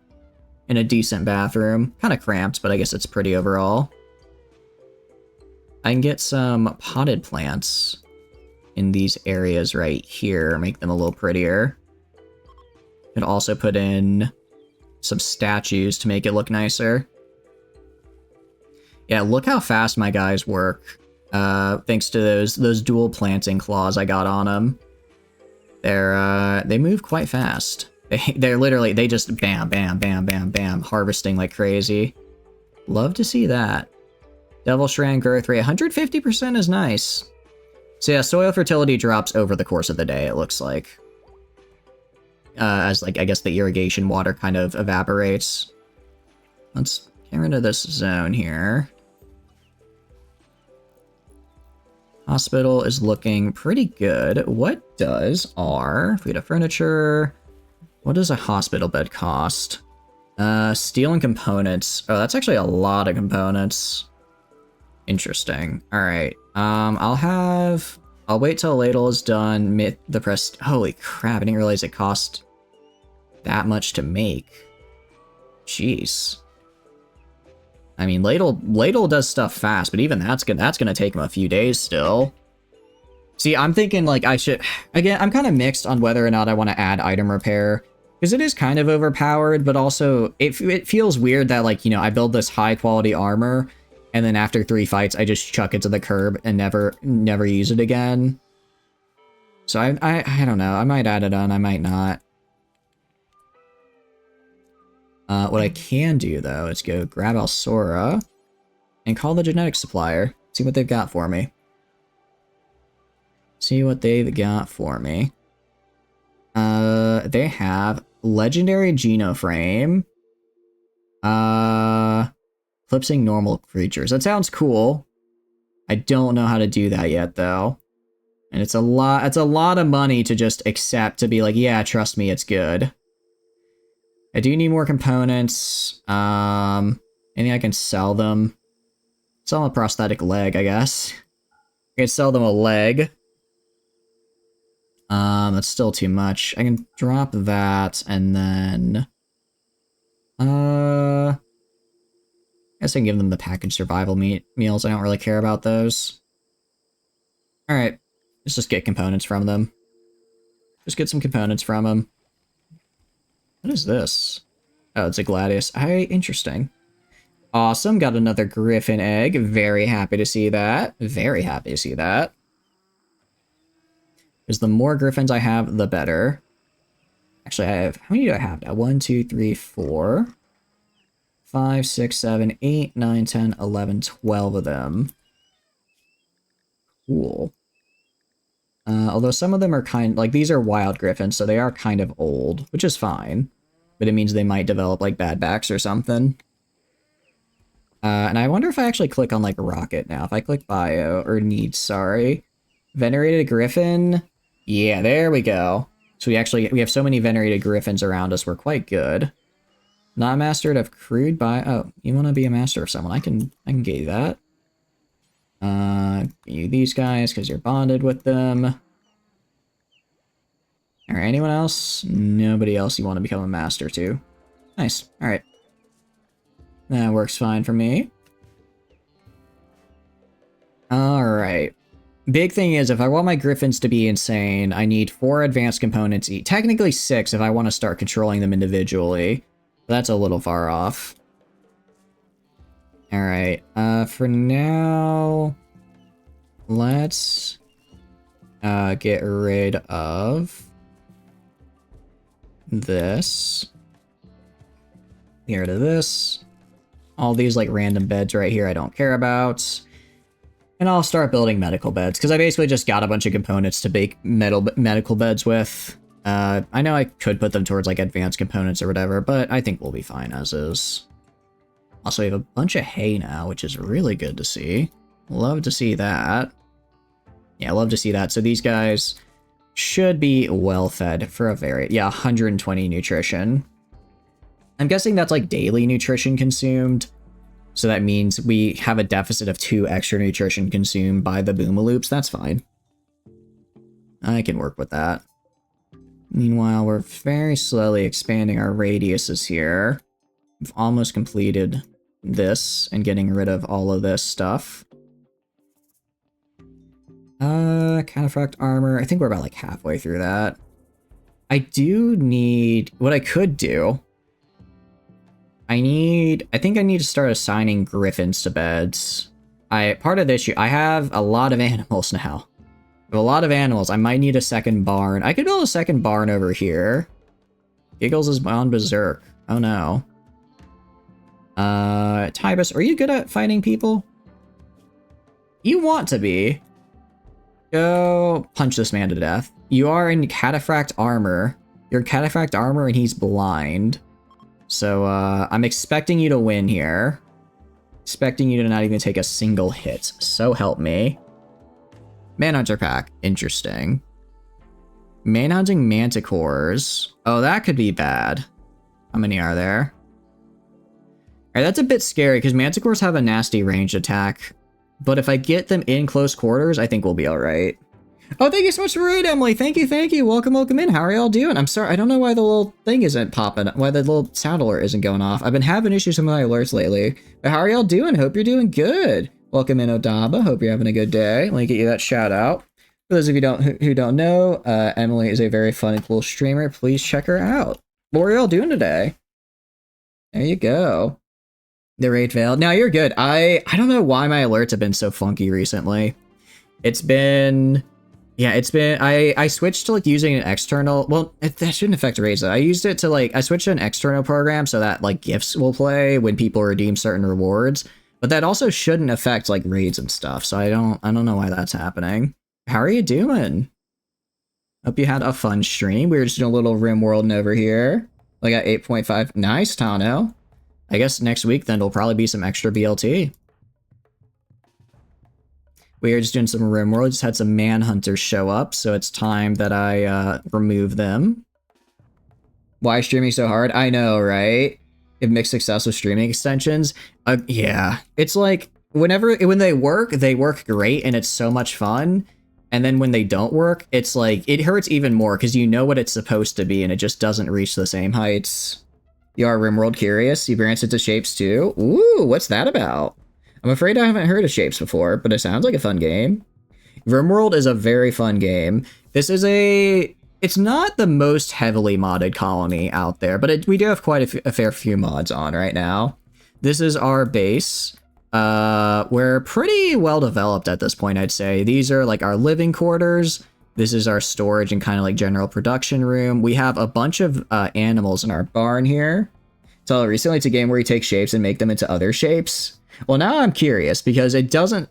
in a decent bathroom. Kind of cramped, but I guess it's pretty overall. I can get some potted plants in these areas right here, make them a little prettier. Could also put in some statues to make it look nicer. Yeah, look how fast my guys work. Thanks to those dual planting claws I got on them. They move quite fast. They just bam, bam, bam, bam, bam, harvesting like crazy. Love to see that. Devil Strand growth rate, 150% is nice. So yeah, soil fertility drops over the course of the day, it looks like. As, like, I guess the irrigation water kind of evaporates. Let's get rid of this zone here. Hospital is looking pretty good. What does if we had a furniture, what does a hospital bed cost? Steel and components. Oh, that's actually a lot of components. Interesting. Alright. I'll wait till ladle is done. Holy crap, I didn't realize it cost that much to make. Jeez. I mean, ladle does stuff fast, but even that's gonna take him a few days still. See, I'm thinking like I should, again, I'm kind of mixed on whether or not I want to add item repair, because it is kind of overpowered, but also it feels weird that, like, you know, I build this high quality armor and then after 3 fights I just chuck it to the curb and never use it again. So I don't know, I might add it on, I might not. What I can do, though, is go grab Alsora and call the genetic supplier. See what they've got for me. See what they've got for me. They have legendary genoframe. Eclipsing normal creatures. That sounds cool. I don't know how to do that yet, though. And it's a lot of money to just accept, to be like, yeah, trust me, it's good. I do need more components. Maybe I can sell them. Sell a prosthetic leg, I guess. I can sell them a leg. That's still too much. I can drop that, and then... I guess I can give them the packaged survival meals. I don't really care about those. Alright. Let's just get components from them. Just get some components from them. What is this? Oh, it's a Gladius. Interesting. Awesome. Got another Griffin egg. Very happy to see that. Very happy to see that. Because the more Griffins I have, the better. Actually, how many do I have now? 1, 2, 3, 4, 5, 6, 7, 8, 9, 10, 11, 12 of them. Cool. Although some of them are like, these are wild Griffins, so they are kind of old, which is fine. But it means they might develop, like, bad backs or something. And I wonder if I actually click on, like, a rocket now. If I click bio, or needs, sorry. Venerated Griffin. Yeah, there we go. So we have so many venerated Griffins around us, we're quite good. Not mastered of crude by... Oh, you want to be a master of someone. I can get you that. You these guys, because you're bonded with them. Alright, anyone else? Nobody else you want to become a master to. Nice, alright. That works fine for me. Alright. Big thing is, if I want my Griffins to be insane, I need 4 advanced components each. Technically 6 if I want to start controlling them individually. But that's a little far off. Alright, for now... Let's... get rid of... this. Get rid of this. All these, like, random beds right here I don't care about. And I'll start building medical beds, because I basically just got a bunch of components to make medical beds with. I know I could put them towards, like, advanced components or whatever, but I think we'll be fine as is. Also, we have a bunch of hay now, which is really good to see. Love to see that. Yeah, love to see that. So these guys should be well fed for a very, yeah, 120 nutrition. I'm guessing that's like daily nutrition consumed. So that means we have a deficit of 2 extra nutrition consumed by the Boomaloops. That's fine. I can work with that. Meanwhile, we're very slowly expanding our radiuses here. We've almost completed this and getting rid of all of this stuff. Cataphract armor. I think we're about like halfway through that. I do need... What I could do... I think I need to start assigning griffins to beds. Part of the issue, I have a lot of animals now. I have a lot of animals. I might need a second barn. I could build a second barn over here. Giggles is on berserk. Oh no. Tybus, are you good at fighting people? You want to be. Go punch this man to death. You are in cataphract armor. You're in cataphract armor and he's blind. So, I'm expecting you to win here. Expecting you to not even take a single hit. So help me. Manhunter pack. Interesting. Manhunting manticores. Oh, that could be bad. How many are there? Alright, that's a bit scary because manticores have a nasty ranged attack. But if I get them in close quarters, I think we'll be alright. Oh, thank you so much for it, Emily. Thank you, thank you. Welcome, welcome in. How are y'all doing? I'm sorry, I don't know why the little thing isn't popping, why the little sound alert isn't going off. I've been having issues with my alerts lately. But how are y'all doing? Hope you're doing good. Welcome in, Odaba. Hope you're having a good day. Let me get you that shout out. For those of you who don't know, Emily is a very fun and cool streamer. Please check her out. What are y'all doing today? There you go. The raid failed. Now you're good. I don't know why my alerts have been so funky recently. It's been... Yeah, it's been, I switched to like using an external, well, that shouldn't affect raids though. I used it to like, I switched to an external program so that like gifts will play when people redeem certain rewards, but that also shouldn't affect like raids and stuff. So I don't know why that's happening. How are you doing? Hope you had a fun stream. We were just doing a little Rimworld over here. Like at 8.5. Nice, Tano. I guess next week then there'll probably be some extra BLT. We were just doing some Rimworld, just had some Manhunters show up, so it's time that I remove them. Why streaming so hard? I know, right? If mixed success with streaming extensions. Yeah, it's like, when they work great, and it's so much fun. And then when they don't work, it's like, it hurts even more, because you know what it's supposed to be, and it just doesn't reach the same heights. You are Rimworld curious? You branched into Shapes too? Ooh, what's that about? I'm afraid I haven't heard of Shapes before, but it sounds like a fun game. Rimworld is a very fun game. This is it's not the most heavily modded colony out there, but we do have quite a fair few mods on right now. This is our base. We're pretty well developed at this point, I'd say. These are like our living quarters. This is our storage and kind of like general production room. We have a bunch of animals in our barn here. So recently it's a game where you take shapes and make them into other shapes. Well, now I'm curious because it doesn't...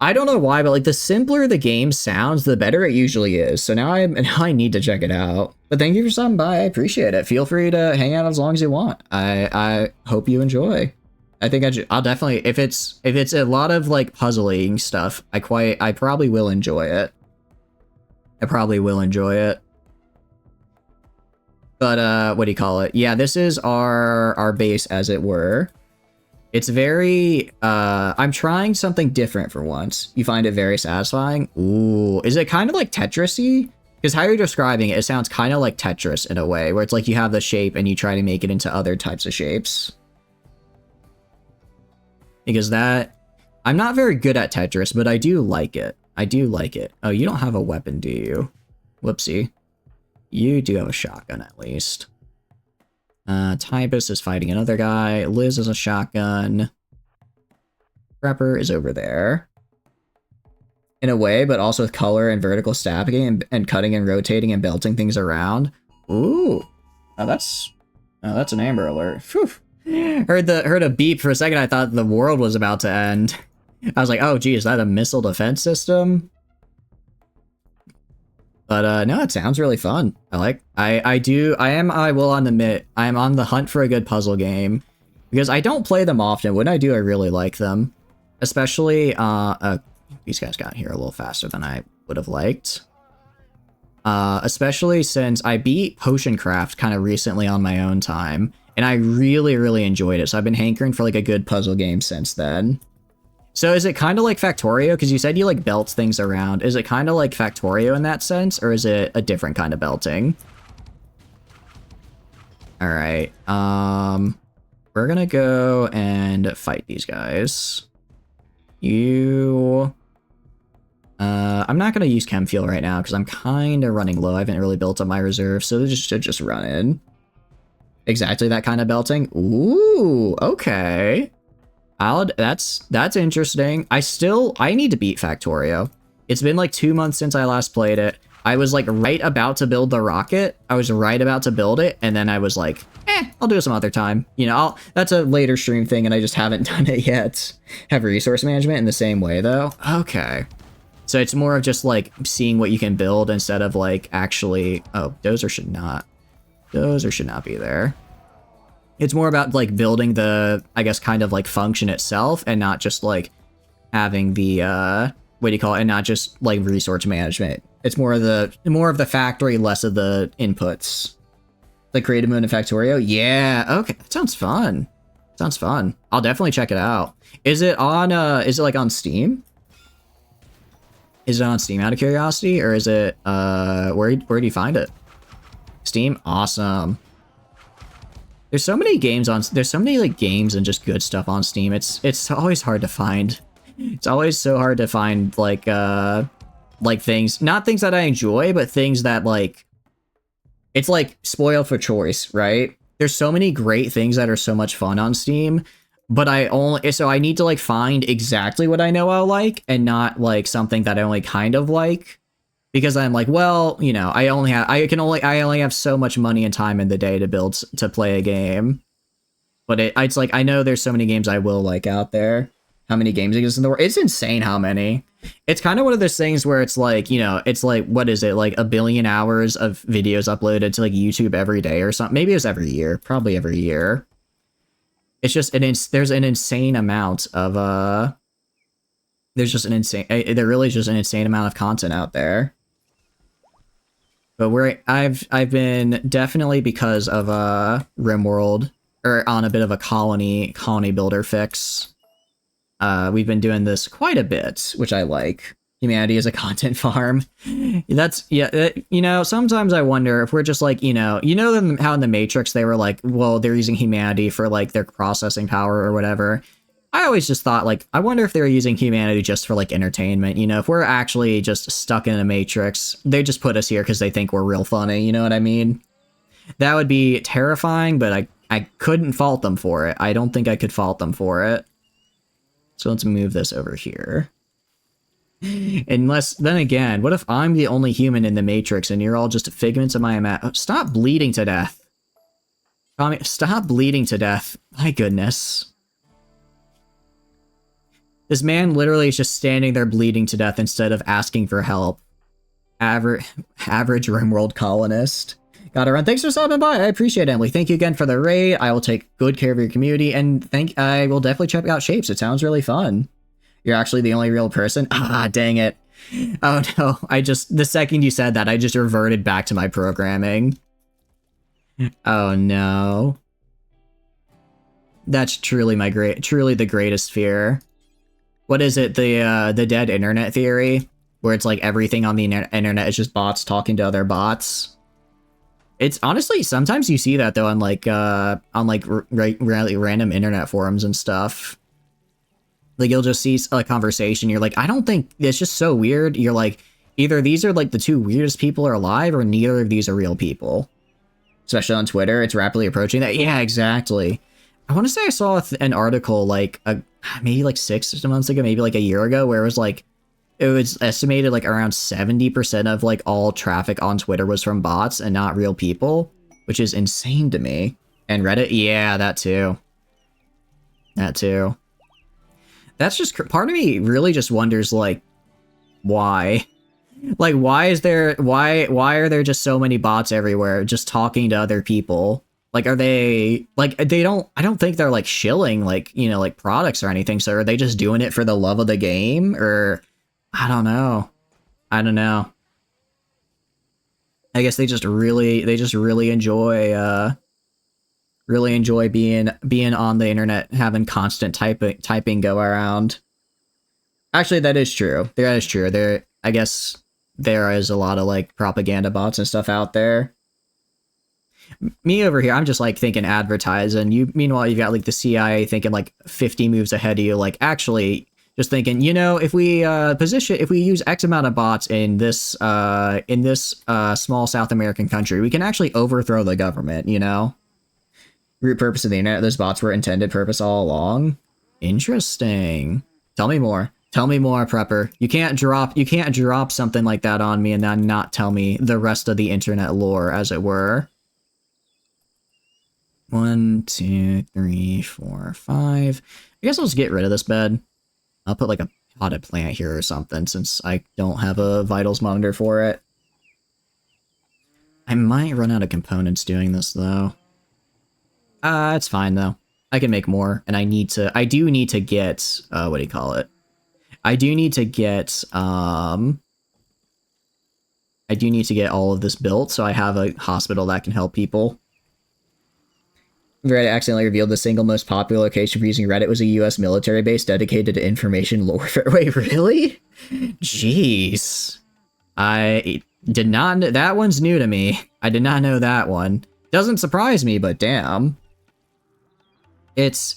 I don't know why, but like the simpler the game sounds, the better it usually is. So now I need to check it out. But thank you for stopping by. I appreciate it. Feel free to hang out as long as you want. I hope you enjoy. I think I'll definitely... If it's a lot of like puzzling stuff, I probably will enjoy it. I probably will enjoy it. But what do you call it? Yeah, this is our base, as it were. It's very, I'm trying something different for once. You find it very satisfying? Ooh, is it kind of like Tetris-y? Because how you're describing it, it sounds kind of like Tetris in a way, where it's like you have the shape and you try to make it into other types of shapes. Because I'm not very good at Tetris, but I do like it. I do like it. Oh, you don't have a weapon, do you? Whoopsie. You do have a shotgun, at least. Tybus is fighting another guy. Liz is a shotgun. Prepper is over there. In a way, but also with color and vertical stacking and cutting and rotating and belting things around. Ooh. Oh, that's an Amber Alert. Phew. Heard a beep for a second. I thought the world was about to end. I was like, oh, gee, is that a missile defense system? But no, it sounds really fun. I will admit, I am on the hunt for a good puzzle game. Because I don't play them often. When I do, I really like them. Especially, these guys got here a little faster than I would have liked. Especially since I beat Potion Craft kind of recently on my own time. And I really, really enjoyed it. So I've been hankering for like a good puzzle game since then. So is it kind of like Factorio? Because you said you like belt things around. Is it kind of like Factorio in that sense? Or is it a different kind of belting? Alright. We're gonna go and fight these guys. I'm not gonna use Chem Fuel right now because I'm kind of running low. I haven't really built up my reserve, so this should just run in. Exactly that kind of belting. Ooh, okay. That's interesting. I need to beat Factorio. It's been like 2 months since I last played it. I was like right about to build the rocket. I was right about to build it, and then I was like, I'll do it some other time. You know, that's a later stream thing, and I just haven't done it yet. Have resource management in the same way, though? Okay. So it's more of just like seeing what you can build instead of like actually... Oh, dozer should not be there. It's more about like building the, I guess, kind of like function itself and not just like having the, what do you call it? And not just like resource management. It's more of the factory, less of the inputs. The creative mode in Factorio? Yeah, okay. That sounds fun. Sounds fun. I'll definitely check it out. Is it like on Steam? Is it on Steam out of curiosity? Or is it, where do you find it? Steam? Awesome. There's so many games there's so many like games and just good stuff on Steam. It's always hard to find. It's always so hard to find like things, not things that I enjoy, but things that like, it's like spoiled for choice, right? There's so many great things that are so much fun on Steam, but so I need to like find exactly what I know I'll like and not like something that I only kind of like. Because I'm like, well, you know, I only have so much money and time in the day to play a game. But it's like, I know there's so many games I will like out there. How many games exist in the world? It's insane how many. It's kind of one of those things where it's like, you know, it's like, what is it? Like 1 billion hours of videos uploaded to like YouTube every day or something. Maybe it's every year, probably every year. It's just, there's an insane amount of, there really is just an insane amount of content out there. But I've been definitely, because of Rimworld, or on a bit of a colony builder fix. We've been doing this quite a bit, which I like. Humanity as a content farm. You know, sometimes I wonder if we're just like, you know how in the Matrix they were like, well, they're using humanity for like their processing power or whatever. I always just thought, like, I wonder if they're using humanity just for, like, entertainment, you know? If we're actually just stuck in a matrix, they just put us here because they think we're real funny, you know what I mean? That would be terrifying, but I couldn't fault them for it. I don't think I could fault them for it. So let's move this over here. Unless, then again, what if I'm the only human in the matrix and you're all just figments of my imagination? Stop bleeding to death. Stop bleeding to death. My goodness. This man literally is just standing there bleeding to death instead of asking for help. Average Rimworld colonist. Gotta run. Thanks for stopping by. I appreciate it, Emily. Thank you again for the raid. I will take good care of your community, and I will definitely check out Shapes. It sounds really fun. You're actually the only real person? Ah, dang it. Oh no, the second you said that, I just reverted back to my programming. Oh no. That's truly the greatest fear. What is it? The dead internet theory, where it's like everything on the internet is just bots talking to other bots. It's honestly, sometimes you see that though on random internet forums and stuff. Like you'll just see a conversation, you're like, I don't think, it's just so weird. You're like, either these are like the two weirdest people are alive, or neither of these are real people. Especially on Twitter, it's rapidly approaching that. Yeah, exactly. I want to say I saw an article like maybe like 6 months ago, maybe like a year ago, where it was like, it was estimated like around 70% of like all traffic on Twitter was from bots and not real people, which is insane to me. And Reddit, yeah, that too. That too. That's just, part of me really just wonders, like, why? Like, why are there just so many bots everywhere just talking to other people? Like, are they like they don't? I don't think they're like shilling like like products or anything. So are they just doing it for the love of the game, or I don't know. I don't know. I guess they just really enjoy being on the internet, having constant typing go around. Actually, that is true. That is true. I guess there is a lot of like propaganda bots and stuff out there. Me over here, I'm just like thinking advertising. Meanwhile, you got like the CIA thinking like 50 moves ahead of you. Like actually, just thinking, if we use X amount of bots in this small South American country, we can actually overthrow the government. Root purpose of the internet. Those bots were intended purpose all along. Interesting. Tell me more. Tell me more, Prepper. You can't drop something like that on me and then not tell me the rest of the internet lore, as it were. 1, 2, 3, 4, 5. I guess I'll just get rid of this bed. I'll put like a potted plant here or something, since I don't have a vitals monitor for it. I might run out of components doing this though. It's fine though. I can make more, and I do need to get what do you call it? I do need to get all of this built, so I have a hospital that can help people. Reddit accidentally revealed the single most popular location for using Reddit was a US military base dedicated to information warfare. Wait, really? Jeez. I did not know. That one's new to me. I did not know that one. Doesn't surprise me, but damn. It's...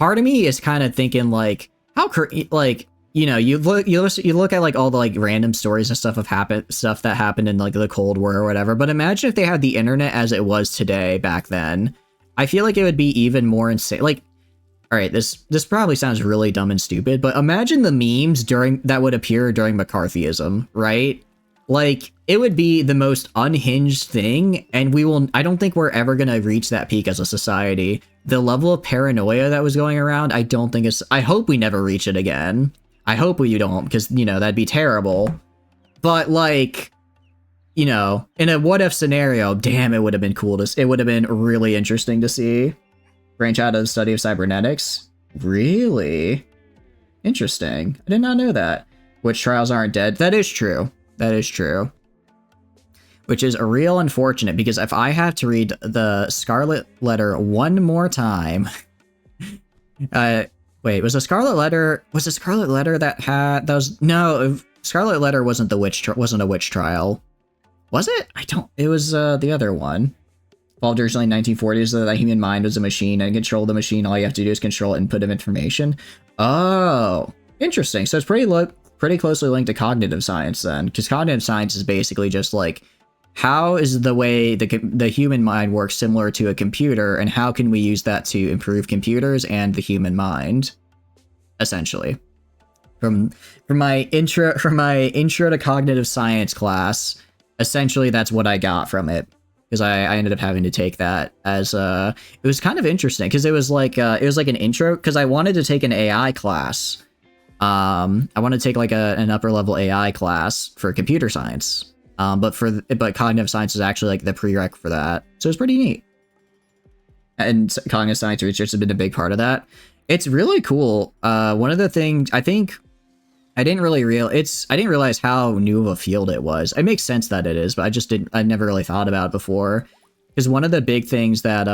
Part of me is kind of thinking, like, how... Like, you look at, like, all the, like, random stories and stuff that happened in, like, the Cold War or whatever, but imagine if they had the internet as it was today back then. I feel like it would be even more insane. Like, all right, this probably sounds really dumb and stupid, but imagine the memes that would appear during McCarthyism, right? Like, it would be the most unhinged thing, and I don't think we're ever gonna reach that peak as a society. The level of paranoia that was going around, I hope we never reach it again. I hope we don't, because, that'd be terrible. But, like... in a what-if scenario, damn, it would have been cool it would have been really interesting to see. Branch out of the study of cybernetics? Really? Interesting. I did not know that. Witch trials aren't dead. That is true. That is true. Which is a real unfortunate, because if I have to read the Scarlet Letter one more time... wait, was the Scarlet Letter no, Scarlet Letter wasn't a witch trial. Was it? It was the other one. Evolved originally in 1940s, so that human mind was a machine, and control the machine, all you have to do is control input of information. Oh, interesting. So it's pretty closely linked to cognitive science then, because cognitive science is basically just like, how is the way the human mind works similar to a computer, and how can we use that to improve computers and the human mind, essentially. From my intro to cognitive sintence class, essentially that's what I got from it, because I ended up having to take that as it was kind of interesting, because it was like an intro, because I wanted to take an AI class. I wanted to take like an upper level AI class for computer science. But cognitive science is actually like the prereq for that. So it's pretty neat. And cognitive science research has been a big part of that. It's really cool. One of the things I think I didn't realize how new of a field it was. It makes sense that it is, but I never really thought about it before. Because one of the big things that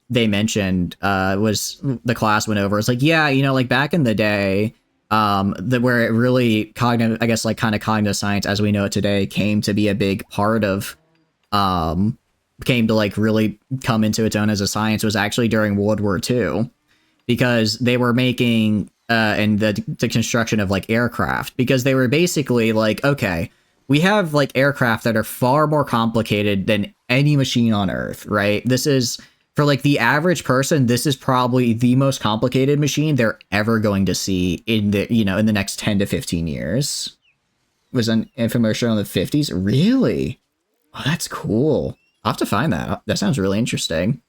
they mentioned was the class went over. It's like, yeah, like back in the day, where it really cognitive, I guess, like kind of cognitive science as we know it today came to be a big part of, came to like really come into its own as a science was actually during World War II, because they were making and the construction of like aircraft, because they were basically like, okay, we have like aircraft that are far more complicated than any machine on Earth, right? This is, for like the average person, this is probably the most complicated machine they're ever going to see in the, in the next 10 to 15 years. It was an infomercial in the 50s? Really? Oh, that's cool. I'll have to find that. That sounds really interesting.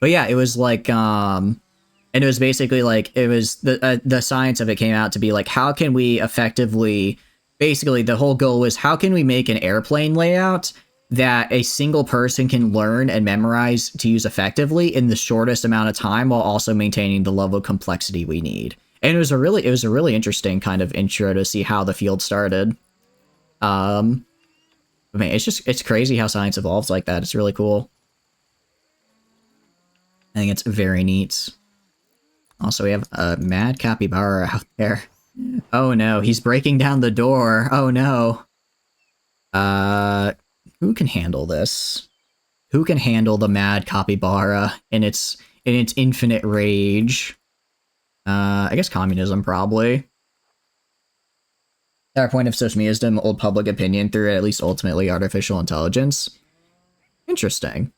But yeah, it was like, and it was basically like, it was the science of it came out to be like, how can we effectively, basically the whole goal was how can we make an airplane layout that a single person can learn and memorize to use effectively in the shortest amount of time while also maintaining the level of complexity we need. And it was a really interesting kind of intro to see how the field started. I mean, it's crazy how science evolves like that. It's really cool. I think it's very neat. Also, we have a mad capybara out there. Oh no, he's breaking down the door. Oh no. Who can handle this? Who can handle the mad capybara in its infinite rage? I guess communism, probably. Our point of social media is to hold public opinion through at least ultimately artificial intelligence. Interesting.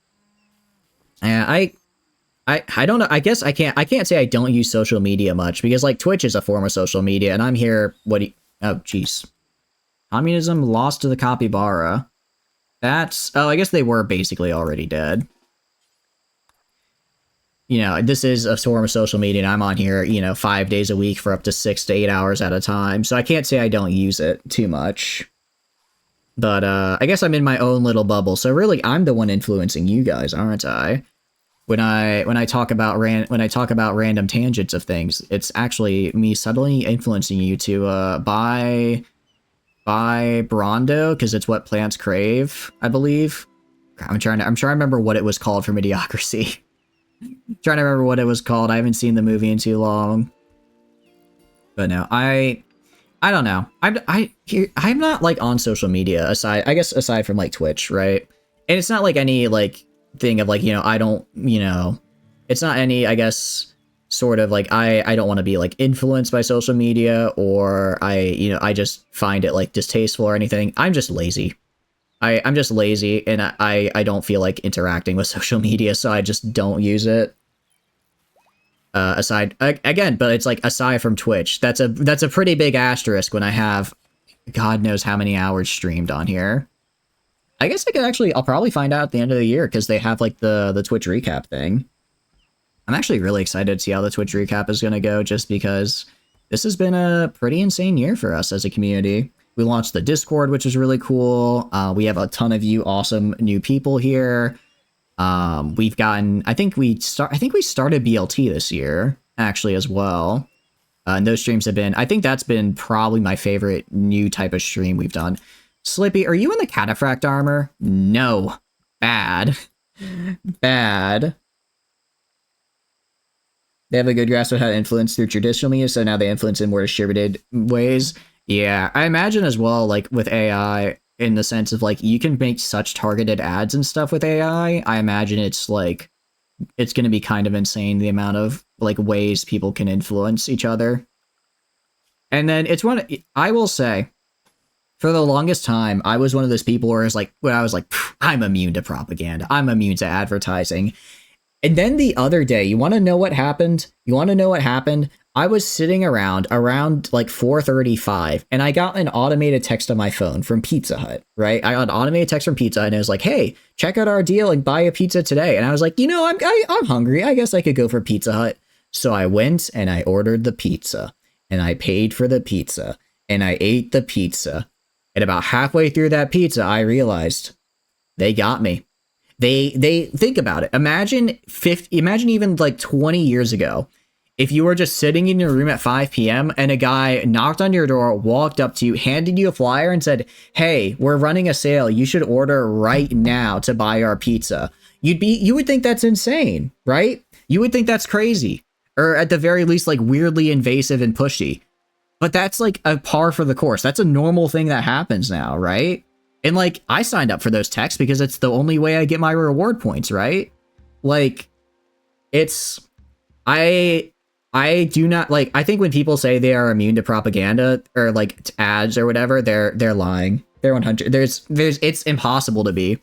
Yeah, I don't know. I guess I can't say I don't use social media much because like Twitch is a form of social media, and I'm here. Oh, jeez. Communism lost to the capybara. That's... Oh, I guess they were basically already dead. You know, this is a form of social media, and I'm on here, you know, 5 days a week for up to 6 to 8 hours at a time, so I can't say I don't use it too much. But, I guess I'm in my own little bubble, so really, I'm the one influencing you guys, aren't I? When I talk about random tangents of things, it's actually me subtly influencing you to, buy Brondo, because it's what plants crave, I believe. I'm trying to remember what it was called for Idiocracy. Trying to remember what it was called. I haven't seen the movie in too long. But no, I don't know. I'm not like on social media aside from like Twitch, right? And it's not like any like thing of like, you know, I don't, you know, it's not any, I guess, sort of like I don't want to be like influenced by social media, or I just find it like distasteful or anything. I'm just lazy. I'm just lazy, and I don't feel like interacting with social media, so I just don't use it. Again, but it's like aside from Twitch, that's a pretty big asterisk when I have God knows how many hours streamed on here. I guess I'll probably find out at the end of the year, because they have like the Twitch recap thing. I'm actually really excited to see how the Twitch recap is going to go, just because this has been a pretty insane year for us as a community. We launched the Discord, which is really cool. We have a ton of you awesome new people here. We've gotten, I think we started BLT this year, actually, as well. And those streams have been, I think that's been probably my favorite new type of stream we've done. Slippy, are you in the cataphract armor? No. Bad. Bad. They have a good grasp of how to influence through traditional media, so now they influence in more distributed ways. Yeah, I imagine as well, like, with AI, in the sense of, like, you can make such targeted ads and stuff with AI. I imagine it's, like, it's going to be kind of insane, the amount of, like, ways people can influence each other. And then I will say, for the longest time, I was one of those people where I was like, I'm immune to propaganda. I'm immune to advertising. And then the other day, you want to know what happened? I was sitting around like 4:35, and I got an automated text on my phone from Pizza Hut, right? I got an automated text from Pizza Hut, and it was like, hey, check out our deal and buy a pizza today. And I was like, you know, I'm hungry. I guess I could go for Pizza Hut. So I went and I ordered the pizza, and I paid for the pizza, and I ate the pizza. And about halfway through that pizza, I realized they got me. They think about it. Imagine even like 20 years ago, if you were just sitting in your room at 5 p.m. and a guy knocked on your door, walked up to you, handed you a flyer and said, hey, we're running a sale. You should order right now to buy our pizza. You would think that's insane, right? You would think that's crazy, or at the very least, like weirdly invasive and pushy. But that's like a par for the course. That's a normal thing that happens now, right? And like, I signed up for those texts because it's the only way I get my reward points, right? Like, I do not, like, I think when people say they are immune to propaganda or like to ads or whatever, they're lying. They're 100. It's impossible to be.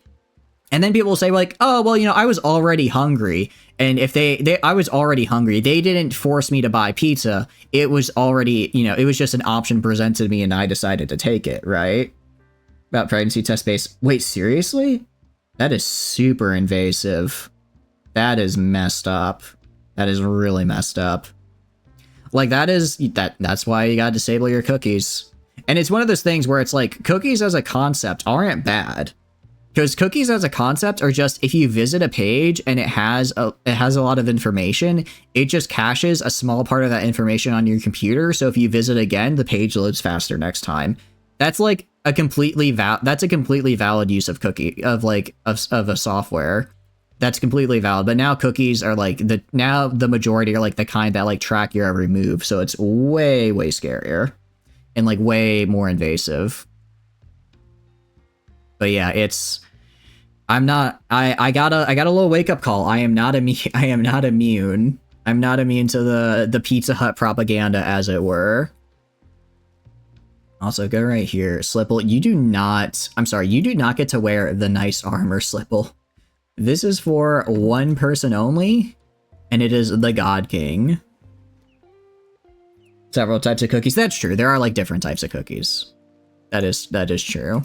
And then people will say like, oh, well, you know, I was already hungry. And if I was already hungry, they didn't force me to buy pizza. It was already, you know, it was just an option presented to me and I decided to take it, right? About pregnancy test base. Wait, seriously? That is super invasive. That is messed up. That is really messed up. Like, that's why you gotta disable your cookies. And it's one of those things where it's like, cookies as a concept aren't bad. Because cookies as a concept are just, if you visit a page and it has a lot of information, it just caches a small part of that information on your computer. So if you visit again, the page loads faster next time. That's like a completely valid use of of a software. That's completely valid. But now cookies are like the majority are like the kind that like track your every move. So it's way, way scarier and like way more invasive. But yeah, I got a little wake up call. I am not immune. I'm not immune to the Pizza Hut propaganda, as it were. Also, go right here. Slipple, you do not get to wear the nice armor, Slipple. This is for one person only, and it is the God King. Several types of cookies. That's true. There are like different types of cookies. That is true.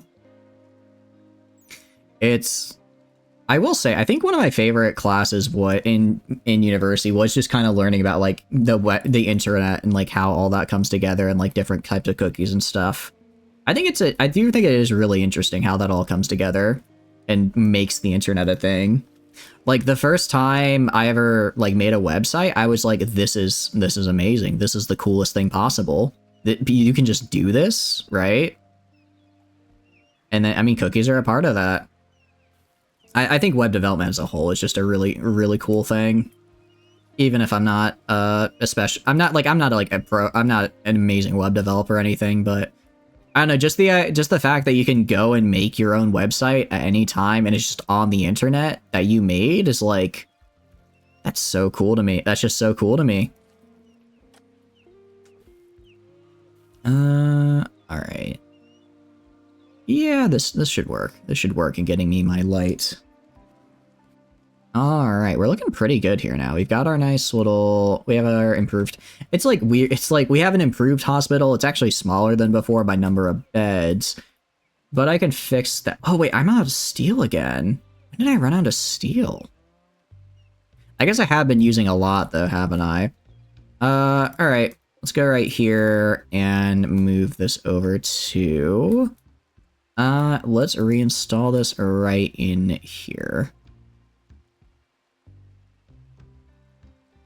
I will say, I think one of my favorite classes in university was just kind of learning about like the internet and like how all that comes together and like different types of cookies and stuff. I do think it is really interesting how that all comes together and makes the internet a thing. Like the first time I ever like made a website, I was like, this is amazing. This is the coolest thing possible. You can just do this, right? And then, I mean, cookies are a part of that. I think web development as a whole is just a really, really cool thing. Even if I'm not, I'm not like a pro, I'm not an amazing web developer or anything, but I don't know, just the fact that you can go and make your own website at any time and it's just on the internet that you made is like, that's so cool to me. That's just so cool to me. All right. Yeah, this should work. This should work in getting me my light. Alright, we're looking pretty good here now. We've got our nice little... We have our improved... It's like weird. It's like we have an improved hospital. It's actually smaller than before by number of beds. But I can fix that. Oh, wait, I'm out of steel again. When did I run out of steel? I guess I have been using a lot, though, haven't I? Alright. Let's go right here and move this over to... let's reinstall this right in here.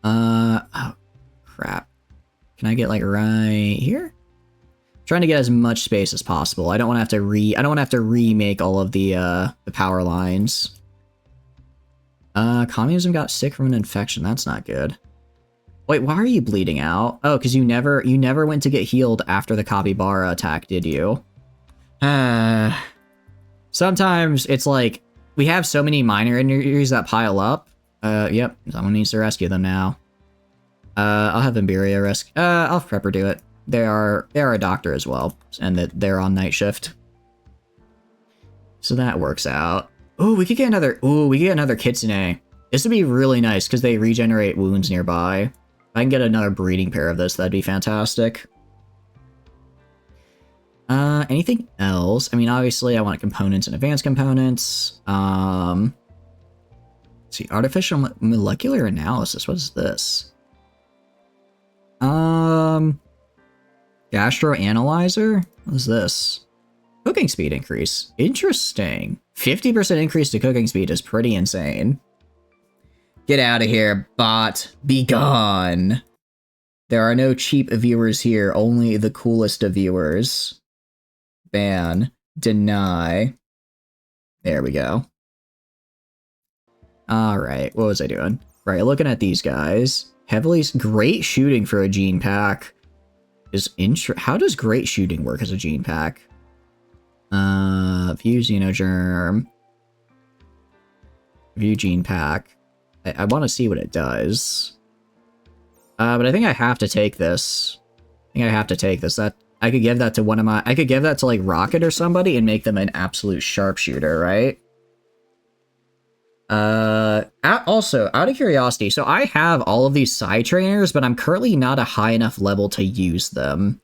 Oh, crap. Can I get, like, right here? I'm trying to get as much space as possible. I don't want to have to remake all of the power lines. Communism got sick from an infection. That's not good. Wait, why are you bleeding out? Oh, because you never went to get healed after the capybara attack, did you? Sometimes it's like, we have so many minor injuries that pile up. Yep, someone needs to rescue them now. I'll have Imberia rescue. I'll have Prepper do it. They are a doctor as well, and that they're on night shift. So that works out. Ooh, we could get another Kitsune. This would be really nice because they regenerate wounds nearby. If I can get another breeding pair of this, that'd be fantastic. Anything else? I mean, obviously I want components and advanced components. Let's see, artificial molecular analysis. What is this? Gastroanalyzer? What is this? Cooking speed increase. Interesting. 50% increase to cooking speed is pretty insane. Get out of here, bot. Be gone. There are no cheap viewers here, only the coolest of viewers. Ban. Deny. There we go. Alright, what was I doing? Right, looking at these guys. Great shooting for a gene pack. How does great shooting work as a gene pack? View Xenogerm. View gene pack. I want to see what it does. But I think I have to take this. I could give that to I could give that to like Rocket or somebody and make them an absolute sharpshooter, right? Also, out of curiosity, so I have all of these side trainers, but I'm currently not a high enough level to use them.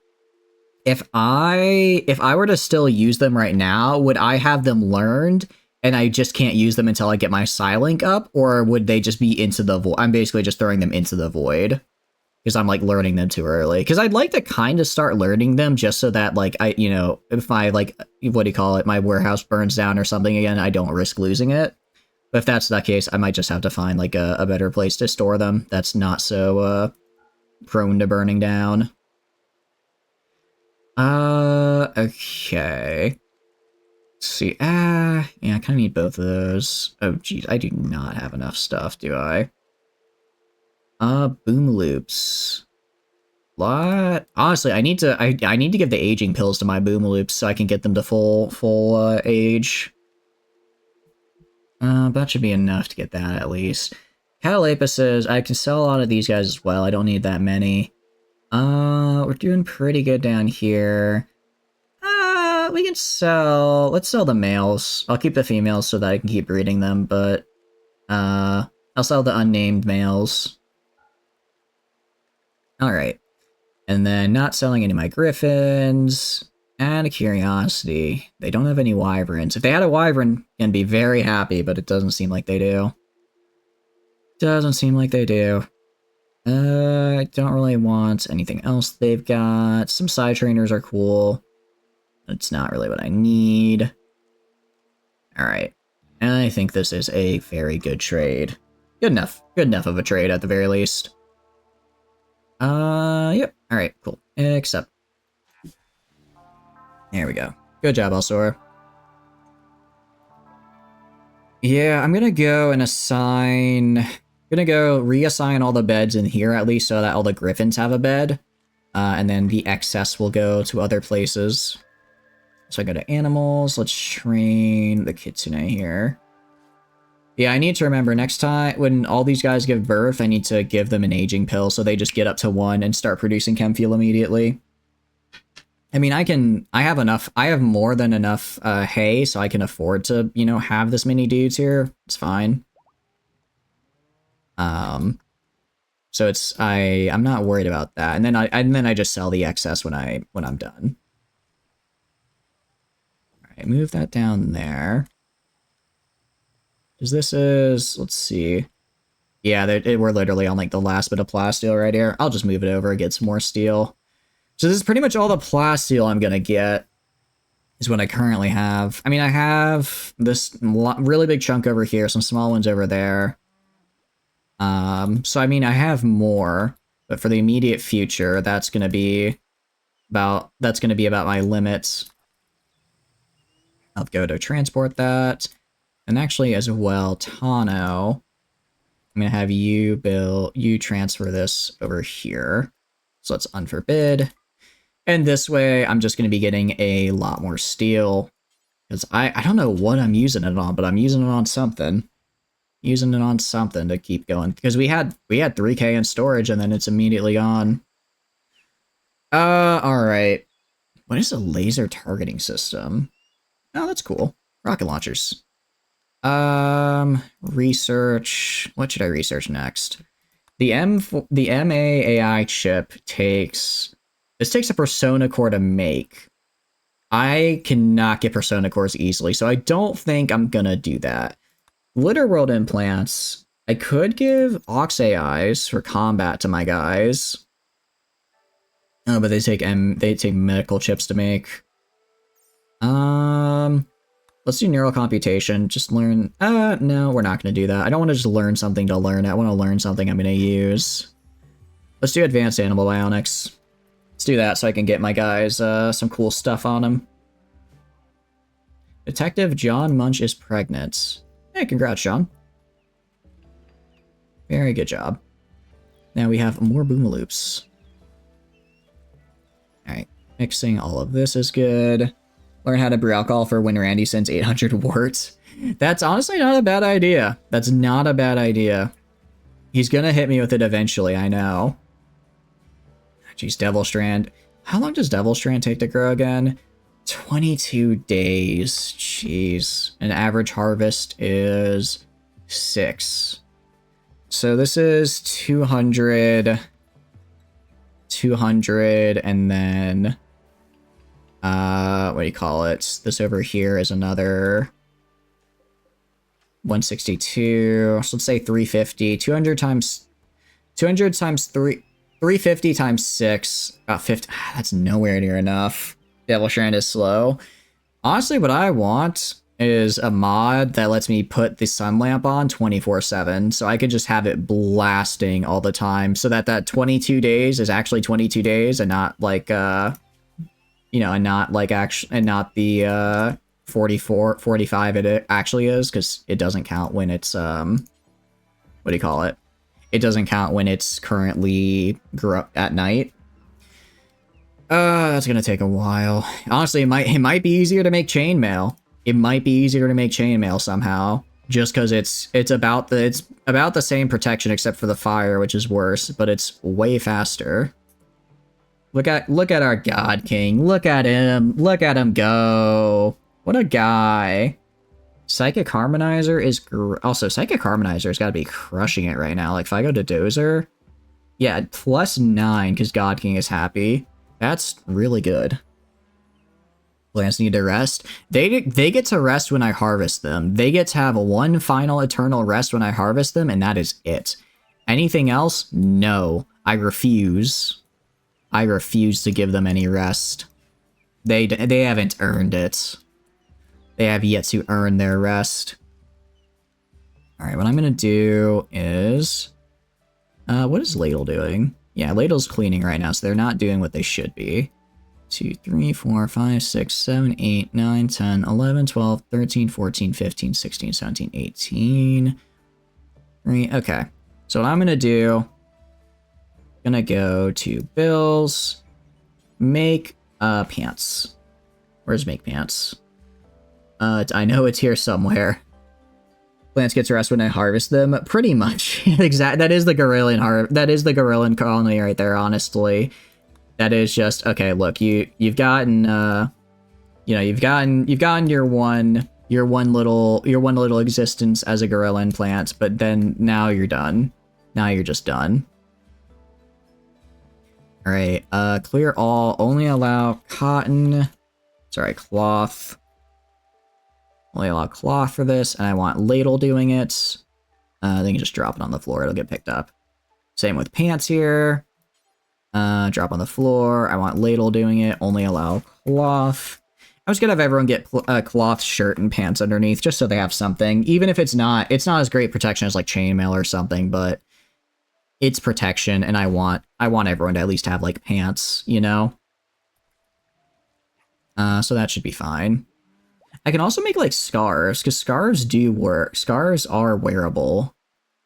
If I were to still use them right now, would I have them learned and I just can't use them until I get my Psylink up, or would they just be into the void? I'm basically just throwing them into the void. because I'm like learning them too early. Because I'd like to kind of start learning them just so that like I, you know, if I like, what do you call it, my warehouse burns down or something again, I don't risk losing it. But if that's the case, I might just have to find like a better place to store them that's not so prone to burning down. Okay. Let's see. Yeah, I kind of need both of those. Oh, geez, I do not have enough stuff, do I? Boom loops. What? Honestly, I need to I need to give the aging pills to my boom loops so I can get them to full age. That should be enough to get that at least. Catalapuses, I can sell a lot of these guys as well. I don't need that many. We're doing pretty good down here. We can sell... Let's sell the males. I'll keep the females so that I can keep breeding them, but... I'll sell the unnamed males. Alright. And then not selling any of my griffins. And a curiosity. They don't have any wyverns. If they had a wyvern, I'd be very happy, but it doesn't seem like they do. Doesn't seem like they do. I don't really want anything else they've got. Some side trainers are cool. It's not really what I need. Alright. And I think this is a very good trade. Good enough. Good enough of a trade at the very least. Yep. Alright, cool. Accept. There we go. Good job, Elsor. Yeah, I'm gonna go and assign... I'm gonna go reassign all the beds in here at least so that all the griffins have a bed. And then the excess will go to other places. So I go to animals. Let's train the kitsune here. Yeah, I need to remember next time when all these guys give birth, I need to give them an aging pill so they just get up to 1 and start producing chem fuel immediately. I mean, I have more than enough hay, so I can afford to, you know, have this many dudes here. It's fine. So I'm not worried about that. And then I just sell the excess when I'm done. All right, move that down there. Because this is, let's see. Yeah, we're literally on like the last bit of plasteel right here. I'll just move it over and get some more steel. So this is pretty much all the plasteel I'm gonna get. Is what I currently have. I mean, I have this really big chunk over here, some small ones over there. So I mean, I have more, but for the immediate future, that's gonna be about my limits. I'll go to transport that. And actually, as well, Tano, I'm gonna have you transfer this over here. So let's unforbid. And this way, I'm just gonna be getting a lot more steel. Because I don't know what I'm using it on, but I'm using it on something. Using it on something to keep going. Because we had 3K in storage and then it's immediately gone. Alright. What is a laser targeting system? Oh, that's cool. Rocket launchers. Research. What should I research next? The MAAI chip takes a persona core to make. I cannot get persona cores easily, so I don't think I'm gonna do that. Litterworld implants. I could give Ox AIs for combat to my guys. Oh, but they take medical chips to make. Let's do neural computation. Just learn... no, we're not going to do that. I don't want to just learn something to learn it. I want to learn something I'm going to use. Let's do advanced animal bionics. Let's do that so I can get my guys some cool stuff on them. Detective John Munch is pregnant. Hey, congrats, John. Very good job. Now we have more boom loops. Alright, mixing all of this is good. Learn how to brew alcohol for when Randy sends 800 warts. That's honestly not a bad idea. That's not a bad idea. He's gonna hit me with it eventually, I know. Jeez, Devil Strand. How long does Devil Strand take to grow again? 22 days. Jeez. An average harvest is 6. So this is 200, and then... what do you call it? This over here is another 162. So let's say 350. 200 times 3. 350 times 6, about 50. That's nowhere near enough. Devil Strand is slow. Honestly, what I want is a mod that lets me put the sun lamp on 24/7, so I could just have it blasting all the time, so that 22 days is actually 22 days and not like you know, and not like and not the 45 it actually is, because it doesn't count when it's what do you call it? It doesn't count when it's currently at night. That's gonna take a while. Honestly, it might be easier to make chainmail. It might be easier to make chainmail somehow, just because it's about the same protection except for the fire, which is worse, but it's way faster. Look at our God King. Look at him. Look at him go. What a guy. Psychic Harmonizer is also Psychic Harmonizer's got to be crushing it right now. Like if I go to Dozer, yeah, +9 because God King is happy. That's really good. Plants need to rest. They get to rest when I harvest them. They get to have one final eternal rest when I harvest them, and that is it. Anything else? No. I refuse. I refuse to give them any rest. They haven't earned it. They have yet to earn their rest. Alright, what I'm gonna do is... what is Ladle doing? Yeah, Ladle's cleaning right now, so they're not doing what they should be. 2, 3, 4, 5, 6, 7, 8, 9, 10, 11, 12, 13, 14, 15, 16, 17, 18. Okay. So what I'm gonna do... Gonna go to Bills. Make pants. Where's make pants? I know it's here somewhere. Plants get to rest when I harvest them. Pretty much. That is the Gorillan colony right there, honestly. That is just okay, look, you've gotten you know, you've gotten your one little existence as a Gorillan plant, but then now you're done. Now you're just done. Alright, clear all, only allow cotton. Sorry, cloth. Only allow cloth for this, and I want Ladle doing it. They can just drop it on the floor, it'll get picked up. Same with pants here. Drop on the floor. I want Ladle doing it, only allow cloth. I was gonna have everyone get a cloth shirt and pants underneath, just so they have something. Even if it's not as great protection as like chainmail or something, but it's protection, and I want everyone to at least have like pants, you know? So that should be fine. I can also make like scarves, because scarves do work. Scarves are wearable.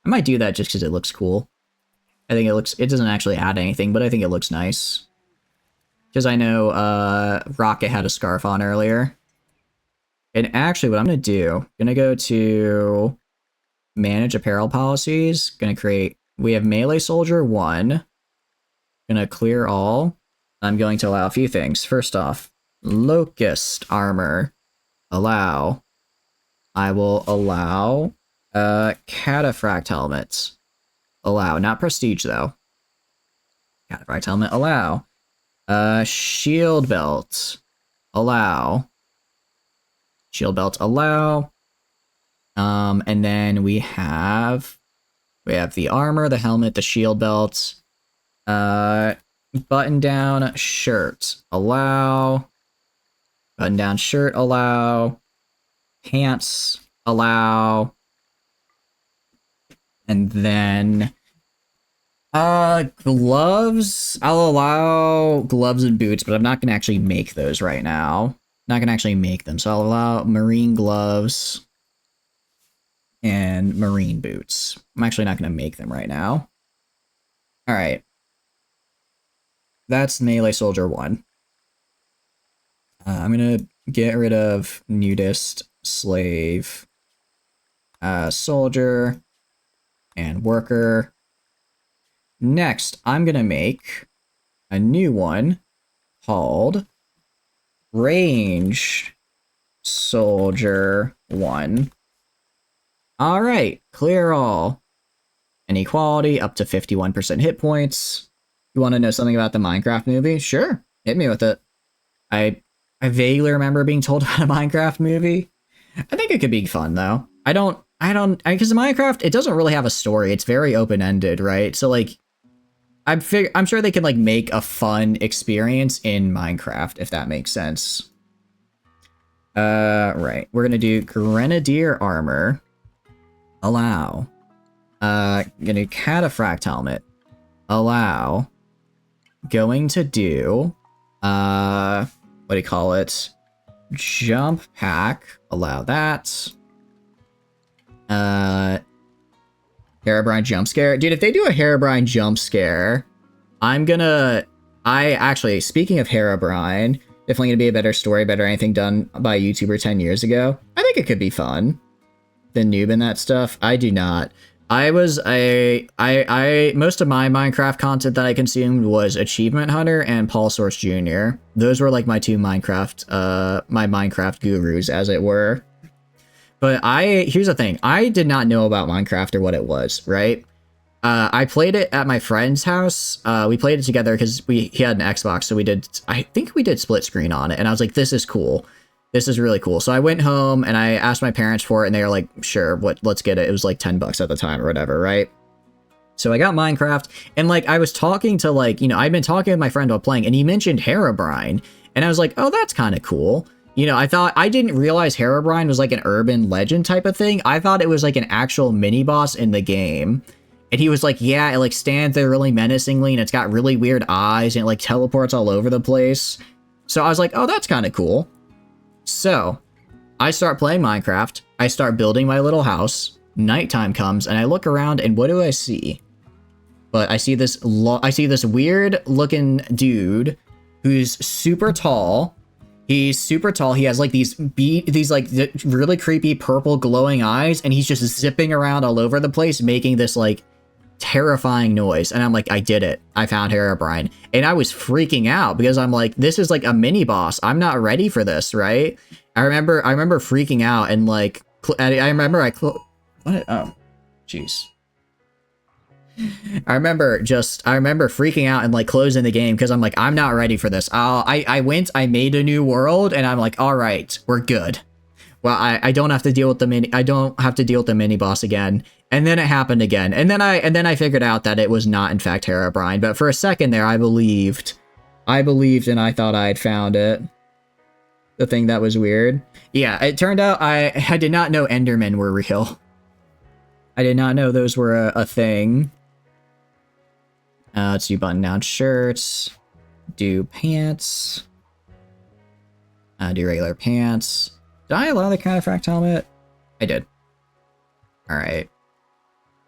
I might do that just because it looks cool. I think it doesn't actually add anything, but I think it looks nice. Because I know Rocket had a scarf on earlier. And actually what I'm going to do, I'm going to go to manage apparel policies, going to create, we have melee soldier 1, going to clear all. I'm going to allow a few things. First off, locust armor. Allow. I will allow cataphract helmets. Allow. Not prestige though. Cataphract helmet. Allow. Shield belt. Allow. Shield belt. Allow. And then we have the armor, the helmet, the shield belt. Button down shirt. Allow. Button down shirt, allow. Pants, allow. And then gloves. I'll allow gloves and boots, but I'm not gonna actually make those right now. Not gonna actually make them, so I'll allow marine gloves and marine boots. I'm actually not gonna make them right now. Alright. That's melee soldier 1. I'm gonna get rid of nudist, slave, soldier, and worker. Next, I'm gonna make a new one called range soldier 1. Alright, clear all. Inequality up to 51% hit points. You want to know something about the Minecraft movie? Sure, hit me with it. I vaguely remember being told about a Minecraft movie. I think it could be fun though. Because Minecraft, it doesn't really have a story. It's very open-ended, right? So like, I'm sure they can like make a fun experience in Minecraft if that makes sense. Right. We're gonna do Grenadier armor. Allow. Gonna do Cataphract helmet. Allow. Going to do, what do you call it? Jump pack. Allow that. Herobrine jump scare. Dude, if they do a Herobrine jump scare, actually, speaking of Herobrine, definitely gonna be a better story, better anything done by a YouTuber 10 years ago. I think it could be fun. The noob and that stuff. I do not. Most of my Minecraft content that I consumed was Achievement Hunter and Paul Source Jr. Those were like my two my Minecraft gurus, as it were. But here's the thing, I did not know about Minecraft or what it was, right? I played it at my friend's house. We played it together because he had an Xbox, so I think we did split screen on it, and I was like, this is cool. This is really cool. So I went home and I asked my parents for it, and they were like, sure, let's get it. It was like $10 at the time or whatever, right? So I got Minecraft, and like I was talking to I'd been talking with my friend while playing, and he mentioned Herobrine, and I was like, oh, that's kind of cool. I didn't realize Herobrine was like an urban legend type of thing. I thought it was like an actual mini boss in the game. And he was like, yeah, it like stands there really menacingly, and it's got really weird eyes, and it like teleports all over the place. So I was like, oh, that's kind of cool. So, I start playing Minecraft, I start building my little house, nighttime comes, and I look around, and what do I see? But I see this weird looking dude who's super tall. He's super tall, he has like these like really creepy purple glowing eyes, and he's just zipping around all over the place, making this like terrifying noise. And I'm like, I did it. I found Herobrine. And I was freaking out because I'm like, this is like a mini boss. I'm not ready for this, right? I remember freaking out, and like, oh, jeez. I remember freaking out and like closing the game because I'm like, I'm not ready for this. I made a new world, and I'm like, all right, we're good. Well, I don't have to deal with the mini boss again. And then it happened again. And then I figured out that it was not in fact Herobrine. But for a second there, I believed, and I thought I had found it. The thing that was weird. Yeah, it turned out I did not know Endermen were real. I did not know those were a thing. Let's do button-down shirts. Do pants. Do regular pants. Did I allow the Cataphract helmet? I did. Alright.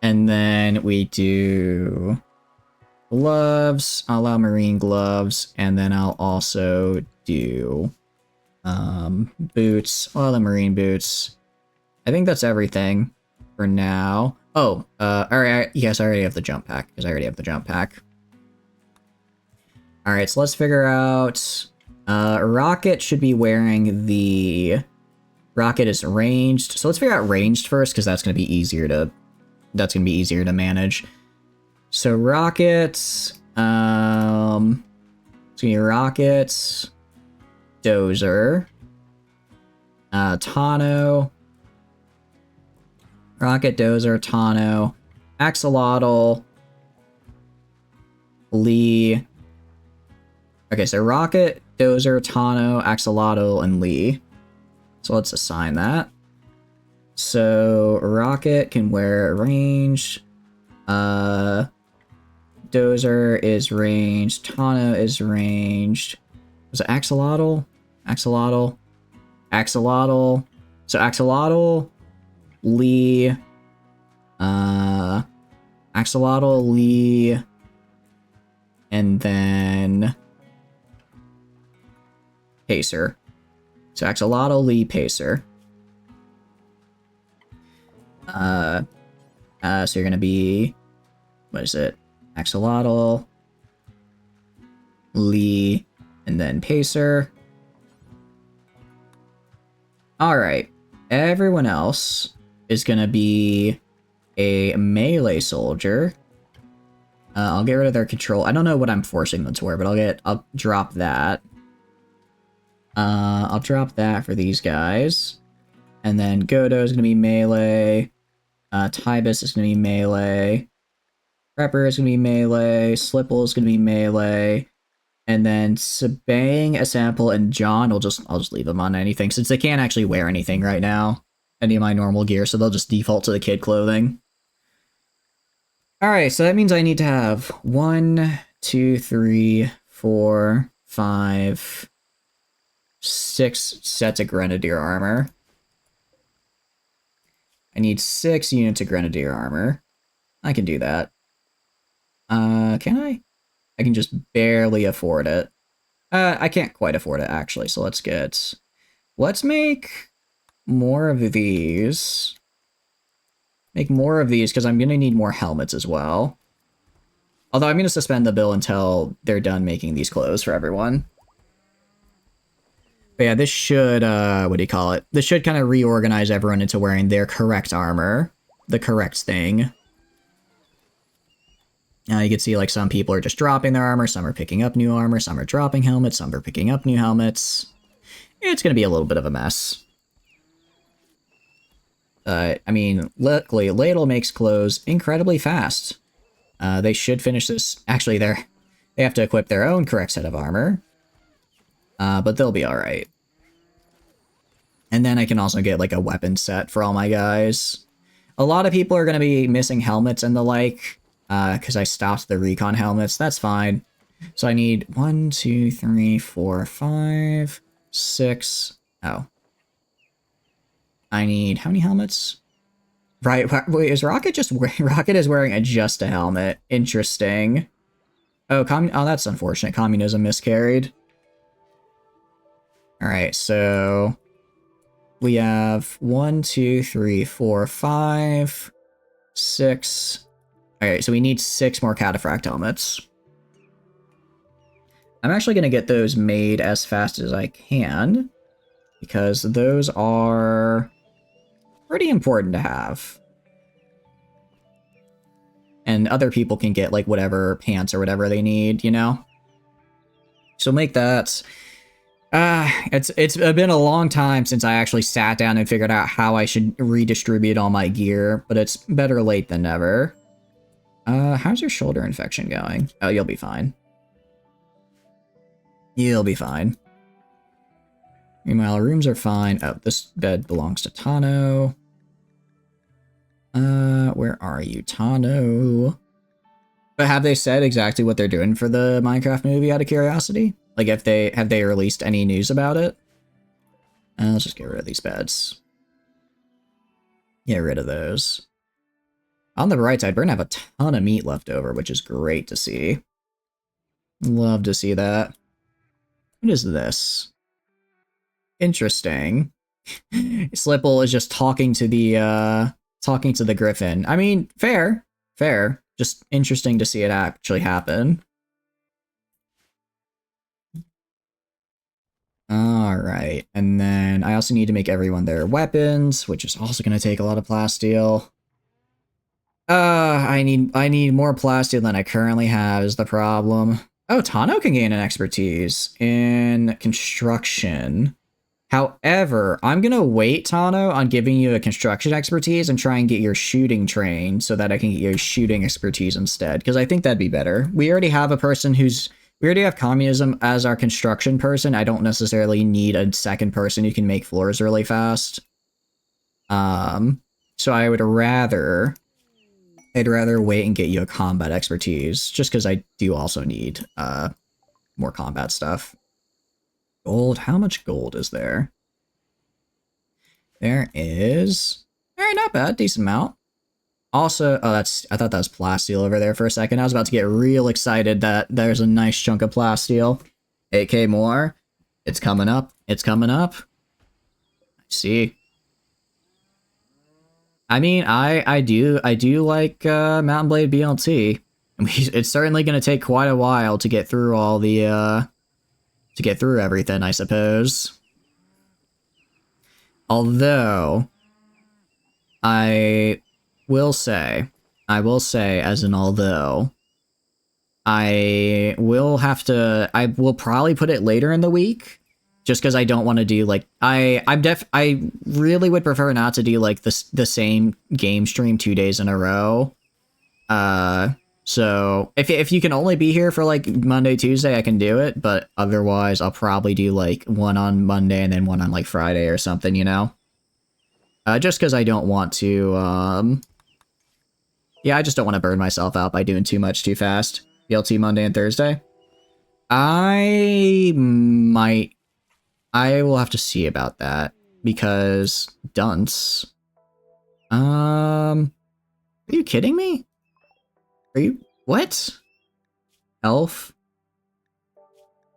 And then we do gloves. I'll allow marine gloves. And then I'll also do boots. Well, the marine boots. I think that's everything for now. Oh, alright. Yes, I already have the jump pack, because I already have the jump pack. Alright, so let's figure out... Rocket should be wearing the... Rocket is ranged. So let's figure out ranged first, because that's going to be easier to manage. So Rockets, it's gonna be Rockets, Dozer, Tano, Rocket, Dozer, Tano, Axolotl, Lee. Okay, so Rocket, Dozer, Tano, Axolotl, and Lee. So let's assign that. So Rocket can wear range. Dozer is ranged. Tano is ranged. Was it Axolotl? Axolotl. So Axolotl, Lee. Axolotl, Lee. And then Pacer. So Axolotl, Lee, Pacer. So you're gonna be, what is it? Axolotl, Lee, and then Pacer. Alright, everyone else is gonna be a melee soldier. I'll get rid of their control. I don't know what I'm forcing them to wear, but I'll drop that. I'll drop that for these guys. And then Godo is going to be melee. Tybus is going to be melee. Prepper is gonna be melee. Slipple is gonna be melee. And then Sabang, Sample, and John, I'll just leave them on anything since they can't actually wear anything right now. Any of my normal gear, so they'll just default to the kid clothing. Alright, so that means I need to have 1, 2, 3, 4, 5, 6 sets of Grenadier armor. I need 6 units of Grenadier armor. I can do that. Can I? I can just barely afford it. I can't quite afford it, actually, so let's make more of these. Make more of these, because I'm going to need more helmets as well. Although I'm going to suspend the bill until they're done making these clothes for everyone. But yeah, this should, what do you call it? This should kind of reorganize everyone into wearing their correct armor. The correct thing. Now you can see, like, some people are just dropping their armor, some are picking up new armor, some are dropping helmets, some are picking up new helmets. It's going to be a little bit of a mess. I mean, luckily, Ladle makes clothes incredibly fast. They should finish this. Actually, they have to equip their own correct set of armor. But they'll be alright. And then I can also get, like, a weapon set for all my guys. A lot of people are going to be missing helmets and the like, because I stopped the recon helmets. That's fine. So I need 1, 2, 3, 4, 5, 6. Oh. I need how many helmets? Right, wait, is Rocket just wearing... Rocket is wearing just a helmet. Interesting. Oh, that's unfortunate. Communism miscarried. Alright, so... we have 1, 2, 3, 4, 5, 6... Alright, so we need 6 more cataphract helmets. I'm actually going to get those made as fast as I can, because those are pretty important to have. And other people can get, like, whatever pants or whatever they need, you know? So make that. It's been a long time since I actually sat down and figured out how I should redistribute all my gear, but it's better late than never. How's your shoulder infection going? Oh, you'll be fine. You'll be fine. Meanwhile, rooms are fine. Oh, this bed belongs to Tano. Where are you, Tano? But have they said exactly what they're doing for the Minecraft movie out of curiosity? Like, have they released any news about it? Let's just get rid of these beds. Get rid of those. On the right side, we're gonna have a ton of meat left over, which is great to see. Love to see that. What is this? Interesting. Slipple is just talking to the griffin. I mean, fair. Just interesting to see it actually happen. Alright, and then I also need to make everyone their weapons, which is also going to take a lot of plasteel. I need more plasteel than I currently have is the problem. Oh, Tano can gain an expertise in construction. However, I'm gonna wait, Tano, on giving you a construction expertise and try and get your shooting trained so that I can get your shooting expertise instead, because I think that'd be better. We already have a person we already have communism as our construction person. I don't necessarily need a second person who can make floors really fast. So I'd rather wait and get you a combat expertise, just because I do also need more combat stuff. Gold, how much gold is there? There is... Alright, not bad, decent amount. Also, I thought that was plasteel over there for a second. I was about to get real excited that there's a nice chunk of plasteel. 8k more. It's coming up. It's coming up. I see. I mean, I do like Mountain Blade BLT. I mean, it's certainly going to take quite a while to get through all the to get through everything, I suppose. Although I will say as an although, I will probably put it later in the week, just because I don't want to do, like, I really would prefer not to do, like, the same game stream 2 days in a row. So if you can only be here for like Monday, Tuesday, I can do it. But otherwise, I'll probably do like one on Monday and then one on like Friday or something, you know? Just because I don't want to, yeah, I just don't want to burn myself out by doing too much too fast. BLT Monday and Thursday. I will have to see about that because dunce. Are you kidding me? Are you what? Elf?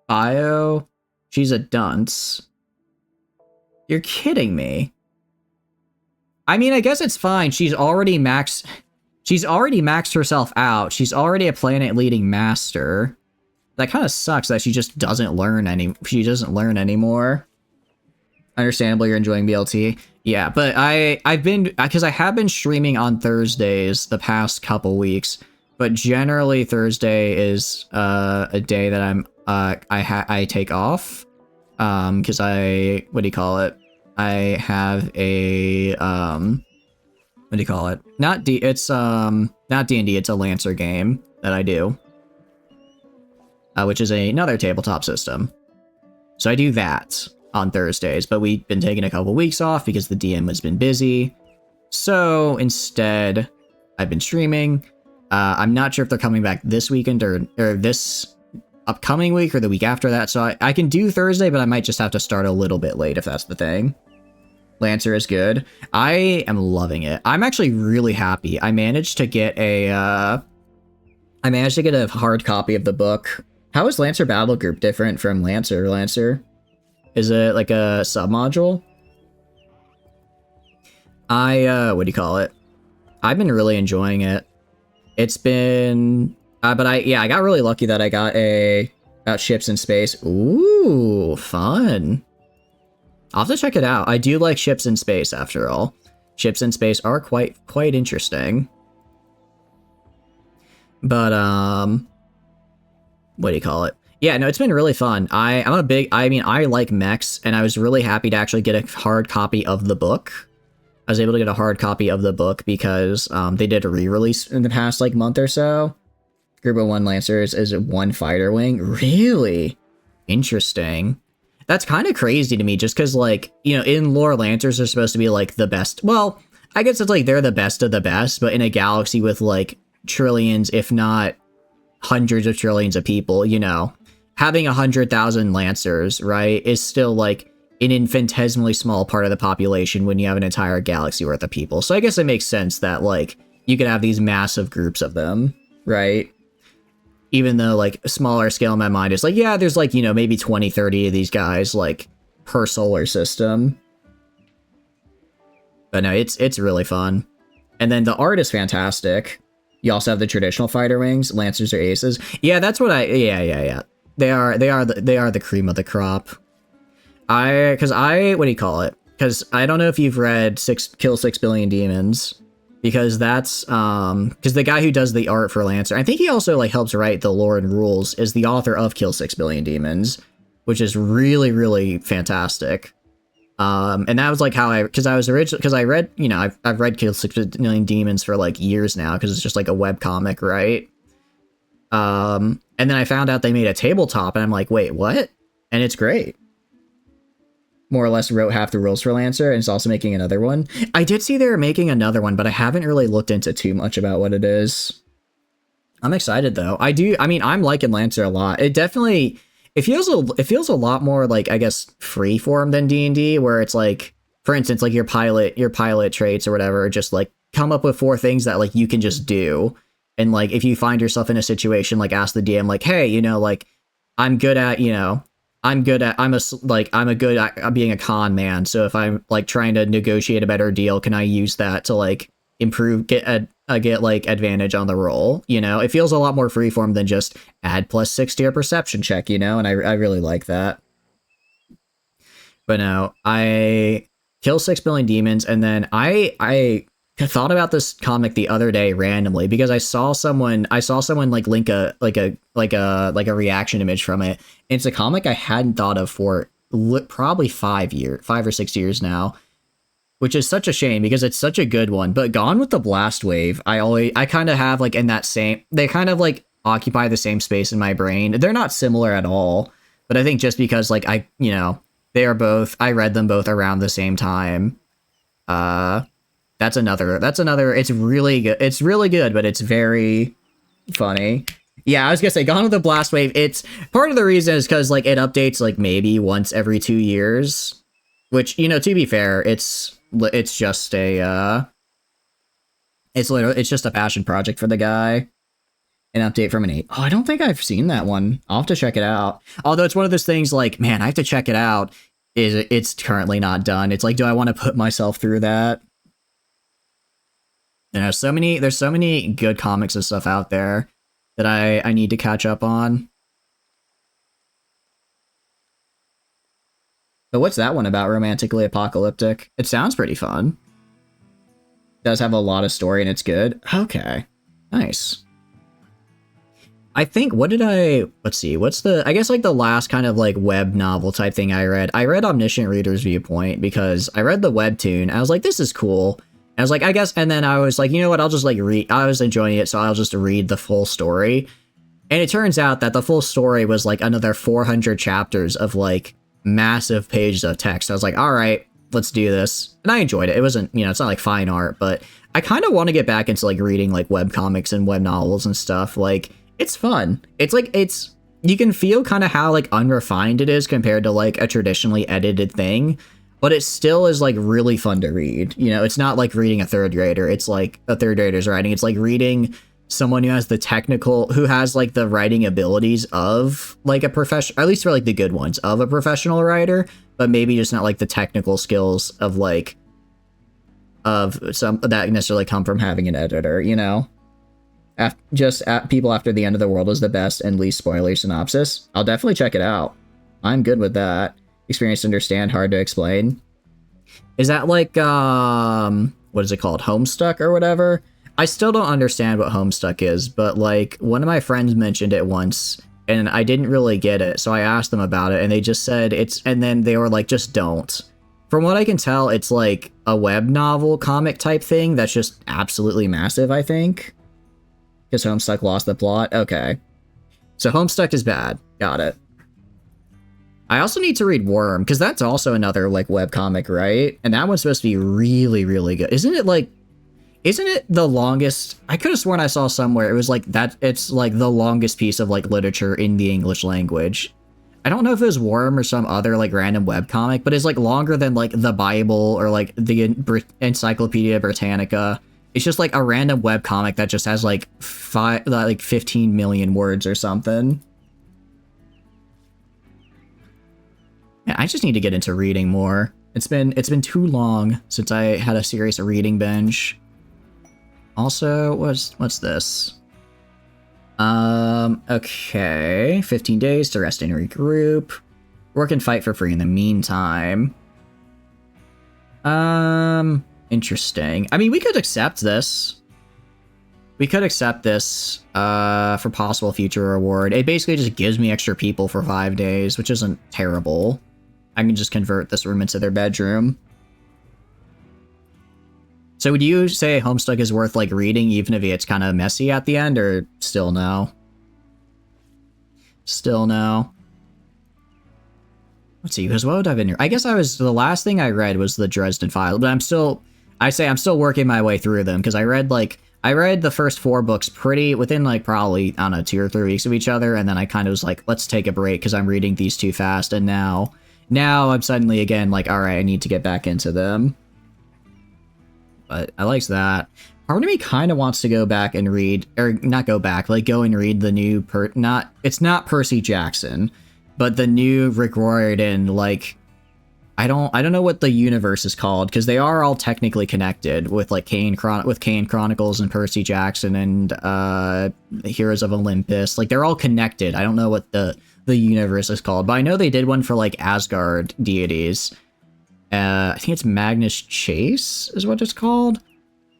Bio? She's a dunce. You're kidding me. I mean, I guess it's fine. She's already maxed herself out. She's already a planet leading master. That kind of sucks that she just doesn't learn anymore. Understandably, you're enjoying BLT. Yeah, but I have been streaming on Thursdays the past couple weeks, but generally Thursday is a day that I take off because I have a what do you call it? Not D&D, it's a Lancer game that I do. Which is another tabletop system. So I do that on Thursdays, but we've been taking a couple weeks off because the DM has been busy. So instead, I've been streaming. I'm not sure if they're coming back this weekend or this upcoming week or the week after that. So I can do Thursday, but I might just have to start a little bit late if that's the thing. Lancer is good. I am loving it. I'm actually really happy. I managed to get a hard copy of the book. How is Lancer Battle Group different from Lancer? Is it like a submodule? What do you call it? I've been really enjoying it. It's been, but I got really lucky that I got about ships in space. Ooh, fun. I'll have to check it out. I do like ships in space after all. Ships in space are quite interesting. But, what do you call it? Yeah, no, it's been really fun. I like mechs, and I was really happy to actually get a hard copy of the book. I was able to get a hard copy of the book because they did a re-release in the past like month or so. Group of 1 Lancers is 1 fighter wing. Really? Interesting. That's kind of crazy to me just because, like, you know, in lore, Lancers are supposed to be like the best. Well, I guess it's like they're the best of the best, but in a galaxy with like trillions, if not hundreds of trillions of people, you know, having 100,000 Lancers, right, is still like an infinitesimally small part of the population when you have an entire galaxy worth of people. So I guess it makes sense that like you could have these massive groups of them, right? Even though like a smaller scale in my mind is like, yeah, there's like, you know, maybe 20, 30 of these guys like per solar system. But no, it's really fun. And then the art is fantastic. You also have the traditional fighter wings. Lancers are aces. Yeah, that's what yeah. They are the cream of the crop. What do you call it? Because I don't know if you've read Kill 6 Billion Demons. Because that's, because the guy who does the art for Lancer, I think he also like helps write the lore and rules, is the author of Kill 6 Billion Demons, which is really, really fantastic. And that was like how I read, you know, I've read Kill 6 Billion Demons for like years now, because it's just like a webcomic, right? And then I found out they made a tabletop, and I'm like, wait, what? And it's great. More or less wrote half the rules for Lancer, and it's also making another one. I did see they were making another one, but I haven't really looked into too much about what it is. I'm excited though. I'm liking Lancer a lot. It feels a lot more like, I guess, freeform than D&D, where it's like, for instance, like your pilot traits or whatever, just like come up with 4 things that like you can just do. And like if you find yourself in a situation, like ask the DM like, hey, you know, like I'm good at being a con man. So if I'm like trying to negotiate a better deal, can I use that to like get like advantage on the roll? You know, it feels a lot more freeform than just add +6 to your perception check, you know, and I really like that. But no, I Kill 6 Billion Demons, and then I thought about this comic the other day randomly because I saw someone like link a reaction image from it. It's a comic I hadn't thought of for probably 5 or 6 years now. which is such a shame because it's such a good one. But Gone with the Blast Wave, I kind of have like in that same, they kind of like occupy the same space in my brain. They're not similar at all, but I think just because like they are both, I read them both around the same time. That's another, it's really good. It's really good, but it's very funny. Yeah, I was gonna say Gone with the Blast Wave. It's part of the reason is because like it updates like maybe once every 2 years, which, to be fair, it's just a it's just a passion project for the guy. An update from an 8. Oh, I don't think I've seen that one. I'll have to check it out. Although it's one of those things like, man, I have to check it out. It's currently not done. It's like, do I want to put myself through that? There's so many good comics and stuff out there that I need to catch up on. But what's that one about, romantically apocalyptic? It sounds pretty fun. It does have a lot of story and it's good. Okay. Nice. I think, let's see, I guess like the last kind of like web novel type thing I read Omniscient Reader's Viewpoint because I read the webtoon. I was like, this is cool. I was like, I guess, and then I was like, you know what, I'll just like I was enjoying it, so I'll just read the full story. And it turns out that the full story was like another 400 chapters of like massive pages of text. I was like, all right, let's do this. And I enjoyed it. It wasn't, it's not like fine art, but I kind of want to get back into like reading like web comics and web novels and stuff. Like, it's fun. It's like, you can feel kind of how like unrefined it is compared to like a traditionally edited thing. But it still is like really fun to read. It's not like reading a third grader. It's like a third grader's writing. It's like reading someone who has who has like the writing abilities of like a professional, at least for like the good ones of a professional writer, but maybe just not like the technical skills of like, of some that necessarily come from having an editor, People After the End of the World is the best and least spoiler synopsis. I'll definitely check it out. I'm good with that. Experience to understand, hard to explain. Is that like, what is it called? Homestuck or whatever? I still don't understand what Homestuck is, but like one of my friends mentioned it once and I didn't really get it. So I asked them about it and they just said and then they were like, just don't. From what I can tell, it's like a web novel comic type thing that's just absolutely massive, I think. Because Homestuck lost the plot. Okay. So Homestuck is bad. Got it. I also need to read Worm, because that's also another, like, webcomic, right? And that one's supposed to be really, really good. Isn't it the longest? I could have sworn I saw somewhere it was like that. It's like the longest piece of, like, literature in the English language. I don't know if it was Worm or some other, like, random webcomic, but it's, like, longer than, like, the Bible or, like, the Encyclopedia Britannica. It's just, like, a random webcomic that just has, like, 15 million words or something. Yeah, I just need to get into reading more. It's been too long since I had a serious reading binge. Also, what's this? Okay. 15 days to rest and regroup. Work and fight for free in the meantime. Interesting. I mean, we could accept this. We could accept this for possible future reward. It basically just gives me extra people for 5 days, which isn't terrible. I can just convert this room into their bedroom. So would you say Homestuck is worth, like, reading even if it's kind of messy at the end, or still no? Still no. Let's see, because what would I have been here? I guess the last thing I read was the Dresden Files, but I'm still working my way through them, because I read the first 4 books within, like, probably, I don't know, 2 or 3 weeks of each other, and then I kind of was like, let's take a break, because I'm reading these too fast, and now I'm suddenly again like, all right, I need to get back into them. But I like that. Part of me kind of wants to go back and read, or not go back, like go and read the new it's not Percy Jackson, but the new Rick Riordan, like, I don't know what the universe is called, because they are all technically connected with like Kane Chronicles and Percy Jackson and Heroes of Olympus. Like, they're all connected. I don't know what the universe is called, but I know they did one for like Asgard deities. I think it's Magnus Chase is what it's called.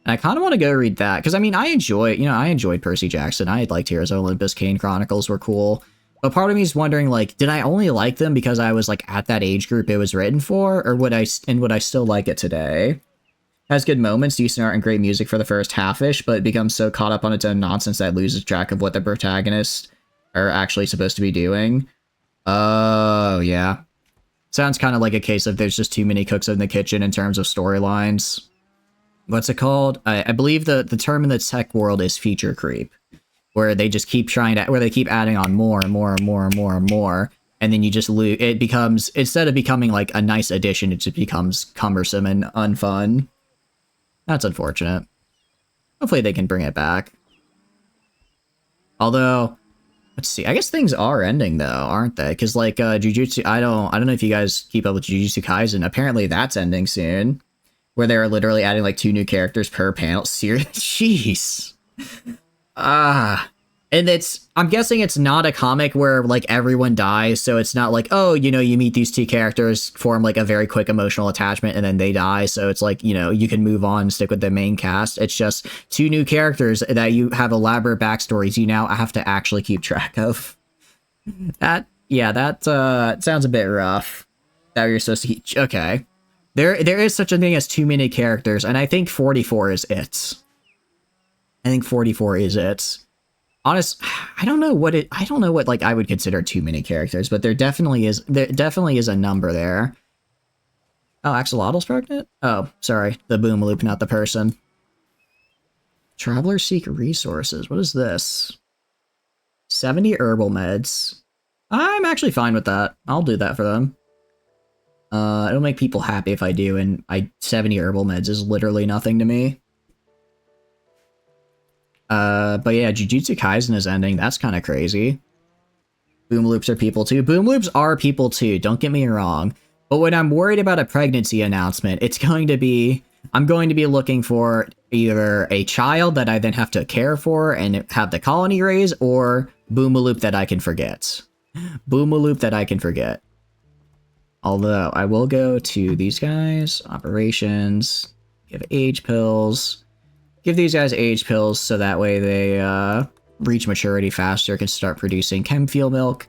And I kind of want to go read that, because I mean, I enjoyed Percy Jackson. I liked Heroes of Olympus. Kane Chronicles were cool. But part of me is wondering, like, did I only like them because I was like at that age group it was written for, or would I still like it today? Has good moments, decent art, and great music for the first half-ish, but it becomes so caught up on its own nonsense that it loses track of what the protagonists are actually supposed to be doing. Oh, yeah. Sounds kind of like a case of there's just too many cooks in the kitchen in terms of storylines. What's it called? I believe the term in the tech world is feature creep, where they just keep where they keep adding on more and more and more and more and more, and then you just lose. It becomes, instead of becoming like a nice addition, it just becomes cumbersome and unfun. That's unfortunate. Hopefully they can bring it back. Although, let's see. I guess things are ending though, aren't they? Because like Jujutsu, I don't know if you guys keep up with Jujutsu Kaisen. Apparently that's ending soon, where they're literally adding like 2 new characters per panel. Seriously, jeez. And I'm guessing it's not a comic where like everyone dies, so it's not like, oh, you know, you meet these 2 characters, form like a very quick emotional attachment, and then they die, so it's like, you know, you can move on and stick with the main cast. It's just 2 new characters that you have elaborate backstories you now have to actually keep track of. That sounds a bit rough. That you're supposed to keep, okay. There is such a thing as too many characters, and I think 44 is it. I think 44 is it. I don't know what like I would consider too many characters, but there definitely is a number there. Oh, Axolotl's pregnant? Oh, sorry. The Boomaloop, not the person. Travelers seek resources. What is this? 70 herbal meds. I'm actually fine with that. I'll do that for them. It'll make people happy if I do, and 70 herbal meds is literally nothing to me. But yeah, Jujutsu Kaisen is ending. That's kind of crazy. Boomloops are people too. Boomloops are people too, don't get me wrong. But when I'm worried about a pregnancy announcement, I'm going to be looking for either a child that I then have to care for and have the colony raise, or Boomaloop that I can forget. Boomaloop that I can forget. Although, I will go to these guys, operations, give age pills. Give these guys age pills so that way they reach maturity faster, can start producing chem fuel milk,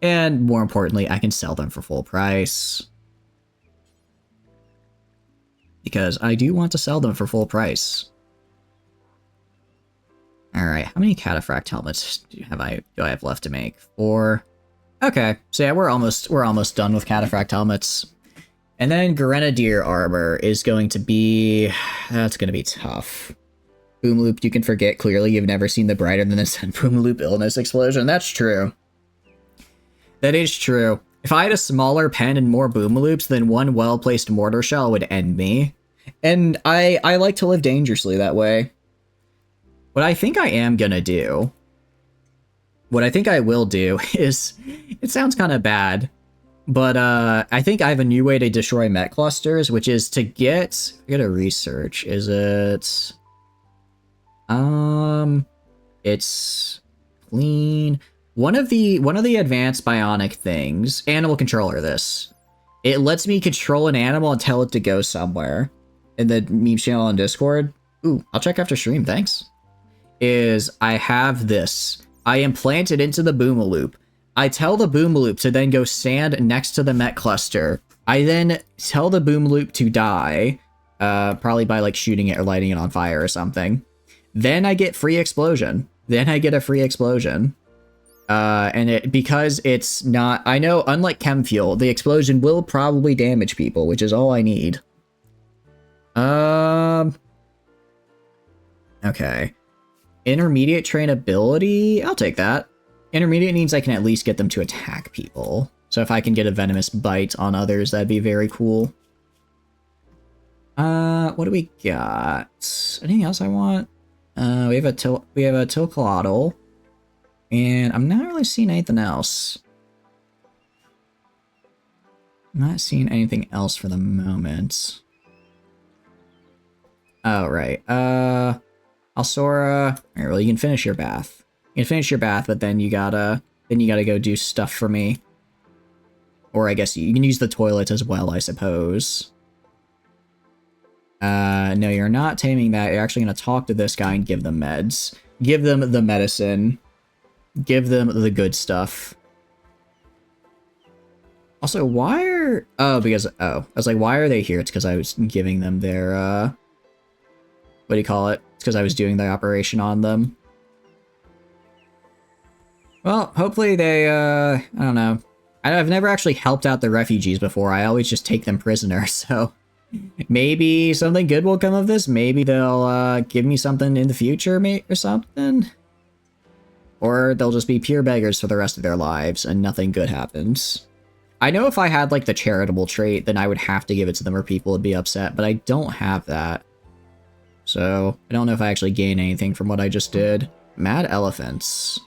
and more importantly, I can sell them for full price. Because I do want to sell them for full price. Alright, how many cataphract helmets do I have left to make? 4. Okay, so yeah, we're almost done with cataphract helmets. And then Grenadier armor is going to be... that's going to be tough. Boomaloop, you can forget. Clearly, you've never seen the brighter than the sun Boomaloop illness explosion. That's true. That is true. If I had a smaller pen and more Boomaloops, then one well-placed mortar shell would end me. And I like to live dangerously that way. What I think I am gonna do... what I think I will do is... it sounds kind of bad. But I think I have a new way to destroy mech clusters, which is to get... I gotta research. Is it... it's clean. One of the advanced bionic things, animal controller this. It lets me control an animal and tell it to go somewhere. In the meme channel on Discord. Ooh, I'll check after stream, thanks. Is I have this. I implant it into the Boomaloop. I tell the Boomaloop to then go stand next to the mech cluster. I then tell the Boomaloop to die. Probably by like shooting it or lighting it on fire or something. Then I get free explosion. Then I get a free explosion. And because it's not... I know, unlike chem fuel, the explosion will probably damage people, which is all I need. Okay. Intermediate trainability? I'll take that. Intermediate means I can at least get them to attack people. So if I can get a venomous bite on others, that'd be very cool. What do we got? Anything else I want? We have a Tilcalotl, and I'm not really seeing anything else. I'm not seeing anything else for the moment. Oh, right. Alsora. Alright, well, you can finish your bath. You can finish your bath, but then you gotta go do stuff for me. Or I guess you can use the toilet as well, I suppose. No, you're not taming that. You're actually gonna talk to this guy and give them meds. Give them the medicine. Give them the good stuff. Also, why are... oh, because... oh. I was like, why are they here? It's because I was giving them their what do you call it? It's because I was doing the operation on them. Well, hopefully they, I don't know. I've never actually helped out the refugees before. I always just take them prisoner, so maybe something good will come of this. Maybe they'll give me something in the future, or something. Or they'll just be pure beggars for the rest of their lives and nothing good happens. I know if I had like the charitable trait, then I would have to give it to them or people would be upset, but I don't have that. So I don't know if I actually gain anything from what I just did. Mad elephants.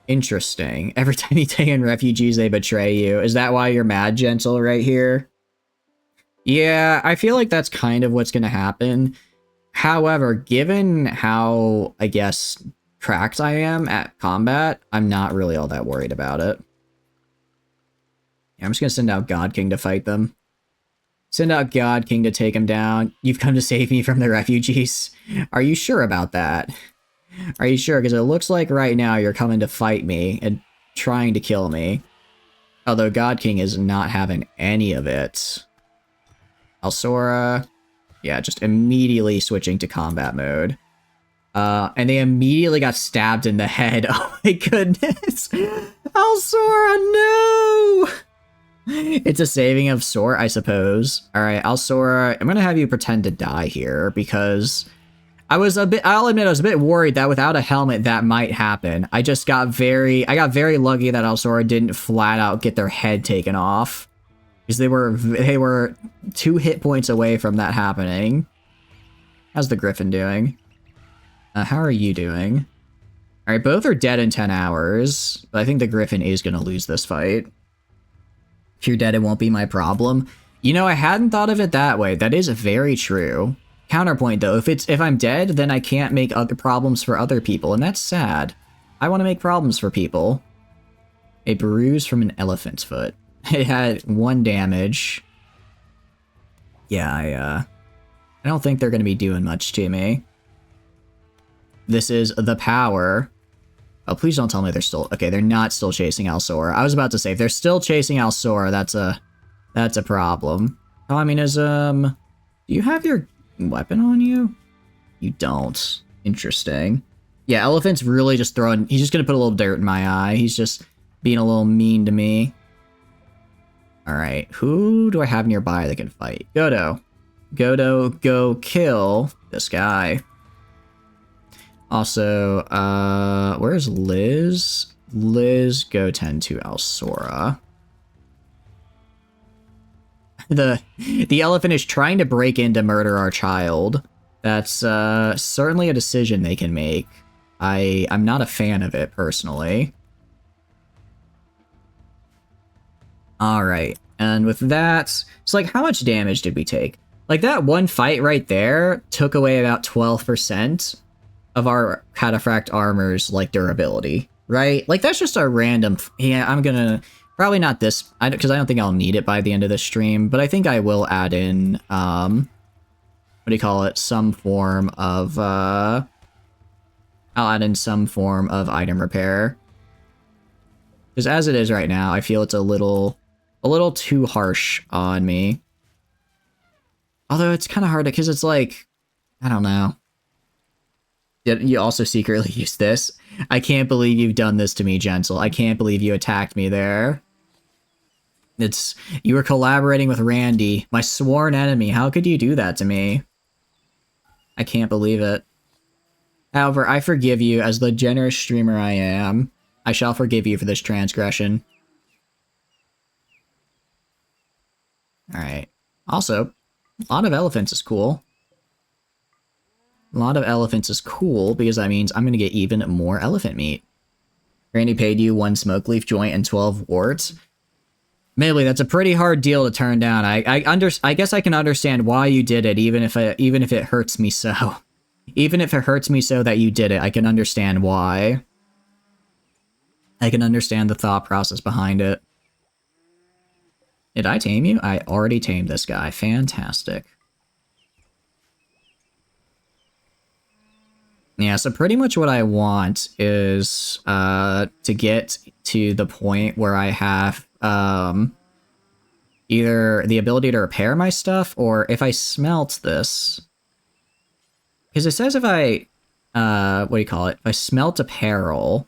Interesting. Every time you take in refugees, they betray you. Is that why you're mad, Gentle, right here? Yeah, I feel like that's kind of what's going to happen. However, given how, I guess, cracked I am at combat, I'm not really all that worried about it. Yeah, I'm just going to send out God King to fight them. Send out God King to take him down. You've come to save me from the refugees. Are you sure about that? Are you sure? Because it looks like right now you're coming to fight me and trying to kill me. Although God King is not having any of it. Alsora, yeah, just immediately switching to combat mode. And they immediately got stabbed in the head. Oh my goodness. Alsora, no! It's a saving of Sora, I suppose. Alright, Alsora, I'm gonna have you pretend to die here because I'll admit I was a bit worried that without a helmet that might happen. I got very lucky that Alsora didn't flat out get their head taken off. Because they were 2 hit points away from that happening. How's the Griffin doing? How are you doing? Alright, both are dead in 10 hours, but I think the Griffin is gonna lose this fight. If you're dead, it won't be my problem. You know, I hadn't thought of it that way. That is very true. Counterpoint though, if I'm dead, then I can't make other problems for other people, and that's sad. I want to make problems for people. A bruise from an elephant's foot. It had 1 damage. Yeah, I don't think they're going to be doing much to me. This is the power. Oh, please don't tell me they're still... Okay, they're not still chasing Alsora. I was about to say, if they're still chasing Alsora, that's a problem. Communism. Do you have your weapon on you? You don't. Interesting. Yeah, elephant's really just throwing... He's just gonna put a little dirt in my eye. He's just being a little mean to me. Alright, who do I have nearby that can fight? Godo. Godo, go kill this guy. Also, where's Liz? Liz, go tend to Alsora. The elephant is trying to break in to murder our child. That's certainly a decision they can make. I'm not a fan of it, personally. Alright, and with that, it's like, how much damage did we take? Like, that one fight right there took away about 12% of our Cataphract armor's, like, durability, right? Like, that's just a random... Yeah, I'm gonna... Probably not this, because I don't think I'll need it by the end of the stream, but I think I will add in, what do you call it? Some form of, I'll add in some form of item repair. Because as it is right now, I feel it's a little too harsh on me. Although it's kind of hard because it's like, I don't know. You also secretly use this. I can't believe you've done this to me, Gentle. I can't believe you attacked me there. You were collaborating with Randy, my sworn enemy. How could you do that to me? I can't believe it. However, I forgive you as the generous streamer I am. I shall forgive you for this transgression. Alright. Also, a lot of elephants is cool. A lot of elephants is cool because that means I'm going to get even more elephant meat. Randy paid you 1 smoke leaf joint and 12 warts. Maybe that's a pretty hard deal to turn down. I guess I can understand why you did it, even if it hurts me so. Even if it hurts me so that you did it, I can understand why. I can understand the thought process behind it. Did I tame you? I already tamed this guy. Fantastic. Yeah, so pretty much what I want is to get to the point where I have either the ability to repair my stuff, or if I smelt this, Because it says if I, what do you call it? If I smelt apparel...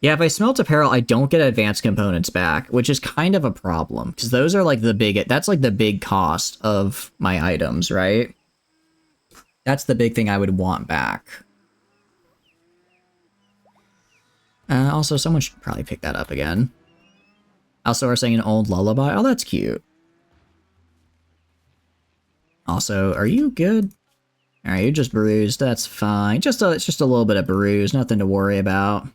Yeah, if I smelt apparel, I don't get advanced components back, which is kind of a problem, because those are like the big... That's like the big cost of my items, right? That's the big thing I would want back. Also, someone should probably pick that up again. Also, we're saying an old lullaby. Oh, that's cute. Also, are you good? Alright, you're just bruised. That's fine. It's just a little bit of bruise. Nothing to worry about.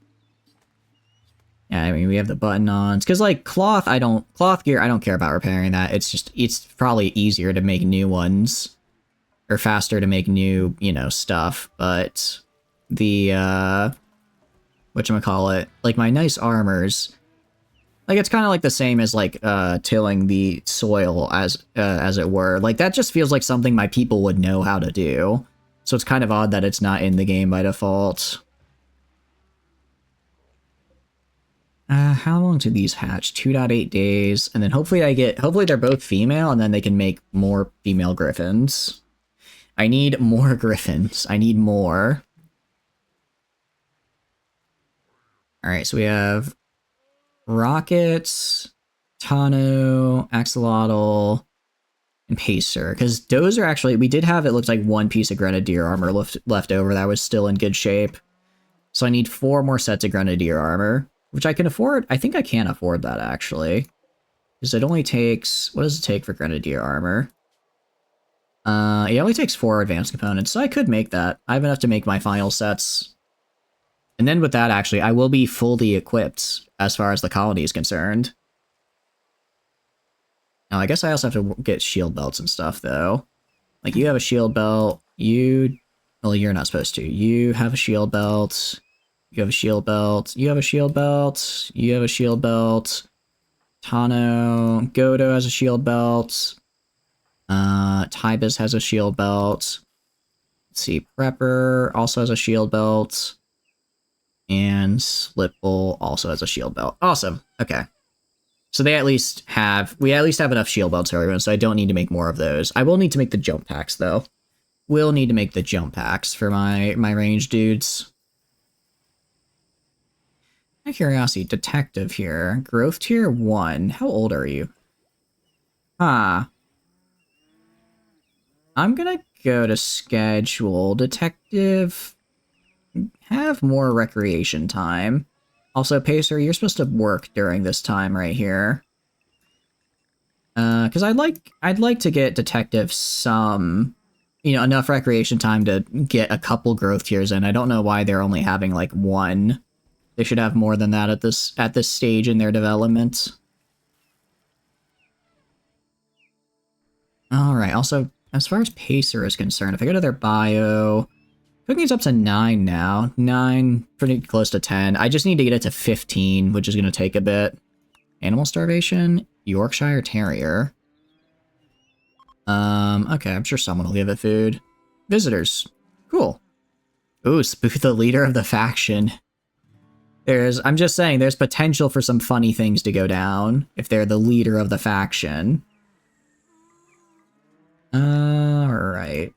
Yeah, I mean, we have the button-ons. Because, like, cloth gear, I don't care about repairing that. It's probably easier to make new ones. Or faster to make new, you know, stuff. But the, whatchamacallit, like, my nice armors... Like, it's kind of like the same as, like, tilling the soil, as it were. Like, that just feels like something my people would know how to do. So it's kind of odd that it's not in the game by default. How long do these hatch? 2.8 days. And then hopefully they're both female, and then they can make more female griffins. I need more griffins. I need more. Alright, so we have... Rockets, Tano, Axolotl, and Pacer. Because those are actually... We did have, it looks like, one piece of Grenadier armor left over that was still in good shape. So I need 4 more sets of Grenadier armor, which I can afford. I think I can afford that, actually. Because it only takes... What does it take for Grenadier armor? It only takes 4 advanced components, so I could make that. I have enough to make my final sets. And then with that, actually, I will be fully equipped as far as the colony is concerned. Now, I guess I also have to get shield belts and stuff, though. Like, you have a shield belt. Well, you're not supposed to. You have a shield belt. You have a shield belt. You have a shield belt. You have a shield belt. Tano. Godo has a shield belt. Tybus has a shield belt. Let's see. Prepper also has a shield belt. And Slipple also has a shield belt. Awesome. Okay. So we at least have enough shield belts for everyone, so I don't need to make more of those. I will need to make the jump packs, though. Will need to make the jump packs for my range dudes. My curiosity, detective here. Growth tier 1. How old are you? I'm gonna go to schedule. Detective... Have more recreation time. Also, Pacer, you're supposed to work during this time right here. Because I'd like to get Detective some, you know, enough recreation time to get a couple growth tiers in. I don't know why they're only having, like, 1. They should have more than that at this stage in their development. Alright, also, as far as Pacer is concerned, if I go to their bio... Cooking's up to 9 now. 9, pretty close to 10. I just need to get it to 15, which is going to take a bit. Animal starvation, Yorkshire Terrier. Okay, I'm sure someone will give it food. Visitors. Cool. Ooh, Spook the leader of the faction. I'm just saying, there's potential for some funny things to go down if they're the leader of the faction. Alright.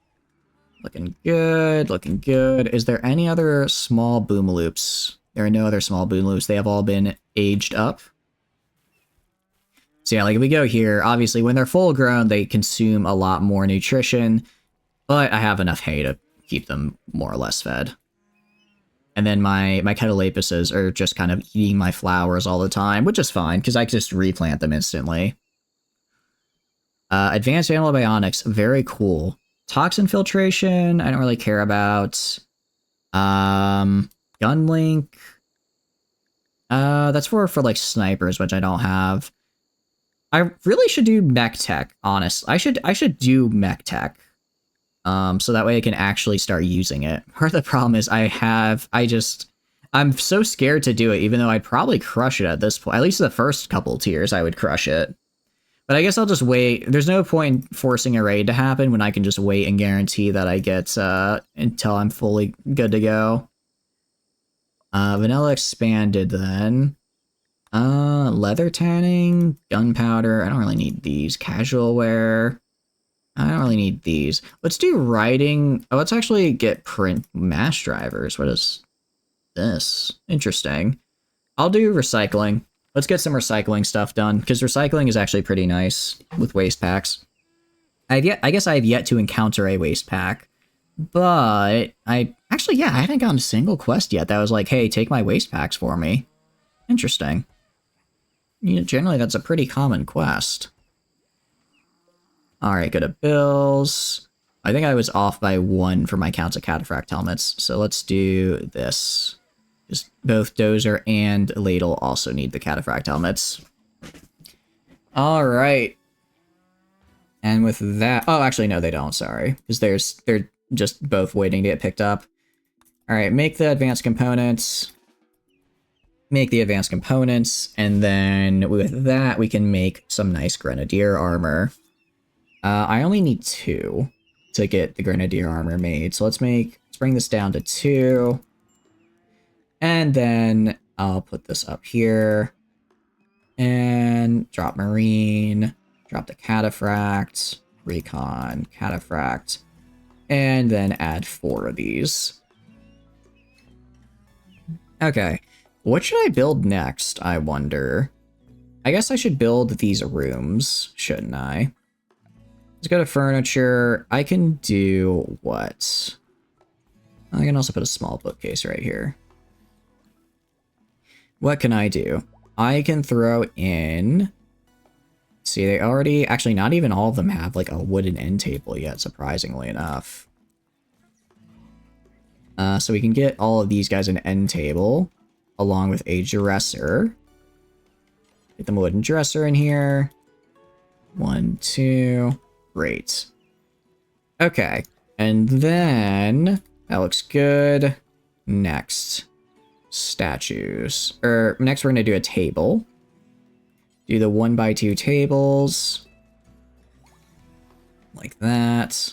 Looking good, looking good. Is there any other small boom loops? There are no other small boom loops. They have all been aged up. So yeah, like if we go here, obviously when they're full grown, they consume a lot more nutrition, but I have enough hay to keep them more or less fed. And then my Catalapuses are just kind of eating my flowers all the time, which is fine, because I can just replant them instantly. Advanced Animal Bionics, very cool. Toxin filtration, I don't really care about. Gun link. That's for like snipers, which I don't have. I really should do mech tech, honestly. I should do mech tech. So that way I can actually start using it. Part of the problem is I'm so scared to do it, even though I'd probably crush it at this point. At least the first couple tiers, I would crush it. But I guess I'll just wait. There's no point in forcing a raid to happen when I can just wait and guarantee that I get until I'm fully good to go. Vanilla expanded then. Leather tanning, gunpowder. I don't really need these. Casual wear. I don't really need these. Let's do writing. Oh, let's actually get print mass drivers. What is this? Interesting. I'll do recycling. Let's get some recycling stuff done, because recycling is actually pretty nice with waste packs. I guess I have yet to encounter a waste pack, but I haven't gotten a single quest yet that was like, hey, take my waste packs for me. Interesting. You know, generally, that's a pretty common quest. All right, go to bills. I think I was off by 1 for my counts of cataphract helmets, so let's do this. Just both Dozer and Ladle also need the cataphract helmets. All right. And with that... Oh, actually, no, they don't, sorry. Because they're just both waiting to get picked up. All right, make the advanced components. Make the advanced components, and then with that, we can make some nice Grenadier armor. I only need 2 to get the Grenadier armor made, so let's bring this down to 2. And then I'll put this up here. And drop Marine, drop the Cataphract, Recon, Cataphract, and then add 4 of these. Okay, what should I build next, I wonder? I guess I should build these rooms, shouldn't I? Let's go to furniture. I can do what? I can also put a small bookcase right here. What can I do? I can throw in... See, they already... Actually, not even all of them have, like, a wooden end table yet, surprisingly enough. So we can get all of these guys an end table, along with a dresser. Get them a wooden dresser in here. 1, 2... Great. Okay, and then... That looks good. Next. Statues. Next we're gonna do a table. Do the 1x2 tables. Like that.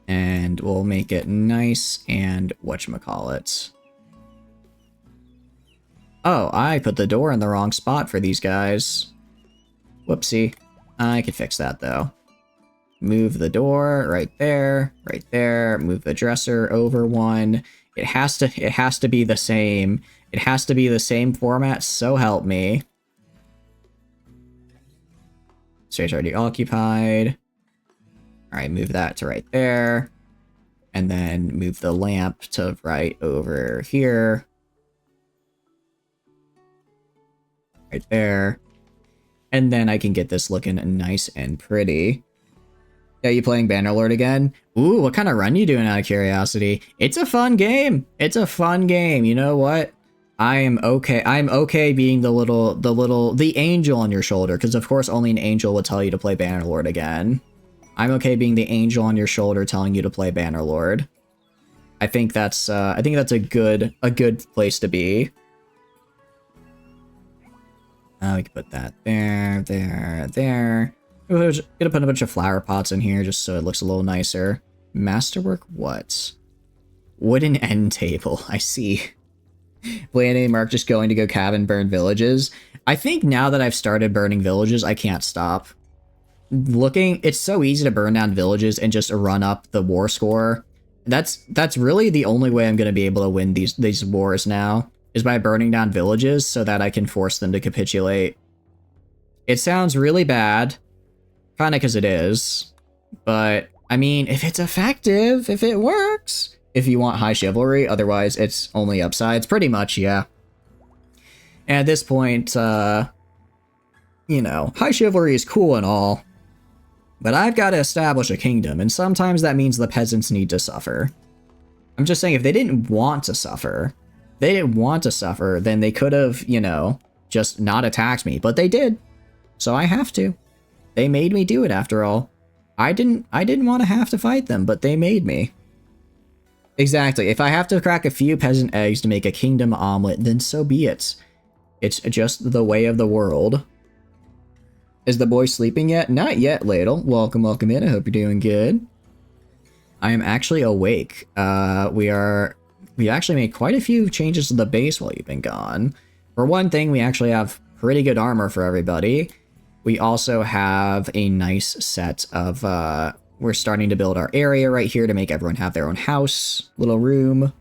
And we'll make it nice and whatchamacallit. Oh, I put the door in the wrong spot for these guys. Whoopsie. I can fix that though. Move the door right there, right there. Move the dresser over 1. It has to be the same. It has to be the same format, so help me. Stage already occupied. Alright, move that to right there. And then move the lamp to right over here. Right there. And then I can get this looking nice and pretty. Yeah, you playing Bannerlord again? Ooh, what kind of run you doing out of curiosity? It's a fun game. It's a fun game. You know what? I'm okay being the angel on your shoulder, because of course only an angel would tell you to play Bannerlord again. I'm okay being the angel on your shoulder telling you to play Bannerlord. I think that's a good place to be. We can put that there, there, there. We're gonna put a bunch of flower pots in here just so it looks a little nicer. Masterwork what? Wooden end table, I see. Blanding Mark just going to go cabin burn villages. I think now that I've started burning villages, I can't stop. It's so easy to burn down villages and just run up the war score. That's really the only way I'm gonna be able to win these wars now, is by burning down villages so that I can force them to capitulate. It sounds really bad, kinda because it is, but I mean, if it's effective, if it works, if you want high chivalry, otherwise it's only upsides, pretty much, yeah. And at this point, you know, high chivalry is cool and all, but I've got to establish a kingdom, and sometimes that means the peasants need to suffer. I'm just saying, if they didn't want to suffer, then they could have, you know, just not attacked me, but they did. So I have to. They made me do it after all. I didn't want to have to fight them, but they made me. Exactly. If I have to crack a few peasant eggs to make a kingdom omelet, then so be it. It's just the way of the world. Is the boy sleeping yet? Not yet, Ladle. Welcome in. I hope you're doing good. I am actually awake. We actually made quite a few changes to the base while you've been gone. For one thing, we actually have pretty good armor for everybody. We also have a nice set of, we're starting to build our area right here to make everyone have their own house, little room.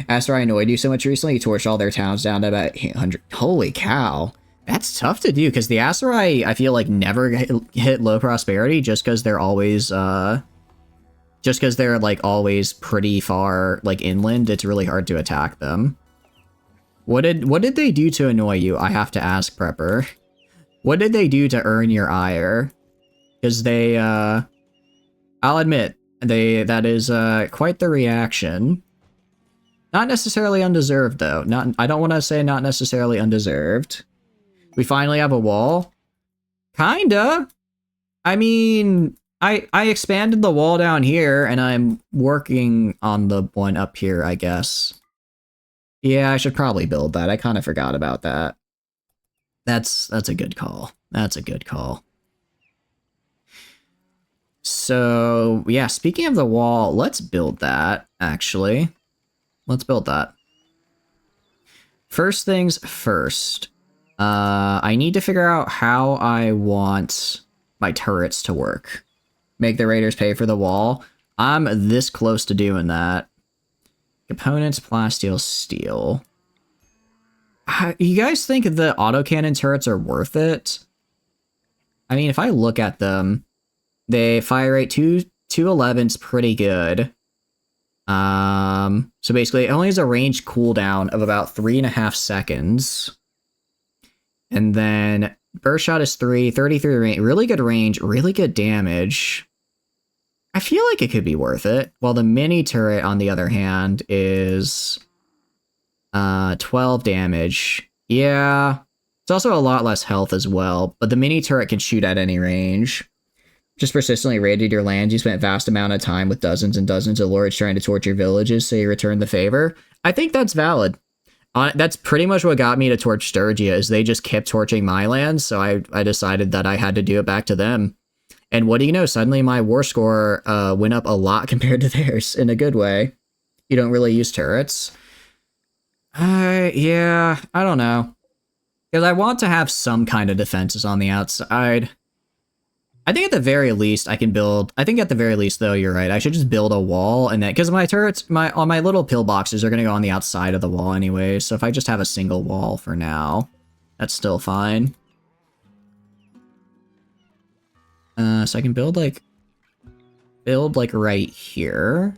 Asteroid annoyed you so much recently, you torched all their towns down to about 800. Holy cow. That's tough to do, because the Asteroid, I feel like, never hit low prosperity, just because they're always, like, always pretty far, like, inland. It's really hard to attack them. What did they do to annoy you? I have to ask, Prepper. What did they do to earn your ire? Because they, I'll admit, that is, quite the reaction. Not necessarily undeserved, though. I don't want to say not necessarily undeserved. We finally have a wall? Kinda. I mean, I expanded the wall down here, and I'm working on the one up here, I guess. Yeah, I should probably build that. I kind of forgot about that. That's a good call. That's a good call. So, yeah, speaking of the wall, let's build that, actually. Let's build that. First things first. I need to figure out how I want my turrets to work. Make the raiders pay for the wall. I'm this close to doing that. Components, plasteel, steel. You guys think the autocannon turrets are worth it? I mean, if I look at them, they fire rate 211's pretty good. So basically, it only has a range cooldown of about 3.5 seconds. And then burst shot is 33 range, really good range, really good damage. I feel like it could be worth it. While the mini turret, on the other hand, is 12 damage. Yeah, it's also a lot less health as well, but the mini turret can shoot at any range. Just persistently raided your lands. You spent vast amount of time with dozens and dozens of lords trying to torch your villages, so you return the favor. I think that's valid. That's pretty much what got me to torch Sturgia, is they just kept torching my lands, so I decided that I had to do it back to them. And what do you know, suddenly my war score went up a lot compared to theirs, in a good way. You don't really use turrets. Yeah, I don't know. Because I want to have some kind of defenses on the outside. I think at the very least I can build, I think at the very least though, you're right, I should just build a wall, and then, because my turrets, my little pillboxes are going to go on the outside of the wall anyway, so if I just have a single wall for now, that's still fine. So I can build like right here.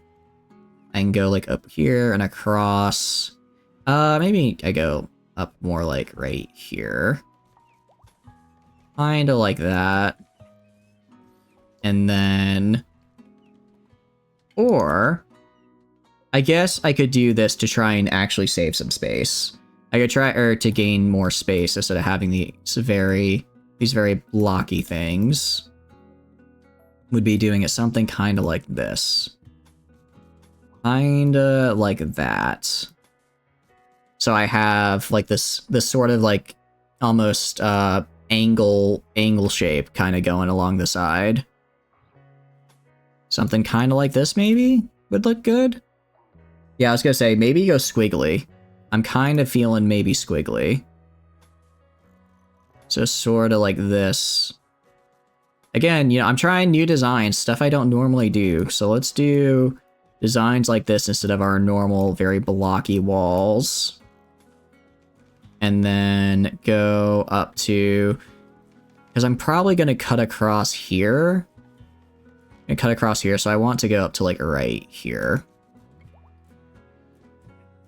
I can go like up here and across. Maybe I go up more like right here. Kinda like that. And then, or I guess I could do this to try and actually save some space. I could try to gain more space instead of having these very blocky things. Would be doing it something kind of like this. Kinda like that. So I have like this sort of like almost angle shape kind of going along the side. Something kind of like this maybe would look good. Yeah, I was gonna say maybe go squiggly. I'm kind of feeling maybe squiggly. So sort of like this. Again, you know, I'm trying new designs, stuff I don't normally do. So let's do designs like this instead of our normal, very blocky walls. And then go up to, because I'm probably going to cut across here. And cut across here, so I want to go up to like right here.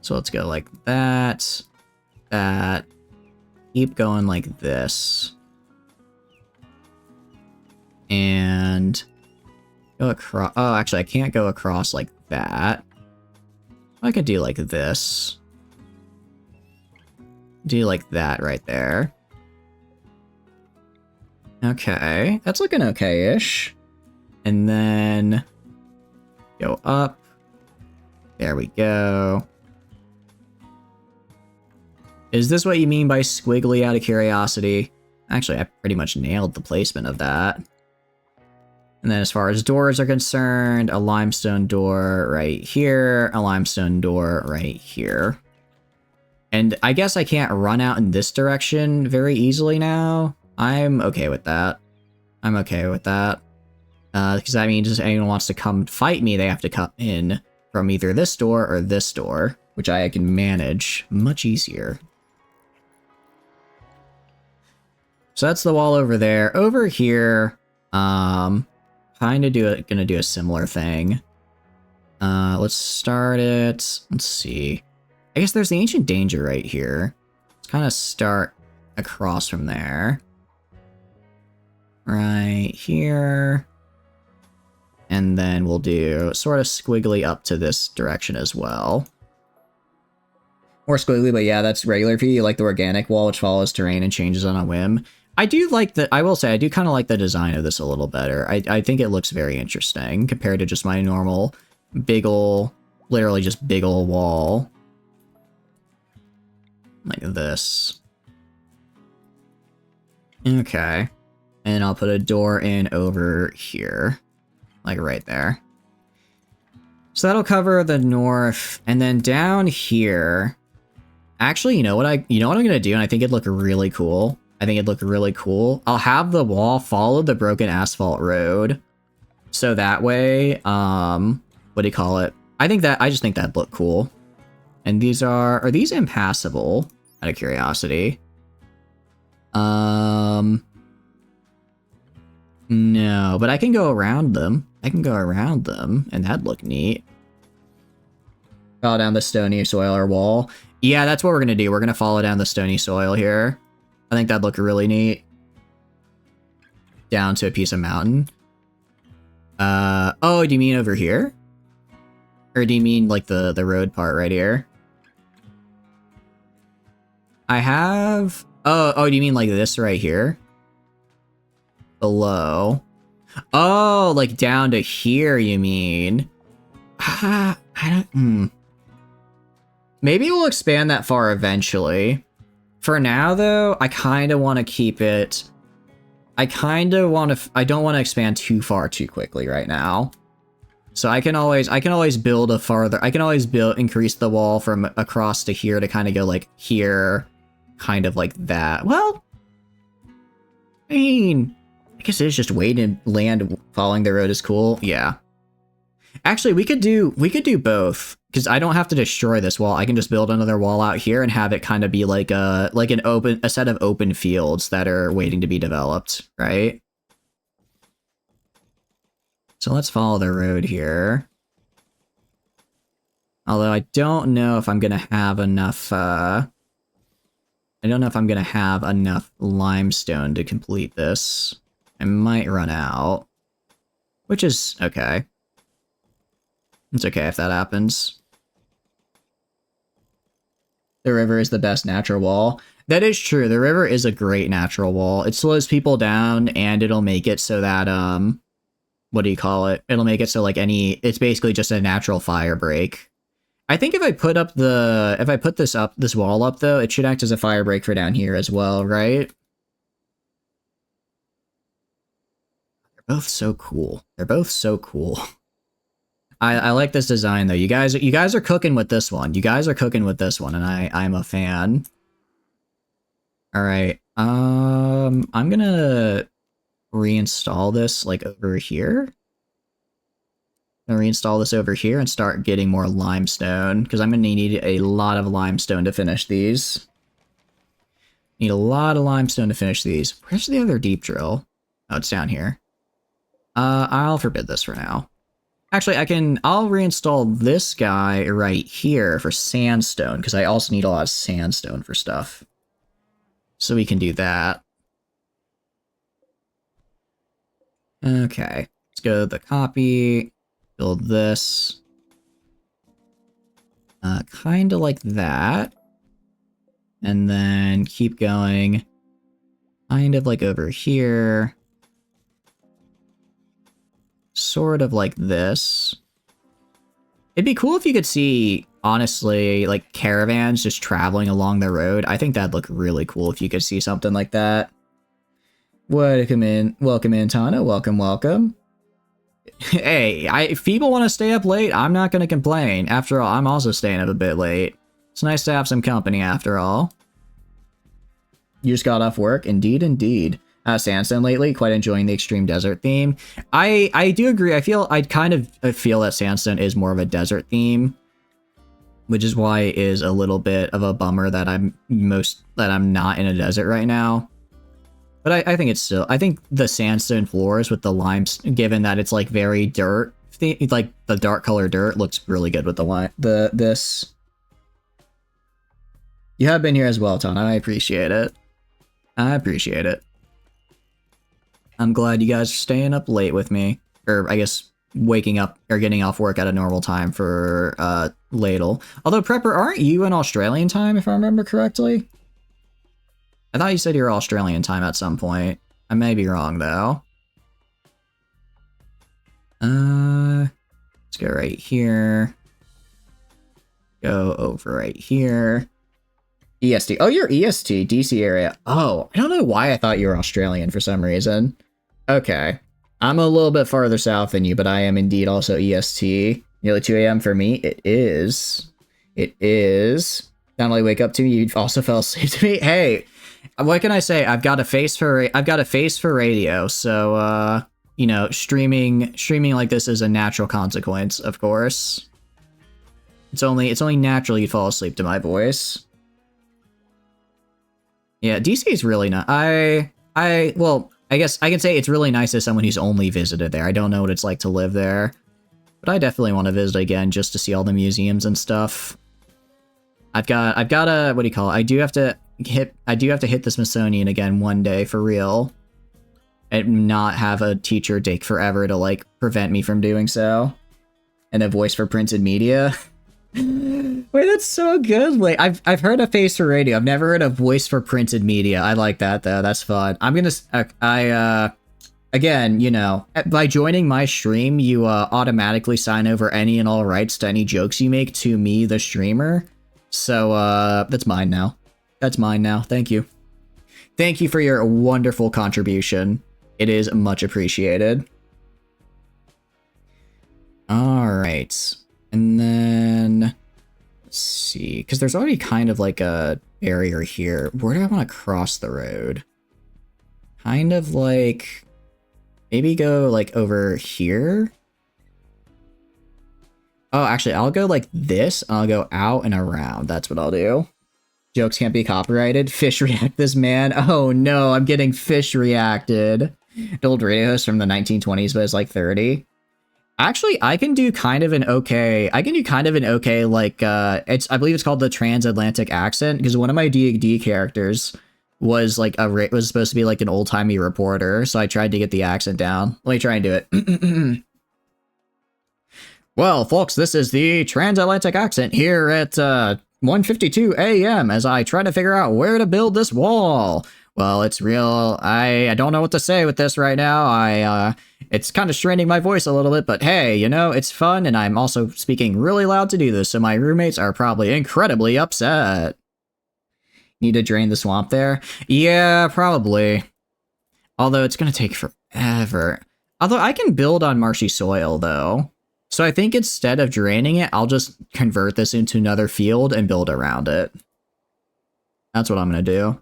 So let's go like that, that, keep going like this. And go across. Oh, actually, I can't go across like that. I could do like this. Do like that right there. Okay, that's looking okay-ish. And then go up. There we go. Is this what you mean by squiggly out of curiosity? Actually, I pretty much nailed the placement of that. And then as far as doors are concerned, a limestone door right here, a limestone door right here. And I guess I can't run out in this direction very easily now. I'm okay with that. I'm okay with that. Because that means if anyone wants to come fight me, they have to come in from either this door or this door, which I can manage much easier. So that's the wall over there. Over here, kind of gonna do a similar thing. Let's start it. Let's see. I guess there's the Ancient Danger right here. Let's kind of start across from there. Right here. And then we'll do sort of squiggly up to this direction as well. More squiggly, but yeah, that's regular for you. You like the organic wall, which follows terrain and changes on a whim. I do like the, I will say, I do kind of like the design of this a little better. I think it looks very interesting compared to just my normal big ol', literally just big ol' wall. Like this. Okay. And I'll put a door in over here. Like right there. So that'll cover the north, and then down here. Actually, you know what I'm gonna do, and I think it'd look really cool. I'll have the wall follow the broken asphalt road. So that way, what do you call it? I just think that'd look cool. And these are these impassable? Out of curiosity. No, but I can go around them. And that'd look neat. Follow down the stony soil or wall. Yeah, that's what we're gonna do. We're gonna follow down the stony soil here. I think that'd look really neat. Down to a piece of mountain. Oh, do you mean over here? Or do you mean like the road part right here? I have... Oh, do you mean like this right here? Below. Oh, like down to here, you mean? I don't... Maybe we'll expand that far eventually. For now, though, I kind of want to keep it... I don't want to expand too far too quickly right now. So I can always build a farther... I can always increase the wall from across to here to kind of go like here. Kind of like that. Well... I mean... I guess it's just waiting land following the road is cool. Yeah. Actually, we could do both. Because I don't have to destroy this wall. I can just build another wall out here and have it kind of be like a set of open fields that are waiting to be developed, right? So let's follow the road here. Although I don't know if I'm gonna have enough limestone to complete this. I might run out. Which is okay. It's okay if that happens. The river is the best natural wall. That is true. The river is a great natural wall. It slows people down, and it'll make it so that, what do you call it? It'll make it so, like, it's basically just a natural fire break. I think if I put this wall up, though, it should act as a fire break for down here as well, right? They're both so cool. I like this design though. You guys are cooking with this one. And I'm a fan. All right. I'm gonna reinstall this like over here. I'm gonna reinstall this over here and start getting more limestone because I'm gonna need a lot of limestone to finish these. Where's the other deep drill? Oh, it's down here. I'll forbid this for now. Actually, I'll reinstall this guy right here for sandstone, because I also need a lot of sandstone for stuff. So we can do that. Okay, let's go to the copy, build this. Kind of like that. And then keep going. Kind of like over here. Sort of like this. It'd be cool if you could see, honestly, like caravans just traveling along the road. I think that'd look really cool if you could see something like that. Welcome in, Tana. Welcome. Hey, if people want to stay up late, I'm not going to complain. After all, I'm also staying up a bit late. It's nice to have some company after all. You just got off work? Indeed. Sandstone lately. Quite enjoying the extreme desert theme. I do agree. I kind of feel that Sandstone is more of a desert theme, which is why it is a little bit of a bummer that I'm not in a desert right now. But I think it's still, I think the sandstone floors with the limes, given that it's like very dirt, like the dark color dirt, looks really good with this. You have been here as well, Ton. I appreciate it. I appreciate it. I'm glad you guys are staying up late with me, or I guess waking up or getting off work at a normal time for Ladle. Although Prepper, aren't you in Australian time if I remember correctly? I thought you said you were Australian time at some point. I may be wrong though. Let's go right here. Go over right here. EST. Oh, you're EST, DC area. Oh, I don't know why I thought you were Australian for some reason. Okay. I'm a little bit farther south than you, but I am indeed also EST. Nearly 2 a.m. for me. It is. It is. Not only wake up to me, you also fell asleep to me. Hey, what can I say? I've got a face for radio, so you know, streaming like this is a natural consequence, of course. It's only natural you'd fall asleep to my voice. Yeah, DC is really not. Well, I guess I can say it's really nice as someone who's only visited there. I don't know what it's like to live there, but I definitely want to visit again just to see all the museums and stuff. I've got a, what do you call it? I do have to hit the Smithsonian again one day for real, and not have a teacher take forever to like prevent me from doing so. And a voice for printed media. Wait, that's so good. Wait, I've heard a face for radio. I've never heard a voice for printed media. I like that though. That's fun. I'm gonna again, you know, by joining my stream, you automatically sign over any and all rights to any jokes you make to me, the streamer. So that's mine now. That's mine now. Thank you. Thank you for your wonderful contribution. It is much appreciated. All right. And then, let's see, because there's already kind of like a barrier here. Where do I want to cross the road? Kind of like, maybe go like over here. Oh, actually, I'll go like this. I'll go out and around. That's what I'll do. Jokes can't be copyrighted. Fish react this man. Oh no, I'm getting fish reacted. An old radio host from the 1920s, but it's like 30. Actually, I can do kind of an okay, like, I believe it's called the transatlantic accent, because one of my D&D characters was like was supposed to be like an old-timey reporter, so I tried to get the accent down. Let me try and do it. Well, folks, this is the transatlantic accent here at 1:52 a.m. as I try to figure out where to build this wall. Well, it's real. I don't know what to say with this right now. It's kind of straining my voice a little bit, but hey, you know, it's fun, and I'm also speaking really loud to do this, so my roommates are probably incredibly upset. Need to drain the swamp there? Yeah, probably. Although it's gonna take forever. Although I can build on marshy soil, though. So I think instead of draining it, I'll just convert this into another field and build around it. That's what I'm gonna do.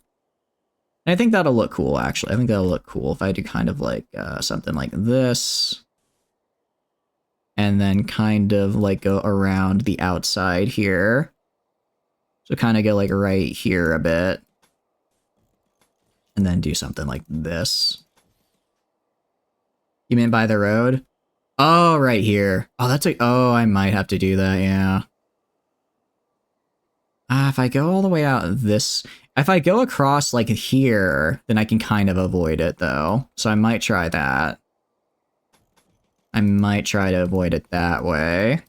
And I think that'll look cool, actually. I think that'll look cool if I do kind of like something like this. And then kind of like go around the outside here. So kind of go like right here a bit. And then do something like this. You mean by the road? Oh, right here. Oh, that's like, oh, I might have to do that, yeah. If I go all the way out this... If I go across, like, here, then I can kind of avoid it, though. So I might try that. I might try to avoid it that way.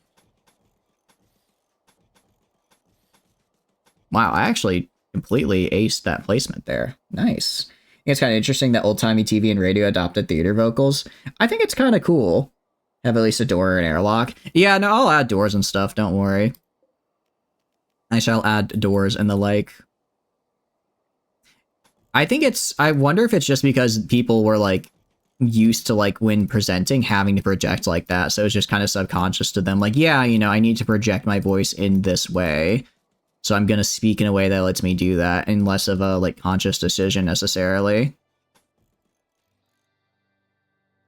Wow, I actually completely aced that placement there. Nice. I think it's kind of interesting that old-timey TV and radio adopted theater vocals. I think it's kind of cool. Have at least a door and airlock. Yeah, no, I'll add doors and stuff, don't worry. I shall add doors and the like. I wonder if it's just because people were like used to like when presenting having to project like that. So it's just kind of subconscious to them. Like, yeah, you know, I need to project my voice in this way. So I'm going to speak in a way that lets me do that and less of a like conscious decision necessarily.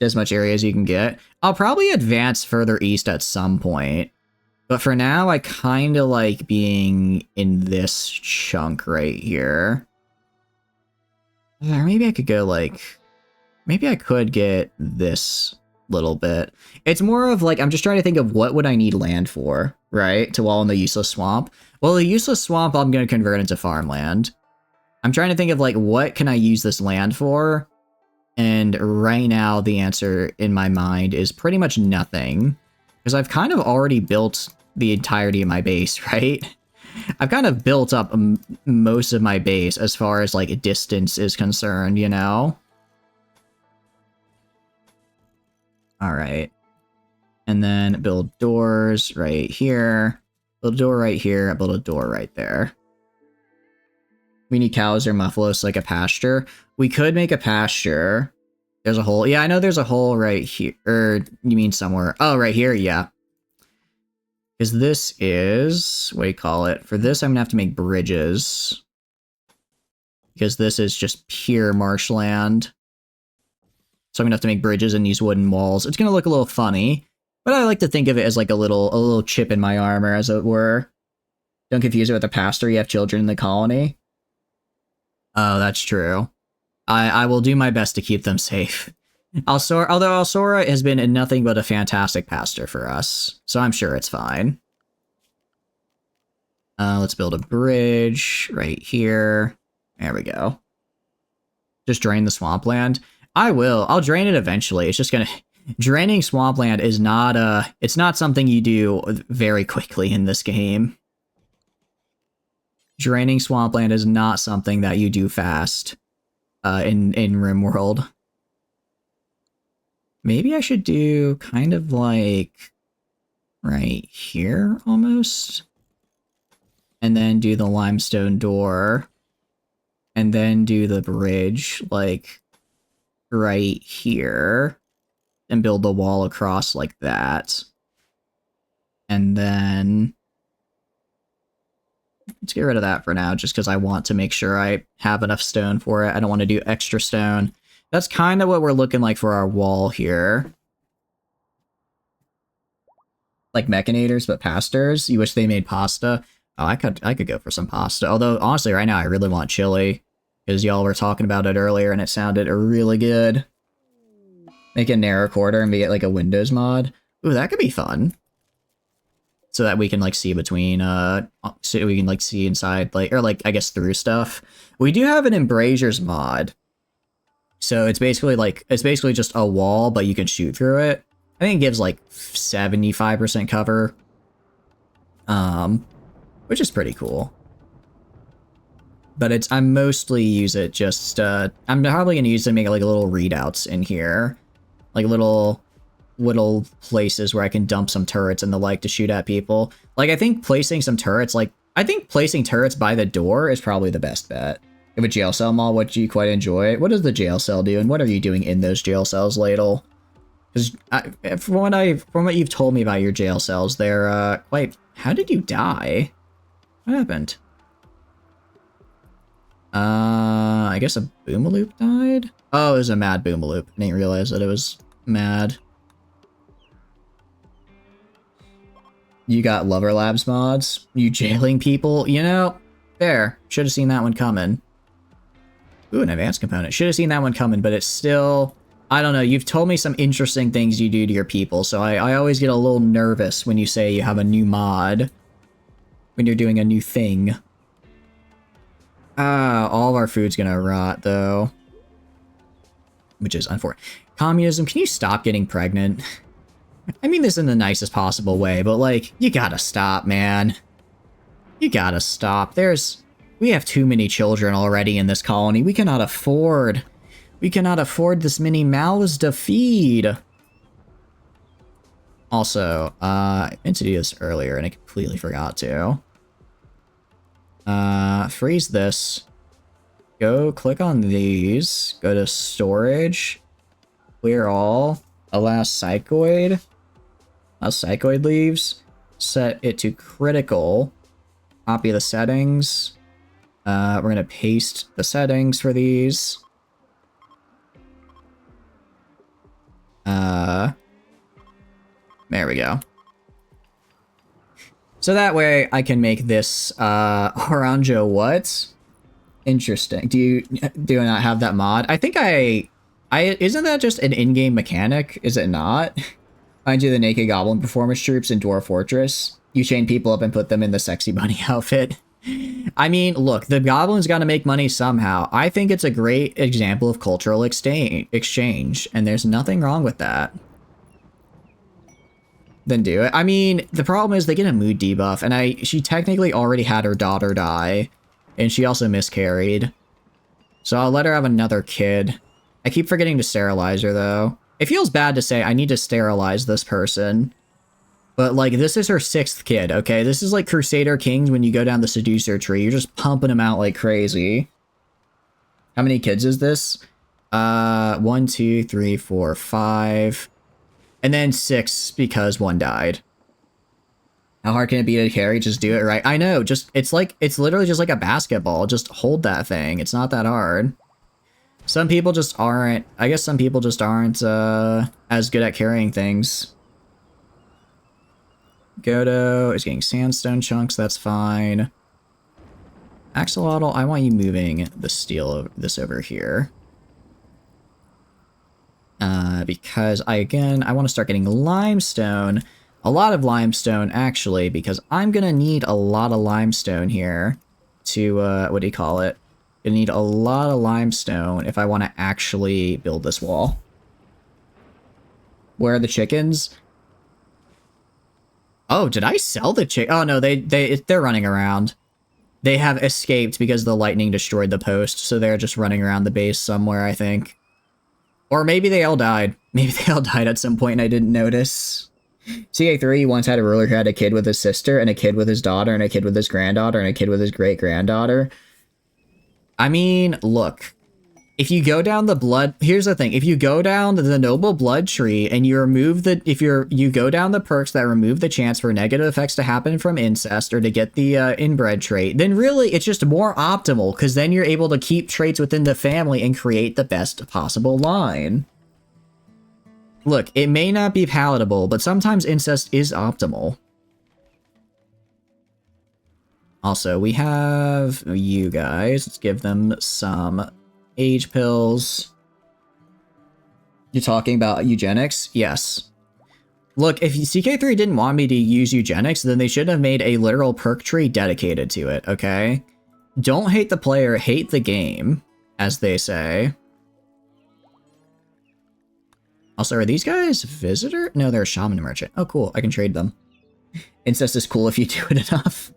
as much area as you can get. I'll probably advance further east at some point. But for now, I kind of like being in this chunk right here. Or maybe I could go like... Maybe I could get this little bit. It's more of like, I'm just trying to think of what would I need land for, right? To wall in the useless swamp. Well, the useless swamp I'm going to convert into farmland. I'm trying to think of like, what can I use this land for? And right now, the answer in my mind is pretty much nothing. Because I've kind of already built the entirety of my base, right? I've kind of built up most of my base as far as like distance is concerned, you know? Alright. And then build doors right here. Build a door right here. Build a door right there. We need cows or muffalos like a pasture. We could make a pasture. There's a hole. Yeah, I know there's a hole right here. Or, you mean somewhere? Oh, right here? Yeah. Because this is... What do you call it? For this, I'm going to have to make bridges. Because this is just pure marshland. So I'm going to have to make bridges in these wooden walls. It's going to look a little funny. But I like to think of it as like a little chip in my armor, as it were. Don't confuse it with a pastor. You have children in the colony. Oh, that's true. I will do my best to keep them safe. Although Alsora has been nothing but a fantastic pastor for us. So I'm sure it's fine. Let's build a bridge right here. There we go. Just drain the swampland. I will. I'll drain it eventually. It's just gonna... Draining swampland is not it's not something you do very quickly in this game. Draining swampland is not something that you do fast in Rimworld. Maybe I should do kind of like right here almost. And then do the limestone door. And then do the bridge like right here. And build the wall across like that. And then... Let's get rid of that for now, just because I want to make sure I have enough stone for it. I don't want to do extra stone. That's kind of what we're looking like for our wall here. Like Mechanators, but pastors. You wish they made pasta? Oh, I could go for some pasta. Although, honestly, right now I really want chili. Because y'all were talking about it earlier and it sounded really good. Make a narrow quarter and get like a Windows mod. Ooh, that could be fun. So that we can like see between, so we can like see inside, like, or like, I guess through stuff. We do have an Embrasures mod. So it's basically just a wall, but you can shoot through it. I think it gives like 75% cover. Which is pretty cool. But I mostly use it just, I'm probably gonna use it to make like little readouts in here. Like little places where I can dump some turrets and the like to shoot at people. Like, I think placing some turrets, I think placing turrets by the door is probably the best bet. If a jail cell mod, what do you quite enjoy? What does the jail cell do, and what are you doing in those jail cells, Ladle? Because from what you've told me about your jail cells, they're quite... How did you die? What happened? I guess a Boomaloop died? Oh, it was a mad Boomaloop. I didn't realize that it was mad. You got Lover Labs mods? You jailing people? You know, fair. Should have seen that one coming. Ooh, an advanced component. Should have seen that one coming, but it's still... I don't know, you've told me some interesting things you do to your people, so I always get a little nervous when you say you have a new mod. When you're doing a new thing. All of our food's gonna rot, though. Which is unfortunate. Communism, can you stop getting pregnant? I mean this in the nicest possible way, but like, you gotta stop, man. You gotta stop. We have too many children already in this colony. We cannot afford this many mouths to feed. Also, I meant to do this earlier and I completely forgot to. Freeze this. Go click on these. Go to storage. Clear all. Allow psychoid. Allow psychoid leaves. Set it to critical. Copy the settings. We're gonna paste the settings for these. There we go. So that way I can make this, Oranjo what? Interesting. Do I not have that mod? I think isn't that just an in-game mechanic? Is it not? Find you the Naked Goblin Performance Troops in Dwarf Fortress. You chain people up and put them in the sexy bunny outfit. I mean, look, the goblins got to make money somehow. I think it's a great example of cultural exchange, and there's nothing wrong with that. Then do it. I mean, the problem is they get a mood debuff, and she technically already had her daughter die, and she also miscarried. So I'll let her have another kid. I keep forgetting to sterilize her, though. It feels bad to say I need to sterilize this person. But, like, this is her 6th kid, okay? This is like Crusader Kings when you go down the seducer tree. You're just pumping them out like crazy. How many kids is this? 1, 2, 3, 4, 5. And then 6 because 1 died. How hard can it be to carry? Just do it right. I know, it's literally just like a basketball. Just hold that thing. It's not that hard. Some people just aren't, I guess some people just aren't as good at carrying things. Godo is getting sandstone chunks, that's fine. Axolotl, I want you moving the steel of this over here. Because I want to start getting limestone. A lot of limestone, actually, because I'm gonna need a lot of limestone here to, what do you call it? Gonna need a lot of limestone if I want to actually build this wall. Where are the chickens? Oh, did I sell the chick? Oh no, they're running around. They have escaped because the lightning destroyed the post, so they're just running around the base somewhere, I think. Or maybe they all died. Maybe they all died at some point and I didn't notice. CA3 once had a ruler who had a kid with his sister, and a kid with his daughter, and a kid with his granddaughter, and a kid with his great-granddaughter. I mean, look. If you go down the blood, here's the thing. If you go down the noble blood tree and you remove the, you go down the perks that remove the chance for negative effects to happen from incest or to get the inbred trait, then really it's just more optimal because then you're able to keep traits within the family and create the best possible line. Look, it may not be palatable, but sometimes incest is optimal. Also, we have you guys. Let's give them some age pills. You're talking about eugenics? Yes. Look, if CK3 didn't want me to use eugenics, then they should have made a literal perk tree dedicated to it, okay? Don't hate the player, hate the game, as they say. Also, are these guys visitor? No, they're a shaman merchant. Oh, cool. I can trade them. Incest is cool if you do it enough.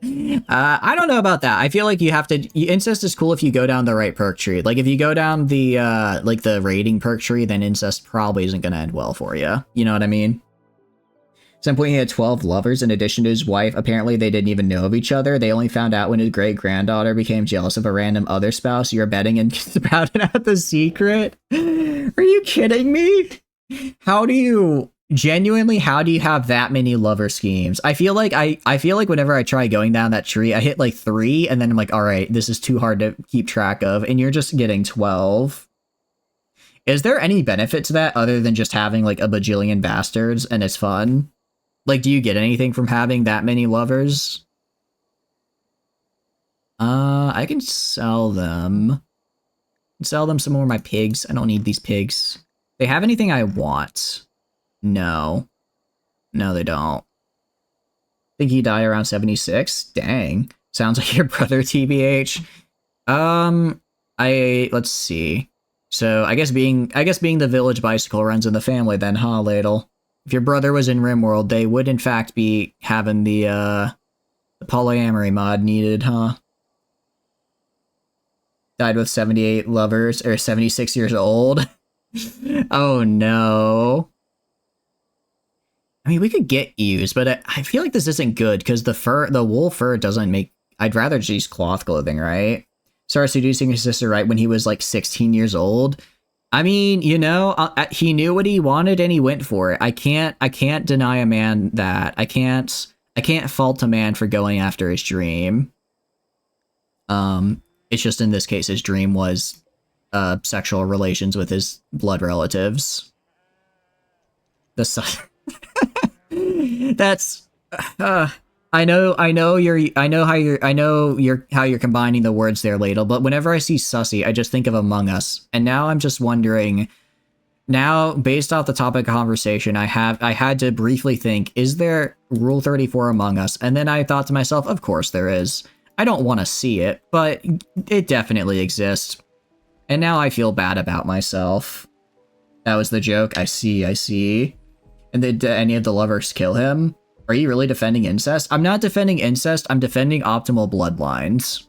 I don't know about that. I feel like you have to... Incest is cool if you go down the right perk tree. Like, if you go down the, like, the raiding perk tree, then incest probably isn't going to end well for you. You know what I mean? At some point, he had 12 lovers in addition to his wife. Apparently, they didn't even know of each other. They only found out when his great-granddaughter became jealous of a random other spouse. You're betting and spouting out the secret? Are you kidding me? How do you... Genuinely, how do you have that many lover schemes? I feel like whenever I try going down that tree, I hit like 3, and then I'm like, all right, this is too hard to keep track of, and you're just getting 12. Is there any benefit to that other than just having like a bajillion bastards and it's fun? Like, do you get anything from having that many lovers? I can sell them. Sell them some more of my pigs. I don't need these pigs. They have anything I want? No. No, they don't. Think he died around 76? Dang. Sounds like your brother, TBH. Let's see. So, I guess being the village bicycle runs in the family then, huh, Ladle? If your brother was in Rimworld, they would in fact be having the polyamory mod needed, huh? Died with 78 lovers, or 76 years old. Oh no. I mean, we could get used, but I feel like this isn't good because the wool fur doesn't make... I'd rather just use cloth clothing, right? Started seducing his sister right when he was like 16 years old. I mean, you know, he knew what he wanted and he went for it. I can't deny a man that. I can't fault a man for going after his dream. It's just in this case, his dream was sexual relations with his blood relatives. The sus. That's. I know how you're combining the words there, Ladle. But whenever I see sussy, I just think of Among Us, and now I'm just wondering. Now, based off the topic of conversation, I had to briefly think: is there Rule 34 Among Us? And then I thought to myself, of course there is. I don't want to see it, but it definitely exists. And now I feel bad about myself. That was the joke. I see. And did any of the lovers kill him? Are you really defending incest? I'm not defending incest, I'm defending optimal bloodlines.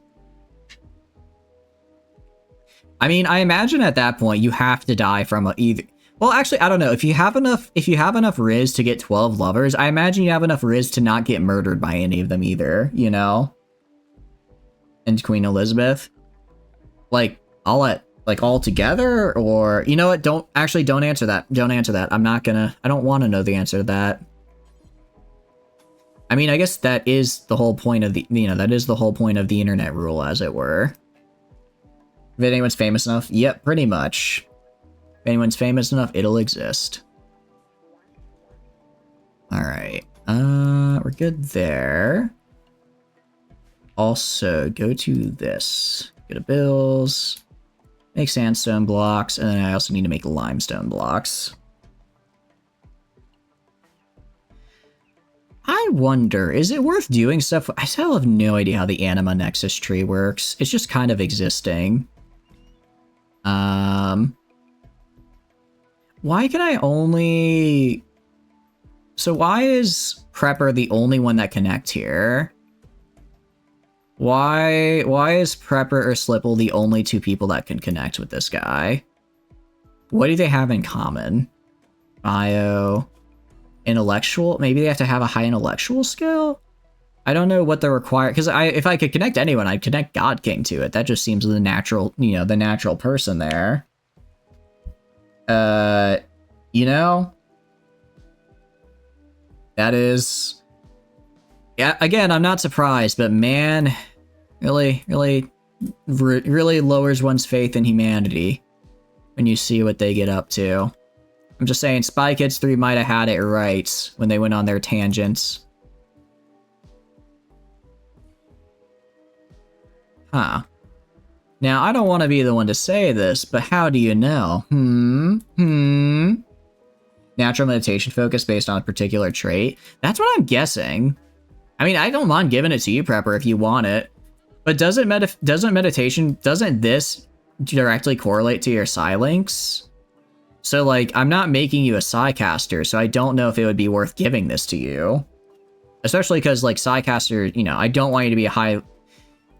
I mean, I imagine at that point you have to die from either. Well, actually, I don't know. If you have enough Riz to get 12 lovers, I imagine you have enough Riz to not get murdered by any of them either, you know? And Queen Elizabeth? Like, all together? Or, you know what? Don't answer that. Don't answer that. I don't want to know the answer to that. I mean, I guess that is the whole point of the internet rule, as it were. If anyone's famous enough, yep, pretty much. If anyone's famous enough, it'll exist. Alright, we're good there. Also, go to this. Go to bills, make sandstone blocks, and then I also need to make limestone blocks. I wonder, is it worth doing stuff? I still have no idea how the Anima Nexus tree works. It's just kind of existing. Why can I only... So why is Prepper the only one that connect here? Why is Prepper or Slipple the only two people that can connect with this guy? What do they have in common? Bio... Intellectual? Maybe they have to have a high intellectual skill? I don't know what they're required, because if I could connect anyone, I'd connect God King to it. That just seems the natural, the natural person there. You know? That is... Yeah, again, I'm not surprised, but man, really lowers one's faith in humanity when you see what they get up to. I'm just saying, Spy Kids 3 might have had it right when they went on their tangents. Huh. Now, I don't want to be the one to say this, but how do you know? Natural meditation focus based on a particular trait? That's what I'm guessing. I mean, I don't mind giving it to you, Prepper, if you want it. But doesn't this directly correlate to your psi links? So, like, I'm not making you a Psycaster, so I don't know if it would be worth giving this to you. Especially because, like, Psycaster, I don't want you to be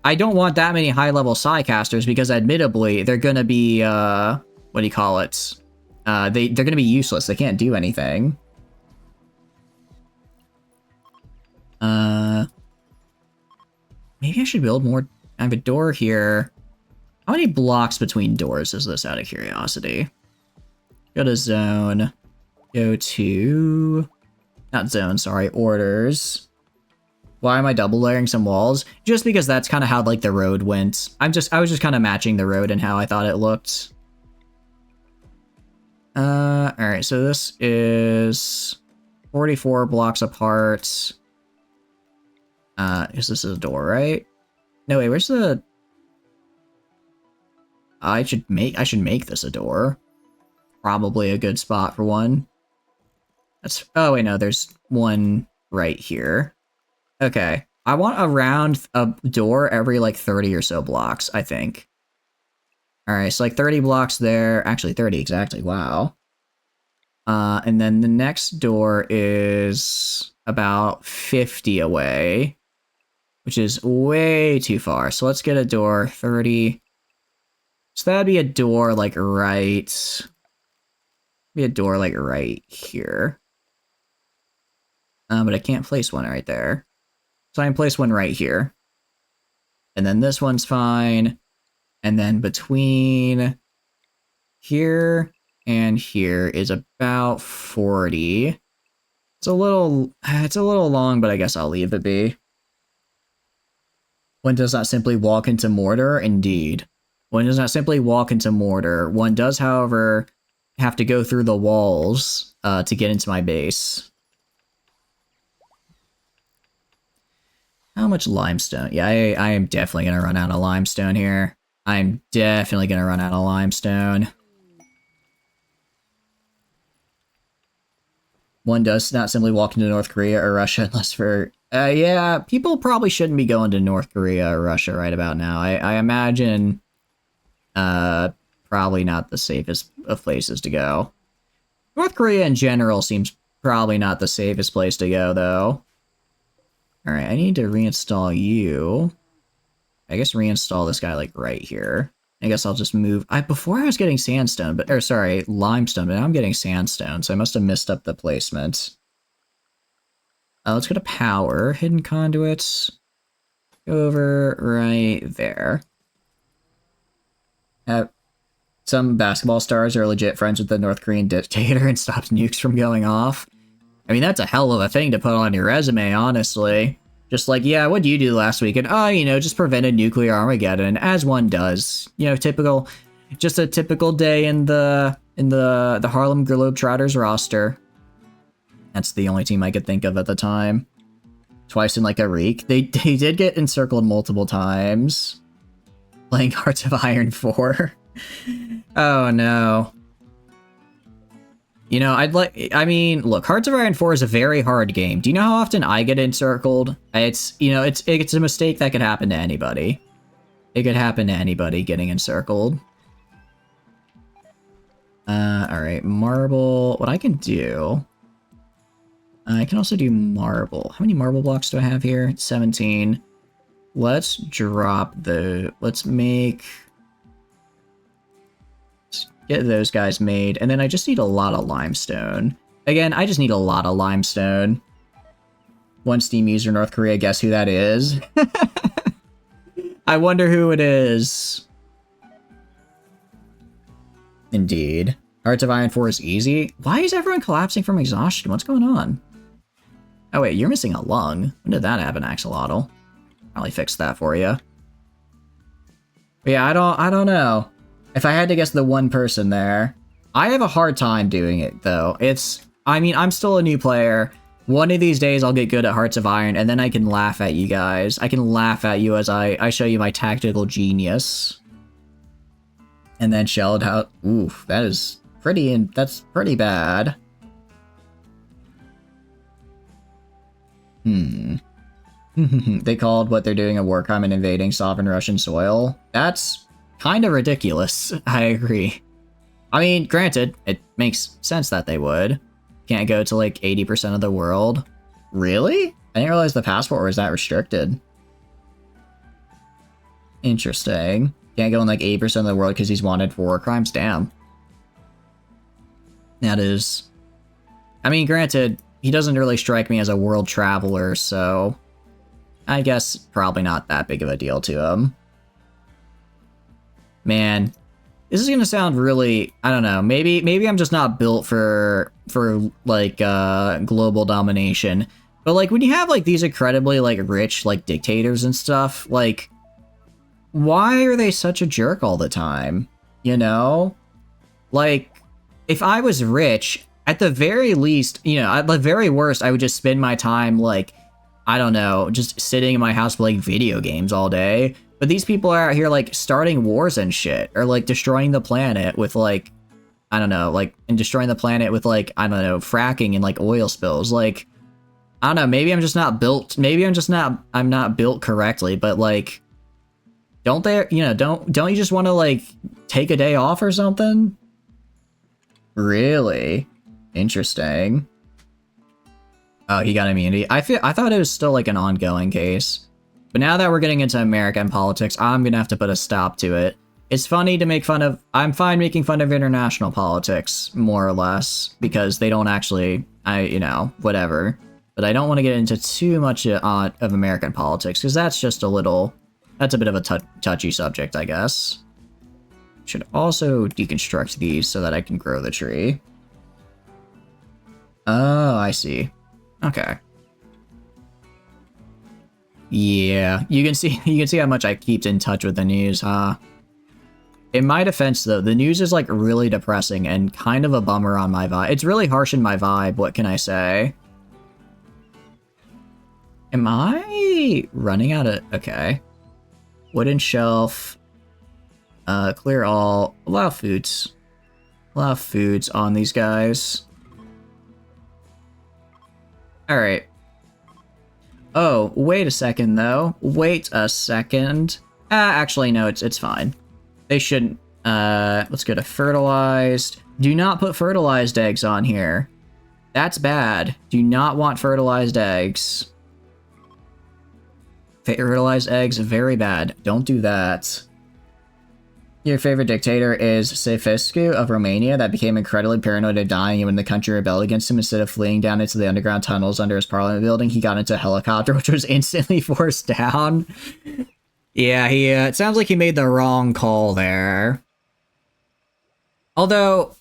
I don't want that many high-level Psycasters, because admittedly, they're gonna be, what do you call it? They're gonna be useless. They can't do anything. Maybe I should build more. I have a door here. How many blocks between doors is this, out of curiosity? Go to zone. Go to... Not zone, sorry. Orders. Why am I double layering some walls? Just because that's kind of how, like, the road went. I was just kind of matching the road and how I thought it looked. Alright, so this is 44 blocks apart. Is this a door, right? No, wait, where's the... I should make this a door. Probably a good spot for one. That's... Oh, wait, no, there's one right here. Okay. I want around a door every, like, 30 or so blocks, I think. Alright, so, like, 30 blocks there. Actually, 30 exactly. Wow. And then the next door is about 50 away, which is way too far. So let's get a door 30. So that'd be a door, like, right... Be a door, like, right here. But I can't place one right there. So I can place one right here. And then this one's fine. And then between here and here is about 40. It's a little long, but I guess I'll leave it be. One does not simply walk into mortar, indeed. One does not simply walk into mortar. One does, however, have to go through the walls to get into my base. How much limestone? Yeah, I am definitely gonna run out of limestone here. I'm definitely gonna run out of limestone. One does not simply walk into North Korea or Russia unless for... yeah, people probably shouldn't be going to North Korea or Russia right about now. I imagine... probably not the safest of places to go. North Korea in general seems probably not the safest place to go, though. Alright, I need to reinstall you. I guess reinstall this guy, like, right here. I guess I'll just move... before I was getting sandstone, but... Or, sorry, limestone, but now I'm getting sandstone, so I must have messed up the placement. Let's go to power. Hidden conduits. Go over right there. Some basketball stars are legit friends with the North Korean dictator and stops nukes from going off. I mean, that's a hell of a thing to put on your resume, honestly. Just like, yeah, what did you do last week? And, oh, you know, just prevented nuclear Armageddon, as one does. You know, just a typical day in the Harlem Globetrotters roster. That's the only team I could think of at the time. Twice in, like, a week. They did get encircled multiple times. Playing Hearts of Iron 4. Oh, no. You know, I mean, look, Hearts of Iron 4 is a very hard game. Do you know how often I get encircled? It's a mistake that could happen to anybody. It could happen to anybody getting encircled. Alright, marble. What I can do... I can also do marble. How many marble blocks do I have here? 17. Let's drop the... Let's make... Get those guys made, and then I just need a lot of limestone. Again, I just need a lot of limestone. One Steam user, North Korea, guess who that is? I wonder who it is. Indeed. Hearts of Iron 4 is easy? Why is everyone collapsing from exhaustion? What's going on? Oh wait, you're missing a lung. When did that happen, Axolotl? Probably fixed that for you. But yeah, I don't know. If I had to guess the one person there, I have a hard time doing it, though. I mean, I'm still a new player. One of these days, I'll get good at Hearts of Iron, and then I can laugh at you guys. I can laugh at you as I show you my tactical genius. And then shelled out. Oof, that's pretty bad. They called what they're doing a war crime and invading sovereign Russian soil. That's... kind of ridiculous, I agree. I mean, granted, it makes sense that they would. Can't go to like 80% of the world. Really? I didn't realize the passport was that restricted. Interesting. Can't go in like 80% of the world because he's wanted for war crimes? Damn. That is... I mean, granted, he doesn't really strike me as a world traveler, so... I guess probably not that big of a deal to him. Man, this is gonna sound really, I don't know, maybe I'm just not built for like, global domination. But, like, when you have, like, these incredibly, like, rich, like, dictators and stuff, like, why are they such a jerk all the time? You know? Like, if I was rich, at the very least, you know, at the very worst, I would just spend my time, like, I don't know, just sitting in my house playing video games all day. But these people are out here, like, starting wars and shit, or, like, destroying the planet with, like, I don't know, like, and destroying the planet with, like, I don't know, fracking and, like, oil spills. Like, I don't know, maybe I'm just not built, I'm not built correctly, but, like, don't they, you know, don't you just want to, like, take a day off or something? Really? Interesting. Oh, he got immunity. I thought it was still, like, an ongoing case. But now that we're getting into American politics, I'm gonna have to put a stop to it. It's funny to make fun of... I'm fine making fun of international politics, more or less, because they don't actually... you know, whatever. But I don't want to get into too much of American politics, because that's just a little... That's a bit of a touchy subject, I guess. Should also deconstruct these so that I can grow the tree. Oh, I see. Okay. Yeah, you can see how much I keep in touch with the news, huh? In my defense, though, the news is like really depressing and kind of a bummer on my vibe. It's really harsh in my vibe, what can I say? Am I running out of... Okay. Wooden shelf. Clear all. Allow foods. Allow foods on these guys. Alright. Oh, wait a second, though. Wait a second. Actually, no, it's fine. They shouldn't. Let's go to fertilized. Do not put fertilized eggs on here. That's bad. Do not want fertilized eggs. Fertilized eggs, very bad. Don't do that. Your favorite dictator is Ceausescu of Romania that became incredibly paranoid of dying, and when the country rebelled against him, instead of fleeing down into the underground tunnels under his parliament building, he got into a helicopter, which was instantly forced down. Yeah, it sounds like he made the wrong call there. Although,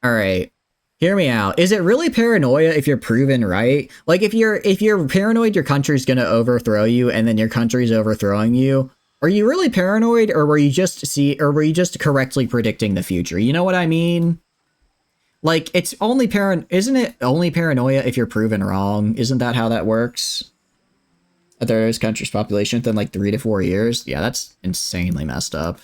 alright, hear me out. Is it really paranoia if you're proven right? Like, if you're paranoid your country's gonna overthrow you, and then your country's overthrowing you, are you really paranoid, or were you just correctly predicting the future? You know what I mean? Like, it's only isn't it only paranoia if you're proven wrong? Isn't that how that works? There's country's population within like 3 to 4 years. Yeah, that's insanely messed up.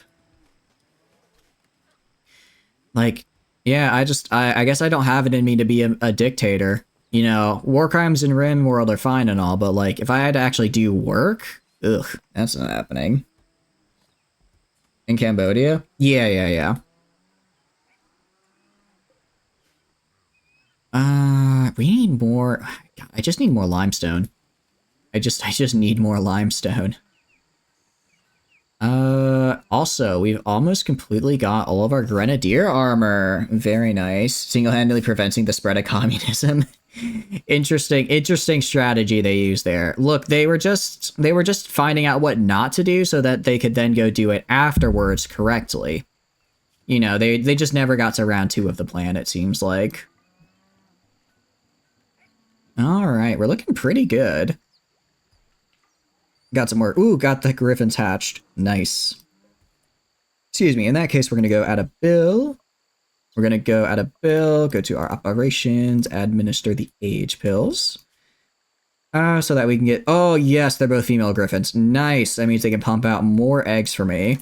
Like, yeah, I guess I don't have it in me to be a dictator. You know, war crimes in Rimworld are fine and all, but like, if I had to actually do work, ugh, that's not happening. In Cambodia? Yeah. We need more. God, I just need more limestone. I just need more limestone. Also, we've almost completely got all of our grenadier armor. Very nice. Single-handedly preventing the spread of communism. Interesting strategy they used there. Look, they were just finding out what not to do so that they could then go do it afterwards correctly. You know, they just never got to round 2 of the plan, it seems like. Alright, we're looking pretty good. Got some more. Ooh, got the griffins hatched. Nice. Excuse me. In that case, we're going to go add a bill. We're going to go add a bill, go to our operations, administer the age pills. So that we can get... Oh, yes, they're both female griffins. Nice. That means they can pump out more eggs for me.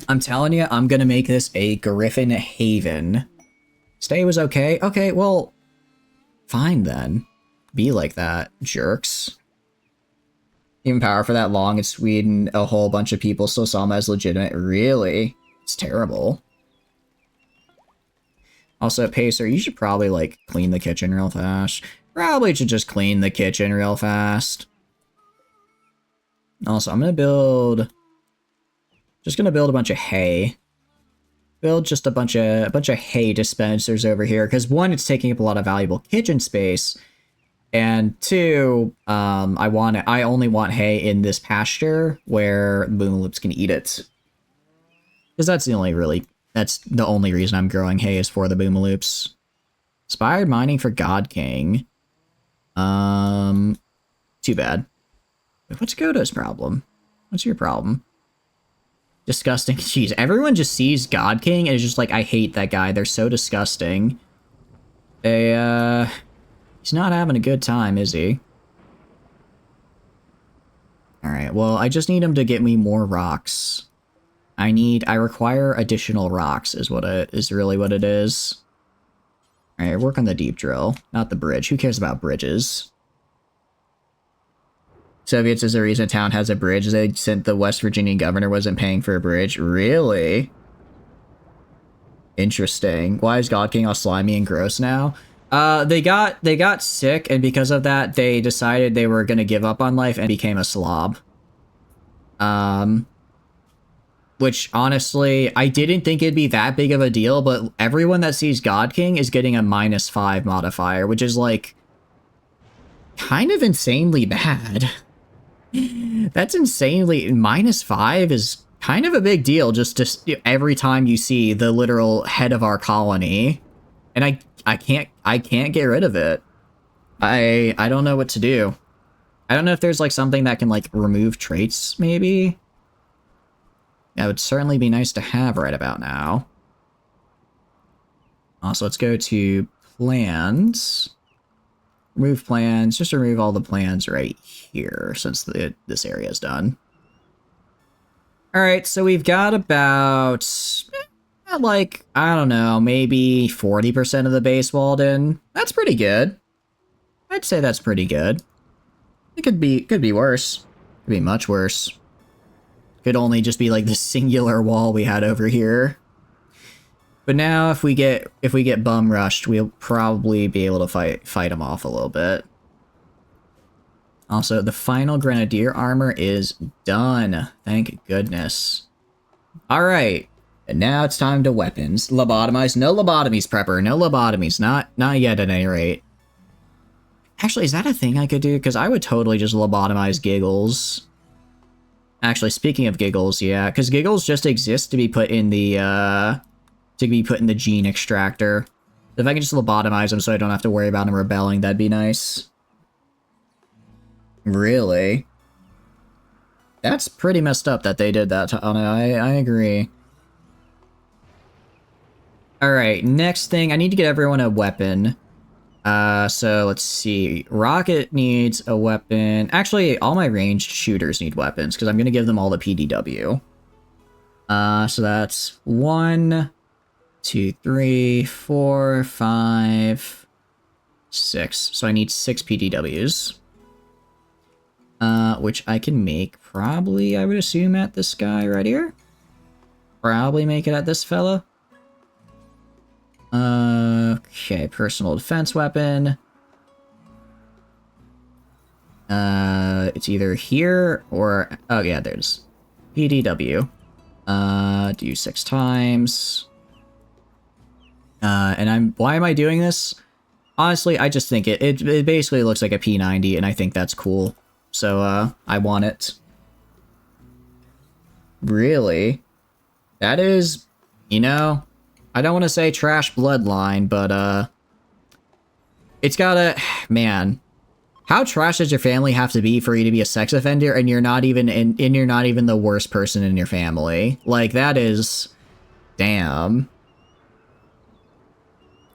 I'm telling you, I'm going to make this a griffin haven. Stay was okay. Okay, well, fine then. Be like that, jerks. Even power for that long in Sweden, a whole bunch of people still saw him as legitimate. Really? It's terrible. Also, Pacer, you should probably, like, clean the kitchen real fast. Probably should just clean the kitchen real fast. Also, I'm gonna build... Just gonna build a bunch of hay. Build just a bunch of hay dispensers over here, because one, it's taking up a lot of valuable kitchen space. And 2, I only want hay in this pasture where Boomloops can eat it. Because that's the only reason I'm growing hay is for the Boomaloops. Inspired mining for God King. Too bad. What's Godo's problem? What's your problem? Disgusting. Jeez, everyone just sees God King and is just like, I hate that guy. They're so disgusting. He's not having a good time, is he? Alright, well, I just need him to get me more rocks. I require additional rocks, is really what it is. Alright, work on the deep drill, not the bridge. Who cares about bridges? Soviets is the reason a town has a bridge. They sent the West Virginian governor wasn't paying for a bridge. Really? Interesting. Why is God King all slimy and gross now? They got sick, and because of that, they decided they were gonna give up on life and became a slob. Which, honestly, I didn't think it'd be that big of a deal, but everyone that sees God King is getting a -5 modifier, which is, like, kind of insanely bad. That's insanely... -5 is kind of a big deal, just to, every time you see the literal head of our colony. And I can't get rid of it. I don't know what to do. I don't know if there's like something that can like remove traits, maybe. That would certainly be nice to have right about now. Also, let's go to plans. Remove plans. Just remove all the plans right here since this area is done. Alright, so we've got about, like, I don't know, maybe 40% of the base walled in. That's pretty good. I'd say that's pretty good. It could be worse. Could be much worse. Could only just be like the singular wall we had over here. But now if we get bum rushed, we'll probably be able to fight them off a little bit. Also, the final grenadier armor is done. Thank goodness. Alright. And now it's time to weapons. Lobotomize. No lobotomies, prepper. No lobotomies. Not yet at any rate. Actually, is that a thing I could do? Because I would totally just lobotomize Giggles. Actually, speaking of Giggles, yeah, because Giggles just exists to be put in the gene extractor. If I can just lobotomize him so I don't have to worry about him rebelling, that'd be nice. Really? That's pretty messed up that they did that. I agree. Alright, next thing, I need to get everyone a weapon. So let's see. Rocket needs a weapon. Actually, all my ranged shooters need weapons, because I'm going to give them all the PDW. So that's 1, 2, 3, 4, 5, 6. So I need 6 PDWs. Which I can make probably, I would assume, at this guy right here. Probably make it at this fella. Okay, personal defense weapon. It's either here or... Oh, yeah, there's PDW. Do 6 times. And why am I doing this? Honestly, I just think it basically looks like a P90, and I think that's cool. So, I want it. Really? That is, you know, I don't want to say trash bloodline, but, it's gotta, man, how trash does your family have to be for you to be a sex offender, and you're not even you're not even the worst person in your family? Like, that is, damn.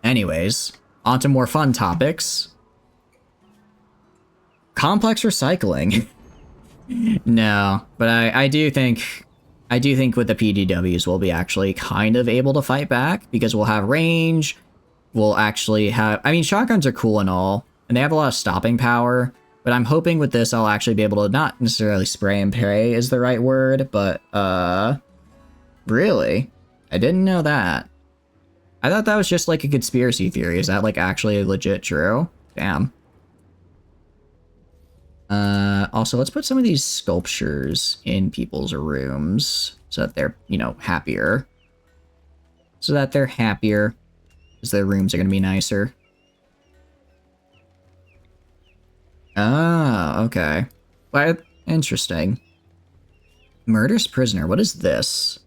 Anyways, on to more fun topics. Complex recycling. No, but I do think with the PDWs we'll be actually kind of able to fight back, because we'll have range. We'll actually have, I mean, shotguns are cool and all, and they have a lot of stopping power, but I'm hoping with this I'll actually be able to not necessarily spray and pray is the right word, but really? I didn't know that. I thought that was just like a conspiracy theory. Is that like actually legit true? Damn. Also, let's put some of these sculptures in people's rooms so that they're, you know, happier. So that they're happier, because their rooms are going to be nicer. Ah, okay. Well, interesting. Murderous prisoner, what is this?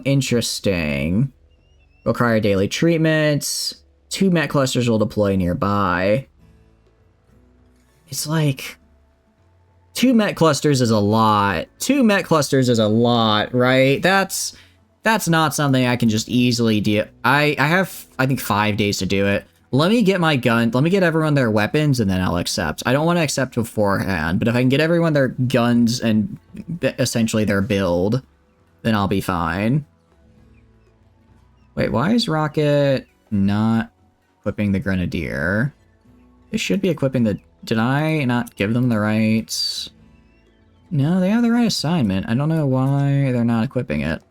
Interesting. Require daily treatments. 2 met clusters will deploy nearby. It's like 2 met clusters is a lot. 2 met clusters is a lot, right? That's not something I can just easily do. I have, I think, 5 days to do it. Let me get my gun. Let me get everyone their weapons, and then I'll accept. I don't want to accept beforehand, but if I can get everyone their guns and essentially their build, then I'll be fine. Wait, why is Rocket not equipping the Grenadier? They should be equipping the... Did I not give them the right... No, they have the right assignment. I don't know why they're not equipping it.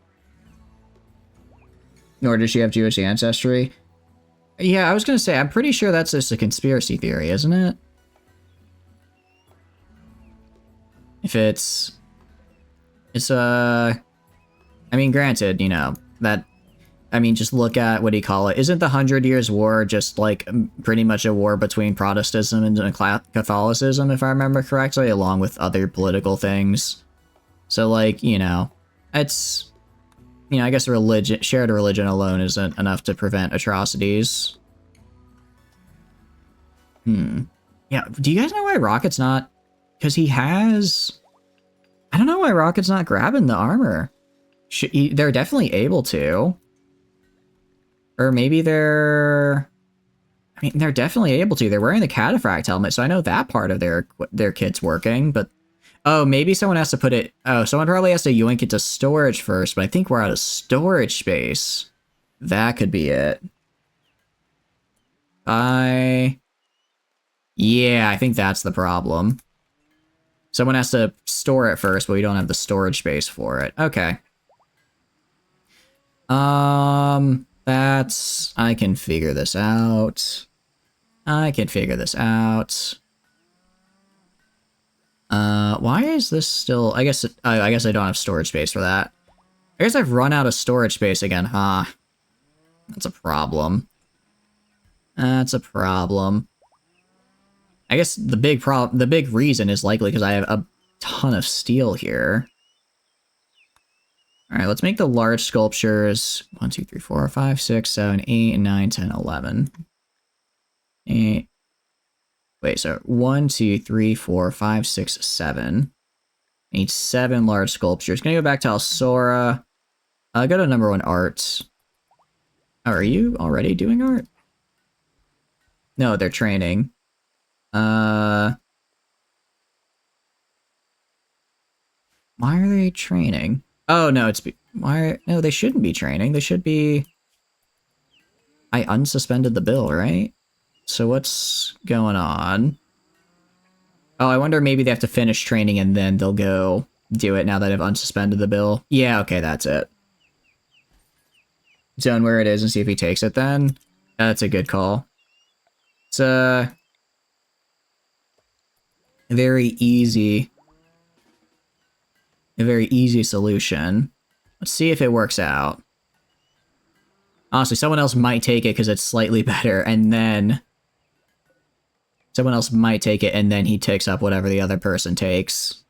Nor does she have Jewish ancestry. Yeah, I was gonna say, I'm pretty sure that's just a conspiracy theory, isn't it? If it's... I mean, granted, you know, that... I mean, just look at, what do you call it? Isn't the 100 Years' War just, like, pretty much a war between Protestantism and Catholicism, if I remember correctly, along with other political things? So, like, you know, it's... You know, I guess religion, shared religion alone isn't enough to prevent atrocities. Yeah, do you guys know why Rocket's not... Because he has... I don't know why Rocket's not grabbing the armor. They're definitely able to. Or maybe they're... I mean, they're definitely able to. They're wearing the cataphract helmet, so I know that part of their kit's working, but... Oh, maybe someone has to put it... Oh, someone probably has to yoink it to storage first, but I think we're out of storage space. That could be it. Yeah, I think that's the problem. Someone has to store it first, but we don't have the storage space for it. Okay. That's... I can figure this out. Why is this still... I guess I don't have storage space for that. I guess I've run out of storage space again, huh? That's a problem. I guess the big reason is likely because I have a ton of steel here. Alright, let's make the large sculptures. 1, 2, 3, 4, 5, 6, 7, 8, 9, 10, 11. 8. Wait, so 1, 2, 3, 4, 5, 6, 7. I need 7 large sculptures. Gonna go back to Alsora. Go to number 1 art. Oh, are you already doing art? No, they're training. Why are they training? Oh, no, no, they shouldn't be training. They should be... I unsuspended the bill, right? So what's going on? Oh, I wonder maybe they have to finish training and then they'll go do it now that I've unsuspended the bill. Yeah, okay, that's it. Zone where it is and see if he takes it then. That's a good call. It's a very easy solution. Let's see if it works out. Honestly, someone else might take it because it's slightly better, and then someone else might take it, and then he takes up whatever the other person takes.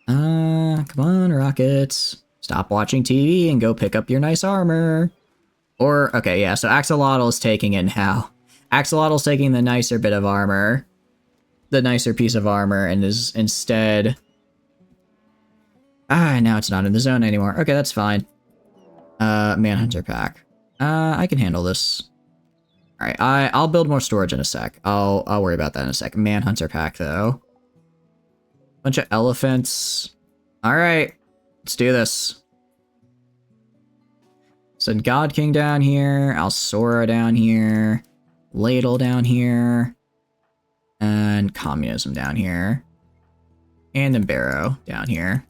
Come on, Rockets. Stop watching TV and go pick up your nice armor. Or, okay, yeah, so Axolotl is taking it now. Axolotl's taking the nicer bit of armor. The nicer piece of armor, and is instead... now it's not in the zone anymore. Okay, that's fine. Manhunter pack. I can handle this. Alright, I'll build more storage in a sec. I'll worry about that in a sec. Manhunter pack, though. Bunch of elephants. Alright, let's do this. Send God King down here, Alsora down here, Ladle down here, and Communism down here, and Embero down here.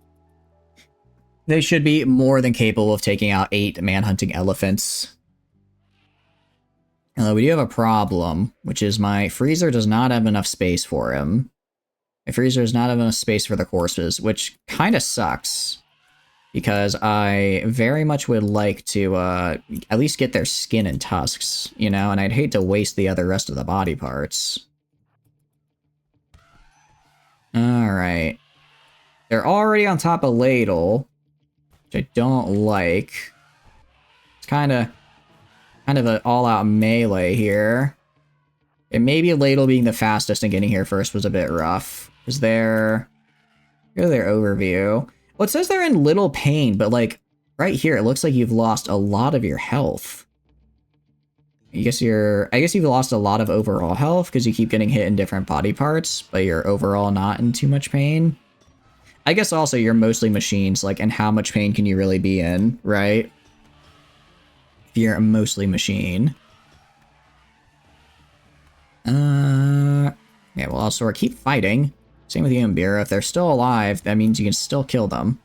They should be more than capable of taking out 8 manhunting elephants. Although we do have a problem, which is my freezer does not have enough space for him. My freezer does not have enough space for the horses, which kind of sucks. Because I very much would like to at least get their skin and tusks, you know? And I'd hate to waste the rest of the body parts. Alright. They're already on top of Ladle, which I don't like. It's kind of an all-out melee here. And maybe Ladle being the fastest and getting here first was a bit rough. Is there... Go to their overview. Well, it says they're in little pain, but, like, right here, it looks like you've lost a lot of your health. I guess you've lost a lot of overall health because you keep getting hit in different body parts, but you're overall not in too much pain. I guess also you're mostly machines, like, and how much pain can you really be in, right? If you're mostly machine. Yeah, well, I'll sort of keep fighting. Same with you and Bira. If they're still alive, that means you can still kill them.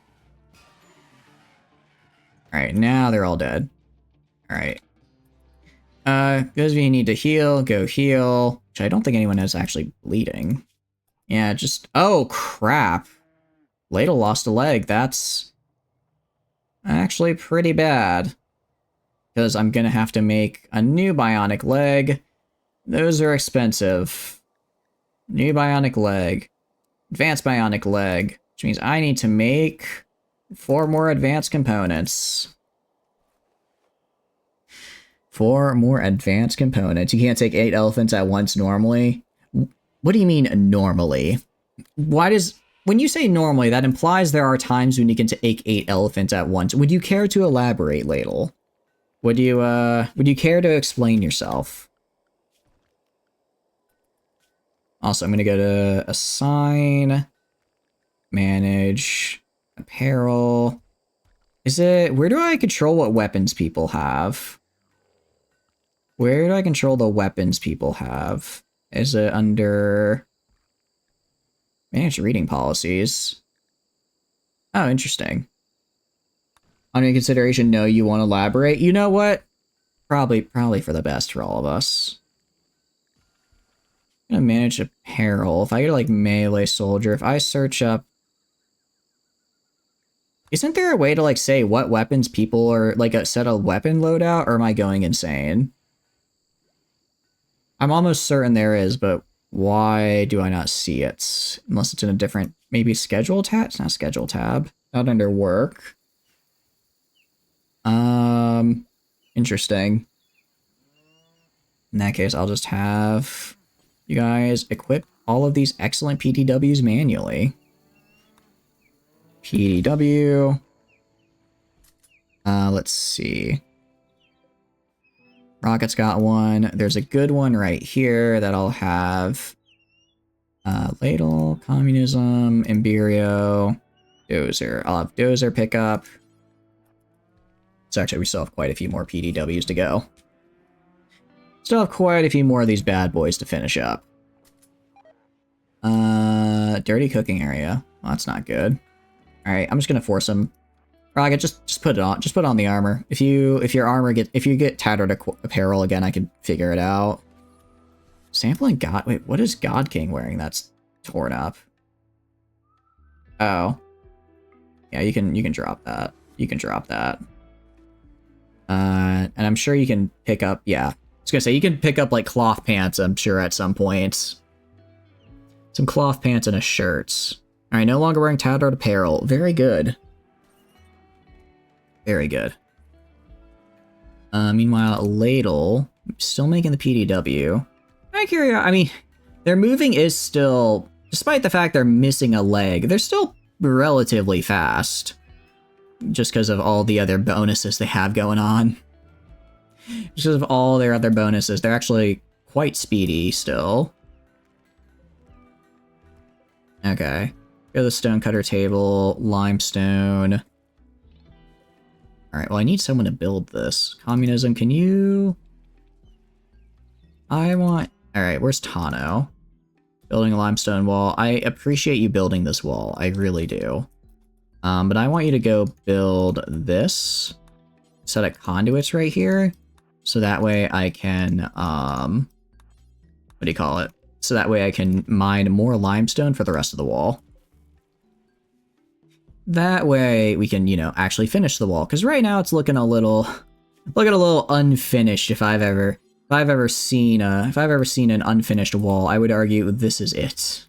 Alright, now they're all dead. Alright. Those of you who need to heal, go heal. Which I don't think anyone is actually bleeding. Yeah, just... Oh, crap. Ladle lost a leg. That's... actually pretty bad. Because I'm gonna have to make a new bionic leg. Those are expensive. New bionic leg. Advanced bionic leg, which means I need to make 4 more advanced components. 4 more advanced components. You can't take 8 elephants at once normally. What do you mean normally? Why does when you say normally, that implies there are times when you can take 8 elephants at once. Would you care to elaborate, Ladle? Would you care to explain yourself? Also, I'm gonna go to assign, manage, apparel. Where do I control what weapons people have? Where do I control the weapons people have? Is it under manage reading policies? Oh, interesting. Under consideration, no, you want to elaborate? You know what? Probably for the best for all of us. I'm gonna manage apparel. If I go to like melee soldier, if I search up, isn't there a way to like say what weapons people are like a set of weapon loadout, or am I going insane? I'm almost certain there is, but why do I not see it? Unless it's in a different, maybe schedule tab? It's not schedule tab. Not under work. Interesting. In that case, I'll just have you guys equip all of these excellent PTWs manually. PTW. Let's see. Rocket's got one. There's a good one right here that I'll have. Ladle, Communism, Imberio, Dozer. I'll have Dozer pick up. So actually, we still have quite a few more PDWs to go. Still have quite a few more of these bad boys to finish up. Dirty cooking area. Well, that's not good. All right, I'm just gonna force him. Rocket, just put it on. Just put on the armor. If you get tattered apparel again, I can figure it out. Sampling God. Wait, what is God King wearing? That's torn up. Oh, yeah. You can drop that. You can drop that. And I'm sure you can pick up. Yeah, I was gonna say you can pick up like cloth pants. I'm sure at some point. Some cloth pants and a shirt. All right, no longer wearing tattered apparel. Very good. Very good. Meanwhile, Ladle, still making the PDW. I'm curious, I mean, their moving is still, despite the fact they're missing a leg, they're still relatively fast. Just because of all the other bonuses they have going on. Just because of all their other bonuses, they're actually quite speedy still. Okay. Go to the stonecutter table, limestone. Alright, well I need someone to build this. Communism, can you... Alright, where's Tano? Building a limestone wall. I appreciate you building this wall. I really do. But I want you to go build this. Set up conduits right here. So that way I can, what do you call it? So that way I can mine more limestone for the rest of the wall. That way we can, you know, actually finish the wall. Because right now it's looking a little unfinished. If I've ever seen an unfinished wall, I would argue this is it.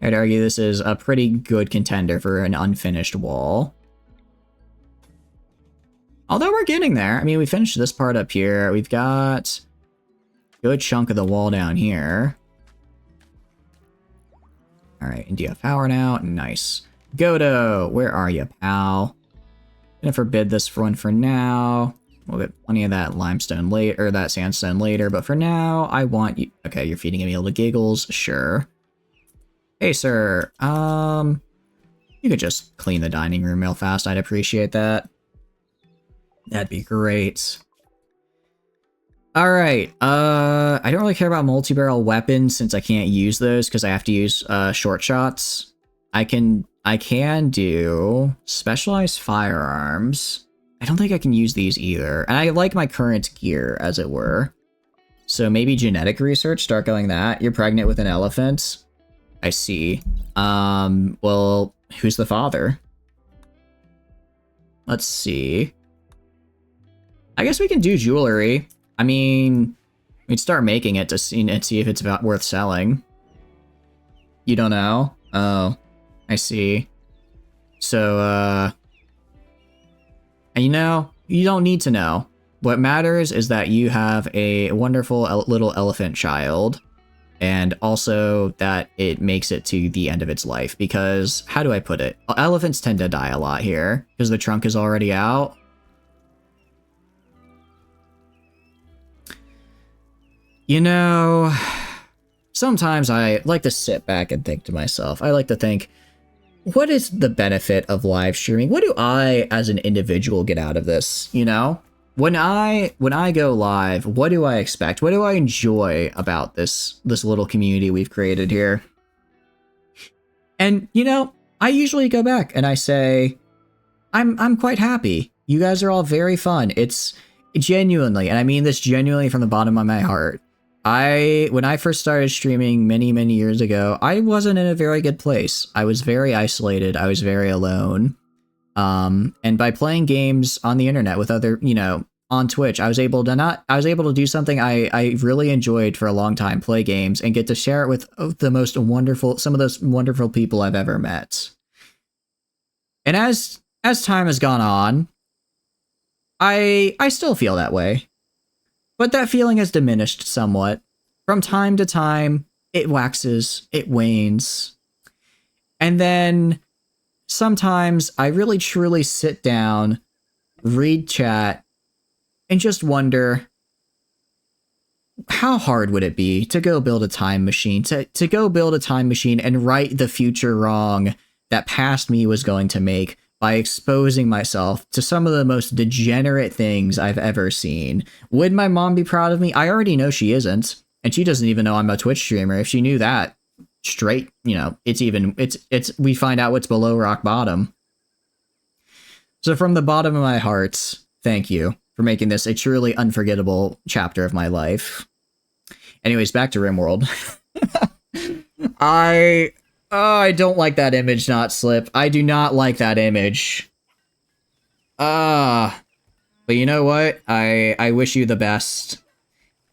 I'd argue this is a pretty good contender for an unfinished wall. Although we're getting there. I mean, we finished this part up here. We've got a good chunk of the wall down here. Alright, and do you have power now? Nice. Godo, where are you, pal? Gonna forbid this one for now. We'll get plenty of that limestone later, or that sandstone later, but for now, I want you... Okay, you're feeding a meal to Giggles, sure. Hey, sir, you could just clean the dining room real fast, I'd appreciate that. That'd be great. Alright, I don't really care about multi-barrel weapons since I can't use those because I have to use, short shots. I can do specialized firearms. I don't think I can use these either. And I like my current gear, as it were. So maybe genetic research, start going that. You're pregnant with an elephant. I see. Well, who's the father? Let's see. I guess we can do jewelry. I mean, we'd start making it to see if it's worth selling. You don't know? Oh, I see. So, and you know, you don't need to know. What matters is that you have a wonderful little elephant child. and also that it makes it to the end of its life, because, how do I put it? Elephants tend to die a lot here, because the trunk is already out. You know, sometimes I like to sit back and think to myself, I like to think, what is the benefit of live streaming? What do I, as an individual, get out of this, you know? When I go live, what do I expect? What do I enjoy about this little community we've created here? And, you know, I usually go back and I say, I'm quite happy. You guys are all very fun. It's genuinely, and I mean this genuinely from the bottom of my heart. When I first started streaming many, many years ago, I wasn't in a very good place. I was very isolated. I was very alone. And by playing games on the internet with other, you know, on Twitch, I was able to do something I really enjoyed for a long time, play games and get to share it with some of those wonderful people I've ever met. And as time has gone on, I still feel that way. But that feeling has diminished somewhat. From time to time, it waxes, it wanes. And then sometimes I really truly sit down, read chat, and just wonder, how hard would it be to go build a time machine, to go build a time machine and right the future wrong that past me was going to make by exposing myself to some of the most degenerate things I've ever seen? Would my mom be proud of me? I already know she isn't, and she doesn't even know I'm a Twitch streamer. If she knew that, straight, you know, we find out what's below rock bottom. So from the bottom of my heart, thank you for making this a truly unforgettable chapter of my life. Anyways, back to Rimworld. I don't like that image, not Slip. I do not like that image. But you know what? I wish you the best.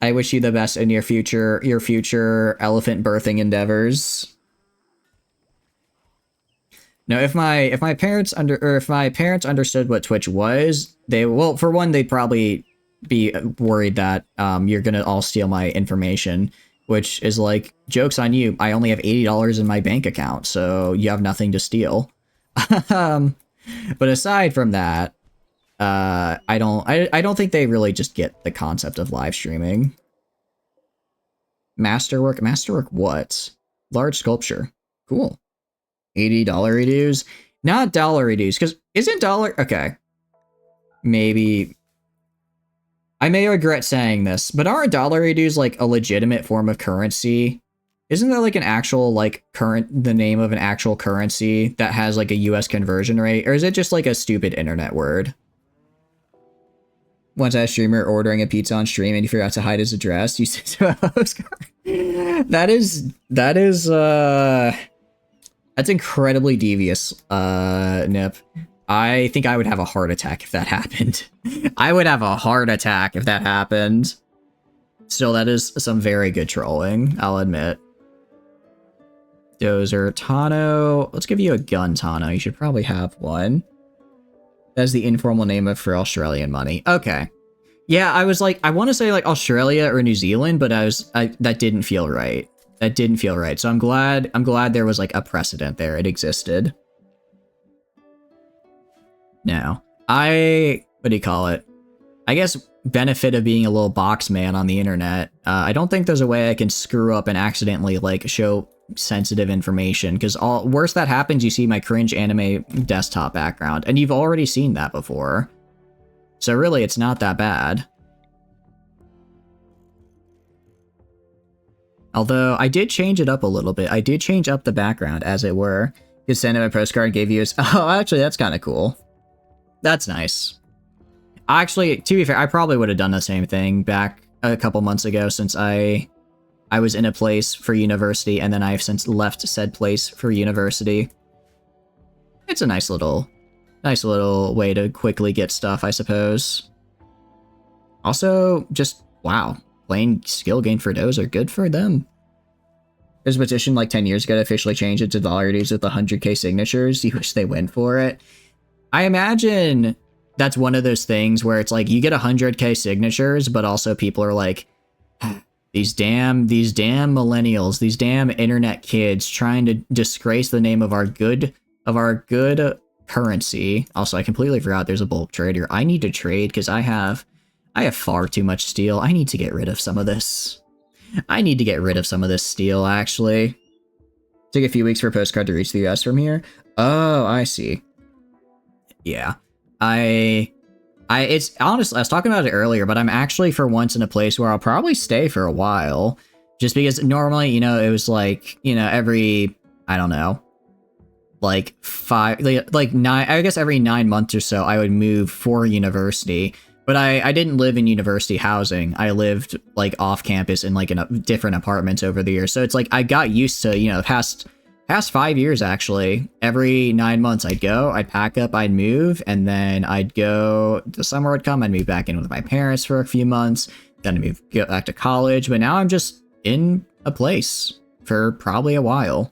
I wish you the best in your future elephant birthing endeavors. Now, if my parents understood what Twitch was, for one, they'd probably be worried that you're gonna all steal my information, which is like, joke's on you. I only have $80 in my bank account, so you have nothing to steal. But aside from that, I don't think they really just get the concept of live streaming. Masterwork what? Large sculpture. Cool. $80 dues? Not dollar dues, because isn't dollar... Okay. Maybe... I may regret saying this, but aren't dollar dues like a legitimate form of currency? Isn't that like an actual, like, the name of an actual currency that has like a US conversion rate? Or is it just like a stupid internet word? Once I had a streamer ordering a pizza on stream and he forgot to hide his address, you sent to a postcard. That's incredibly devious, Nip. I think I would have a heart attack if that happened. I would have a heart attack if that happened. Still, that is some very good trolling, I'll admit. Dozer, Tano. Let's give you a gun, Tano. You should probably have one. That's the informal name for Australian money. Okay. Yeah, I was like, I want to say like Australia or New Zealand, but that didn't feel right. That didn't feel right. So I'm glad there was like a precedent there. It existed. Now, what do you call it? I guess benefit of being a little box man on the internet. I don't think there's a way I can screw up and accidentally like show sensitive information, because worst that happens, you see my cringe anime desktop background, and you've already seen that before. So really, it's not that bad. Although I did change it up a little bit. I did change up the background, as it were. Just send him a postcard, gave you his... Oh, actually, that's kind of cool. That's nice. Actually, to be fair, I probably would have done the same thing back a couple months ago, since I was in a place for university, and then I have since left said place for university. It's a nice little way to quickly get stuff, I suppose. Also, just, wow. Playing skill gain for Dozer, good for them. There's a petition like 10 years ago to officially change it to dollar dues with 100k signatures. You wish they went for it. I imagine that's one of those things where it's like you get 100k signatures, but also people are like, These damn millennials, these damn internet kids trying to disgrace the name of our good currency. Also, I completely forgot there's a bulk trader. I need to trade because I have far too much steel. I need to get rid of some of this. I need to get rid of some of this steel, actually. Take a few weeks for a postcard to reach the US from here. Oh, I see. Yeah. It's honestly, I was talking about it earlier, but I'm actually for once in a place where I'll probably stay for a while. Just because normally, you know, it was like, you know, every, I don't know, like nine, I guess every 9 months or so, I would move for university. But I didn't live in university housing. I lived like off campus in like different apartments over the years. So it's like I got used to, you know, the past 5 years actually. Every 9 months I'd go, I'd pack up, I'd move, and then I'd go, the summer would come, I'd move back in with my parents for a few months, then I'd go back to college. But now I'm just in a place for probably a while.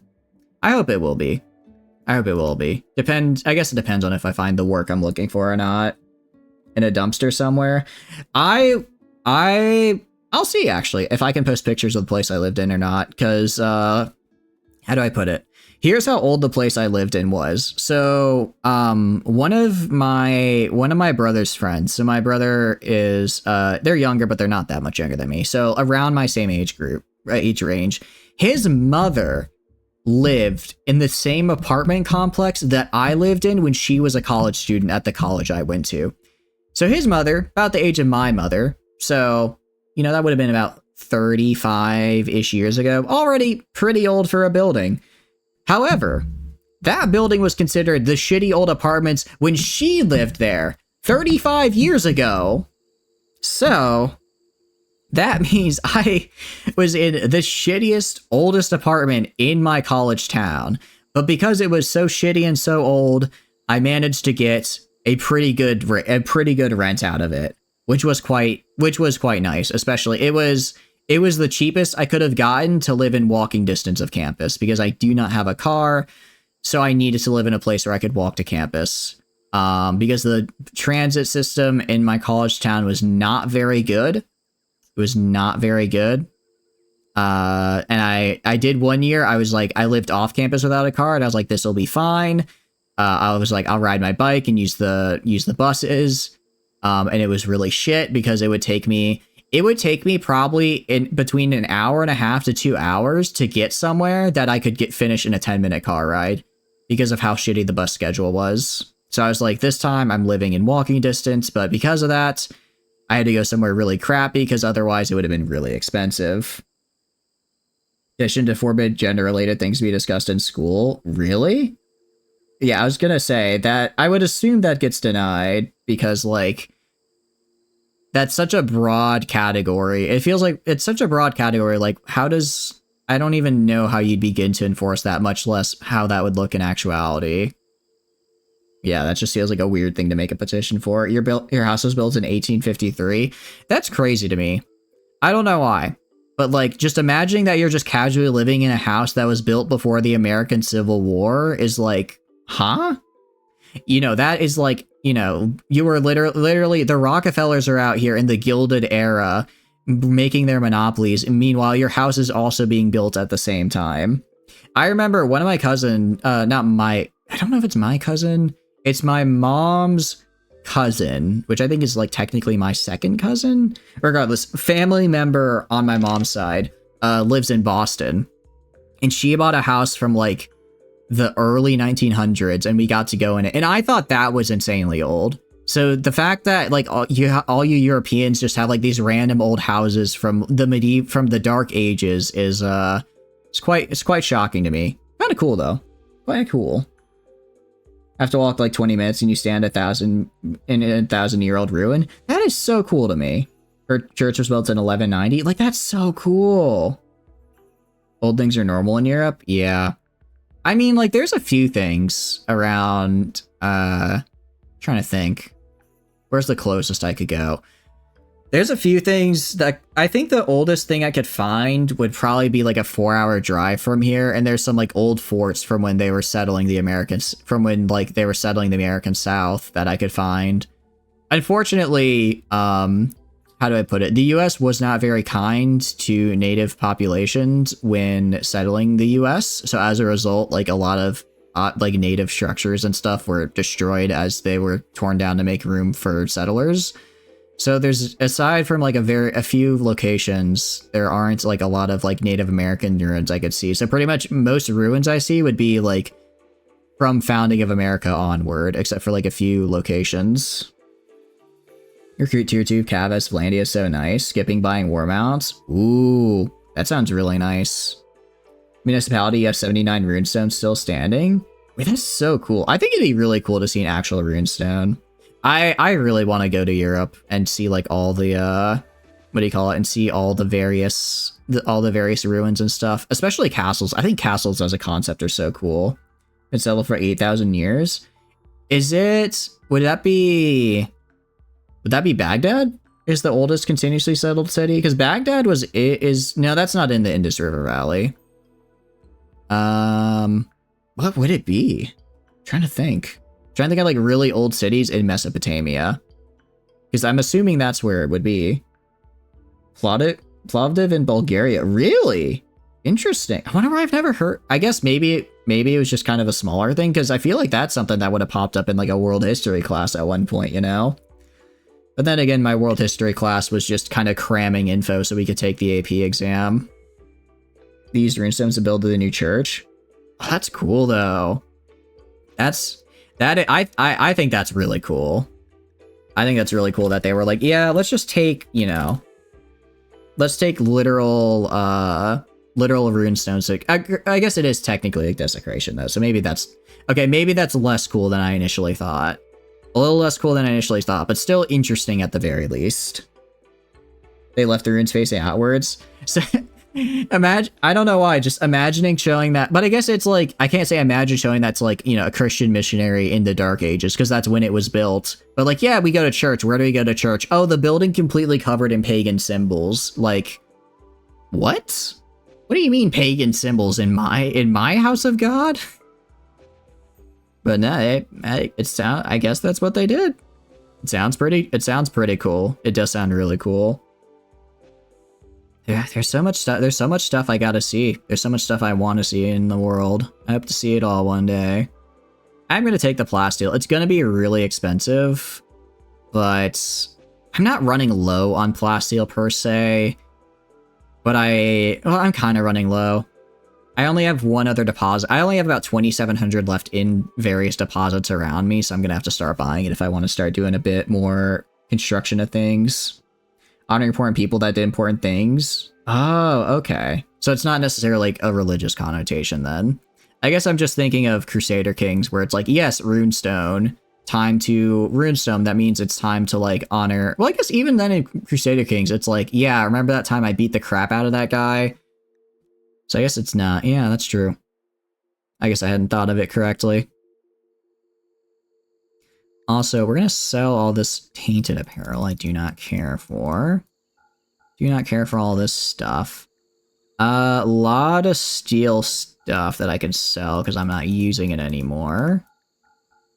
I hope it will be. I hope it will be. I guess it depends on if I find the work I'm looking for or not. In a dumpster somewhere. I'll see actually if I can post pictures of the place I lived in or not, because how do I put it? Here's how old the place I lived in was. So one of my brother's friends, so my brother is they're younger, but they're not that much younger than me, so around my same age range. His mother lived in the same apartment complex that I lived in when she was a college student at the college I went to. So his mother, about the age of my mother, so, you know, that would have been about 35-ish years ago, already pretty old for a building. However, that building was considered the shitty old apartments when she lived there 35 years ago. So that means I was in the shittiest, oldest apartment in my college town. But because it was so shitty and so old, I managed to get a pretty good rent out of it, which was quite nice. Especially it was the cheapest I could have gotten to live in walking distance of campus, because I do not have a car, so I needed to live in a place where I could walk to campus. Because the transit system in my college town was not very good. It was not very good. And I did one year, I was like, I lived off campus without a car, and I was like, this will be fine. I was like, I'll ride my bike and use the buses. And it was really shit because it would take me probably in between an hour and a half to 2 hours to get somewhere that I could finish in a 10-minute car ride because of how shitty the bus schedule was. So I was like, this time I'm living in walking distance, but because of that, I had to go somewhere really crappy because otherwise it would have been really expensive. They shouldn't forbid gender-related things to be discussed in school. Really? Yeah, I was gonna say that I would assume that gets denied because, like, that's such a broad category. It feels like it's such a broad category. Like, I don't even know how you'd begin to enforce that, much less how that would look in actuality. Yeah, that just feels like a weird thing to make a petition for. Your house was built in 1853. That's crazy to me. I don't know why. But, like, just imagining that you're just casually living in a house that was built before the American Civil War is like, huh? You know, that is like, you know, you were literally the Rockefellers are out here in the Gilded Era making their monopolies. And meanwhile, your house is also being built at the same time. I remember one of my cousin, I don't know if it's my cousin. It's my mom's cousin, which I think is like technically my second cousin. Regardless, family member on my mom's side lives in Boston. And she bought a house from like the early 1900s, and we got to go in it, and I thought that was insanely old. So the fact that like all you Europeans just have like these random old houses from the Dark Ages is it's quite shocking to me. Kind of cool though, quite cool. Have to walk like 20 minutes and you stand in a 1,000-year-old ruin. That is so cool to me. Her church was built in 1190. Like, that's so cool. Old things are normal in Europe. Yeah. I mean, like, there's a few things around, trying to think. Where's the closest I could go? There's a few things that I think the oldest thing I could find would probably be like a 4-hour drive from here. And there's some like old forts from when they were settling the American South that I could find. Unfortunately, how do I put it? The US was not very kind to native populations when settling the US. So as a result, like a lot of like native structures and stuff were destroyed as they were torn down to make room for settlers. So there's, aside from like a few locations, there aren't like a lot of like Native American ruins I could see. So pretty much most ruins I see would be like from founding of America onward, except for like a few locations. Recruit tier 2 Cav as Vlandia is so nice. Skipping buying war mounts. Ooh, that sounds really nice. Municipality, you have 79 runestones still standing. Wait, that's so cool. I think it'd be really cool to see an actual runestone. I really want to go to Europe and see like all the what do you call it, and see all the various ruins and stuff, especially castles. I think castles as a concept are so cool. It's settled for 8,000 years. Would that be Baghdad? Is the oldest continuously settled city? Because Baghdad no, that's not in the Indus River Valley. What would it be? I'm trying to think of like really old cities in Mesopotamia, because I'm assuming that's where it would be. Plovdiv in Bulgaria. Really interesting. I wonder why I've never heard. I guess maybe it was just kind of a smaller thing, because I feel like that's something that would have popped up in like a world history class at one point, you know? But then again, my world history class was just kind of cramming info so we could take the AP exam. These runestones to build the new church. Oh, that's cool though. I think that's really cool. I think that's really cool that they were like, yeah, let's just take, you know, let's take literal runestones. I guess it is technically like desecration though, so maybe that's okay. Maybe that's less cool than I initially thought. A little less cool than I initially thought, but still interesting at the very least. They left the runes facing outwards. So imagine, I don't know why, just imagining showing that, but I guess it's like, I can't say imagine showing that's like, you know, a Christian missionary in the Dark Ages, because that's when it was built. But like, yeah, we go to church. Where do we go to church? Oh, the building completely covered in pagan symbols. Like, what? What do you mean pagan symbols in my house of God? But no, I guess that's what they did. It sounds pretty cool. It does sound really cool. Yeah, there's so much stuff I gotta see. There's so much stuff I want to see in the world. I hope to see it all one day. I'm gonna take the plasteel. It's gonna be really expensive, but I'm not running low on plasteel per se. But I'm kind of running low. I only have one other deposit. I only have about 2,700 left in various deposits around me, so I'm gonna have to start buying it if I want to start doing a bit more construction of things. Honoring important people that did important things. Oh, okay. So it's not necessarily like a religious connotation then. I guess I'm just thinking of Crusader Kings, where it's like, yes, runestone, time to runestone. That means it's time to like honor. Well, I guess even then in Crusader Kings, it's like, yeah, remember that time I beat the crap out of that guy? So I guess it's not. Yeah, that's true. I guess I hadn't thought of it correctly. Also, we're going to sell all this tainted apparel I do not care for. Do not care for all this stuff. A lot of steel stuff that I can sell because I'm not using it anymore.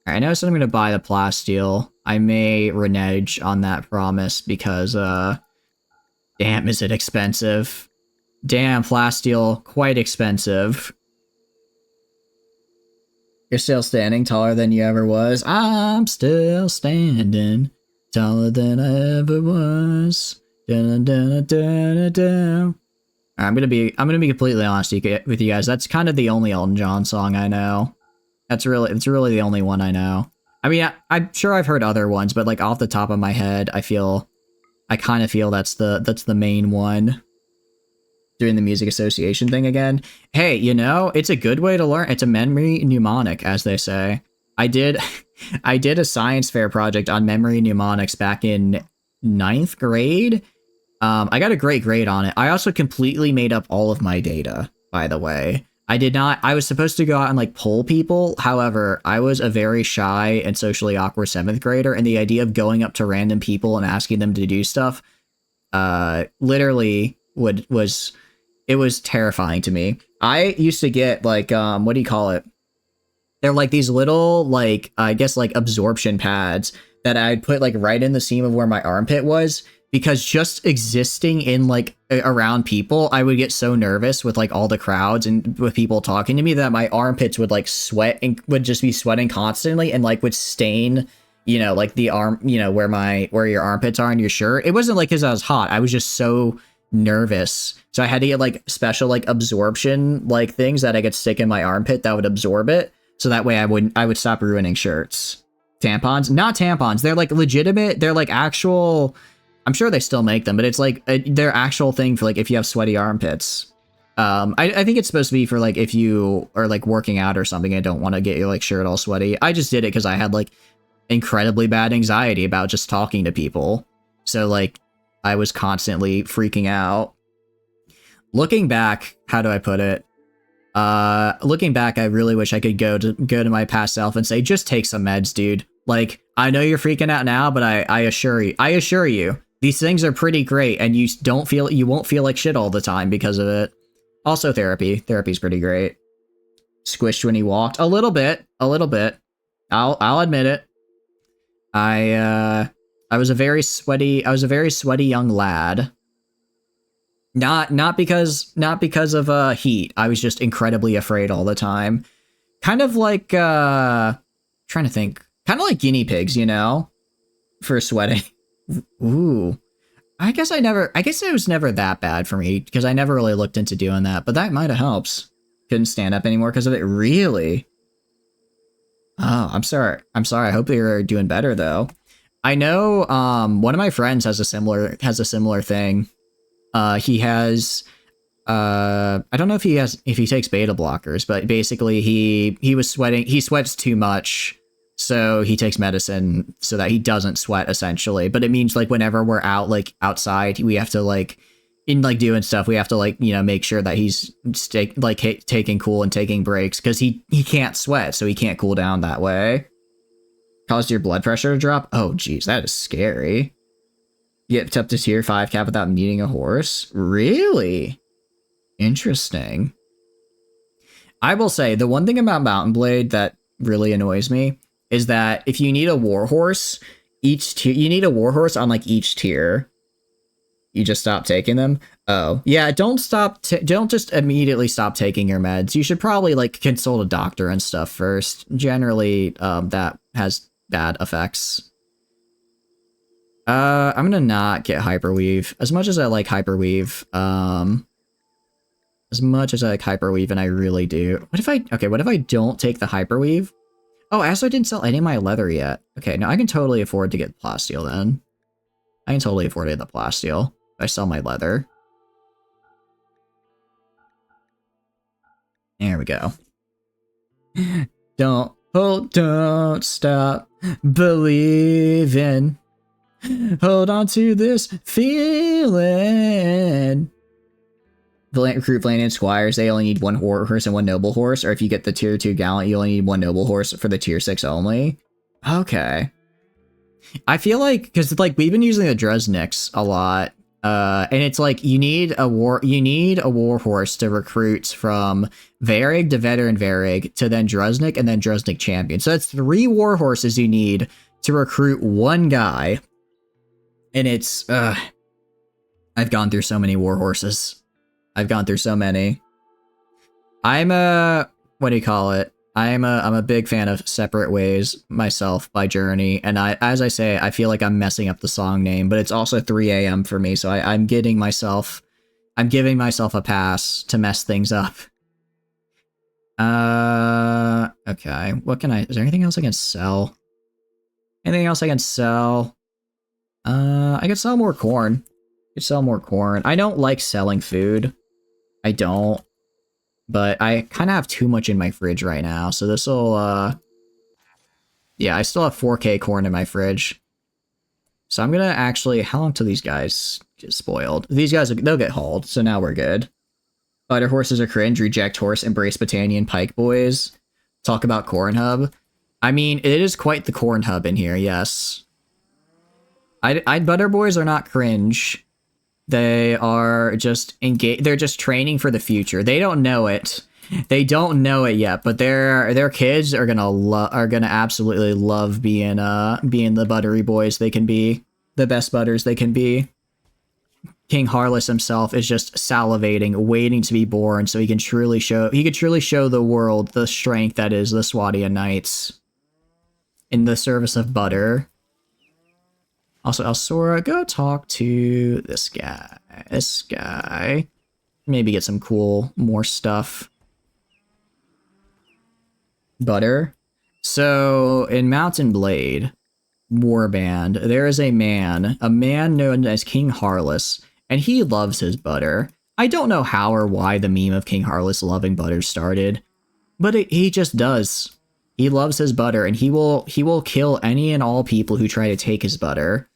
Alright, I know so I'm going to buy the plasteel. I may renege on that promise because, damn, is it expensive. Damn, plasteel, quite expensive. You're still standing taller than you ever was. I'm still standing taller than I ever was. Dun, dun, dun, dun, dun. I'm gonna be completely honest with you guys. That's kind of the only Elton John song I know. It's really the only one I know. I mean, I'm sure I've heard other ones, but like off the top of my head, I kind of feel that's the main one. Doing the music association thing again. Hey, you know, it's a good way to learn. It's a memory mnemonic, as they say. I did a science fair project on memory mnemonics back in 9th grade. I got a great grade on it. I also completely made up all of my data, by the way. I was supposed to go out and like poll people. However, I was a very shy and socially awkward 7th grader, and the idea of going up to random people and asking them to do stuff, literally it was terrifying to me. I used to get like, what do you call it? They're like these little, like, I guess like absorption pads that I'd put like right in the seam of where my armpit was, because just existing in like around people, I would get so nervous with like all the crowds and with people talking to me that my armpits would like sweat and would just be sweating constantly and like would stain, you know, like the arm, you know, where your armpits are on your shirt. It wasn't like because I was hot. I was just so nervous. So I had to get like special like absorption like things that I could stick in my armpit that would absorb it. So that way I would stop ruining shirts. Tampons? Not tampons. They're like legitimate. They're like actual. I'm sure they still make them, but it's like their actual thing for like if you have sweaty armpits. I think it's supposed to be for like if you are like working out or something and don't want to get your like shirt all sweaty. I just did it because I had like incredibly bad anxiety about just talking to people. So like I was constantly freaking out. Looking back, how do I put it? Looking back, I really wish I could go to my past self and say, just take some meds, dude. Like, I know you're freaking out now, but I assure you, these things are pretty great, and you won't feel like shit all the time because of it. Also, therapy's pretty great. Squished when he walked a little bit. I'll admit it. I was a very sweaty young lad. Not because of heat. I was just incredibly afraid all the time. Kind of like trying to think. Kind of like guinea pigs, you know, for sweating. Ooh. I guess it was never that bad for me because I never really looked into doing that, but that might have helped. Couldn't stand up anymore because of it. Really? Oh, I'm sorry. I hope you're doing better though. I know one of my friends has a similar thing. He has I don't know if he takes beta blockers, but basically he was sweating. He sweats too much. So he takes medicine so that he doesn't sweat essentially. But it means like whenever we're out, like outside, we have to like in like doing stuff, we have to like, you know, make sure that he's taking cool and taking breaks because he can't sweat. So he can't cool down that way. Caused your blood pressure to drop. Oh, geez, that is scary. Get up to tier 5 cap without needing a horse. Really? Interesting. I will say the one thing about Mountain Blade that really annoys me is that if you need a warhorse, you need a warhorse on like each tier. You just stop taking them. Oh yeah, don't just immediately stop taking your meds. You should probably like consult a doctor and stuff first. Generally, that has bad effects. I'm gonna not get hyperweave as much as I like hyperweave. As much as I like hyperweave, and I really do. What if I don't take the hyperweave? Oh, I also didn't sell any of my leather yet. Okay, no, I can totally afford to get plasteel then. I can totally afford to get the plasteel if I sell my leather. There we go. Don't stop believing. Hold on to this feeling. Recruit Valanian Squires, they only need one horse and one noble horse, or if you get the tier 2 Gallant, you only need one noble horse for the tier 6 only. Okay. I feel like, because like we've been using the Dresniks a lot, and it's like you need a war horse to recruit from Varig to Veteran Varig to then Dresnik and then Dresnik Champion. So that's 3 war horses you need to recruit one guy. And it's I've gone through so many war horses. I've gone through so many. I'm a big fan of Separate Ways myself by Journey, and as I say, I feel like I'm messing up the song name, but it's also 3 a.m. for me, so I'm giving myself a pass to mess things up. Okay, is there anything else I can sell? Anything else I can sell? I could sell more corn. I don't like selling food. I don't. But I kind of have too much in my fridge right now, so this'll, yeah, I still have 4K corn in my fridge. So I'm gonna actually, how long till these guys get spoiled? These guys, they'll get hauled, so now we're good. Butter horses are cringe, reject horse, embrace Battanian pike boys. Talk about corn hub. I mean, it is quite the corn hub in here, yes. Butter boys are not cringe. They are just engaged. They're just training for the future. They don't know it. They don't know it yet, but their kids are gonna absolutely love being the buttery boys they can be, the best butters they can be. King Harless himself is just salivating, waiting to be born, so he could truly show the world the strength that is the Swadian Knights in the service of butter. Also, Elsora, go talk to this guy. This guy. Maybe get some cool, more stuff. Butter. So, in Mountain Blade Warband, there is a man known as King Harless, and he loves his butter. I don't know how or why the meme of King Harless loving butter started, but he just does. He loves his butter, and he will kill any and all people who try to take his butter.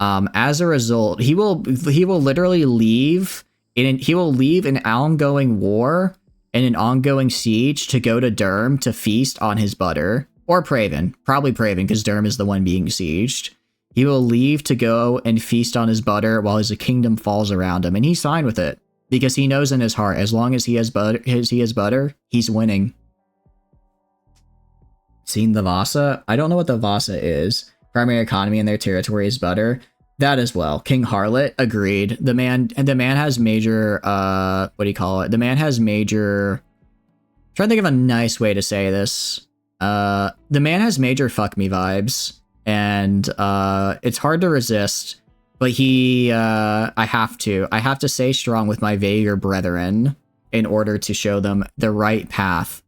As a result, he will literally leave an ongoing war and an ongoing siege to go to Durm to feast on his butter. Or Praven. Probably Praven, because Durm is the one being sieged. He will leave to go and feast on his butter while his kingdom falls around him, and he's fine with it. Because he knows in his heart, as long as he has butter, he's winning. Seen the Vasa? I don't know what the Vasa is. Primary economy in their territory is butter. That as well. King Harlot, agreed. The man has major, what do you call it? The man has major... I'm trying to think of a nice way to say this. The man has major fuck me vibes, and it's hard to resist, but I have to stay strong with my Vaegir brethren in order to show them the right path.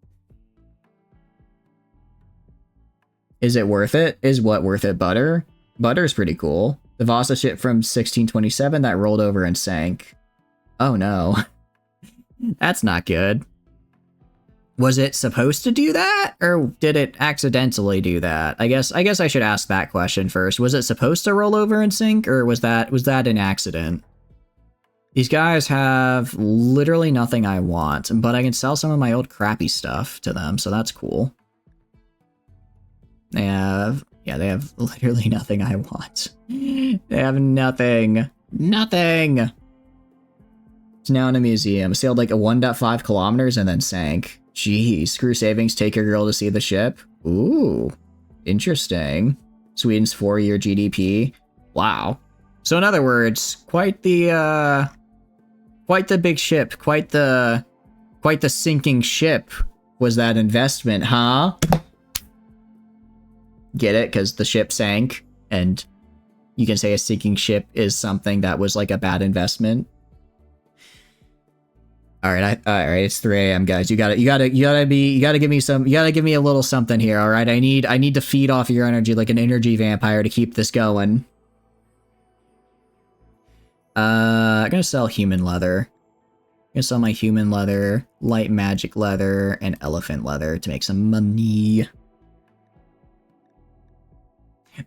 Is it worth it? Is what worth it? Butter? Butter's pretty cool. The Vasa ship from 1627 that rolled over and sank. Oh no. That's not good. Was it supposed to do that, or did it accidentally do that? I guess I should ask that question first. Was it supposed to roll over and sink, or was that an accident? These guys have literally nothing I want, but I can sell some of my old crappy stuff to them, so that's cool. They have literally nothing I want. They have nothing. Nothing! It's now in a museum. Sailed like a 1.5 kilometers and then sank. Jeez, screw savings, take your girl to see the ship. Ooh, interesting. Sweden's 4-year GDP. Wow. So in other words, quite the big ship, quite the sinking ship was that investment, huh? Get it? Because the ship sank, and you can say a sinking ship is something that was like a bad investment. All right, it's 3 a.m. guys. You gotta give me a little something here. All right, I need to feed off your energy like an energy vampire to keep this going. I'm gonna sell human leather. I'm gonna sell my human leather, light magic leather, and elephant leather to make some money.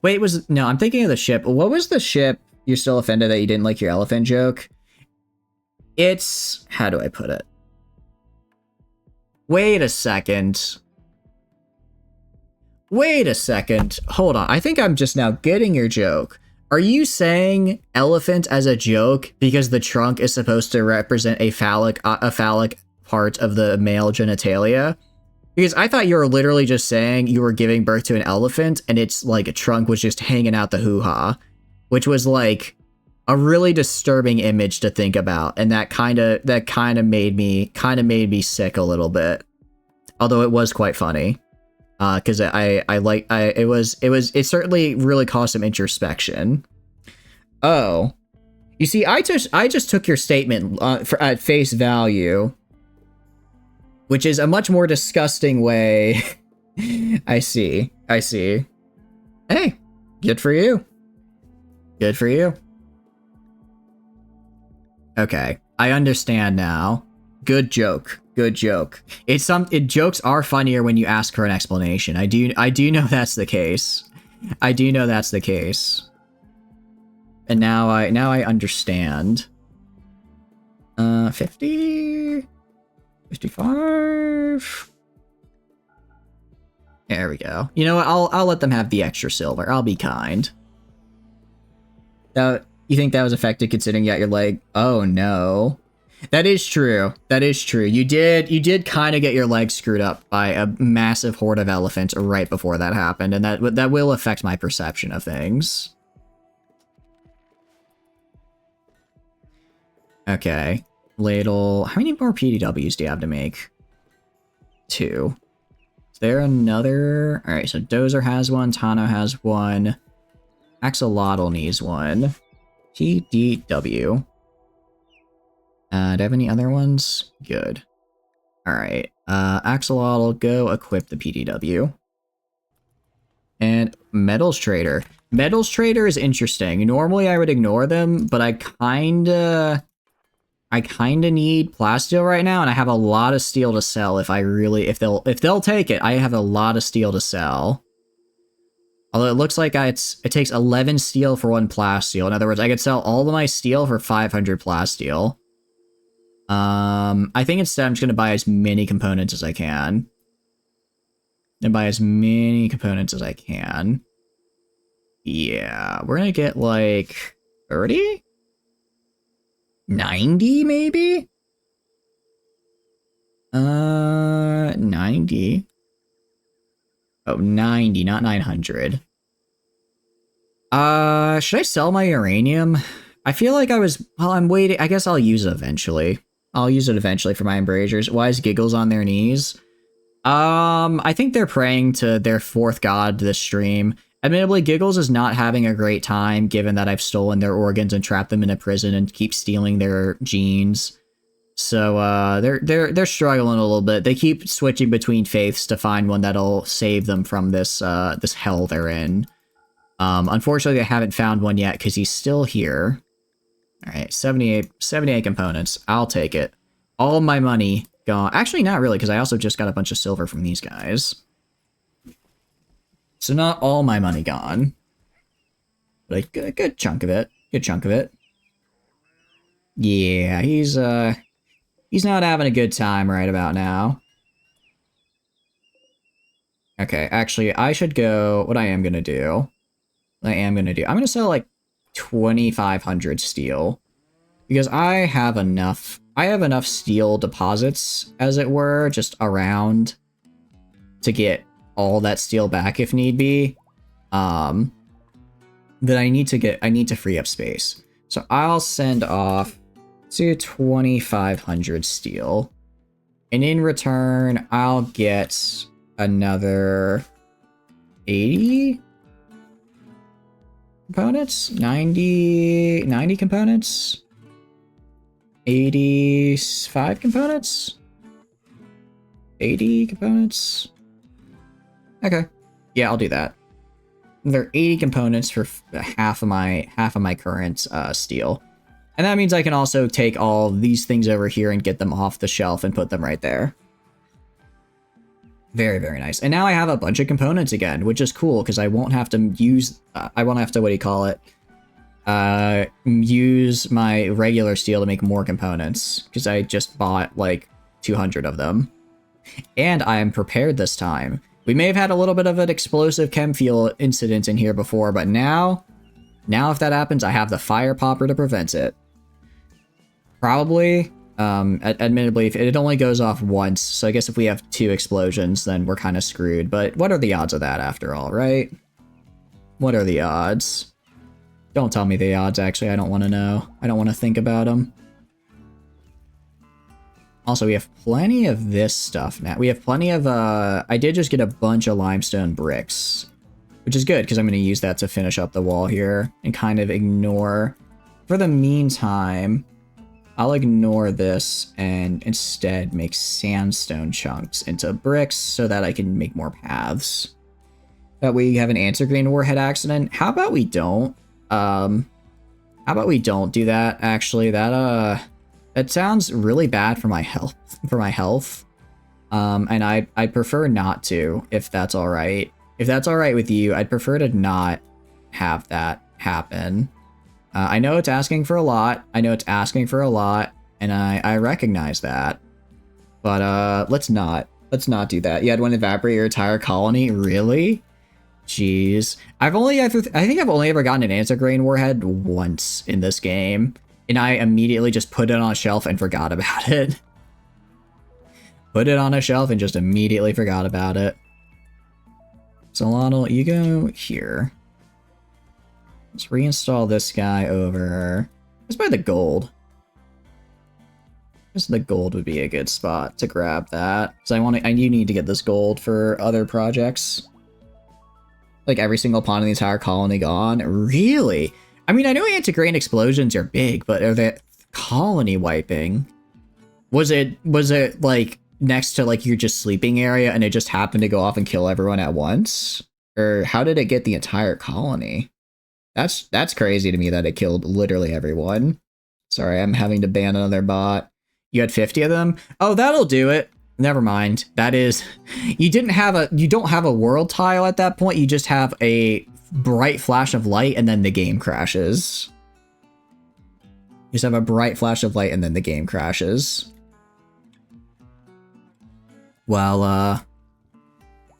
Wait, I'm thinking of the ship. What was the ship? You're still offended that you didn't like your elephant joke? It's... how do I put it? Wait a second. Hold on. I think I'm just now getting your joke. Are you saying elephant as a joke because the trunk is supposed to represent a phallic part of the male genitalia? Because I thought you were literally just saying you were giving birth to an elephant and it's like a trunk was just hanging out the hoo-ha, which was like a really disturbing image to think about, and that kind of made me sick a little bit. Although it was quite funny, because it certainly really caused some introspection. Oh, you see, I just took your statement at face value, which is a much more disgusting way. I see. Hey, good for you. Good for you. Okay, I understand now. Good joke. Jokes are funnier when you ask for an explanation. I do know that's the case. And now I understand. 50, 55. There we go. You know what? I'll let them have the extra silver. I'll be kind. You think that was effective considering you got your leg? Oh no. That is true. You did kind of get your leg screwed up by a massive horde of elephants right before that happened, and that will affect my perception of things. Okay. Ladle. How many more PDWs do you have to make? 2. Is there another? Alright, so Dozer has one, Tano has one, Axolotl needs one. PDW. Do I have any other ones? Good. Alright, Axolotl, go equip the PDW. And Metals Trader. Metals Trader is interesting. Normally I would ignore them, but I kinda need plasteel right now, and I have a lot of steel to sell if they'll take it. I have a lot of steel to sell. Although it looks like it takes 11 steel for 1 plasteel. In other words, I could sell all of my steel for 500 plasteel. I think instead I'm just gonna buy as many components as I can. And buy as many components as I can. Yeah, we're gonna get like 30? 90 maybe? 90. Oh, 90, not 900. Should I sell my uranium? I feel like I'm waiting. I guess I'll use it eventually. I'll use it eventually for my embrasures. Why is Giggles on their knees? I think they're praying to their 4th god this stream. Admittedly, Giggles is not having a great time, given that I've stolen their organs and trapped them in a prison and keep stealing their genes. So, they're struggling a little bit. They keep switching between faiths to find one that'll save them from this hell they're in. Unfortunately, I haven't found one yet because he's still here. Alright, 78 components. I'll take it. All my money gone. Actually, not really, because I also just got a bunch of silver from these guys. So not all my money gone. But a good chunk of it. Good chunk of it. Yeah, he's not having a good time right about now. Okay, actually, I should go... What I am gonna do... I'm gonna sell, like, 2,500 steel. Because I have enough steel deposits, as it were, just around to get all that steel back if need be. That I need to free up space. So I'll send off to 2,500 steel. And in return, I'll get another 80 components? 90 components? 85 components? 80 components? Okay. Yeah, I'll do that. There are 80 components for half of my current steel. And that means I can also take all these things over here and get them off the shelf and put them right there. Very, very nice. And now I have a bunch of components again, which is cool because I won't have to use... I won't have to, what do you call it? Use my regular steel to make more components because I just bought like 200 of them. And I am prepared this time. We may have had a little bit of an explosive chem fuel incident in here before, but now if that happens, I have the fire popper to prevent it. Probably, admittedly, if it only goes off once, so I guess if we have 2 explosions, then we're kind of screwed. But what are the odds of that after all, right? What are the odds? Don't tell me the odds, actually. I don't want to know. I don't want to think about them. Also, we have plenty of this stuff now. We have plenty of, I did just get a bunch of limestone bricks, which is good because I'm going to use that to finish up the wall here and kind of ignore, for the meantime, I'll ignore this and instead make sandstone chunks into bricks so that I can make more paths. That way you have an answer green warhead accident. How about we don't? How about we don't do that, actually? That sounds really bad for my health. And I'd prefer not to, if that's alright. If that's alright with you, I'd prefer to not have that happen. I know it's asking for a lot. And I recognize that. But let's not do that. You had one evaporate your entire colony? Really? Jeez. I think I've only ever gotten an answer grain warhead once in this game. And I immediately just put it on a shelf and forgot about it. Put it on a shelf and just immediately forgot about it. Solano, you go here. Let's reinstall this guy over. Let's buy the gold. Just the gold would be a good spot to grab that. So I do need to get this gold for other projects. Like every single pawn in the entire colony gone? Really? I mean, I know anti-grain explosions are big, but are they colony wiping? Was it like next to like your just sleeping area and it just happened to go off and kill everyone at once? Or how did it get the entire colony? That's crazy to me that it killed literally everyone. Sorry, I'm having to ban another bot. You had 50 of them? Oh, that'll do it. Never mind. That is, you don't have a world tile at that point. You just have a bright flash of light and then the game crashes. You just have a bright flash of light and then the game crashes. Well,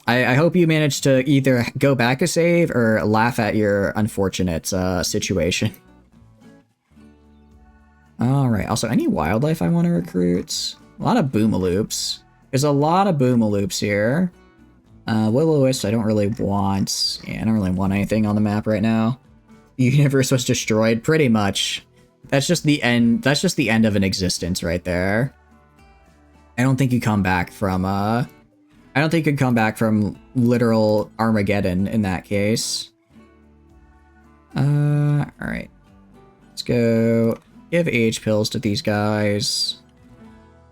I hope you managed to either go back a save or laugh at your unfortunate situation. Alright, also any wildlife I want to recruit? A lot of boomaloops. There's a lot of boomaloops here. Will-o-wisp I don't really want. Yeah, I don't really want anything on the map right now. The universe was destroyed, pretty much. That's just the end of an existence right there. I don't think you come back from, I don't think you can come back from literal Armageddon in that case. Alright. Let's go give age pills to these guys.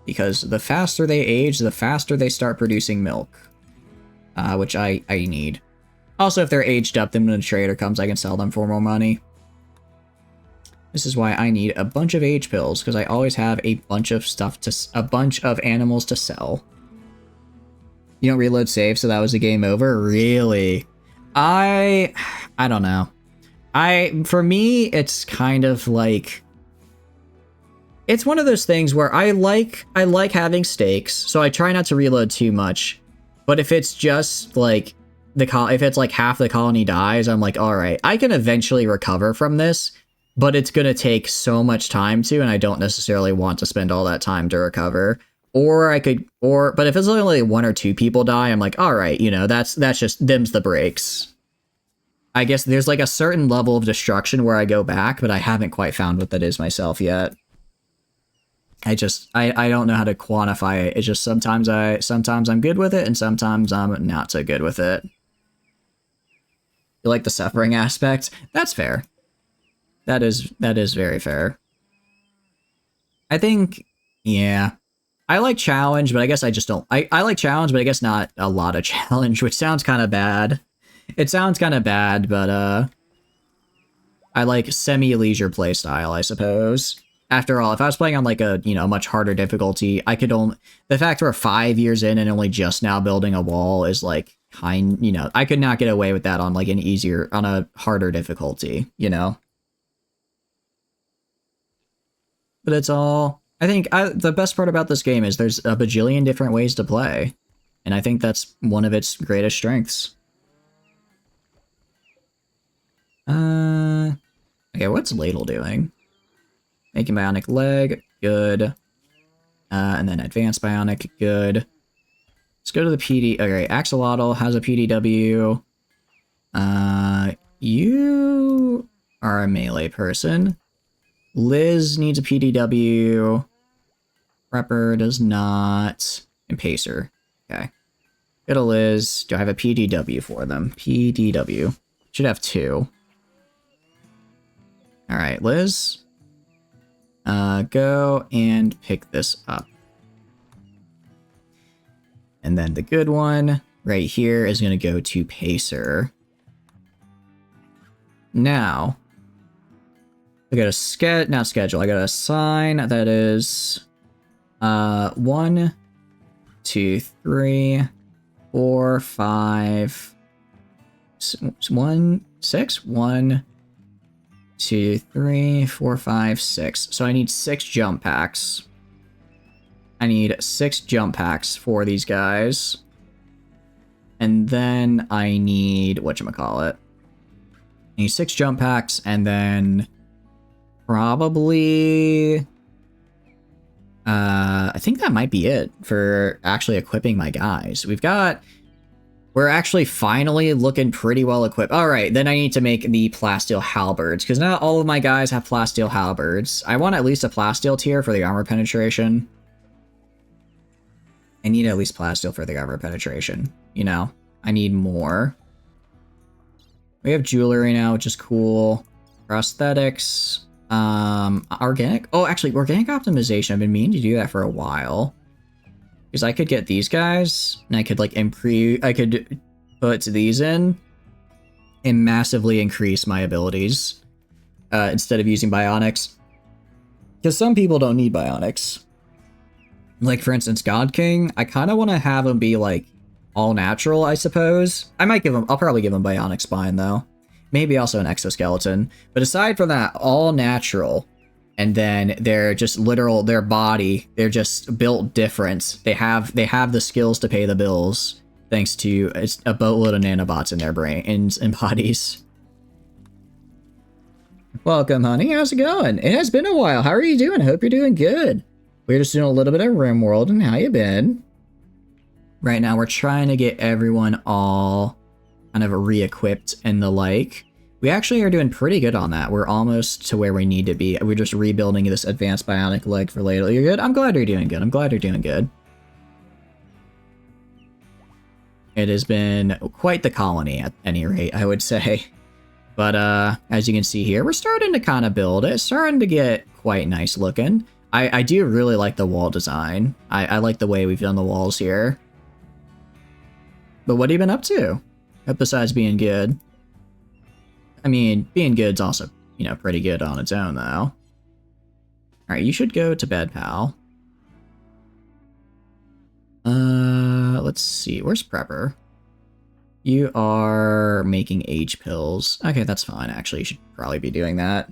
Because the faster they age, the faster they start producing milk. Which I need. Also, if they're aged up, then when a trader comes, I can sell them for more money. This is why I need a bunch of age pills, because I always have a bunch of animals to sell. You don't reload save, so that was a game over? Really? I don't know. For me, it's kind of like... It's one of those things where I like having stakes, so I try not to reload too much. But if it's just like if it's like half the colony dies, I'm like, all right, I can eventually recover from this, but it's gonna take so much time to, and I don't necessarily want to spend all that time to recover. But if it's only one or two people die, I'm like, all right, you know, that's just them's the breaks. I guess there's like a certain level of destruction where I go back, but I haven't quite found what that is myself yet. I don't know how to quantify it. It's just sometimes I'm good with it and sometimes I'm not so good with it. You like the suffering aspect? That's fair. That is very fair. I think, yeah. I like challenge, but I guess I just don't. I like challenge, but I guess not a lot of challenge, which sounds kind of bad. It sounds kind of bad, but I like semi-leisure playstyle, I suppose. After all, if I was playing on like a, you know, much harder difficulty, I could only, the fact we're 5 years in and only just now building a wall is like you know, I could not get away with that on like on a harder difficulty, you know? But it's all, I think the best part about this game is there's a bajillion different ways to play. And I think that's one of its greatest strengths. Okay, what's Ladle doing? Making Bionic leg, good. And then Advanced Bionic, good. Let's go to the PD. Okay, Axolotl has a PDW. You are a melee person. Liz needs a PDW. Prepper does not. And Pacer. Okay. Go to Liz. Do I have a PDW for them? PDW. Should have 2. Alright, Liz. Go and pick this up. And then the good one right here is going to go to Pacer. Now, I got a not schedule. I got a sign that is 1, 2, 3, 4, 5, 1, 6, 1, 2, 3, 4, 5, 6. So I need 6 jump packs. I need 6 jump packs for these guys. And then I need, whatchamacallit? I need 6 jump packs, and then probably I think that might be it for actually equipping my guys. We've got We're actually finally looking pretty well equipped. All right, then I need to make the plasteel halberds, because not all of my guys have plasteel halberds. I want at least a plasteel tier for the armor penetration. I need at least plasteel for the armor penetration. You know, I need more. We have jewelry now, which is cool. Prosthetics. Organic. Oh, actually, organic optimization. I've been meaning to do that for a while. Because I could get these guys, and I could, like, I could put these in and massively increase my abilities instead of using bionics. Because some people don't need bionics. Like, for instance, God King, I kind of want to have him be, like, all natural, I suppose. I'll probably give him bionic spine, though. Maybe also an exoskeleton. But aside from that, all natural. And then they're just their body, they're just built different. They have the skills to pay the bills, thanks to a boatload of nanobots in their brains and bodies. Welcome, honey. How's it going? It has been a while. How are you doing? I hope you're doing good. We're just doing a little bit of Rimworld, and how you been? Right now, we're trying to get everyone all kind of re-equipped and the like. We actually are doing pretty good on that. We're almost to where we need to be. We're just rebuilding this advanced bionic leg for later. You're good? I'm glad you're doing good. I'm glad you're doing good. It has been quite the colony at any rate, I would say. But as you can see here, we're starting to kind of build it. It's starting to get quite nice looking. I do really like the wall design. I like the way we've done the walls here. But what have you been up to? Besides being good. I mean, being good's also, you know, pretty good on its own, though. Alright, you should go to bed, pal. Let's see. Where's Prepper? You are making age pills. Okay, that's fine, actually. You should probably be doing that.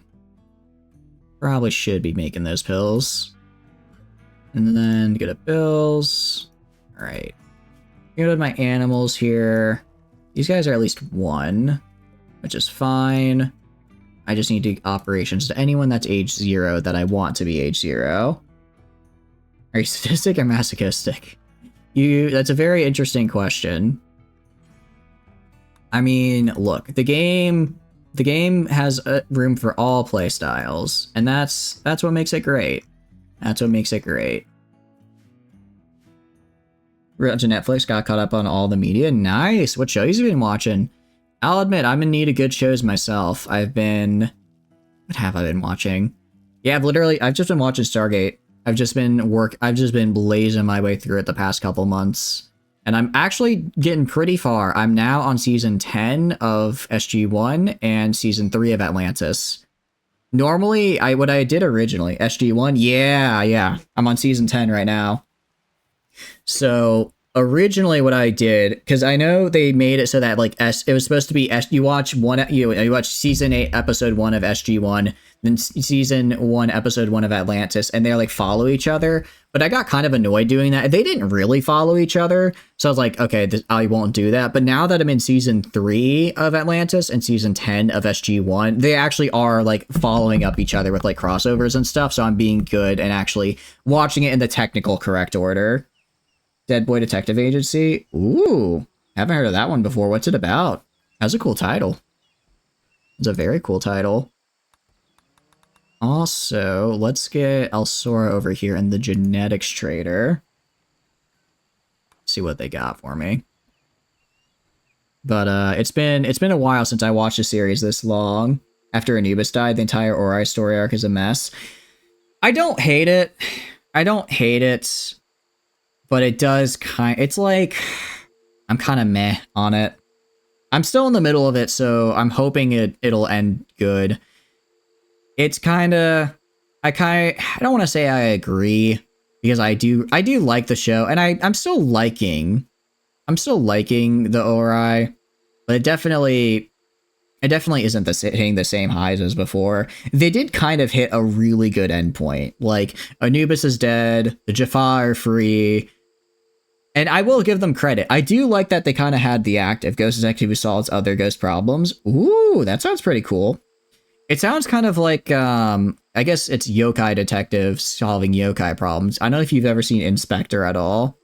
Probably should be making those pills. And then go to bills. Alright. Go to my animals here. These guys are at least 1. Which is fine. I just need to operations to anyone that's age 0 that I want to be age 0. Are you sadistic or masochistic? That's a very interesting question. I mean, look, the game has room for all playstyles, and that's what makes it great. That's what makes it great. We're up to Netflix, got caught up on all the media. Nice. What shows have you been watching? I'll admit, I'm in need of good shows myself. What have I been watching? Yeah, I've just been watching Stargate. I've just been blazing my way through it the past couple months. And I'm actually getting pretty far. I'm now on season 10 of SG-1 and season 3 of Atlantis. Normally, what I did originally, SG-1, yeah. I'm on season 10 right now. So originally what I did, because I know they made it so that like it was supposed to be you watch season 8 episode 1 of SG-1, then season 1 episode 1 of Atlantis, and they like follow each other. But I got kind of annoyed doing that. They didn't really follow each other, so I was like, okay, I won't do that. But now that I'm in season 3 of Atlantis and season 10 of SG-1, they actually are like following up each other with like crossovers and stuff. So I'm being good and actually watching it in the technical correct order. Dead Boy Detective Agency. Ooh, haven't heard of that one before. What's it about? That's a cool title. It's a very cool title. Also, let's get Elsora over here in the genetics trader. See what they got for me. But it's been a while since I watched a series this long. After Anubis died, the entire Ori story arc is a mess. I don't hate it. But it does it's like, I'm kind of meh on it. I'm still in the middle of it, so I'm hoping it'll end good. It's I don't want to say I agree, because I do like the show, and I'm still liking the Ori, but it definitely isn't hitting the same highs as before. They did kind of hit a really good endpoint. Like, Anubis is dead, the Jaffa are free, and I will give them credit. I do like that they kind of had the active Ghost Detective who solves other ghost problems. Ooh, that sounds pretty cool. It sounds kind of like, I guess it's yokai detectives solving yokai problems. I don't know if you've ever seen Inspector at all.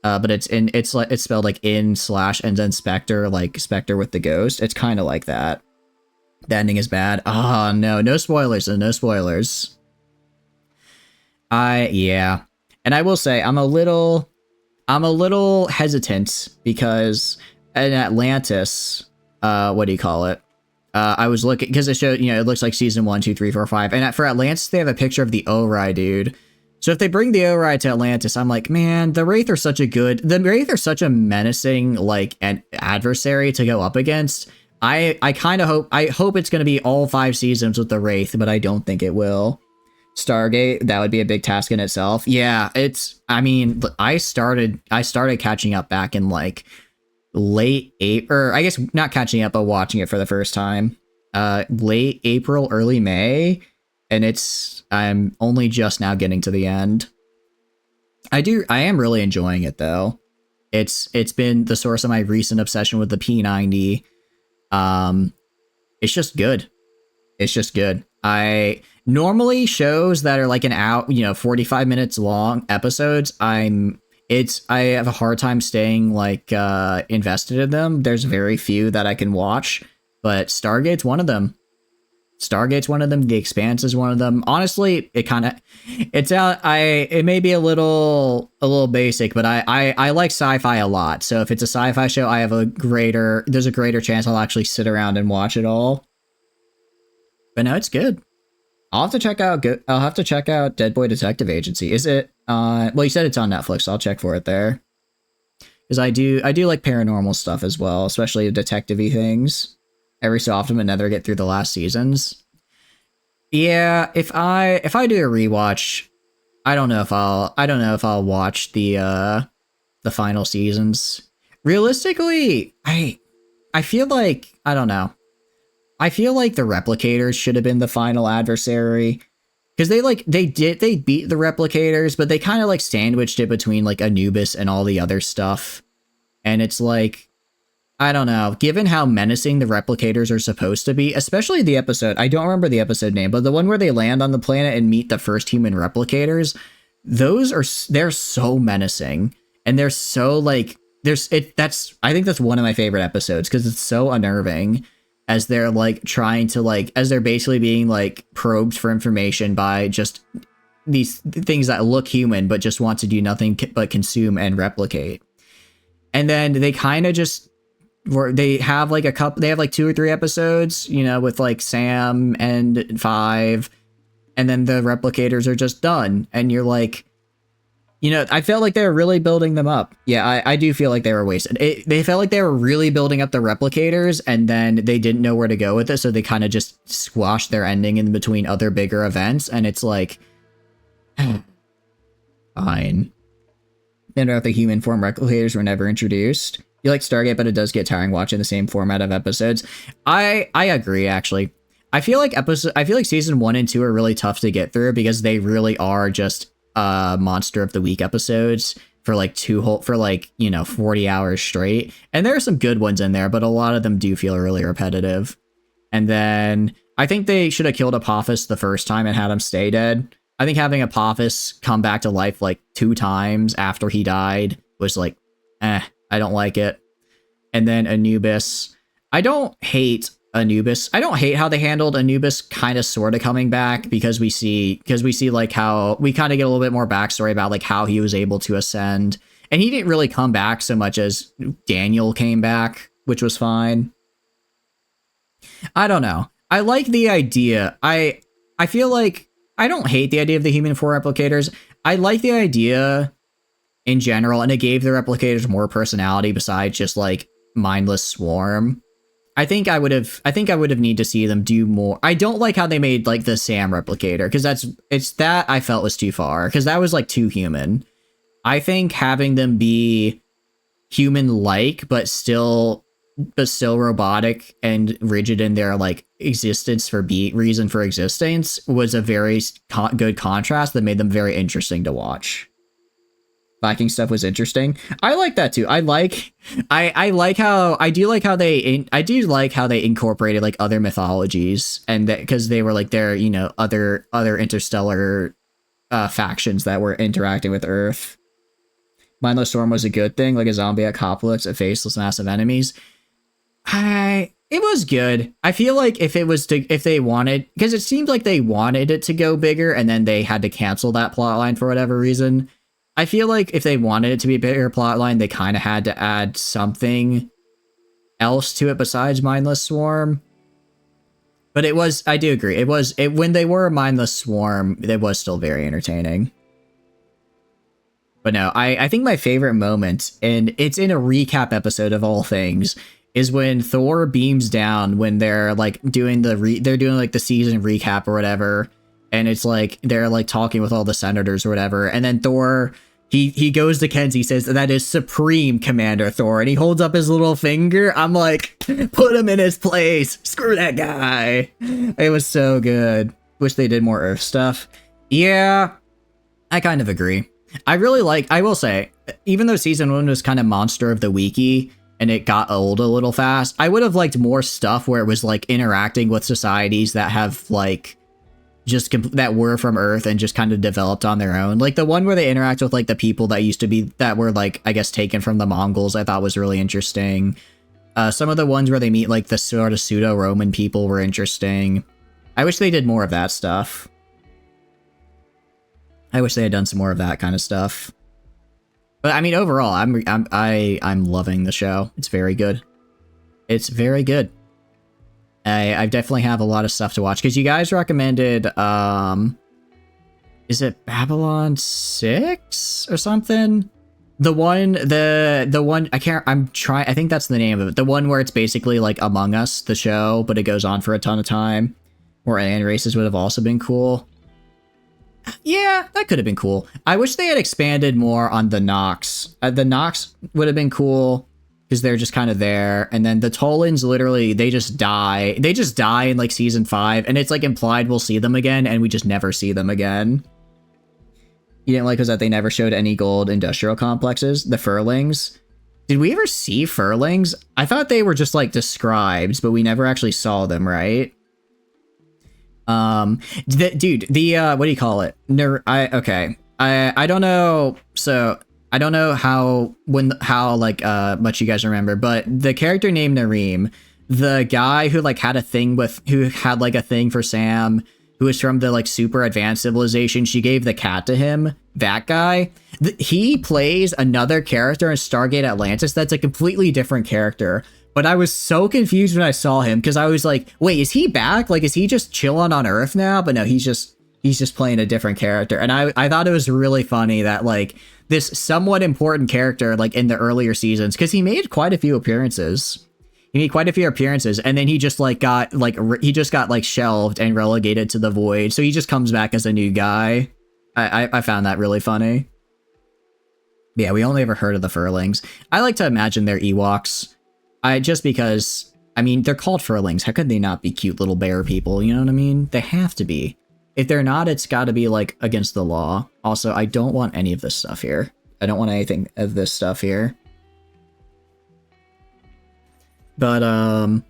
But it's spelled like in slash and then Spectre, like Spectre with the ghost. It's kind of like that. The ending is bad. Oh no, no spoilers, no spoilers. Yeah. And I will say I'm a little hesitant because in Atlantis, what do you call it? I was looking because it showed, it looks like season 1, 2, 3, 4, 5. And for Atlantis, they have a picture of the Ori dude. So if they bring the Ori to Atlantis, I'm like, man, the Wraith are such a menacing, like, an adversary to go up against. I hope it's going to be all 5 seasons with the Wraith, but I don't think it will. Stargate, that would be a big task in itself. Yeah, I started catching up back in like late April, or I guess not catching up, but watching it for the first time. Late April, early May, and I'm only just now getting to the end. I am really enjoying it though. It's been the source of my recent obsession with the P90. It's just good. It's just good. I normally shows that are like an hour, 45 minutes long episodes. I have a hard time staying like invested in them. There's very few that I can watch, but Stargate's one of them. The Expanse is one of them. Honestly, it may be a little basic, but I like sci-fi a lot. So if it's a sci-fi show, there's a greater chance I'll actually sit around and watch it all. But no, it's good. I'll have to check out Dead Boy Detective Agency. Is it well, you said it's on Netflix, so I'll check for it there. Because I do like paranormal stuff as well, especially detective-y things. Every so often, but never get through the last seasons. Yeah, if I do a rewatch, I don't know if I'll watch the final seasons. Realistically, I feel like, I don't know. I feel like the Replicators should have been the final adversary, because they beat the Replicators, but they kind of like sandwiched it between like Anubis and all the other stuff. And it's like, I don't know, given how menacing the Replicators are supposed to be, especially the episode, I don't remember the episode name, but the one where they land on the planet and meet the first human Replicators, they're so menacing. And they're so like, I think that's one of my favorite episodes, because it's so unnerving as they're like trying to like, as they're basically being like probed for information by just these things that look human, but just want to do nothing but consume and replicate. And then they kind of just, they have like 2 or 3 episodes, with like Sam and 5, and then the Replicators are just done. And you're like, I felt like they were really building them up. Yeah, I do feel like they were wasted. They felt like they were really building up the Replicators, and then they didn't know where to go with it, so they kind of just squashed their ending in between other bigger events, and it's like, fine. And the human form Replicators were never introduced. You like Stargate, but it does get tiring watching the same format of episodes. I agree, actually. I feel like season 1 and 2 are really tough to get through, because they really are just monster of the week episodes for like 40 hours straight. And there are some good ones in there, but a lot of them do feel really repetitive. And then I think they should have killed Apophis the first time and had him stay dead. I think having Apophis come back to life like 2 times after he died was like, I don't like it. And then Anubis, I don't hate Anubis. I don't hate how they handled Anubis kind of sort of coming back, because we see like how we kind of get a little bit more backstory about like how he was able to ascend. And he didn't really come back so much as Daniel came back, which was fine. I don't know. I like the idea. I feel like I don't hate the idea of the human 4 replicators. I like the idea in general, and it gave the replicators more personality besides just like mindless swarm. I think I would have need to see them do more. I don't like how they made like the Sam replicator, because that I felt was too far, because that was like too human. I think having them be human-like, but still robotic and rigid in their like existence reason for existence was a very good contrast that made them very interesting to watch. Viking stuff was interesting. I like that too. I do like how they incorporated like other mythologies, and that because they were like their other interstellar factions that were interacting with Earth. Mindless Storm was a good thing, like a zombie apocalypse of faceless massive enemies. It was good. I feel like if they wanted, because it seemed like they wanted it to go bigger and then they had to cancel that plotline for whatever reason. I feel like if they wanted it to be a bigger plotline, they kind of had to add something else to it besides Mindless Swarm. But I do agree. When they were Mindless Swarm, it was still very entertaining. But no, I think my favorite moment, and it's in a recap episode of all things, is when Thor beams down when they're like doing like the season recap or whatever, and it's like they're like talking with all the senators or whatever, and then Thor he goes to Kenzie, says that is Supreme Commander Thor, and he holds up his little finger. I'm like, put him in his place. Screw that guy. It was so good. Wish they did more Earth stuff. Yeah, I kind of agree. I will say, even though season 1 was kind of Monster of the Weeky and it got old a little fast, I would have liked more stuff where it was like interacting with societies that have like that were from Earth and just kind of developed on their own. Like the one where they interact with like the people that were like, I guess, taken from the Mongols, I thought was really interesting. Some of the ones where they meet like the sort of pseudo-Roman people were interesting. I wish they did more of that stuff. I wish they had done some more of that kind of stuff. But I mean, overall, I'm loving the show. It's very good. It's very good. I definitely have a lot of stuff to watch because you guys recommended, is it Babylon 6 or something? The one, I think that's the name of it. The one where it's basically like Among Us, the show, but it goes on for a ton of time. Or alien races would have also been cool. Yeah, that could have been cool. I wish they had expanded more on the Nox. The Nox would have been cool because they're just kind of there. And then the Tolans, literally, they just die. They just die in like season 5, and it's like implied we'll see them again, and we just never see them again. You didn't like was that they never showed any gold industrial complexes, the Furlings. Did we ever see Furlings? I thought they were just like described, but we never actually saw them, right? What do you call it? I don't know. So I don't know how much you guys remember, but the character named Nareem, the guy who like had a thing for Sam, who was from the like super advanced civilization, she gave the cat to him. That guy, he plays another character in Stargate Atlantis that's a completely different character. But I was so confused when I saw him because I was like, wait, is he back? Like, is he just chilling on Earth now? But no, he's just playing a different character. And I thought it was really funny that like this somewhat important character, like in the earlier seasons, because he made quite a few appearances. And then he just got shelved and relegated to the void. So he just comes back as a new guy. I found that really funny. Yeah, we only ever heard of the Furlings. I like to imagine they're Ewoks. Just because, I mean, they're called Furlings. How could they not be cute little bear people? You know what I mean? They have to be. If they're not, it's got to be like against the law. Also, I don't want any of this stuff here. I don't want anything of this stuff here. But no,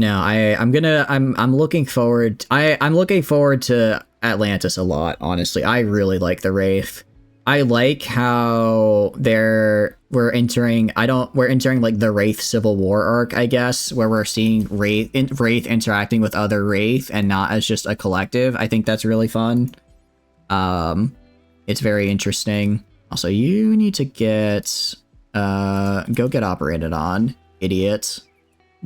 I'm looking forward. I'm looking forward to Atlantis a lot. Honestly, I really like the Wraith. I like how we're entering like the Wraith Civil War arc, I guess, where we're seeing Wraith interacting with other Wraith and not as just a collective. I think that's really fun. It's very interesting. Also, you need to go get operated on, idiot.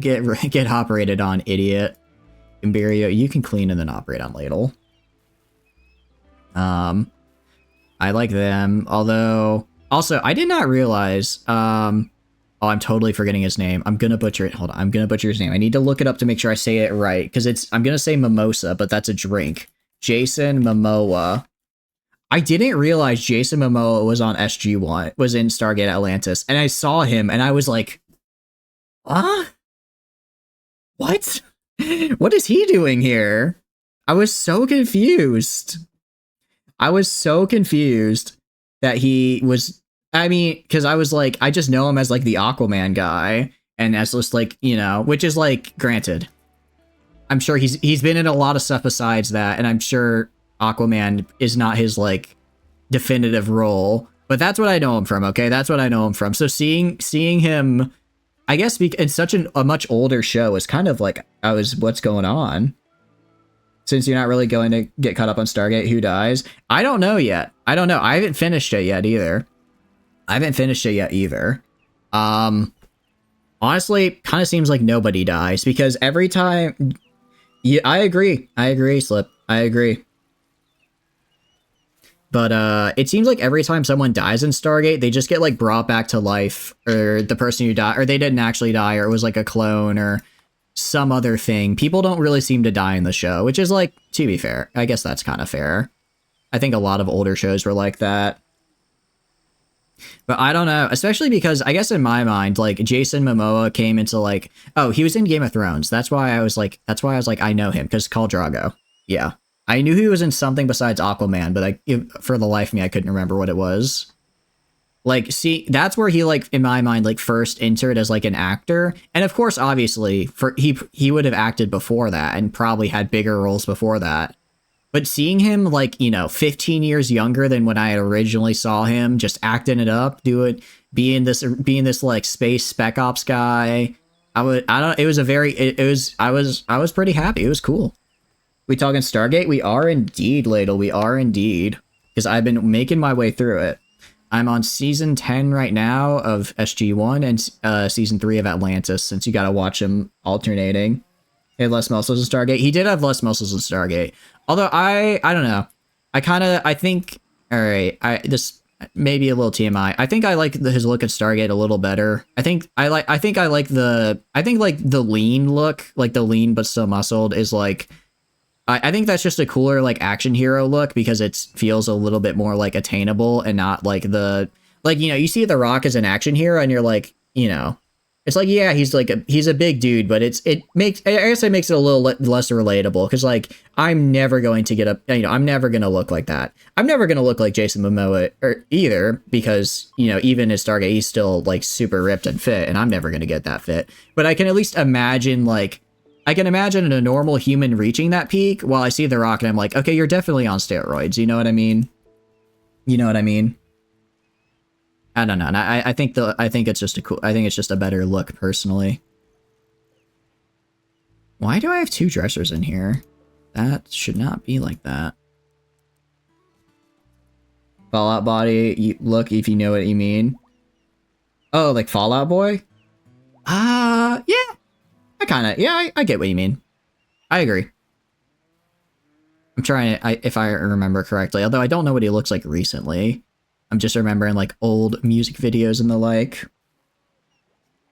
Get operated on, idiot. Imberio, you can clean and then operate on Ladle. I like them, although also I did not realize oh, I'm totally forgetting his name. I'm gonna butcher it. Hold on, I'm gonna butcher his name. I need to look it up to make sure I say it right, because I'm gonna say mimosa, but that's a drink. Jason Momoa. I didn't realize Jason Momoa was on SG-1, was in Stargate Atlantis, and I saw him and I was like, what? What is he doing here? I was so confused. That he was, I mean, because I was like, I just know him as like the Aquaman guy, and as just like, you know, which is like, granted, I'm sure he's been in a lot of stuff besides that, and I'm sure Aquaman is not his like definitive role, But that's what I know him from, okay? That's what I know him from. So seeing him, I guess, in such a much older show is kind of like, what's going on? Since you're not really going to get caught up on Stargate, who dies? I don't know yet. I don't know. I haven't finished it yet either. Honestly, kind of seems like nobody dies because every time... Yeah, I agree, Slip. I agree. But it seems like every time someone dies in Stargate, they just get like brought back to life, or the person who died, or they didn't actually die, or it was like a clone, or some other thing. People don't really seem to die in the show, which is like, to be fair, I guess that's kind of fair. I think a lot of older shows were like that. But I don't know, especially because I guess in my mind, like Jason Momoa came into like, oh, he was in Game of Thrones. That's why I was like, I know him because Khal Drogo. Yeah. I knew he was in something besides Aquaman, but for the life of me, I couldn't remember what it was. Like, see, that's where he, like, in my mind, like, first entered as, like, an actor. And, of course, obviously, he would have acted before that and probably had bigger roles before that. But seeing him, like, 15 years younger than when I originally saw him, just acting it up, being this, like, space spec ops guy, I was pretty happy. It was cool. We talking Stargate? We are indeed, Ladle. We are indeed. Because I've been making my way through it. I'm on season 10 right now of SG-1 and season 3 of Atlantis, since you gotta watch them alternating. He had less muscles in Stargate. He did have less muscles in Stargate. Although I don't know. I think, alright, this may be a little TMI. I think I like his look at Stargate a little better. I think the lean look, like the lean but still muscled, is like, I think that's just a cooler, like, action hero look because it feels a little bit more, like, attainable and not, like, you see The Rock as an action hero and you're like, it's like, yeah, he's a big dude, but I guess it makes it a little less relatable because, like, I'm never going to I'm never going to look like that. I'm never going to look like Jason Momoa either because, even in Stargate, he's still, like, super ripped and fit, and I'm never going to get that fit. But I can at least imagine, like, I can imagine a normal human reaching that peak while I see The Rock and I'm like, okay, you're definitely on steroids. You know what I mean? I don't know. And I think it's just a better look personally. Why do I have 2 dressers in here? That should not be like that. Fallout body look, if you know what you mean. Oh, like Fallout Boy? Yeah. I get what you mean. I agree. I'm trying to, if I remember correctly, although I don't know what he looks like recently. I'm just remembering, like, old music videos and the like.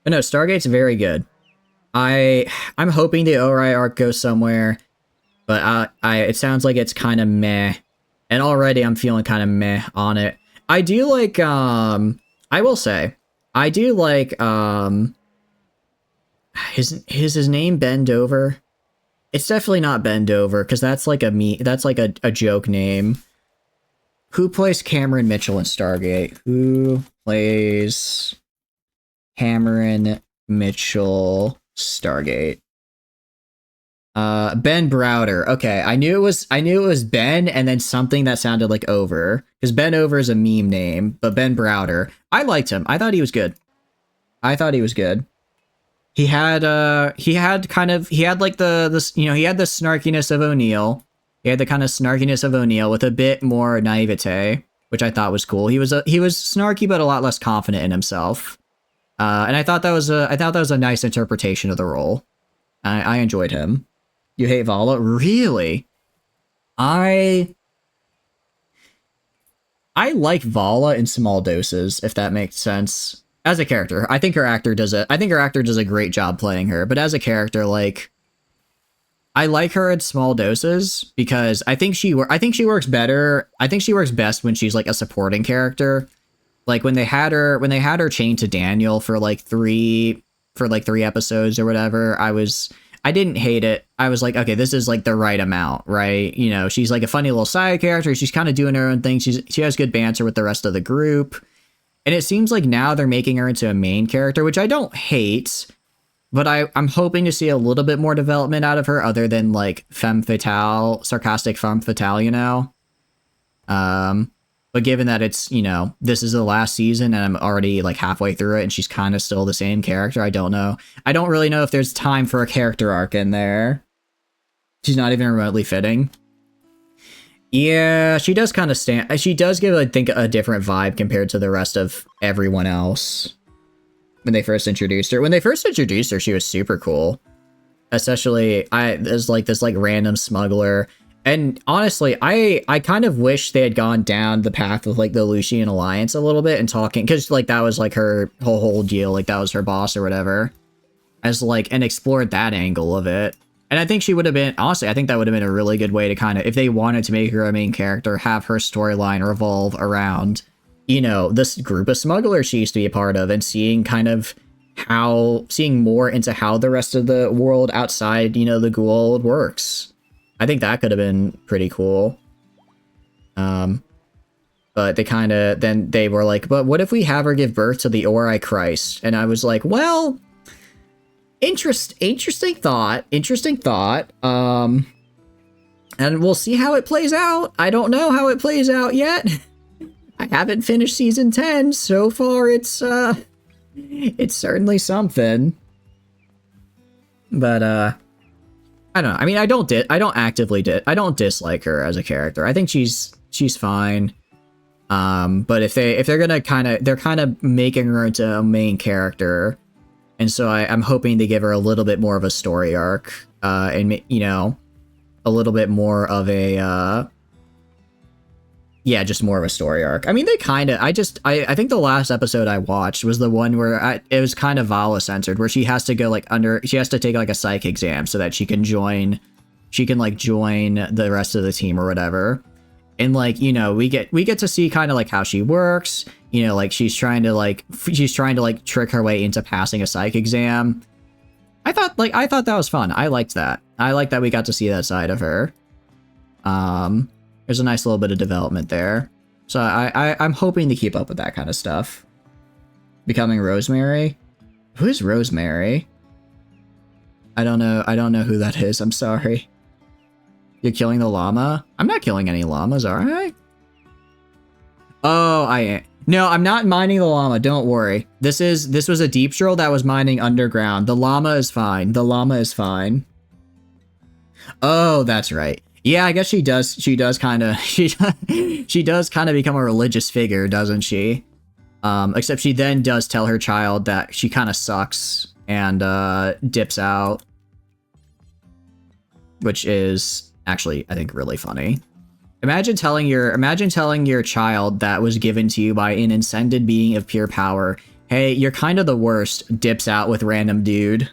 But no, Stargate's very good. I'm hoping the Ori arc goes somewhere, but it sounds like it's kind of meh. And already I'm feeling kind of meh on it. I do like, I will say, I do like, his name Bendover? It's definitely not Bendover, because that's like a joke name. Who plays Cameron Mitchell in Stargate? Who plays Cameron Mitchell Stargate? Ben Browder. Okay, I knew it was Ben and then something that sounded like Over, because Ben Over is a meme name, but Ben Browder. I liked him. I thought he was good. He had the snarkiness of O'Neill. He had the kind of snarkiness of O'Neill with a bit more naivete, which I thought was cool. He was snarky but a lot less confident in himself. And I thought that was a nice interpretation of the role. I enjoyed him. You hate Vala? Really? I like Vala in small doses, if that makes sense. As a character, I think her actor does a great job playing her, but as a character, like, I like her in small doses because I think she works better. I think she works best when she's like a supporting character. Like when they had her chained to Daniel for like 3 episodes or whatever, I didn't hate it. I was like, okay, this is like the right amount, right? She's like a funny little side character. She's kind of doing her own thing. She has good banter with the rest of the group. And it seems like now they're making her into a main character, which I don't hate, but I'm hoping to see a little bit more development out of her other than like femme fatale, sarcastic femme fatale, But given that it's, you know, this is the last season and I'm already like halfway through it and she's kind of still the same character, I don't know. I don't really know if there's time for a character arc in there. She's not even remotely fitting. Yeah, she does kind of stand. She does give, I think, a different vibe compared to the rest of everyone else. When they first introduced her. When they first introduced her, she was super cool. Especially, there's like this like random smuggler. And honestly, I kind of wish they had gone down the path of like the Lucian Alliance a little bit and talking, because like that was like her whole deal, like that was her boss or whatever, as like, and explored that angle of it. And I think she would have been, honestly, I think that would have been a really good way to kind of, if they wanted to make her a main character, have her storyline revolve around, you know, this group of smugglers she used to be a part of, and seeing kind of how, seeing more into how the rest of the world outside, you know, the Goa'uld works. I think that could have been pretty cool. But they kind of, then they were like, but what if we have her give birth to the Ori Christ? And I was like, well, interesting thought. And we'll see how it plays out. I don't know how it plays out yet. I haven't finished season 10. So far, it's certainly something. But, I don't know. I mean, I don't dislike her as a character. I think she's fine. But if they're gonna they're kind of making her into a main character, and so I'm hoping they give her a little bit more of a story arc, and you know, a little bit more of a yeah, just more of a story arc. I mean, they kind of, I think the last episode I watched was the one where it was kind of Vala centered, where she has to go like she has to take like a psych exam so that she can like join the rest of the team or whatever. And like, you know, we get to see kind of like how she works, you know, like she's trying to like trick her way into passing a psych exam. I thought that was fun. I liked that. I liked that we got to see that side of her. There's a nice little bit of development there. So I'm hoping to keep up with that kind of stuff. Becoming Rosemary? Who is Rosemary? I don't know who that is. I'm sorry. You're killing the llama? I'm not killing any llamas, are I? Oh, I am. No, I'm not mining the llama. Don't worry. This was a deep drill that was mining underground. The llama is fine. The llama is fine. Oh, that's right. Yeah, I guess she does kind of she does kind of become a religious figure, doesn't she? Except she then does tell her child that she kind of sucks and dips out, which is actually, I think, really funny. Imagine telling your child that was given to you by an ascended being of pure power, hey, you're kind of the worst, dips out with random dude.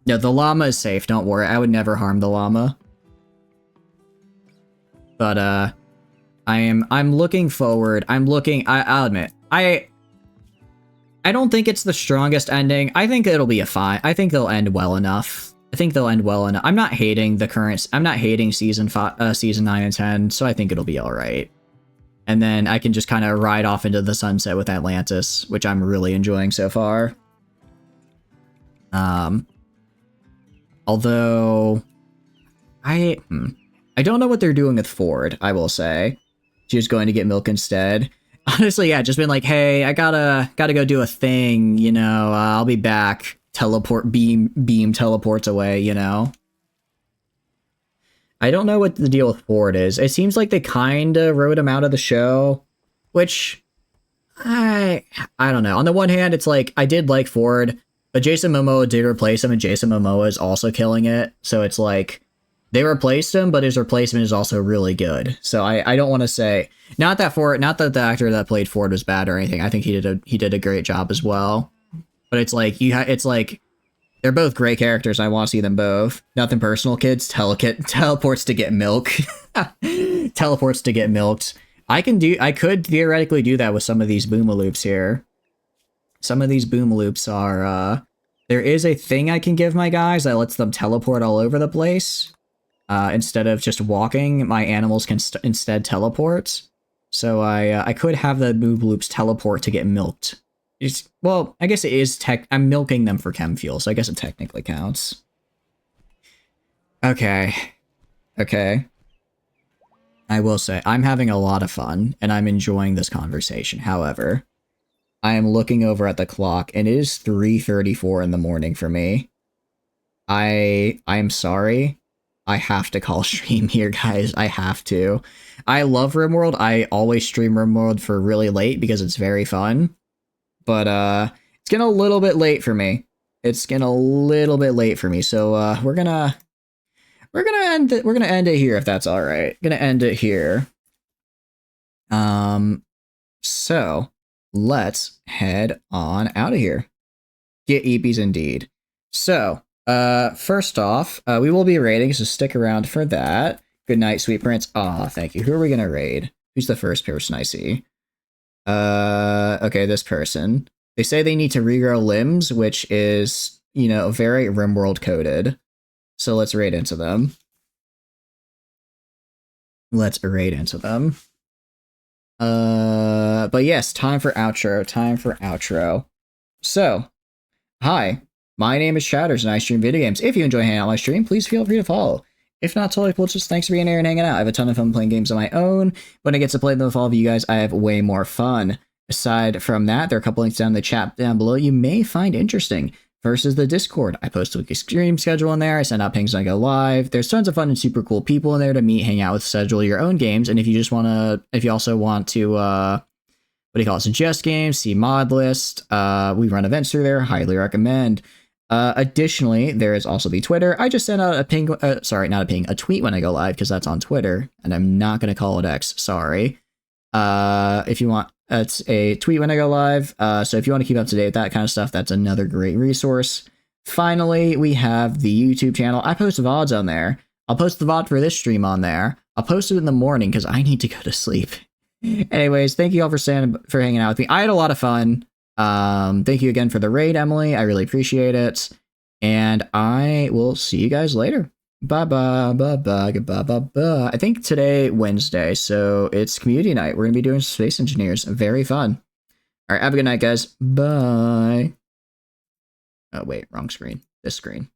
No, the llama is safe, don't worry. I would never harm the llama. But, I'm looking forward. I'll admit, I don't think it's the strongest ending. I think it'll be I think they'll end well enough. I'm not hating season 9 and 10, so I think it'll be alright. And then I can just kind of ride off into the sunset with Atlantis, which I'm really enjoying so far. Although, I don't know what they're doing with Ford, I will say. She's going to get milk instead. Honestly, yeah, just been like, hey, I gotta go do a thing, you know, I'll be back. Teleport, beam teleports away, you know? I don't know what the deal with Ford is. It seems like they kinda wrote him out of the show, which, I don't know. On the one hand, it's like, I did like Ford, but Jason Momoa did replace him, and Jason Momoa is also killing it, so it's like, they replaced him, but his replacement is also really good. So I don't want to say, not that the actor that played Ford was bad or anything. I think he did a great job as well. But it's like they're both great characters. I want to see them both. Nothing personal, kids. Teleports to get milk. Teleports to get milked. I could theoretically do that with some of these boomaloops here. Some of these boomaloops are there is a thing I can give my guys that lets them teleport all over the place. Instead of just walking, my animals can instead teleport. So I could have the boomaloops teleport to get milked. Well, I guess it is I'm milking them for chem fuel, so I guess it technically counts. Okay. I will say, I'm having a lot of fun, and I'm enjoying this conversation. However, I am looking over at the clock, and it is 3:34 in the morning for me. I am sorry. I have to call stream here, guys. I have to. I love Rimworld. I always stream Rimworld for really late because it's very fun. But it's getting a little bit late for me. It's getting a little bit late for me. So we're gonna end it here if that's all right. Gonna end it here. So let's head on out of here. Get EPs indeed. So, first off, we will be raiding, so stick around for that. Good night, sweet prince. Aw, thank you. Who are we gonna raid? Who's the first person I see? Okay, this person. They say they need to regrow limbs, which is, you know, very Rimworld coded. So let's raid into them. Let's raid into them. But yes, time for outro. So, hi, my name is Chatters and I stream video games. If you enjoy hanging out on my stream, please feel free to follow. If not, totally cool. Just thanks for being here and hanging out. I have a ton of fun playing games on my own. When I get to play them with all of you guys, I have way more fun. Aside from that, there are a couple links down in the chat down below you may find interesting. First is the Discord. I post a weekly stream schedule in there. I send out pings when I go live. There's tons of fun and super cool people in there to meet, hang out with, schedule your own games. And if you also want to, what do you call it, suggest games, see mod list, we run events through there, highly recommend. Additionally, there is also the Twitter. I just sent out a ping, a tweet when I go live because that's on Twitter, and I'm not going to call it X, sorry. If you want, it's a tweet when I go live. So if you want to keep up to date with that kind of stuff, that's another great resource. Finally, we have the YouTube channel. I post VODs on there. I'll post the VOD for this stream on there. I'll post it in the morning because I need to go to sleep. Anyways, thank you all for hanging out with me. I had a lot of fun. Thank you again for the raid, Emily. I really appreciate it. And I will see you guys later. Bye-bye, bye-bye, goodbye, bye-bye. I think today, Wednesday, so it's community night. We're going to be doing Space Engineers. Very fun. All right, have a good night, guys. Bye. Oh, wait, wrong screen. This screen.